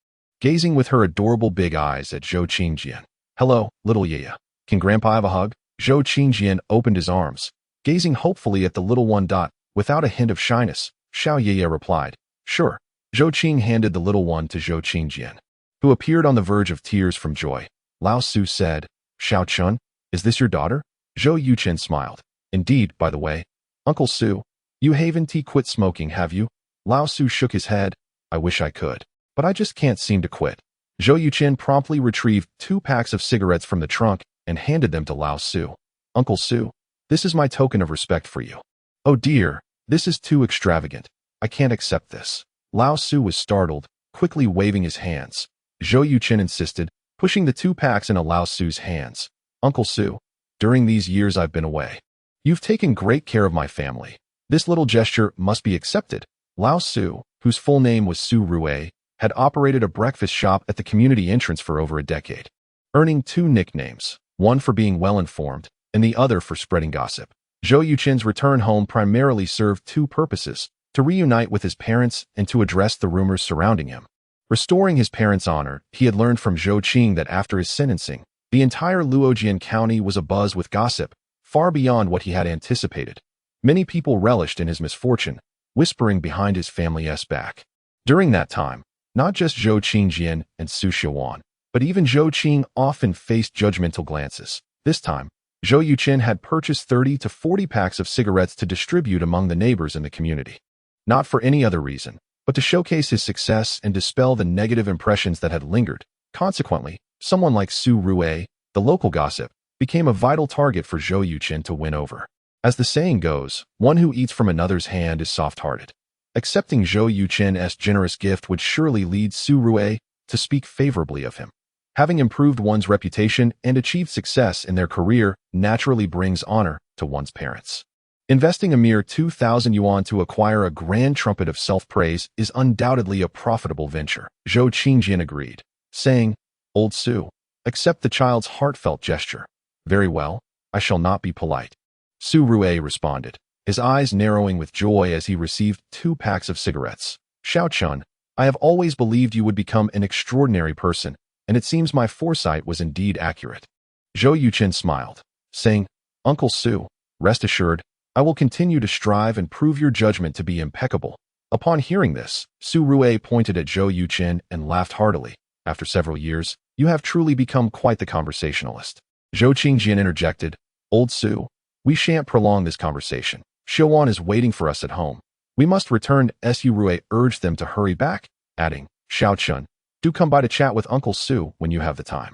A: gazing with her adorable big eyes at Zhou Qingjian. Hello, little Yeye. Can Grandpa have a hug? Zhou Qingjian opened his arms, gazing hopefully at the little one. Without a hint of shyness, Xiao Yeye replied, sure. Zhou Qing handed the little one to Zhou Qingjian, who appeared on the verge of tears from joy. Lao Su said, Xiao Chun, is this your daughter? Zhou Yuchen smiled. Indeed, by the way. Uncle Su, you haven't quit smoking, have you? Lao Su shook his head. I wish I could, but I just can't seem to quit. Zhou Yuchen promptly retrieved 2 packs of cigarettes from the trunk and handed them to Lao Su. Uncle Su, this is my token of respect for you. Oh dear, this is too extravagant. I can't accept this. Lao Su was startled, quickly waving his hands. Zhou Yuchen insisted, pushing the 2 packs into Lao Su's hands. Uncle Su, during these years I've been away, you've taken great care of my family. This little gesture must be accepted. Lao Su, whose full name was Su Rue, had operated a breakfast shop at the community entrance for over a decade, earning 2 nicknames, one for being well-informed and the other for spreading gossip. Zhou Yuchen's return home primarily served 2 purposes: to reunite with his parents and to address the rumors surrounding him. Restoring his parents' honor, he had learned from Zhou Qing that after his sentencing, the entire Luojian County was abuzz with gossip, far beyond what he had anticipated. Many people relished in his misfortune, whispering behind his family's back. During that time, not just Zhou Qingjian and Su Xiaowan, but even Zhou Qing often faced judgmental glances. This time, Zhou Yuchen had purchased 30 to 40 packs of cigarettes to distribute among the neighbors in the community. Not for any other reason, but to showcase his success and dispel the negative impressions that had lingered. Consequently, someone like Su Rue, the local gossip, became a vital target for Zhou Yuchen to win over. As the saying goes, one who eats from another's hand is soft-hearted. Accepting Zhou Yuchen's generous gift would surely lead Su Rue to speak favorably of him. Having improved one's reputation and achieved success in their career naturally brings honor to one's parents. Investing a mere 2,000 yuan to acquire a grand trumpet of self-praise is undoubtedly a profitable venture. Zhou Qingjian agreed, saying, Old Su, accept the child's heartfelt gesture. Very well, I shall not be polite. Su Rue responded, his eyes narrowing with joy as he received 2 packs of cigarettes. Xiao Chun, I have always believed you would become an extraordinary person, and it seems my foresight was indeed accurate. Zhou Yuchen smiled, saying, Uncle Su, rest assured, I will continue to strive and prove your judgment to be impeccable. Upon hearing this, Su Rue pointed at Zhou Yuchen and laughed heartily. After several years, you have truly become quite the conversationalist. Zhou Qingjian interjected, Old Su, we shan't prolong this conversation. Xiuan is waiting for us at home. We must return. Su Rue urged them to hurry back, adding, Xiaochun, do come by to chat with Uncle Su when you have the time.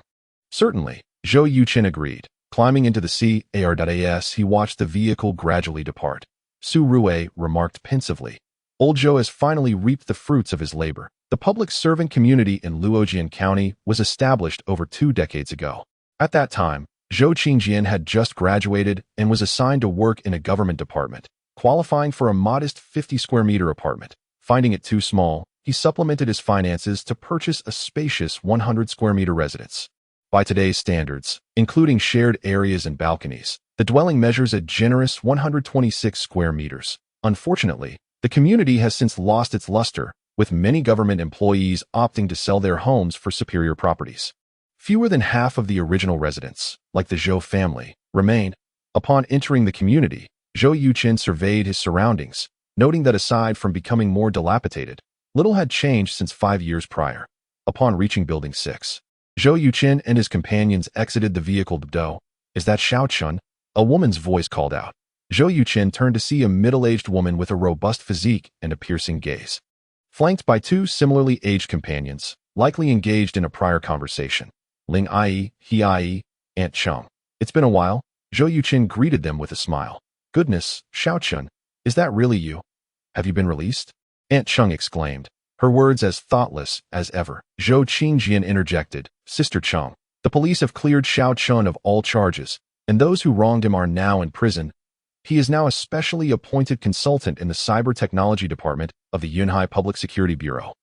A: Certainly, Zhou Yuchen agreed. Climbing into the CAR.as, he watched the vehicle gradually depart. Su Rue remarked pensively, Old Zhou has finally reaped the fruits of his labor. The public servant community in Luojian County was established over 2 decades ago. At that time, Zhou Qingjian had just graduated and was assigned to work in a government department, qualifying for a modest 50-square-meter apartment. Finding it too small, he supplemented his finances to purchase a spacious 100-square-meter residence. By today's standards, including shared areas and balconies, the dwelling measures a generous 126 square meters. Unfortunately, the community has since lost its luster, with many government employees opting to sell their homes for superior properties. Fewer than half of the original residents, like the Zhou family, remain. Upon entering the community, Zhou Yuchen surveyed his surroundings, noting that aside from becoming more dilapidated, little had changed since 5 years prior. Upon reaching Building 6, Zhou Yuchen and his companions exited the vehicle. Do, is that Xiaochun? A woman's voice called out. Zhou Yuchen turned to see a middle-aged woman with a robust physique and a piercing gaze. Flanked by 2 similarly aged companions, likely engaged in a prior conversation. Ling Ai, He Ai, Aunt Cheng. It's been a while. Zhou Yuchen greeted them with a smile. Goodness, Xiaochun, is that really you? Have you been released? Aunt Cheng exclaimed, her words as thoughtless as ever. Zhou Qingjian interjected, Sister Cheng, the police have cleared Xiaochun of all charges, and those who wronged him are now in prison. He is now a specially appointed consultant in the Cyber Technology Department of the Yunhai Public Security Bureau.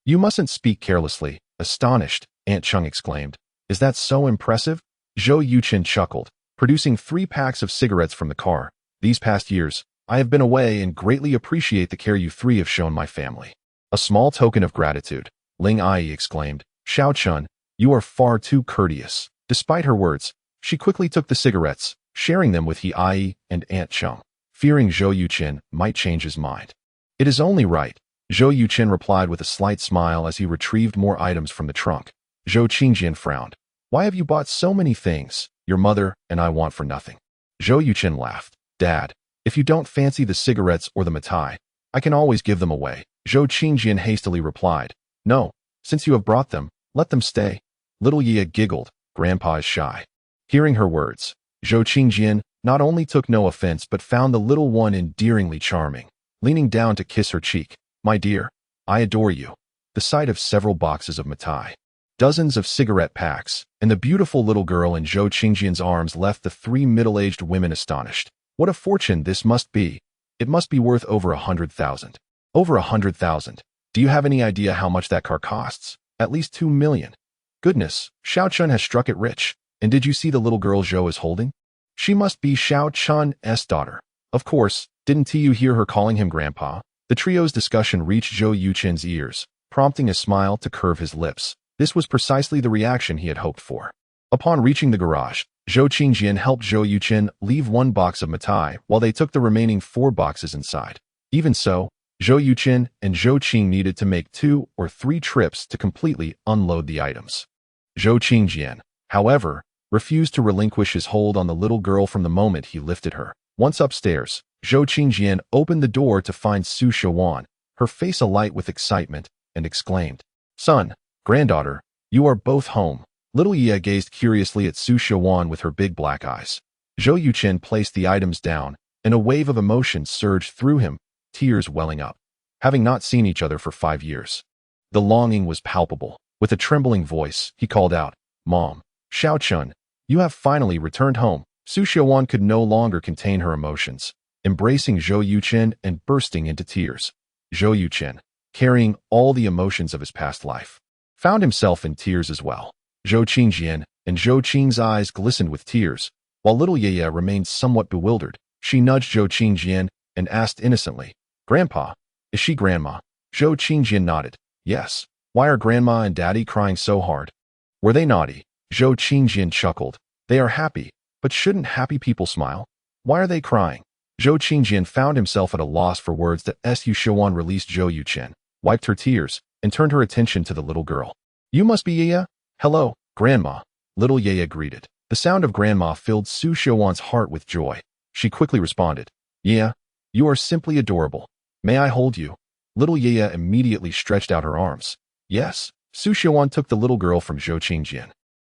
A: You mustn't speak carelessly. Astonished, Aunt Cheng exclaimed. Is that so impressive? Zhou Yuchen chuckled, producing 3 packs of cigarettes from the car. These past years, I have been away and greatly appreciate the care you 3 have shown my family. A small token of gratitude, Ling Ai exclaimed. Xiaochun, you are far too courteous. Despite her words, she quickly took the cigarettes, sharing them with He Ai and Aunt Cheng, fearing Zhou Yuchen might change his mind. It is only right, Zhou Yuchen replied with a slight smile as he retrieved more items from the trunk. Zhou Qingjian frowned. Why have you bought so many things? Your mother and I want for nothing. Zhou Yuchen laughed. Dad, if you don't fancy the cigarettes or the mitai, I can always give them away. Zhou Qingjian hastily replied. No, since you have brought them, let them stay. Little Ye giggled. Grandpa is shy. Hearing her words, Zhou Qingjian not only took no offense but found the little one endearingly charming, leaning down to kiss her cheek. My dear, I adore you. The sight of several boxes of mitai, dozens of cigarette packs, and the beautiful little girl in Zhou Qingjian's arms left the 3 middle-aged women astonished. What a fortune this must be. It must be worth over 100,000. Over 100,000. Do you have any idea how much that car costs? At least 2 million. Goodness, Xiaochun has struck it rich. And did you see the little girl Zhou is holding? She must be Xiaochun's daughter. Of course, didn't you hear her calling him Grandpa? The trio's discussion reached Zhou Yuchen's ears, prompting a smile to curve his lips. This was precisely the reaction he had hoped for. Upon reaching the garage, Zhou Qingjian helped Zhou Yuchen leave 1 box of mitai while they took the remaining 4 boxes inside. Even so, Zhou Yuchen and Zhou Qing needed to make 2 or 3 trips to completely unload the items. Zhou Qingjian, however, refused to relinquish his hold on the little girl from the moment he lifted her. Once upstairs, Zhou Qingjian opened the door to find Su Xiuan, her face alight with excitement, and exclaimed, Son, granddaughter, you are both home. Little Ye gazed curiously at Su Xiuan with her big black eyes. Zhou Yuchen placed the items down, and a wave of emotion surged through him, tears welling up. Having not seen each other for 5 years, the longing was palpable. With a trembling voice, he called out, Mom, Xiaochun, you have finally returned home. Su Xiuan could no longer contain her emotions, embracing Zhou Yuchen and bursting into tears. Zhou Yuchen, carrying all the emotions of his past life, found himself in tears as well. Zhou Qingjian and Zhou Qing's eyes glistened with tears, while little Ye remained somewhat bewildered. She nudged Zhou Qingjian and asked innocently, Grandpa, is she Grandma? Zhou Qingjian nodded. Yes. Why are Grandma and Daddy crying so hard? Were they naughty? Zhou Qingjian chuckled. They are happy, but shouldn't happy people smile? Why are they crying? Zhou Qingjian found himself at a loss for words that Su Xiaowan released. Zhou Yuchen wiped her tears and turned her attention to the little girl. You must be Yaya? Hello, Grandma. Little Yaya greeted. The sound of Grandma filled Su Xiaowan's heart with joy. She quickly responded, Yaya, you are simply adorable. May I hold you? Little Yaya immediately stretched out her arms. Yes. Su Xiaowan took the little girl from Zhou Qingjian,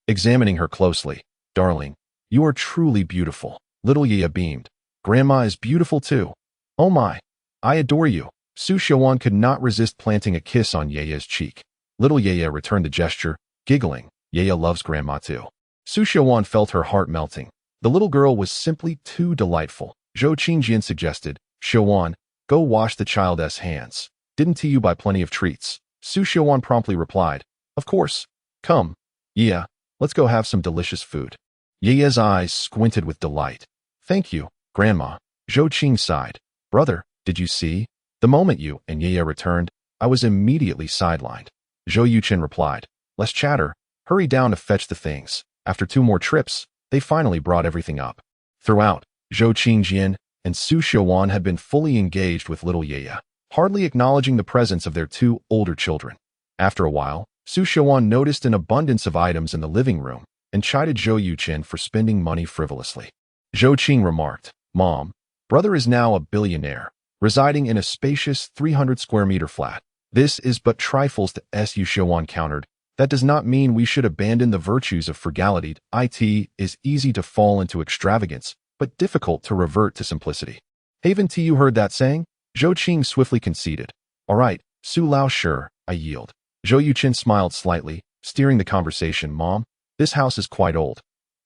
A: examining her closely. Darling, you are truly beautiful. Little Yaya beamed. Grandma is beautiful too. Oh my, I adore you. Su Xiaowan could not resist planting a kiss on Yaya's cheek. Little Yaya returned the gesture, giggling. Yaya loves Grandma too. Su Xiaowan felt her heart melting. The little girl was simply too delightful. Zhou Qingjian suggested, Xiaowan, go wash the child's hands. Didn't you buy plenty of treats? Su Xiaowan promptly replied, Of course. Come. Yeah, let's go have some delicious food. Yaya's eyes squinted with delight. Thank you, Grandma. Zhou Qing sighed. Brother, did you see? The moment you and Yaya returned, I was immediately sidelined. Zhou Yuchen replied, Less chatter. Hurry down to fetch the things. After 2 more trips, they finally brought everything up. Throughout, Zhou Qingjian and Su Xiaowan had been fully engaged with little Yaya, hardly acknowledging the presence of their 2 older children. After a while, Su Xiaowan noticed an abundance of items in the living room and chided Zhou Yuchen for spending money frivolously. Zhou Qing remarked, Mom, brother is now a billionaire, residing in a spacious 300-square-meter flat. This is but trifles to Su Xiaowan countered. That does not mean we should abandon the virtues of frugality. It is easy to fall into extravagance, but difficult to revert to simplicity. Haven't you heard that saying? Zhou Qing swiftly conceded. All right, Su Lao, sure, I yield. Zhou Yuchen smiled slightly, steering the conversation. Mom, this house is quite old.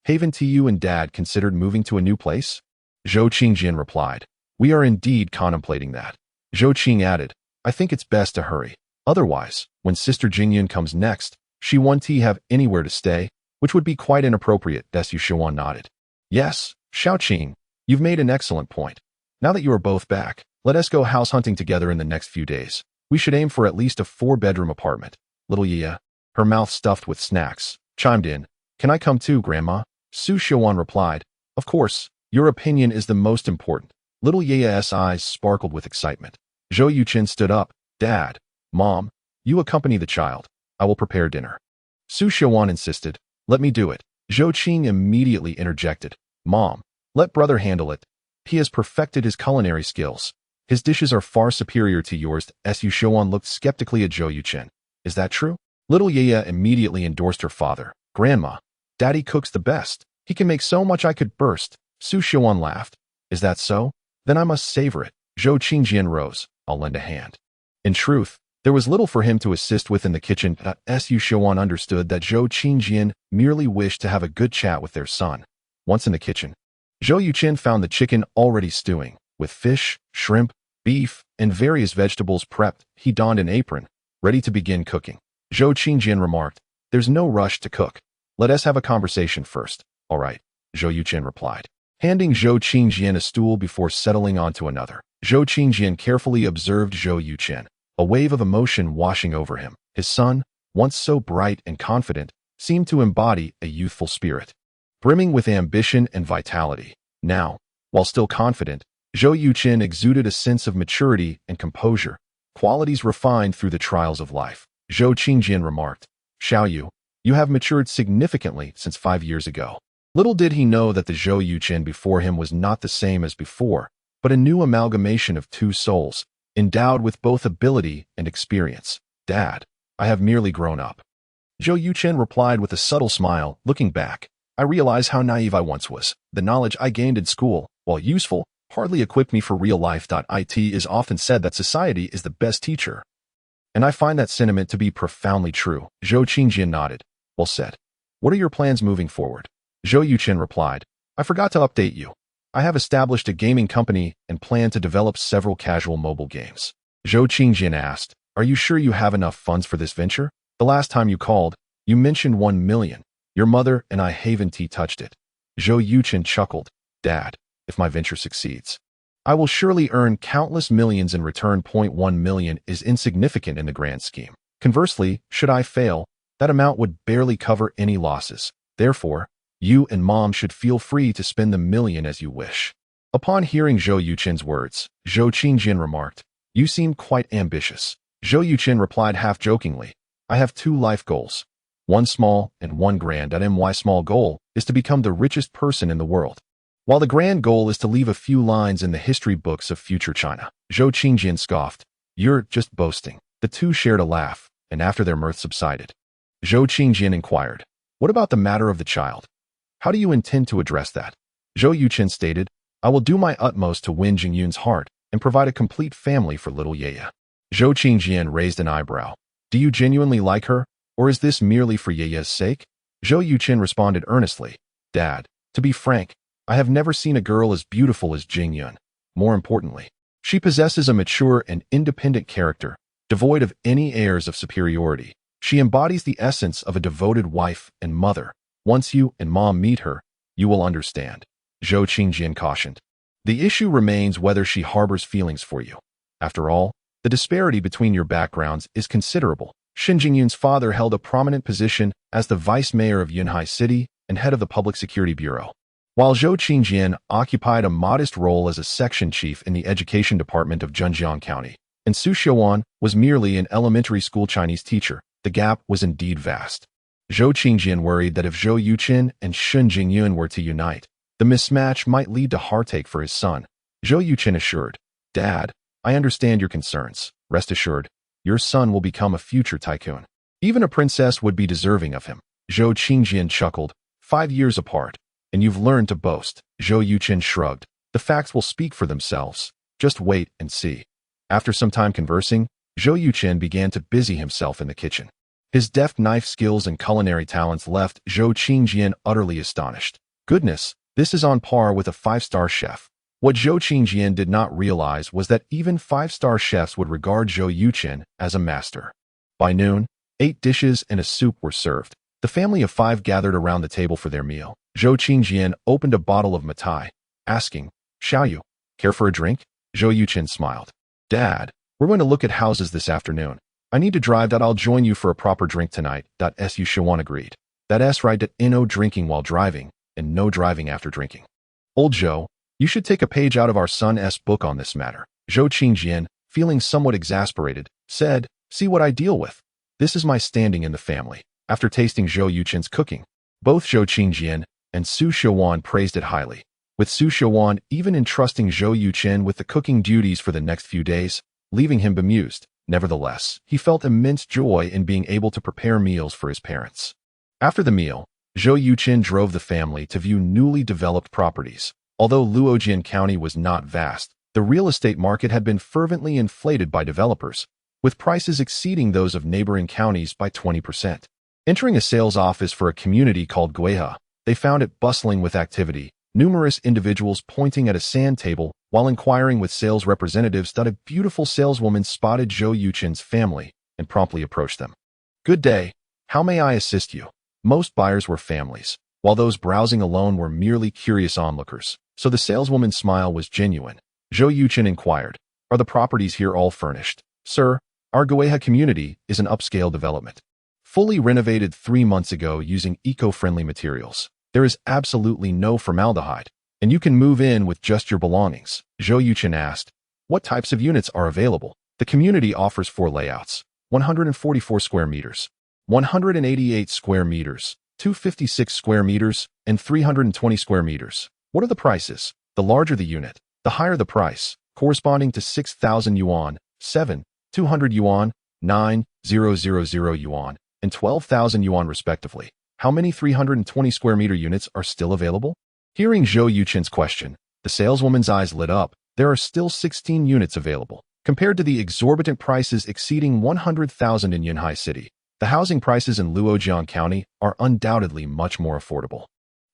A: Haven't you and Dad considered moving to a new place? Zhou Qingjian replied. We are indeed contemplating that. Zhou Qing added, I think it's best to hurry. Otherwise, when Sister Jingyun comes next, she won't have anywhere to stay, which would be quite inappropriate. Su Xiaowan nodded. Yes, Xiao Qing, you've made an excellent point. Now that you are both back, let us go house hunting together in the next few days. We should aim for at least a 4-bedroom apartment. Little Yaya, her mouth stuffed with snacks, chimed in. Can I come too, Grandma? Su Xiaowan replied. Of course, your opinion is the most important. Little Yaya's eyes sparkled with excitement. Zhou Yuchen stood up. Dad, Mom, you accompany the child. I will prepare dinner. Su Xiaowan insisted. Let me do it. Zhou Qing immediately interjected. Mom, let brother handle it. He has perfected his culinary skills. His dishes are far superior to yours. Su Xiaowan looked skeptically at Zhou Yuchen. Is that true? Little Yaya immediately endorsed her father. Grandma, Daddy cooks the best. He can make so much I could burst. Su Xiaowan laughed. Is that so? Then I must savor it. Zhou Qingjian rose. I'll lend a hand. In truth, there was little for him to assist with in the kitchen. Su Xiaowan understood that Zhou Qingjian merely wished to have a good chat with their son. Once in the kitchen, Zhou Yuchen found the chicken already stewing, with fish, shrimp, beef, and various vegetables prepped. He donned an apron, ready to begin cooking. Zhou Qingjian remarked, There's no rush to cook. Let us have a conversation first. All right, Zhou Yuchen replied, handing Zhou Qingjian a stool before settling onto another. Zhou Qingjian carefully observed Zhou Yuchen, a wave of emotion washing over him. His son, once so bright and confident, seemed to embody a youthful spirit, brimming with ambition and vitality. Now, while still confident, Zhou Yuchen exuded a sense of maturity and composure, qualities refined through the trials of life. Zhou Qingjian remarked, Xiao Yu, you have matured significantly since 5 years ago. Little did he know that the Zhou Yuchen before him was not the same as before, but a new amalgamation of 2 souls, endowed with both ability and experience. Dad, I have merely grown up. Zhou Yuchen replied with a subtle smile. Looking back, I realize how naive I once was. The knowledge I gained in school, while useful, hardly equipped me for real life. It is often said that society is the best teacher, and I find that sentiment to be profoundly true. Zhou Qingjian nodded. Well said. What are your plans moving forward? Zhou Yuchen replied, I forgot to update you. I have established a gaming company and plan to develop several casual mobile games. Zhou Qingjian asked, Are you sure you have enough funds for this venture? The last time you called, you mentioned 1 million. Your mother and I haven't touched it. Zhou Yuchen chuckled. Dad, if my venture succeeds, I will surely earn countless millions in return. 1 million is insignificant in the grand scheme. Conversely, should I fail, that amount would barely cover any losses. Therefore, you and Mom should feel free to spend the million as you wish. Upon hearing Zhou Yuchen's words, Zhou Qingjin remarked, "You seem quite ambitious." Zhou Yuchen replied half-jokingly, "I have two life goals, one small and one grand. My small goal is to become the richest person in the world, while the grand goal is to leave a few lines in the history books of future China." Zhou Qingjin scoffed, "You're just boasting." The two shared a laugh, and after their mirth subsided, Zhou Qingjin inquired, "What about the matter of the child? How do you intend to address that?" Zhou Yuchen stated, "I will do my utmost to win Jingyun's heart and provide a complete family for little Yaya." Zhou Qingjin raised an eyebrow. "Do you genuinely like her, or is this merely for Yaya's sake?" Zhou Yuchen responded earnestly, "Dad, to be frank, I have never seen a girl as beautiful as Jingyun. More importantly, she possesses a mature and independent character, devoid of any airs of superiority. She embodies the essence of a devoted wife and mother. Once you and Mom meet her, you will understand," Zhou Qingjin cautioned. "The issue remains whether she harbors feelings for you. After all, the disparity between your backgrounds is considerable." Shin Jingyun's father held a prominent position as the vice mayor of Yunhai City and head of the Public Security Bureau, while Zhou Qingjin occupied a modest role as a section chief in the education department of Zhenjiang County, and Su Xiuan was merely an elementary school Chinese teacher. The gap was indeed vast. Zhou Qingjin worried that if Zhou Yuchen and Shun Jingyun were to unite, the mismatch might lead to heartache for his son. Zhou Yuchen assured, "Dad, I understand your concerns. Rest assured, your son will become a future tycoon. Even a princess would be deserving of him." Zhou Qingjin chuckled, 5 years apart, and you've learned to boast." Zhou Yuchen shrugged, "The facts will speak for themselves. Just wait and see." After some time conversing, Zhou Yuchen began to busy himself in the kitchen. His deft knife skills and culinary talents left Zhou Qingjin utterly astonished. "Goodness, this is on par with a 5-star chef." What Zhou Qingjin did not realize was that even 5-star chefs would regard Zhou Yuchen as a master. By noon, 8 dishes and a soup were served. The family of 5 gathered around the table for their meal. Zhou Qingjin opened a bottle of matai, asking, "Shall you care for a drink?" Zhou Yuchen smiled. "Dad, we're going to look at houses this afternoon. I need to drive. I'll join you for a proper drink tonight." Su Xiuan agreed. "That's right. No drinking while driving, and no driving after drinking. Old Zhou, you should take a page out of our son's book on this matter." Zhou Qingjin, feeling somewhat exasperated, said, "See what I deal with. This is my standing in the family." After tasting Zhou Yuchen's cooking, both Zhou Qingjin and Su Xiuan praised it highly, with Su Xiuan even entrusting Zhou Yuchen with the cooking duties for the next few days, leaving him bemused. Nevertheless, he felt immense joy in being able to prepare meals for his parents. After the meal, Zhou Yuchen drove the family to view newly developed properties. Although Luojian County was not vast, the real estate market had been fervently inflated by developers, with prices exceeding those of neighboring counties by 20%. Entering a sales office for a community called Gueha, they found it bustling with activity, numerous individuals pointing at a sand table while inquiring with sales representatives. A beautiful saleswoman spotted Zhou Yuchen's family and promptly approached them. "Good day. How may I assist you?" Most buyers were families, while those browsing alone were merely curious onlookers, so the saleswoman's smile was genuine. Zhou Yuchen inquired, "Are the properties here all furnished?" "Sir, our Gueha community is an upscale development, fully renovated 3 months ago using eco-friendly materials. There is absolutely no formaldehyde, and you can move in with just your belongings." Zhou Yuchen asked, "What types of units are available?" The community offers 4 layouts: 144 square meters, 188 square meters, 256 square meters, and 320 square meters. "What are the prices?" The larger the unit, the higher the price, corresponding to 6,000 yuan, 7,200 yuan, 9,000 yuan, and 12,000 yuan respectively. "How many 320 square meter units are still available?" Hearing Zhou Yuchen's question, the saleswoman's eyes lit up. "There are still 16 units available. Compared to the exorbitant prices exceeding 100,000 in Yunhai City, the housing prices in Luojiang County are undoubtedly much more affordable.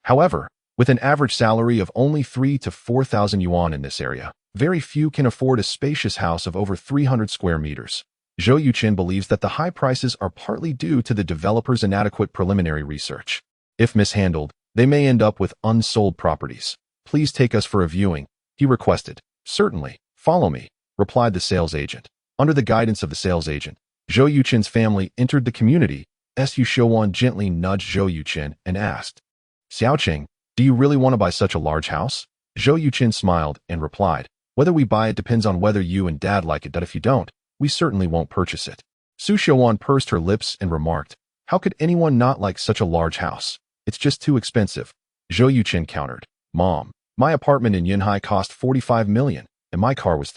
A: However, with an average salary of only 3,000 to 4,000 yuan in this area, very few can afford a spacious house of over 300 square meters." Zhou Yuchen believes that the high prices are partly due to the developers' inadequate preliminary research. If mishandled, they may end up with unsold properties. "Please take us for a viewing," he requested. "Certainly, follow me," replied the sales agent. Under the guidance of the sales agent, Zhou Yuchen's family entered the community. Su Xiuan gently nudged Zhou Yuchen and asked, "Xiaoqing, do you really want to buy such a large house?" Zhou Yuchen smiled and replied, whether we buy it depends on whether you and Dad like it, but if you don't, we certainly won't purchase it. Su Xiaowan pursed her lips and remarked, how could anyone not like such a large house? It's just too expensive. Zhou Yuchen countered, Mom, my apartment in Yunhai cost 45 million, and my car was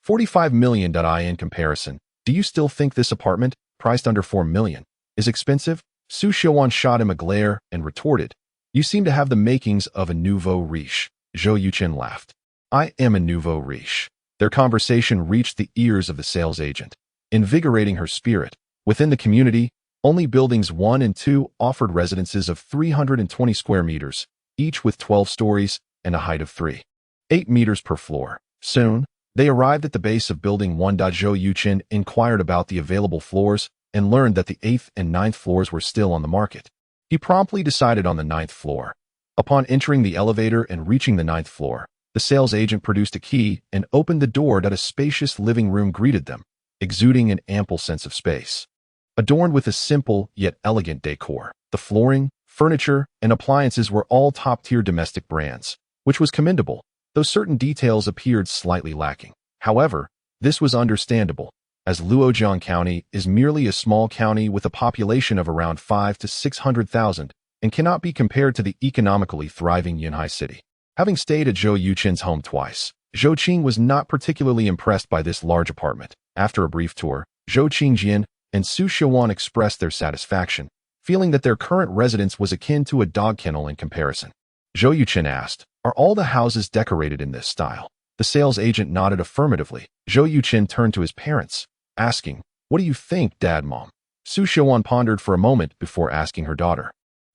A: 45 million. In comparison, do you still think this apartment, priced under 4 million, is expensive? Su Xiaowan shot him a glare and retorted, you seem to have the makings of a nouveau riche. Zhou Yuchen laughed. I am a nouveau riche. Their conversation reached the ears of the sales agent, invigorating her spirit. Within the community, only buildings 1 and 2 offered residences of 320 square meters, each with 12 stories and a height of 3.8 meters per floor. Soon, they arrived at the base of building 1. Zhou Yuchen inquired about the available floors and learned that the 8th and 9th floors were still on the market. He promptly decided on the 9th floor. Upon entering the elevator and reaching the 9th floor, the sales agent produced a key and opened the door. A spacious living room greeted them, exuding an ample sense of space. Adorned with a simple yet elegant decor, the flooring, furniture, and appliances were all top-tier domestic brands, which was commendable, though certain details appeared slightly lacking. However, this was understandable, as Luojiang County is merely a small county with a population of around 500,000 to 600,000 and cannot be compared to the economically thriving Yunhai city. Having stayed at Zhou Yuchen's home twice, Zhou Qing was not particularly impressed by this large apartment. After a brief tour, Zhou Qingjian and Su Xiaowan expressed their satisfaction, feeling that their current residence was akin to a dog kennel in comparison. Zhou Yuchen asked, are all the houses decorated in this style? The sales agent nodded affirmatively. Zhou Yuchen turned to his parents, asking, what do you think, Dad, Mom? Su Xiaowan pondered for a moment before asking her daughter,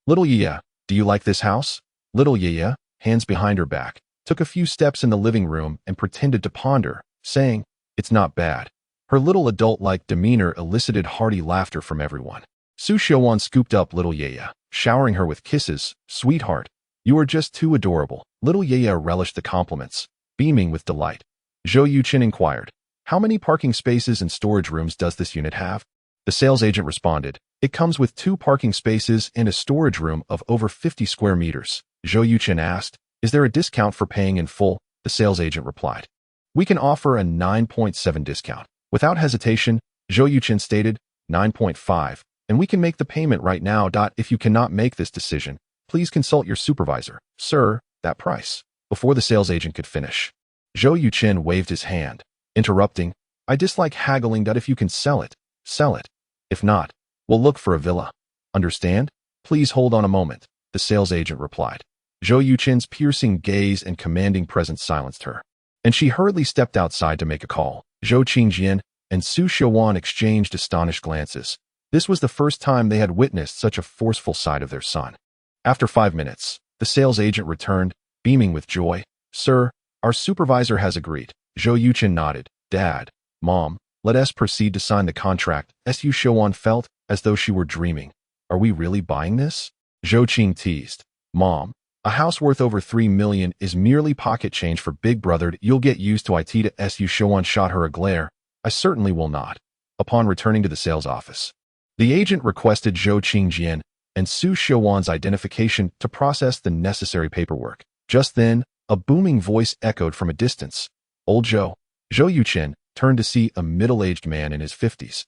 A: Little Yaya, do you like this house? Little Yaya, hands behind her back, took a few steps in the living room and pretended to ponder, saying, it's not bad. Her little adult-like demeanor elicited hearty laughter from everyone. Su Xiaowan scooped up little Yaya, showering her with kisses. Sweetheart, you are just too adorable. Little Yaya relished the compliments, beaming with delight. Zhou Yuchen inquired, how many parking spaces and storage rooms does this unit have? The sales agent responded, it comes with 2 parking spaces and a storage room of over 50 square meters. Zhou Yuchen asked, is there a discount for paying in full? The sales agent replied, we can offer a 9.7 discount. Without hesitation, Zhou Yuchen stated, 9.5, and we can make the payment right now. If you cannot make this decision, please consult your supervisor. Sir, that price. Before the sales agent could finish, Zhou Yuchen waved his hand, interrupting, I dislike haggling. If you can sell it, sell it. If not, we'll look for a villa. Understand? Please hold on a moment, the sales agent replied. Zhou Yuchen's piercing gaze and commanding presence silenced her, and she hurriedly stepped outside to make a call. Zhou Qingjian and Su Xiaowan exchanged astonished glances. This was the first time they had witnessed such a forceful side of their son. After 5 minutes, the sales agent returned, beaming with joy. Sir, our supervisor has agreed. Zhou Yuchen nodded. Dad, Mom, let us proceed to sign the contract. Su Xiaowan felt as though she were dreaming. Are we really buying this? Zhou Qing teased. Mom, a house worth over 3 million is merely pocket change for big brother. You'll get used to it. Su Xiaowan shot her a glare. I certainly will not. Upon returning to the sales office, the agent requested Zhou Qingjian and Su Xiaowan's identification to process the necessary paperwork. Just then, a booming voice echoed from a distance. Old Zhou. Zhou Yuchen turned to see a middle-aged man in his 50s,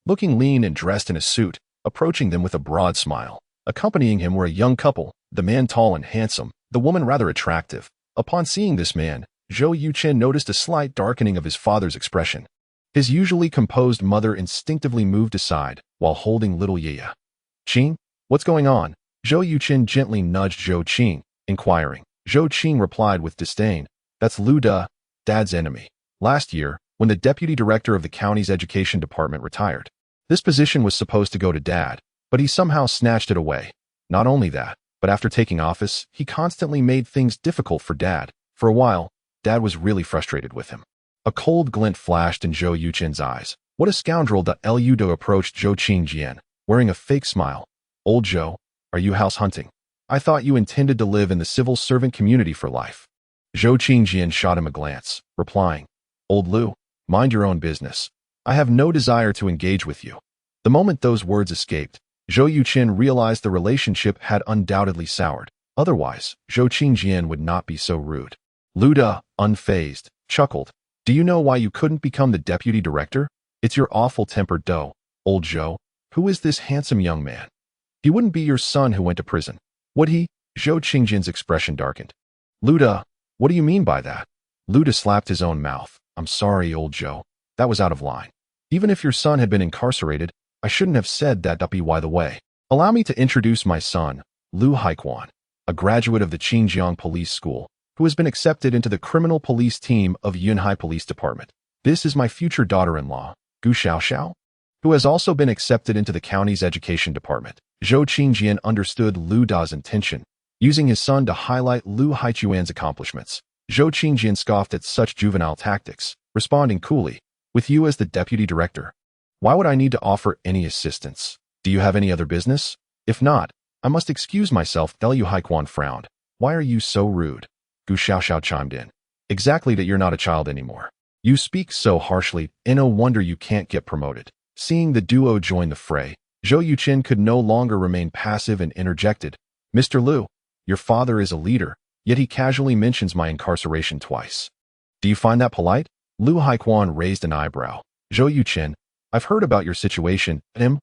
A: looking lean and dressed in a suit, approaching them with a broad smile. Accompanying him were a young couple, the man tall and handsome, the woman rather attractive. Upon seeing this man, Zhou Yuchen noticed a slight darkening of his father's expression. His usually composed mother instinctively moved aside while holding little Yaya. Qing, what's going on? Zhou Yuchen gently nudged Zhou Qing, inquiring. Zhou Qing replied with disdain, that's Lu Da, Dad's enemy. Last year, when the deputy director of the county's education department retired, this position was supposed to go to Dad, but he somehow snatched it away. Not only that, but after taking office, he constantly made things difficult for Dad. For a while, Dad was really frustrated with him. A cold glint flashed in Zhou Yuchen's eyes. What a scoundrel! Ludo approached Zhou Qingjian, wearing a fake smile. Old Zhou, are you house hunting? I thought you intended to live in the civil servant community for life. Zhou Qingjian shot him a glance, replying, Old Lu, mind your own business. I have no desire to engage with you. The moment those words escaped, Zhou Yuchen realized the relationship had undoubtedly soured. Otherwise, Zhou Qingjian would not be so rude. Lu Da, unfazed, chuckled. Do you know why you couldn't become the deputy director? It's your awful-tempered dough, old Zhou. Who is this handsome young man? He wouldn't be your son who went to prison, would he? Zhou Qingjian's expression darkened. Lu Da, what do you mean by that? Lu Da slapped his own mouth. I'm sorry, old Zhou. That was out of line. Even if your son had been incarcerated, I shouldn't have said that. By the way, allow me to introduce my son, Lu Haiquan, a graduate of the Xinjiang Police School, who has been accepted into the criminal police team of Yunhai Police Department. This is my future daughter-in-law, Gu Xiaoxiao, who has also been accepted into the county's education department. Zhou Qingjian understood Lu Da's intention, using his son to highlight Lu Haiquan's accomplishments. Zhou Qingjian scoffed at such juvenile tactics, responding coolly, with you as the deputy director, why would I need to offer any assistance? Do you have any other business? If not, I must excuse myself. Lu Haiquan frowned. Why are you so rude? Gu Xiaoxiao chimed in. Exactly that you're not a child anymore. You speak so harshly, and no wonder you can't get promoted. Seeing the duo join the fray, Zhou Yuchen could no longer remain passive and interjected. Mr. Lu, your father is a leader, yet he casually mentions my incarceration twice. Do you find that polite? Lu Haiquan raised an eyebrow. Zhou Yuchen, I've heard about your situation,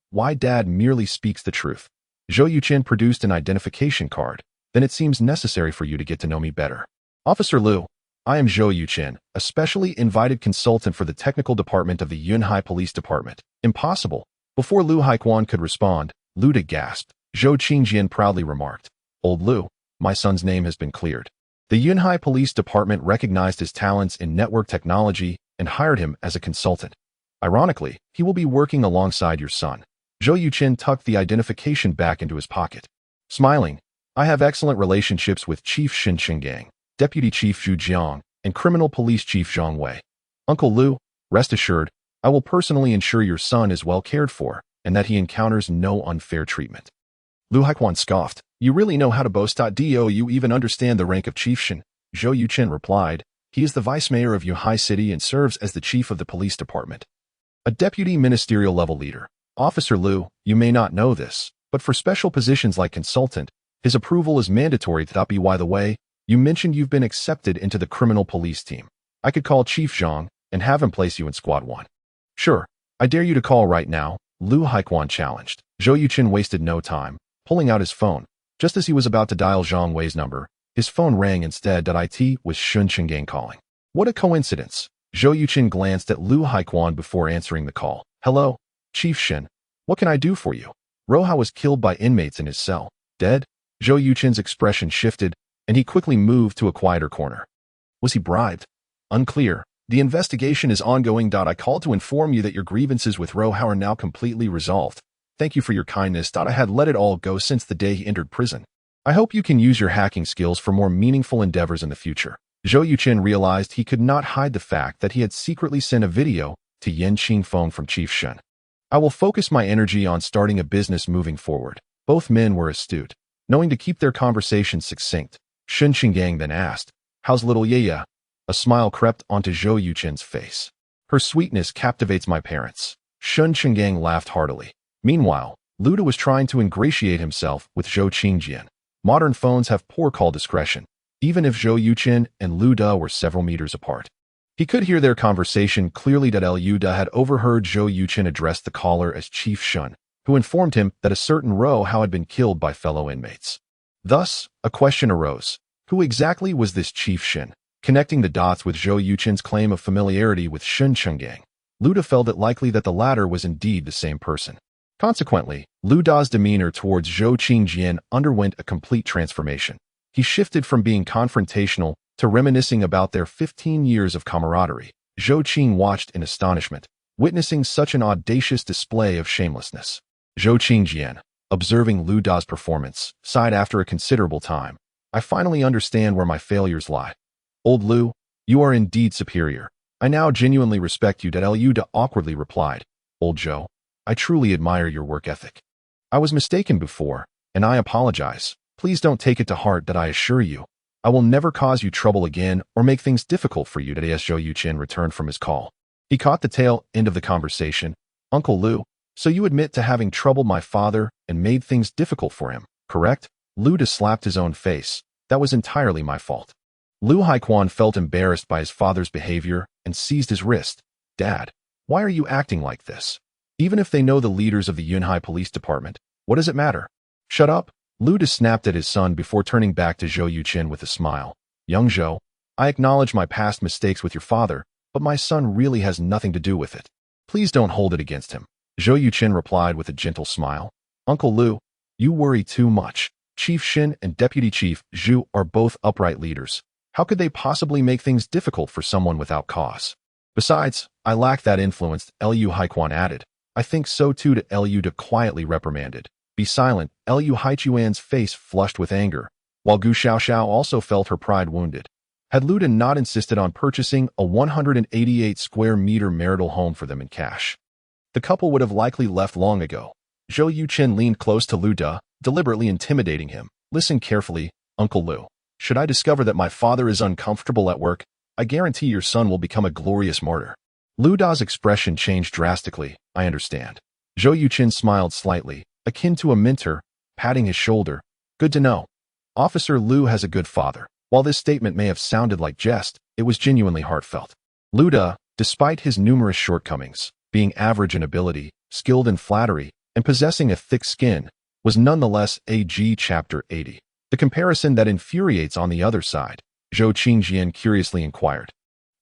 A: why Dad merely speaks the truth. Zhou Yuchen produced an identification card. Then it seems necessary for you to get to know me better. Officer Lu, I am Zhou Yuchen, a specially invited consultant for the technical department of the Yunhai Police Department. Impossible. Before Lu Haiquan could respond, Lu Da gasped. Zhou Qingjian proudly remarked, Old Lu, my son's name has been cleared. The Yunhai Police Department recognized his talents in network technology and hired him as a consultant. Ironically, he will be working alongside your son. Zhou Yuchen tucked the identification back into his pocket. Smiling, I have excellent relationships with Chief Shen Qinggang, Deputy Chief Zhu Jiang, and Criminal Police Chief Zhang Wei. Uncle Lu, rest assured, I will personally ensure your son is well cared for and that he encounters no unfair treatment. Lu Haiquan scoffed. You really know how to boast. Do you even understand the rank of Chief Shen? Zhou Yuchen replied. He is the vice mayor of Yunhai City and serves as the chief of the police department. A deputy ministerial level leader. Officer Lu, you may not know this, but for special positions like consultant, his approval is mandatory. By the way, you mentioned you've been accepted into the criminal police team. I could call Chief Zhang and have him place you in Squad 1. Sure, I dare you to call right now, Lu Haiquan challenged. Zhou Yuchen wasted no time, pulling out his phone. Just as he was about to dial Zhang Wei's number, his phone rang instead. It was Shen Qinggang calling. What a coincidence. Zhou Yuchen glanced at Lu Haiquan before answering the call. Hello, Chief Shen. What can I do for you? Roha was killed by inmates in his cell. Dead? Zhou Yuchen's expression shifted, and he quickly moved to a quieter corner. Was he bribed? Unclear. The investigation is ongoing. I called to inform you that your grievances with Roha are now completely resolved. Thank you for your kindness. I had let it all go since the day he entered prison. I hope you can use your hacking skills for more meaningful endeavors in the future. Zhou Yuchen realized he could not hide the fact that he had secretly sent a video to Yan Qingfeng from Chief Shen. I will focus my energy on starting a business moving forward. Both men were astute. Knowing to keep their conversation succinct, Shen Qinggang then asked, How's little Yaya? A smile crept onto Zhou Yuchen's face. Her sweetness captivates my parents. Shen Qinggang laughed heartily. Meanwhile, Lu Da was trying to ingratiate himself with Zhou Qingjian. Modern phones have poor call discretion, even if Zhou Yuchen and Lu Da were several meters apart. He could hear their conversation clearly. Lu Da had overheard Zhou Yuchen address the caller as Chief Shen, who informed him that a certain Roha had been killed by fellow inmates. Thus, a question arose. Who exactly was this Chief Shen? Connecting the dots with Zhou Yuchen's claim of familiarity with Shen Qinggang, Lu Da felt it likely that the latter was indeed the same person. Consequently, Lu Da's demeanor towards Zhou Qingjian underwent a complete transformation. He shifted from being confrontational to reminiscing about their 15 years of camaraderie. Zhou Qing watched in astonishment, witnessing such an audacious display of shamelessness. Zhou Qingjian, observing Lu Da's performance, sighed after a considerable time. I finally understand where my failures lie. Old Lu, you are indeed superior. I now genuinely respect you. Lu Da awkwardly replied. Old Zhou, I truly admire your work ethic. I was mistaken before, and I apologize. Please don't take it to heart. I assure you, I will never cause you trouble again or make things difficult for you. As Zhou Yuchen returned from his call, he caught the tail end of the conversation. Uncle Lu, so you admit to having troubled my father and made things difficult for him, correct? Lu Da slapped his own face. That was entirely my fault. Lu Haiquan felt embarrassed by his father's behavior and seized his wrist. Dad, why are you acting like this? Even if they know the leaders of the Yunhai Police Department, what does it matter? Shut up. Lu Da snapped at his son before turning back to Zhou Yuchen with a smile. Young Zhou, I acknowledge my past mistakes with your father, but my son really has nothing to do with it. Please don't hold it against him. Zhou Yuchen replied with a gentle smile. Uncle Lu, you worry too much. Chief Xin and Deputy Chief Zhu are both upright leaders. How could they possibly make things difficult for someone without cause? Besides, I lack that influence, Lu Haiquan added. I think so too. To Lu Da quietly reprimanded. Be silent. Lu Haichuan's face flushed with anger, while Gu Xiaoxiao also felt her pride wounded. Had Lu Da not insisted on purchasing a 188 square meter marital home for them in cash, the couple would have likely left long ago. Zhou Yuchen leaned close to Lu Da, deliberately intimidating him. Listen carefully, Uncle Lu. Should I discover that my father is uncomfortable at work, I guarantee your son will become a glorious martyr. Lu Da's expression changed drastically. I understand. Zhou Yuchen smiled slightly, akin to a mentor, patting his shoulder. Good to know. Officer Lu has a good father. While this statement may have sounded like jest, it was genuinely heartfelt. Lu Da, despite his numerous shortcomings, being average in ability, skilled in flattery, and possessing a thick skin, was nonetheless AG Chapter 80. The comparison that infuriates on the other side, Zhou Qingjian curiously inquired.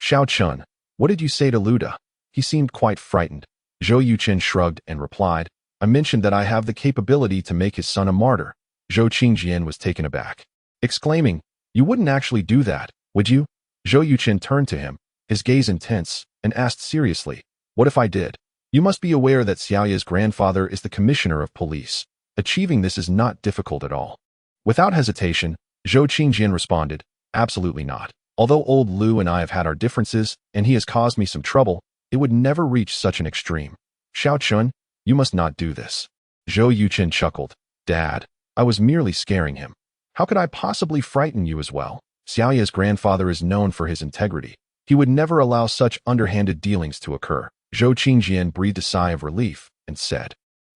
A: Xiao Chun, what did you say to Lu Da? He seemed quite frightened. Zhou Yuchen shrugged and replied, I mentioned that I have the capability to make his son a martyr. Zhou Qingjian was taken aback, exclaiming, You wouldn't actually do that, would you? Zhou Yuchen turned to him, his gaze intense, and asked seriously, What if I did? You must be aware that Xiaoya's grandfather is the commissioner of police. Achieving this is not difficult at all. Without hesitation, Zhou Qingjian responded, Absolutely not. Although old Lu and I have had our differences, and he has caused me some trouble, it would never reach such an extreme. Xiao Chun, you must not do this. Zhou Yuchen chuckled. Dad, I was merely scaring him. How could I possibly frighten you as well? Xiaoya's grandfather is known for his integrity. He would never allow such underhanded dealings to occur. Zhou Qingjian breathed a sigh of relief and said,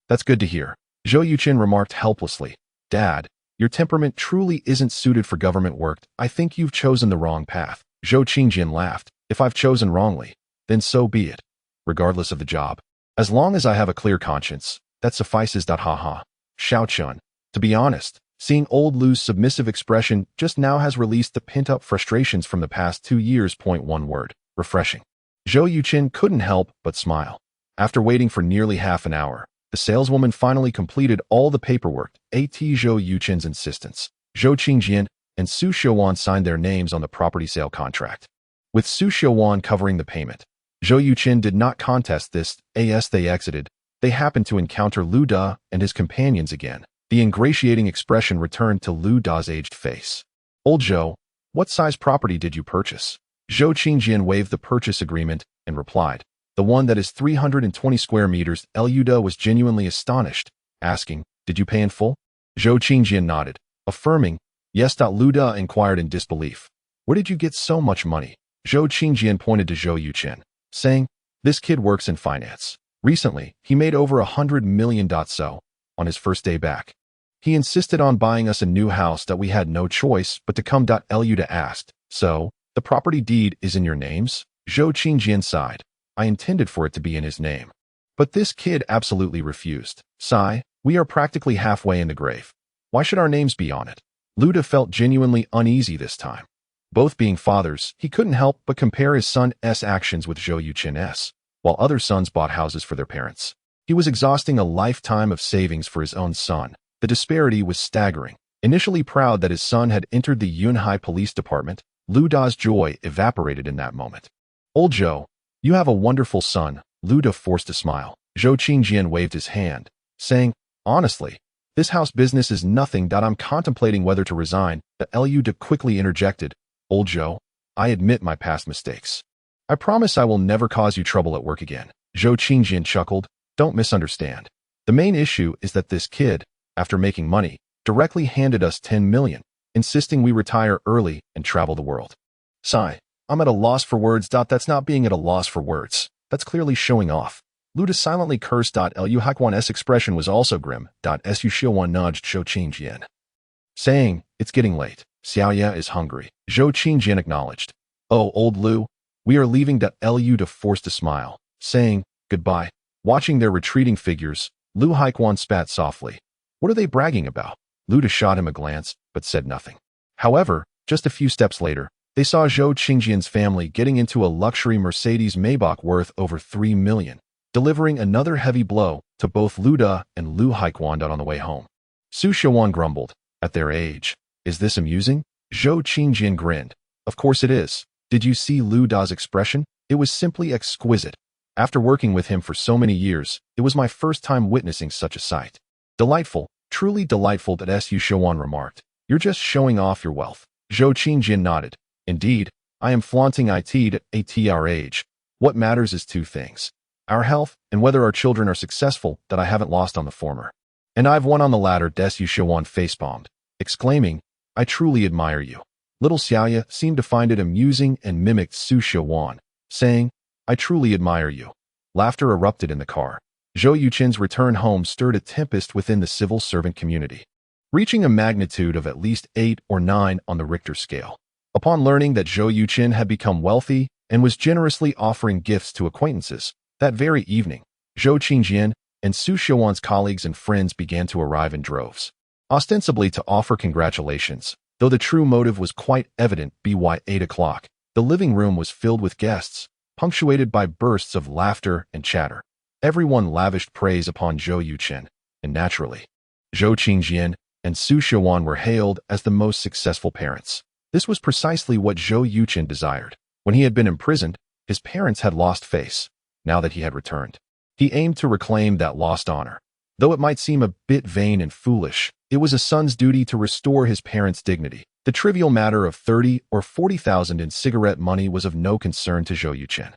A: That's good to hear. Zhou Yuchen remarked helplessly, Dad, your temperament truly isn't suited for government work. I think you've chosen the wrong path. Zhou Qingjian laughed. If I've chosen wrongly, then so be it. Regardless of the job. As long as I have a clear conscience, that suffices. Haha. Xiao Chun. To be honest, seeing old Lu's submissive expression just now has released the pent-up frustrations from the past 2 years. One word. Refreshing. Zhou Yuchen couldn't help but smile. After waiting for nearly half an hour, the saleswoman finally completed all the paperwork. At Zhou Yuchen's insistence, Zhou Qingjian and Su Xiuwan signed their names on the property sale contract, with Su Xiuwan covering the payment. Zhou Yuchen did not contest this. As they exited, they happened to encounter Lu Da and his companions again. The ingratiating expression returned to Lu Da's aged face. Old Zhou, what size property did you purchase? Zhou Qingjian waved the purchase agreement and replied, The one that is 320 square meters. Lu Da was genuinely astonished, asking, Did you pay in full? Zhou Qingjian nodded, affirming, Yes. Lu Da inquired in disbelief. Where did you get so much money? Zhou Qingjian pointed to Zhou Yuchen, saying, This kid works in finance. Recently, he made over 100 million. So, on his first day back, he insisted on buying us a new house that we had no choice but to come. Lu Da asked, So, the property deed is in your names? Zhou Qingjian sighed. I intended for it to be in his name. But this kid absolutely refused. Sigh, we are practically halfway in the grave. Why should our names be on it? Lu Da felt genuinely uneasy this time. Both being fathers, he couldn't help but compare his son's actions with Zhou Yuchen's. While other sons bought houses for their parents, he was exhausting a lifetime of savings for his own son. The disparity was staggering. Initially proud that his son had entered the Yunhai Police Department, Lu Da's joy evaporated in that moment. Old Zhou, you have a wonderful son. Lu Da forced a smile. Zhou Qingjian waved his hand, saying, Honestly, this house business is nothing. I'm contemplating whether to resign. Lu Da quickly interjected, Old Zhou, I admit my past mistakes. I promise I will never cause you trouble at work again. Zhou Qingjian chuckled, Don't misunderstand. The main issue is that this kid, after making money, directly handed us 10 million, insisting we retire early and travel the world. Sigh, I'm at a loss for words. That's not being at a loss for words. That's clearly showing off. Lu Da silently cursed. Lu Haiquan's expression was also grim. Su Xiuwan nudged Zhou Qingjian, saying, "It's getting late. Xiaoya is hungry." Zhou Qingjian acknowledged. "Oh, old Lu, we are leaving Lu to forced a smile, saying, goodbye." Watching their retreating figures, Lu Haikuan spat softly. What are they bragging about? Lu shot him a glance, but said nothing. However, just a few steps later, they saw Zhou Qingjian's family getting into a luxury Mercedes Maybach worth over 3 million, delivering another heavy blow to both Lu Da and Lu Haikuan on the way home. Su Xiaowan grumbled, "At their age, is this amusing?" Zhou Qingjian grinned. "Of course it is. Did you see Lu Da's expression? It was simply exquisite. After working with him for so many years, it was my first time witnessing such a sight." "Delightful, truly delightful," that Su Xiaowan remarked. "You're just showing off your wealth." Zhou Qingjian nodded. "Indeed, I am flaunting it at our age. What matters is two things: our health and whether our children are successful, that I haven't lost on the former. And I've won on the latter." Su Xiaowan facepalmed, exclaiming, "I truly admire you." Little Xiaoya seemed to find it amusing and mimicked Su Xiaowan, saying, "I truly admire you." Laughter erupted in the car. Zhou Yuchen's return home stirred a tempest within the civil servant community, reaching a magnitude of at least 8 or 9 on the Richter scale. Upon learning that Zhou Yuchen had become wealthy and was generously offering gifts to acquaintances, that very evening, Zhou Qingjian and Su Xiaowan's colleagues and friends began to arrive in droves, ostensibly to offer congratulations, though the true motive was quite evident. By 8 o'clock, the living room was filled with guests, punctuated by bursts of laughter and chatter. Everyone lavished praise upon Zhou Yuchen, and naturally, Zhou Qingjian and Su Xiaowan were hailed as the most successful parents. This was precisely what Zhou Yuchen desired. When he had been imprisoned, his parents had lost face. Now that he had returned, he aimed to reclaim that lost honor. Though it might seem a bit vain and foolish, it was a son's duty to restore his parents' dignity. The trivial matter of 30 or 40,000 in cigarette money was of no concern to Zhou Yuchen.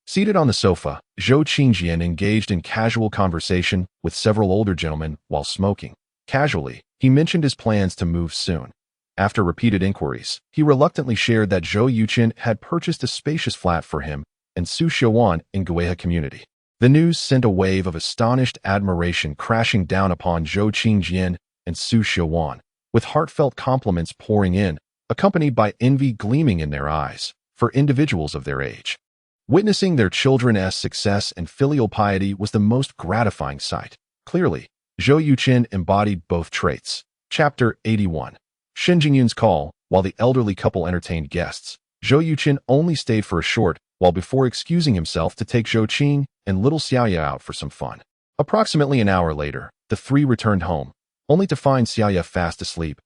A: Seated on the sofa, Zhou Qingjian engaged in casual conversation with several older gentlemen while smoking. Casually, he mentioned his plans to move soon. After repeated inquiries, he reluctantly shared that Zhou Yuchen had purchased a spacious flat for him and Su Xiaowan in Gueha community. The news sent a wave of astonished admiration crashing down upon Zhou Qingjian and Su Xiaowan, with heartfelt compliments pouring in, accompanied by envy gleaming in their eyes, for individuals of their age. Witnessing their children's success and filial piety was the most gratifying sight. Clearly, Zhou Yuchen embodied both traits. Chapter 81. Shen Jingyun's call. While the elderly couple entertained guests, Zhou Yuchen only stayed for a short while before excusing himself to take Zhou Qing and little Xiaoya out for some fun. Approximately an hour later, the three returned home, only to find Xiaoya fast asleep.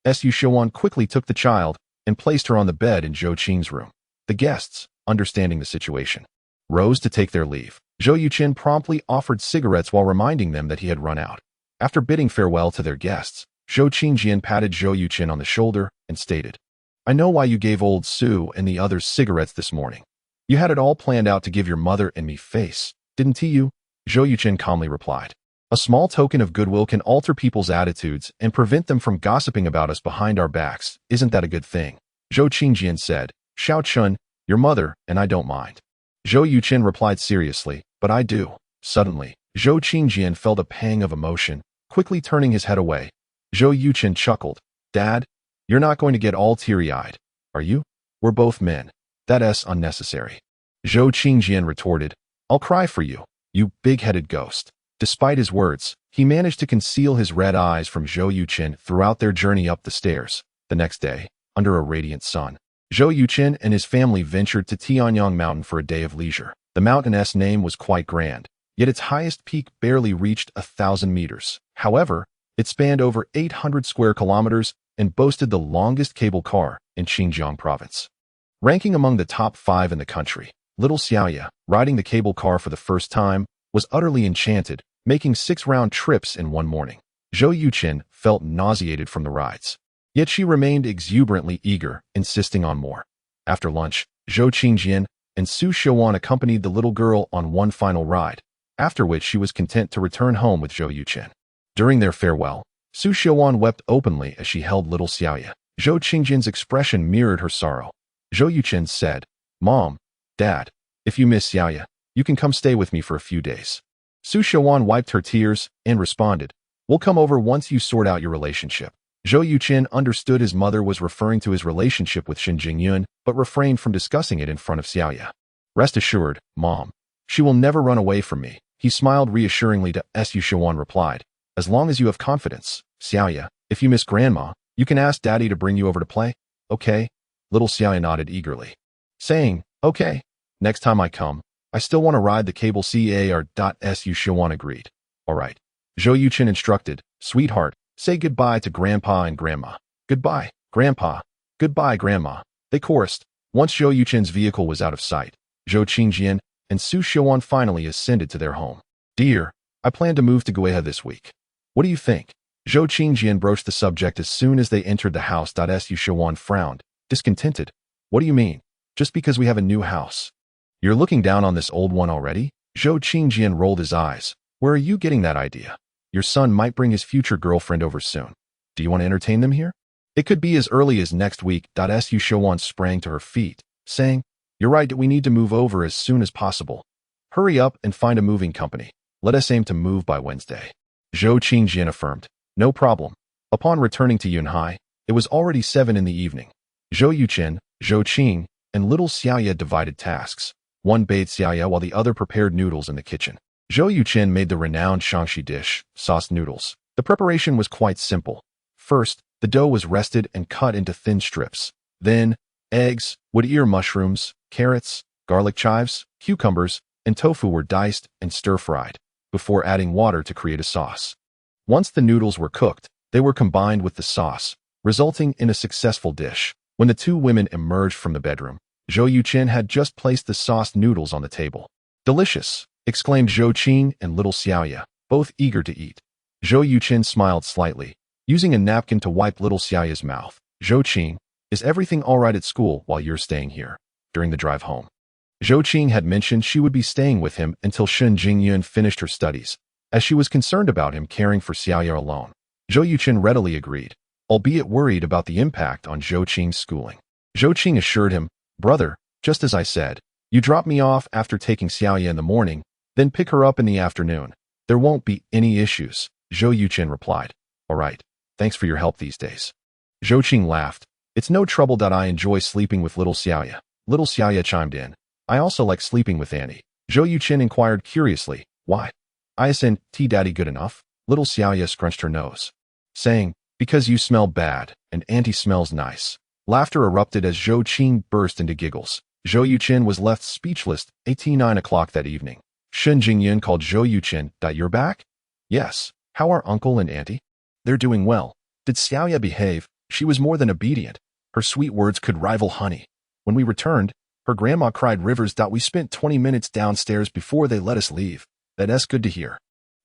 A: Su Xiaowan quickly took the child and placed her on the bed in Zhou Qing's room. The guests, understanding the situation, rose to take their leave. Zhou Yuchen promptly offered cigarettes while reminding them that he had run out. After bidding farewell to their guests, Zhou Qingjian patted Zhou Yuchen on the shoulder and stated, "I know why you gave old Su and the others cigarettes this morning. You had it all planned out to give your mother and me face, didn't you?" Zhou Yuchen calmly replied, "A small token of goodwill can alter people's attitudes and prevent them from gossiping about us behind our backs. Isn't that a good thing?" Zhou Qingjian said, "Xiao Chun, your mother and I don't mind." Zhou Yuchen replied seriously, "But I do." Suddenly, Zhou Qingjian felt a pang of emotion, quickly turning his head away. Zhou Yuchen chuckled, "Dad, you're not going to get all teary-eyed, are you? We're both men. That's unnecessary." Zhou Qingjian retorted, "I'll cry for you, you big-headed ghost." Despite his words, he managed to conceal his red eyes from Zhou Yuchen throughout their journey up the stairs. The next day, under a radiant sun, Zhou Yuchen and his family ventured to Tianyang Mountain for a day of leisure. The mountain's name was quite grand, yet its highest peak barely reached 1,000 meters. However, it spanned over 800 square kilometers and boasted the longest cable car in Xinjiang province. Ranking among the top 5 in the country, little Xiaoya, riding the cable car for the first time, was utterly enchanted, making 6 round trips in one morning. Zhou Yuchen felt nauseated from the rides, yet she remained exuberantly eager, insisting on more. After lunch, Zhou Qingjian and Su Xiaowan accompanied the little girl on one final ride, after which she was content to return home with Zhou Yuchen. During their farewell, Su Xiaowan wept openly as she held little Xiaoya. Zhou Qingjian's expression mirrored her sorrow. Zhou Yuchen said, "Mom, Dad, if you miss Xiaoya, you can come stay with me for a few days." Su Xiaowan wiped her tears and responded, "We'll come over once you sort out your relationship." Zhou Yuchen understood his mother was referring to his relationship with Shen Jingyun, but refrained from discussing it in front of Xiaoya. Rest assured, Mom. She will never run away from me. He smiled reassuringly to Su Shawan replied. As long as you have confidence, Xiaoya, if you miss Grandma, you can ask Daddy to bring you over to play. Okay? Little Xiaoya nodded eagerly, saying, okay. Next time I come, I still want to ride the cable car. Su Shawan agreed. All right. Zhou Yuchen instructed, sweetheart, say goodbye to Grandpa and Grandma. Goodbye, Grandpa. Goodbye, Grandma. They chorused. Once Zhou Yuchen's vehicle was out of sight, Zhou Qingjian and Su Shawan finally ascended to their home. Dear, I plan to move to Gueha this week. What do you think? Zhou Qingjian broached the subject as soon as they entered the house. Su Shawan frowned, discontented. What do you mean? Just because we have a new house? You're looking down on this old one already? Zhou Qingjian rolled his eyes. Where are you getting that idea? Your son might bring his future girlfriend over soon. Do you want to entertain them here? It could be as early as next week. Su Shawan sprang to her feet, saying, You're right, we need to move over as soon as possible. Hurry up and find a moving company. Let us aim to move by Wednesday. Zhou Qingjian affirmed. No problem. Upon returning to Yunhai, it was already 7 in the evening. Zhou Yuchen, Zhou Qing, and little Xiaoya divided tasks. One bathed Xiaoya while the other prepared noodles in the kitchen. Zhou Yuchen made the renowned Shangxi dish, sauced noodles. The preparation was quite simple. First, the dough was rested and cut into thin strips. Then, eggs, wood ear mushrooms, carrots, garlic chives, cucumbers, and tofu were diced and stir-fried, before adding water to create a sauce. Once the noodles were cooked, they were combined with the sauce, resulting in a successful dish. When the two women emerged from the bedroom, Zhou Yuchen had just placed the sauced noodles on the table. Delicious! Exclaimed Zhou Qing and little Xiaoya, both eager to eat. Zhou Yuchen smiled slightly, using a napkin to wipe little Xiaoya's mouth. Zhou Qing, is everything all right at school while you're staying here? During the drive home, Zhou Qing had mentioned she would be staying with him until Shen Jingyun finished her studies, as she was concerned about him caring for Xiaoya alone. Zhou Yuchen readily agreed, albeit worried about the impact on Zhou Qing's schooling. Zhou Qing assured him, Brother, just as I said, you drop me off after taking Xiaoya in the morning, then pick her up in the afternoon. There won't be any issues, Zhou Yuchen replied. All right, thanks for your help these days. Zhou Qing laughed. It's no trouble. I enjoy sleeping with little Xiaoya. Little Xiaoya chimed in. I also like sleeping with Annie. Zhou Yuchen inquired curiously, why? Isn't Daddy good enough? Little Xiaoya scrunched her nose, saying, because you smell bad, and Auntie smells nice. Laughter erupted as Zhou Qing burst into giggles. Zhou Yuchen was left speechless at 9 o'clock that evening. Shen Jingyun called Zhou Yuchen. You're back? Yes. How are Uncle and Auntie? They're doing well. Did Xiaoya behave? She was more than obedient. Her sweet words could rival honey. When we returned, her grandma cried rivers. We spent 20 minutes downstairs before they let us leave. That's good to hear.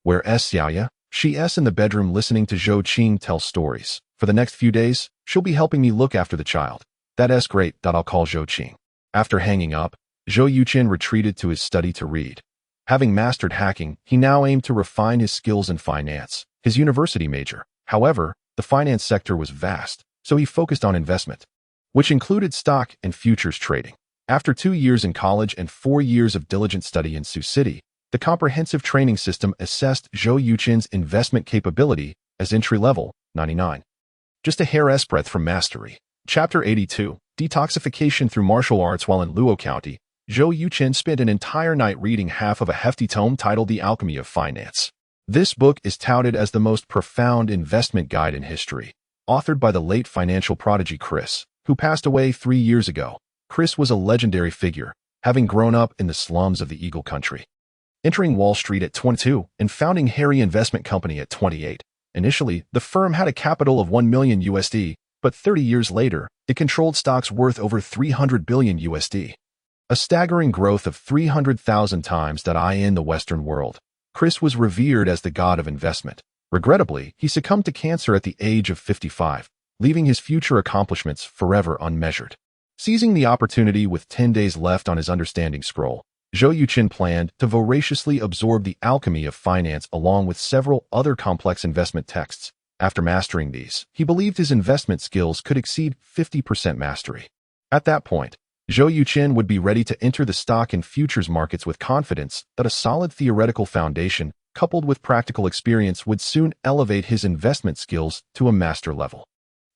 A: Where is Xiaoya? She's in the bedroom listening to Zhou Qing tell stories. For the next few days, she'll be helping me look after the child. That's great. I'll call Zhou Qing. After hanging up, Zhou Yuchen retreated to his study to read. Having mastered hacking, he now aimed to refine his skills in finance, his university major. However, the finance sector was vast, so he focused on investment, which included stock and futures trading. After 2 years in college and 4 years of diligent study in Sioux City, the comprehensive training system assessed Zhou Yuchen's investment capability as entry-level, 99. Just a hair's breadth from mastery. Chapter 82, Detoxification through Martial Arts. While in Luo County, Zhou Yuchen spent an entire night reading half of a hefty tome titled The Alchemy of Finance. This book is touted as the most profound investment guide in history. Authored by the late financial prodigy Chris, who passed away 3 years ago. Chris was a legendary figure, having grown up in the slums of the Eagle Country. Entering Wall Street at 22 and founding Harry Investment Company at 28. Initially, the firm had a capital of $1 million USD, but 30 years later, it controlled stocks worth over $300 billion USD. A staggering growth of 300,000 times. In the Western world, Chris was revered as the god of investment. Regrettably, he succumbed to cancer at the age of 55, leaving his future accomplishments forever unmeasured. Seizing the opportunity with 10 days left on his understanding scroll, Zhou Yuchen planned to voraciously absorb the alchemy of finance along with several other complex investment texts. After mastering these, he believed his investment skills could exceed 50% mastery. At that point, Zhou Yuchen would be ready to enter the stock and futures markets with confidence that a solid theoretical foundation, coupled with practical experience, would soon elevate his investment skills to a master level.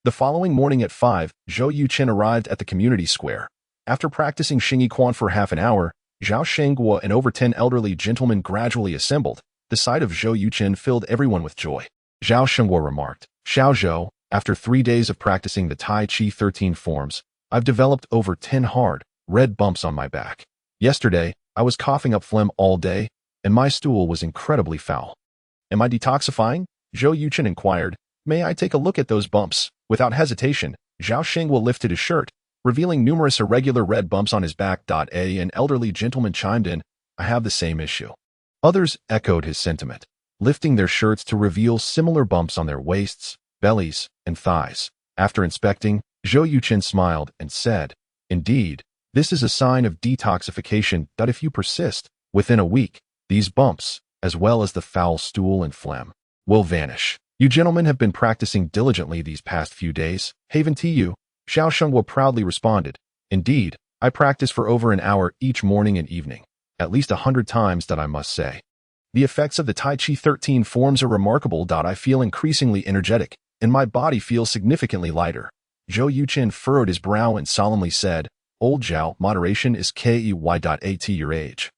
A: The following morning at 5, Zhou Yuchen arrived at the community square. After practicing Xingyi Quan for half an hour, Zhao Shengguo and over 10 elderly gentlemen gradually assembled. The sight of Zhou Yuchen filled everyone with joy. Zhao Shengguo remarked, "Xiao Zhou, after 3 days of practicing the Tai Chi 13 forms, I've developed over 10 hard, red bumps on my back. Yesterday, I was coughing up phlegm all day, and my stool was incredibly foul." "Am I detoxifying?" Zhou Yuchen inquired. "May I take a look at those bumps?" Without hesitation, Zhao Shengguo lifted his shirt, revealing numerous irregular red bumps on his back. An elderly gentleman chimed in, "I have the same issue." Others echoed his sentiment, lifting their shirts to reveal similar bumps on their waists, bellies, and thighs. After inspecting, Zhou Yuchen smiled and said, "Indeed, this is a sign of detoxification. If you persist, within a week, these bumps, as well as the foul stool and phlegm, will vanish. You gentlemen have been practicing diligently these past few days, haven't you?" Xiao Shengguo proudly responded, "Indeed, I practice for over an hour each morning and evening, at least 100 times, I must say. The effects of the Tai Chi 13 forms are remarkable. I feel increasingly energetic, and my body feels significantly lighter." Zhou Yuchen furrowed his brow and solemnly said, "Old Zhao, moderation is key. At your age.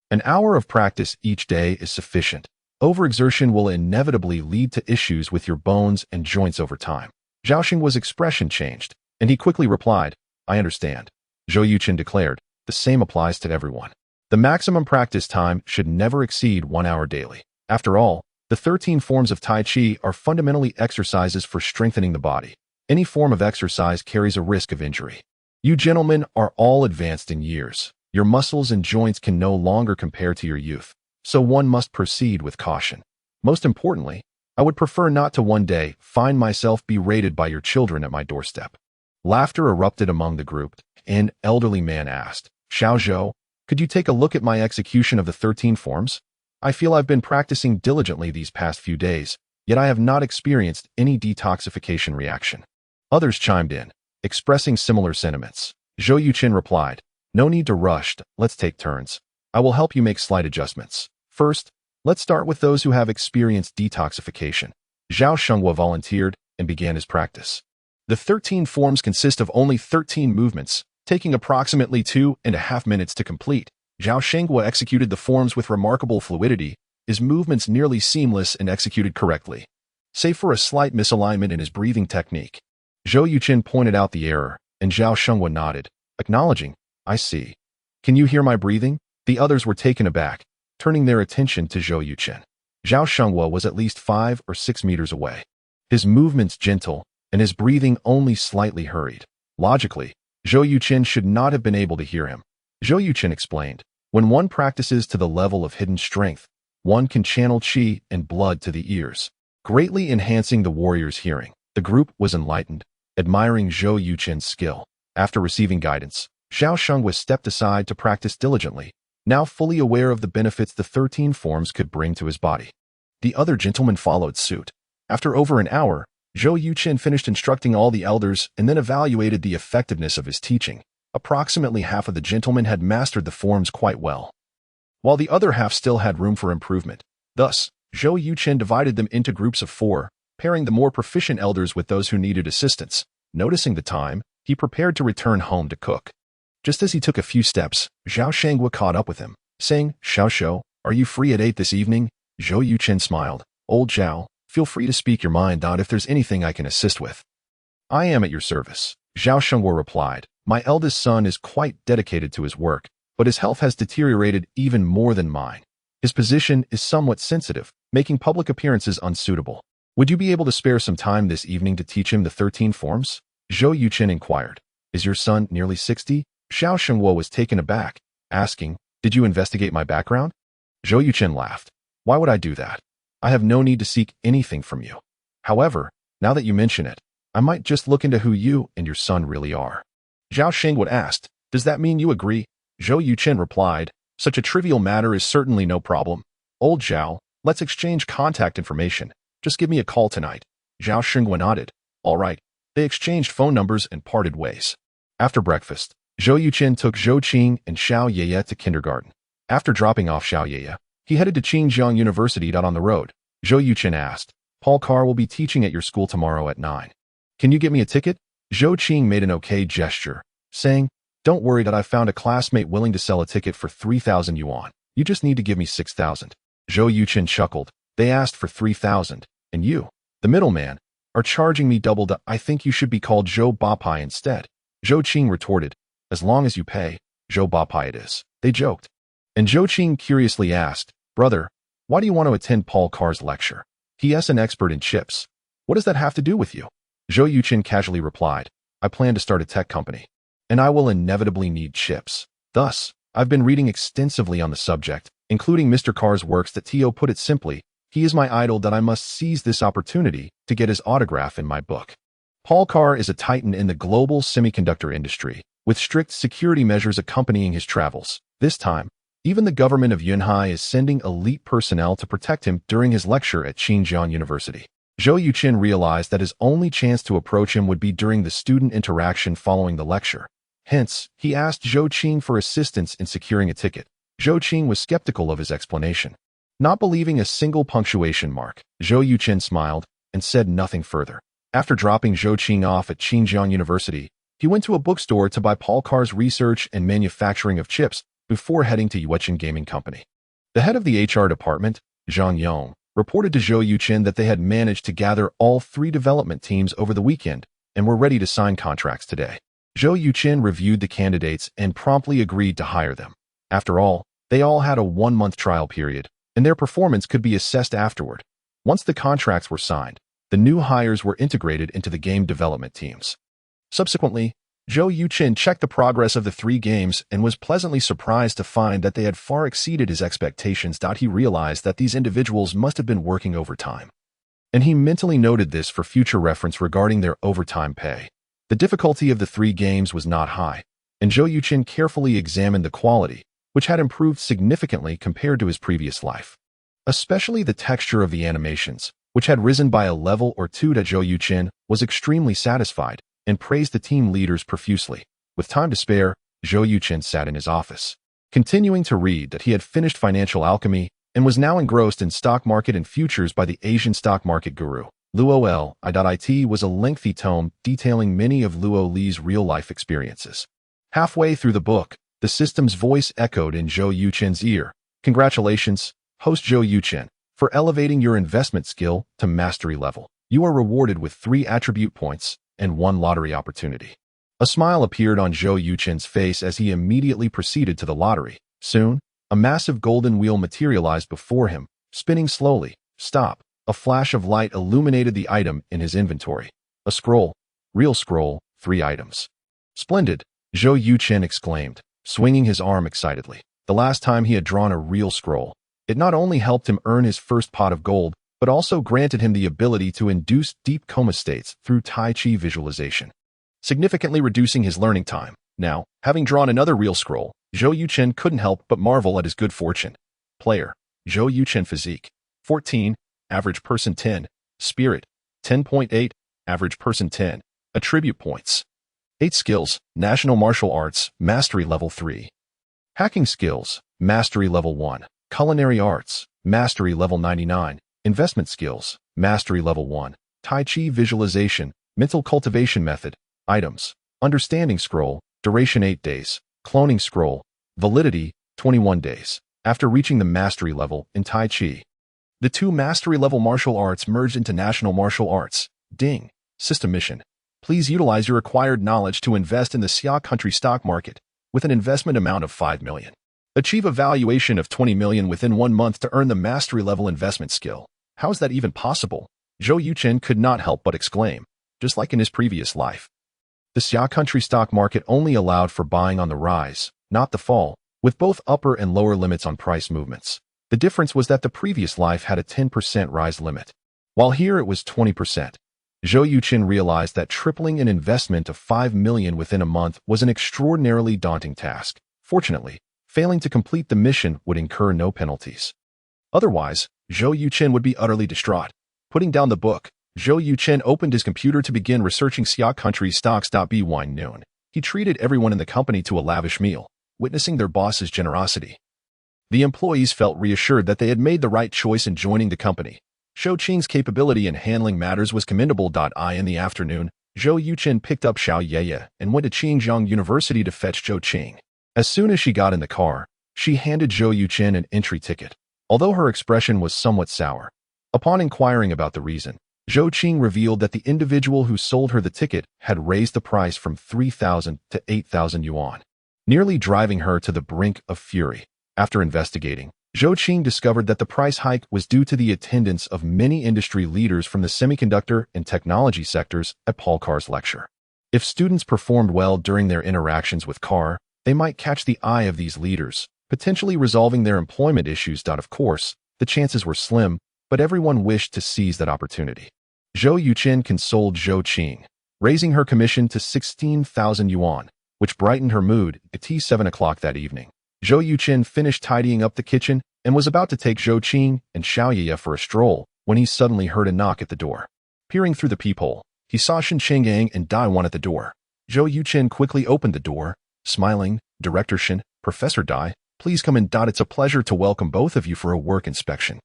A: An hour of practice each day is sufficient. Overexertion will inevitably lead to issues with your bones and joints over time." Zhao Shengguo's expression changed, and he quickly replied, "I understand." Zhou Yuchen declared, "The same applies to everyone. The maximum practice time should never exceed 1 hour daily. After all, the 13 forms of Tai Chi are fundamentally exercises for strengthening the body. Any form of exercise carries a risk of injury. You gentlemen are all advanced in years. Your muscles and joints can no longer compare to your youth, so one must proceed with caution. Most importantly, I would prefer not to one day find myself berated by your children at my doorstep." Laughter erupted among the group. An elderly man asked, "Xiao Zhou, could you take a look at my execution of the 13 forms? I feel I've been practicing diligently these past few days, yet I have not experienced any detoxification reaction." Others chimed in, expressing similar sentiments. Zhou Yuchen replied, "No need to rush, let's take turns. I will help you make slight adjustments. First, let's start with those who have experienced detoxification." Zhao Shengguo volunteered and began his practice. The 13 forms consist of only 13 movements, taking approximately 2.5 minutes to complete. Zhao Shengguo executed the forms with remarkable fluidity, his movements nearly seamless and executed correctly, save for a slight misalignment in his breathing technique. Zhou Yuchen pointed out the error, and Zhao Shengguo nodded, acknowledging, "I see. Can you hear my breathing?" The others were taken aback, turning their attention to Zhou Yuchen. Zhao Shengguo was at least 5 or 6 meters away, his movements gentle, and his breathing only slightly hurried. Logically, Zhou Yuchen should not have been able to hear him. Zhou Yuchen explained, "When one practices to the level of hidden strength, one can channel qi and blood to the ears, greatly enhancing the warrior's hearing." The group was enlightened, admiring Zhou Yuchen's skill. After receiving guidance, Xiao Shengguo stepped aside to practice diligently, now fully aware of the benefits the 13 forms could bring to his body. The other gentlemen followed suit. After over an hour, Zhou Yuchen finished instructing all the elders and then evaluated the effectiveness of his teaching. Approximately half of the gentlemen had mastered the forms quite well, while the other half still had room for improvement. Thus, Zhou Yuchen divided them into groups of 4, pairing the more proficient elders with those who needed assistance. Noticing the time, he prepared to return home to cook. Just as he took a few steps, Zhao Shengguo caught up with him, saying, "Xiao Zhou, are you free at 8 this evening?" Zhou Yuchen smiled, "Old Zhao, feel free to speak your mind out if there's anything I can assist with." "I am at your service," Zhao Shengguo replied. "My eldest son is quite dedicated to his work, but his health has deteriorated even more than mine. His position is somewhat sensitive, making public appearances unsuitable. Would you be able to spare some time this evening to teach him the 13 forms?" Zhou Yuchen inquired. "Is your son nearly 60? Xiao Shengguo was taken aback, asking, "Did you investigate my background?" Zhou Yuchen laughed. "Why would I do that? I have no need to seek anything from you. However, now that you mention it, I might just look into who you and your son really are." Zhao Shengguo asked, "Does that mean you agree?" Zhou Yuchen replied, "Such a trivial matter is certainly no problem. Old Zhao, let's exchange contact information. Just give me a call tonight." Zhao Shengguo nodded. "All right." They exchanged phone numbers and parted ways. After breakfast, Zhou Yuchen took Zhou Qing and Xiao Yeye to kindergarten. After dropping off Xiao Yeye, he headed to Qingjiang University. On the road, Zhou Yuchen asked, "Paul Carr will be teaching at your school tomorrow at 9. Can you get me a ticket? Zhou Yuchen made an okay gesture, saying, don't worry that I found a classmate willing to sell a ticket for 3,000 yuan. You just need to give me 6,000. Zhou Yuchen chuckled. They asked for 3,000, and you, the middleman, are charging me double the. I think you should be called Zhou Bapai instead. Zhou Yuchen retorted, as long as you pay, Zhou Bapai it is. They joked. And Zhou Yuchen curiously asked, brother, why do you want to attend Paul Carr's lecture? He is an expert in chips. What does that have to do with you? Zhou Yuchen casually replied, I plan to start a tech company, and I will inevitably need chips. Thus, I've been reading extensively on the subject, including Mr. Carr's works that Tio put it simply, he is my idol that I must seize this opportunity to get his autograph in my book. Paul Carr is a titan in the global semiconductor industry, with strict security measures accompanying his travels. This time, even the government of Yunhai is sending elite personnel to protect him during his lecture at Xinjiang University. Zhou Yuchen realized that his only chance to approach him would be during the student interaction following the lecture. Hence, he asked Zhou Yuchen for assistance in securing a ticket. Zhou Yuchen was skeptical of his explanation. Not believing a single punctuation mark, Zhou Yuchen smiled and said nothing further. After dropping Zhou Yuchen off at Xinjiang University, he went to a bookstore to buy Paul Carr's research and manufacturing of chips before heading to Yuchen Gaming Company. The head of the HR department, Zhang Yong, reported to Zhou Yuchen that they had managed to gather all 3 development teams over the weekend and were ready to sign contracts today. Zhou Yuchen reviewed the candidates and promptly agreed to hire them. After all, they all had a 1-month trial period, and their performance could be assessed afterward. Once the contracts were signed, the new hires were integrated into the game development teams. Subsequently, Zhou Yuchen checked the progress of the 3 games and was pleasantly surprised to find that they had far exceeded his expectations. He realized that these individuals must have been working overtime, and he mentally noted this for future reference regarding their overtime pay. The difficulty of the 3 games was not high, and Zhou Yuchen carefully examined the quality, which had improved significantly compared to his previous life. Especially the texture of the animations, which had risen by a level or 2. Zhou Yuchen was extremely satisfied and praised the team leaders profusely. With time to spare, Zhou Yuchen sat in his office, continuing to read that he had finished Financial Alchemy and was now engrossed in stock market and futures by the Asian stock market guru. Luo Li.it was a lengthy tome detailing many of Luo Li's real-life experiences. Halfway through the book, the system's voice echoed in Zhou Yuchen's ear. Congratulations, host Zhou Yuchen, for elevating your investment skill to mastery level. You are rewarded with 3 attribute points and 1 lottery opportunity. A smile appeared on Zhou Yuchen's face as he immediately proceeded to the lottery. Soon, a massive golden wheel materialized before him, spinning slowly. Stop. A flash of light illuminated the item in his inventory. A scroll. Real scroll, 3 items. Splendid, Zhou Yuchen exclaimed, swinging his arm excitedly. The last time he had drawn a real scroll, it not only helped him earn his first pot of gold, but also granted him the ability to induce deep coma states through Tai Chi visualization, significantly reducing his learning time. Now, having drawn another real scroll, Zhou Yuchen couldn't help but marvel at his good fortune. Player, Zhou Yuchen physique, 14, average person 10, spirit, 10.8, average person 10, attribute points, 8 skills, national martial arts, mastery level 3. Hacking skills, mastery level 1. Culinary arts, mastery level 99. Investment skills, mastery level 1. Tai Chi visualization, mental cultivation method, items, understanding scroll, duration 8 days, cloning scroll, validity, 21 days. After reaching the mastery level in Tai Chi, the 2 mastery level martial arts merged into national martial arts. Ding. System mission. Please utilize your acquired knowledge to invest in the Xia country stock market with an investment amount of 5 million. Achieve a valuation of 20 million within 1 month to earn the mastery level investment skill. How is that even possible? Zhou Yuchen could not help but exclaim, just like in his previous life. The Xia country stock market only allowed for buying on the rise, not the fall, with both upper and lower limits on price movements. The difference was that the previous life had a 10% rise limit, while here it was 20%. Zhou Yuchen realized that tripling an investment of 5 million within a month was an extraordinarily daunting task. Fortunately, failing to complete the mission would incur no penalties. Otherwise, Zhou Yuchen would be utterly distraught. Putting down the book, Zhou Yuchen opened his computer to begin researching Xia country stocks. By noon, he treated everyone in the company to a lavish meal, witnessing their boss's generosity. The employees felt reassured that they had made the right choice in joining the company. Zhou Yuchen's capability in handling matters was commendable. In the afternoon, Zhou Yuchen picked up Xiao Yeye and went to Qingjiang University to fetch Zhou Qing. As soon as she got in the car, she handed Zhou Yuchen an entry ticket, although her expression was somewhat sour. Upon inquiring about the reason, Zhou Qing revealed that the individual who sold her the ticket had raised the price from 3,000 to 8,000 yuan, nearly driving her to the brink of fury. After investigating, Zhou Qing discovered that the price hike was due to the attendance of many industry leaders from the semiconductor and technology sectors at Paul Carr's lecture. If students performed well during their interactions with Carr, they might catch the eye of these leaders, potentially resolving their employment issues. Of course, the chances were slim, but everyone wished to seize that opportunity. Zhou Yuchen consoled Zhou Qing, raising her commission to 16,000 yuan, which brightened her mood at 7 o'clock that evening. Zhou Yuchen finished tidying up the kitchen and was about to take Zhou Qing and Xiao Yeye for a stroll when he suddenly heard a knock at the door. Peering through the peephole, he saw Shen Chenggang and Dai Wan at the door. Zhou Yuchen quickly opened the door, smiling, "Director Shen, Professor Dai, please come in. It's a pleasure to welcome both of you for a work inspection."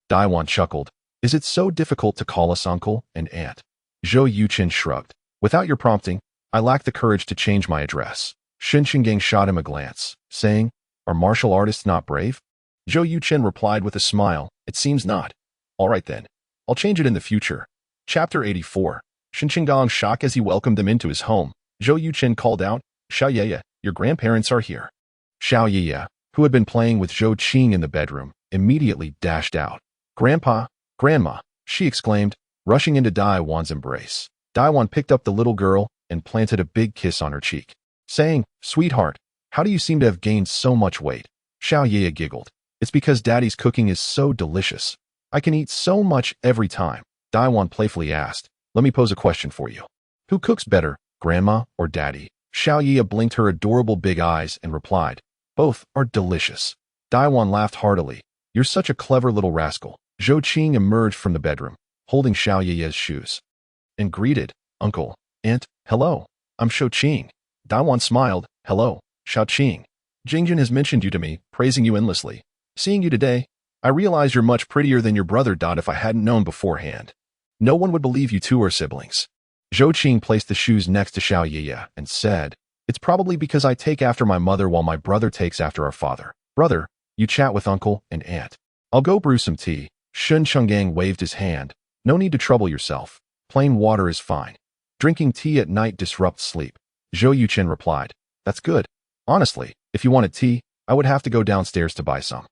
A: Dai Wan chuckled. "Is it so difficult to call us uncle and aunt?" Zhou Yuchen shrugged. "Without your prompting, I lack the courage to change my address." Shen Chenggang shot him a glance, saying, "Are martial artists not brave?" Zhou Yuchen replied with a smile, "It seems not." "All right then. I'll change it in the future." Chapter 84. Shen Chenggang shocked as he welcomed them into his home. Zhou Yuchen called out, "Xiao Yeye, your grandparents are here." Xiao Yeye, who had been playing with Zhou Qing in the bedroom, immediately dashed out. "Grandpa, Grandma," she exclaimed, rushing into Dai Wan's embrace. Dai Wan picked up the little girl and planted a big kiss on her cheek, saying, "Sweetheart, how do you seem to have gained so much weight?" Xiao Yeye giggled. "It's because Daddy's cooking is so delicious. I can eat so much every time." Dai Wan playfully asked, "Let me pose a question for you. Who cooks better, Grandma or Daddy?" Xiao Yeye blinked her adorable big eyes and replied, "Both are delicious." Dai Wan laughed heartily. "You're such a clever little rascal." Zhou Qing emerged from the bedroom, holding Xiao Yeye's shoes, and greeted, "Uncle, Aunt, hello, I'm Zhou Qing." Dai Wan smiled, "Hello, Xiao Qing. Jingjin has mentioned you to me, praising you endlessly. Seeing you today, I realize you're much prettier than your brother. If I hadn't known beforehand, no one would believe you two are siblings." Zhou Qing placed the shoes next to Xiao Yeye and said, "It's probably because I take after my mother while my brother takes after our father. Brother, you chat with uncle and aunt. I'll go brew some tea." Shen Chenggang waved his hand. "No need to trouble yourself. Plain water is fine. Drinking tea at night disrupts sleep." Zhou Yuchen replied, "That's good. Honestly, if you wanted tea, I would have to go downstairs to buy some."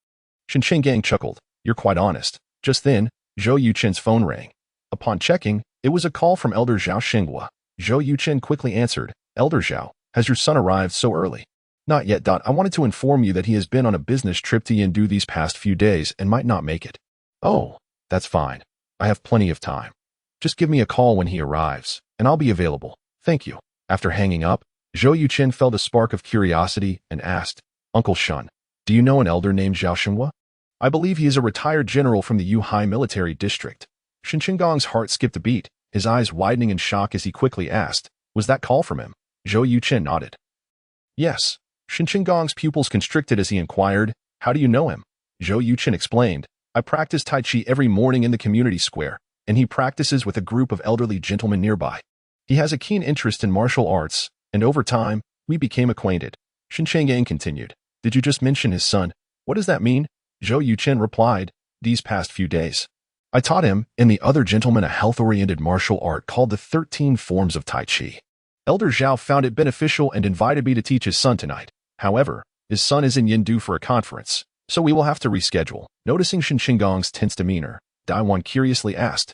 A: Shen Chenggang chuckled. "You're quite honest." Just then, Zhou Yuchen's phone rang. Upon checking, it was a call from Elder Zhao Xinghua. Zhou Yuchen quickly answered, "Elder Zhao, has your son arrived so early?" "Not yet. I wanted to inform you that he has been on a business trip to Yindu these past few days and might not make it." "Oh, that's fine. I have plenty of time. Just give me a call when he arrives, and I'll be available. Thank you." After hanging up, Zhou Yuchen felt a spark of curiosity and asked, "Uncle Shun, do you know an elder named Zhao Xinghua?" "I believe he is a retired general from the Yuhai military district." Shen Chenggang's heart skipped a beat, his eyes widening in shock as he quickly asked, "Was that call from him?" Zhou Yuchen nodded. "Yes." Shen Chenggang's pupils constricted as he inquired, "How do you know him?" Zhou Yuchen explained, "I practice Tai Chi every morning in the community square, and he practices with a group of elderly gentlemen nearby. He has a keen interest in martial arts, and over time, we became acquainted." Shen Chenggang continued, "Did you just mention his son? What does that mean?" Zhou Yuchen replied, "These past few days, I taught him and the other gentleman a health-oriented martial art called the 13 Forms of Tai Chi. Elder Zhao found it beneficial and invited me to teach his son tonight. However, his son is in Yindu for a conference, so we will have to reschedule." Noticing Shen Chenggang's tense demeanor, Dai Wan curiously asked,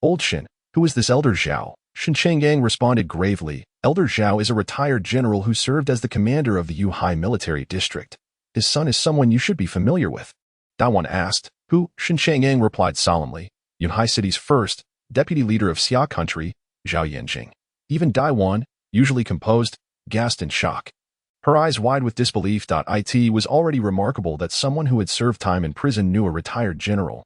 A: "Old Shen, who is this Elder Zhao?" Shen Chenggang responded gravely, "Elder Zhao is a retired general who served as the commander of the Yuhai military district. His son is someone you should be familiar with." Dai Wan asked, "Who?" Shen Chenggang replied solemnly, "Yunhai City's first deputy leader of Xia country, Zhao Yanjing." Even Dai Wan, usually composed, gasped in shock. Her eyes wide with disbelief. It was already remarkable that someone who had served time in prison knew a retired general.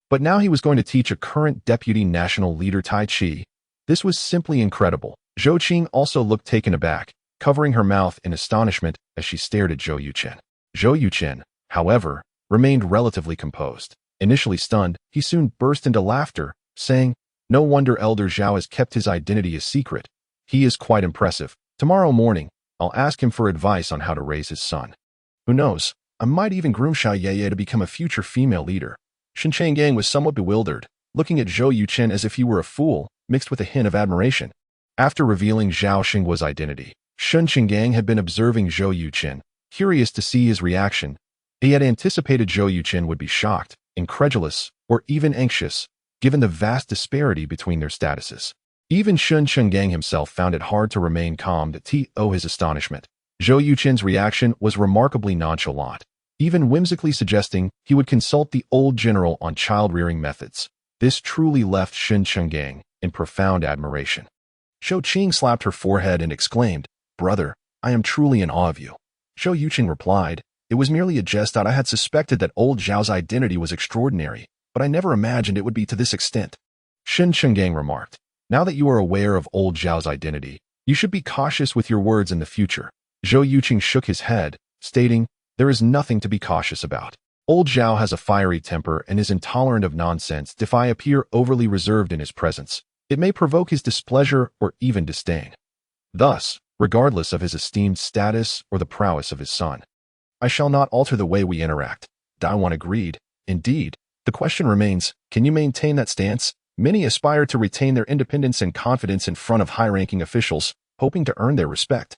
A: But now he was going to teach a current deputy national leader Tai Chi. This was simply incredible. Zhou Qing also looked taken aback, covering her mouth in astonishment as she stared at Zhou Yuchen. Zhou Yuchen, however, remained relatively composed. Initially stunned, he soon burst into laughter, saying, No wonder Elder Zhao has kept his identity a secret. He is quite impressive. Tomorrow morning, I'll ask him for advice on how to raise his son. Who knows, I might even groom Xiaoye to become a future female leader. Shen Changgang was somewhat bewildered, looking at Zhou Yuchen as if he were a fool, mixed with a hint of admiration. After revealing Zhao Xingguo's identity, Shen Changgang had been observing Zhou Yuchen, curious to see his reaction. He had anticipated Zhou Yuchen would be shocked, incredulous, or even anxious, given the vast disparity between their statuses. Even Shen Changgang himself found it hard to remain calm to his astonishment. Zhou Yuchen's reaction was remarkably nonchalant, even whimsically suggesting he would consult the old general on child-rearing methods. This truly left Shen Changgang in profound admiration. Zhou Qing slapped her forehead and exclaimed, "Brother, I am truly in awe of you." Zhou Yuchen replied, "It was merely a jest. I had suspected that old Zhao's identity was extraordinary, but I never imagined it would be to this extent." Shen Changgang remarked, "Now that you are aware of old Zhao's identity, you should be cautious with your words in the future." Zhou Yuchen shook his head, stating, "There is nothing to be cautious about. Old Zhao has a fiery temper and is intolerant of nonsense. If I appear overly reserved in his presence, it may provoke his displeasure or even disdain. Thus, regardless of his esteemed status or the prowess of his son, I shall not alter the way we interact." Daiwan agreed. "Indeed, the question remains, can you maintain that stance?" Many aspire to retain their independence and confidence in front of high-ranking officials, hoping to earn their respect.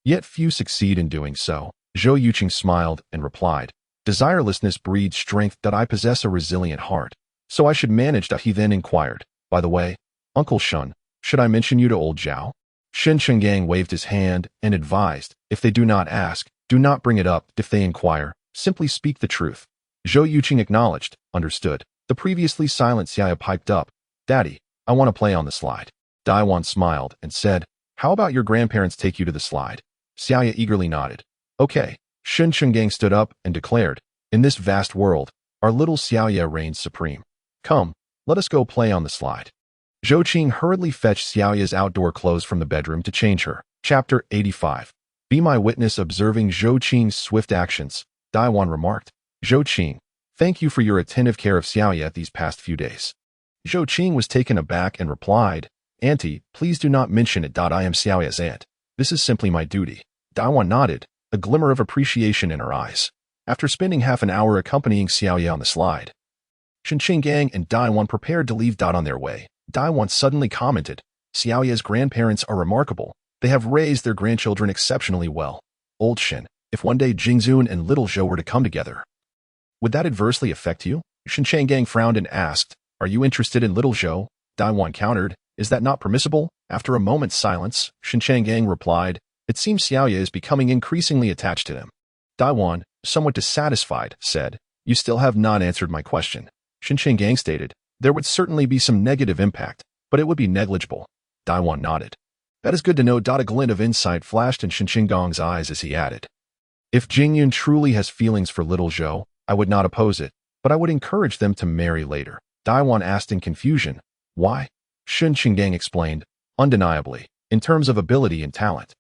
A: Yet few succeed in doing so. Zhou Yuchen smiled and replied, "Desirelessness breeds strength. That I possess a resilient heart, so I should manage that." He then inquired, "By the way, Uncle Shen, should I mention you to old Zhao?" Shen Changgang waved his hand and advised, "If they do not ask, do not bring it up. If they inquire, simply speak the truth." Zhou Yuchen acknowledged, "Understood." The previously silent Xiaoya piped up, "Daddy, I want to play on the slide." Daiwan smiled and said, "How about your grandparents take you to the slide?" Xiaoya eagerly nodded. "Okay." Shen Changgang stood up and declared, "In this vast world, our little Xiaoya reigns supreme. Come, let us go play on the slide." Zhou Qing hurriedly fetched Xiaoya's outdoor clothes from the bedroom to change her. Chapter 85. Be my witness. Observing Zhou Qing's swift actions, Daiwan remarked, "Zhou Qing, thank you for your attentive care of Xiaoya these past few days." Zhou Qing was taken aback and replied, "Auntie, please do not mention it. I am Xiaoya's aunt. This is simply my duty." Daiwan nodded, a glimmer of appreciation in her eyes. After spending half an hour accompanying Xiaoya on the slide, Shen Changgang and Daiwan prepared to leave on their way. Daiwan suddenly commented, "Xiaoya's grandparents are remarkable. They have raised their grandchildren exceptionally well. Old Shen, if one day Jingzun and little Zhou were to come together, would that adversely affect you?" Shen Changgang frowned and asked, "Are you interested in little Zhou?" Daiwan countered, "Is that not permissible?" After a moment's silence, Shen Changgang replied, "It seems Xiaoya is becoming increasingly attached to them." Daiwan, somewhat dissatisfied, said, "You still have not answered my question." Shen Changgang stated, "There would certainly be some negative impact, but it would be negligible." Daiwan nodded. "That is good to know." A glint of insight flashed in Shen Changang's eyes as he added, "If Jingyun truly has feelings for little Zhou, I would not oppose it, but I would encourage them to marry later." Daiwan asked in confusion, "Why?" Shen Changgang explained, "Undeniably, in terms of ability and talent,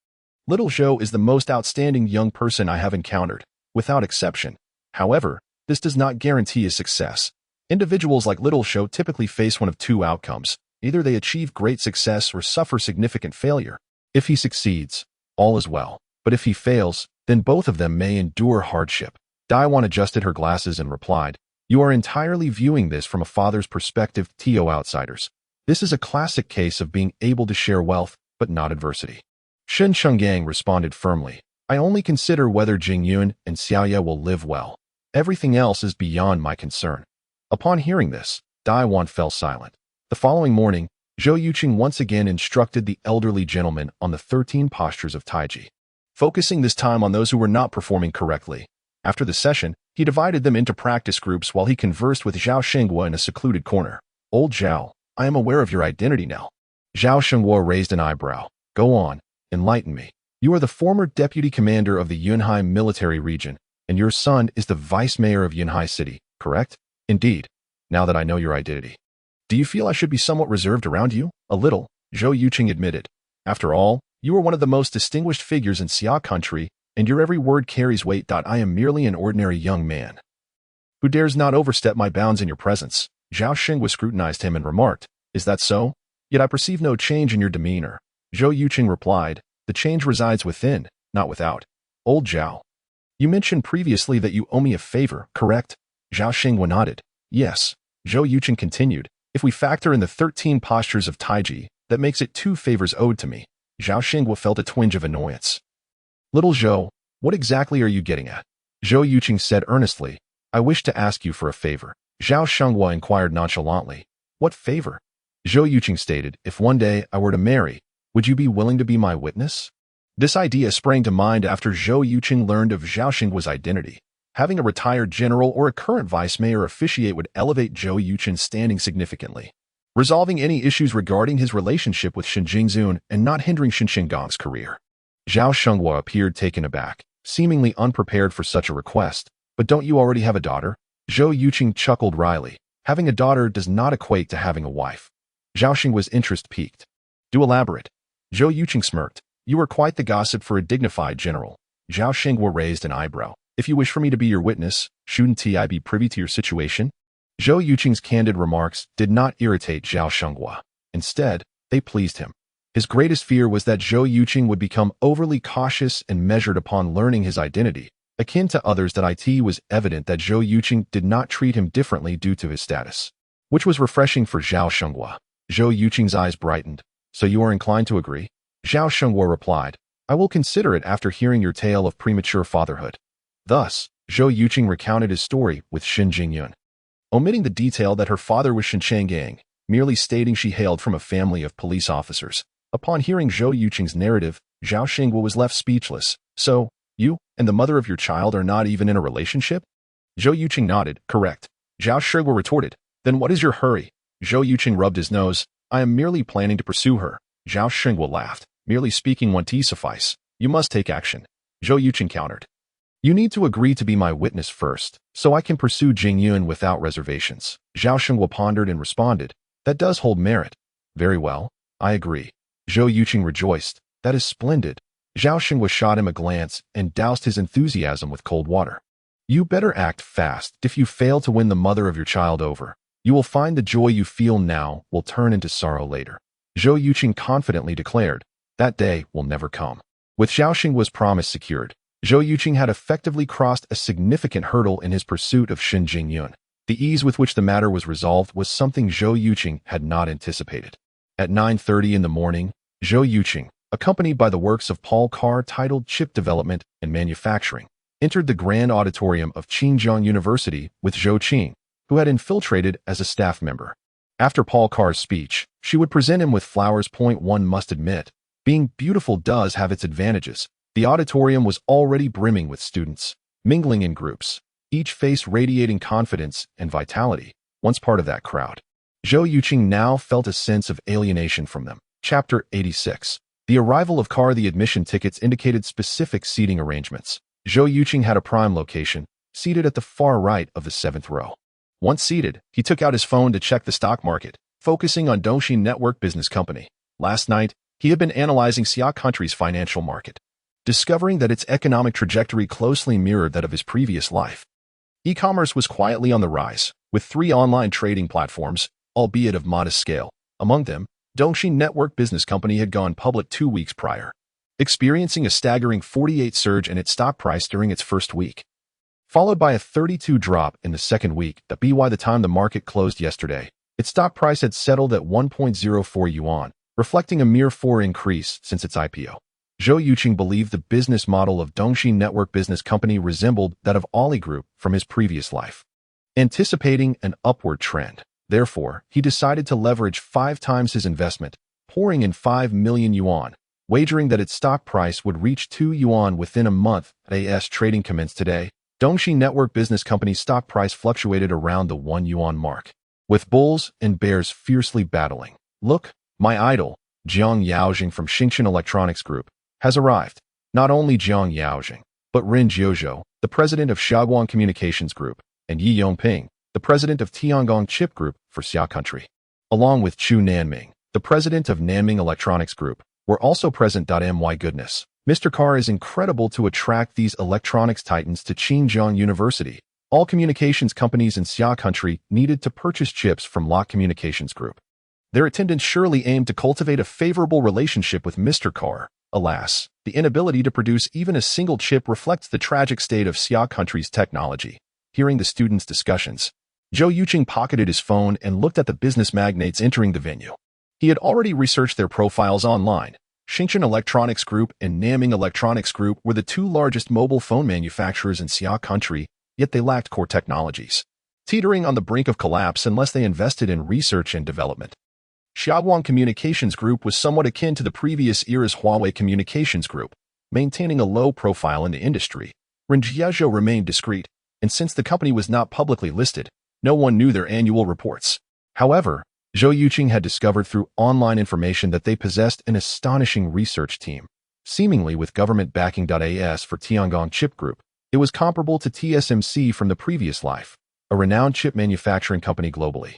A: little Zhou is the most outstanding young person I have encountered, without exception. However, this does not guarantee his success. Individuals like little Zhou typically face one of two outcomes. Either they achieve great success or suffer significant failure. If he succeeds, all is well, but if he fails, then both of them may endure hardship." Daiwan adjusted her glasses and replied, "You are entirely viewing this from a father's perspective. Outsiders. This is a classic case of being able to share wealth, but not adversity." Shen Changgang responded firmly, "I only consider whether Jingyun and Xiaoya will live well. Everything else is beyond my concern." Upon hearing this, Daiwan fell silent. The following morning, Zhou Yuchen once again instructed the elderly gentleman on the 13 postures of Taiji, focusing this time on those who were not performing correctly. After the session, he divided them into practice groups while he conversed with Zhao Shengguo in a secluded corner. "Old Zhao, I am aware of your identity now." Zhao Shengguo raised an eyebrow. "Go on, enlighten me." "You are the former deputy commander of the Yunhai military region, and your son is the vice mayor of Yunhai City, correct?" "Indeed. Now that I know your identity." "Do you feel I should be somewhat reserved around you?" "A little," Zhou Yuchen admitted. "After all, you are one of the most distinguished figures in Xia country, and your every word carries weight. I am merely an ordinary young man who dares not overstep my bounds in your presence." Zhao Shengguo scrutinized him and remarked, Is that so? Yet I perceive no change in your demeanor. Zhou Yuchen replied, the change resides within, not without. Old Zhao. You mentioned previously that you owe me a favor, correct? Zhao Xinghua nodded. Yes. Zhou Yuchen continued, if we factor in the 13 postures of Taiji, that makes it 2 favors owed to me. Zhao Xinghua felt a twinge of annoyance. Little Zhou, what exactly are you getting at? Zhou Yuchen said earnestly, I wish to ask you for a favor. Zhao Xinghua inquired nonchalantly. What favor? Zhou Yuchen stated, if one day I were to marry, would you be willing to be my witness? This idea sprang to mind after Zhou Yuchen learned of Zhao Xinghua's identity. Having a retired general or a current vice mayor officiate would elevate Zhou Yuchen's standing significantly, resolving any issues regarding his relationship with Shen Jingzun and not hindering Shen Qinggong's career. Zhao Xinghua appeared taken aback, seemingly unprepared for such a request. But don't you already have a daughter? Zhou Yuchen chuckled wryly. Having a daughter does not equate to having a wife. Zhao Xinghua's interest piqued. Do elaborate. Zhou Yuchen smirked. You are quite the gossip for a dignified general. Zhao Xinghua raised an eyebrow. If you wish for me to be your witness, shouldn't I be privy to your situation? Zhou Yuchen's candid remarks did not irritate Zhao Xinghua. Instead, they pleased him. His greatest fear was that Zhou Yuchen would become overly cautious and measured upon learning his identity. Akin to others, that it was evident that Zhou Yuchen did not treat him differently due to his status, which was refreshing for Zhao Xinghua. Zhou Yuchen's eyes brightened. So you are inclined to agree? Zhao Xinghua replied, I will consider it after hearing your tale of premature fatherhood. Thus, Zhou Yuchen recounted his story with Shen Jingyun, omitting the detail that her father was Shen Changgang, merely stating she hailed from a family of police officers. Upon hearing Zhou Yuchen's narrative, Zhao Xinghua was left speechless. So, you and the mother of your child are not even in a relationship? Zhou Yuchen nodded, correct. Zhao Xinghua retorted, then what is your hurry? Zhou Yuchen rubbed his nose. I am merely planning to pursue her. Zhao Xinghua laughed. Merely speaking won't suffice. You must take action. Zhou Yuchen countered. You need to agree to be my witness first, so I can pursue Jingyun without reservations. Zhao Xinghua pondered and responded, that does hold merit. Very well, I agree. Zhou Yuchen rejoiced. That is splendid. Zhao Xinghua shot him a glance and doused his enthusiasm with cold water. You better act fast. If you fail to win the mother of your child over, you will find the joy you feel now will turn into sorrow later. Zhou Yuchen confidently declared, that day will never come. With Zhao Xinghua's promise secured, Zhou Yuchen had effectively crossed a significant hurdle in his pursuit of Shen Jingyun. The ease with which the matter was resolved was something Zhou Yuchen had not anticipated. At 9:30 in the morning, Zhou Yuchen, accompanied by the works of Paul Carr titled Chip Development and Manufacturing, entered the grand auditorium of Qinjiang University with Zhou Qing, who had infiltrated as a staff member. After Paul Carr's speech, she would present him with flowers. One must admit, being beautiful does have its advantages. The auditorium was already brimming with students, mingling in groups, each face radiating confidence and vitality. Once part of that crowd, Zhou Yuchen now felt a sense of alienation from them. Chapter 86. The arrival of Carr. The admission tickets indicated specific seating arrangements. Zhou Yuchen had a prime location, seated at the far right of the 7th row. Once seated, he took out his phone to check the stock market, focusing on Dongxi Network Business Company. Last night, he had been analyzing Xia country's financial market, discovering that its economic trajectory closely mirrored that of his previous life. E-commerce was quietly on the rise, with 3 online trading platforms, albeit of modest scale. Among them, Dongxi Network Business Company had gone public 2 weeks prior, experiencing a staggering 48% surge in its stock price during its first week, followed by a 32% drop in the second week. By the time the market closed yesterday, its stock price had settled at 1.04 yuan, reflecting a mere 4% increase since its IPO. Zhou Yuchen believed the business model of Dongxi Network Business Company resembled that of Ali Group from his previous life. Anticipating an upward trend, therefore, he decided to leverage 5 times his investment, pouring in 5 million yuan, wagering that its stock price would reach 2 yuan within a month. As trading commenced today, Dongxi Network Business Company's stock price fluctuated around the 1 yuan mark, with bulls and bears fiercely battling. Look, my idol, Jiang Yaojing from Xingchen Electronics Group, has arrived. Not only Jiang Yaojing, but Ren Jiuzhou, the president of Xiaoguang Communications Group, and Yi Yongping, the president of Tiangong Chip Group for Xia Country, along with Chu Nanming, the president of Nanming Electronics Group, were also present. My goodness, Mr. Carr is incredible to attract these electronics titans to Qinjiang University. All communications companies in Xia Country needed to purchase chips from Lock Communications Group. Their attendance surely aimed to cultivate a favorable relationship with Mr. Carr. Alas, the inability to produce even a single chip reflects the tragic state of Xia country's technology. Hearing the students' discussions, Zhou Yuchen pocketed his phone and looked at the business magnates entering the venue. He had already researched their profiles online. Xinjiang Electronics Group and Naming Electronics Group were the two largest mobile phone manufacturers in Xia country, yet they lacked core technologies, teetering on the brink of collapse unless they invested in research and development. Xiaoguang Communications Group was somewhat akin to the previous era's Huawei Communications Group, maintaining a low profile in the industry. Rinjiazhou remained discreet, and since the company was not publicly listed, no one knew their annual reports. However, Zhou Yuchen had discovered through online information that they possessed an astonishing research team, seemingly with government backing. As for Tiangong Chip Group, it was comparable to TSMC from the previous life, a renowned chip manufacturing company globally.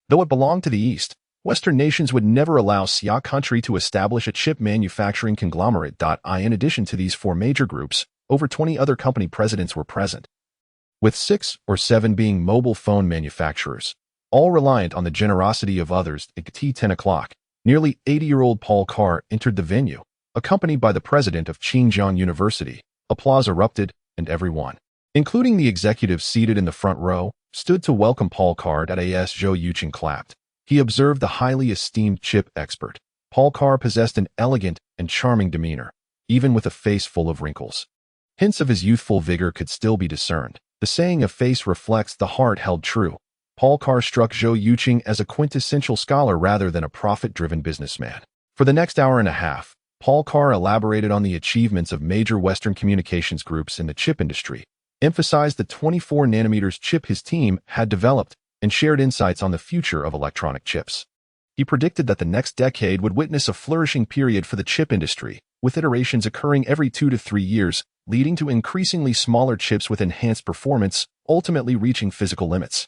A: Though it belonged to the East, Western nations would never allow Xia country to establish a chip manufacturing conglomerate. In addition to these four major groups, over 20 other company presidents were present, with 6 or 7 being mobile phone manufacturers, all reliant on the generosity of others. At 10 o'clock, nearly 80-year-old Paul Carr entered the venue, accompanied by the president of Xinjiang University. Applause erupted, and everyone, including the executives seated in the front row, stood to welcome Paul Carr. As Zhou Yuchen clapped, he observed the highly esteemed chip expert. Paul Carr possessed an elegant and charming demeanor, even with a face full of wrinkles. Hints of his youthful vigor could still be discerned. The saying, "a face reflects the heart," held true. Paul Carr struck Zhou Yuchen as a quintessential scholar rather than a profit-driven businessman. For the next hour and a half, Paul Carr elaborated on the achievements of major Western communications groups in the chip industry, emphasized the 24-nanometers chip his team had developed, and shared insights on the future of electronic chips. He predicted that the next decade would witness a flourishing period for the chip industry, with iterations occurring every 2 to 3 years, leading to increasingly smaller chips with enhanced performance, ultimately reaching physical limits.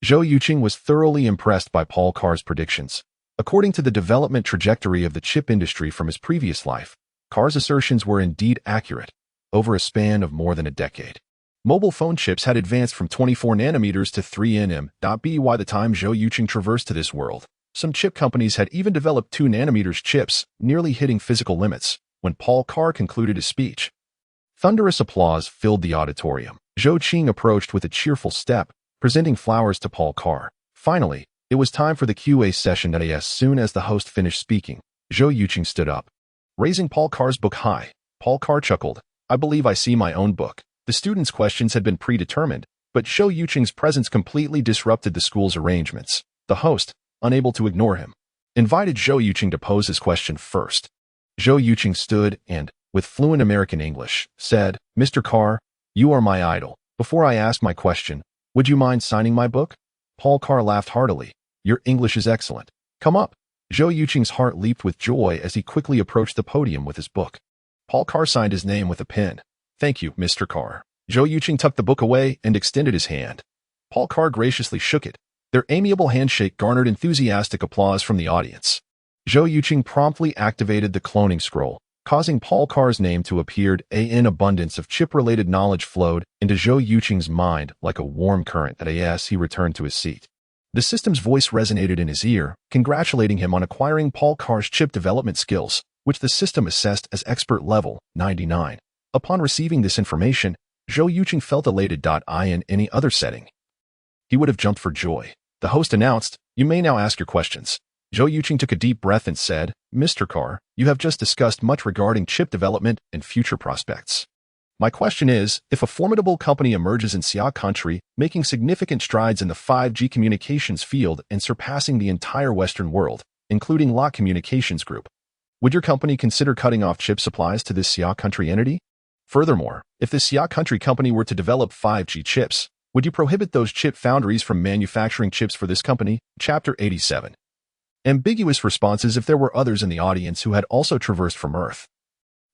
A: Zhou Yuchen was thoroughly impressed by Paul Carr's predictions. According to the development trajectory of the chip industry from his previous life, Carr's assertions were indeed accurate. Over a span of more than a decade, mobile phone chips had advanced from 24 nanometers to 3 nm. By the time Zhou Yuchen traversed to this world, some chip companies had even developed 2 nanometers chips, nearly hitting physical limits. When Paul Carr concluded his speech, thunderous applause filled the auditorium. Zhou Yuchen approached with a cheerful step, presenting flowers to Paul Carr. Finally, it was time for the QA session. As soon as the host finished speaking, Zhou Yuchen stood up, raising Paul Carr's book high. Paul Carr chuckled. "I believe I see my own book." The students' questions had been predetermined, but Zhou Yuchen's presence completely disrupted the school's arrangements. The host, unable to ignore him, invited Zhou Yuchen to pose his question first. Zhou Yuchen stood and, with fluent American English, said, "Mr. Carr, you are my idol. Before I ask my question, would you mind signing my book?" Paul Carr laughed heartily. "Your English is excellent. Come up." Zhou Yuchen's heart leaped with joy as he quickly approached the podium with his book. Paul Carr signed his name with a pen. "Thank you, Mr. Carr." Zhou Yuchen tucked the book away and extended his hand. Paul Carr graciously shook it. Their amiable handshake garnered enthusiastic applause from the audience. Zhou Yuchen promptly activated the cloning scroll, causing Paul Carr's name to appear. An abundance of chip-related knowledge flowed into Zhou Yuchen's mind like a warm current. As he returned to his seat, the system's voice resonated in his ear, congratulating him on acquiring Paul Carr's chip development skills, which the system assessed as expert level 99. Upon receiving this information, Zhou Yuchen felt elated. In any other setting, he would have jumped for joy. The host announced, "You may now ask your questions." Zhou Yuchen took a deep breath and said, "Mr. Carr, you have just discussed much regarding chip development and future prospects. My question is, if a formidable company emerges in Xia country, making significant strides in the 5G communications field and surpassing the entire Western world, including La Communications Group, would your company consider cutting off chip supplies to this Xia country entity? Furthermore, if this Xia country company were to develop 5G chips, would you prohibit those chip foundries from manufacturing chips for this company?" Chapter 87. Ambiguous responses. If there were others in the audience who had also traversed from Earth,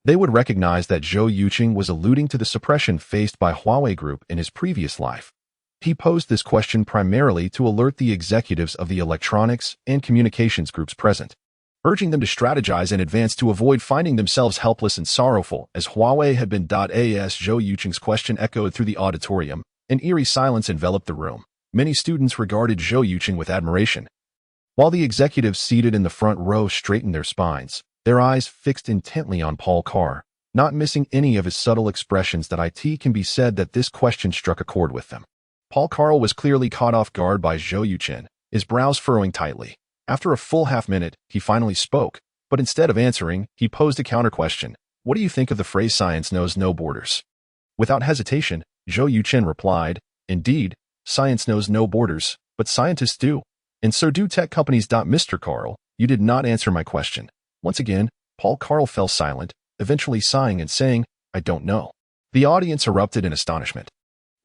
A: they would recognize that Zhou Yuchen was alluding to the suppression faced by Huawei Group in his previous life. He posed this question primarily to alert the executives of the electronics and communications groups present, urging them to strategize in advance to avoid finding themselves helpless and sorrowful as Huawei had been. As Zhou Yuchen's question echoed through the auditorium, an eerie silence enveloped the room. Many students regarded Zhou Yuchen with admiration, While the executives seated in the front row straightened their spines, their eyes fixed intently on Paul Carr, not missing any of his subtle expressions that it can be said that this question struck a chord with them. Paul Carr was clearly caught off guard by Zhou Yuchen, his brows furrowing tightly. After a full half-minute, he finally spoke, but instead of answering, he posed a counter-question. What do you think of the phrase "science knows no borders"? Without hesitation, Zhou Yuchen replied, "Indeed, science knows no borders, but scientists do. And so do tech companies." Mr. Carl, you did not answer my question. Once again, Paul Carl fell silent, eventually sighing and saying, "I don't know." The audience erupted in astonishment.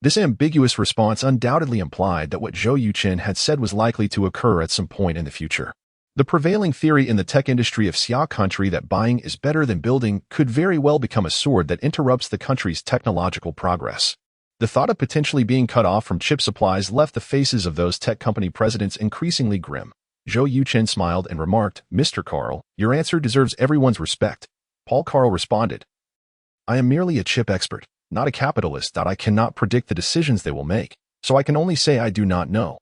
A: This ambiguous response undoubtedly implied that what Zhou Yuchen had said was likely to occur at some point in the future. The prevailing theory in the tech industry of Xia country that buying is better than building could very well become a sword that interrupts the country's technological progress. The thought of potentially being cut off from chip supplies left the faces of those tech company presidents increasingly grim. Zhou Yuchen smiled and remarked, "Mr. Carl, your answer deserves everyone's respect." Paul Carl responded, "I am merely a chip expert, not a capitalist. I cannot predict the decisions they will make, so I can only say I do not know."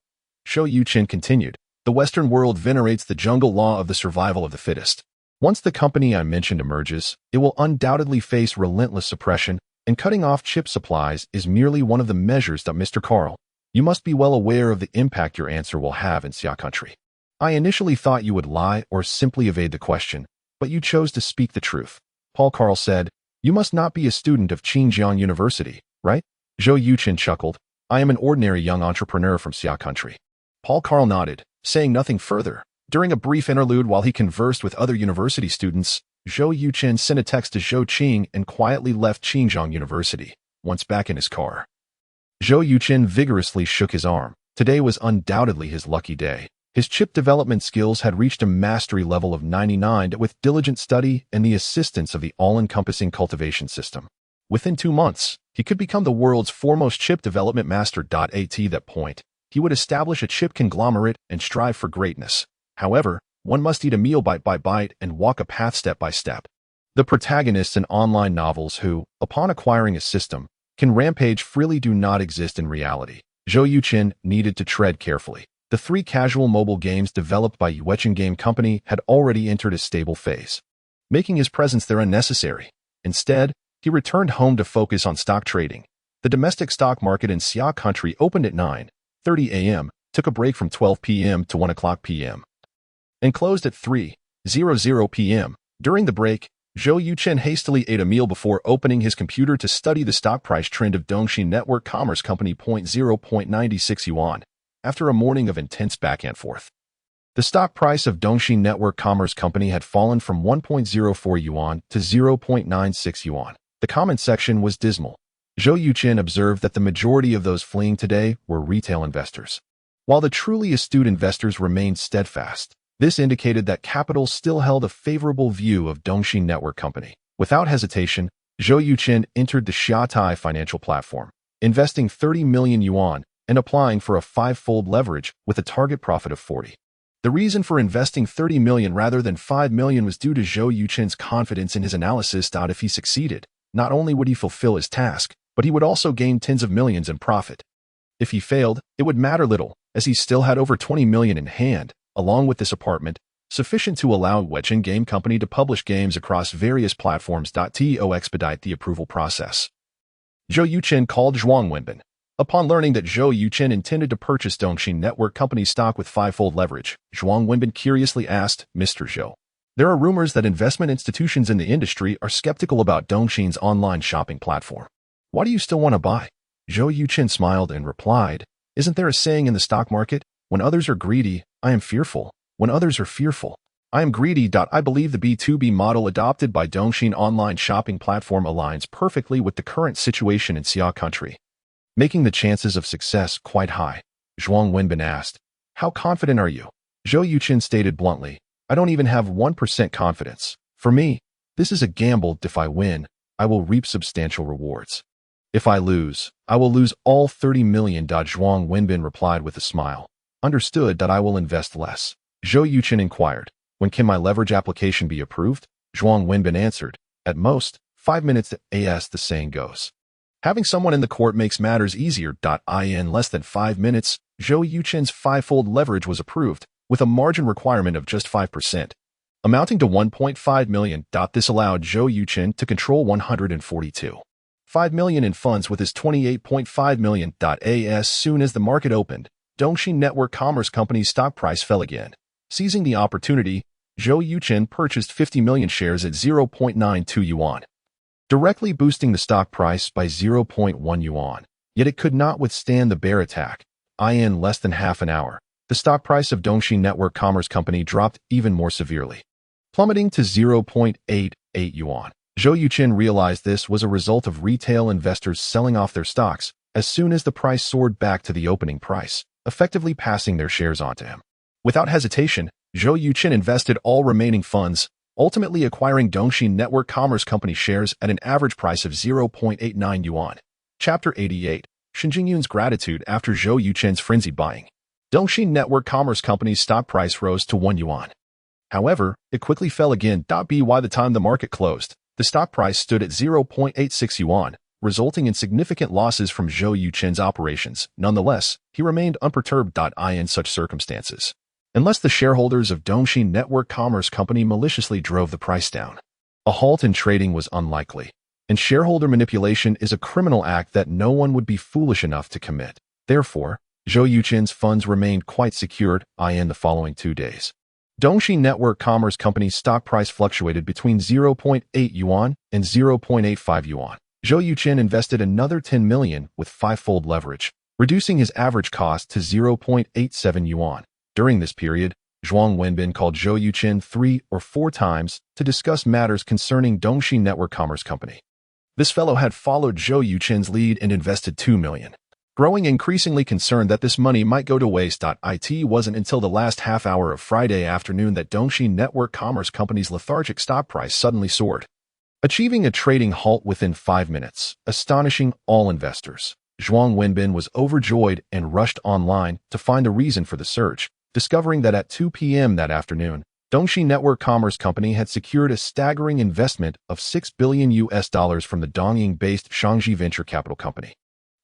A: Zhou Yuchen continued, "The Western world venerates the jungle law of the survival of the fittest. Once the company I mentioned emerges, it will undoubtedly face relentless suppression, and cutting off chip supplies is merely one of the measures. Mr. Carl, you must be well aware of the impact your answer will have in Xia country. I initially thought you would lie or simply evade the question, but you chose to speak the truth." Paul Carl said, "You must not be a student of Xinjiang University, right?" Zhou Yuchen chuckled, "I am an ordinary young entrepreneur from Xia country." Paul Carl nodded, saying nothing further. During a brief interlude while he conversed with other university students, Zhou Yuchen sent a text to Zhou Qing and quietly left Xinjiang University. Once back in his car, Zhou Yuchen vigorously shook his arm. Today was undoubtedly his lucky day. His chip development skills had reached a mastery level of 99 with diligent study and the assistance of the all-encompassing cultivation system. Within 2 months, he could become the world's foremost chip development master. At that point, he would establish a chip conglomerate and strive for greatness. However, one must eat a meal bite by bite and walk a path step by step. The protagonists in online novels who, upon acquiring a system, can rampage freely do not exist in reality. Zhou Yuchen needed to tread carefully. The 3 casual mobile games developed by Zhou Yuchen Game Company had already entered a stable phase, making his presence there unnecessary. Instead, he returned home to focus on stock trading. The domestic stock market in Xia country opened at 9:30 a.m., took a break from 12 p.m. to 1 p.m., and closed at 3:00 p.m. During the break, Zhou Yuchen hastily ate a meal before opening his computer to study the stock price trend of Dongxi Network Commerce Company. 0.96 yuan. After a morning of intense back and forth, the stock price of Dongxi Network Commerce Company had fallen from 1.04 yuan to 0.96 yuan. The comment section was dismal. Zhou Yuchen observed that the majority of those fleeing today were retail investors, while the truly astute investors remained steadfast. This indicated that capital still held a favorable view of Dongxi Network Company. Without hesitation, Zhou Yuchen entered the Xiaotai financial platform, investing 30 million yuan and applying for a 5-fold leverage with a target profit of 40. The reason for investing 30 million rather than 5 million was due to Zhou Yuchen's confidence in his analysis. If he succeeded, not only would he fulfill his task, but he would also gain tens of millions in profit. If he failed, it would matter little, as he still had over 20 million in hand, along with this apartment, sufficient to allow Zhou Yuchen Game Company to publish games across various platforms. To expedite the approval process, Zhou Yuchen called Zhuang Wenbin. Upon learning that Zhou Yuchen intended to purchase Dongxi Network Company stock with 5-fold leverage, Zhuang Wenbin curiously asked, "Mr. Zhou, there are rumors that investment institutions in the industry are skeptical about Dongxi's online shopping platform. Why do you still want to buy?" Zhou Yuchen smiled and replied, "Isn't there a saying in the stock market? When others are greedy, I am fearful. When others are fearful, I am greedy. I believe the B2B model adopted by Dongxi online shopping platform aligns perfectly with the current situation in Xia country, making the chances of success quite high." Zhuang Wenbin asked, "How confident are you?" Zhou Yuchen stated bluntly, "I don't even have 1% confidence. For me, this is a gamble. If I win, I will reap substantial rewards. If I lose, I will lose all 30 million. Zhuang Wenbin replied with a smile. "Understood. I will invest less." Zhou Yuchen inquired, "When can my leverage application be approved?" Zhuang Wenbin answered, "At most, 5 minutes. As the saying goes, having someone in the court makes matters easier. In less than 5 minutes, Zhou Yuchen's 5-fold leverage was approved, with a margin requirement of just 5%, amounting to 1.5 million. This allowed Zhou Yuchen to control 142.5 million in funds with his 28.5 million. As soon as the market opened, Dongxi Network Commerce Company's stock price fell again. Seizing the opportunity, Zhou Yuchen purchased 50 million shares at 0.92 yuan, directly boosting the stock price by 0.1 yuan. Yet it could not withstand the bear attack. In less than half an hour, the stock price of Dongxi Network Commerce Company dropped even more severely, plummeting to 0.88 yuan. Zhou Yuchen realized this was a result of retail investors selling off their stocks as soon as the price soared back to the opening price, effectively passing their shares on to him. Without hesitation, Zhou Yuchen invested all remaining funds, ultimately acquiring Dongxi Network Commerce Company shares at an average price of 0.89 yuan. Chapter 88. Shen Jingyun's gratitude after Zhou Yuchen's frenzied buying. Dongxi Network Commerce Company's stock price rose to 1 yuan. However, it quickly fell again. By the time the market closed, the stock price stood at 0.86 yuan, resulting in significant losses from Zhou Yuchen's operations. Nonetheless, he remained unperturbed. In such circumstances, unless the shareholders of Dongxi Network Commerce Company maliciously drove the price down, a halt in trading was unlikely, and shareholder manipulation is a criminal act that no one would be foolish enough to commit. Therefore, Zhou Yuchen's funds remained quite secured. In the following 2 days, Dongxi Network Commerce Company's stock price fluctuated between 0.8 yuan and 0.85 yuan. Zhou Yuchen invested another 10 million with 5-fold leverage, reducing his average cost to 0.87 yuan. During this period, Zhuang Wenbin called Zhou Yuchen 3 or 4 times to discuss matters concerning Dongxi Network Commerce Company. This fellow had followed Zhou Yuchen's lead and invested 2 million. Growing increasingly concerned that this money might go to waste. It wasn't until the last half hour of Friday afternoon that Dongxi Network Commerce Company's lethargic stock price suddenly soared, achieving a trading halt within 5 minutes, astonishing all investors. Zhuang Wenbin was overjoyed and rushed online to find the reason for the surge, discovering that at 2 p.m. that afternoon, Dongxi Network Commerce Company had secured a staggering investment of $6 billion from the Dongying-based Shangji Venture Capital Company.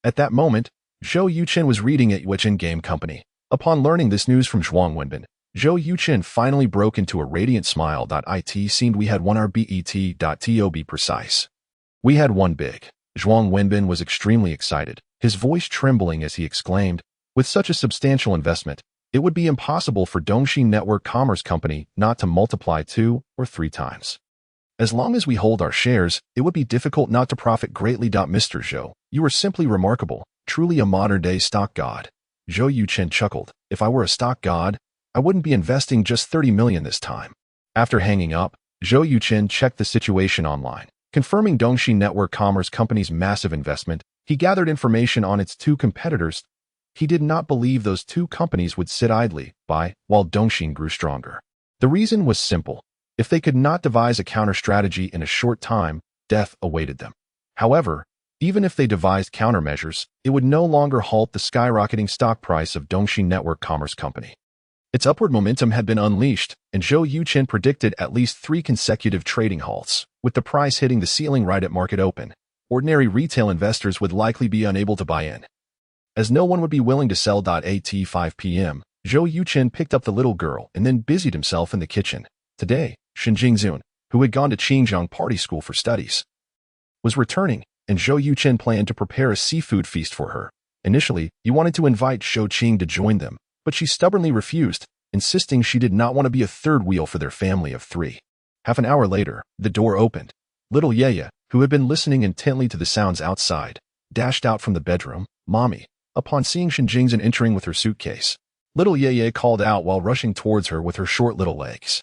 A: At that moment, Zhou Yuchen was reading at Yuchen Game Company. Upon learning this news from Zhuang Wenbin, Zhou Yuchen finally broke into a radiant smile. It seemed we had won our bet. To be precise, we had won big. Zhuang Wenbin was extremely excited, his voice trembling as he exclaimed, with such a substantial investment, it would be impossible for Dongxi Network Commerce Company not to multiply 2 or 3 times. As long as we hold our shares, it would be difficult not to profit greatly. Mr. Zhou, you are simply remarkable, truly a modern-day stock god. Zhou Yuchen chuckled. If I were a stock god, I wouldn't be investing just 30 million this time. After hanging up, Zhou Yuchen checked the situation online. Confirming Dongxi Network Commerce Company's massive investment, he gathered information on its 2 competitors. He did not believe those 2 companies would sit idly by while Dongxi grew stronger. The reason was simple. If they could not devise a counter-strategy in a short time, death awaited them. However, even if they devised countermeasures, it would no longer halt the skyrocketing stock price of Dongxi Network Commerce Company. Its upward momentum had been unleashed, and Zhou Yuchen predicted at least 3 consecutive trading halts, with the price hitting the ceiling right at market open. Ordinary retail investors would likely be unable to buy in, as no one would be willing to sell. At 5 p.m., Zhou Yuchen picked up the little girl and then busied himself in the kitchen. Today, Shen Jingyun, who had gone to Qingjiang Party School for studies, was returning, and Zhou Yuchen planned to prepare a seafood feast for her. Initially, he wanted to invite Shou Qing to join them, but she stubbornly refused, insisting she did not want to be a third wheel for their family of 3. Half an hour later, the door opened. Little Yeye, who had been listening intently to the sounds outside, dashed out from the bedroom. Mommy. Upon seeing Shen Jingyun entering with her suitcase, little Yeye called out while rushing towards her with her short little legs.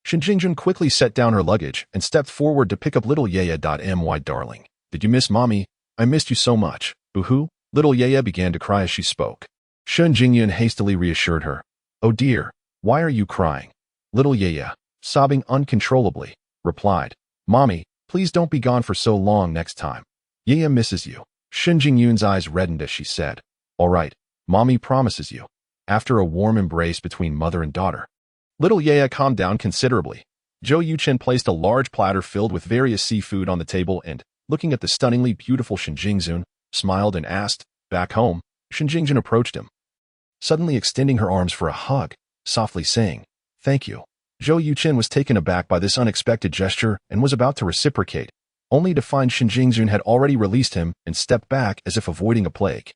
A: Shen Jingyun quickly set down her luggage and stepped forward to pick up little Yeye. My darling, did you miss Mommy? I missed you so much. Boo-hoo. Little Yeye began to cry as she spoke. Shen Jingyun hastily reassured her. Oh dear, why are you crying? Little Yeye, sobbing uncontrollably, replied. Mommy, please don't be gone for so long next time. Yeye misses you. Shen Jingyun's eyes reddened as she said. All right, Mommy promises you. After a warm embrace between mother and daughter, little Yeye calmed down considerably. Zhou Yuchen placed a large platter filled with various seafood on the table and, looking at the stunningly beautiful Shen Jingyun, smiled and asked, back home. Shen Jingyun approached him, suddenly extending her arms for a hug. softly saying, "Thank you." Zhou Yuchen was taken aback by this unexpected gesture and was about to reciprocate, only to find Shen Jingzun had already released him and stepped back as if avoiding a plague.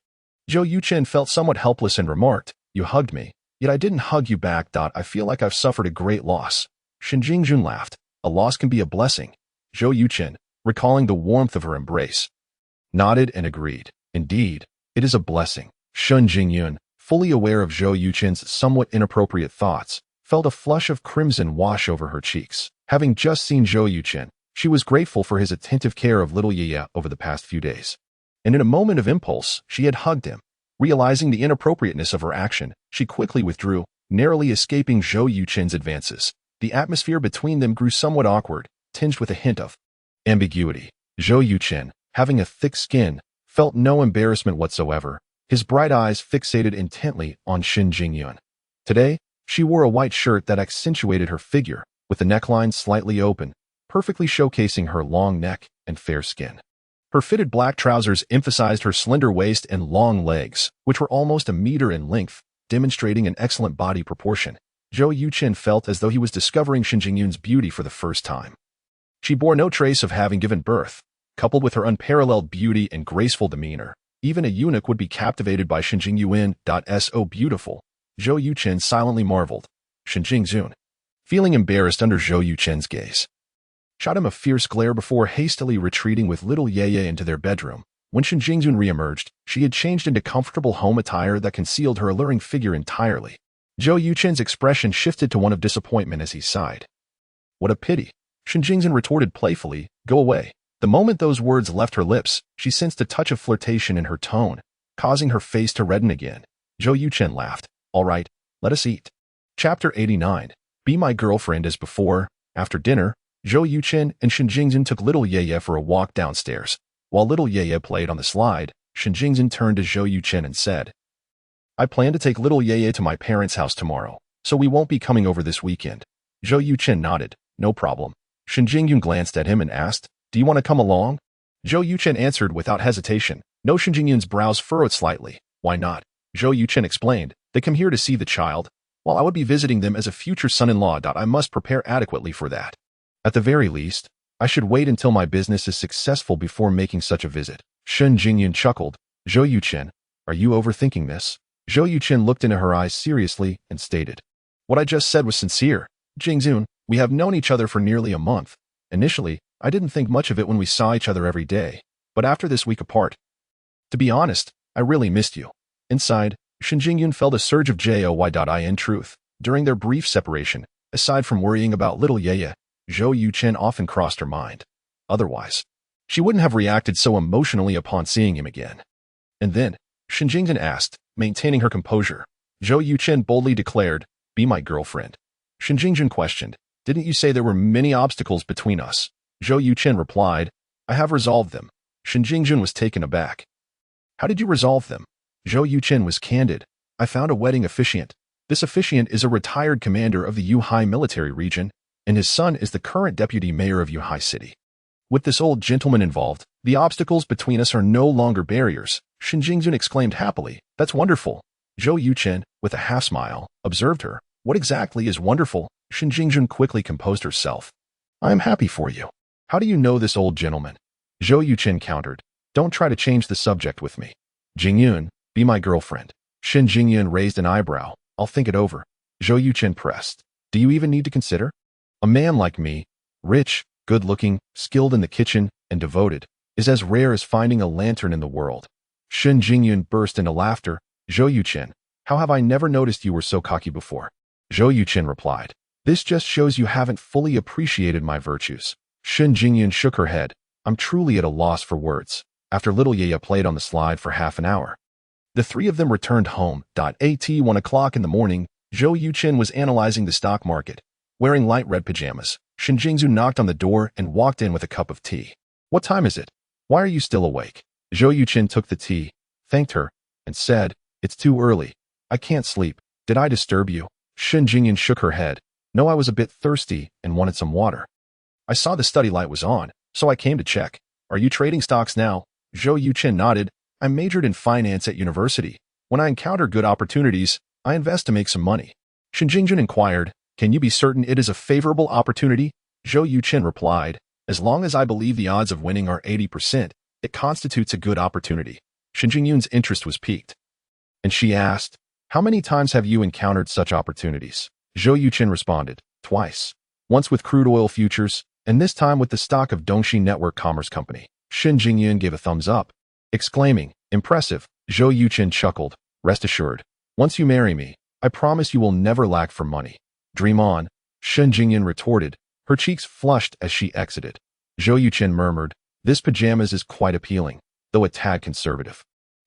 A: Zhou Yuchen felt somewhat helpless and remarked, "You hugged me, yet I didn't hug you back. I feel like I've suffered a great loss." Shen Jingzun laughed. "A loss can be a blessing." Zhou Yuchen, recalling the warmth of her embrace, nodded and agreed. "Indeed, it is a blessing." Shen Jingyun, fully aware of Zhou Yuchen's somewhat inappropriate thoughts, felt a flush of crimson wash over her cheeks. Having just seen Zhou Yuchen, she was grateful for his attentive care of little Yaya over the past few days. And in a moment of impulse, she had hugged him. Realizing the inappropriateness of her action, she quickly withdrew, narrowly escaping Zhou Yuchen's advances. The atmosphere between them grew somewhat awkward, tinged with a hint of ambiguity. Zhou Yuchen, having a thick skin, felt no embarrassment whatsoever, his bright eyes fixated intently on Shen Jingyun. Today, she wore a white shirt that accentuated her figure, with the neckline slightly open, perfectly showcasing her long neck and fair skin. Her fitted black trousers emphasized her slender waist and long legs, which were almost a meter in length, demonstrating an excellent body proportion. Zhou Yuchen felt as though he was discovering Shen Jingyun's beauty for the first time. She bore no trace of having given birth. Coupled with her unparalleled beauty and graceful demeanor, even a eunuch would be captivated by Shen Jingyun. So beautiful. Zhou Yuchen silently marveled. Shen Jingzun, feeling embarrassed under Zhou Yuchen's gaze, shot him a fierce glare before hastily retreating with little Yeye into their bedroom. When Shen Jingzun reemerged, she had changed into comfortable home attire that concealed her alluring figure entirely. Zhou Yuchen's expression shifted to one of disappointment as he sighed. "What a pity," Shen Jingzun retorted playfully. "Go away." The moment those words left her lips, she sensed a touch of flirtation in her tone, causing her face to redden again. Zhou Yuchen laughed. "All right, let us eat." Chapter 89. Be my girlfriend. As before, after dinner, Zhou Yuchen and Shen Jingzun took little Yeye for a walk downstairs. While little Yeye played on the slide, Shen Jingzun turned to Zhou Yuchen and said, "I plan to take little Yeye to my parents' house tomorrow, so we won't be coming over this weekend." Zhou Yuchen nodded. "No problem." Shen Jingzun glanced at him and asked, "Do you want to come along?" Zhou Yuchen answered without hesitation. No. Shen Jingyun's brows furrowed slightly. "Why not?" Zhou Yuchen explained. "They come here to see the child. While I would be visiting them as a future son-in-law, I must prepare adequately for that. At the very least, I should wait until my business is successful before making such a visit." Shen Jingyun chuckled. "Zhou Yuchen, are you overthinking this?" Zhou Yuchen looked into her eyes seriously and stated, "What I just said was sincere. Jingzun, we have known each other for nearly a month. Initially, I didn't think much of it when we saw each other every day, but after this week apart, to be honest, I really missed you." Inside, Shen Jingyun felt a surge of joy. In truth, during their brief separation, aside from worrying about little Yeye, Zhou Yuchen often crossed her mind. Otherwise, she wouldn't have reacted so emotionally upon seeing him again. And then, Shen Jingyun asked, maintaining her composure. Zhou Yuchen boldly declared, "Be my girlfriend." Shen Jingyun questioned, "Didn't you say there were many obstacles between us?" Zhou Yuchen replied, "I have resolved them." Shen Jingyun was taken aback. "How did you resolve them?" Zhou Yuchen was candid. "I found a wedding officiant. This officiant is a retired commander of the Yuhai military region, and his son is the current deputy mayor of Yuhai City. With this old gentleman involved, the obstacles between us are no longer barriers." Shen Jingzun exclaimed happily. "That's wonderful." Zhou Yuchen, with a half-smile, observed her. "What exactly is wonderful?" Shen Jingzun quickly composed herself. "I am happy for you. How do you know this old gentleman?" Zhou Yuchen countered. "Don't try to change the subject with me. Jingyun, be my girlfriend." Shen Jingyun raised an eyebrow. "I'll think it over." Zhou Yuchen pressed. "Do you even need to consider? A man like me, rich, good-looking, skilled in the kitchen, and devoted, is as rare as finding a lantern in the world." Shen Jingyun burst into laughter. "Zhou Yuchen, how have I never noticed you were so cocky before?" Zhou Yuchen replied. "This just shows you haven't fully appreciated my virtues." Shen Jingyun shook her head. "I'm truly at a loss for words." After little Yaya played on the slide for half an hour, the three of them returned home. At 1 o'clock in the morning, Zhou Yuchen was analyzing the stock market. Wearing light red pajamas, Shen Jingzun knocked on the door and walked in with a cup of tea. "What time is it? Why are you still awake?" Zhou Yuchen took the tea, thanked her, and said, "It's too early. I can't sleep. Did I disturb you?" Shen Jingyun shook her head. "No, I was a bit thirsty and wanted some water. I saw the study light was on, so I came to check." "Are you trading stocks now?" Zhou Yuchen nodded. "I majored in finance at university. When I encounter good opportunities, I invest to make some money." Shen Jingjun inquired, "Can you be certain it is a favorable opportunity?" Zhou Yuchen replied, "As long as I believe the odds of winning are 80%, it constitutes a good opportunity." Shen Jingyun's interest was piqued, and she asked, "How many times have you encountered such opportunities?" Zhou Yuchen responded, "Twice. Once with crude oil futures, and this time with the stock of Dongxi Network Commerce Company." Shen Jingyun gave a thumbs up, exclaiming, "Impressive." Zhou Yuchen chuckled, "Rest assured, once you marry me, I promise you will never lack for money." "Dream on," Shen Jingyun retorted, her cheeks flushed as she exited. Zhou Yuchen murmured, "This pajamas is quite appealing, though a tad conservative."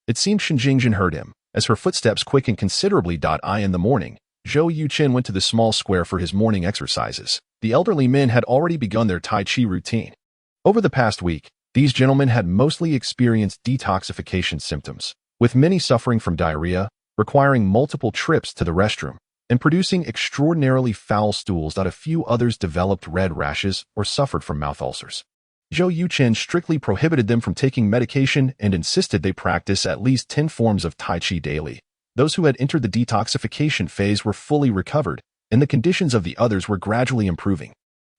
A: It seemed Shen Jingjun heard him, as her footsteps quickened considerably. In the morning, Zhou Yuchen went to the small square for his morning exercises. The elderly men had already begun their Tai Chi routine. Over the past week, these gentlemen had mostly experienced detoxification symptoms, with many suffering from diarrhea, requiring multiple trips to the restroom, and producing extraordinarily foul stools. A few others developed red rashes or suffered from mouth ulcers. Zhou Yuchen strictly prohibited them from taking medication and insisted they practice at least 10 forms of Tai Chi daily. Those who had entered the detoxification phase were fully recovered, and the conditions of the others were gradually improving.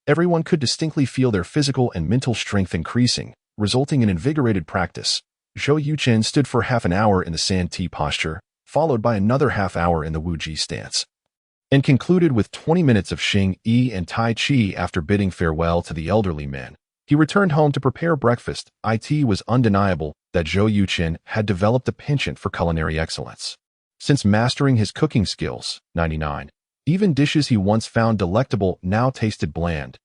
A: Everyone could distinctly feel their physical and mental strength increasing, resulting in invigorated practice. Zhou Yuchen stood for half an hour in the San Ti posture, followed by another half hour in the Wu Ji stance, and concluded with 20 minutes of Xing Yi and Tai Chi. After bidding farewell to the elderly men, he returned home to prepare breakfast. It was undeniable that Zhou Yuchen had developed a penchant for culinary excellence. Since mastering his cooking skills, 99, even dishes he once found delectable now tasted bland.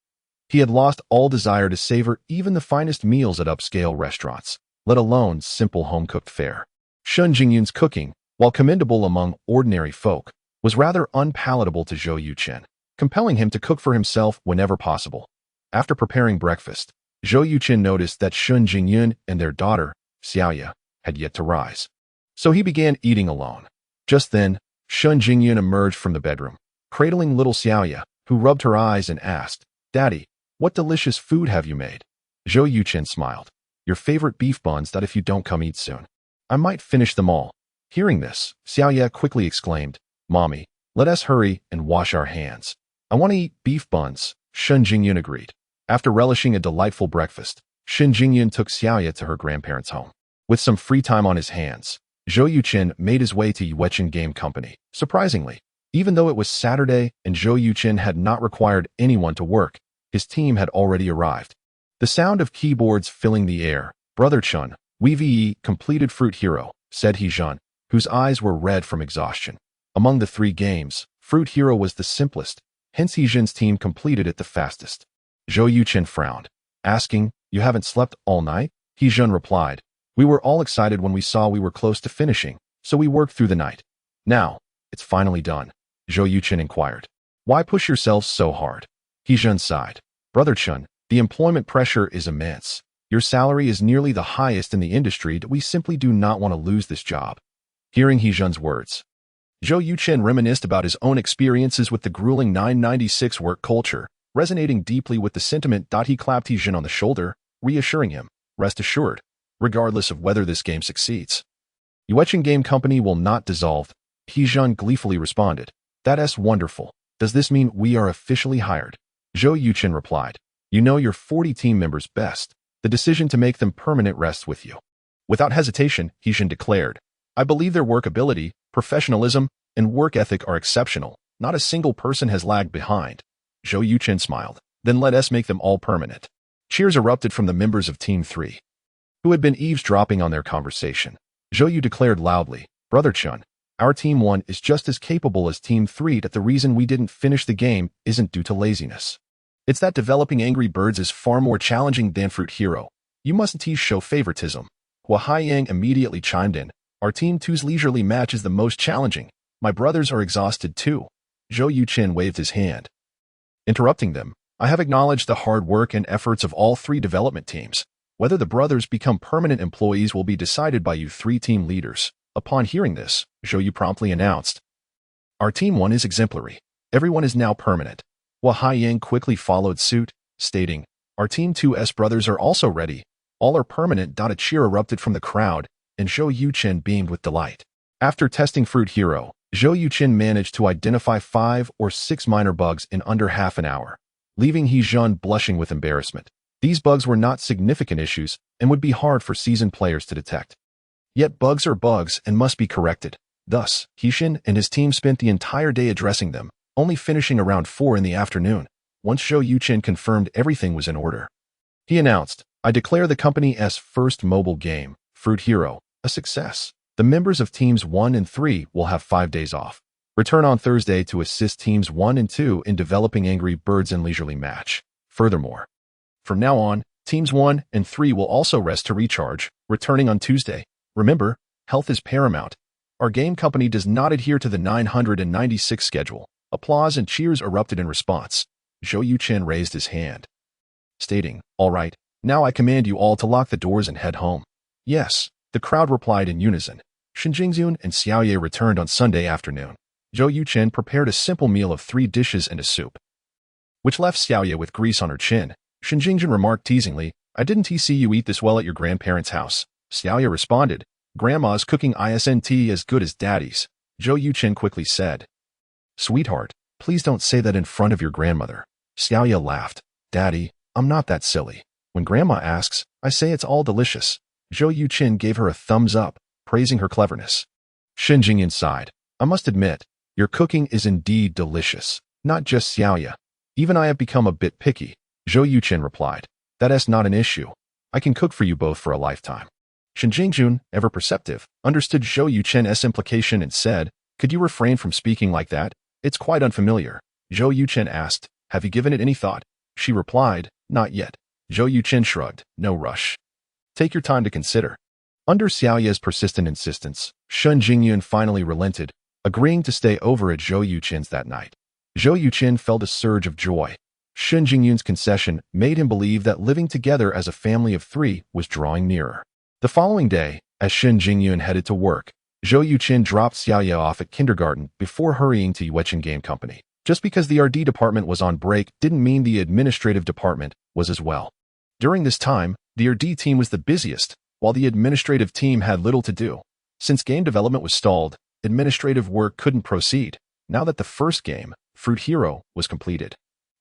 A: He had lost all desire to savor even the finest meals at upscale restaurants, let alone simple home-cooked fare. Shen Jingyun's cooking, while commendable among ordinary folk, was rather unpalatable to Zhou Yuchen, compelling him to cook for himself whenever possible. After preparing breakfast, Zhou Yuchen noticed that Shen Jingyun and their daughter, Xiaoya, had yet to rise, so he began eating alone. Just then, Shen Jingyun emerged from the bedroom, cradling little Xiaoya, who rubbed her eyes and asked, "Daddy, what delicious food have you made?" Zhou Yuchen smiled, "Your favorite beef buns that if you don't come eat soon, I might finish them all." Hearing this, Xiaoya quickly exclaimed, "Mommy, let us hurry and wash our hands. I want to eat beef buns." Shen Jingyun agreed. After relishing a delightful breakfast, Shen Jingyun took Xiaoya to her grandparents' home. With some free time on his hands, Zhou Yuchen made his way to Yuchen Game Company. Surprisingly, even though it was Saturday and Zhou Yuchen had not required anyone to work, his team had already arrived. The sound of keyboards filling the air. "Brother Chun, we completed Fruit Hero," said He-jun, whose eyes were red from exhaustion. Among the 3 games, Fruit Hero was the simplest, hence He-jun's team completed it the fastest. Zhou Yuchen frowned, asking, "You haven't slept all night?" He-jun replied, "We were all excited when we saw we were close to finishing, so we worked through the night. Now, it's finally done." Zhou Yuchen inquired, "Why push yourselves so hard?" He-jun sighed, "Brother Chun, the employment pressure is immense. Your salary is nearly the highest in the industry. We simply do not want to lose this job." Hearing He-jun's words, Zhou Yuchen reminisced about his own experiences with the grueling 996 work culture, resonating deeply with the sentiment. He clapped He-jun on the shoulder, reassuring him, "Rest assured, regardless of whether this game succeeds, Yuchen Game Company will not dissolve." He-jun gleefully responded, "That's wonderful. Does this mean we are officially hired?" Zhou Yuchen replied, "You know your 40 team members best. The decision to make them permanent rests with you." Without hesitation, He-jun declared, "I believe their work ability, professionalism, and work ethic are exceptional. Not a single person has lagged behind." Zhou Yuchen smiled, "Then let us make them all permanent." Cheers erupted from the members of Team 3, who had been eavesdropping on their conversation. Zhou Yu declared loudly, "Brother Chun, our Team 1 is just as capable as Team 3. That the reason we didn't finish the game isn't due to laziness. It's that developing Angry Birds is far more challenging than Fruit Hero. You mustn't show favoritism." Hua Haiyang immediately chimed in, "Our Team 2's leisurely match is the most challenging. My brothers are exhausted too." Zhou Yuchen waved his hand, interrupting them, "I have acknowledged the hard work and efforts of all 3 development teams. Whether the brothers become permanent employees will be decided by you 3 team leaders." Upon hearing this, Zhou Yu promptly announced, "Our Team 1 is exemplary. Everyone is now permanent." Hua Haiyang quickly followed suit, stating, "Our Team 2's brothers are also ready. All are permanent." A cheer erupted from the crowd, and Zhou Yuchen beamed with delight. After testing Fruit Hero, Zhou Yuchen managed to identify 5 or 6 minor bugs in under half an hour, leaving He Jun blushing with embarrassment. These bugs were not significant issues and would be hard for seasoned players to detect. Yet bugs are bugs and must be corrected. Thus, He Jun and his team spent the entire day addressing them, only finishing around 4 in the afternoon, once Zhou Yuchen confirmed everything was in order. He announced, "I declare the company's first mobile game, Fruit Hero, a success. The members of Teams 1 and 3 will have 5 days off. Return on Thursday to assist Teams 1 and 2 in developing Angry Birds and Leisurely Match. Furthermore, from now on, Teams 1 and 3 will also rest to recharge, returning on Tuesday. Remember, health is paramount. Our game company does not adhere to the 996 schedule." Applause and cheers erupted in response. Zhou Yuchen raised his hand, stating, "All right, now I command you all to lock the doors and head home." "Yes," the crowd replied in unison. Shen Jingxun and Xiaoye returned on Sunday afternoon. Zhou Yuchen prepared a simple meal of 3 dishes and a soup, which left Xiaoye with grease on her chin. Shen Jingxun remarked teasingly, "I didn't see you eat this well at your grandparents' house." Xiaoye responded, "Grandma's cooking isn't as good as Daddy's." Zhou Yuchen quickly said, "Sweetheart, please don't say that in front of your grandmother." Xiaoye laughed. "Daddy, I'm not that silly. When Grandma asks, I say it's all delicious." Zhou Yuchen gave her a thumbs up, praising her cleverness. Shen Jingyan sighed. "I must admit, your cooking is indeed delicious. Not just Xiaoye. Even I have become a bit picky." Zhou Yuchen replied, "That's not an issue. I can cook for you both for a lifetime." Shen Jingxun, ever perceptive, understood Zhou Yuchen's implication and said, "Could you refrain from speaking like that? It's quite unfamiliar." Zhou Yuchen asked, "Have you given it any thought?" She replied, "Not yet." Zhou Yuchen shrugged, "No rush. Take your time to consider." Under Xiaoye's persistent insistence, Shen Jingyun finally relented, agreeing to stay over at Zhou Yuchen's that night. Zhou Yuchen felt a surge of joy. Shen Jingyun's concession made him believe that living together as a family of 3 was drawing nearer. The following day, as Shen Jingyun headed to work, Zhou Yuchen dropped Xiaoye off at kindergarten before hurrying to Yuchen Game Company. Just because the RD department was on break didn't mean the administrative department was as well. During this time, the RD team was the busiest, while the administrative team had little to do. Since game development was stalled, administrative work couldn't proceed. Now that the first game, Fruit Hero, was completed,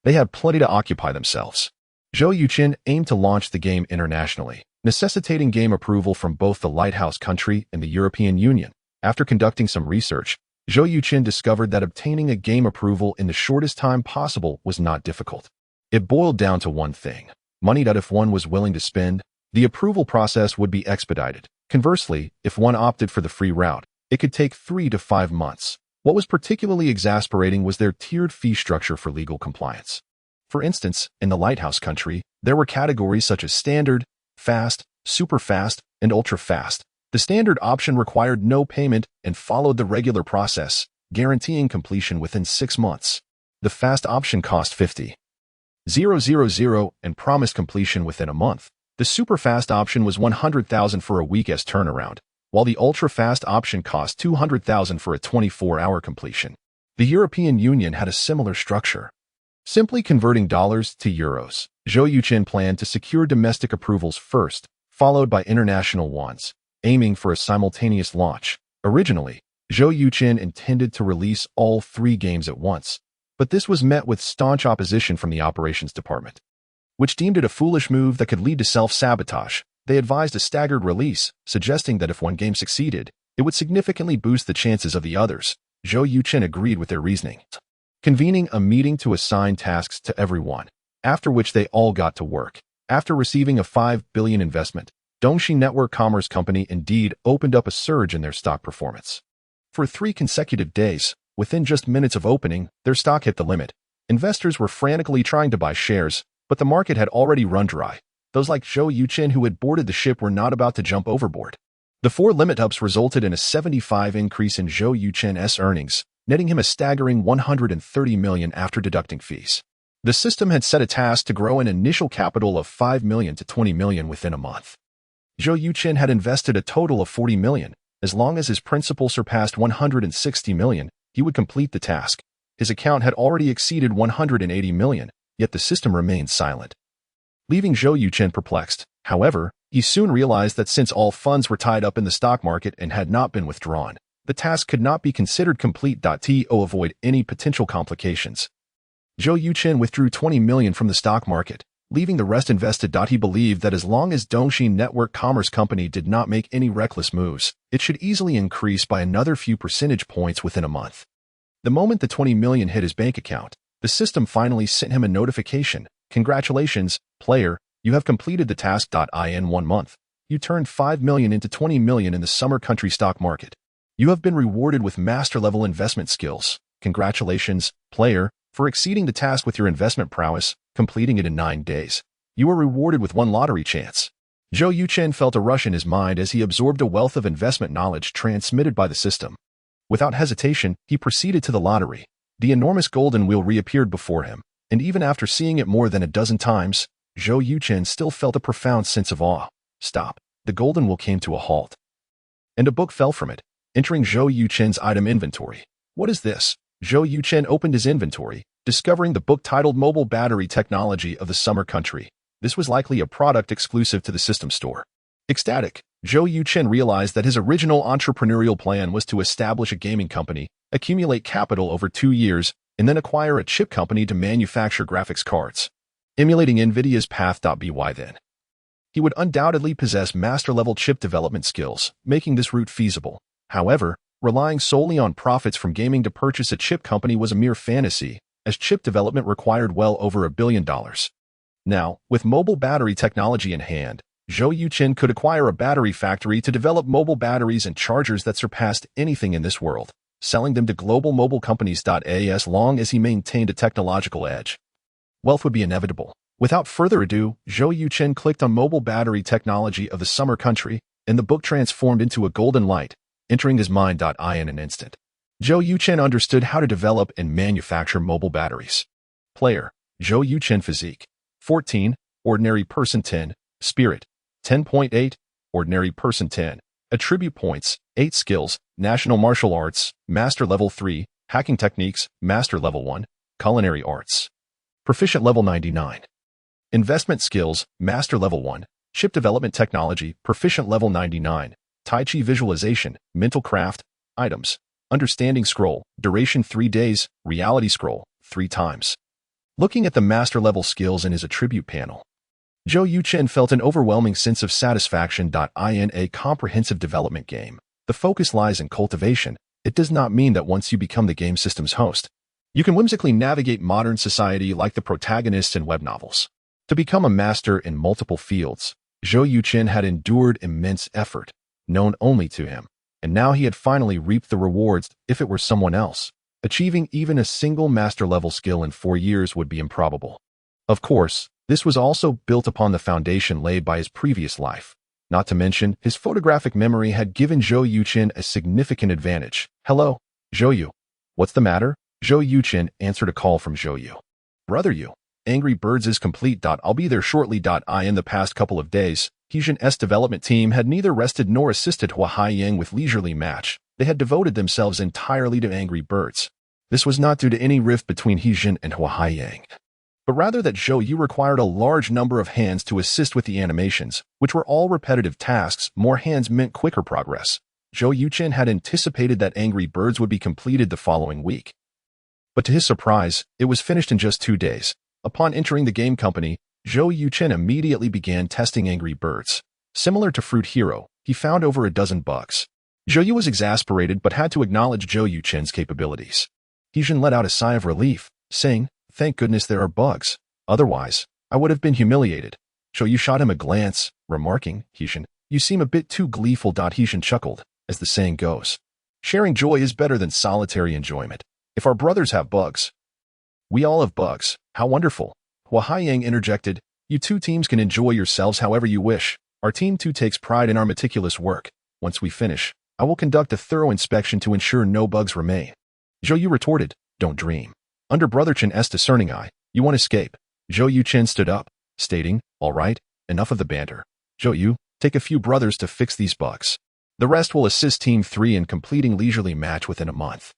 A: they had plenty to occupy themselves. Zhou Yuchen aimed to launch the game internationally, necessitating game approval from both the Lighthouse country and the European Union. After conducting some research, Zhou Yuchen discovered that obtaining a game approval in the shortest time possible was not difficult. It boiled down to one thing: money. That if one was willing to spend, the approval process would be expedited. Conversely, if one opted for the free route, it could take 3 to 5 months. What was particularly exasperating was their tiered fee structure for legal compliance. For instance, in the Lighthouse country, there were categories such as standard, fast, super fast, and ultra fast. The standard option required no payment and followed the regular process, guaranteeing completion within 6 months. The fast option cost 50,000 and promised completion within a month. The super fast option was 100,000 for a week's turnaround, while the ultra fast option cost 200,000 for a 24-hour completion. The European Union had a similar structure. Simply converting dollars to euros, Zhou Yuchen planned to secure domestic approvals first, followed by international ones, aiming for a simultaneous launch. Originally, Zhou Yuchen intended to release all 3 games at once, but this was met with staunch opposition from the operations department, which deemed it a foolish move that could lead to self-sabotage. They advised a staggered release, suggesting that if one game succeeded, it would significantly boost the chances of the others. Zhou Yuchen agreed with their reasoning, convening a meeting to assign tasks to everyone, after which they all got to work. After receiving a 5 billion investment, Dongxi Network Commerce Company indeed opened up a surge in their stock performance. For 3 consecutive days, within just minutes of opening, their stock hit the limit. Investors were frantically trying to buy shares, but the market had already run dry. Those like Zhou Yuchen who had boarded the ship were not about to jump overboard. The 4 limit ups resulted in a 75% increase in Zhou Yuchen's earnings, netting him a staggering 130 million after deducting fees. The system had set a task to grow an initial capital of 5 million to 20 million within a month. Zhou Yuchen had invested a total of 40 million. As long as his principal surpassed 160 million, he would complete the task. His account had already exceeded 180 million, yet the system remained silent, leaving Zhou Yuchen perplexed. However, he soon realized that since all funds were tied up in the stock market and had not been withdrawn, The task could not be considered complete. To avoid any potential complications, Zhou Yuchen withdrew 20 million from the stock market, leaving the rest invested. He believed that as long as Dongxin Network Commerce Company did not make any reckless moves, it should easily increase by another few percentage points within a month. The moment the 20 million hit his bank account, the system finally sent him a notification. Congratulations, player, you have completed the task. In 1 month, you turned 5 million into 20 million in the summer country stock market. You have been rewarded with master-level investment skills. Congratulations, player, for exceeding the task with your investment prowess, completing it in 9 days. You were rewarded with 1 lottery chance. Zhou Yuchen felt a rush in his mind as he absorbed a wealth of investment knowledge transmitted by the system. Without hesitation, he proceeded to the lottery. The enormous golden wheel reappeared before him, and even after seeing it more than a dozen times, Zhou Yuchen still felt a profound sense of awe. Stop. The golden wheel came to a halt, and a book fell from it, entering Zhou Yuchen's item inventory. What is this? Zhou Yuchen opened his inventory, discovering the book titled Mobile Battery Technology of the Summer Country. This was likely a product exclusive to the system store. Ecstatic, Zhou Yuchen realized that his original entrepreneurial plan was to establish a gaming company, accumulate capital over 2 years, and then acquire a chip company to manufacture graphics cards. Emulating NVIDIA's path.by then, he would undoubtedly possess master-level chip development skills, making this route feasible. However, relying solely on profits from gaming to purchase a chip company was a mere fantasy, as chip development required well over $1 billion. Now, with mobile battery technology in hand, Zhou Yuchen could acquire a battery factory to develop mobile batteries and chargers that surpassed anything in this world, selling them to global mobile companies. As long as he maintained a technological edge, wealth would be inevitable. Without further ado, Zhou Yuchen clicked on Mobile Battery Technology of the Summer Country, and the book transformed into a golden light, entering his mind. In an instant, Zhou Yuchen understood how to develop and manufacture mobile batteries. Player, Zhou Yuchen Physique, 14, Ordinary Person 10, Spirit, 10.8, Ordinary Person 10, Attribute Points, 8 Skills, National Martial Arts, Master Level 3, Hacking Techniques, Master Level 1, Culinary Arts, Proficient Level 99. Investment Skills, Master Level 1, Chip Development Technology, Proficient Level 99, Tai Chi Visualization, Mental Craft, Items, Understanding Scroll, Duration 3 days, Reality Scroll, 3 times. Looking at the Master Level skills in his attribute panel, Zhou Yuchen felt an overwhelming sense of satisfaction. In a comprehensive development game, the focus lies in cultivation. It does not mean that once you become the game system's host, you can whimsically navigate modern society like the protagonists in web novels. To become a master in multiple fields, Zhou Yuchen had endured immense effort, known only to him, and now he had finally reaped the rewards. If it were someone else, achieving even a single master-level skill in 4 years would be improbable. Of course, this was also built upon the foundation laid by his previous life. Not to mention, his photographic memory had given Zhou Yuchen a significant advantage. Hello, Zhou Yu. What's the matter? Zhou Yuchen answered a call from Zhou Yu. Brother Yu, Angry Birds is complete. I'll be there shortly. In the past couple of days, Heejin's development team had neither rested nor assisted Hua Haiyang with leisurely match. They had devoted themselves entirely to Angry Birds. This was not due to any rift between Heejin and Hua Haiyang, but rather that Zhou Yu required a large number of hands to assist with the animations, which were all repetitive tasks. More hands meant quicker progress. Zhou Yuchen had anticipated that Angry Birds would be completed the following week, but to his surprise, it was finished in just 2 days. Upon entering the game company, Zhou Yuchen immediately began testing Angry Birds. Similar to Fruit Hero, he found over a dozen bugs. Zhou Yu was exasperated but had to acknowledge Zhou Yuchen's capabilities. Heejin let out a sigh of relief, saying, "Thank goodness there are bugs. Otherwise, I would have been humiliated." Zhou Yu shot him a glance, remarking, "Heejin, you seem a bit too gleeful." Heejin chuckled, as the saying goes, "Sharing joy is better than solitary enjoyment. If our brothers have bugs, we all have bugs. How wonderful." Hua Haiyang interjected, "You 2 teams can enjoy yourselves however you wish. Our team 2 takes pride in our meticulous work. Once we finish, I will conduct a thorough inspection to ensure no bugs remain." Zhou Yu retorted, "Don't dream. Under Brother Chen's discerning eye, you won't escape." Zhou Yuchen stood up, stating, "All right, enough of the banter. Zhou Yu, take a few brothers to fix these bugs. The rest will assist Team 3 in completing leisurely match within a month."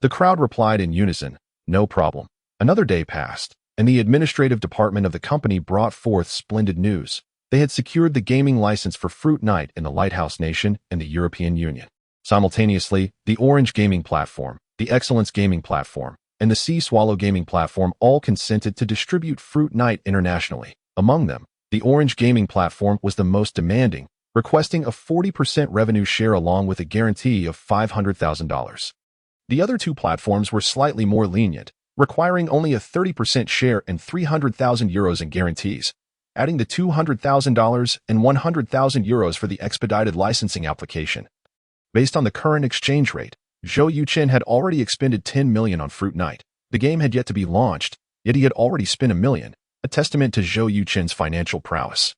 A: The crowd replied in unison, "No problem." Another day passed, and the administrative department of the company brought forth splendid news. They had secured the gaming license for Fruit Night in the Lighthouse Nation and the European Union. Simultaneously, the Orange Gaming Platform, the Excellence Gaming Platform, and the Sea Swallow Gaming Platform all consented to distribute Fruit Night internationally. Among them, the Orange Gaming Platform was the most demanding, requesting a 40% revenue share along with a guarantee of $500,000. The other two platforms were slightly more lenient, requiring only a 30% share and €300,000 in guarantees, adding the $200,000 and €100,000 for the expedited licensing application. Based on the current exchange rate, Zhou Yuchen had already expended $10 million on Fruit Night. The game had yet to be launched, yet he had already spent $1 million, a testament to Zhou Yuchen's financial prowess.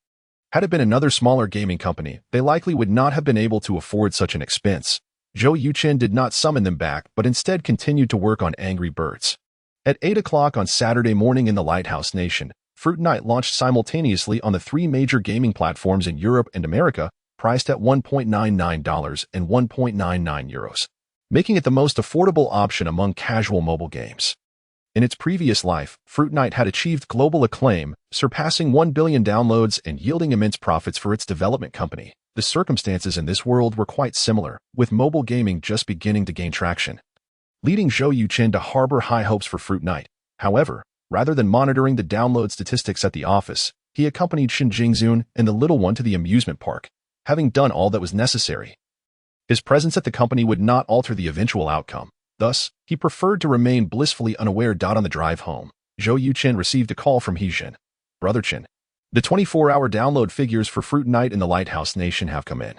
A: Had it been another smaller gaming company, they likely would not have been able to afford such an expense. Zhou Yuchen did not summon them back, but instead continued to work on Angry Birds. At 8 o'clock on Saturday morning in the Lighthouse Nation, Fruit Night launched simultaneously on the three major gaming platforms in Europe and America, priced at $1.99 and €1.99, making it the most affordable option among casual mobile games. In its previous life, Fruit Night had achieved global acclaim, surpassing 1 billion downloads and yielding immense profits for its development company. The circumstances in this world were quite similar, with mobile gaming just beginning to gain traction, leading Zhou Yuchen to harbor high hopes for Fruit Night. However, rather than monitoring the download statistics at the office, he accompanied Shen Jingzun and the little one to the amusement park, having done all that was necessary. His presence at the company would not alter the eventual outcome. Thus, he preferred to remain blissfully unaware. On the drive home, Zhou Yuchen received a call from Zhen. Brother Chen, the 24-hour download figures for Fruit Night in the Lighthouse Nation have come in.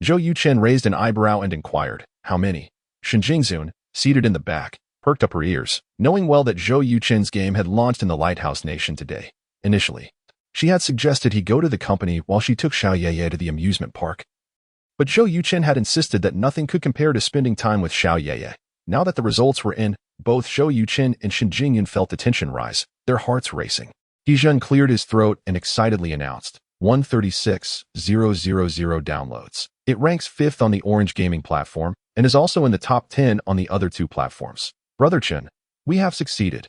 A: Zhou Yuchen raised an eyebrow and inquired, how many? Shen Jingzun, seated in the back, perked up her ears, knowing well that Zhou Yuchen's game had launched in the Lighthouse Nation today. Initially, she had suggested he go to the company while she took Xiao Yeye to the amusement park. But Zhou Yuchen had insisted that nothing could compare to spending time with Xiao Yeye. Now that the results were in, both Zhou Yuchen and Shen Jingyan felt the tension rise, their hearts racing. Zhen cleared his throat and excitedly announced, 136,000 downloads. It ranks 5th on the Orange Gaming Platform and is also in the top 10 on the other two platforms. Brother Chen, we have succeeded.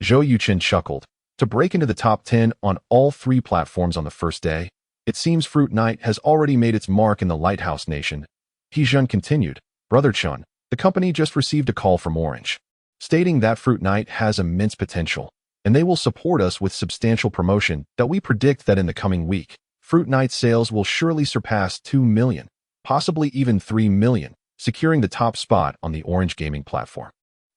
A: Zhou Yuchen chuckled. To break into the top 10 on all three platforms on the first day, it seems Fruit Night has already made its mark in the Lighthouse Nation. Zhen continued, Brother Chen, the company just received a call from Orange, stating that Fruit Night has immense potential, and they will support us with substantial promotion that we predict that in the coming week, Fruit Night sales will surely surpass 2 million, possibly even 3 million, securing the top spot on the Orange Gaming Platform.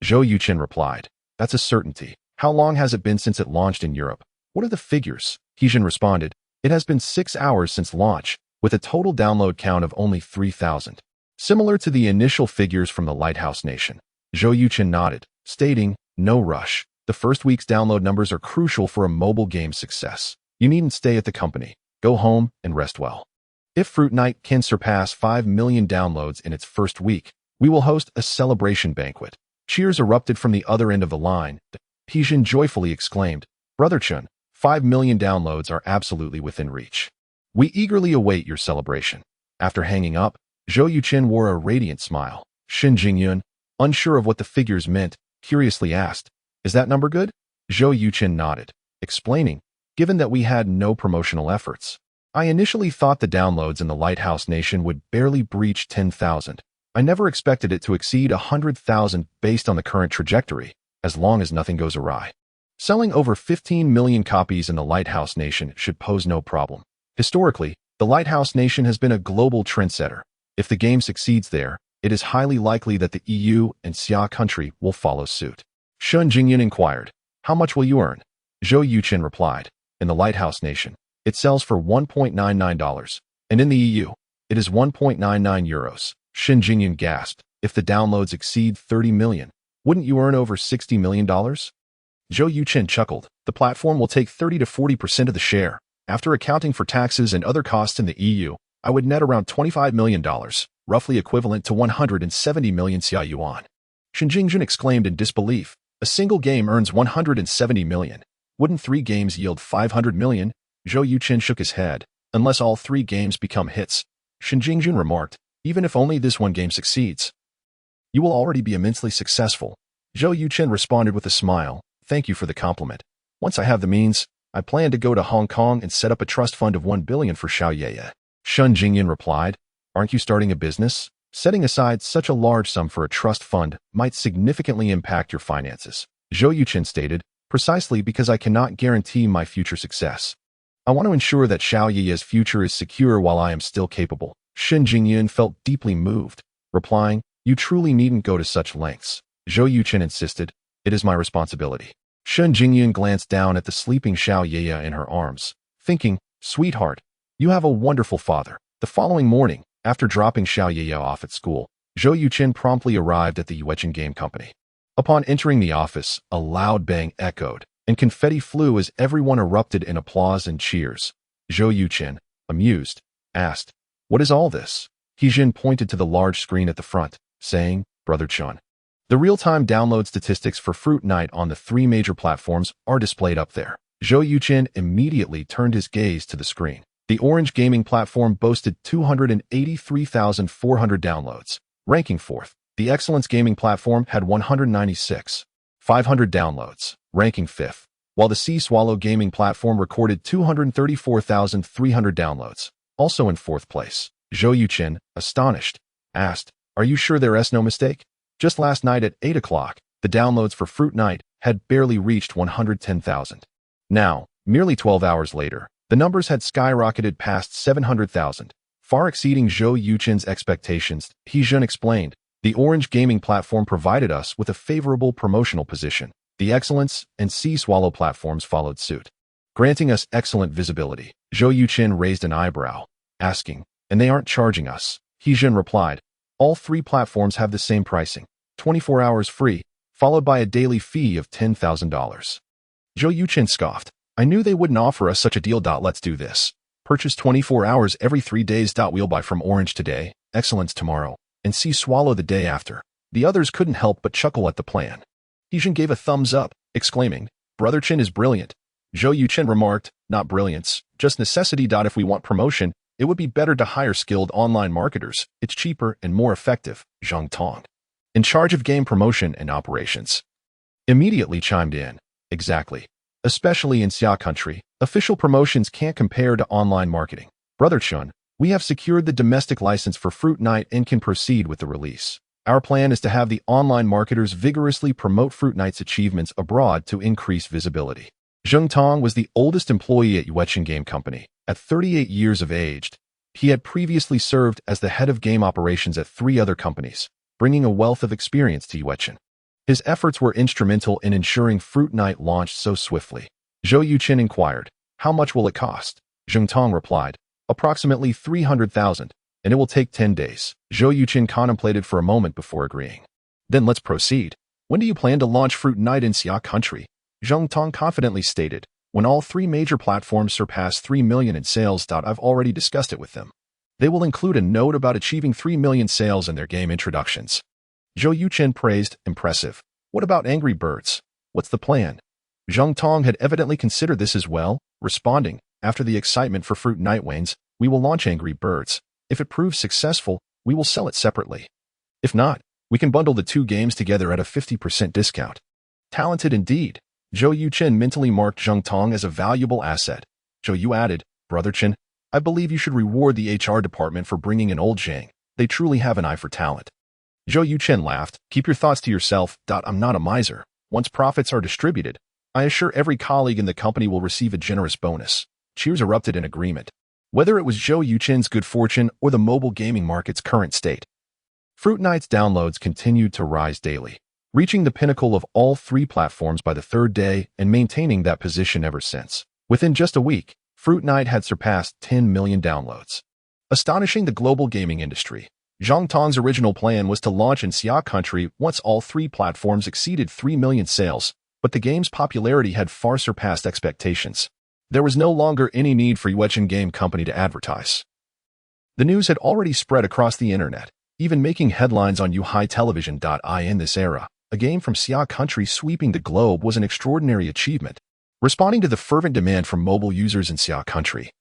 A: Zhou Yuchen replied, that's a certainty. How long has it been since it launched in Europe? What are the figures? Zhen responded, it has been 6 hours since launch, with a total download count of only 3,000. Similar to the initial figures from the Lighthouse Nation. Zhou Yuchen nodded, stating, no rush. The first week's download numbers are crucial for a mobile game's success. You needn't stay at the company. Go home and rest well. If Fruit Night can surpass 5 million downloads in its first week, we will host a celebration banquet. Cheers erupted from the other end of the line. Zhen joyfully exclaimed, Brother Chen, 5 million downloads are absolutely within reach. We eagerly await your celebration. After hanging up, Zhou Yuchen wore a radiant smile. Shen Jingyun, unsure of what the figures meant, curiously asked, is that number good? Zhou Yuchen nodded, explaining, given that we had no promotional efforts. I initially thought the downloads in the Lighthouse Nation would barely breach 10,000. I never expected it to exceed 100,000 based on the current trajectory, as long as nothing goes awry. Selling over 15 million copies in the Lighthouse Nation should pose no problem. Historically, the Lighthouse Nation has been a global trendsetter. If the game succeeds there, it is highly likely that the EU and Xia country will follow suit. Shen Jingyan inquired, how much will you earn? Zhou Yuchen replied, in the Lighthouse Nation, it sells for $1.99, and in the EU, it is €1.99. Shen Jingyan gasped, if the downloads exceed 30 million, wouldn't you earn over $60 million? Zhou Yuchen chuckled, the platform will take 30 to 40% of the share. After accounting for taxes and other costs in the EU, I would net around $25 million, roughly equivalent to 170 million Xia yuan. Shen Jingzhen exclaimed in disbelief, a single game earns 170 million. Wouldn't 3 games yield 500 million? Zhou Yuchen shook his head, unless all 3 games become hits. Shen Jingzhen remarked, even if only this one game succeeds, you will already be immensely successful. Zhou Yuchen responded with a smile, thank you for the compliment. Once I have the means, I plan to go to Hong Kong and set up a trust fund of 1 billion for Xiao Yeye. Shen Jingyan replied, aren't you starting a business? Setting aside such a large sum for a trust fund might significantly impact your finances, Zhou Yuchen stated, precisely because I cannot guarantee my future success. I want to ensure that Xiao Yi's future is secure while I am still capable. Shen Jingyan felt deeply moved, replying, "You truly needn't go to such lengths." Zhou Yuchen insisted, "It is my responsibility." Shen Jingyan glanced down at the sleeping Xiao Yi in her arms, thinking, "Sweetheart, you have a wonderful father." The following morning, after dropping Xiao Yi off at school, Zhou Yuchen promptly arrived at the Yuchen Game Company. Upon entering the office, a loud bang echoed, and confetti flew as everyone erupted in applause and cheers. Zhou Yuchen, amused, asked, "What is all this?" Hijin pointed to the large screen at the front, saying, "Brother Chun, the real-time download statistics for Fruit Night on the 3 major platforms are displayed up there." Zhou Yuchen immediately turned his gaze to the screen. The Orange gaming platform boasted 283,400 downloads, ranking 4th. The Excellence gaming platform had 196,500 downloads, ranking 5th, while the Sea Swallow gaming platform recorded 234,300 downloads, also in 4th place. Zhou Yuchen, astonished, asked, "Are you sure there's no mistake? Just last night at 8 o'clock, the downloads for Fruit Night had barely reached 110,000. Now, merely 12 hours later, the numbers had skyrocketed past 700,000, far exceeding Zhou Yuchen's expectations." Hijun explained, "The Orange gaming platform provided us with a favorable promotional position. The Excellence and Sea Swallow platforms followed suit, granting us excellent visibility." Zhou Yuchen raised an eyebrow, asking, "And they aren't charging us?" Hijun replied, "All 3 platforms have the same pricing, 24 hours free, followed by a daily fee of $10,000. Zhou Yuchen scoffed, "I knew they wouldn't offer us such a deal. Let's do this. Purchase 24 hours every 3 days. We'll buy from Orange today, Excellence tomorrow, and Sea Swallow the day after." The others couldn't help but chuckle at the plan. Hijin gave a thumbs up, exclaiming, "Brother Chin is brilliant." Zhou Yuchen remarked, "Not brilliance, just necessity. If we want promotion, it would be better to hire skilled online marketers. It's cheaper and more effective." Zhang Tong, in charge of game promotion and operations, immediately chimed in, "Exactly. Especially in Xia country, official promotions can't compare to online marketing. Brother Chun, we have secured the domestic license for Fruit Night and can proceed with the release. Our plan is to have the online marketers vigorously promote Fruit Night's achievements abroad to increase visibility." Zheng Tong was the oldest employee at Yuchen Game Company. At 38 years of age, he had previously served as the head of game operations at 3 other companies, bringing a wealth of experience to Yuchen. His efforts were instrumental in ensuring Fruit Night launched so swiftly. Zhou Yuchen inquired, "How much will it cost?" Zheng Tong replied, "Approximately 300,000, and it will take 10 days. Zhou Yuchen contemplated for a moment before agreeing. "Then let's proceed. When do you plan to launch Fruit Night in Xia country?" Zheng Tong confidently stated, "When all 3 major platforms surpass 3 million in sales. I've already discussed it with them. They will include a note about achieving 3 million sales in their game introductions." Zhou Yuchen praised, "Impressive. What about Angry Birds? What's the plan?" Zheng Tong had evidently considered this as well, responding, "After the excitement for Fruit Night wanes, we will launch Angry Birds. If it proves successful, we will sell it separately. If not, we can bundle the 2 games together at a 50% discount." Talented indeed. Zhou Yuchen mentally marked Zheng Tong as a valuable asset. Zhou Yu added, "Brother Chen, I believe you should reward the HR department for bringing in old Zhang. They truly have an eye for talent." Zhou Yuchen laughed, "Keep your thoughts to yourself. I'm not a miser. Once profits are distributed, I assure every colleague in the company will receive a generous bonus." Cheers erupted in agreement. Whether it was Zhou Yuchen's good fortune or the mobile gaming market's current state, Fruit Night's downloads continued to rise daily, reaching the pinnacle of all 3 platforms by the 3rd day and maintaining that position ever since. Within just a week, Fruit Night had surpassed 10 million downloads, astonishing the global gaming industry. Zhang Tong's original plan was to launch in Xia country once all 3 platforms exceeded 3 million sales, but the game's popularity had far surpassed expectations. There was no longer any need for Yuchen Game Company to advertise. The news had already spread across the internet, even making headlines on Yuhai Television. In this era, a game from Xia country sweeping the globe was an extraordinary achievement. Responding to the fervent demand from mobile users in Xia country,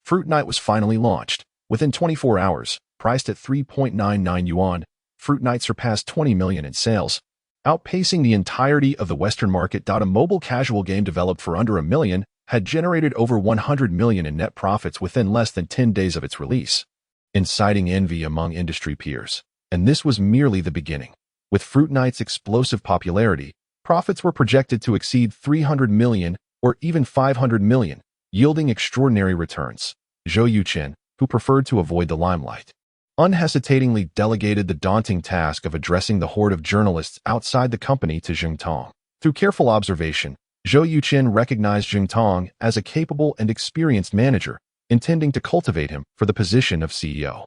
A: Fruit Night was finally launched. Within 24 hours, priced at 3.99 yuan, Fruit Night surpassed 20 million in sales, outpacing the entirety of the Western market. A mobile casual game developed for under $1 million had generated over 100 million in net profits within less than 10 days of its release, inciting envy among industry peers. And this was merely the beginning. With Fruit Knight's explosive popularity, profits were projected to exceed 300 million or even 500 million, yielding extraordinary returns. Zhou Yuchen, who preferred to avoid the limelight, unhesitatingly delegated the daunting task of addressing the horde of journalists outside the company to Zheng Tong. Through careful observation, Zhou Yuchen recognized Zheng Tong as a capable and experienced manager, intending to cultivate him for the position of CEO.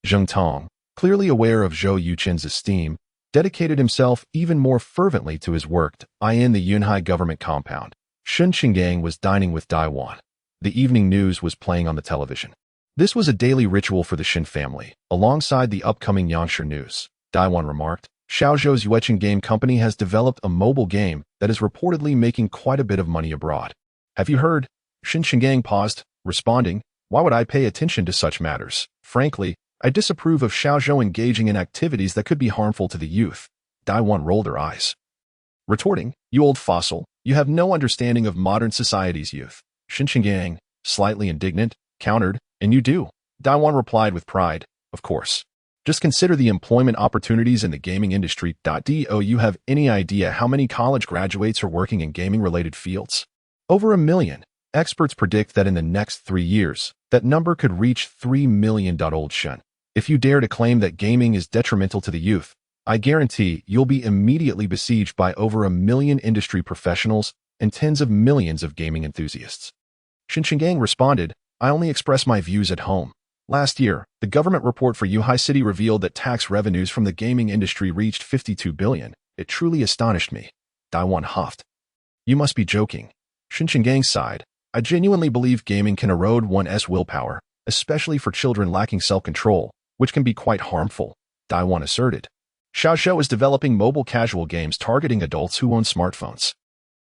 A: Zheng Tong, clearly aware of Zhou Yuchen's esteem, dedicated himself even more fervently to his work in the Yunhai government compound. Shun Qinggang was dining with Daiwan. The evening news was playing on the television. This was a daily ritual for the Shin family, alongside the upcoming Yangshe news. Daiwan remarked, Xiaozhou's Yuchen game company has developed a mobile game that is reportedly making quite a bit of money abroad. Have you heard? Shin Qinggang paused, responding, why would I pay attention to such matters? Frankly, I disapprove of Xiaozhou engaging in activities that could be harmful to the youth. Daiwan rolled her eyes, retorting, you old fossil, you have no understanding of modern society's youth. Shin Qinggang, slightly indignant, countered, and you do. Daiwan replied with pride, of course. Just consider the employment opportunities in the gaming industry. Do you have any idea how many college graduates are working in gaming-related fields? Over 1 million. Experts predict that in the next 3 years, that number could reach 3 million. Old Shun, if you dare to claim that gaming is detrimental to the youth, I guarantee you'll be immediately besieged by over 1 million industry professionals and tens of millions of gaming enthusiasts. Shin Qinggang responded, I only express my views at home. Last year, the government report for Yuhai City revealed that tax revenues from the gaming industry reached 52 billion. It truly astonished me. Daiwan huffed. You must be joking. Shin Qinggang sighed. I genuinely believe gaming can erode one's willpower, especially for children lacking self-control, which can be quite harmful, Daiwan asserted. Xiaozhou is developing mobile casual games targeting adults who own smartphones.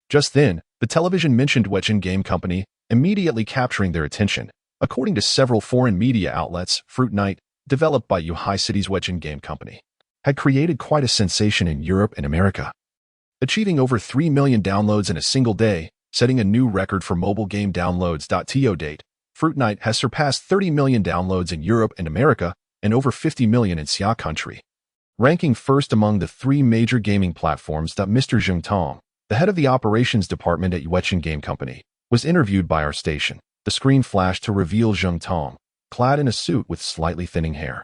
A: Just then, the television mentioned Yuchen Game Company, immediately capturing their attention. According to several foreign media outlets, Fruit Knight, developed by Yuhai City's Yuchen Game Company, had created quite a sensation in Europe and America, achieving over 3 million downloads in a single day, setting a new record for mobile game downloads. To date, Fruit Knight has surpassed 30 million downloads in Europe and America and over 50 million in Xia country, ranking first among the 3 major gaming platforms. Mr. Zheng Tong, the head of the operations department at Yuchen Game Company, was interviewed by our station. The screen flashed to reveal Zheng Tong, clad in a suit with slightly thinning hair.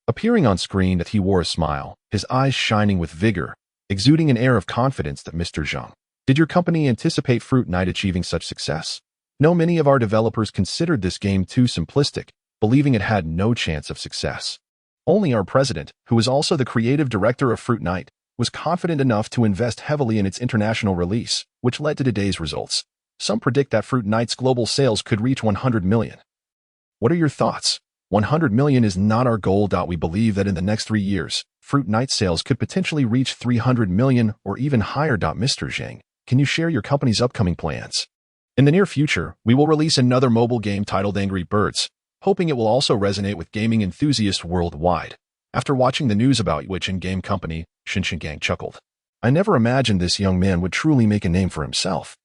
A: Appearing on screen that he wore a smile, his eyes shining with vigor, exuding an air of confidence. Mr. Zheng, did your company anticipate Fruit Knight achieving such success? No, many of our developers considered this game too simplistic, believing it had no chance of success. Only our president, who is also the creative director of Fruit Knight, was confident enough to invest heavily in its international release, which led to today's results. Some predict that Fruit Knight's global sales could reach 100 million. What are your thoughts? 100 million is not our goal. We believe that in the next 3 years, Fruit Knight sales could potentially reach 300 million or even higher. Mr. Zhang, can you share your company's upcoming plans? In the near future, we will release another mobile game titled Angry Birds, hoping it will also resonate with gaming enthusiasts worldwide. After watching the news about Yuchen Game Company, Shin Qinggang chuckled. I never imagined this young man would truly make a name for himself.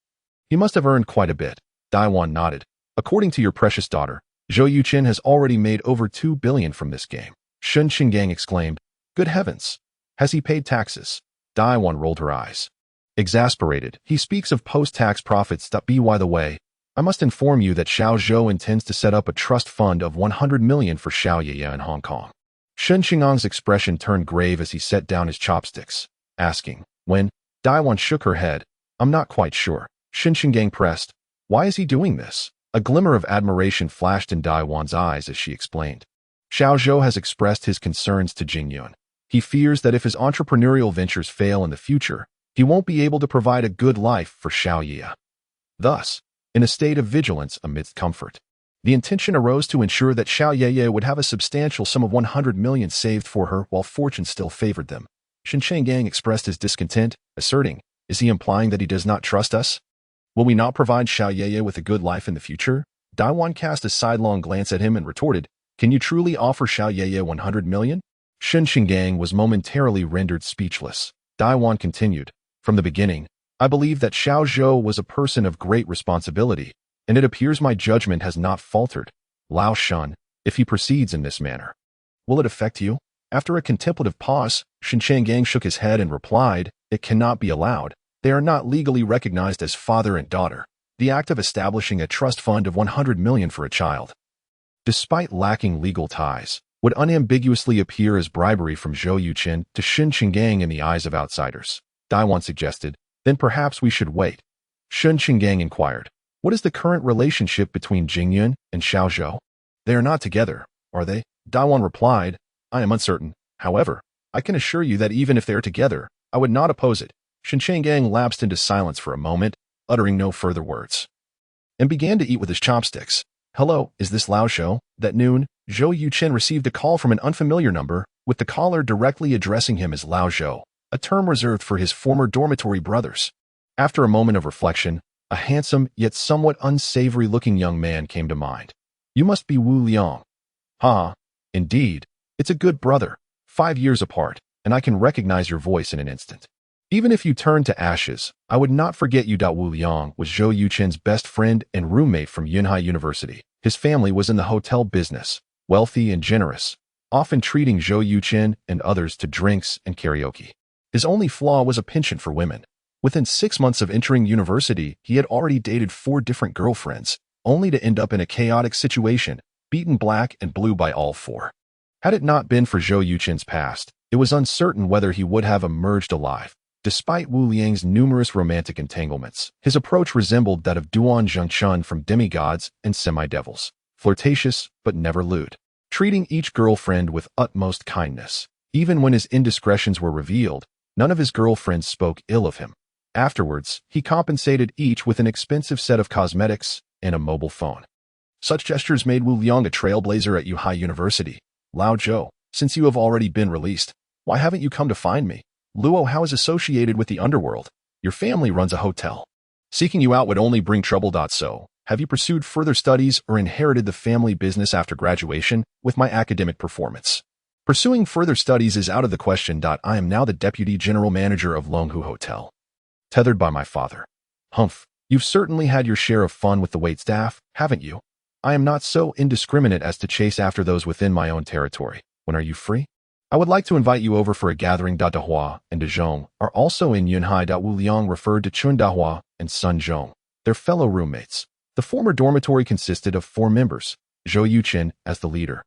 A: He must have earned quite a bit. Daiwan nodded. According to your precious daughter, Zhou Yuchen has already made over 2 billion from this game. Shin Qinggang exclaimed, good heavens! Has he paid taxes? Daiwan rolled her eyes. Exasperated, he speaks of post-tax profits. By the way, I must inform you that Xiaozhou intends to set up a trust fund of 100 million for Xiaoyaya in Hong Kong. Shin Qinggang's expression turned grave as he set down his chopsticks, asking, when? Daiwan shook her head. I'm not quite sure. Shin Qinggang pressed, why is he doing this? A glimmer of admiration flashed in Daiwan's eyes as she explained. Xiaozhou has expressed his concerns to Jingyun. He fears that if his entrepreneurial ventures fail in the future, he won't be able to provide a good life for Xiaoyaya. Thus, in a state of vigilance amidst comfort, the intention arose to ensure that Xiaoyaya would have a substantial sum of 100 million saved for her while fortune still favored them. Shin Qinggang expressed his discontent, asserting, is he implying that he does not trust us? Will we not provide Xiaoyaya with a good life in the future? Daiwan cast a sidelong glance at him and retorted, can you truly offer Xiaoyaya 100 million? Shin Qinggang was momentarily rendered speechless. Daiwan continued, from the beginning, I believe that Xiaozhou was a person of great responsibility, and it appears my judgment has not faltered. Lao Shun, if he proceeds in this manner, will it affect you? After a contemplative pause, Shen Changgang shook his head and replied, "It cannot be allowed. They are not legally recognized as father and daughter. The act of establishing a trust fund of 100 million for a child, despite lacking legal ties, would unambiguously appear as bribery from Zhou Yuchen to Shen Changgang in the eyes of outsiders." Daiwan suggested, "Then perhaps we should wait." Shen Changgang inquired, "What is the current relationship between Jingyun and Xiao Zhou?" "They are not together, are they?" Daiwan replied, "I am uncertain. However, I can assure you that even if they are together, I would not oppose it." Shen Changgang lapsed into silence for a moment, uttering no further words, and began to eat with his chopsticks. "Hello, is this Lao Shou?" That noon, Zhou Yuchen received a call from an unfamiliar number, with the caller directly addressing him as Lao Zhou, a term reserved for his former dormitory brothers. After a moment of reflection, a handsome yet somewhat unsavory-looking young man came to mind. "You must be Wu Liang." "Ha, indeed. It's a good brother, 5 years apart, and I can recognize your voice in an instant. Even if you turn to ashes, I would not forget you." Wu Liang was Zhou Yuchen's best friend and roommate from Yunhai University. His family was in the hotel business, wealthy and generous, often treating Zhou Yuchen and others to drinks and karaoke. His only flaw was a penchant for women. Within 6 months of entering university, he had already dated 4 different girlfriends, only to end up in a chaotic situation, beaten black and blue by all 4. Had it not been for Zhou Yuchen's past, it was uncertain whether he would have emerged alive. Despite Wu Liang's numerous romantic entanglements, his approach resembled that of Duan Zhengchun from Demigods and Semi-Devils, flirtatious but never lewd, treating each girlfriend with utmost kindness. Even when his indiscretions were revealed, none of his girlfriends spoke ill of him. Afterwards, he compensated each with an expensive set of cosmetics and a mobile phone. Such gestures made Wu Liang a trailblazer at Yuhai University. "Lao Zhou, since you have already been released, why haven't you come to find me? Luo Hao is associated with the underworld. Your family runs a hotel. Seeking you out would only bring trouble. So, have you pursued further studies or inherited the family business after graduation with my academic performance?" "Pursuing further studies is out of the question. I am now the deputy general manager of Longhu Hotel, tethered by my father." "Humph, you've certainly had your share of fun with the waitstaff, haven't you? I am not so indiscriminate as to chase after those within my own territory. When are you free? I would like to invite you over for a gathering." Dahua and Dezhong are also in Yunhai. Wu Liang referred to Chun Dahua and Sun Zhong, their fellow roommates. The former dormitory consisted of 4 members, Zhou Yuchen as the leader,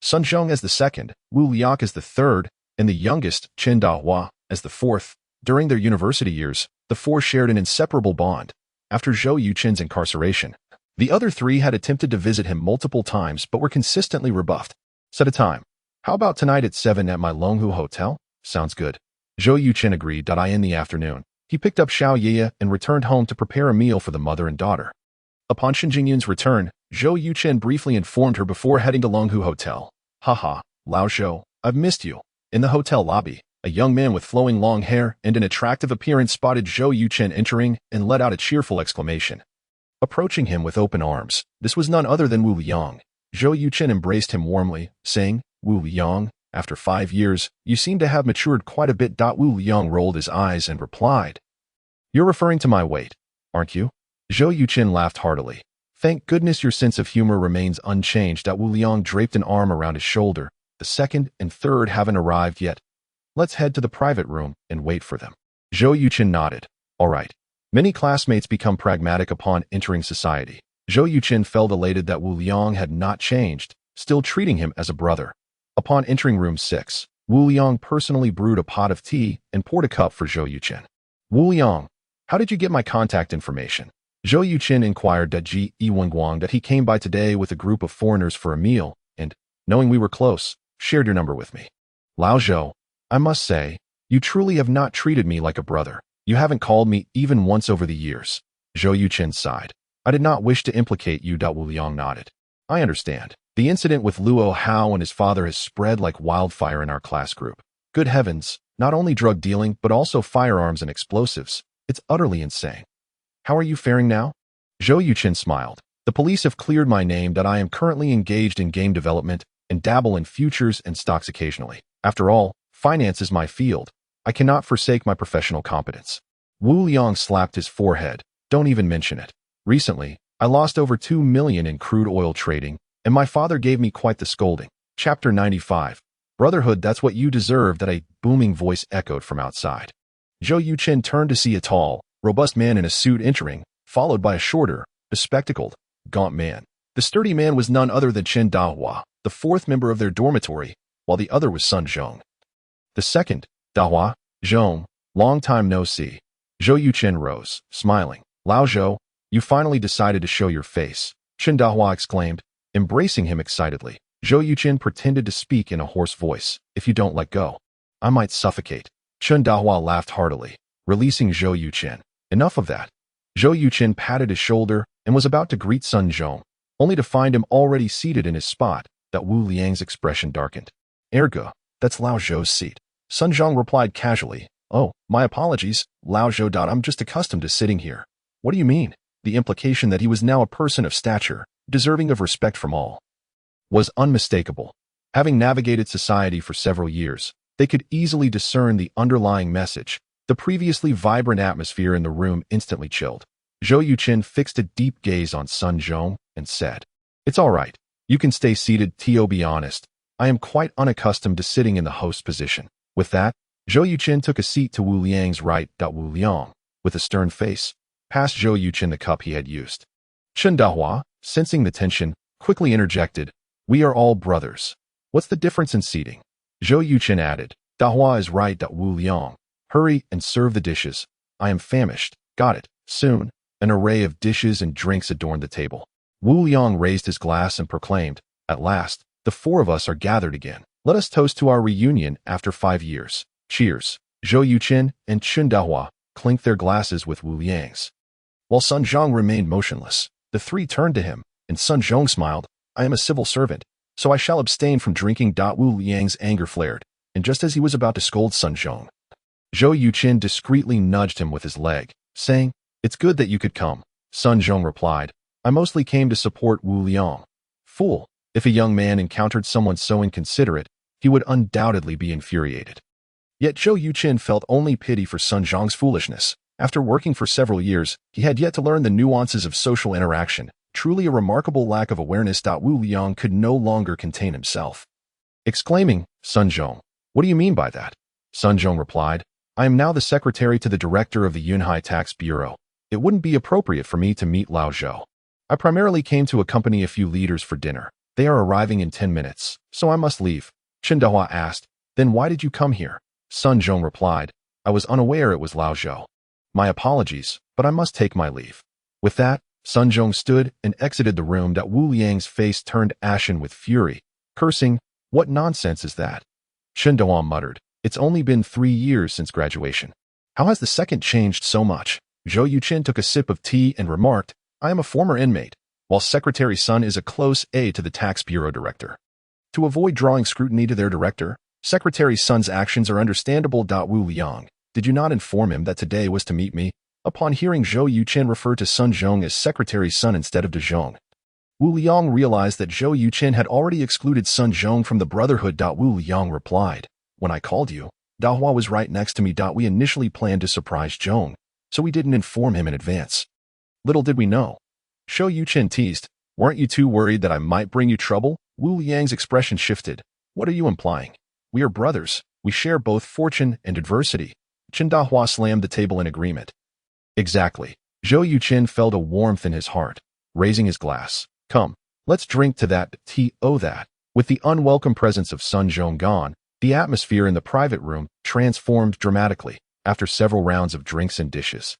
A: Sun Zhong as the second, Wu Liang as the third, and the youngest, Chen Dahua, as the fourth. During their university years, the 4 shared an inseparable bond. After Zhou Yuchen's incarceration, the other 3 had attempted to visit him multiple times but were consistently rebuffed. "Set a time. How about tonight at 7 at my Longhu Hotel?" "Sounds good." Zhou Yuchen agreed. In the afternoon, he picked up Xiao Ye and returned home to prepare a meal for the mother and daughter. Upon Shen Jingyun's return, Zhou Yuchen briefly informed her before heading to Longhu Hotel. "Haha, Lao Shou, I've missed you." In the hotel lobby, a young man with flowing long hair and an attractive appearance spotted Zhou Yuchen entering and let out a cheerful exclamation. Approaching him with open arms, this was none other than Wu Liang. Zhou Yuchen embraced him warmly, saying, "Wu Liang, after 5 years, you seem to have matured quite a bit." Wu Liang rolled his eyes and replied, "You're referring to my weight, aren't you?" Zhou Yuchen laughed heartily. "Thank goodness your sense of humor remains unchanged." Wu Liang draped an arm around his shoulder. "The second and third haven't arrived yet. Let's head to the private room and wait for them." Zhou Yuchen nodded. "All right." Many classmates become pragmatic upon entering society. Zhou Yuchen felt elated that Wu Liang had not changed, still treating him as a brother. Upon entering room 6, Wu Liang personally brewed a pot of tea and poured a cup for Zhou Yuchen. "Wu Liang, how did you get my contact information?" Zhou Yuchen inquired that Ji Yiwenguang that he came by today with a group of foreigners for a meal, and, knowing we were close, shared your number with me. "Lao Zhou, I must say, you truly have not treated me like a brother. You haven't called me even once over the years." Zhou Yuchen sighed. "I did not wish to implicate you." Wu Liang nodded. "I understand. The incident with Luo Hao and his father has spread like wildfire in our class group. Good heavens, not only drug dealing but also firearms and explosives. It's utterly insane. How are you faring now?" Zhou Yuchen smiled. "The police have cleared my name. I am currently engaged in game development and dabble in futures and stocks occasionally. After all, finance is my field. I cannot forsake my professional competence." Wu Liang slapped his forehead. "Don't even mention it. Recently, I lost over 2 million in crude oil trading, and my father gave me quite the scolding." Chapter 95. Brotherhood, that's what you deserve, that a booming voice echoed from outside. Zhou Yuchen turned to see a tall, robust man in a suit entering, followed by a shorter, bespectacled, gaunt man. The sturdy man was none other than Chen Dahua, the fourth member of their dormitory, while the other was Sun Zhong. The second, Dahua, Zhong, long time no see. Zhou Yuchen rose, smiling. Lao Zhou, you finally decided to show your face, Chen Dahua exclaimed, embracing him excitedly. Zhou Yuchen pretended to speak in a hoarse voice. If you don't let go, I might suffocate. Chen Dahua laughed heartily, releasing Zhou Yuchen. Enough of that. Zhou Yuchen patted his shoulder and was about to greet Sun Zhong, only to find him already seated in his spot. That Wu Liang's expression darkened. Ergo, that's Lao Zhou's seat. Sun Zhong replied casually. Oh, my apologies, Lao Zhou. I'm just accustomed to sitting here. What do you mean? The implication that he was now a person of stature, deserving of respect from all, was unmistakable. Having navigated society for several years, they could easily discern the underlying message. The previously vibrant atmosphere in the room instantly chilled. Zhou Yuchen fixed a deep gaze on Sun Zhong and said, It's all right. You can stay seated. To be honest, I am quite unaccustomed to sitting in the host position. With that, Zhou Yuchen took a seat to Wu Liang's right. Wu Liang, with a stern face, passed Zhou Yuchen the cup he had used. Chen Dahua, sensing the tension, quickly interjected, We are all brothers. What's the difference in seating? Zhou Yuchen added, Dahua is right. Wu Liang, hurry and serve the dishes. I am famished. Got it. Soon, an array of dishes and drinks adorned the table. Wu Liang raised his glass and proclaimed, At last, the four of us are gathered again. Let us toast to our reunion after 5 years. Cheers. Zhou Yuchen and Chen Dahua clinked their glasses with Wu Liang's. While Sun Zhong remained motionless, the three turned to him, and Sun Zhong smiled. I am a civil servant, so I shall abstain from drinking. Wu Liang's anger flared, and just as he was about to scold Sun Zhong, Zhou Yuchen discreetly nudged him with his leg, saying, It's good that you could come. Sun Zhong replied, I mostly came to support Wu Liang. Fool, if a young man encountered someone so inconsiderate, he would undoubtedly be infuriated. Yet Zhou Yuchen felt only pity for Sun Zhong's foolishness. After working for several years, he had yet to learn the nuances of social interaction. Truly a remarkable lack of awareness. Wu Liang could no longer contain himself, exclaiming, Sun Zhong, what do you mean by that? Sun Zhong replied, I am now the secretary to the director of the Yunhai Tax Bureau. It wouldn't be appropriate for me to meet Lao Zhou. I primarily came to accompany a few leaders for dinner. They are arriving in 10 minutes, so I must leave. Chen Dahua asked, Then why did you come here? Sun Zhong replied, I was unaware it was Lao Zhou. My apologies, but I must take my leave. With that, Sun Zhong stood and exited the room. Wu Liang's face turned ashen with fury, cursing, What nonsense is that? Chen Dahua muttered, It's only been 3 years since graduation. How has the second changed so much? Zhou Yuchen took a sip of tea and remarked, I am a former inmate, while Secretary Sun is a close aide to the Tax Bureau director. To avoid drawing scrutiny to their director, Secretary Sun's actions are understandable. Wu Liang, did you not inform him that today was to meet me? Upon hearing Zhou Yuchen refer to Sun Zhong as Secretary Sun instead of De Zhong, Wu Liang realized that Zhou Yuchen had already excluded Sun Zhong from the Brotherhood. Wu Liang replied, When I called you, Dahua was right next to me. We initially planned to surprise Zhong, so we didn't inform him in advance. Little did we know. Zhou Yuchen teased, Weren't you too worried that I might bring you trouble? Wu Liang's expression shifted. What are you implying? We are brothers. We share both fortune and adversity. Chen Dahua slammed the table in agreement. Exactly. Zhou Yuchen felt a warmth in his heart, raising his glass. Come, let's drink to that. That. With the unwelcome presence of Sun Zhong gone, the atmosphere in the private room transformed dramatically after several rounds of drinks and dishes.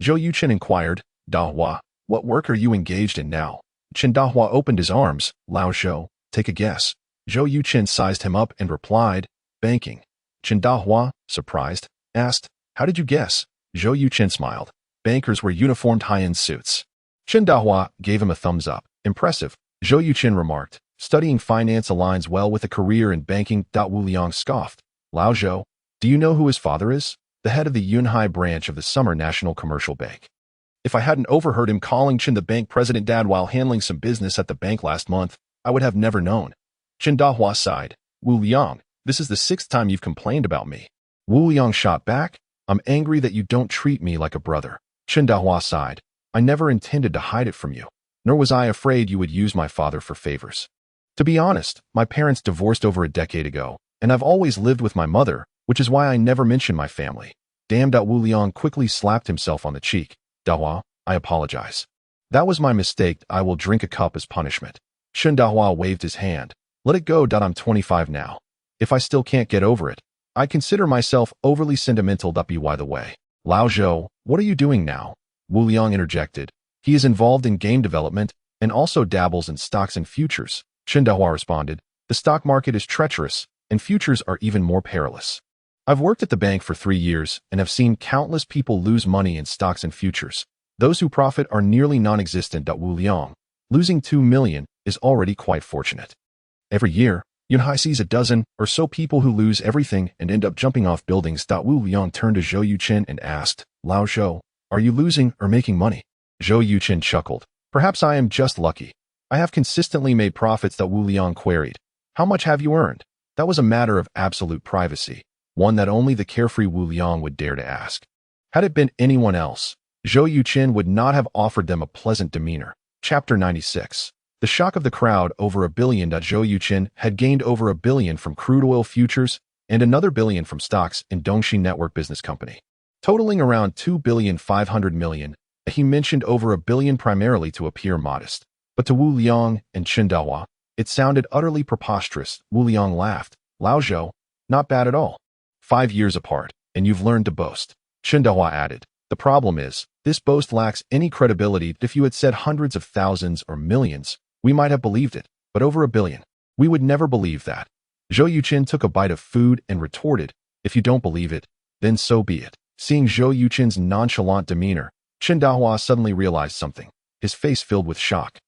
A: Zhou Yuchen inquired, Dahua, what work are you engaged in now? Chen Dahua opened his arms. Lao Zhou, take a guess. Zhou Yuchen sized him up and replied, Banking. Chen Dahua, surprised, asked, How did you guess? Zhou Yuchen smiled. Bankers wear uniformed high-end suits. Chen Dahua gave him a thumbs up. Impressive. Zhou Yuchen remarked, Studying finance aligns well with a career in banking. Wu Liang scoffed. Lao Zhou, do you know who his father is? The head of the Yunhai branch of the Summer National Commercial Bank. If I hadn't overheard him calling Chen the bank president dad while handling some business at the bank last month, I would have never known. Chen Dahua sighed. Wu Liang, this is the 6th time you've complained about me. Wu Liang shot back. I'm angry that you don't treat me like a brother. Chen Dahua sighed. I never intended to hide it from you, nor was I afraid you would use my father for favors. To be honest, my parents divorced over a decade ago, and I've always lived with my mother, which is why I never mention my family. Damn! Wu Liang quickly slapped himself on the cheek. Dahua, I apologize. That was my mistake. I will drink a cup as punishment. Shen Dahua waved his hand. Let it go. I'm 25 now. If I still can't get over it, I consider myself overly sentimental. By the way, Lao Zhou, what are you doing now? Wu Liang interjected. He is involved in game development and also dabbles in stocks and futures. Shen Dahua responded. The stock market is treacherous, and futures are even more perilous. I've worked at the bank for 3 years and have seen countless people lose money in stocks and futures. Those who profit are nearly non-existent. Wu Liang, losing 2 million is already quite fortunate. Every year, Yunhai sees a dozen or so people who lose everything and end up jumping off buildings. Wu Liang turned to Zhou Yuchen and asked, Lao Zhou, are you losing or making money? Zhou Yuchen chuckled. Perhaps I am just lucky. I have consistently made profits. Wu Liang queried. How much have you earned? That was a matter of absolute privacy, one that only the carefree Wu Liang would dare to ask. Had it been anyone else, Zhou Yuchen would not have offered them a pleasant demeanor. Chapter 96. The shock of the crowd. Over $1 billion. Zhou Yuchen had gained over $1 billion from crude oil futures and another $1 billion from stocks in Dongxi Network Business Company, totaling around $2.5 billion. He mentioned over $1 billion primarily to appear modest, but to Wu Liang and Shen Dahua, it sounded utterly preposterous. Wu Liang laughed. Lao Zhou, not bad at all. 5 years apart, and you've learned to boast. Shen Dahua added. The problem is, this boast lacks any credibility. If you had said hundreds of thousands or millions, we might have believed it, but over $1 billion, we would never believe that. Zhou Yuchen took a bite of food and retorted, if you don't believe it, then so be it. Seeing Zhou Yuchen's nonchalant demeanor, Shen Dahua suddenly realized something. His face filled with shock.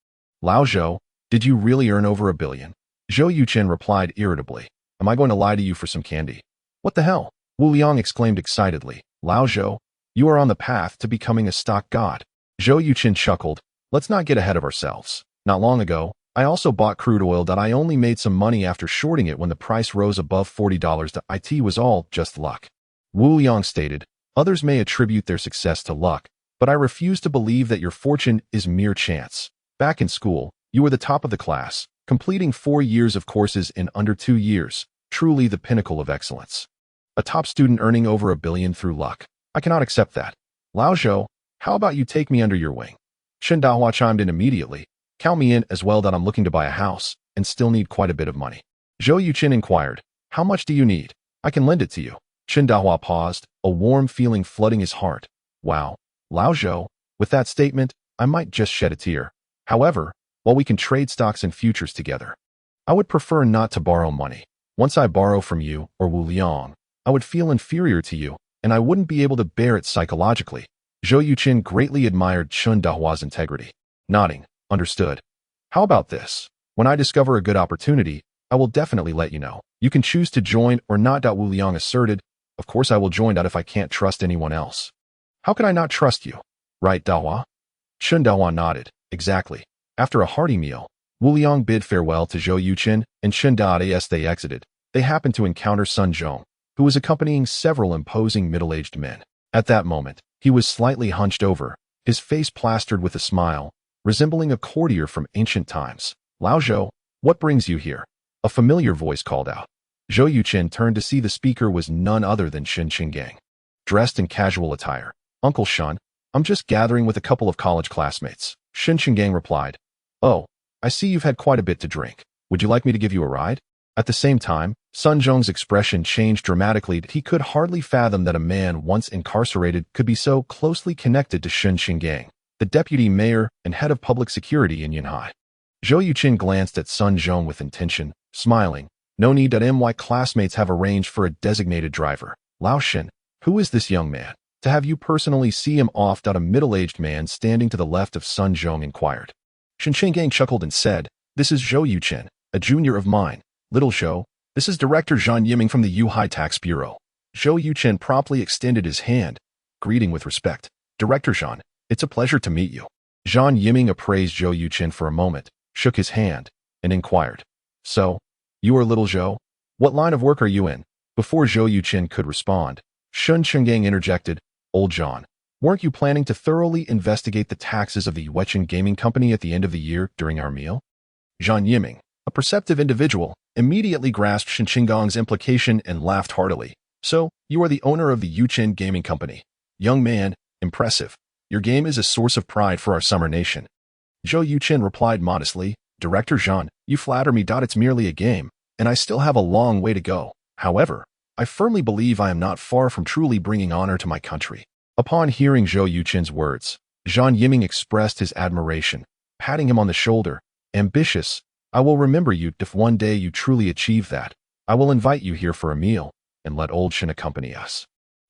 A: Lao Zhou, did you really earn over $1 billion? Zhou Yuchen replied irritably. Am I going to lie to you for some candy? What the hell? Wu Liang exclaimed excitedly. Lao Zhou, you are on the path to becoming a stock god. Zhou Yuchen chuckled. Let's not get ahead of ourselves. Not long ago, I also bought crude oil. I only made some money after shorting it when the price rose above $40. It was all just luck. Wu Liang stated, others may attribute their success to luck, but I refuse to believe that your fortune is mere chance. Back in school, you were the top of the class, completing 4 years of courses in under 2 years, truly the pinnacle of excellence. A top student earning over $1 billion through luck. I cannot accept that. Lao Zhou, how about you take me under your wing? Shen Dahua chimed in immediately. Count me in as well. I'm looking to buy a house and still need quite a bit of money. Zhou Yuchen inquired, how much do you need? I can lend it to you. Shen Dahua paused, a warm feeling flooding his heart. Wow. Lao Zhou, with that statement, I might just shed a tear. However, while we can trade stocks and futures together, I would prefer not to borrow money. Once I borrow from you or Wu Liang, I would feel inferior to you, and I wouldn't be able to bear it psychologically. Zhou Yuchen greatly admired Shen Dahua's integrity. Nodding, understood. How about this? When I discover a good opportunity, I will definitely let you know. You can choose to join or not. Wu Liang asserted. Of course I will join. If I can't trust anyone else. How can I not trust you? Right, Dahua? Shen Dahua nodded. Exactly. After a hearty meal, Wu Liang bid farewell to Zhou Yuchen and Shen Dahua as they exited. They happened to encounter Sun Zhong, who was accompanying several imposing middle-aged men. At that moment, he was slightly hunched over, his face plastered with a smile, resembling a courtier from ancient times. Lao Zhou, what brings you here? A familiar voice called out. Zhou Yuchen turned to see the speaker was none other than Shen Qinggang. Dressed in casual attire. Uncle Shen, I'm just gathering with a couple of college classmates. Shen Qinggang replied. Oh, I see you've had quite a bit to drink. Would you like me to give you a ride? At the same time, Sun Zhong's expression changed dramatically. He could hardly fathom that a man once incarcerated could be so closely connected to Shen Qinggang, the deputy mayor and head of public security in Yunhai. Zhou Yuchen glanced at Sun Zhong with intention, smiling. No need. My classmates have arranged for a designated driver. Lao Shen, who is this young man? To have you personally see him off. A middle-aged man standing to the left of Sun Zhong inquired. Shen Qinggang chuckled and said, This is Zhou Yuchen, a junior of mine. Little Zhou, this is Director Zhang Yiming from the Yuhai Tax Bureau. Zhou Yuchen promptly extended his hand, greeting with respect. Director Zhang, it's a pleasure to meet you. Zhang Yiming appraised Zhou Yuchen for a moment, shook his hand, and inquired. So, you are Little Zhou? What line of work are you in? Before Zhou Yuchen could respond, Shen Qinggang interjected. Old Zhang, weren't you planning to thoroughly investigate the taxes of the Yuchen Gaming Company at the end of the year during our meal? Zhang Yiming, a perceptive individual, immediately grasped Shen Qinggong's implication and laughed heartily. So, you are the owner of the Yuchen Gaming Company. Young man, impressive. Your game is a source of pride for our summer nation. Zhou Yuchen replied modestly, Director Zhang, you flatter me. It's merely a game, and I still have a long way to go. However, I firmly believe I am not far from truly bringing honor to my country. Upon hearing Zhou Yuchen's words, Zhang Yiming expressed his admiration, patting him on the shoulder. Ambitious, I will remember you. If one day you truly achieve that, I will invite you here for a meal, and let old Shen accompany us.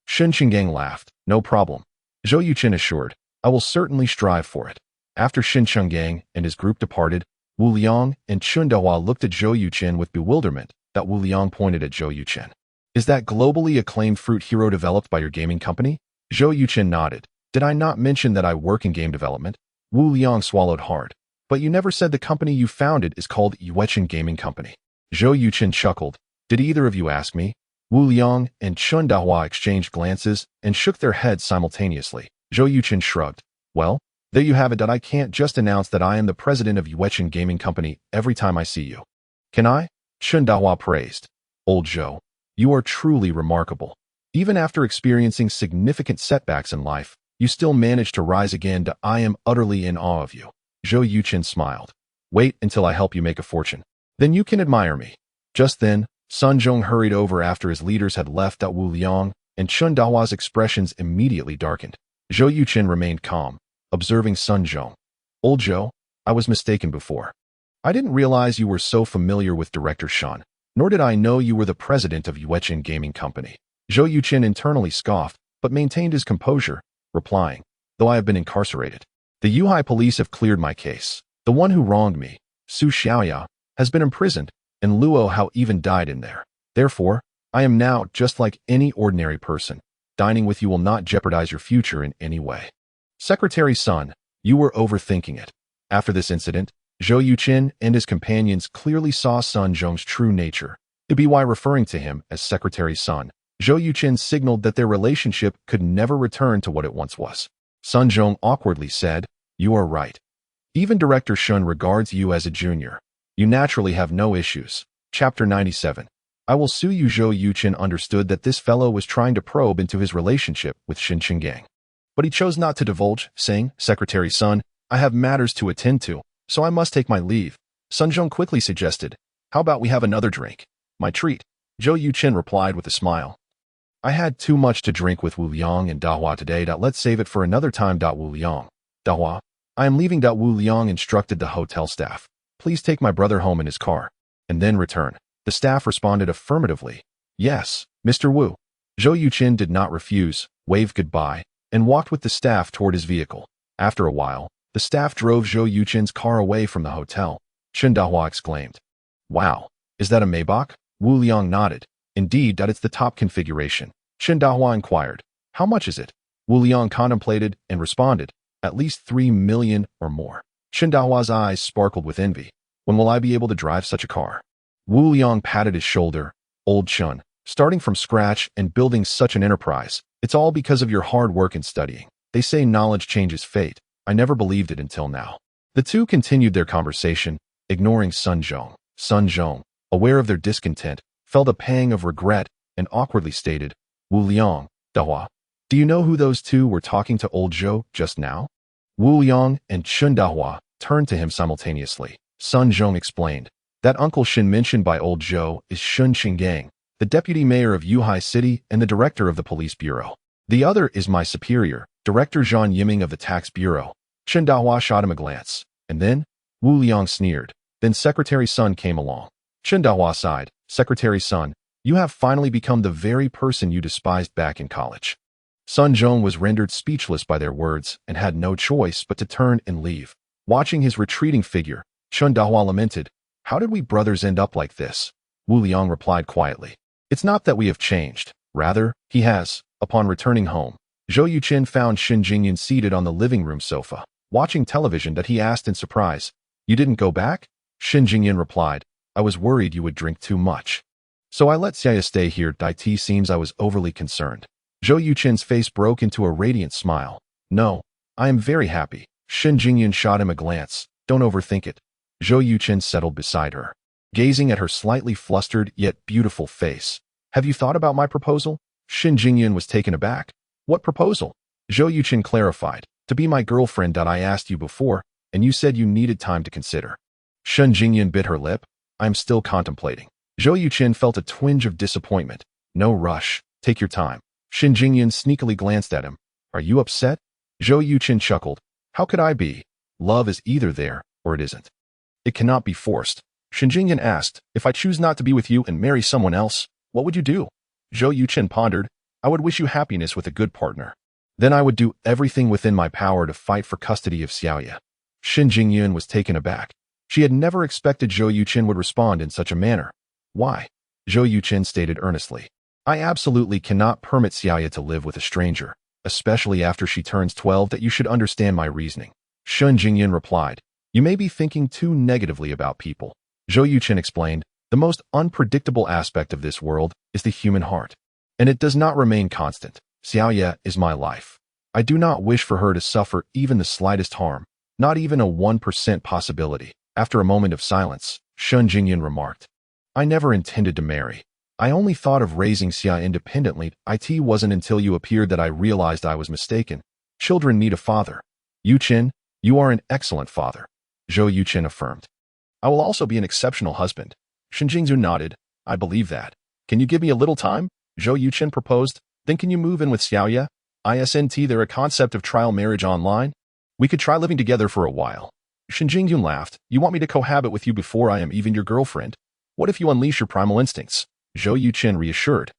A: Shen Qingang laughed. No problem. Zhou Yuchen assured, I will certainly strive for it. After Shen Qingang and his group departed, Wu Liang and Chun Dahua looked at Zhou Yuchen with bewilderment. That Wu Liang pointed at Zhou Yuchen. Is that globally acclaimed fruit hero developed by your gaming company? Zhou Yuchen nodded. Did I not mention that I work in game development? Wu Liang swallowed hard. But you never said the company you founded is called Yuchen Gaming Company. Zhou Yuchen chuckled. Did either of you ask me? Wu Liang and Chun Dahua exchanged glances and shook their heads simultaneously. Zhou Yuchen shrugged. Well, there you have it. I can't just announce that I am the president of Yuchen Gaming Company every time I see you. Can I? Chun Dahua praised. Old Zhou, you are truly remarkable. Even after experiencing significant setbacks in life, you still managed to rise again. I am utterly in awe of you. Zhou Yuchen smiled. Wait until I help you make a fortune. Then you can admire me. Just then, Sun Zhong hurried over after his leaders had left. Wu Liang and Chun Dahua's expressions immediately darkened. Zhou Yuchen remained calm, observing Sun Zhong. Old Zhou, I was mistaken before. I didn't realize you were so familiar with Director Shan, nor did I know you were the president of Yuchen Gaming Company. Zhou Yuchen internally scoffed, but maintained his composure, replying, though I have been incarcerated. The Yuhai police have cleared my case. The one who wronged me, Su Xiaoya, has been imprisoned, and Luo Hao even died in there. Therefore, I am now just like any ordinary person. Dining with you will not jeopardize your future in any way. Secretary Sun, you were overthinking it. After this incident, Zhou Yuchen and his companions clearly saw Sun Zhong's true nature. By referring to him as Secretary Sun, Zhou Yuchen signaled that their relationship could never return to what it once was. Sun Zhong awkwardly said, You are right. Even Director Shun regards you as a junior. You naturally have no issues. Chapter 97. I will sue you. Zhou Yuchen understood that this fellow was trying to probe into his relationship with Shen Qingang. But he chose not to divulge, saying, Secretary Sun, I have matters to attend to, so I must take my leave. Sun Zhong quickly suggested, How about we have another drink? My treat. Zhou Yuchen replied with a smile. I had too much to drink with Wu Liang and Dahua today. Let's save it for another time. Wu Liang. Dahua, I am leaving. Wu Liang instructed the hotel staff. Please take my brother home in his car, and then return. The staff responded affirmatively. Yes, Mr. Wu. Zhou Yuchen did not refuse, waved goodbye, and walked with the staff toward his vehicle. After a while, the staff drove Zhou Yuchen's car away from the hotel. Chen Dahua exclaimed. Wow, is that a Maybach? Wu Liang nodded. Indeed, it's the top configuration. Chen Dahua inquired. How much is it? Wu Liang contemplated and responded. At least 3 million or more. Chen Dahua's eyes sparkled with envy. When will I be able to drive such a car? Wu Liang patted his shoulder. Old Chun, starting from scratch and building such an enterprise, it's all because of your hard work and studying. They say knowledge changes fate. I never believed it until now. The two continued their conversation, ignoring Sun Zhong. Sun Zhong, aware of their discontent, felt a pang of regret and awkwardly stated, Wu Liang, Dahua, do you know who those two were talking to old Zhou just now? Wu Liang and Chun Dahua turned to him simultaneously. Sun Zhong explained, that Uncle Shin mentioned by old Zhou is Shen Qingang, the deputy mayor of Yuhai City and the director of the police bureau. The other is my superior, Director Zhang Yiming of the tax bureau. Chen Dahua shot him a glance, and then, Wu Liang sneered. Then Secretary Sun came along. Chen Dahua sighed. Secretary Sun, you have finally become the very person you despised back in college. Sun Zhong was rendered speechless by their words and had no choice but to turn and leave. Watching his retreating figure, Chen Dahua lamented, How did we brothers end up like this? Wu Liang replied quietly, It's not that we have changed. Rather, he has. Upon returning home, Zhou Yuchen found Shen Jingyan seated on the living room sofa, watching television. That he asked in surprise, You didn't go back? Shen Jingyan replied, I was worried you would drink too much. So I let Xiaya stay here. It seems I was overly concerned. Zhou Yuchen's face broke into a radiant smile. No, I am very happy. Shen Jingyan shot him a glance. Don't overthink it. Zhou Yuchen settled beside her. gazing at her slightly flustered yet beautiful face. Have you thought about my proposal? Shen Jingyun was taken aback. What proposal? Zhou Yuchen clarified. To be my girlfriend. I asked you before, and you said you needed time to consider. Shen Jingyun bit her lip. I'm still contemplating. Zhou Yuchen felt a twinge of disappointment. No rush. Take your time. Shen Jingyun sneakily glanced at him. Are you upset? Zhou Yuchen chuckled. How could I be? Love is either there, or it isn't. It cannot be forced. Shen Jingyun asked, if I choose not to be with you and marry someone else, what would you do? Zhou Yuchen pondered. I would wish you happiness with a good partner. Then I would do everything within my power to fight for custody of Xiaoya. Shen Jingyun was taken aback. She had never expected Zhou Yuchen would respond in such a manner. Why? Zhou Yuchen stated earnestly. I absolutely cannot permit Xiaoya to live with a stranger, especially after she turns 12. That you should understand my reasoning. Shen Jingyun replied. You may be thinking too negatively about people. Zhou Yuchen explained. The most unpredictable aspect of this world is the human heart, and it does not remain constant. Xiaoya is my life. I do not wish for her to suffer even the slightest harm, not even a 1% possibility. After a moment of silence, Shen Jingyun remarked, I never intended to marry. I only thought of raising Xia independently. It wasn't until you appeared that I realized I was mistaken. Children need a father. Yuchen, you are an excellent father. Zhou Yuchen affirmed. I will also be an exceptional husband. Shen Jingyun nodded. I believe that. Can you give me a little time? Zhou Yuchen proposed. Then can you move in with Xiaoya? Isn't there a concept of trial marriage online? We could try living together for a while. Shen Jingyun laughed. You want me to cohabit with you before I am even your girlfriend? What if you unleash your primal instincts? Zhou Yuchen reassured.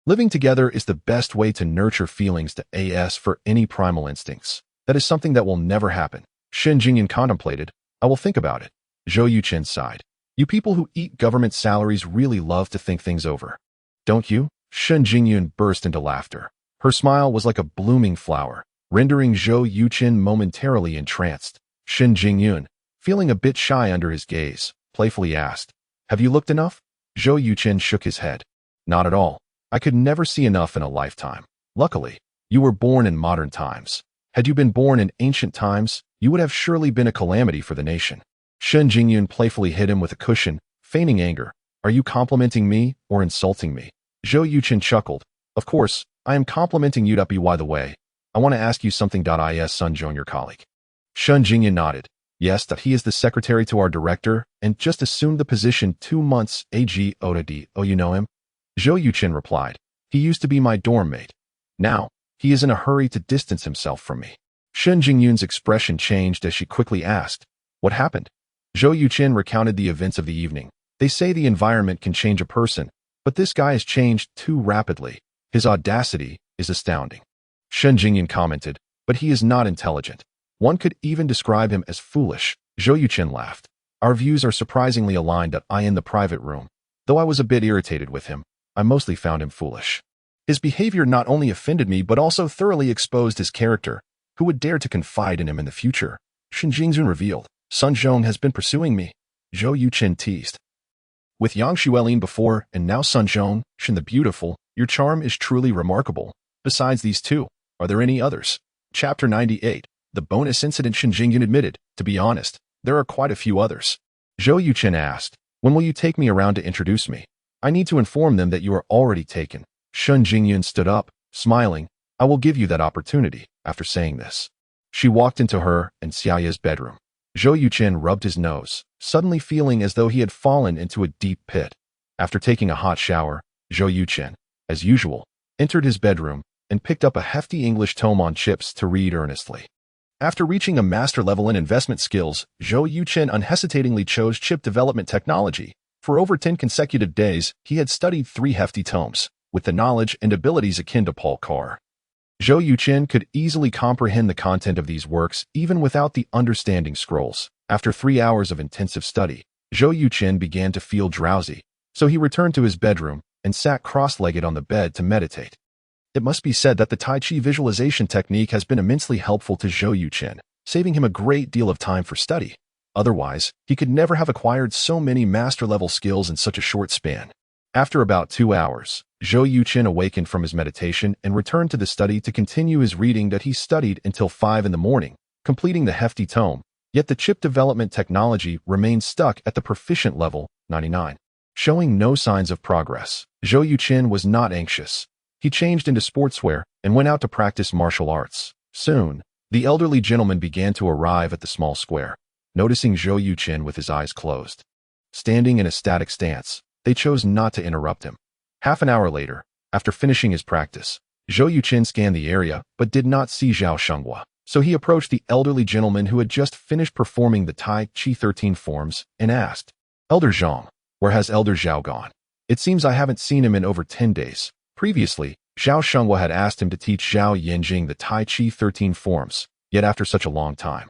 A: Living together is the best way to nurture feelings to as for any primal instincts. That is something that will never happen. Shen Jingyun contemplated. I will think about it. Zhou Yuchen sighed. You people who eat government salaries really love to think things over. Don't you? Shen Jingyun burst into laughter. Her smile was like a blooming flower, rendering Zhou Yuchen momentarily entranced. Shen Jingyun, feeling a bit shy under his gaze, playfully asked, Have you looked enough? Zhou Yuchen shook his head. Not at all. I could never see enough in a lifetime. Luckily, you were born in modern times. Had you been born in ancient times, you would have surely been a calamity for the nation. Shen Jingyun playfully hit him with a cushion, feigning anger. Are you complimenting me or insulting me? Zhou Yuchen chuckled. Of course, I am complimenting you. By the way, I want to ask you something. Is Sun Zhong your colleague? Shen Jingyun nodded. Yes, that he is the secretary to our director and just assumed the position 2 months ago. Oh, you know him? Zhou Yuchen replied. He used to be my dorm mate. Now, he is in a hurry to distance himself from me. Shen Jingyun's expression changed as she quickly asked, What happened? Zhou Yuchen recounted the events of the evening. They say the environment can change a person, but this guy has changed too rapidly. His audacity is astounding. Shen Jingyun commented, but he is not intelligent. One could even describe him as foolish. Zhou Yuchen laughed. Our views are surprisingly aligned. In the private room. Though I was a bit irritated with him, I mostly found him foolish. His behavior not only offended me but also thoroughly exposed his character. Who would dare to confide in him in the future? Shen Jingyun revealed. Sun Zhong has been pursuing me. Zhou Yuchen teased. With Yang Xuelin before and now Sun Zhong, Shen the Beautiful, your charm is truly remarkable. Besides these two, are there any others? Chapter 98. The bonus incident. Shen Jingyun admitted, to be honest, there are quite a few others. Zhou Yuchen asked, when will you take me around to introduce me? I need to inform them that you are already taken. Shen Jingyun stood up, smiling. I will give you that opportunity. After saying this, she walked into her and Xiaoya's bedroom. Zhou Yuchen rubbed his nose, suddenly feeling as though he had fallen into a deep pit. After taking a hot shower, Zhou Yuchen, as usual, entered his bedroom and picked up a hefty English tome on chips to read earnestly. After reaching a master level in investment skills, Zhou Yuchen unhesitatingly chose chip development technology. For over 10 consecutive days, he had studied 3 hefty tomes, with the knowledge and abilities akin to Paul Carr. Zhou Yuchen could easily comprehend the content of these works even without the understanding scrolls. After 3 hours of intensive study, Zhou Yuchen began to feel drowsy, so he returned to his bedroom and sat cross-legged on the bed to meditate. It must be said that the Tai Chi visualization technique has been immensely helpful to Zhou Yuchen, saving him a great deal of time for study. Otherwise, he could never have acquired so many master-level skills in such a short span. After about 2 hours, Zhou Yuchen awakened from his meditation and returned to the study to continue his reading that he studied until 5 in the morning, completing the hefty tome. Yet the chip development technology remained stuck at the proficient level, 99. Showing no signs of progress, Zhou Yuchen was not anxious. He changed into sportswear and went out to practice martial arts. Soon, the elderly gentleman began to arrive at the small square, noticing Zhou Yuchen with his eyes closed. Standing in a static stance, they chose not to interrupt him. Half an hour later, after finishing his practice, Zhou Yuchen scanned the area but did not see Zhao Shenghua. So he approached the elderly gentleman who had just finished performing the Tai Chi 13 forms and asked, "Elder Zhang, where has Elder Zhao gone? It seems I haven't seen him in over 10 days. Previously, Zhao Shenghua had asked him to teach Zhao Yanjing the Tai Chi 13 forms, yet after such a long time,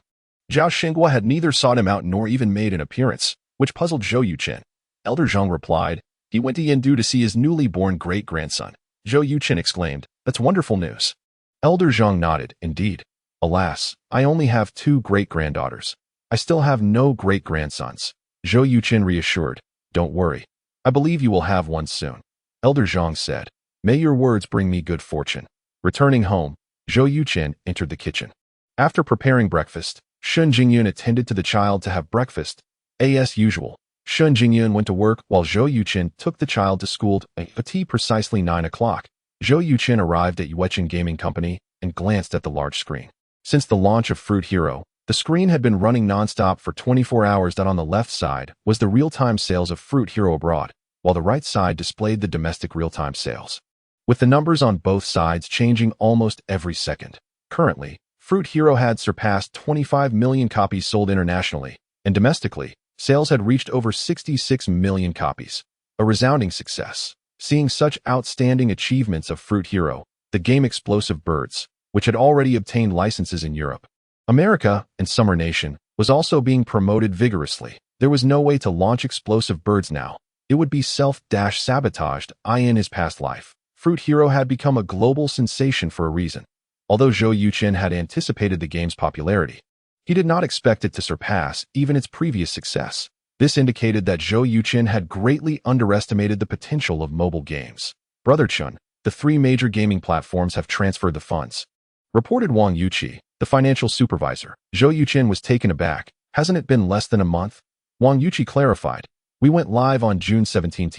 A: Zhao Shenghua had neither sought him out nor even made an appearance, which puzzled Zhou Yuchen. Elder Zhang replied, "He went to Yandu to see his newly born great-grandson." Zhou Yuchen exclaimed, "That's wonderful news." Elder Zhang nodded, "Indeed. Alas, I only have 2 great-granddaughters. I still have no great-grandsons." Zhou Yuchen reassured, "Don't worry. I believe you will have one soon." Elder Zhang said, "May your words bring me good fortune." Returning home, Zhou Yuchen entered the kitchen. After preparing breakfast, Shun Jingyun attended to the child to have breakfast. As usual, Shun Jingyun went to work while Zhou Yuchen took the child to school at precisely 9 o'clock. Zhou Yuchen arrived at Yuchen Gaming Company and glanced at the large screen. Since the launch of Fruit Hero, the screen had been running non-stop for 24 hours. That on the left side was the real-time sales of Fruit Hero abroad, while the right side displayed the domestic real-time sales, with the numbers on both sides changing almost every second. Currently, Fruit Hero had surpassed 25 million copies sold internationally, and domestically, sales had reached over 66 million copies. A resounding success. Seeing such outstanding achievements of Fruit Hero, the game Explosive Birds, which had already obtained licenses in Europe, America, and Summer Nation, was also being promoted vigorously. There was no way to launch Explosive Birds now. It would be self-sabotaged in his past life. Fruit Hero had become a global sensation for a reason. Although Zhou Yuchen had anticipated the game's popularity, he did not expect it to surpass even its previous success. This indicated that Zhou Yuchen had greatly underestimated the potential of mobile games. Brother Chun, the 3 major gaming platforms have transferred the funds, reported Wang Yuqi, the financial supervisor. Zhou Yuchen was taken aback. "Hasn't it been less than a month?" Wang Yuqi clarified, "We went live on June 17th.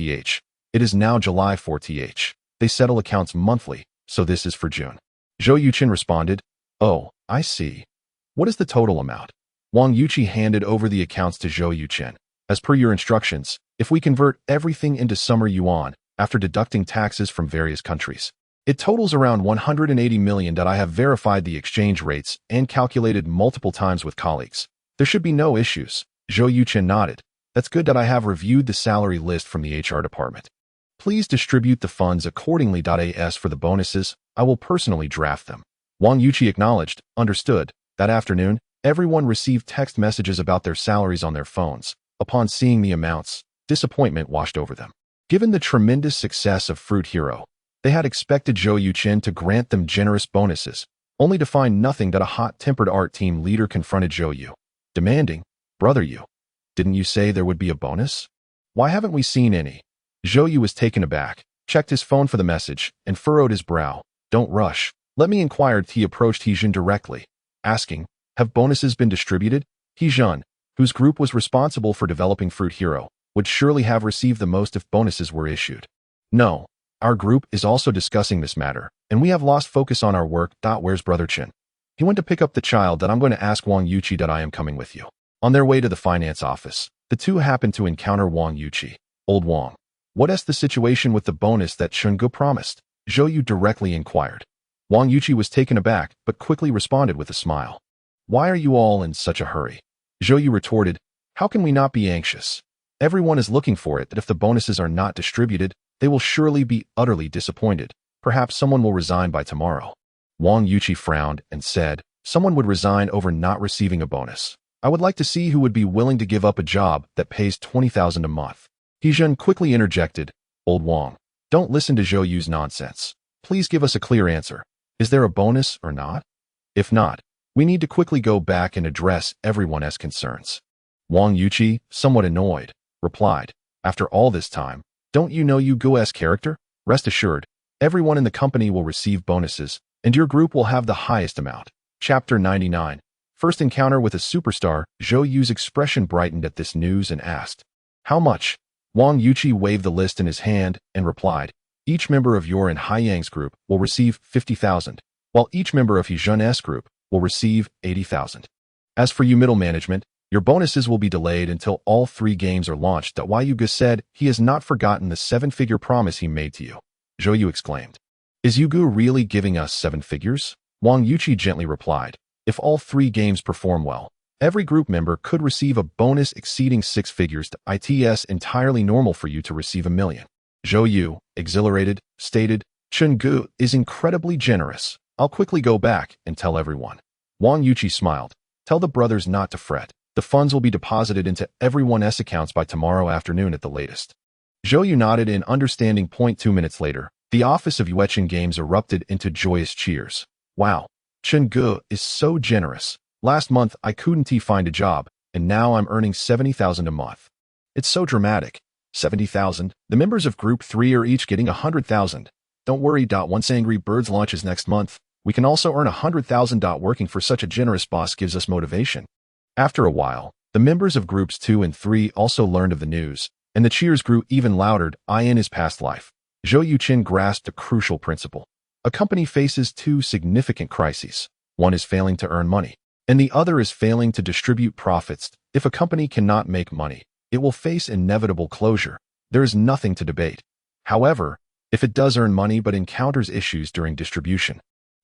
A: It is now July 4th. They settle accounts monthly, so this is for June." Zhou Yuchen responded, "Oh, I see. What is the total amount?" Wang Yuqi handed over the accounts to Zhou Yuchen. "As per your instructions, if we convert everything into summer yuan, after deducting taxes from various countries, it totals around 180 million. I have verified the exchange rates and calculated multiple times with colleagues. There should be no issues." Zhou Yuchen nodded. "That's good. I have reviewed the salary list from the HR department. Please distribute the funds accordingly. As for the bonuses, I will personally draft them." Wang Yuqi acknowledged, "Understood." That afternoon, everyone received text messages about their salaries on their phones. Upon seeing the amounts, disappointment washed over them. Given the tremendous success of Fruit Hero, they had expected Zhou Yuchen to grant them generous bonuses, only to find nothing. A hot-tempered art team leader confronted Zhou Yu, demanding, "Brother Yu, didn't you say there would be a bonus? Why haven't we seen any?" Zhou Yu was taken aback, checked his phone for the message, and furrowed his brow. "Don't rush. Let me inquire." He approached Hijun directly, asking, "Have bonuses been distributed?" Hijun, whose group was responsible for developing Fruit Hero, would surely have received the most if bonuses were issued. "No, our group is also discussing this matter, and we have lost focus on our work. Where's Brother Chin?" "He went to pick up the child. I'm going to ask Wang Yuqi. I am coming with you." On their way to the finance office, the two happened to encounter Wang Yuqi. "Old Wang, what's the situation with the bonus that Chungu promised?" Zhou Yu directly inquired. Wang Yuqi was taken aback, but quickly responded with a smile. "Why are you all in such a hurry?" Zhou Yu retorted, "How can we not be anxious? Everyone is looking for it. That if the bonuses are not distributed, they will surely be utterly disappointed. Perhaps someone will resign by tomorrow." Wang Yuqi frowned and said, "Someone would resign over not receiving a bonus. I would like to see who would be willing to give up a job that pays 20,000 a month." Hijun quickly interjected, "Old Wang, don't listen to Zhou Yu's nonsense. Please give us a clear answer. Is there a bonus or not? If not, we need to quickly go back and address everyone's concerns." Wang Yuqi, somewhat annoyed, replied, "After all this time, don't you know Yugu's character? Rest assured, everyone in the company will receive bonuses, and your group will have the highest amount." Chapter 99. First encounter with a superstar, Zhou Yu's expression brightened at this news and asked, "How much?" Wang Yuqi waved the list in his hand and replied, "Each member of your and Haiyang's group will receive 50,000, while each member of Hezhun's group will receive 80,000. As for you middle management, your bonuses will be delayed until all 3 games are launched." Yuga said he has not forgotten the 7-figure promise he made to you. Zhou Yu exclaimed, "Is Yugu really giving us 7 figures?" Wang Yuqi gently replied, "If all 3 games perform well, every group member could receive a bonus exceeding 6 figures. It's entirely normal for you to receive 1 million. Zhou Yu, exhilarated, stated, "Chungu is incredibly generous. I'll quickly go back and tell everyone." Wang Yuqi smiled. "Tell the brothers not to fret. The funds will be deposited into everyone's accounts by tomorrow afternoon at the latest." Zhou Yu nodded in understanding. 2 minutes later, the office of Yuchen Games erupted into joyous cheers. "Wow, Chungu is so generous. Last month I couldn't find a job, and now I'm earning 70,000 a month. It's so dramatic. 70,000. The members of Group 3 are each getting 100,000. Don't worry. Once Angry Birds launches next month, we can also earn 100,000. Working for such a generous boss gives us motivation." After a while, the members of Groups 2 and 3 also learned of the news, and the cheers grew even louder. In his past life, Zhou Yuchen grasped a crucial principle. A company faces 2 significant crises. One is failing to earn money, and the other is failing to distribute profits. If a company cannot make money, it will face inevitable closure. There is nothing to debate. However, if it does earn money but encounters issues during distribution,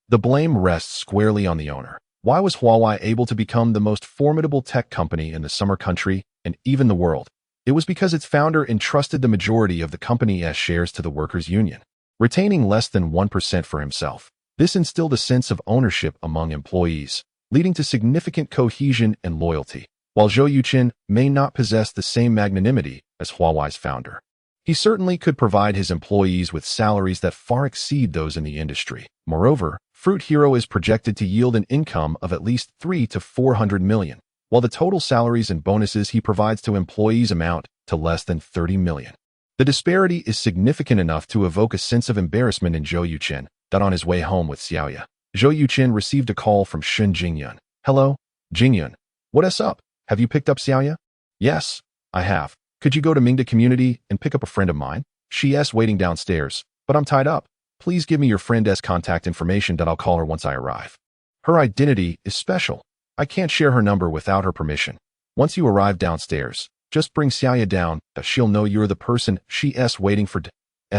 A: the blame rests squarely on the owner. Why was Huawei able to become the most formidable tech company in the summer country and even the world? It was because its founder entrusted the majority of the company's shares to the workers' union, retaining less than 1% for himself. This instilled a sense of ownership among employees, leading to significant cohesion and loyalty. While Zhou Yuchen may not possess the same magnanimity as Huawei's founder, he certainly could provide his employees with salaries that far exceed those in the industry. Moreover, Fruit Hero is projected to yield an income of at least 300 to 400 million, while the total salaries and bonuses he provides to employees amount to less than 30 million. The disparity is significant enough to evoke a sense of embarrassment in Zhou Yuchen. On his way home with Xiaoya, Zhou Yuchen received a call from Shun Jingyun. "Hello, Jingyun. What's up? Have you picked up Xiaoya?" "Yes, I have. Could you go to Mingda Community and pick up a friend of mine? She's waiting downstairs, but I'm tied up. Please give me your friend's contact information. I'll call her once I arrive. Her identity is special. I can't share her number without her permission. Once you arrive downstairs, just bring Xiaoya down. She'll know you're the person she's waiting for."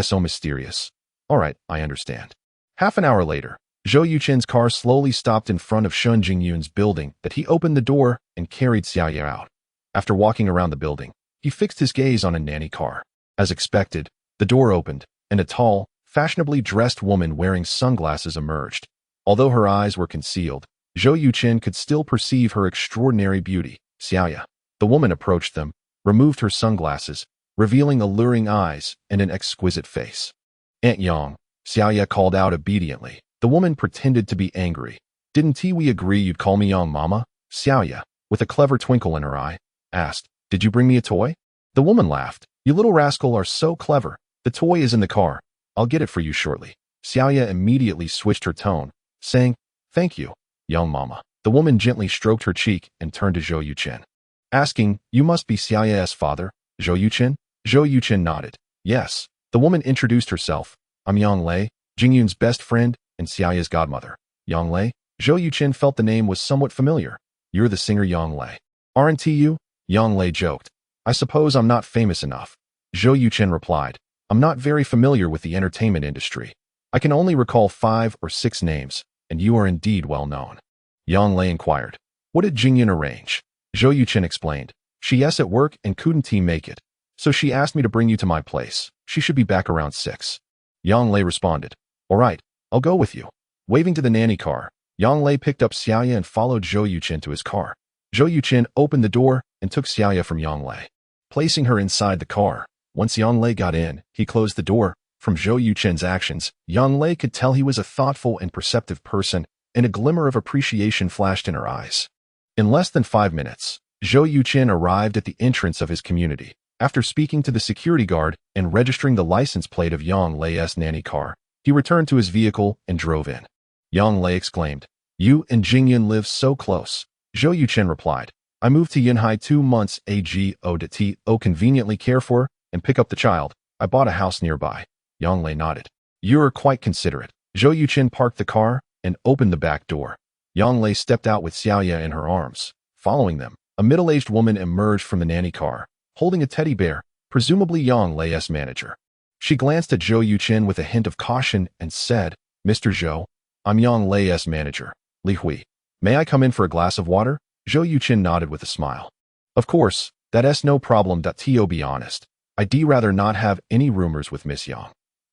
A: So mysterious. "All right, I understand." Half an hour later, Zhou Yuchen's car slowly stopped in front of Shun Jingyun's building. He opened the door and carried Xiaoya out. After walking around the building, he fixed his gaze on a nanny car. As expected, the door opened, and a tall, fashionably dressed woman wearing sunglasses emerged. Although her eyes were concealed, Zhou Yuchen could still perceive her extraordinary beauty. "Xiaoya." The woman approached them, removed her sunglasses, revealing alluring eyes and an exquisite face. "Aunt Yang," Xiaoya called out obediently. The woman pretended to be angry. "Didn't we agree you'd call me Yang Mama?" Xiaoya, with a clever twinkle in her eye, asked, "Did you bring me a toy?" The woman laughed. "You little rascal are so clever. The toy is in the car. I'll get it for you shortly." Xiaoya immediately switched her tone, saying, "Thank you, Yang Mama." The woman gently stroked her cheek and turned to Zhou Yuchen, asking, "You must be Xiaoya's father, Zhou Yuchen?" Zhou Yuchen nodded. "Yes." The woman introduced herself. "I'm Yang Lei, Jingyun's best friend and Xiaoya's godmother." "Yang Lei?" Zhou Yuchen felt the name was somewhat familiar. "You're the singer Yang Lei, aren't you?" Yang Lei joked. "I suppose I'm not famous enough." Zhou Yuchen replied, "I'm not very familiar with the entertainment industry. I can only recall 5 or 6 names, and you are indeed well known." Yang Lei inquired, "What did Jingyun arrange?" Zhou Yuchen explained, "She's at work and couldn't make it, so she asked me to bring you to my place. She should be back around 6. Yang Lei responded, "All right, I'll go with you." Waving to the nanny car, Yang Lei picked up Xiaoya and followed Zhou Yuchen to his car. Zhou Yuchen opened the door and took Xiaoya from Yang Lei, placing her inside the car. Once Yang Lei got in, he closed the door. From Zhou Yuchen's actions, Yang Lei could tell he was a thoughtful and perceptive person, and a glimmer of appreciation flashed in her eyes. In less than 5 minutes, Zhou Yuchen arrived at the entrance of his community. After speaking to the security guard and registering the license plate of Yang Lei's nanny car, he returned to his vehicle and drove in. Yang Lei exclaimed, "You and Jingyun live so close." Zhou Yuchen replied. I moved to Yunhai 2 months ago to conveniently care for and pick up the child. I bought a house nearby. Yang Lei nodded. You're quite considerate. Zhou Yuchen parked the car and opened the back door. Yang Lei stepped out with Xiaoya in her arms. Following them, a middle-aged woman emerged from the nanny car, holding a teddy bear, presumably Yang Lei's manager. She glanced at Zhou Yuchen with a hint of caution and said, Mr. Zhou, I'm Yang Lei's manager, Li Hui. May I come in for a glass of water? Zhou Yuchen nodded with a smile. Of course, that's no problem. To be honest, I'd rather not have any rumors with Miss Yang.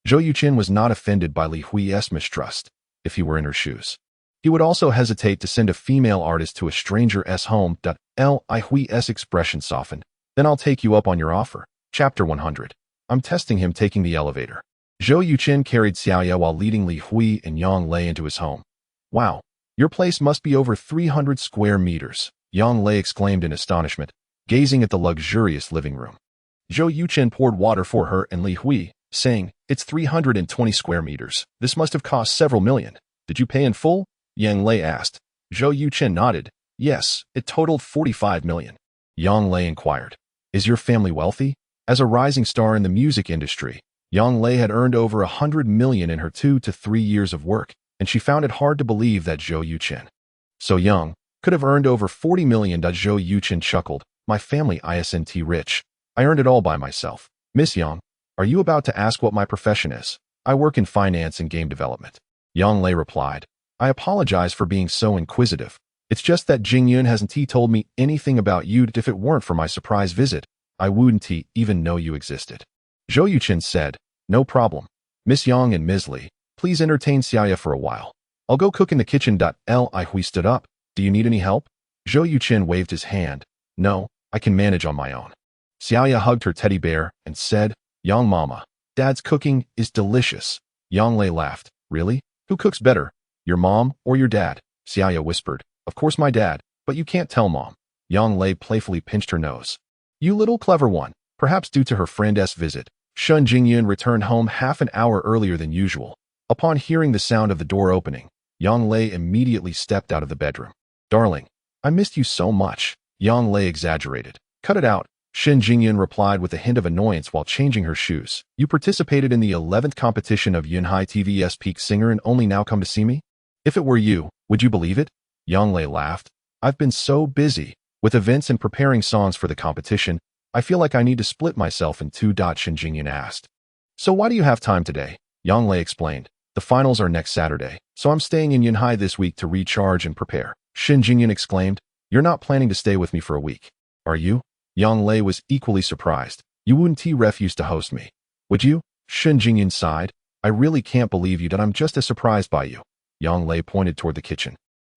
A: Zhou Yuchen was not offended by Li Hui's mistrust, if he were in her shoes. He would also hesitate to send a female artist to a stranger's home. Li Hui's expression softened. Then I'll take you up on your offer. Chapter 100. I'm testing him taking the elevator. Zhou Yuchen carried Xiaoya while leading Li Hui and Yang Lei into his home. Wow, your place must be over 300 square meters, Yang Lei exclaimed in astonishment, gazing at the luxurious living room. Zhou Yuchen poured water for her and Li Hui, saying, It's 320 square meters. This must have cost several million. Did you pay in full? Yang Lei asked. Zhou Yuchen nodded. Yes, it totaled 45 million. Yang Lei inquired. Is your family wealthy? As a rising star in the music industry, Yang Lei had earned over 100 million in her 2 to 3 years of work, and she found it hard to believe that Zhou Yuchen, so young, could have earned over 40 million. Zhou Yuchen chuckled. My family isn't rich. I earned it all by myself. Miss Yang, are you about to ask what my profession is? I work in finance and game development. Yang Lei replied. I apologize for being so inquisitive. It's just that Jingyun hasn't told me anything about you. If it weren't for my surprise visit, I wouldn't even know you existed. Zhou Yuchen said, No problem. Miss Yang and Ms. Li, please entertain Xiaoya for a while. I'll go cook in the kitchen. Li Hui stood up. Do you need any help? Zhou Yuchen waved his hand. No, I can manage on my own. Xiaoya hugged her teddy bear and said, Yang Mama, Dad's cooking is delicious. Yang Lei laughed. Really? Who cooks better? Your mom or your dad? Xiaoya whispered. Of course my dad, but you can't tell Mom. Yang Lei playfully pinched her nose. You little clever one. Perhaps due to her friend's visit, Shun Jingyun returned home half an hour earlier than usual. Upon hearing the sound of the door opening, Yang Lei immediately stepped out of the bedroom. Darling, I missed you so much. Yang Lei exaggerated. Cut it out. Shin Jingyun replied with a hint of annoyance while changing her shoes. You participated in the 11th competition of Yunhai TV's Peak Singer and only now come to see me? If it were you, would you believe it? Yang Lei laughed. I've been so busy with events and preparing songs for the competition, I feel like I need to split myself in two. Shin Jingyun asked. So why do you have time today? Yang Lei explained. The finals are next Saturday, so I'm staying in Yunhai this week to recharge and prepare. Shin Jingyun exclaimed. You're not planning to stay with me for a week, are you? Yang Lei was equally surprised. You wouldn't refuse to host me, would you? Shin Jingyun sighed. I really can't believe you that I'm just as surprised by you. Yang Lei pointed toward the kitchen.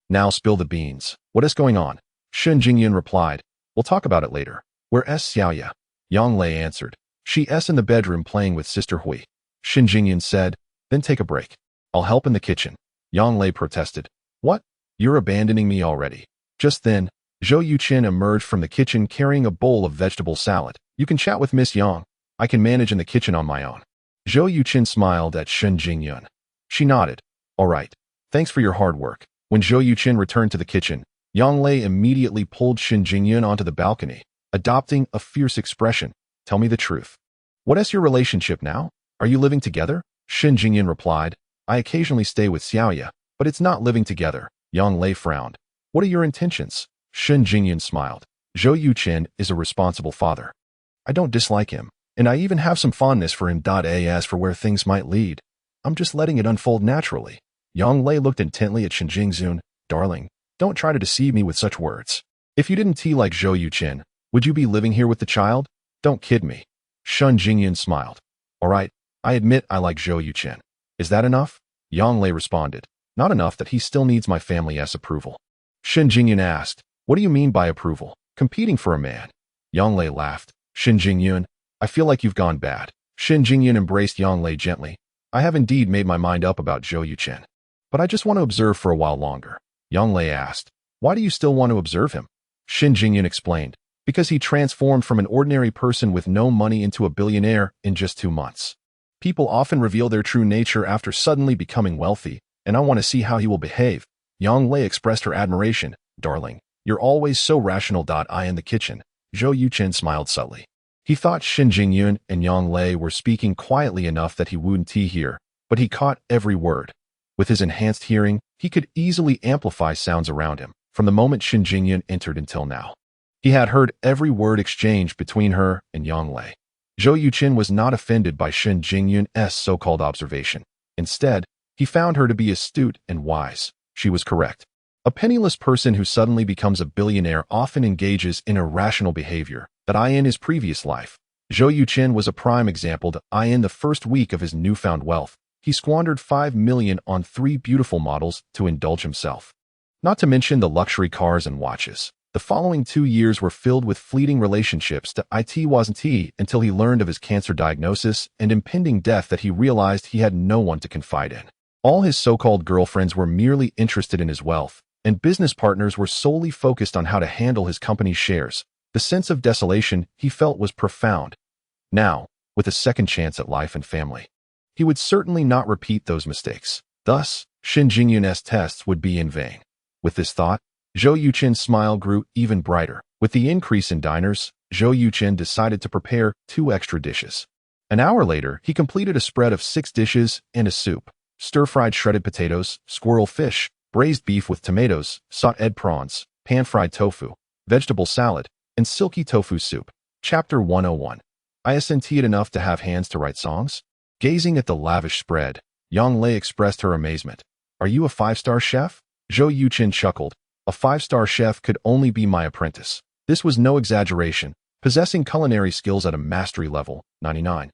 A: Now spill the beans. What is going on? Shin Jingyun replied. We'll talk about it later. Where's Xiaoya? Yang Lei answered. She's in the bedroom playing with Sister Hui. Shin Jingyun said. Then take a break. I'll help in the kitchen. Yang Lei protested. What? You're abandoning me already. Just then, Zhou Yuchen emerged from the kitchen carrying a bowl of vegetable salad. You can chat with Miss Yang. I can manage in the kitchen on my own. Zhou Yuchen smiled at Shin Jingyun. She nodded. All right. Thanks for your hard work. When Zhou Yuchen returned to the kitchen, Yang Lei immediately pulled Shin Jingyun onto the balcony, adopting a fierce expression. Tell me the truth. What is your relationship now? Are you living together? Shin Jingyun replied. I occasionally stay with Xiaoya, but it's not living together. Yang Lei frowned. What are your intentions? Shin Jingyun smiled. Zhou Yuchen is a responsible father. I don't dislike him, and I even have some fondness for him. As for where things might lead, I'm just letting it unfold naturally. Yang Lei looked intently at Shin Jingyun. Darling, don't try to deceive me with such words. If you didn't like Zhou Yuchen, would you be living here with the child? Don't kid me. Shin Jingyun smiled. All right, I admit I like Zhou Yuchen. Is that enough? Yang Lei responded. Not enough that he still needs my family's approval. Shin Jingyun asked. What do you mean by approval? Competing for a man? Yang Lei laughed. Shin Jingyun, I feel like you've gone bad. Shin Jingyun embraced Yang Lei gently. I have indeed made my mind up about Zhou Yuchen. But I just want to observe for a while longer. Yang Lei asked. Why do you still want to observe him? Shin Jingyun explained. Because he transformed from an ordinary person with no money into a billionaire in just 2 months. People often reveal their true nature after suddenly becoming wealthy, and I want to see how he will behave. Yang Lei expressed her admiration. Darling, You're always so rational. In the kitchen, Zhou Yuchen smiled subtly. He thought Shen Jingyun and Yang Lei were speaking quietly enough that he wouldn't hear, but he caught every word. With his enhanced hearing, he could easily amplify sounds around him, from the moment Shen Jingyun entered until now. He had heard every word exchanged between her and Yang Lei. Zhou Yuchen was not offended by Shen Jingyun's so-called observation. Instead, he found her to be astute and wise. She was correct. A penniless person who suddenly becomes a billionaire often engages in irrational behavior that in his previous life. Zhou Yuchen was a prime example. In the first week of his newfound wealth, he squandered 5 million on 3 beautiful models to indulge himself. Not to mention the luxury cars and watches. The following 2 years were filled with fleeting relationships. It wasn't until he learned of his cancer diagnosis and impending death that he realized he had no one to confide in. All his so-called girlfriends were merely interested in his wealth, and business partners were solely focused on how to handle his company's shares. The sense of desolation he felt was profound. Now, with a second chance at life and family, he would certainly not repeat those mistakes. Thus, Shen Jingyun's tests would be in vain. With this thought, Zhou Yuchen's smile grew even brighter. With the increase in diners, Zhou Yuchen decided to prepare 2 extra dishes. An hour later, he completed a spread of 6 dishes and a soup: stir-fried shredded potatoes, squirrel fish, braised beef with tomatoes, sautéed prawns, pan-fried tofu, vegetable salad, and silky tofu soup. Chapter 101. Isn't it enough to have hands to write songs? Gazing at the lavish spread, Yang Lei expressed her amazement. Are you a 5-star chef? Zhou Yuchen chuckled. A 5-star chef could only be my apprentice. This was no exaggeration, possessing culinary skills at a mastery level, 99.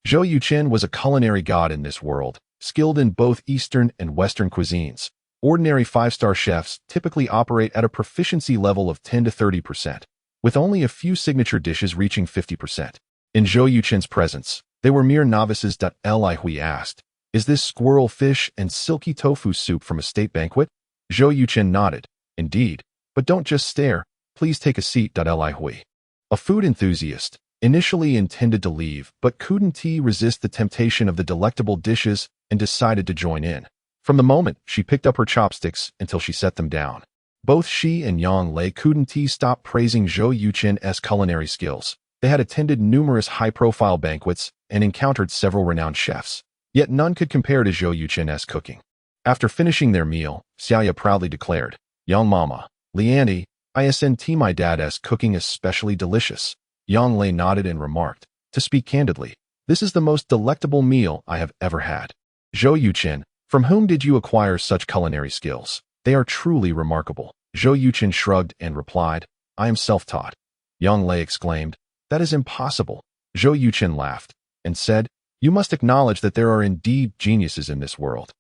A: Zhou Yuchen was a culinary god in this world, skilled in both Eastern and Western cuisines. Ordinary 5-star chefs typically operate at a proficiency level of 10 to 30%, with only a few signature dishes reaching 50%. In Zhou Yuchen's presence, they were mere novices. Li Hui asked, "Is this squirrel fish and silky tofu soup from a state banquet?" Zhou Yuchen nodded. Indeed, but don't just stare. Please take a seat. Li Hui, a food enthusiast, initially intended to leave, but couldn't resist the temptation of the delectable dishes and decided to join in. From the moment she picked up her chopsticks until she set them down, both she and Yang Lei couldn't stop praising Zhou Yuchen's culinary skills. They had attended numerous high-profile banquets and encountered several renowned chefs, yet none could compare to Zhou Yuchen's cooking. After finishing their meal, Xiaoya proudly declared, "Young Mama, Liandi, isn't my dad's cooking especially delicious?" Yang Lei nodded and remarked, "To speak candidly, this is the most delectable meal I have ever had." Zhou Yuchen, from whom did you acquire such culinary skills? They are truly remarkable. Zhou Yuchen shrugged and replied, "I am self-taught." Yang Lei exclaimed, "That is impossible." Zhou Yuchen laughed and said, "You must acknowledge that there are indeed geniuses in this world.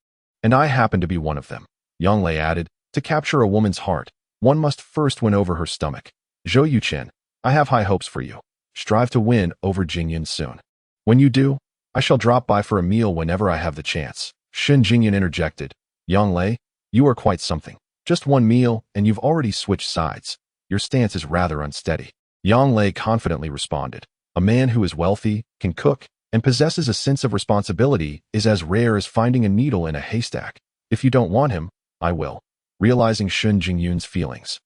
A: And I happen to be one of them." Yang Lei added, "To capture a woman's heart, one must first win over her stomach." Zhou Yuchen, I have high hopes for you. Strive to win over Jingyun soon. When you do, I shall drop by for a meal whenever I have the chance. Shen Jingyun interjected, "Yang Lei, you are quite something. Just one meal, and you've already switched sides. Your stance is rather unsteady." Yang Lei confidently responded, "A man who is wealthy, can cook, and possesses a sense of responsibility is as rare as finding a needle in a haystack. If you don't want him, I will." Realizing Shen Jingyun's feelings,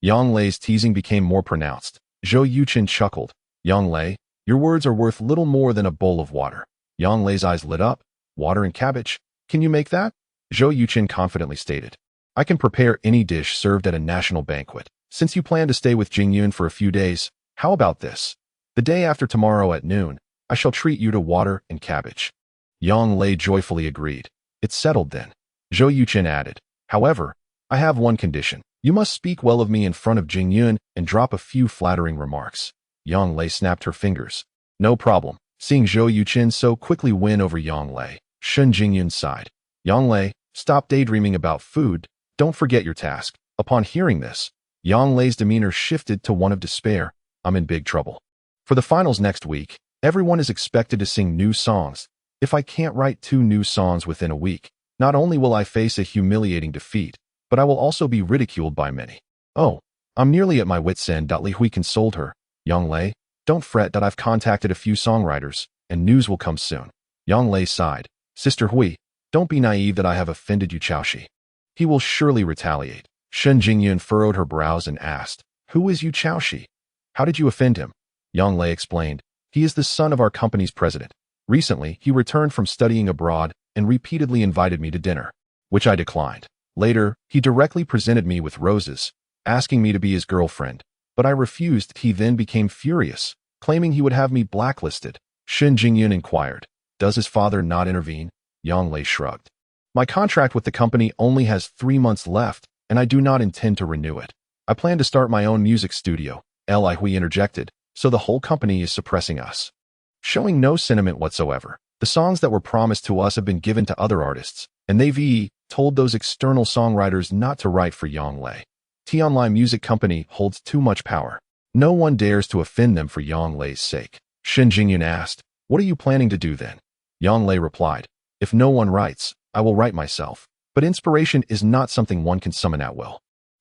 A: Yang Lei's teasing became more pronounced. Zhou Yuchen chuckled. "Yang Lei, your words are worth little more than a bowl of water." Yang Lei's eyes lit up. "Water and cabbage? Can you make that?" Zhou Yuchen confidently stated, "I can prepare any dish served at a national banquet. Since you plan to stay with Jingyun for a few days, how about this? The day after tomorrow at noon, I shall treat you to water and cabbage." Yang Lei joyfully agreed. "It's settled then." Zhou Yuchen added, "However, I have one condition. You must speak well of me in front of Jingyun and drop a few flattering remarks." Yang Lei snapped her fingers. "No problem." Seeing Zhou Yuchen so quickly win over Yang Lei, Shen Jingyun sighed. "Yang Lei, stop daydreaming about food. Don't forget your task." Upon hearing this, Yang Lei's demeanor shifted to one of despair. "I'm in big trouble. For the finals next week, everyone is expected to sing new songs. If I can't write 2 new songs within a week, not only will I face a humiliating defeat, but I will also be ridiculed by many. Oh, I'm nearly at my wit's end." Li Hui consoled her. "Yang Lei, don't fret. I've contacted a few songwriters, and news will come soon." Yang Lei sighed. "Sister Hui, don't be naive that I have offended you, Chaoshi. He will surely retaliate." Shen Jingyun furrowed her brows and asked, "Who is Yu Chaoshi? How did you offend him?" Yang Lei explained, "He is the son of our company's president. Recently, he returned from studying abroad and repeatedly invited me to dinner, which I declined. Later, he directly presented me with roses, asking me to be his girlfriend, but I refused. He then became furious, claiming he would have me blacklisted." Shen Jingyun inquired, "Does his father not intervene?" Yang Lei shrugged. "My contract with the company only has 3 months left, and I do not intend to renew it. I plan to start my own music studio," Li Hui interjected, "so the whole company is suppressing us." Showing no sentiment whatsoever, the songs that were promised to us have been given to other artists, and they've told those external songwriters not to write for Yang Lei. Tianlai Music Company holds too much power. No one dares to offend them for Yang Lei's sake. Shen Jingyun asked, "What are you planning to do then?" Yang Lei replied, "If no one writes, I will write myself. But inspiration is not something one can summon at will."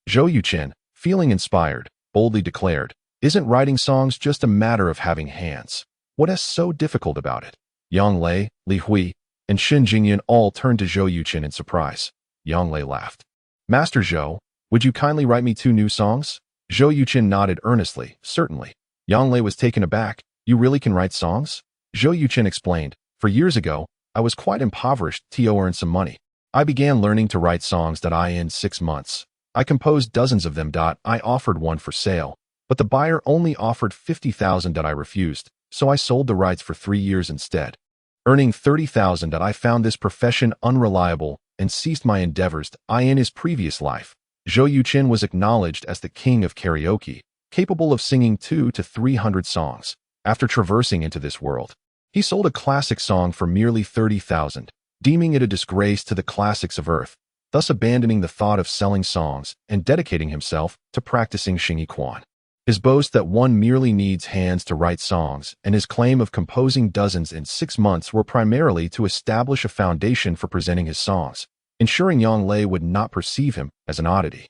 A: Zhou Yuchen, feeling inspired, boldly declared, "Isn't writing songs just a matter of having hands? What is so difficult about it?" Yang Lei, Li Hui, and Shen Jingyun all turned to Zhou Yuchen in surprise. Yang Lei laughed. "Master Zhou, would you kindly write me 2 new songs?" Zhou Yuchen nodded earnestly, "Certainly." Yang Lei was taken aback. "You really can write songs?" Zhou Yuchen explained, "For years ago, I was quite impoverished to earn some money. I began learning to write songs that in 6 months. I composed dozens of them. I offered one for sale, but the buyer only offered 50,000. I refused, so I sold the rights for 3 years instead. Earning 30,000. I found this profession unreliable and ceased my endeavors. In his previous life, Zhou Yuchen was acknowledged as the king of karaoke, capable of singing 200 to 300 songs. After traversing into this world, he sold a classic song for merely 30,000, deeming it a disgrace to the classics of earth, thus abandoning the thought of selling songs and dedicating himself to practicing Xingyi Quan. His boast that one merely needs hands to write songs and his claim of composing dozens in 6 months were primarily to establish a foundation for presenting his songs, ensuring Yang Lei would not perceive him as an oddity.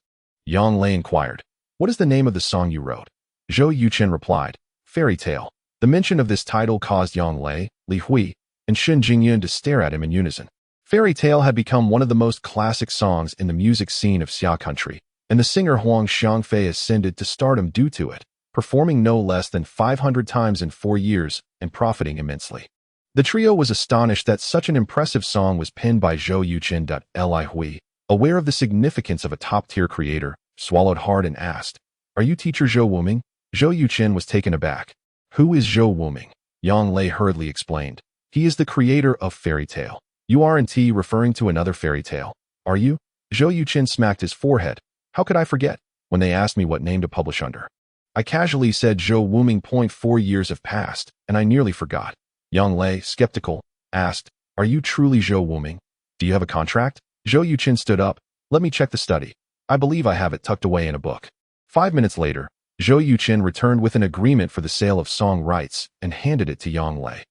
A: Yang Lei inquired, "What is the name of the song you wrote?" Zhou Yuchen replied, "Fairy Tale." The mention of this title caused Yang Lei, Li Hui, and Shen Jingyun to stare at him in unison. Fairy Tale had become one of the most classic songs in the music scene of Xia country, and the singer Huang Xiangfei ascended to stardom due to it, performing no less than 500 times in 4 years and profiting immensely. The trio was astonished that such an impressive song was penned by Zhou Yuchen. Li Hui, aware of the significance of a top-tier creator, swallowed hard and asked, "Are you teacher Zhou Wuming?" Zhou Yuchen was taken aback. "Who is Zhou Wuming?" Yang Lei hurriedly explained. "He is the creator of Fairy Tale. You aren't referring to another fairy tale, are you?" Zhou Yuchen smacked his forehead. "How could I forget, when they asked me what name to publish under? I casually said Zhou Wuming. 4 years have passed, and I nearly forgot." Yang Lei, skeptical, asked, "Are you truly Zhou Wuming? Do you have a contract?" Zhou Yuchen stood up. "Let me check the study. I believe I have it tucked away in a book." 5 minutes later, Zhou Yuchen returned with an agreement for the sale of song rights and handed it to Yang Lei.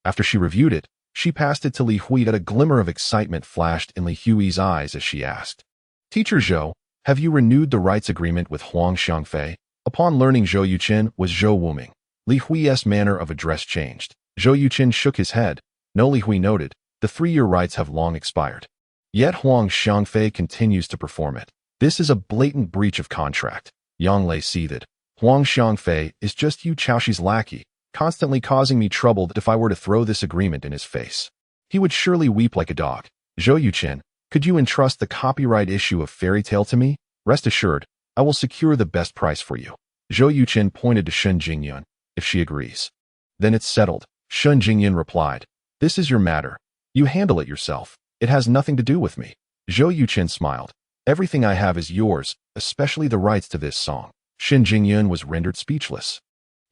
A: After she reviewed it, she passed it to Li Hui. A glimmer of excitement flashed in Li Hui's eyes as she asked, "Teacher Zhou, have you renewed the rights agreement with Huang Xiangfei?" Upon learning Zhou Yuchen was Zhou Wuming, Li Hui's manner of address changed. Zhou Yuchen shook his head. "No," Li Hui noted, "the 3-year rights have long expired. Yet Huang Xiangfei continues to perform it. This is a blatant breach of contract." Yang Lei seethed. "Huang Xiangfei is just Yu Chaoshi's lackey, constantly causing me trouble. If I were to throw this agreement in his face, he would surely weep like a dog. Zhou Yuchen, could you entrust the copyright issue of Fairy Tale to me? Rest assured, I will secure the best price for you." Zhou Yuchen pointed to Shen Jingyun. "If she agrees, then it's settled." Shen Jingyun replied, "This is your matter. You handle it yourself. It has nothing to do with me." Zhou Yuchen smiled. "Everything I have is yours, especially the rights to this song." Shen Jingyun was rendered speechless,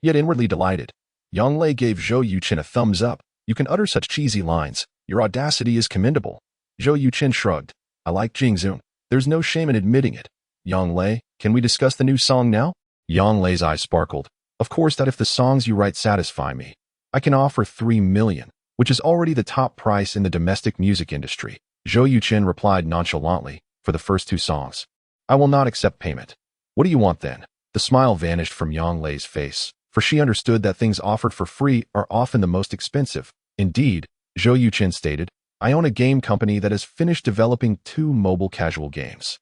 A: yet inwardly delighted. Yang Lei gave Zhou Yuchen a thumbs up. "You can utter such cheesy lines. Your audacity is commendable." Zhou Yuchen shrugged. "I like Jingzun. There's no shame in admitting it." "Yang Lei, can we discuss the new song now?" Yang Lei's eyes sparkled. "Of course, that if the songs you write satisfy me, I can offer 3 million, which is already the top price in the domestic music industry." Zhou Yuchen replied nonchalantly, "For the first 2 songs, I will not accept payment." "What do you want then?" The smile vanished from Yang Lei's face, for she understood that things offered for free are often the most expensive. "Indeed," Zhou Yuchen stated, "I own a game company that has finished developing 2 mobile casual games.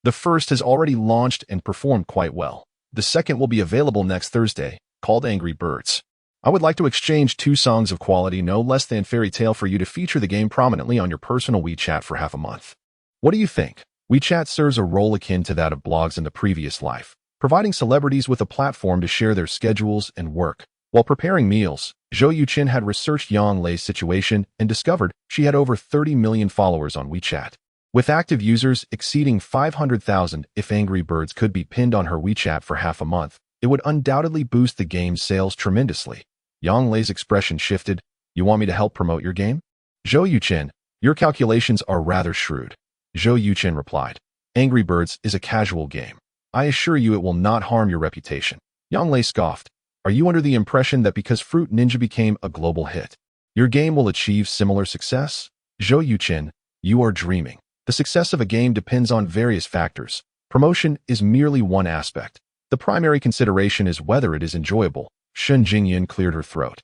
A: The first has already launched and performed quite well. The second will be available next Thursday, called Angry Birds. I would like to exchange 2 songs of quality no less than fairy tale for you to feature the game prominently on your personal WeChat for half a month. What do you think? WeChat serves a role akin to that of blogs in the previous life, providing celebrities with a platform to share their schedules and work. While preparing meals, Zhou Yuchen had researched Yang Lei's situation and discovered she had over 30 million followers on WeChat. With active users exceeding 500,000, if Angry Birds could be pinned on her WeChat for half a month, it would undoubtedly boost the game's sales tremendously. Yang Lei's expression shifted. You want me to help promote your game? Zhou Yuchen, your calculations are rather shrewd. Zhou Yuchen replied. Angry Birds is a casual game. I assure you it will not harm your reputation. Yang Lei scoffed. Are you under the impression that because Fruit Ninja became a global hit, your game will achieve similar success? Zhou Yuchen, you are dreaming. The success of a game depends on various factors. Promotion is merely one aspect. The primary consideration is whether it is enjoyable. Shen Jingyun cleared her throat.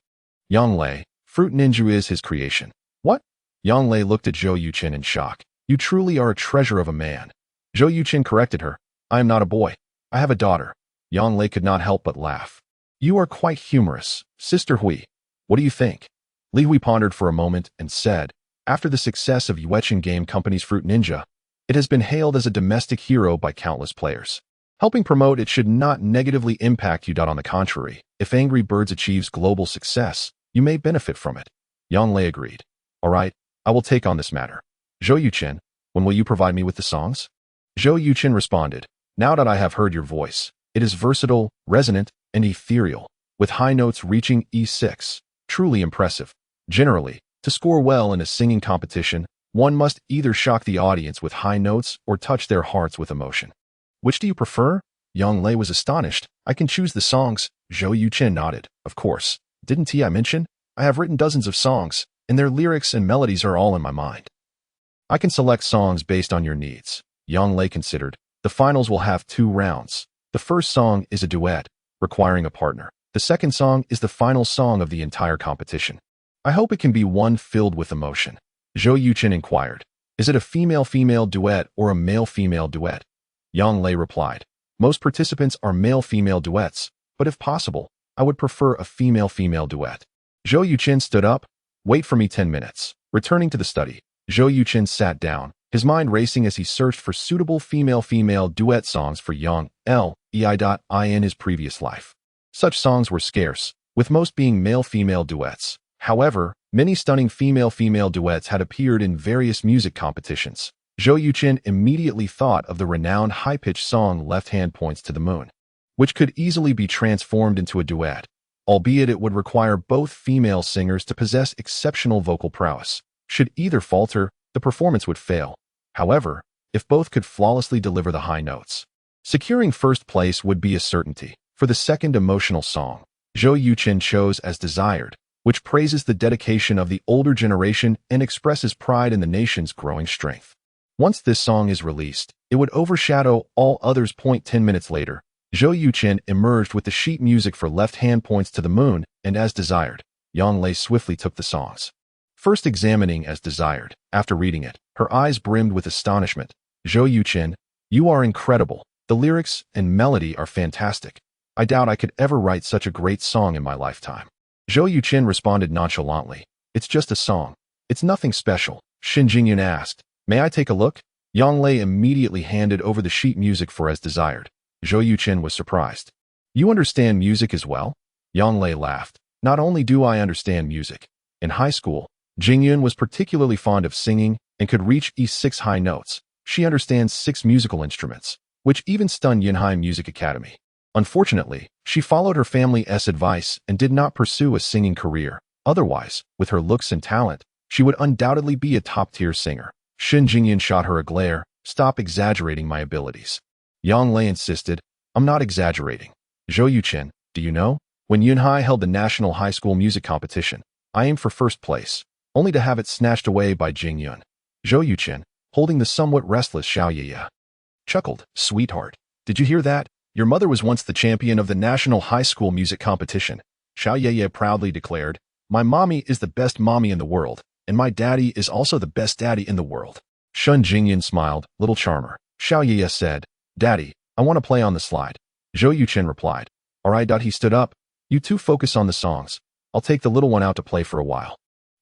A: Yang Lei, Fruit Ninja is his creation. What? Yang Lei looked at Zhou Yuchen in shock. You truly are a treasure of a man. Zhou Yuchen corrected her. I am not a boy. I have a daughter. Yang Lei could not help but laugh. You are quite humorous, Sister Hui. What do you think? Li Hui pondered for a moment and said, after the success of Yuchen Game Company's Fruit Ninja, it has been hailed as a domestic hero by countless players. Helping promote it should not negatively impact you. On the contrary, if Angry Birds achieves global success, you may benefit from it. Yang Lei agreed. All right, I will take on this matter. Zhou Yuchen, when will you provide me with the songs? Zhou Yuchen responded. Now that I have heard your voice, it is versatile, resonant, and ethereal, with high notes reaching E6. Truly impressive. Generally, to score well in a singing competition, one must either shock the audience with high notes or touch their hearts with emotion. Which do you prefer? Yang Lei was astonished. I can choose the songs. Zhou Yuchen nodded. Of course. Didn't I mention? I have written dozens of songs, and their lyrics and melodies are all in my mind. I can select songs based on your needs. Yang Lei considered. The finals will have 2 rounds. The first song is a duet, requiring a partner. The second song is the final song of the entire competition. I hope it can be one filled with emotion. Zhou Yuchen inquired. Is it a female-female duet or a male-female duet? Yang Lei replied. Most participants are male-female duets, but if possible, I would prefer a female-female duet. Zhou Yuchen stood up. Wait for me 10 minutes. Returning to the study, Zhou Yuchen sat down, his mind racing as he searched for suitable female-female duet songs for Yang Lei in his previous life. Such songs were scarce, with most being male-female duets. However, many stunning female-female duets had appeared in various music competitions. Zhou Yuchen immediately thought of the renowned high-pitched song Left Hand Points to the Moon, which could easily be transformed into a duet, albeit it would require both female singers to possess exceptional vocal prowess. Should either falter, the performance would fail. However, if both could flawlessly deliver the high notes, securing first place would be a certainty. For the second emotional song, Zhou Yuchen chose As Desired, which praises the dedication of the older generation and expresses pride in the nation's growing strength. Once this song is released, it would overshadow all others. 10 minutes later, Zhou Yuchen emerged with the sheet music for Left Hand Points to the Moon and As Desired. Yang Lei swiftly took the songs. First examining As Desired, after reading it, her eyes brimmed with astonishment. Zhou Yuchen, you are incredible. The lyrics and melody are fantastic. I doubt I could ever write such a great song in my lifetime. Zhou Yuchen responded nonchalantly. It's just a song. It's nothing special. Shen Jingyun asked. May I take a look? Yang Lei immediately handed over the sheet music for As Desired. Zhou Yuchen was surprised. You understand music as well? Yang Lei laughed. Not only do I understand music. In high school, Jingyun was particularly fond of singing and could reach E6 high notes. She understands 6 musical instruments, which even stunned Yunhai Music Academy. Unfortunately, she followed her family's advice and did not pursue a singing career. Otherwise, with her looks and talent, she would undoubtedly be a top-tier singer. Shen Jingyun shot her a glare. Stop exaggerating my abilities. Yang Lei insisted. I'm not exaggerating. Zhou Yuchen, do you know? When Yunhai held the National High School Music Competition, I aimed for first place, only to have it snatched away by Jingyun. Zhou Yuchen, holding the somewhat restless Xiao Yeye, chuckled. Sweetheart, did you hear that? Your mother was once the champion of the National High School Music Competition. Xiao Yeye proudly declared. My mommy is the best mommy in the world, and my daddy is also the best daddy in the world. Shen Jingyun smiled. Little charmer, Xiao Ye said, "Daddy, I want to play on the slide." Zhou Yuchen replied, "All right." He stood up. "You two focus on the songs. I'll take the little one out to play for a while."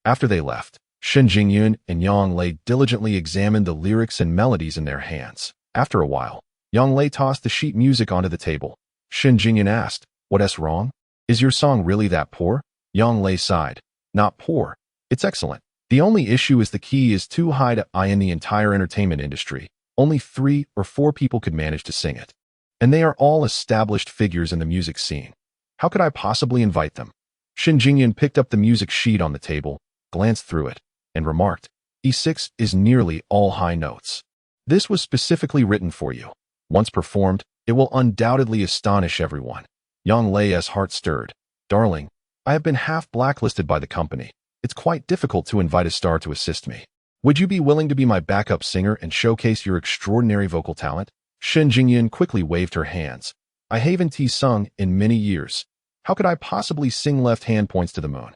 A: After they left, Shen Jingyun and Yang Lei diligently examined the lyrics and melodies in their hands. After a while, Yang Lei tossed the sheet music onto the table. Shen Jingyun asked, "What's wrong? Is your song really that poor?" Yang Lei sighed, "Not poor. It's excellent. The only issue is the key is too high to I in the entire entertainment industry. Only 3 or 4 people could manage to sing it. And they are all established figures in the music scene. How could I possibly invite them?" Shen Jingyun picked up the music sheet on the table, glanced through it, and remarked, "E6 is nearly all high notes. This was specifically written for you. Once performed, it will undoubtedly astonish everyone." Yang Lei's heart stirred. "Darling, I have been half blacklisted by the company. It's quite difficult to invite a star to assist me. Would you be willing to be my backup singer and showcase your extraordinary vocal talent?" Shen Jingyun quickly waved her hands. "I haven't sung in many years. How could I possibly sing Left Hand Points to the Moon?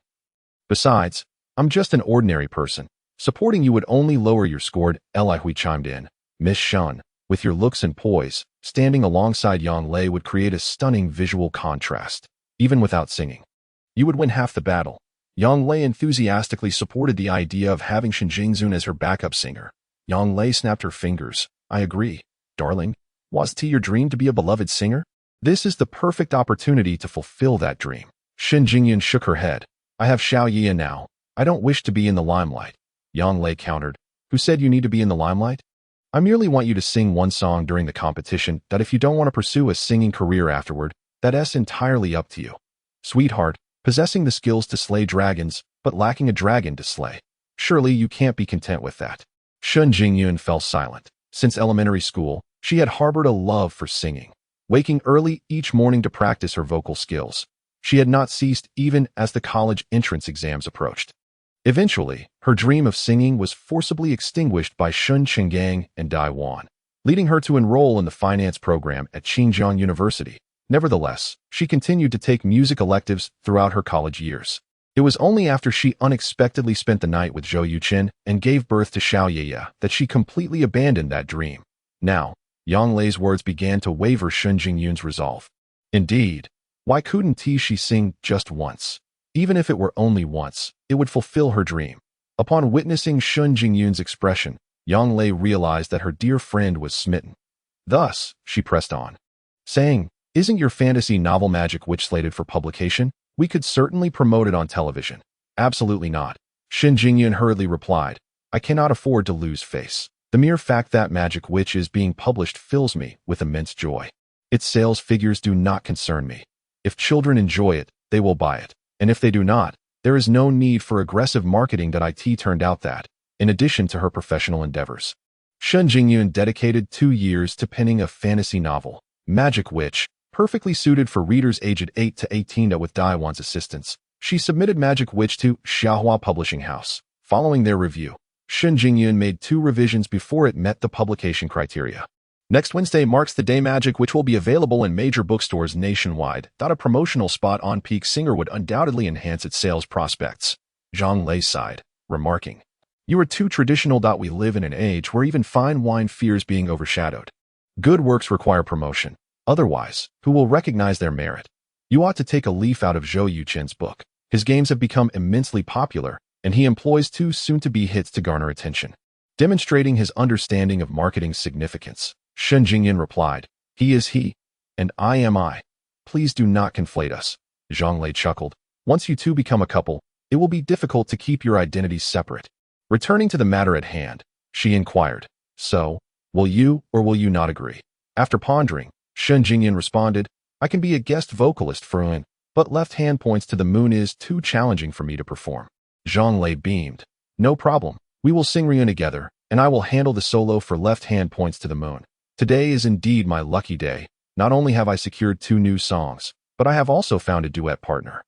A: Besides, I'm just an ordinary person. Supporting you would only lower your score." Li Hui chimed in. "Miss Shen, with your looks and poise, standing alongside Yang Lei would create a stunning visual contrast. Even without singing, you would win half the battle." Yang Lei enthusiastically supported the idea of having Shen Jingyun as her backup singer. Yang Lei snapped her fingers. "I agree. Darling, was it your dream to be a beloved singer? This is the perfect opportunity to fulfill that dream." Shen Jingyun shook her head. "I have Xiao Ye now. I don't wish to be in the limelight." Yang Lei countered. "Who said you need to be in the limelight? I merely want you to sing one song during the competition. That if you don't want to pursue a singing career afterward, that's entirely up to you. Sweetheart, possessing the skills to slay dragons, but lacking a dragon to slay. Surely you can't be content with that." Shen Jingyun fell silent. Since elementary school, she had harbored a love for singing, waking early each morning to practice her vocal skills. She had not ceased even as the college entrance exams approached. Eventually, her dream of singing was forcibly extinguished by Shun Chenggang and Dai Wan, leading her to enroll in the finance program at Qinjiang University. Nevertheless, she continued to take music electives throughout her college years. It was only after she unexpectedly spent the night with Zhou Yuchen and gave birth to Xiao Ye that she completely abandoned that dream. Now, Yang Lei's words began to waver Shen Jingyun's resolve. Indeed, why couldn't she sing just once? Even if it were only once, it would fulfill her dream. Upon witnessing Shen Jingyun's expression, Yang Lei realized that her dear friend was smitten. Thus, she pressed on, saying, "Isn't your fantasy novel Magic Witch slated for publication? We could certainly promote it on television." "Absolutely not," Shen Jingyun hurriedly replied. "I cannot afford to lose face. The mere fact that Magic Witch is being published fills me with immense joy. Its sales figures do not concern me. If children enjoy it, they will buy it. And if they do not, there is no need for aggressive marketing." It turned out that, in addition to her professional endeavors, Shen Jingyun dedicated 2 years to penning a fantasy novel, Magic Witch, perfectly suited for readers aged 8 to 18. With Dai Wan's assistance, she submitted Magic Witch to Xiaohua Publishing House. Following their review, Shen Jingyun made 2 revisions before it met the publication criteria. Next Wednesday marks the day Magic Witch will be available in major bookstores nationwide. A promotional spot on Peak Singer would undoubtedly enhance its sales prospects. Zhang Lei sighed, remarking, "You are too traditional. We live in an age where even fine wine fears being overshadowed. Good works require promotion. Otherwise, who will recognize their merit? You ought to take a leaf out of Zhou Yuchen's book. His games have become immensely popular, and he employs 2 soon-to-be hits to garner attention, demonstrating his understanding of marketing's significance." Shen Jingyun replied, "He is he, and I am I. Please do not conflate us." Zhang Lei chuckled. "Once you two become a couple, it will be difficult to keep your identities separate." Returning to the matter at hand, she inquired, "So, will you or will you not agree?" After pondering, Shen Jingyun responded, "I can be a guest vocalist for Yun, but Left Hand Points to the Moon is too challenging for me to perform." Zhang Lei beamed. "No problem. We will sing Ryun together, and I will handle the solo for Left Hand Points to the Moon. Today is indeed my lucky day. Not only have I secured 2 new songs, but I have also found a duet partner."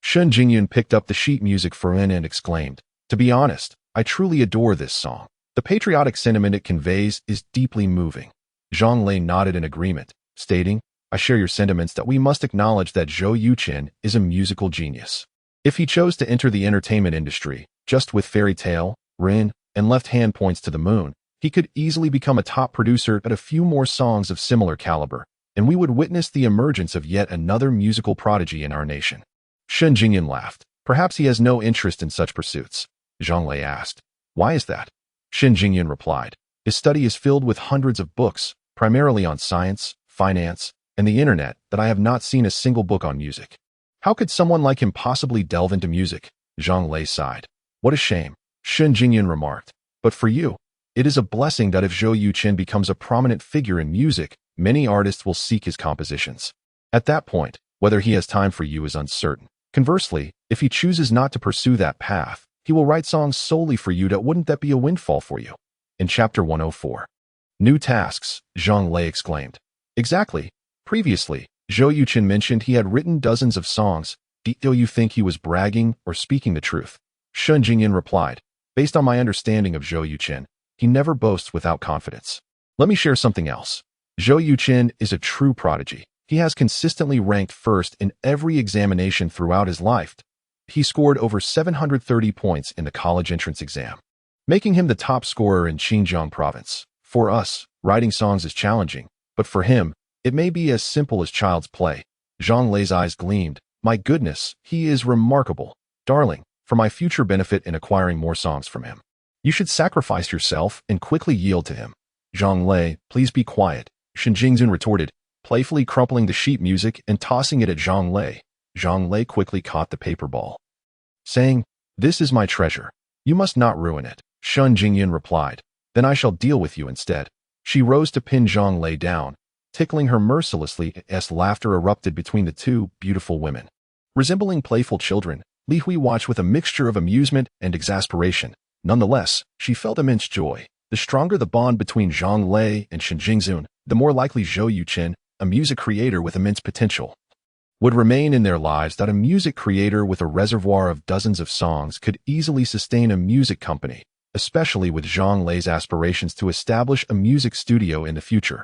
A: Shen Jingyun picked up the sheet music for Yun and exclaimed, "To be honest, I truly adore this song. The patriotic sentiment it conveys is deeply moving." Zhang Lei nodded in agreement, stating, "I share your sentiments that we must acknowledge that Zhou Yuchen is a musical genius. If he chose to enter the entertainment industry, just with Fairy Tale, Rin, and Left Hand Points to the Moon, He could easily become a top producer at a few more songs of similar caliber, and we would witness the emergence of yet another musical prodigy in our nation. Shen Jingyan laughed. Perhaps he has no interest in such pursuits. Zhang Lei asked. Why is that? Shen Jingyan replied. His study is filled with hundreds of books, primarily on science, finance, and the internet, that I have not seen a single book on music. How could someone like him possibly delve into music? Zhang Lei sighed. What a shame, Shen Jingyan remarked. But for you, it is a blessing that if Zhou Yuchen becomes a prominent figure in music, many artists will seek his compositions. At that point, whether he has time for you is uncertain. Conversely, if he chooses not to pursue that path, he will write songs solely for you. Wouldn't that be a windfall for you? In Chapter 104. New tasks, Zhang Lei exclaimed. Exactly. Previously, Zhou Yuchen mentioned he had written dozens of songs. Do you think he was bragging or speaking the truth? Shen Jingyan replied. Based on my understanding of Zhou Yuchen, he never boasts without confidence. Let me share something else. Zhou Yuchen is a true prodigy. He has consistently ranked first in every examination throughout his life. He scored over 730 points in the college entrance exam, making him the top scorer in Xinjiang province. For us, writing songs is challenging, but for him, it may be as simple as child's play. Zhang Lei's eyes gleamed. My goodness, he is remarkable. Darling, for my future benefit in acquiring more songs from him, you should sacrifice yourself and quickly yield to him. Zhang Lei, please be quiet, Shen Jingzun retorted, playfully crumpling the sheet music and tossing it at Zhang Lei. Zhang Lei quickly caught the paper ball, saying, This is my treasure. You must not ruin it. Shen Jingyan replied. Then I shall deal with you instead. She rose to pin Zhang Lei down, tickling her mercilessly as laughter erupted between the two beautiful women. Resembling playful children, Li Hui watched with a mixture of amusement and exasperation. Nonetheless, she felt immense joy. The stronger the bond between Zhang Lei and Shen Jingzun, the more likely Zhou Yuchen, a music creator with immense potential, would remain in their lives. That a music creator with a reservoir of dozens of songs could easily sustain a music company, especially with Zhang Lei's aspirations to establish a music studio in the future.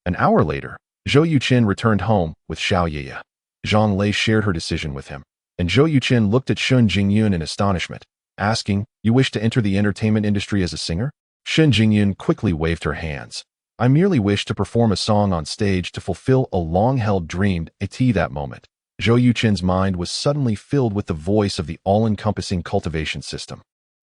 A: An hour later, Zhou Yuchen returned home with Xiao Yeye. Zhang Lei shared her decision with him, and Zhou Yuchen looked at Shen Jingyun in astonishment, asking, You wish to enter the entertainment industry as a singer? Shen Jingyun quickly waved her hands. I merely wish to perform a song on stage to fulfill a long-held dream. At that moment, Zhou Yuchen's mind was suddenly filled with the voice of the all-encompassing cultivation system.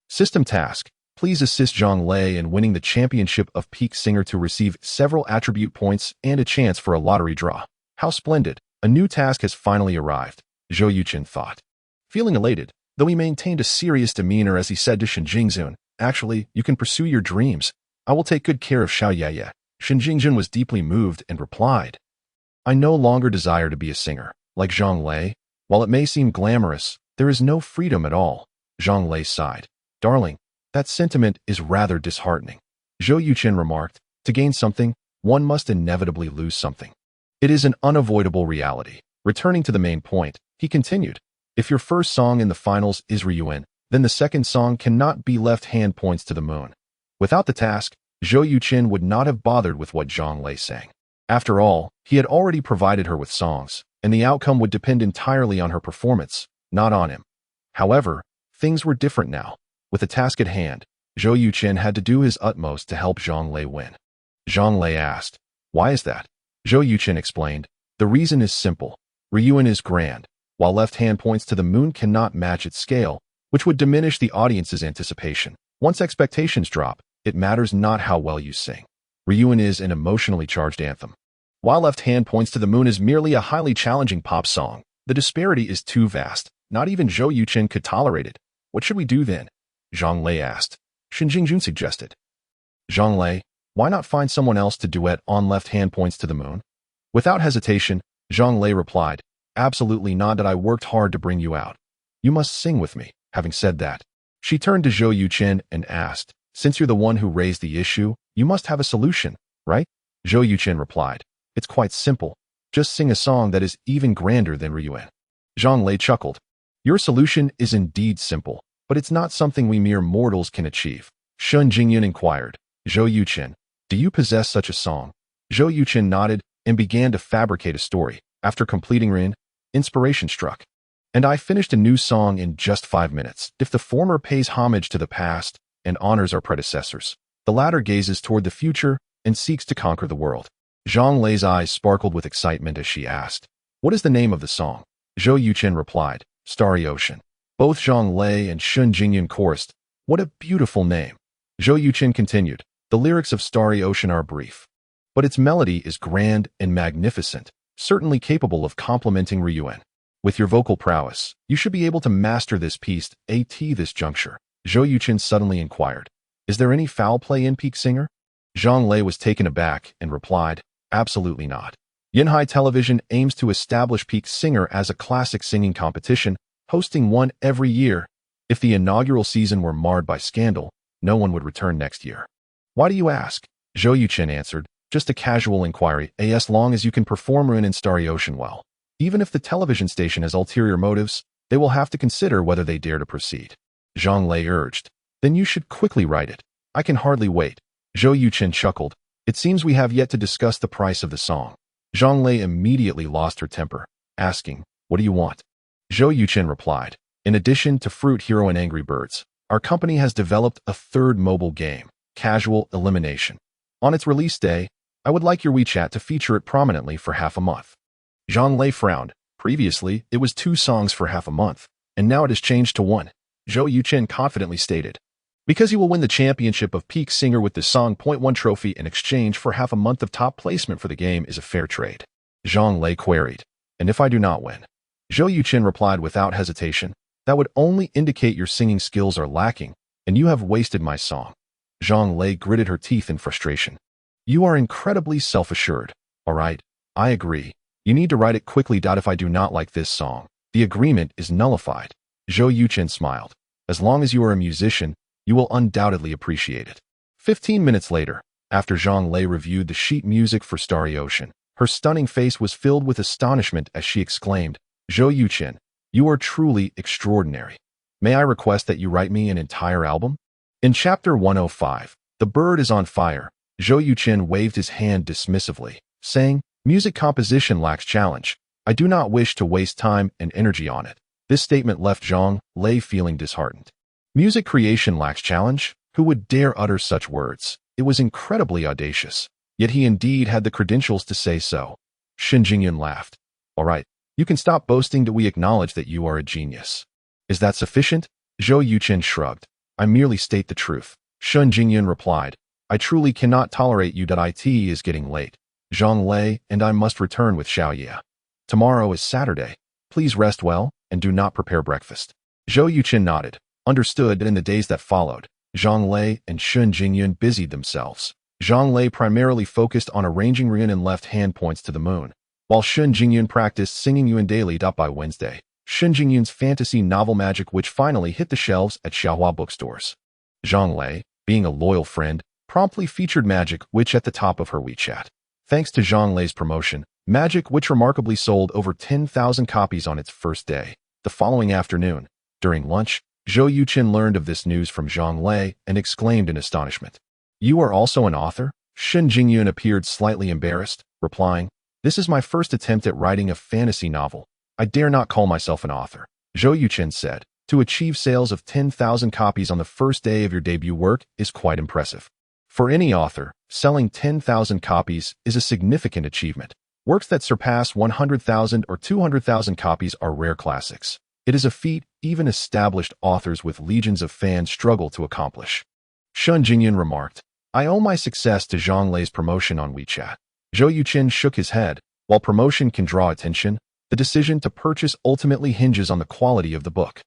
A: System task. Please assist Zhang Lei in winning the championship of Peak Singer to receive several attribute points and a chance for a lottery draw. How splendid! A new task has finally arrived, Zhou Yuchen thought. Feeling elated, though he maintained a serious demeanor as he said to Shen Jingzun, Actually, you can pursue your dreams. I will take good care of Xiao Yeye. Shen Jingzun was deeply moved and replied, I no longer desire to be a singer. Like Zhang Lei, while it may seem glamorous, there is no freedom at all. Zhang Lei sighed. Darling, that sentiment is rather disheartening. Zhou Yuchen remarked, To gain something, one must inevitably lose something. It is an unavoidable reality. Returning to the main point, he continued, If your first song in the finals is Ryuan, then the second song cannot be left hand points to the moon. Without the task, Zhou Yuchen would not have bothered with what Zhang Lei sang. After all, he had already provided her with songs, and the outcome would depend entirely on her performance, not on him. However, things were different now. With the task at hand, Zhou Yuchen had to do his utmost to help Zhang Lei win. Zhang Lei asked, Why is that? Zhou Yuchen explained, The reason is simple. Ryuan is grand, while left-hand points to the moon cannot match its scale, which would diminish the audience's anticipation. Once expectations drop, it matters not how well you sing. Ryuan is an emotionally charged anthem, while left-hand points to the moon is merely a highly challenging pop song. The disparity is too vast. Not even Zhou Yuchen could tolerate it. What should we do then? Zhang Lei asked. Shen Jingzun suggested. Zhang Lei, why not find someone else to duet on left-hand points to the moon? Without hesitation, Zhang Lei replied, Absolutely not. That I worked hard to bring you out. You must sing with me. Having said that, she turned to Zhou Yuchen and asked, Since you're the one who raised the issue, you must have a solution, right? Zhou Yuchen replied, It's quite simple. Just sing a song that is even grander than Ryuan. Zhang Lei chuckled. Your solution is indeed simple, but it's not something we mere mortals can achieve. Shen Jingyan inquired, Zhou Yuchen, do you possess such a song? Zhou Yuchen nodded and began to fabricate a story. After completing Rin, inspiration struck. And I finished a new song in just 5 minutes. If the former pays homage to the past and honors our predecessors, The latter gazes toward the future and seeks to conquer the world. Zhang Lei's eyes sparkled with excitement as she asked, "What is the name of the song?" Zhou Yuchen replied, "Starry Ocean." Both Zhang Lei and Shun Jingyun chorused, "What a beautiful name." Zhou Yuchen continued, "The lyrics of Starry Ocean are brief, but its melody is grand and magnificent, certainly capable of complementing Ryuan. With your vocal prowess, you should be able to master this piece at this juncture." Zhou Yuchen suddenly inquired, "Is there any foul play in Peak Singer?" Zhang Lei was taken aback and replied, "Absolutely not. Yinhai Television aims to establish Peak Singer as a classic singing competition, hosting one every year. If the inaugural season were marred by scandal, no one would return next year." "Why do you ask?" Zhou Yuchen answered, "Just a casual inquiry, as long as you can perform Ruin and Starry Ocean well. Even if the television station has ulterior motives, they will have to consider whether they dare to proceed." Zhang Lei urged, "Then you should quickly write it. I can hardly wait." Zhou Yuchen chuckled, "It seems we have yet to discuss the price of the song." Zhang Lei immediately lost her temper, asking, "What do you want?" Zhou Yuchen replied, "In addition to Fruit Hero and Angry Birds, our company has developed a third mobile game, Casual Elimination. On its release day, I would like your WeChat to feature it prominently for half a month." Zhang Lei frowned. Previously, it was 2 songs for half a month, and now it has changed to 1. Zhou Yuchen confidently stated, "Because you will win the championship of Peak Singer with the song .1 trophy in exchange for half a month of top placement for the game is a fair trade." Zhang Lei queried, "And if I do not win?" Zhou Yuchen replied without hesitation, "That would only indicate your singing skills are lacking, and you have wasted my song." Zhang Lei gritted her teeth in frustration. "You are incredibly self-assured. All right, I agree. You need to write it quickly. If I do not like this song, the agreement is nullified." Zhou Yuchen smiled. "As long as you are a musician, you will undoubtedly appreciate it." 15 minutes later, after Zhang Lei reviewed the sheet music for Starry Ocean, her stunning face was filled with astonishment as she exclaimed, "Zhou Yuchen, you are truly extraordinary. May I request that you write me an entire album?" In Chapter 105, The Bird is on Fire, Zhou Yuchen waved his hand dismissively, saying, "Music composition lacks challenge. I do not wish to waste time and energy on it." This statement left Zhang Lei feeling disheartened. Music creation lacks challenge? Who would dare utter such words? It was incredibly audacious. Yet he indeed had the credentials to say so. Shin Jingyun laughed. "All right, you can stop boasting. We acknowledge that you are a genius." "Is that sufficient?" Zhou Yuchen shrugged. "I merely state the truth." Shun Jingyun replied, "I truly cannot tolerate you. It is getting late. Zhang Lei and I must return with Xiaoye. Tomorrow is Saturday. Please rest well and do not prepare breakfast." Zhou Yuchen nodded. Understood. In the days that followed, Zhang Lei and Shun Jingyun busied themselves. Zhang Lei primarily focused on arranging Ryuan and left-hand points to the moon, while Shun Jingyun practiced singing Yuan daily. By Wednesday, Shun Jingyun's fantasy novel Magic Witch finally hit the shelves at Xiaohua bookstores. Zhang Lei, being a loyal friend, promptly featured Magic Witch at the top of her WeChat. Thanks to Zhang Lei's promotion, Magic Witch remarkably sold over 10,000 copies on its first day. The following afternoon, during lunch, Zhou Yuchen learned of this news from Zhang Lei and exclaimed in astonishment, "You are also an author?" Shin Jingyun appeared slightly embarrassed, replying, "This is my first attempt at writing a fantasy novel. I dare not call myself an author." Zhou Yuchen said, "To achieve sales of 10,000 copies on the first day of your debut work is quite impressive. For any author, selling 10,000 copies is a significant achievement. Works that surpass 100,000 or 200,000 copies are rare classics. It is a feat even established authors with legions of fans struggle to accomplish." Shun Jingyun remarked, "I owe my success to Zhang Lei's promotion on WeChat." Zhou Yuchen shook his head. While promotion can draw attention, the decision to purchase ultimately hinges on the quality of the book.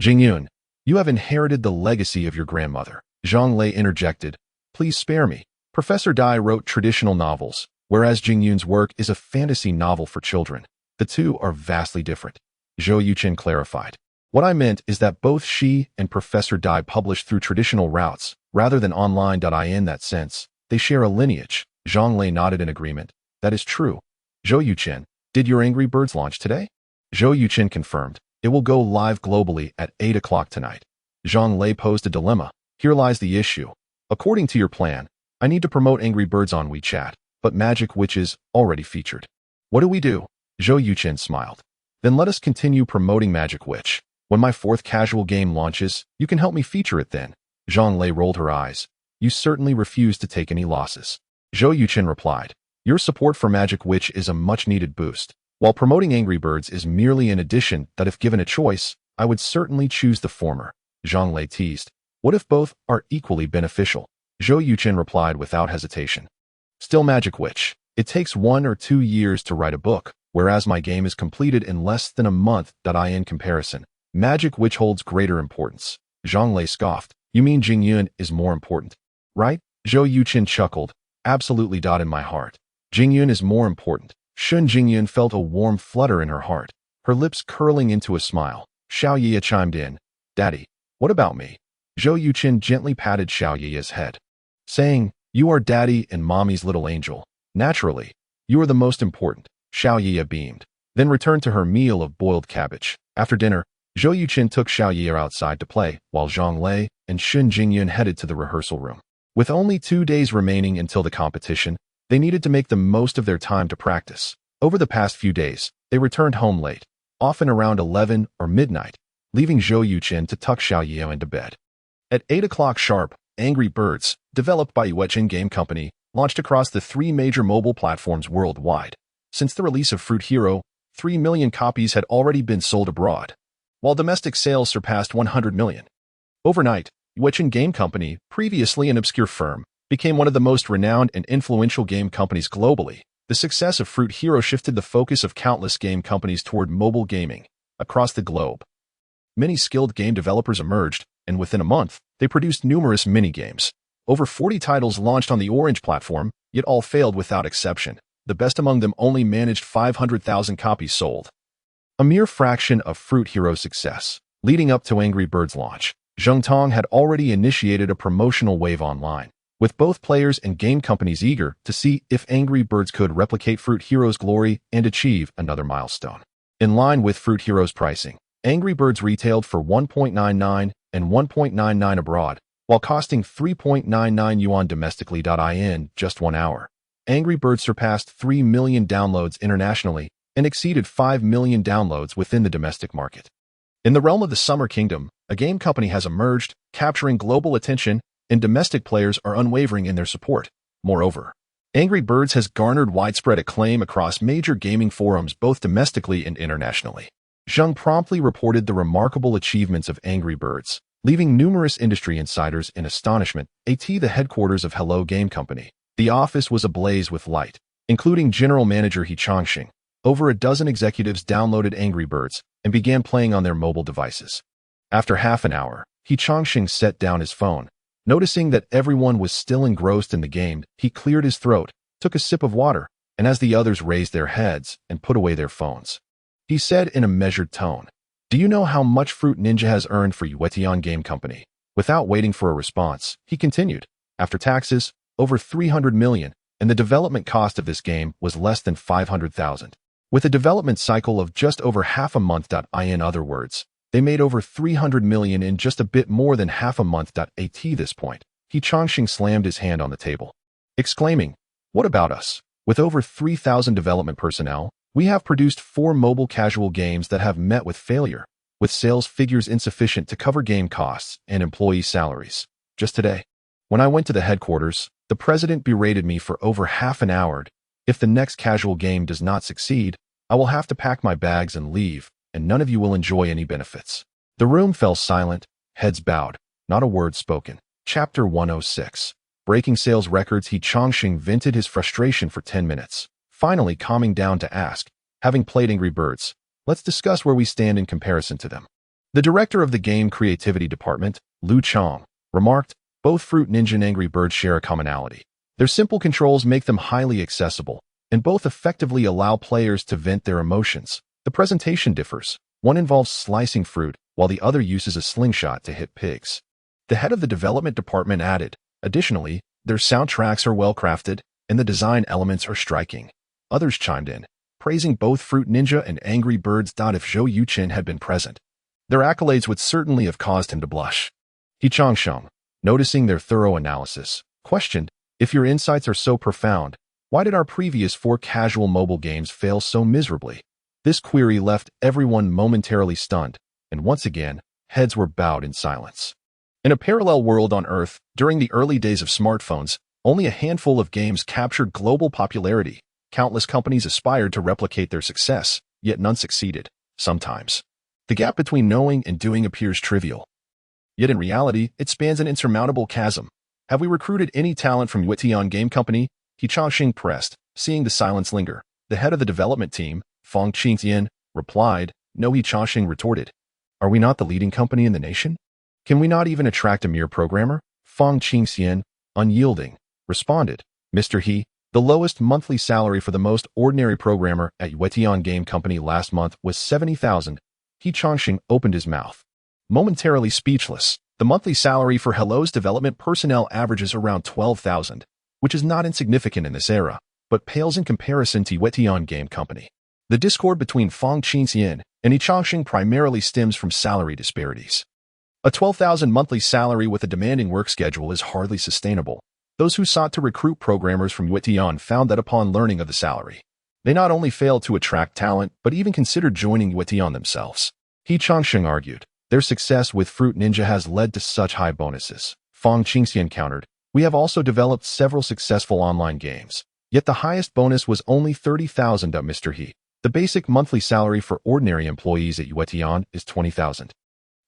A: "Jingyun, you have inherited the legacy of your grandmother." Zhang Lei interjected, "Please spare me. Professor Dai wrote traditional novels, whereas Jingyun's work is a fantasy novel for children. The two are vastly different." Zhou Yuchen clarified, "What I meant is that both she and Professor Dai published through traditional routes, rather than online. In that sense, they share a lineage." Zhang Lei nodded in agreement. "That is true." Zhou Yuchen, "Did your Angry Birds launch today?" Zhou Yuchen confirmed, "It will go live globally at 8 o'clock tonight." Zhang Lei posed a dilemma. "Here lies the issue. According to your plan, I need to promote Angry Birds on WeChat, but Magic Witch is already featured. What do we do?" Zhou Yuchen smiled. "Then let us continue promoting Magic Witch. When my 4th casual game launches, you can help me feature it then." Zhang Lei rolled her eyes. You certainly refuse to take any losses. Zhou Yuchen replied, your support for Magic Witch is a much-needed boost, while promoting Angry Birds is merely an addition that if given a choice, I would certainly choose the former. Zhang Lei teased, what if both are equally beneficial? Zhou Yuchen replied without hesitation. Still Magic Witch. It takes 1 or 2 years to write a book, whereas my game is completed in less than a month. In comparison, Magic Witch holds greater importance. Zhang Lei scoffed. You mean Jingyun is more important, right? Zhou Yuchen chuckled. Absolutely. In my heart, Jingyun is more important. Shun Jingyun felt a warm flutter in her heart, her lips curling into a smile. Xiao Yiya chimed in. Daddy, what about me? Zhou Yuchen gently patted Xiao Yiya's head, saying, you are Daddy and Mommy's little angel. Naturally, you are the most important. Xiao Yiya beamed, then returned to her meal of boiled cabbage. After dinner, Zhou Yuchen took Xiao Yiya outside to play, while Zhang Lei and Shun Jingyun headed to the rehearsal room. With only 2 days remaining until the competition, they needed to make the most of their time to practice. Over the past few days, they returned home late, often around 11 or midnight, leaving Zhou Yuchen to tuck Xiao Yiya into bed. At 8 o'clock sharp, Angry Birds, developed by Yuchen Game Company, launched across the 3 major mobile platforms worldwide. Since the release of Fruit Hero, 3 million copies had already been sold abroad, while domestic sales surpassed 100 million. Overnight, Yuchen Game Company, previously an obscure firm, became one of the most renowned and influential game companies globally. The success of Fruit Hero shifted the focus of countless game companies toward mobile gaming across the globe. Many skilled game developers emerged, and within a month, they produced numerous mini-games. Over 40 titles launched on the Orange platform, yet all failed without exception. The best among them only managed 500,000 copies sold, a mere fraction of Fruit Hero's success. Leading up to Angry Birds' launch, Zhengtong had already initiated a promotional wave online, with both players and game companies eager to see if Angry Birds could replicate Fruit Hero's glory and achieve another milestone. In line with Fruit Hero's pricing, Angry Birds retailed for 1.99 and 1.99 abroad, while costing 3.99 yuan domestically. In just 1 hour, Angry Birds surpassed 3 million downloads internationally and exceeded 5 million downloads within the domestic market. In the realm of the Summer Kingdom, a game company has emerged, capturing global attention, and domestic players are unwavering in their support. Moreover, Angry Birds has garnered widespread acclaim across major gaming forums both domestically and internationally. Zheng promptly reported the remarkable achievements of Angry Birds, leaving numerous industry insiders in astonishment. The headquarters of Hello Game Company. The office was ablaze with light, including General Manager He Changxing. Over a dozen executives downloaded Angry Birds and began playing on their mobile devices. After half an hour, He Changxing set down his phone. Noticing that everyone was still engrossed in the game, he cleared his throat, took a sip of water, and as the others raised their heads and put away their phones, he said in a measured tone, do you know how much Fruit Ninja has earned for Yuchen Game Company? Without waiting for a response, he continued, after taxes, over 300 million, and the development cost of this game was less than 500,000. With a development cycle of just over half a month. In other words, they made over 300 million in just a bit more than half a month. At this point, He Changxing slammed his hand on the table, exclaiming, what about us? With over 3,000 development personnel, we have produced 4 mobile casual games that have met with failure, with sales figures insufficient to cover game costs and employee salaries. Just today, when I went to the headquarters, the president berated me for over half an hour. If the next casual game does not succeed, I will have to pack my bags and leave, and none of you will enjoy any benefits. The room fell silent, heads bowed, not a word spoken. Chapter 106. Breaking sales records. He Changxing vented his frustration for 10 minutes, finally calming down to ask, having played Angry Birds, let's discuss where we stand in comparison to them. The director of the game creativity department, Lu Chong, remarked, both Fruit Ninja and Angry Birds share a commonality. Their simple controls make them highly accessible, and both effectively allow players to vent their emotions. The presentation differs. One involves slicing fruit, while the other uses a slingshot to hit pigs. The head of the development department added, additionally, their soundtracks are well-crafted, and the design elements are striking. Others chimed in, praising both Fruit Ninja and Angry Birds. If Zhou Yuchen had been present, their accolades would certainly have caused him to blush. He Changxing, noticing their thorough analysis, questioned, if your insights are so profound, why did our previous 4 casual mobile games fail so miserably? This query left everyone momentarily stunned, and once again, heads were bowed in silence. In a parallel world on Earth, during the early days of smartphones, only a handful of games captured global popularity. Countless companies aspired to replicate their success, yet none succeeded. Sometimes, the gap between knowing and doing appears trivial. Yet in reality, it spans an insurmountable chasm. Have we recruited any talent from Yuetian Game Company? He Changxing pressed, seeing the silence linger. The head of the development team, Fang Qingxian, replied. No, He Changxing retorted. Are we not the leading company in the nation? Can we not even attract a mere programmer? Fang Qingxian, unyielding, responded. Mr. He, the lowest monthly salary for the most ordinary programmer at Yuetian Game Company last month was 70,000. He Changxing opened his mouth. Momentarily speechless, the monthly salary for Hello's development personnel averages around 12,000, which is not insignificant in this era, but pales in comparison to Yuetian Game Company. The discord between Fang Qingxian and He Changxing primarily stems from salary disparities. A 12,000 monthly salary with a demanding work schedule is hardly sustainable. Those who sought to recruit programmers from Yuetian found that upon learning of the salary, they not only failed to attract talent, but even considered joining Yuetian themselves. He Changxing argued. Their success with Fruit Ninja has led to such high bonuses. Fang Qingxian countered. We have also developed several successful online games. Yet the highest bonus was only 30,000. Mr. He. The basic monthly salary for ordinary employees at Yuetian is 20,000.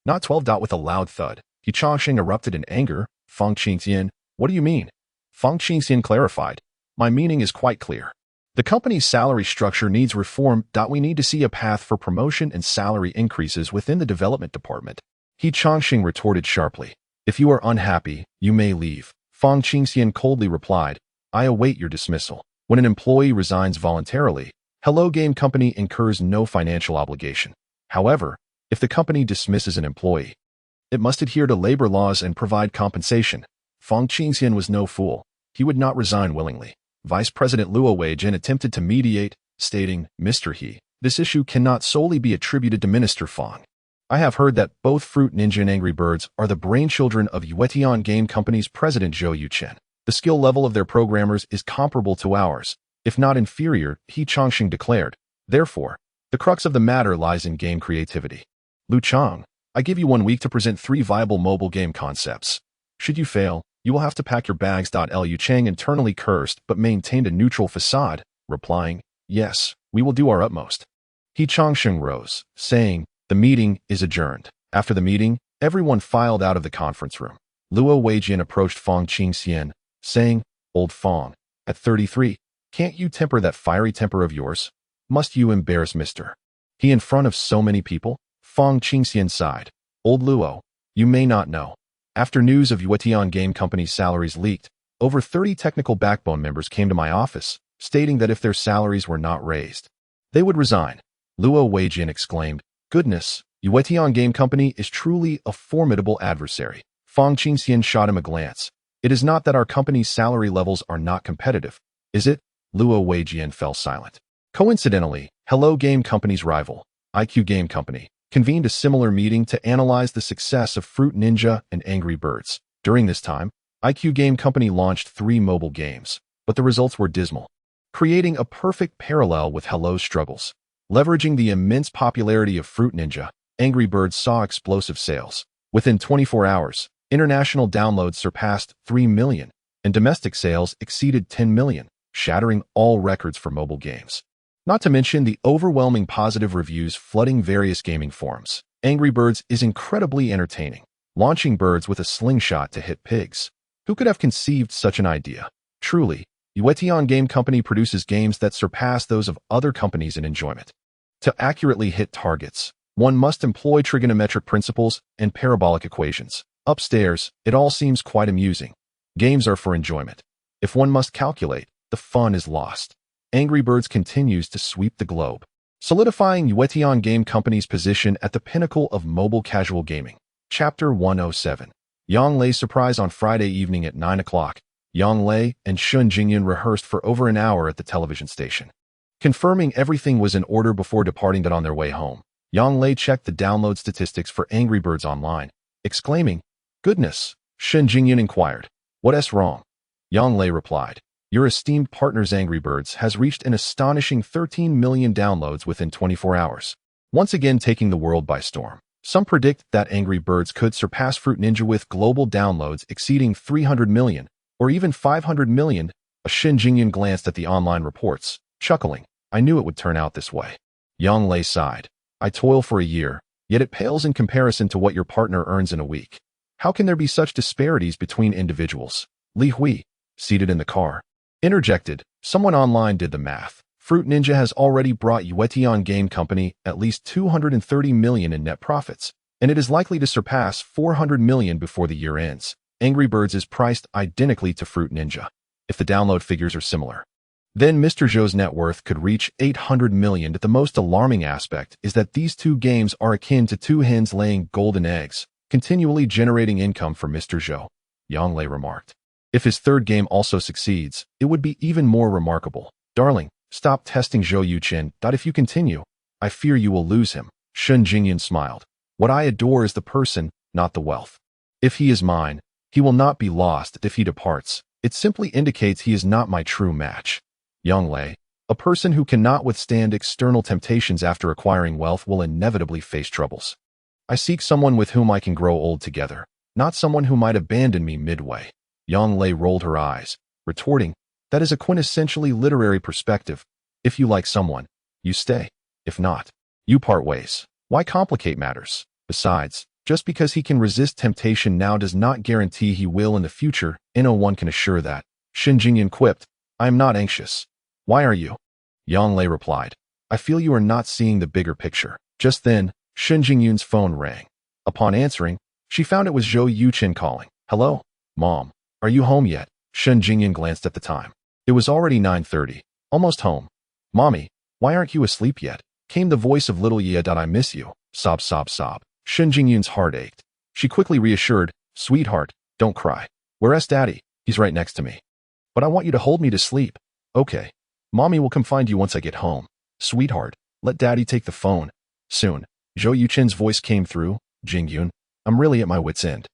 A: Not 12. With a loud thud, He Changxing erupted in anger. Fang Qingxian, what do you mean? Fang Qingxian clarified. My meaning is quite clear. The company's salary structure needs reform. We need to see a path for promotion and salary increases within the development department. He Changxing retorted sharply. If you are unhappy, you may leave. Fang Qingxian coldly replied. I await your dismissal. When an employee resigns voluntarily, Hello Game Company incurs no financial obligation. However, if the company dismisses an employee, it must adhere to labor laws and provide compensation. Fang Qingxian was no fool. He would not resign willingly. Vice President Luo Weijin attempted to mediate, stating, Mr. He, this issue cannot solely be attributed to Minister Fang. I have heard that both Fruit Ninja and Angry Birds are the brainchildren of Yuetian Game Company's president Zhou Yuchen. The skill level of their programmers is comparable to ours, if not inferior, He Changxing declared. Therefore, the crux of the matter lies in game creativity. Lu Chang, I give you 1 week to present 3 viable mobile game concepts. Should you fail, you will have to pack your bags. Liu Chang internally cursed but maintained a neutral facade, replying, Yes, we will do our utmost. He Changxing rose, saying, The meeting is adjourned. After the meeting, everyone filed out of the conference room. Luo Weijin approached Fang Qingxian, saying, Old Fang, at 33, can't you temper that fiery temper of yours? Must you embarrass Mr. He in front of so many people? Fang Qingxian sighed. Old Luo, you may not know. After news of Yuetian Game Company's salaries leaked, over 30 technical backbone members came to my office, stating that if their salaries were not raised, they would resign. Luo Weijin exclaimed, Goodness, Yuetian Game Company is truly a formidable adversary. Fang Qingxian shot him a glance. It is not that our company's salary levels are not competitive, is it? Luo Weijin fell silent. Coincidentally, Hello Game Company's rival, IQ Game Company, convened a similar meeting to analyze the success of Fruit Ninja and Angry Birds. During this time, IQ Game Company launched 3 mobile games, but the results were dismal, creating a perfect parallel with Hello's struggles. Leveraging the immense popularity of Fruit Ninja, Angry Birds saw explosive sales. Within 24 hours, international downloads surpassed 3 million, and domestic sales exceeded 10 million, shattering all records for mobile games. Not to mention the overwhelming positive reviews flooding various gaming forums. Angry Birds is incredibly entertaining, launching birds with a slingshot to hit pigs. Who could have conceived such an idea? Truly, Yuetian Game Company produces games that surpass those of other companies in enjoyment. To accurately hit targets, one must employ trigonometric principles and parabolic equations. Upstairs, it all seems quite amusing. Games are for enjoyment. If one must calculate, the fun is lost. Angry Birds continues to sweep the globe, solidifying Yuetian Game Company's position at the pinnacle of mobile casual gaming. Chapter 107. Yang Lei's surprise. On Friday evening at 9 o'clock, Yang Lei and Shun Jingyun rehearsed for over an hour at the television station. Confirming everything was in order before departing, that on their way home, Yang Lei checked the download statistics for Angry Birds Online, exclaiming, Goodness! Shun Jingyun inquired, What's wrong? Yang Lei replied, Your esteemed partner's Angry Birds has reached an astonishing 13 million downloads within 24 hours, once again taking the world by storm. Some predict that Angry Birds could surpass Fruit Ninja with global downloads exceeding 300 million, or even 500 million. Shen Jingyun glanced at the online reports, chuckling. I knew it would turn out this way. Yang Lei sighed. I toil for a year, yet it pales in comparison to what your partner earns in a week. How can there be such disparities between individuals? Li Hui, seated in the car, interjected. Someone online did the math. Fruit Ninja has already brought Yuetian Game Company at least 230 million in net profits, and it is likely to surpass 400 million before the year ends. Angry Birds is priced identically to Fruit Ninja, if the download figures are similar. Then Mr. Zhou's net worth could reach 800 million. The most alarming aspect is that these two games are akin to two hens laying golden eggs, continually generating income for Mr. Zhou, Yang Lei remarked. If his third game also succeeds, it would be even more remarkable. Darling, stop testing Zhou Yuchen. If you continue, I fear you will lose him. Shen Jingyun smiled. What I adore is the person, not the wealth. If he is mine, he will not be lost. If he departs, it simply indicates he is not my true match. Yang Lei, a person who cannot withstand external temptations after acquiring wealth will inevitably face troubles. I seek someone with whom I can grow old together, not someone who might abandon me midway. Yang Lei rolled her eyes, retorting, that is a quintessentially literary perspective. If you like someone, you stay. If not, you part ways. Why complicate matters? Besides, just because he can resist temptation now does not guarantee he will in the future. No one can assure that. Shen Jingyun quipped, I am not anxious. Why are you? Yang Lei replied, I feel you are not seeing the bigger picture. Just then, Shen Jingyun's phone rang. Upon answering, she found it was Zhou Yuchen calling. Hello, Mom. Are you home yet? Shen Jingyun glanced at the time. It was already 9:30. Almost home. Mommy, why aren't you asleep yet? Came the voice of little Yi. I miss you. Sob, sob, sob. Shen Jingyun's heart ached. She quickly reassured, Sweetheart, don't cry. Where's Daddy? He's right next to me. But I want you to hold me to sleep. Okay. Mommy will come find you once I get home. Sweetheart, let Daddy take the phone. Soon, Zhou Yuchen's voice came through. Jingyun, I'm really at my wit's end.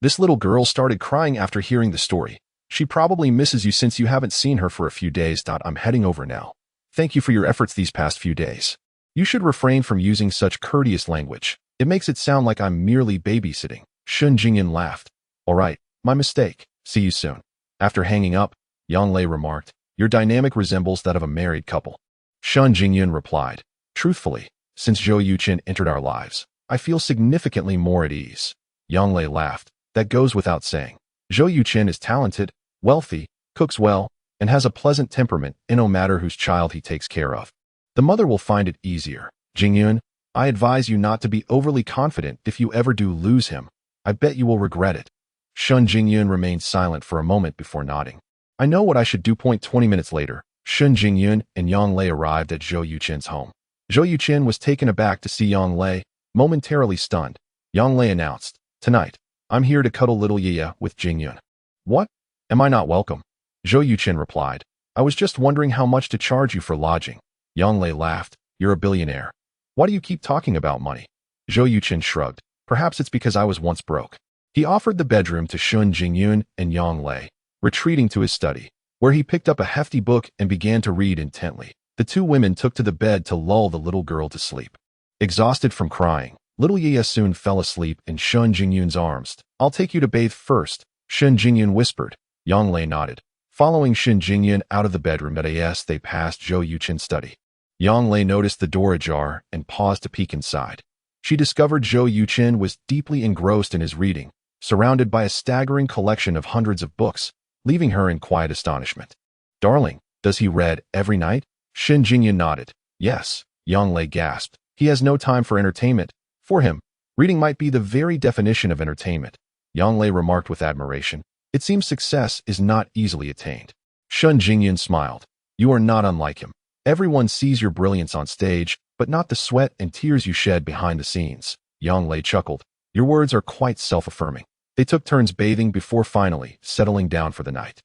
A: This little girl started crying after hearing the story. She probably misses you since you haven't seen her for a few days. I'm heading over now. Thank you for your efforts these past few days. You should refrain from using such courteous language. It makes it sound like I'm merely babysitting. Shen Jingyun laughed. All right, my mistake. See you soon. After hanging up, Yang Lei remarked, Your dynamic resembles that of a married couple. Shen Jingyun replied, Truthfully, since Zhou Yuchen entered our lives, I feel significantly more at ease. Yang Lei laughed. That goes without saying. Zhou Yuchen is talented, wealthy, cooks well, and has a pleasant temperament, no matter whose child he takes care of. The mother will find it easier. Jingyun, I advise you not to be overly confident. If you ever do lose him, I bet you will regret it. Shen Jingyun remained silent for a moment before nodding. I know what I should do. 20 minutes later, Shen Jingyun and Yang Lei arrived at Zhou Yuchen's home. Zhou Yuchen was taken aback to see Yang Lei, momentarily stunned. Yang Lei announced, Tonight, I'm here to cuddle little Yi with Jingyun. What? Am I not welcome? Zhou Yuchen replied, I was just wondering how much to charge you for lodging. Yang Lei laughed, You're a billionaire. Why do you keep talking about money? Zhou Yuchen shrugged. Perhaps it's because I was once broke. He offered the bedroom to Shen Jingyun and Yang Lei, retreating to his study, where he picked up a hefty book and began to read intently. The two women took to the bed to lull the little girl to sleep. Exhausted from crying, little Yi soon fell asleep in Shen Jingyun's arms. I'll take you to bathe first, Shen Jingyun whispered. Yang Lei nodded. Following Shen Jingyun out of the bedroom they passed Zhou Yuchen's study. Yang Lei noticed the door ajar and paused to peek inside. She discovered Zhou Yuchen was deeply engrossed in his reading, surrounded by a staggering collection of hundreds of books, leaving her in quiet astonishment. Darling, does he read every night? Shen Jingyun nodded. Yes, Yang Lei gasped. He has no time for entertainment. For him, reading might be the very definition of entertainment. Yang Lei remarked with admiration. It seems success is not easily attained. Shen Jingyun smiled. You are not unlike him. Everyone sees your brilliance on stage, but not the sweat and tears you shed behind the scenes. Yang Lei chuckled. Your words are quite self-affirming. They took turns bathing before finally settling down for the night.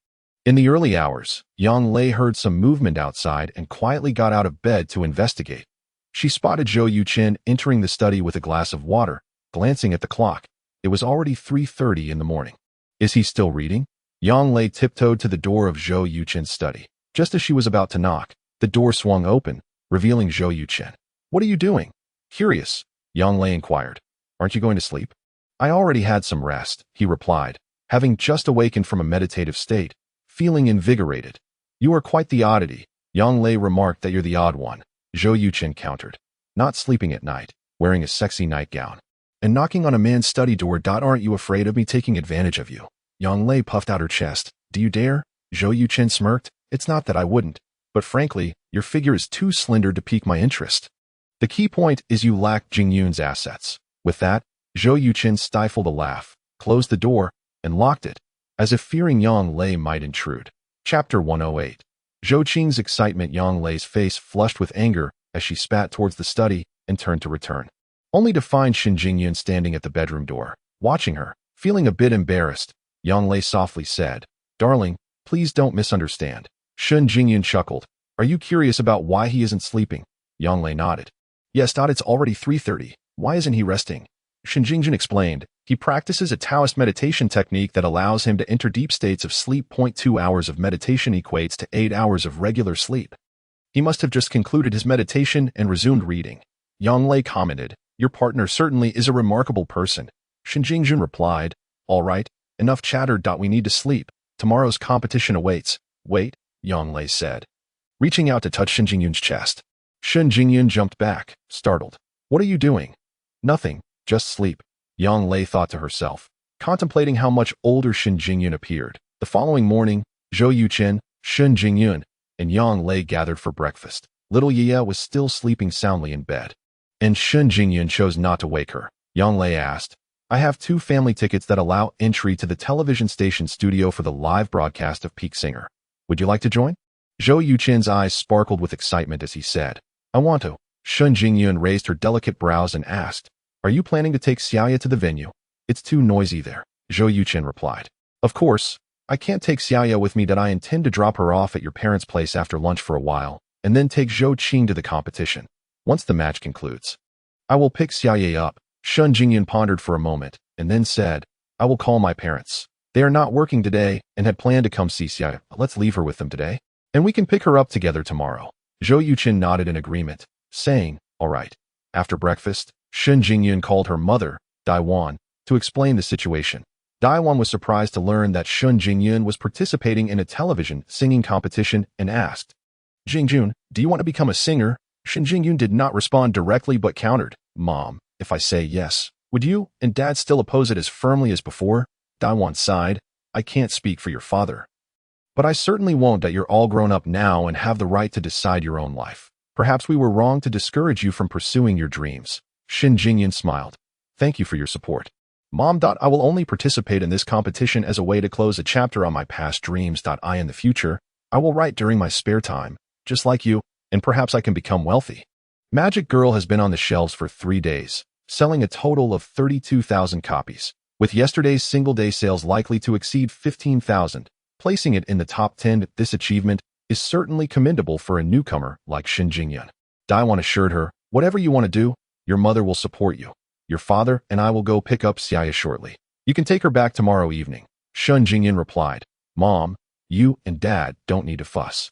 A: In the early hours, Yang Lei heard some movement outside and quietly got out of bed to investigate. She spotted Zhou Yuchen entering the study with a glass of water. Glancing at the clock, it was already 3:30 in the morning. Is he still reading? Yang Lei tiptoed to the door of Zhou Yuchen's study. Just as she was about to knock, the door swung open, revealing Zhou Yuchen. What are you doing? Curious, Yang Lei inquired. Aren't you going to sleep? I already had some rest, he replied, having just awakened from a meditative state, feeling invigorated. You are quite the oddity. Yang Lei remarked. That you're the odd one, Zhou Yuchen countered. Not sleeping at night, wearing a sexy nightgown, and knocking on a man's study door. Aren't you afraid of me taking advantage of you? Yang Lei puffed out her chest. Do you dare? Zhou Yuchen smirked. It's not that I wouldn't, but frankly, your figure is too slender to pique my interest. The key point is you lack Jingyun's assets. With that, Zhou Yuchen stifled a laugh, closed the door, and locked it, as if fearing Yang Lei might intrude. Chapter 108. Zhou Qing's excitement. Yang Lei's face flushed with anger as she spat towards the study and turned to return, only to find Shen Jingyun standing at the bedroom door, watching her. Feeling a bit embarrassed, Yang Lei softly said, Darling, please don't misunderstand. Shen Jingyun chuckled. Are you curious about why he isn't sleeping? Yang Lei nodded. Yes, it's already 3:30. Why isn't he resting? Shen Jingyun explained. He practices a Taoist meditation technique that allows him to enter deep states of sleep. 2 hours of meditation equates to 8 hours of regular sleep. He must have just concluded his meditation and resumed reading. Yang Lei commented, Your partner certainly is a remarkable person. Shen Jingyun replied, All right, enough chatter. We need to sleep. Tomorrow's competition awaits. Wait, Yang Lei said, reaching out to touch Shen Jingyun's chest. Shen Jingyun jumped back, startled. What are you doing? Nothing, just sleep, Yang Lei thought to herself, contemplating how much older Shen Jingyun appeared. The following morning, Zhou Yuchen, Shen Jingyun, and Yang Lei gathered for breakfast. Little Yia was still sleeping soundly in bed, and Shen Jingyun chose not to wake her. Yang Lei asked, I have 2 family tickets that allow entry to the television station studio for the live broadcast of Peak Singer. Would you like to join? Zhou Yuchen's eyes sparkled with excitement as he said, I want to. Shen Jingyun raised her delicate brows and asked, Are you planning to take Xiaya to the venue? It's too noisy there, Zhou Yuchen replied. Of course, I can't take Xiaya with me. I intend to drop her off at your parents' place after lunch for a while, and then take Zhou Qing to the competition. Once the match concludes, I will pick Xiaya up. Shen Jingyun pondered for a moment, and then said, I will call my parents. They are not working today and had planned to come see Xiaya. Let's leave her with them today, and we can pick her up together tomorrow. Zhou Yuchen nodded in agreement, saying, All right. After breakfast, Shen Jingyun called her mother, Daiwan, to explain the situation. Daiwan was surprised to learn that Shen Jingyun was participating in a television singing competition and asked, Jingyun, do you want to become a singer? Shen Jingyun did not respond directly but countered, Mom, if I say yes, would you and Dad still oppose it as firmly as before? Daiwan sighed, I can't speak for your father, but I certainly won't. That you're all grown up now and have the right to decide your own life. Perhaps we were wrong to discourage you from pursuing your dreams. Shen Jingyun smiled. Thank you for your support. Mom. I will only participate in this competition as a way to close a chapter on my past dreams. In the future, I will write during my spare time, just like you, and perhaps I can become wealthy. Magic Girl has been on the shelves for 3 days, selling a total of 32,000 copies, with yesterday's single-day sales likely to exceed 15,000, placing it in the top 10. This achievement is certainly commendable for a newcomer like Shen Jingyun. Daiwan assured her, Whatever you want to do, your mother will support you. Your father and I will go pick up Xiaya shortly. You can take her back tomorrow evening. Shen Jingyun replied, Mom, you and Dad don't need to fuss.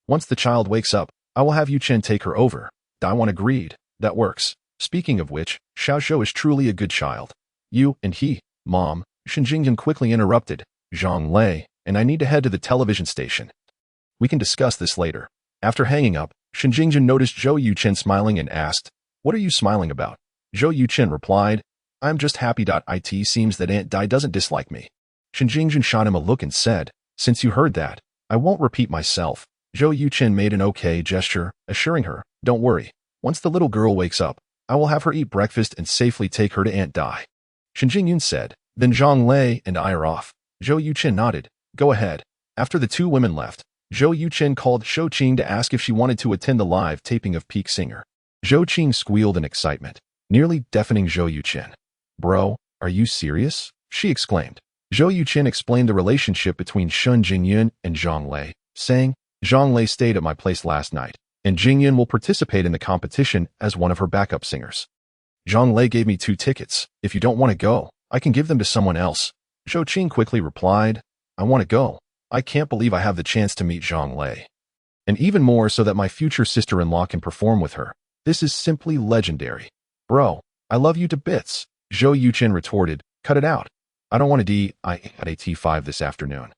A: Once the child wakes up, I will have Yuchen take her over. Daiwan agreed. That works. Speaking of which, Xiaozhou is truly a good child. You and he, Mom, Shen Jingyun quickly interrupted, Zhang Lei, and I need to head to the television station. We can discuss this later. After hanging up, Shen Jingyun noticed Zhou Yuchen smiling and asked, What are you smiling about? Zhou Yuchen replied, I'm just happy. It seems that Aunt Dai doesn't dislike me. Shen Jingyun shot him a look and said, Since you heard that, I won't repeat myself. Zhou Yuchen made an okay gesture, assuring her, Don't worry. Once the little girl wakes up, I will have her eat breakfast and safely take her to Aunt Dai. Shen Jingyun said, Then Zhang Lei and I are off. Zhou Yuchen nodded. Go ahead. After the 2 women left, Zhou Yuchen called Zhou Qing to ask if she wanted to attend the live taping of Peak Singer. Zhou Qing squealed in excitement, nearly deafening Zhou Yuchen. Bro, are you serious? She exclaimed. Zhou Yuchen explained the relationship between Shen Jingyun and Zhang Lei, saying, Zhang Lei stayed at my place last night, and Jingyun will participate in the competition as one of her backup singers. Zhang Lei gave me 2 tickets. If you don't want to go, I can give them to someone else. Zhou Qing quickly replied, I want to go. I can't believe I have the chance to meet Zhang Lei. And even more so that my future sister-in-law can perform with her. This is simply legendary. Bro, I love you to bits. Zhou Yuchen retorted, cut it out. I don't want to D. I at a T5 this afternoon.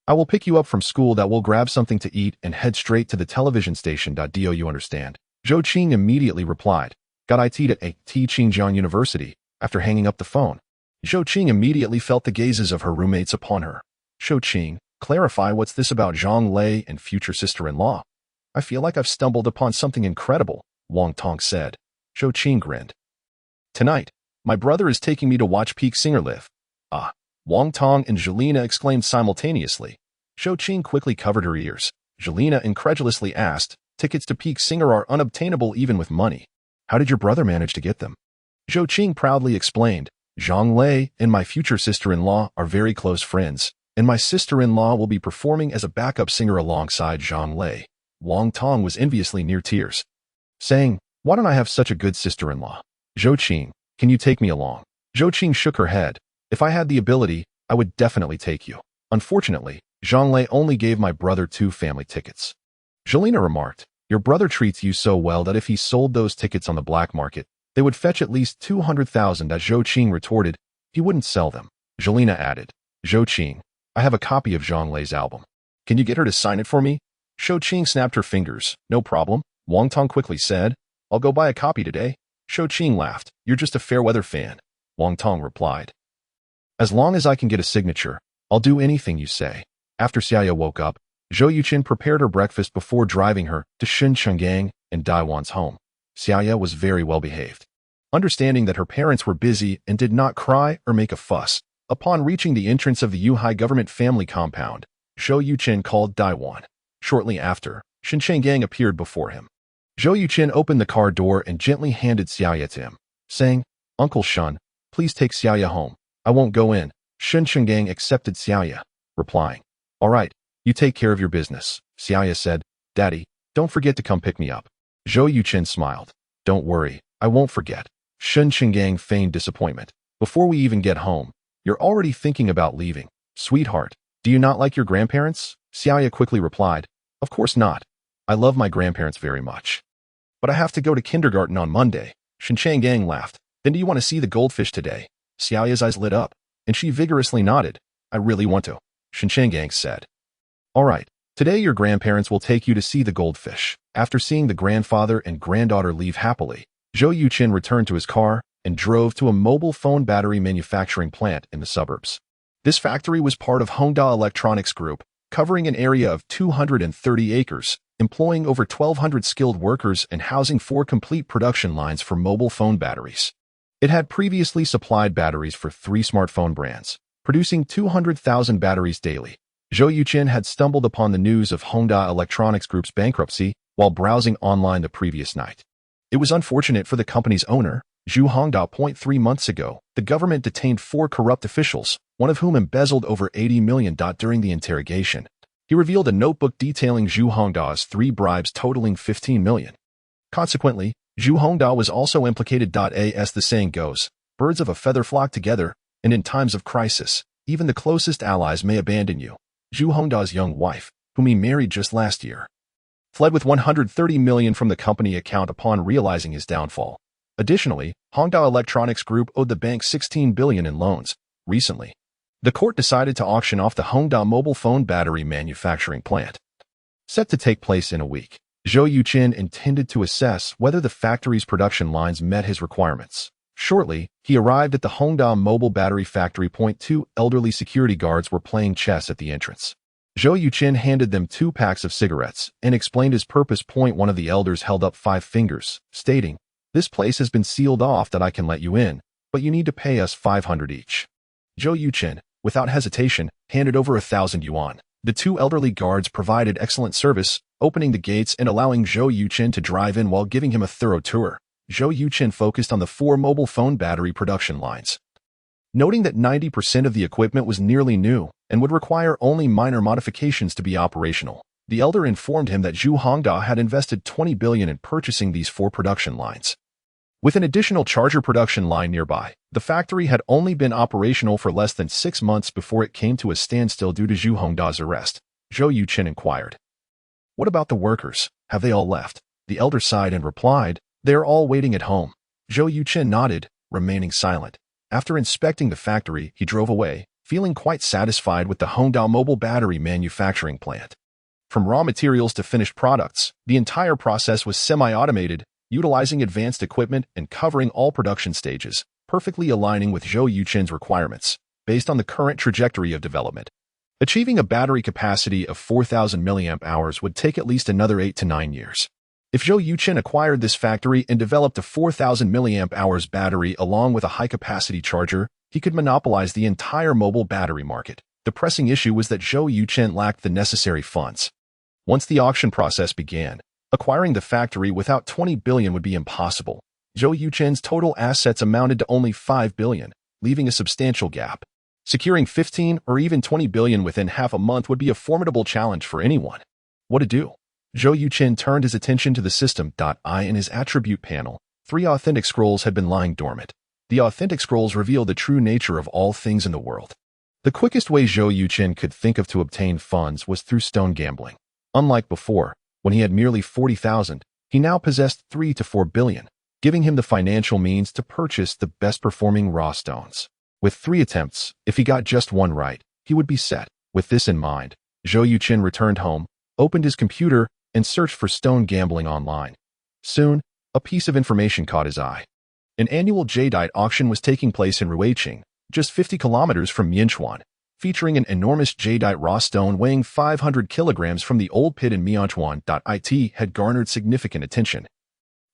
A: I will pick you up from school that will grab something to eat and head straight to the television station. Do you understand? Zhou Qing immediately replied, got IT'd at a Qingjiang University, after hanging up the phone. Zhou Qing immediately felt the gazes of her roommates upon her. Zhou Qing, clarify what's this about Zhang Lei and future sister-in-law? I feel like I've stumbled upon something incredible, Wang Tong said. Zhou Qing grinned. Tonight, my brother is taking me to watch Peak Singer live. Ah, Wang Tong and Jelena exclaimed simultaneously. Zhou Qing quickly covered her ears. Jelena incredulously asked, tickets to Peak Singer are unobtainable even with money. How did your brother manage to get them? Zhou Qing proudly explained, Zhang Lei and my future sister-in-law are very close friends, and my sister-in-law will be performing as a backup singer alongside Zhang Lei. Wang Tong was enviously near tears, saying, why don't I have such a good sister-in-law? Zhou Qing, can you take me along? Zhou Qing shook her head. If I had the ability, I would definitely take you. Unfortunately, Zhang Lei only gave my brother 2 family tickets. Jelena remarked, your brother treats you so well that if he sold those tickets on the black market, they would fetch at least 200,000. As Zhou Qing retorted, he wouldn't sell them. Jelena added, Zhou Qing, I have a copy of Zhang Lei's album. Can you get her to sign it for me? Zhou Qing snapped her fingers. No problem, Wang Tong quickly said. I'll go buy a copy today. Zhou Qing laughed. You're just a fair-weather fan, Wang Tong replied. As long as I can get a signature, I'll do anything you say. After Xiaoya woke up, Zhou Yuchen prepared her breakfast before driving her to Shenzhengang and Daiwan's home. Xiaoya was very well behaved. Understanding that her parents were busy and did not cry or make a fuss, upon reaching the entrance of the Yuhai government family compound, Zhou Yuchen called Daiwan. Shortly after, Shenzhengang appeared before him. Zhou Yuchen opened the car door and gently handed Xiaoya to him, saying, Uncle Shun, please take Xiaoya home. I won't go in. Shenzhengang accepted Xiaoya, replying, all right, you take care of your business. Xiaoya said, Daddy, don't forget to come pick me up. Zhou Yuchen smiled. Don't worry, I won't forget. Shenzhengang feigned disappointment. Before we even get home, you're already thinking about leaving. Sweetheart, do you not like your grandparents? Xiaoya quickly replied, of course not. I love my grandparents very much. But I have to go to kindergarten on Monday. Shenzhengang laughed. Then do you want to see the goldfish today? Xiaoya's eyes lit up, and she vigorously nodded. I really want to, Shenzhengang said. All right, today your grandparents will take you to see the goldfish. After seeing the grandfather and granddaughter leave happily, Zhou Yuchen returned to his car and drove to a mobile phone battery manufacturing plant in the suburbs. This factory was part of Hongda Electronics Group, covering an area of 230 acres, employing over 1,200 skilled workers and housing 4 complete production lines for mobile phone batteries. It had previously supplied batteries for 3 smartphone brands, producing 200,000 batteries daily. Zhou Yuchen had stumbled upon the news of Hongda Electronics Group's bankruptcy while browsing online the previous night. It was unfortunate for the company's owner, Zhu Hongda. 3 months ago, the government detained 4 corrupt officials, one of whom embezzled over 80 million. During the interrogation, he revealed a notebook detailing Zhu Hongda's 3 bribes totaling 15 million. Consequently, Zhu Hongda was also implicated. As the saying goes, birds of a feather flock together, and in times of crisis, even the closest allies may abandon you. Zhu Hongda's young wife, whom he married just last year, fled with 130 million from the company account upon realizing his downfall. Additionally, Hongda Electronics Group owed the bank 16 billion in loans. Recently, the court decided to auction off the Hongda mobile phone battery manufacturing plant. Set to take place in a week, Zhou Yuchen intended to assess whether the factory's production lines met his requirements. Shortly, he arrived at the Hongda mobile battery factory. 2 elderly security guards were playing chess at the entrance. Zhou Yuchen handed them 2 packs of cigarettes and explained his purpose. One of the elders held up 5 fingers, stating, this place has been sealed off that I can let you in, but you need to pay us 500 each. Zhou Yuchen, without hesitation, handed over 1,000 yuan. The 2 elderly guards provided excellent service, opening the gates and allowing Zhou Yuchen to drive in while giving him a thorough tour. Zhou Yuchen focused on the 4 mobile phone battery production lines. Noting that 90% of the equipment was nearly new and would require only minor modifications to be operational, the elder informed him that Zhu Hongda had invested 20 billion in purchasing these 4 production lines. With an additional charger production line nearby, the factory had only been operational for less than 6 months before it came to a standstill due to Zhu Hongda's arrest. Zhou Yuchen inquired, what about the workers? Have they all left? The elder sighed and replied, they are all waiting at home. Zhou Yuchen nodded, remaining silent. After inspecting the factory, he drove away, feeling quite satisfied with the Hongdao mobile battery manufacturing plant. From raw materials to finished products, the entire process was semi-automated, utilizing advanced equipment and covering all production stages, perfectly aligning with Zhou Yuchen's requirements, based on the current trajectory of development. Achieving a battery capacity of 4,000 mAh would take at least another 8 to 9 years. If Zhou Yuchen acquired this factory and developed a 4,000 mAh battery along with a high-capacity charger, he could monopolize the entire mobile battery market. The pressing issue was that Zhou Yuchen lacked the necessary funds. Once the auction process began, acquiring the factory without 20 billion would be impossible. Zhou Yuchen's total assets amounted to only 5 billion, leaving a substantial gap. Securing 15 or even 20 billion within half a month would be a formidable challenge for anyone. What to do? Zhou Yuchen turned his attention to the system.I in his attribute panel. 3 authentic scrolls had been lying dormant. The authentic scrolls reveal the true nature of all things in the world. The quickest way Zhou Yuchen could think of to obtain funds was through stone gambling. Unlike before, when he had merely 40,000, he now possessed 3 to 4 billion, giving him the financial means to purchase the best-performing raw stones. With 3 attempts, if he got just one right, he would be set. With this in mind, Zhou Yuchen returned home, opened his computer, and searched for stone gambling online. Soon, a piece of information caught his eye. An annual jadeite auction was taking place in Ruiqing, just 50 kilometers from Mianchuan, featuring an enormous jadeite raw stone weighing 500 kilograms from the old pit in Mianchuan. It had garnered significant attention.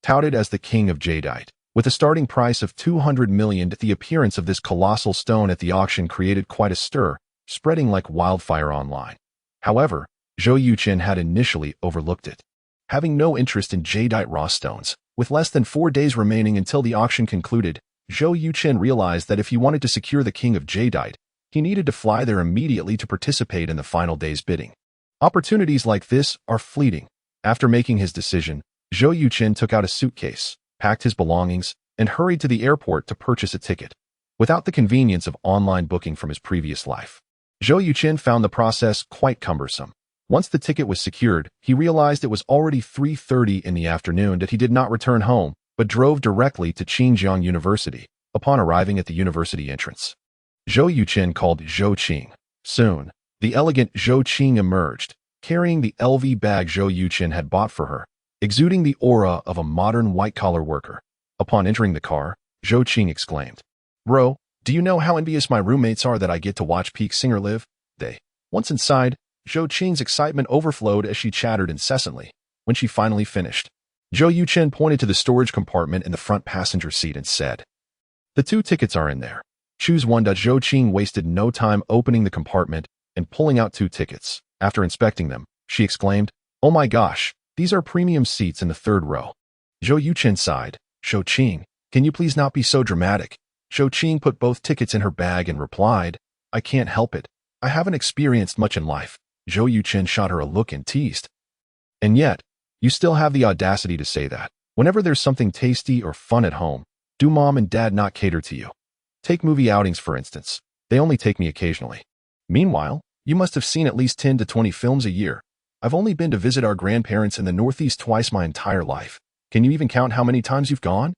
A: Touted as the king of jadeite, with a starting price of 200 million, the appearance of this colossal stone at the auction created quite a stir, spreading like wildfire online. However, Zhou Yuchen had initially overlooked it. Having no interest in jadeite raw stones, with less than 4 days remaining until the auction concluded, Zhou Yuchen realized that if he wanted to secure the king of jadeite, he needed to fly there immediately to participate in the final day's bidding. Opportunities like this are fleeting. After making his decision, Zhou Yuchen took out a suitcase, packed his belongings, and hurried to the airport to purchase a ticket. Without the convenience of online booking from his previous life, Zhou Yuchen found the process quite cumbersome. Once the ticket was secured, he realized it was already 3:30 in the afternoon that he did not return home, but drove directly to Qingjiang University. Upon arriving at the university entrance, Zhou Yuchen called Zhou Qing. Soon, the elegant Zhou Qing emerged, carrying the LV bag Zhou Yuchen had bought for her, exuding the aura of a modern white-collar worker. Upon entering the car, Zhou Qing exclaimed, "Bro, do you know how envious my roommates are that I get to watch Peak Singer live?" Once inside, Zhou Qing's excitement overflowed as she chattered incessantly. When she finally finished, Zhou Yuchen pointed to the storage compartment in the front passenger seat and said, "The 2 tickets are in there. Choose one." Zhou Qing wasted no time opening the compartment and pulling out 2 tickets. After inspecting them, she exclaimed, "Oh my gosh, these are premium seats in the 3rd row." Zhou Yuchen sighed. "Zhou Qing, can you please not be so dramatic?" Zhou Qing put both tickets in her bag and replied, "I can't help it. I haven't experienced much in life." Zhou Yuchen shot her a look and teased, "And yet, you still have the audacity to say that. Whenever there's something tasty or fun at home, do mom and dad not cater to you? Take movie outings, for instance. They only take me occasionally. Meanwhile, you must have seen at least 10 to 20 films a year. I've only been to visit our grandparents in the Northeast twice my entire life. Can you even count how many times you've gone?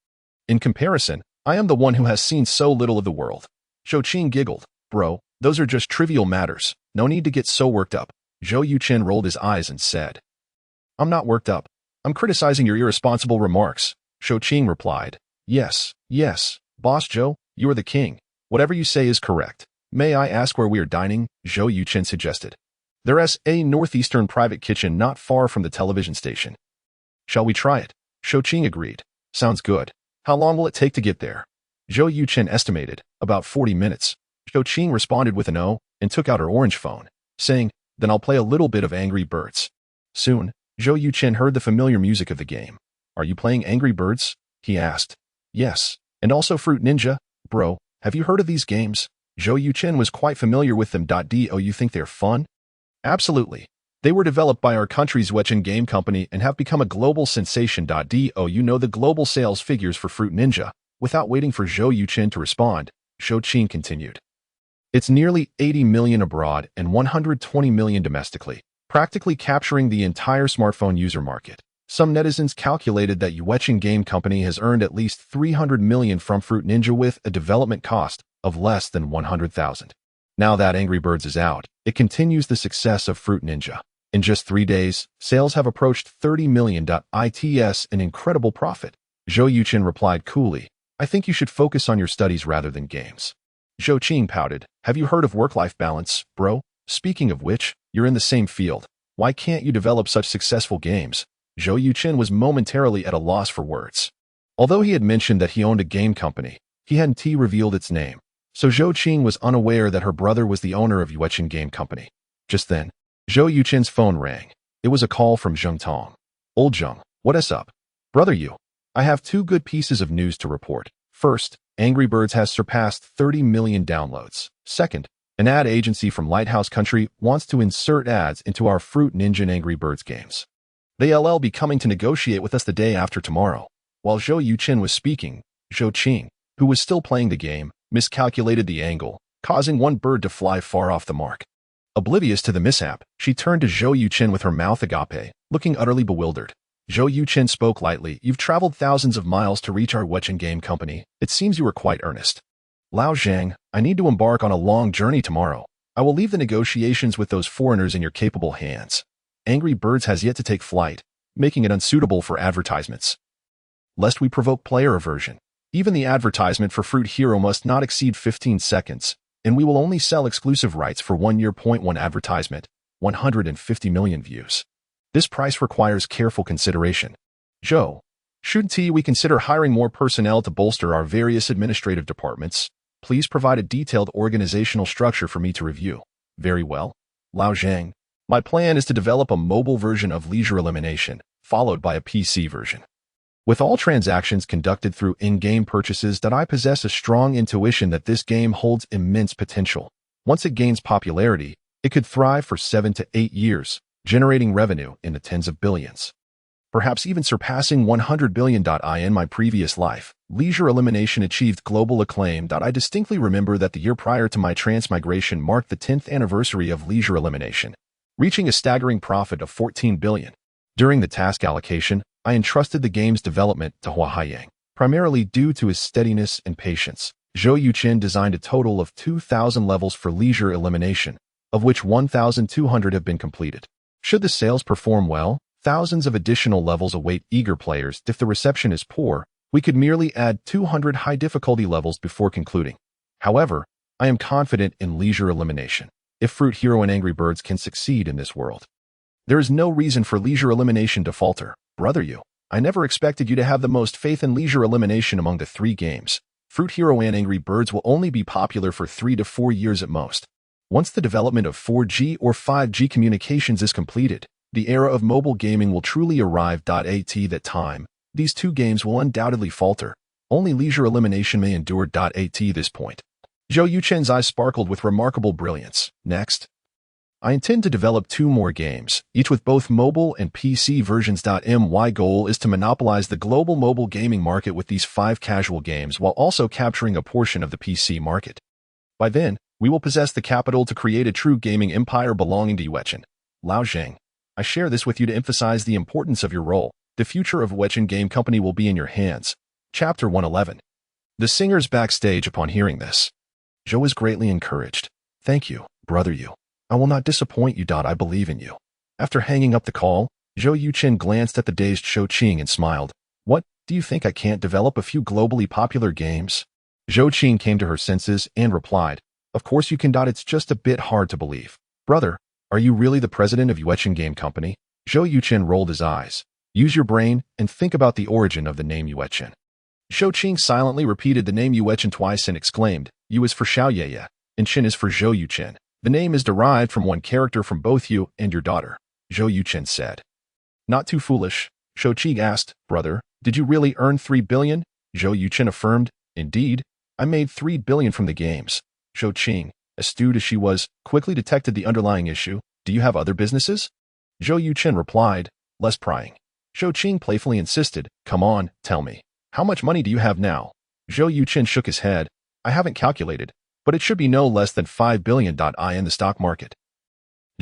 A: In comparison, I am the one who has seen so little of the world." Zhou Qing giggled. "Bro, those are just trivial matters. No need to get so worked up." Zhou Yuchen rolled his eyes and said, "I'm not worked up. I'm criticizing your irresponsible remarks." Zhou Qing replied, Yes, Boss Zhou, you are the king. Whatever you say is correct. May I ask where we are dining?" Zhou Yuchen suggested. "There's a northeastern private kitchen not far from the television station." "Shall we try it?" Zhou Qing agreed. "Sounds good. How long will it take to get there?" Zhou Yuchen estimated, about 40 minutes. Zhou Qing responded with an O and took out her orange phone, saying, "Then I'll play a little bit of Angry Birds." Soon, Zhou Yuchen heard the familiar music of the game. "Are you playing Angry Birds?" he asked. "Yes, and also Fruit Ninja. Bro, have you heard of these games?" Zhou Yuchen was quite familiar with them. Do you think they're fun? Absolutely. They were developed by our country's Yuchen game company and have become a global sensation. Do you know the global sales figures for Fruit Ninja? Without waiting for Zhou Yuchen to respond, Zhou Qing continued. "It's nearly 80 million abroad and 120 million domestically, practically capturing the entire smartphone user market. Some netizens calculated that Yuechen Game Company has earned at least 300 million from Fruit Ninja with a development cost of less than 100,000. Now that Angry Birds is out, it continues the success of Fruit Ninja. In just 3 days, sales have approached 30 million. It's an incredible profit. Zhou Yuchen replied coolly, I think you should focus on your studies rather than games. Zhou Qing pouted, have you heard of work-life balance, bro? Speaking of which, you're in the same field. Why can't you develop such successful games? Zhou Yuchen was momentarily at a loss for words. Although he had mentioned that he owned a game company, he hadn't revealed its name, so Zhou Qing was unaware that her brother was the owner of Yuechen Game Company. Just then, Zhou Yuchen's phone rang. It was a call from Zheng Tong. Old Zheng, what's up? Brother Yu, I have 2 good pieces of news to report. First, Angry Birds has surpassed 30 million downloads. Second, an ad agency from Lighthouse Country wants to insert ads into our Fruit Ninja and Angry Birds games. They'll be coming to negotiate with us the day after tomorrow. While Zhou Yuchen was speaking, Zhou Qing, who was still playing the game, miscalculated the angle, causing one bird to fly far off the mark. Oblivious to the mishap, she turned to Zhou Yuchen with her mouth agape, looking utterly bewildered. Zhou Yuchen spoke lightly, you've traveled thousands of miles to reach our Yuechen Game Company. It seems you were quite earnest. Lao Zhang, I need to embark on a long journey tomorrow. I will leave the negotiations with those foreigners in your capable hands. Angry Birds has yet to take flight, making it unsuitable for advertisements. Lest we provoke player aversion. Even the advertisement for Fruit Hero must not exceed 15 seconds, and we will only sell exclusive rights for 1 year. 1 advertisement, 150 million views. This price requires careful consideration. Zhou, shouldn't we consider hiring more personnel to bolster our various administrative departments? Please provide a detailed organizational structure for me to review. Very well. Lao Zhang, my plan is to develop a mobile version of Leisure Elimination, followed by a PC version. With all transactions conducted through in-game purchases, I possess a strong intuition that this game holds immense potential. Once it gains popularity, it could thrive for 7 to 8 years, generating revenue in the tens of billions. Perhaps even surpassing 100 billion. In my previous life, Leisure Elimination achieved global acclaim. I distinctly remember that the year prior to my transmigration marked the 10th anniversary of Leisure Elimination, reaching a staggering profit of 14 billion. During the task allocation, I entrusted the game's development to Hua Haiyang, primarily due to his steadiness and patience. Zhou Yuchen designed a total of 2,000 levels for Leisure Elimination, of which 1,200 have been completed. Should the sales perform well, thousands of additional levels await eager players. If the reception is poor, we could merely add 200 high-difficulty levels before concluding. However, I am confident in Leisure Elimination. If Fruit Hero and Angry Birds can succeed in this world, there is no reason for Leisure Elimination to falter. Brother Yu, I never expected you to have the most faith in Leisure Elimination among the 3 games. Fruit Hero and Angry Birds will only be popular for 3 to 4 years at most. Once the development of 4G or 5G communications is completed, the era of mobile gaming will truly arrive. At that time, these 2 games will undoubtedly falter. Only Leisure Elimination may endure. At this point, Zhou Yuchen's eyes sparkled with remarkable brilliance. Next, I intend to develop 2 more games, each with both mobile and PC versions. My goal is to monopolize the global mobile gaming market with these 5 casual games while also capturing a portion of the PC market. By then, we will possess the capital to create a true gaming empire belonging to Yuechen. Lao Zhang, I share this with you to emphasize the importance of your role. The future of Yuechen Game Company will be in your hands. Chapter 111. The singers backstage upon hearing this. Zhou is greatly encouraged. Thank you, brother Yu. I will not disappoint you. I believe in you. After hanging up the call, Zhou Yuchen glanced at the dazed Zhou Qing and smiled. What, do you think I can't develop a few globally popular games? Zhou Qing came to her senses and replied, Of course you can. It's just a bit hard to believe. Brother, are you really the president of Yuechen Game Company? Zhou Yuchen rolled his eyes. Use your brain and think about the origin of the name Yuechen. Zhou Qing silently repeated the name Yuechen twice and exclaimed, Yu is for Xiao Yeye, and Chen is for Zhou Yuchen. The name is derived from one character from both you and your daughter, Zhou Yuchen said. Not too foolish, Zhou Qing asked, Brother, did you really earn 3 billion? Zhou Yuchen affirmed, Indeed, I made 3 billion from the games. Zhou Qing, astute as she was, quickly detected the underlying issue. Do you have other businesses? Zhou Yuchen replied, less prying. Zhou Qing playfully insisted, Come on, tell me. How much money do you have now? Zhou Yuchen shook his head. I haven't calculated, but it should be no less than 5 billion. In the stock market.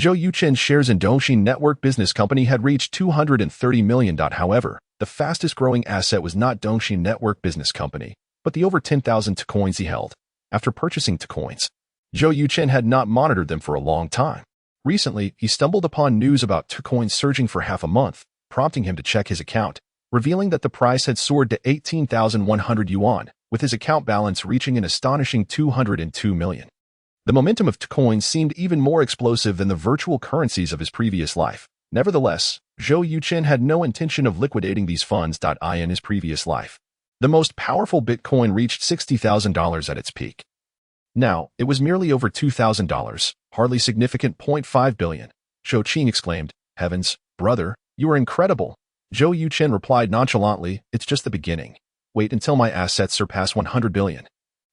A: Zhou Yuchen's shares in Dongxin Network Business Company had reached $230 million. However, the fastest-growing asset was not Dongxin Network Business Company, but the over 10,000 coins he held. After purchasing coins, Zhou Yuchen had not monitored them for a long time. Recently, he stumbled upon news about coins surging for half a month, prompting him to check his account, revealing that the price had soared to 18,100 yuan, with his account balance reaching an astonishing 202 million. The momentum of coins seemed even more explosive than the virtual currencies of his previous life. Nevertheless, Zhou Yuchen had no intention of liquidating these funds. In his previous life, the most powerful Bitcoin reached $60,000 at its peak. Now, it was merely over $2,000, hardly significant. 0.5 billion. Zhou Qing exclaimed, "Heavens, brother, you are incredible." Zhou Yuchen replied nonchalantly, "It's just the beginning. Wait until my assets surpass 100 billion.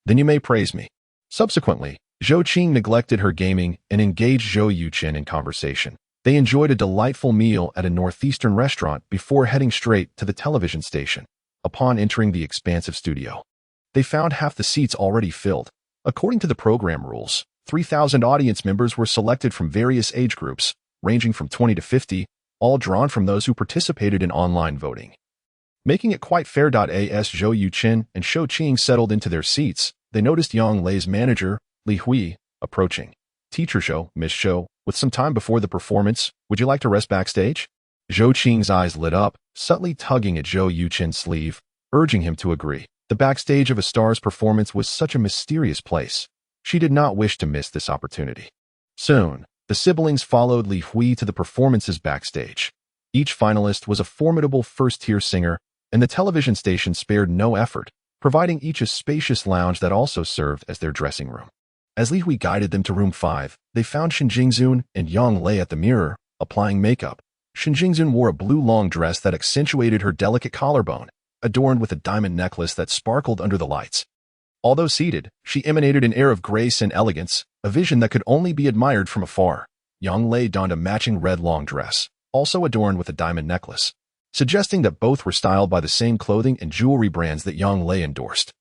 A: Then you may praise me." Subsequently, Zhou Qing neglected her gaming and engaged Zhou Yuchen in conversation. They enjoyed a delightful meal at a northeastern restaurant before heading straight to the television station. Upon entering the expansive studio, they found half the seats already filled. According to the program rules, 3,000 audience members were selected from various age groups, ranging from 20 to 50, all drawn from those who participated in online voting. Making it quite fair. As Zhou Yuchen and Zhou Qing settled into their seats, they noticed Yang Lei's manager, Li Hui, approaching. "Teacher Zhou, Miss Zhou, with some time before the performance, would you like to rest backstage?" Zhou Qing's eyes lit up, subtly tugging at Zhou Yuchen's sleeve, urging him to agree. The backstage of a star's performance was such a mysterious place. She did not wish to miss this opportunity. Soon, the siblings followed Li Hui to the performance's backstage. Each finalist was a formidable first-tier singer, and the television station spared no effort, providing each a spacious lounge that also served as their dressing room. As Li Hui guided them to room 5, they found Shen Jingzun and Yang Lei at the mirror, applying makeup. Shen Jingzun wore a blue long dress that accentuated her delicate collarbone, adorned with a diamond necklace that sparkled under the lights. Although seated, she emanated an air of grace and elegance, a vision that could only be admired from afar. Yang Lei donned a matching red long dress, also adorned with a diamond necklace, suggesting that both were styled by the same clothing and jewelry brands that Yang Lei endorsed.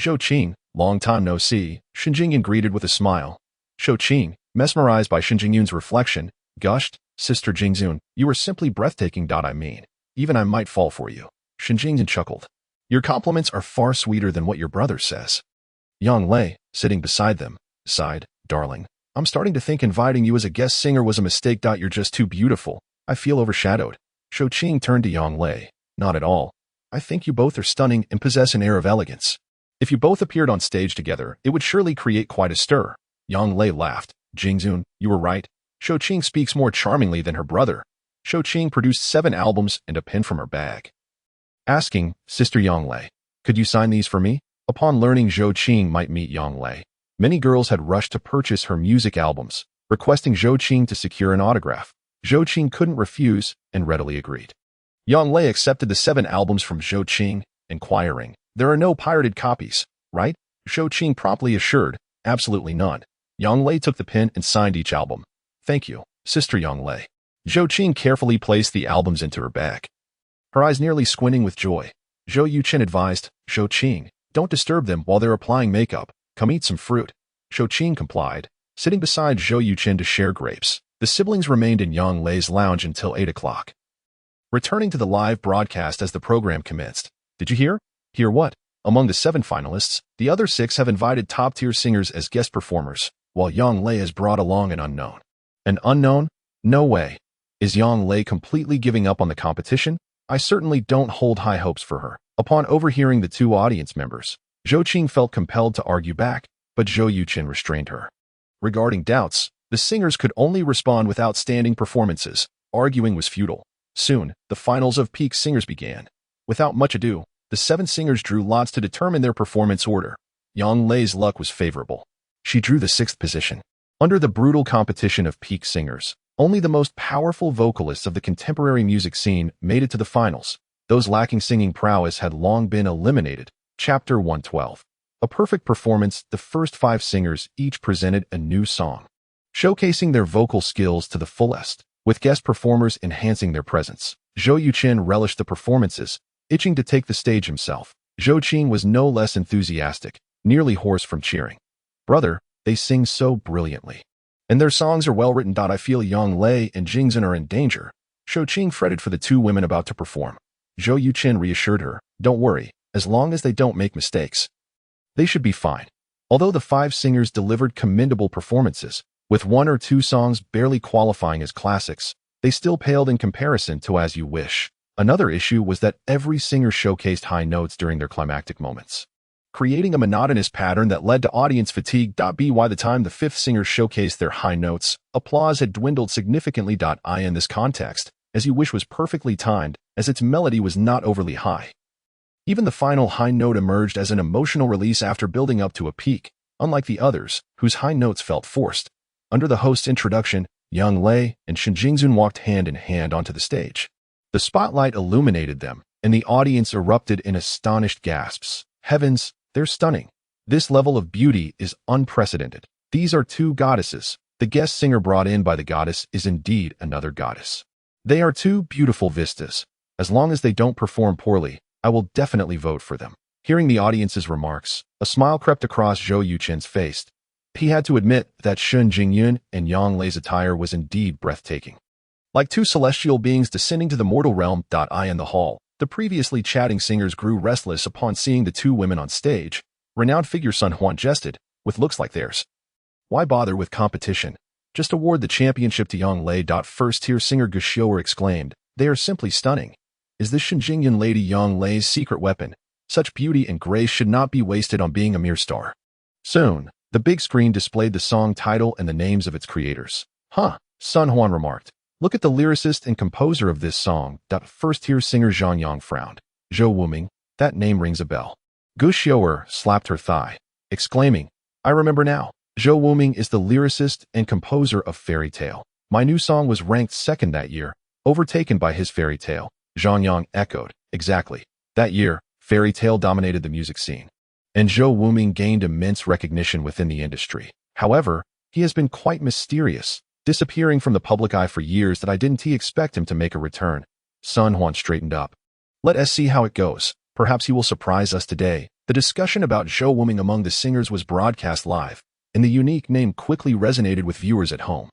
A: Zhou Qing, long time no see, Shen Jingyun greeted with a smile. Zhou Qing, mesmerized by Shen Jingyun's reflection, gushed, "Sister Jingzun, you are simply breathtaking. I mean, even I might fall for you." Shen Jingyun chuckled. "Your compliments are far sweeter than what your brother says." Yang Lei, sitting beside them, sighed, "Darling, I'm starting to think inviting you as a guest singer was a mistake. You're just too beautiful. I feel overshadowed." Zhou Qing turned to Yang Lei. "Not at all. I think you both are stunning and possess an air of elegance. If you both appeared on stage together, it would surely create quite a stir." Yang Lei laughed. "Jingzun, you were right. Zhou Qing speaks more charmingly than her brother." Zhou Qing produced 7 albums and a pen from her bag, asking, "Sister Yang Lei, could you sign these for me?" Upon learning Zhou Qing might meet Yang Lei, many girls had rushed to purchase her music albums, requesting Zhou Qing to secure an autograph. Zhou Qing couldn't refuse and readily agreed. Yang Lei accepted the 7 albums from Zhou Qing, inquiring, "There are no pirated copies, right?" Zhou Qing promptly assured, "Absolutely none." Yang Lei took the pen and signed each album. "Thank you, Sister Yang Lei." Zhou Qing carefully placed the albums into her bag, her eyes nearly squinting with joy. Zhou Yuchen advised, "Zhou Qing, don't disturb them while they're applying makeup. Come eat some fruit." Zhou Qing complied, sitting beside Zhou Yuchen to share grapes. The siblings remained in Yang Lei's lounge until 8 o'clock. Returning to the live broadcast as the program commenced. "Did you hear?" "Hear what?" Among the 7 finalists, the other 6 have invited top-tier singers as guest performers, while Yang Lei has brought along an unknown. An unknown? No way. Is Yang Lei completely giving up on the competition? I certainly don't hold high hopes for her. Upon overhearing the 2 audience members, Zhou Qing felt compelled to argue back, but Zhou Yuchen restrained her. Regarding doubts, the singers could only respond with outstanding performances. Arguing was futile. Soon, the finals of Peak Singers began. Without much ado, the 7 singers drew lots to determine their performance order. Yang Lei's luck was favorable. She drew the 6th position. Under the brutal competition of Peak Singers, only the most powerful vocalists of the contemporary music scene made it to the finals. Those lacking singing prowess had long been eliminated. Chapter 112. A perfect performance. The first 5 singers each presented a new song, showcasing their vocal skills to the fullest, with guest performers enhancing their presence. Zhou Yuchen relished the performances, itching to take the stage himself. Zhou Qing was no less enthusiastic, nearly hoarse from cheering. "Brother, they sing so brilliantly." And their songs are well written. I feel Yang Lei and Jingzhen are in danger. Shou Qing fretted for the two women about to perform. Zhou Yuchen reassured her, don't worry, as long as they don't make mistakes. They should be fine. Although the five singers delivered commendable performances, with one or two songs barely qualifying as classics, they still paled in comparison to As You Wish. Another issue was that every singer showcased high notes during their climactic moments, creating a monotonous pattern that led to audience fatigue. By the time the fifth singer showcased their high notes, applause had dwindled significantly. In this context, As You Wish was perfectly timed, as its melody was not overly high. Even the final high note emerged as an emotional release after building up to a peak, unlike the others, whose high notes felt forced. Under the host's introduction, Yang Lei and Shen Jingzun walked hand in hand onto the stage. The spotlight illuminated them, and the audience erupted in astonished gasps. Heavens, they're stunning. This level of beauty is unprecedented. These are two goddesses. The guest singer brought in by the goddess is indeed another goddess. They are two beautiful vistas. As long as they don't perform poorly, I will definitely vote for them. Hearing the audience's remarks, a smile crept across Zhou Yuchen's face. He had to admit that Shen Jingyun and Yang Lei's attire was indeed breathtaking. Like two celestial beings descending to the mortal realm. In the hall, the previously chatting singers grew restless upon seeing the two women on stage. Renowned figure Sun Huan jested, with looks like theirs. Why bother with competition? Just award the championship to Yang Lei. First-tier singer Gu Xiu'er exclaimed, they are simply stunning. Is this Shen Jingyun lady Yang Lei's secret weapon? Such beauty and grace should not be wasted on being a mere star. Soon, the big screen displayed the song title and the names of its creators. Sun Huan remarked. Look at the lyricist and composer of this song. First-tier singer Zhang Yang frowned. Zhou Wuming, that name rings a bell. Gu Xiu'er slapped her thigh, exclaiming, I remember now. Zhou Wuming is the lyricist and composer of Fairy Tale. My new song was ranked second that year, overtaken by his Fairy Tale. Zhang Yang echoed, exactly. That year, Fairy Tale dominated the music scene, and Zhou Wuming gained immense recognition within the industry. However, he has been quite mysterious, disappearing from the public eye for years. That I didn't expect him to make a return. Sun Huan straightened up. Let us see how it goes. Perhaps he will surprise us today. The discussion about Zhou Wuming among the singers was broadcast live, and the unique name quickly resonated with viewers at home.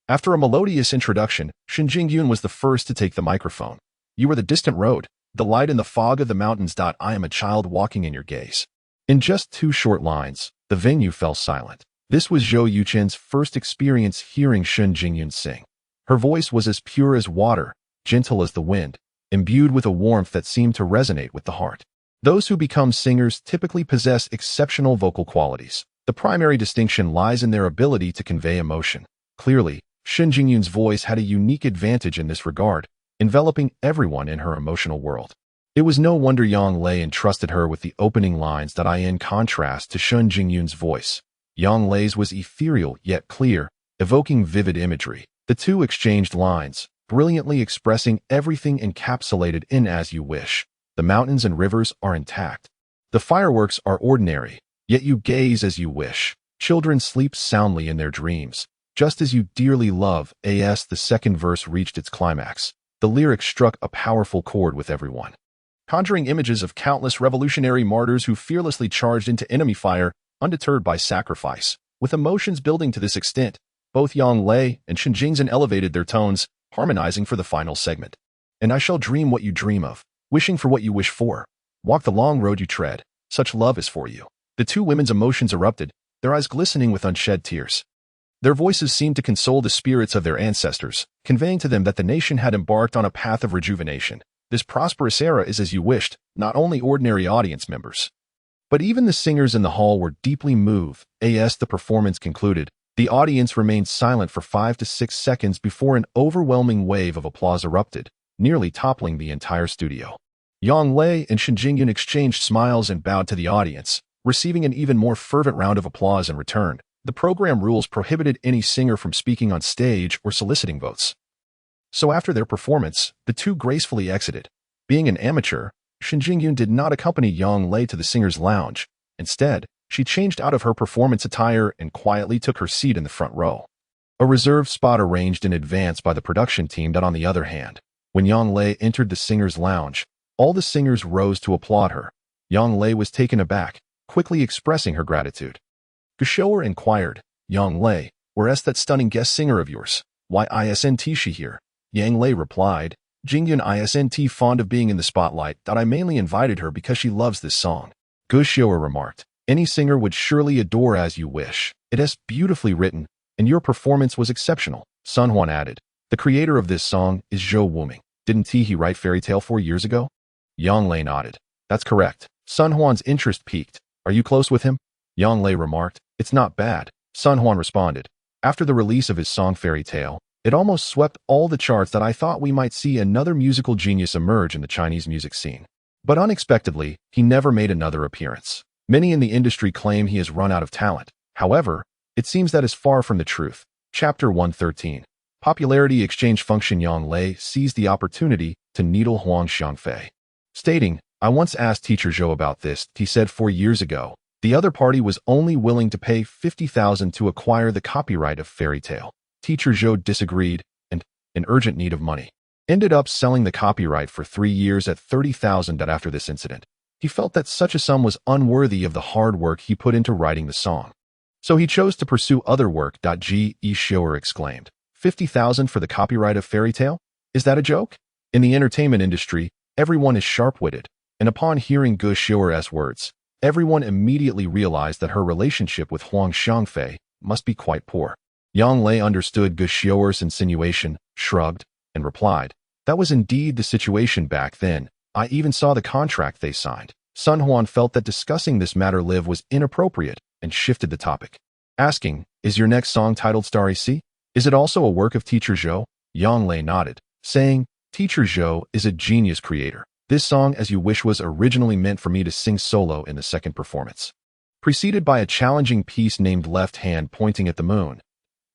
A: After a melodious introduction, Shen Jingyun was the first to take the microphone. You are the distant road, the light in the fog of the mountains. I am a child walking in your gaze. In just 2 short lines, the venue fell silent. This was Zhou Yuchen's first experience hearing Shen Jingyun sing. Her voice was as pure as water, gentle as the wind, imbued with a warmth that seemed to resonate with the heart. Those who become singers typically possess exceptional vocal qualities. The primary distinction lies in their ability to convey emotion. Clearly, Shen Jingyun's voice had a unique advantage in this regard, enveloping everyone in her emotional world. It was no wonder Yang Lei entrusted her with the opening lines. In contrast to Shen Jingyun's voice, Yang Lei's was ethereal yet clear, evoking vivid imagery. The two exchanged lines, brilliantly expressing everything encapsulated in As You Wish. The mountains and rivers are intact. The fireworks are ordinary, yet you gaze as you wish. Children sleep soundly in their dreams, just as you dearly love. The second verse reached its climax. The lyrics struck a powerful chord with everyone, conjuring images of countless revolutionary martyrs who fearlessly charged into enemy fire, undeterred by sacrifice. With emotions building to this extent, both Yang Lei and Shen Jingyun elevated their tones, harmonizing for the final segment. And I shall dream what you dream of, wishing for what you wish for. Walk the long road you tread, such love is for you. The two women's emotions erupted, their eyes glistening with unshed tears. Their voices seemed to console the spirits of their ancestors, conveying to them that the nation had embarked on a path of rejuvenation. This prosperous era is as you wished. Not only ordinary audience members, but even the singers in the hall were deeply moved. As the performance concluded, the audience remained silent for 5 to 6 seconds before an overwhelming wave of applause erupted, nearly toppling the entire studio. Yang Lei and Shen Jingyun exchanged smiles and bowed to the audience, receiving an even more fervent round of applause in return. The program rules prohibited any singer from speaking on stage or soliciting votes. So after their performance, the two gracefully exited. Being an amateur, Shen Jingyun did not accompany Yang Lei to the singer's lounge. Instead, she changed out of her performance attire and quietly took her seat in the front row, a reserved spot arranged in advance by the production team. On the other hand, when Yang Lei entered the singer's lounge, all the singers rose to applaud her. Yang Lei was taken aback, quickly expressing her gratitude. Gu Xiu'er inquired, Yang Lei, Whereas that stunning guest singer of yours? Why isn't she here? Yang Lei replied, Jingyun isn't fond of being in the spotlight, that I mainly invited her because she loves this song. Gu Xiu'er remarked, any singer would surely adore As You Wish. It is beautifully written, and your performance was exceptional. Sun Huan added, the creator of this song is Zhou Yuchen. Didn't he write Fairy Tale 4 years ago? Yang Lei nodded. That's correct. Sun Huan's interest peaked. Are you close with him? Yang Lei remarked, it's not bad. Sun Huan responded, after the release of his song Fairy Tale, it almost swept all the charts that I thought we might see another musical genius emerge in the Chinese music scene. But unexpectedly, he never made another appearance. Many in the industry claim he has run out of talent. However, it seems that is far from the truth. Chapter 113. Popularity Exchange Function. Yang Lei seized the opportunity to needle Huang Xiangfei, stating, I once asked Teacher Zhou about this. He said 4 years ago, the other party was only willing to pay 50,000 to acquire the copyright of Fairy Tale. Teacher Zhou disagreed and, in urgent need of money, ended up selling the copyright for 3 years at 30,000. After this incident, he felt that such a sum was unworthy of the hard work he put into writing the song. So he chose to pursue other work. Gu Xiu'er exclaimed, 50,000 for the copyright of Fairy Tale? Is that a joke? In the entertainment industry, everyone is sharp-witted, and upon hearing Gu Xiu'er's words, everyone immediately realized that her relationship with Huang Xiangfei must be quite poor. Yang Lei understood Gu Xiu'er's insinuation, shrugged, and replied, that was indeed the situation back then. I even saw the contract they signed. Sun Huan felt that discussing this matter live was inappropriate and shifted the topic, asking, is your next song titled Starry Sea? Is it also a work of Teacher Zhou? Yang Lei nodded, saying, Teacher Zhou is a genius creator. This song As You Wish was originally meant for me to sing solo in the second performance, preceded by a challenging piece named Left Hand Pointing at the Moon.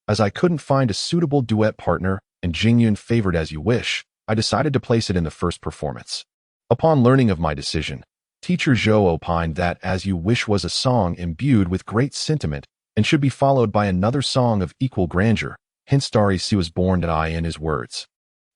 A: As I couldn't find a suitable duet partner and Jingyun favored As You Wish, I decided to place it in the first performance. Upon learning of my decision, Teacher Zhou opined that As You Wish was a song imbued with great sentiment and should be followed by another song of equal grandeur. Hence Starry Sea was born. In his words,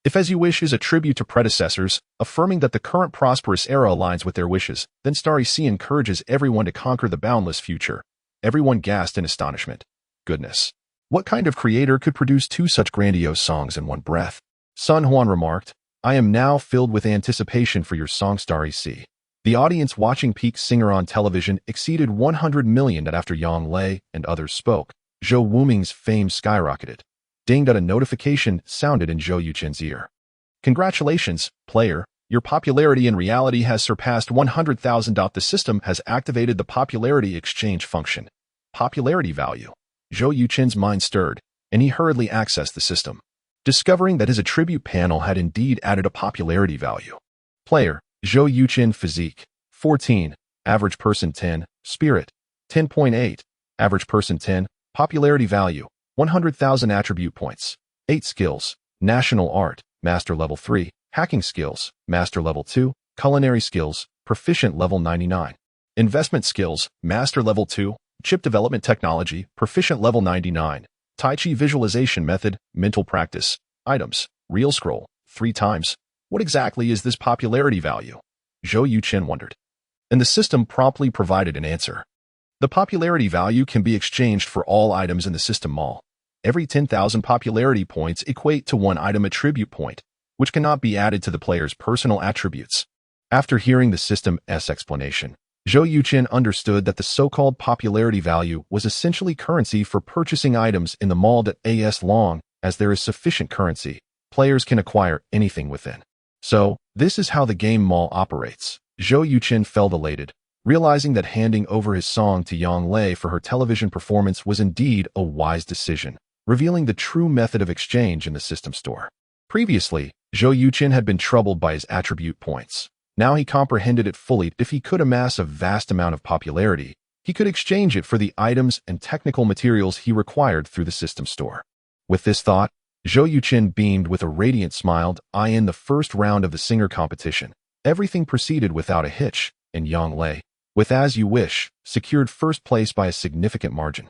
A: if As You Wish is a tribute to predecessors, affirming that the current prosperous era aligns with their wishes, then Starry Sea encourages everyone to conquer the boundless future. Everyone gasped in astonishment. Goodness. What kind of creator could produce 2 such grandiose songs in one breath? Sun Huan remarked, I am now filled with anticipation for your song Starry Sea. The audience watching Peak Singer on television exceeded 100 million. After Yang Lei and others spoke, Zhou Yuming's fame skyrocketed. Ding! A notification sounded in Zhou Yuchen's ear. Congratulations, player. Your popularity in reality has surpassed 100,000. The system has activated the popularity exchange function. Popularity value. Zhou Yuchen's mind stirred, and he hurriedly accessed the system, discovering that his attribute panel had indeed added a popularity value. Player, Zhou Yuchen. Physique, 14. Average person 10. Spirit, 10.8. Average person 10. Popularity value, 100,000 attribute points. 8 skills. National art, master level 3. Hacking skills, master level 2. Culinary skills, proficient level 99. Investment skills, master level 2. Chip development technology, proficient level 99. Tai Chi visualization method, mental practice. Items, real scroll, 3 times. What exactly is this popularity value? Zhou Yuchen wondered. And the system promptly provided an answer. The popularity value can be exchanged for all items in the system mall. Every 10,000 popularity points equate to 1 item attribute point, which cannot be added to the player's personal attributes. After hearing the system's explanation, Zhou Yuchen understood that the so-called popularity value was essentially currency for purchasing items in the mall. As long as there is sufficient currency, players can acquire anything within. So, this is how the game mall operates. Zhou Yuchen felt elated, realizing that handing over his song to Yang Lei for her television performance was indeed a wise decision, revealing the true method of exchange in the system store. Previously, Zhou Yuchen had been troubled by his attribute points. Now he comprehended it fully. If he could amass a vast amount of popularity, he could exchange it for the items and technical materials he required through the system store. With this thought, Zhou Yuchen beamed with a radiant smile. In the first round of the singer competition, everything proceeded without a hitch, and Yang Lei, with As You Wish, secured first place by a significant margin.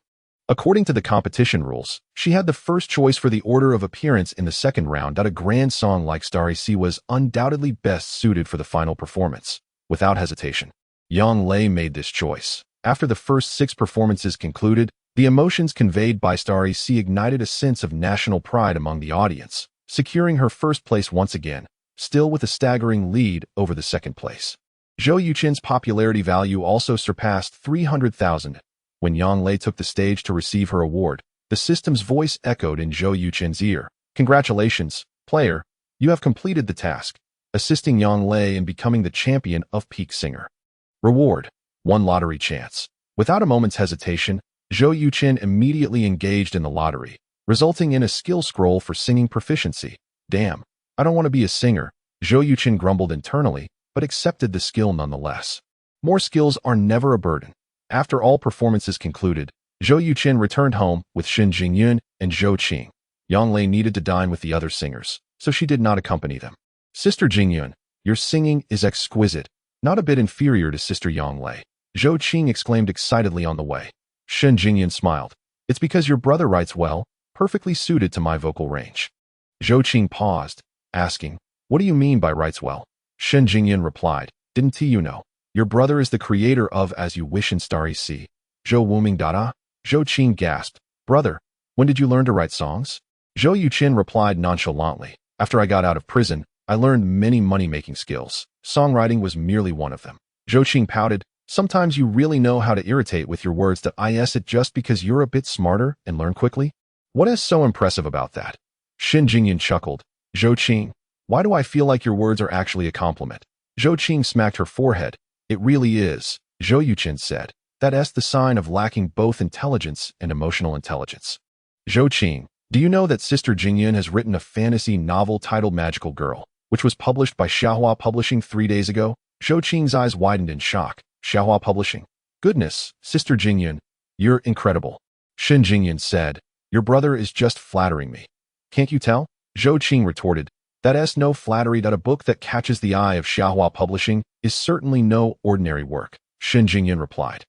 A: According to the competition rules, she had the first choice for the order of appearance in the second round. A grand song like Starry Sea was undoubtedly best suited for the final performance. Without hesitation, Yang Lei made this choice. After the first 6 performances concluded, The emotions conveyed by Starry C ignited a sense of national pride among the audience, securing her first place once again, still with a staggering lead over the second place. Zhou Yuchen's popularity value also surpassed 300,000. When Yang Lei took the stage to receive her award, the system's voice echoed in Zhou Yuchen's ear. "Congratulations, player. You have completed the task," assisting Yang Lei in becoming the champion of Peak Singer. Reward: 1 lottery chance. Without a moment's hesitation, Zhou Yuchen immediately engaged in the lottery, resulting in a skill scroll for singing proficiency. "Damn, I don't want to be a singer," Zhou Yuchen grumbled internally, but accepted the skill nonetheless. More skills are never a burden. After all performances concluded, Zhou Yuchen returned home with Shen Jingyun and Zhou Qing. Yang Lei needed to dine with the other singers, so she did not accompany them. "Sister Jingyun, your singing is exquisite, not a bit inferior to Sister Yang Lei," Zhou Qing exclaimed excitedly on the way. Shen Jingyun smiled. "It's because your brother writes well, perfectly suited to my vocal range." Zhou Qing paused, asking, "What do you mean by writes well?" Shen Jingyun replied, "Didn't you know? Your brother is the creator of As You Wish and Starry Sea." Zhou Wuming Dada? Zhou Qing gasped, "Brother, when did you learn to write songs?" Zhou Yuchen replied nonchalantly, "After I got out of prison, I learned many money-making skills. Songwriting was merely one of them." Zhou Qing pouted, "Sometimes you really know how to irritate with your words that is it just because you're a bit smarter and learn quickly? What is so impressive about that?" Shen Jingyun chuckled. "Zhou Qing, why do I feel like your words are actually a compliment?" Zhou Qing smacked her forehead. "It really is," Zhou Yuchen said. "That's the sign of lacking both intelligence and emotional intelligence." Zhou Qing, do you know that Sister Jingyun has written a fantasy novel titled Magical Girl, which was published by Xiaohua Publishing 3 days ago? Zhou Qing's eyes widened in shock. Xiaohua Publishing? Goodness, Sister Jingyun, you're incredible. Shen Jingyun said, "Your brother is just flattering me. Can't you tell?" Zhou Qing retorted, "That's no flattery. That a book that catches the eye of Xiaohua Publishing is certainly no ordinary work." Shen Jingyun replied,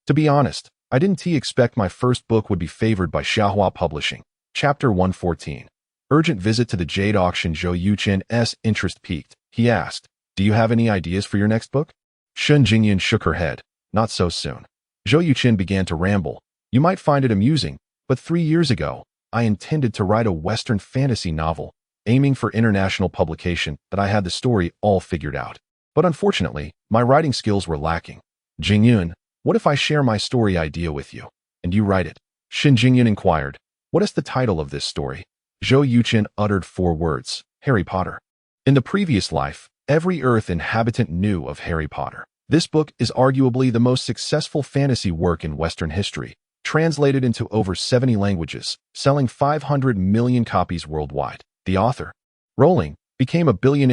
A: "To be honest, I didn't expect my first book would be favored by Xiaohua Publishing." Chapter 114. Urgent visit to the Jade Auction. Zhou Yuchen's interest peaked. He asked, "Do you have any ideas for your next book?" Shen Jingyun shook her head. "Not so soon." Zhou Yuchen began to ramble. "You might find it amusing, but 3 years ago, I intended to write a Western fantasy novel, aiming for international publication, that I had the story all figured out. But unfortunately, my writing skills were lacking. Jingyun, what if I share my story idea with you, and you write it?" Shen Jingyun inquired, "What is the title of this story?" Zhou Yuchen uttered 4 words, "Harry Potter." In the previous life, every Earth inhabitant knew of Harry Potter. This book is arguably the most successful fantasy work in Western history, translated into over 70 languages, selling 500 million copies worldwide. The author, Rowling, became a billionaire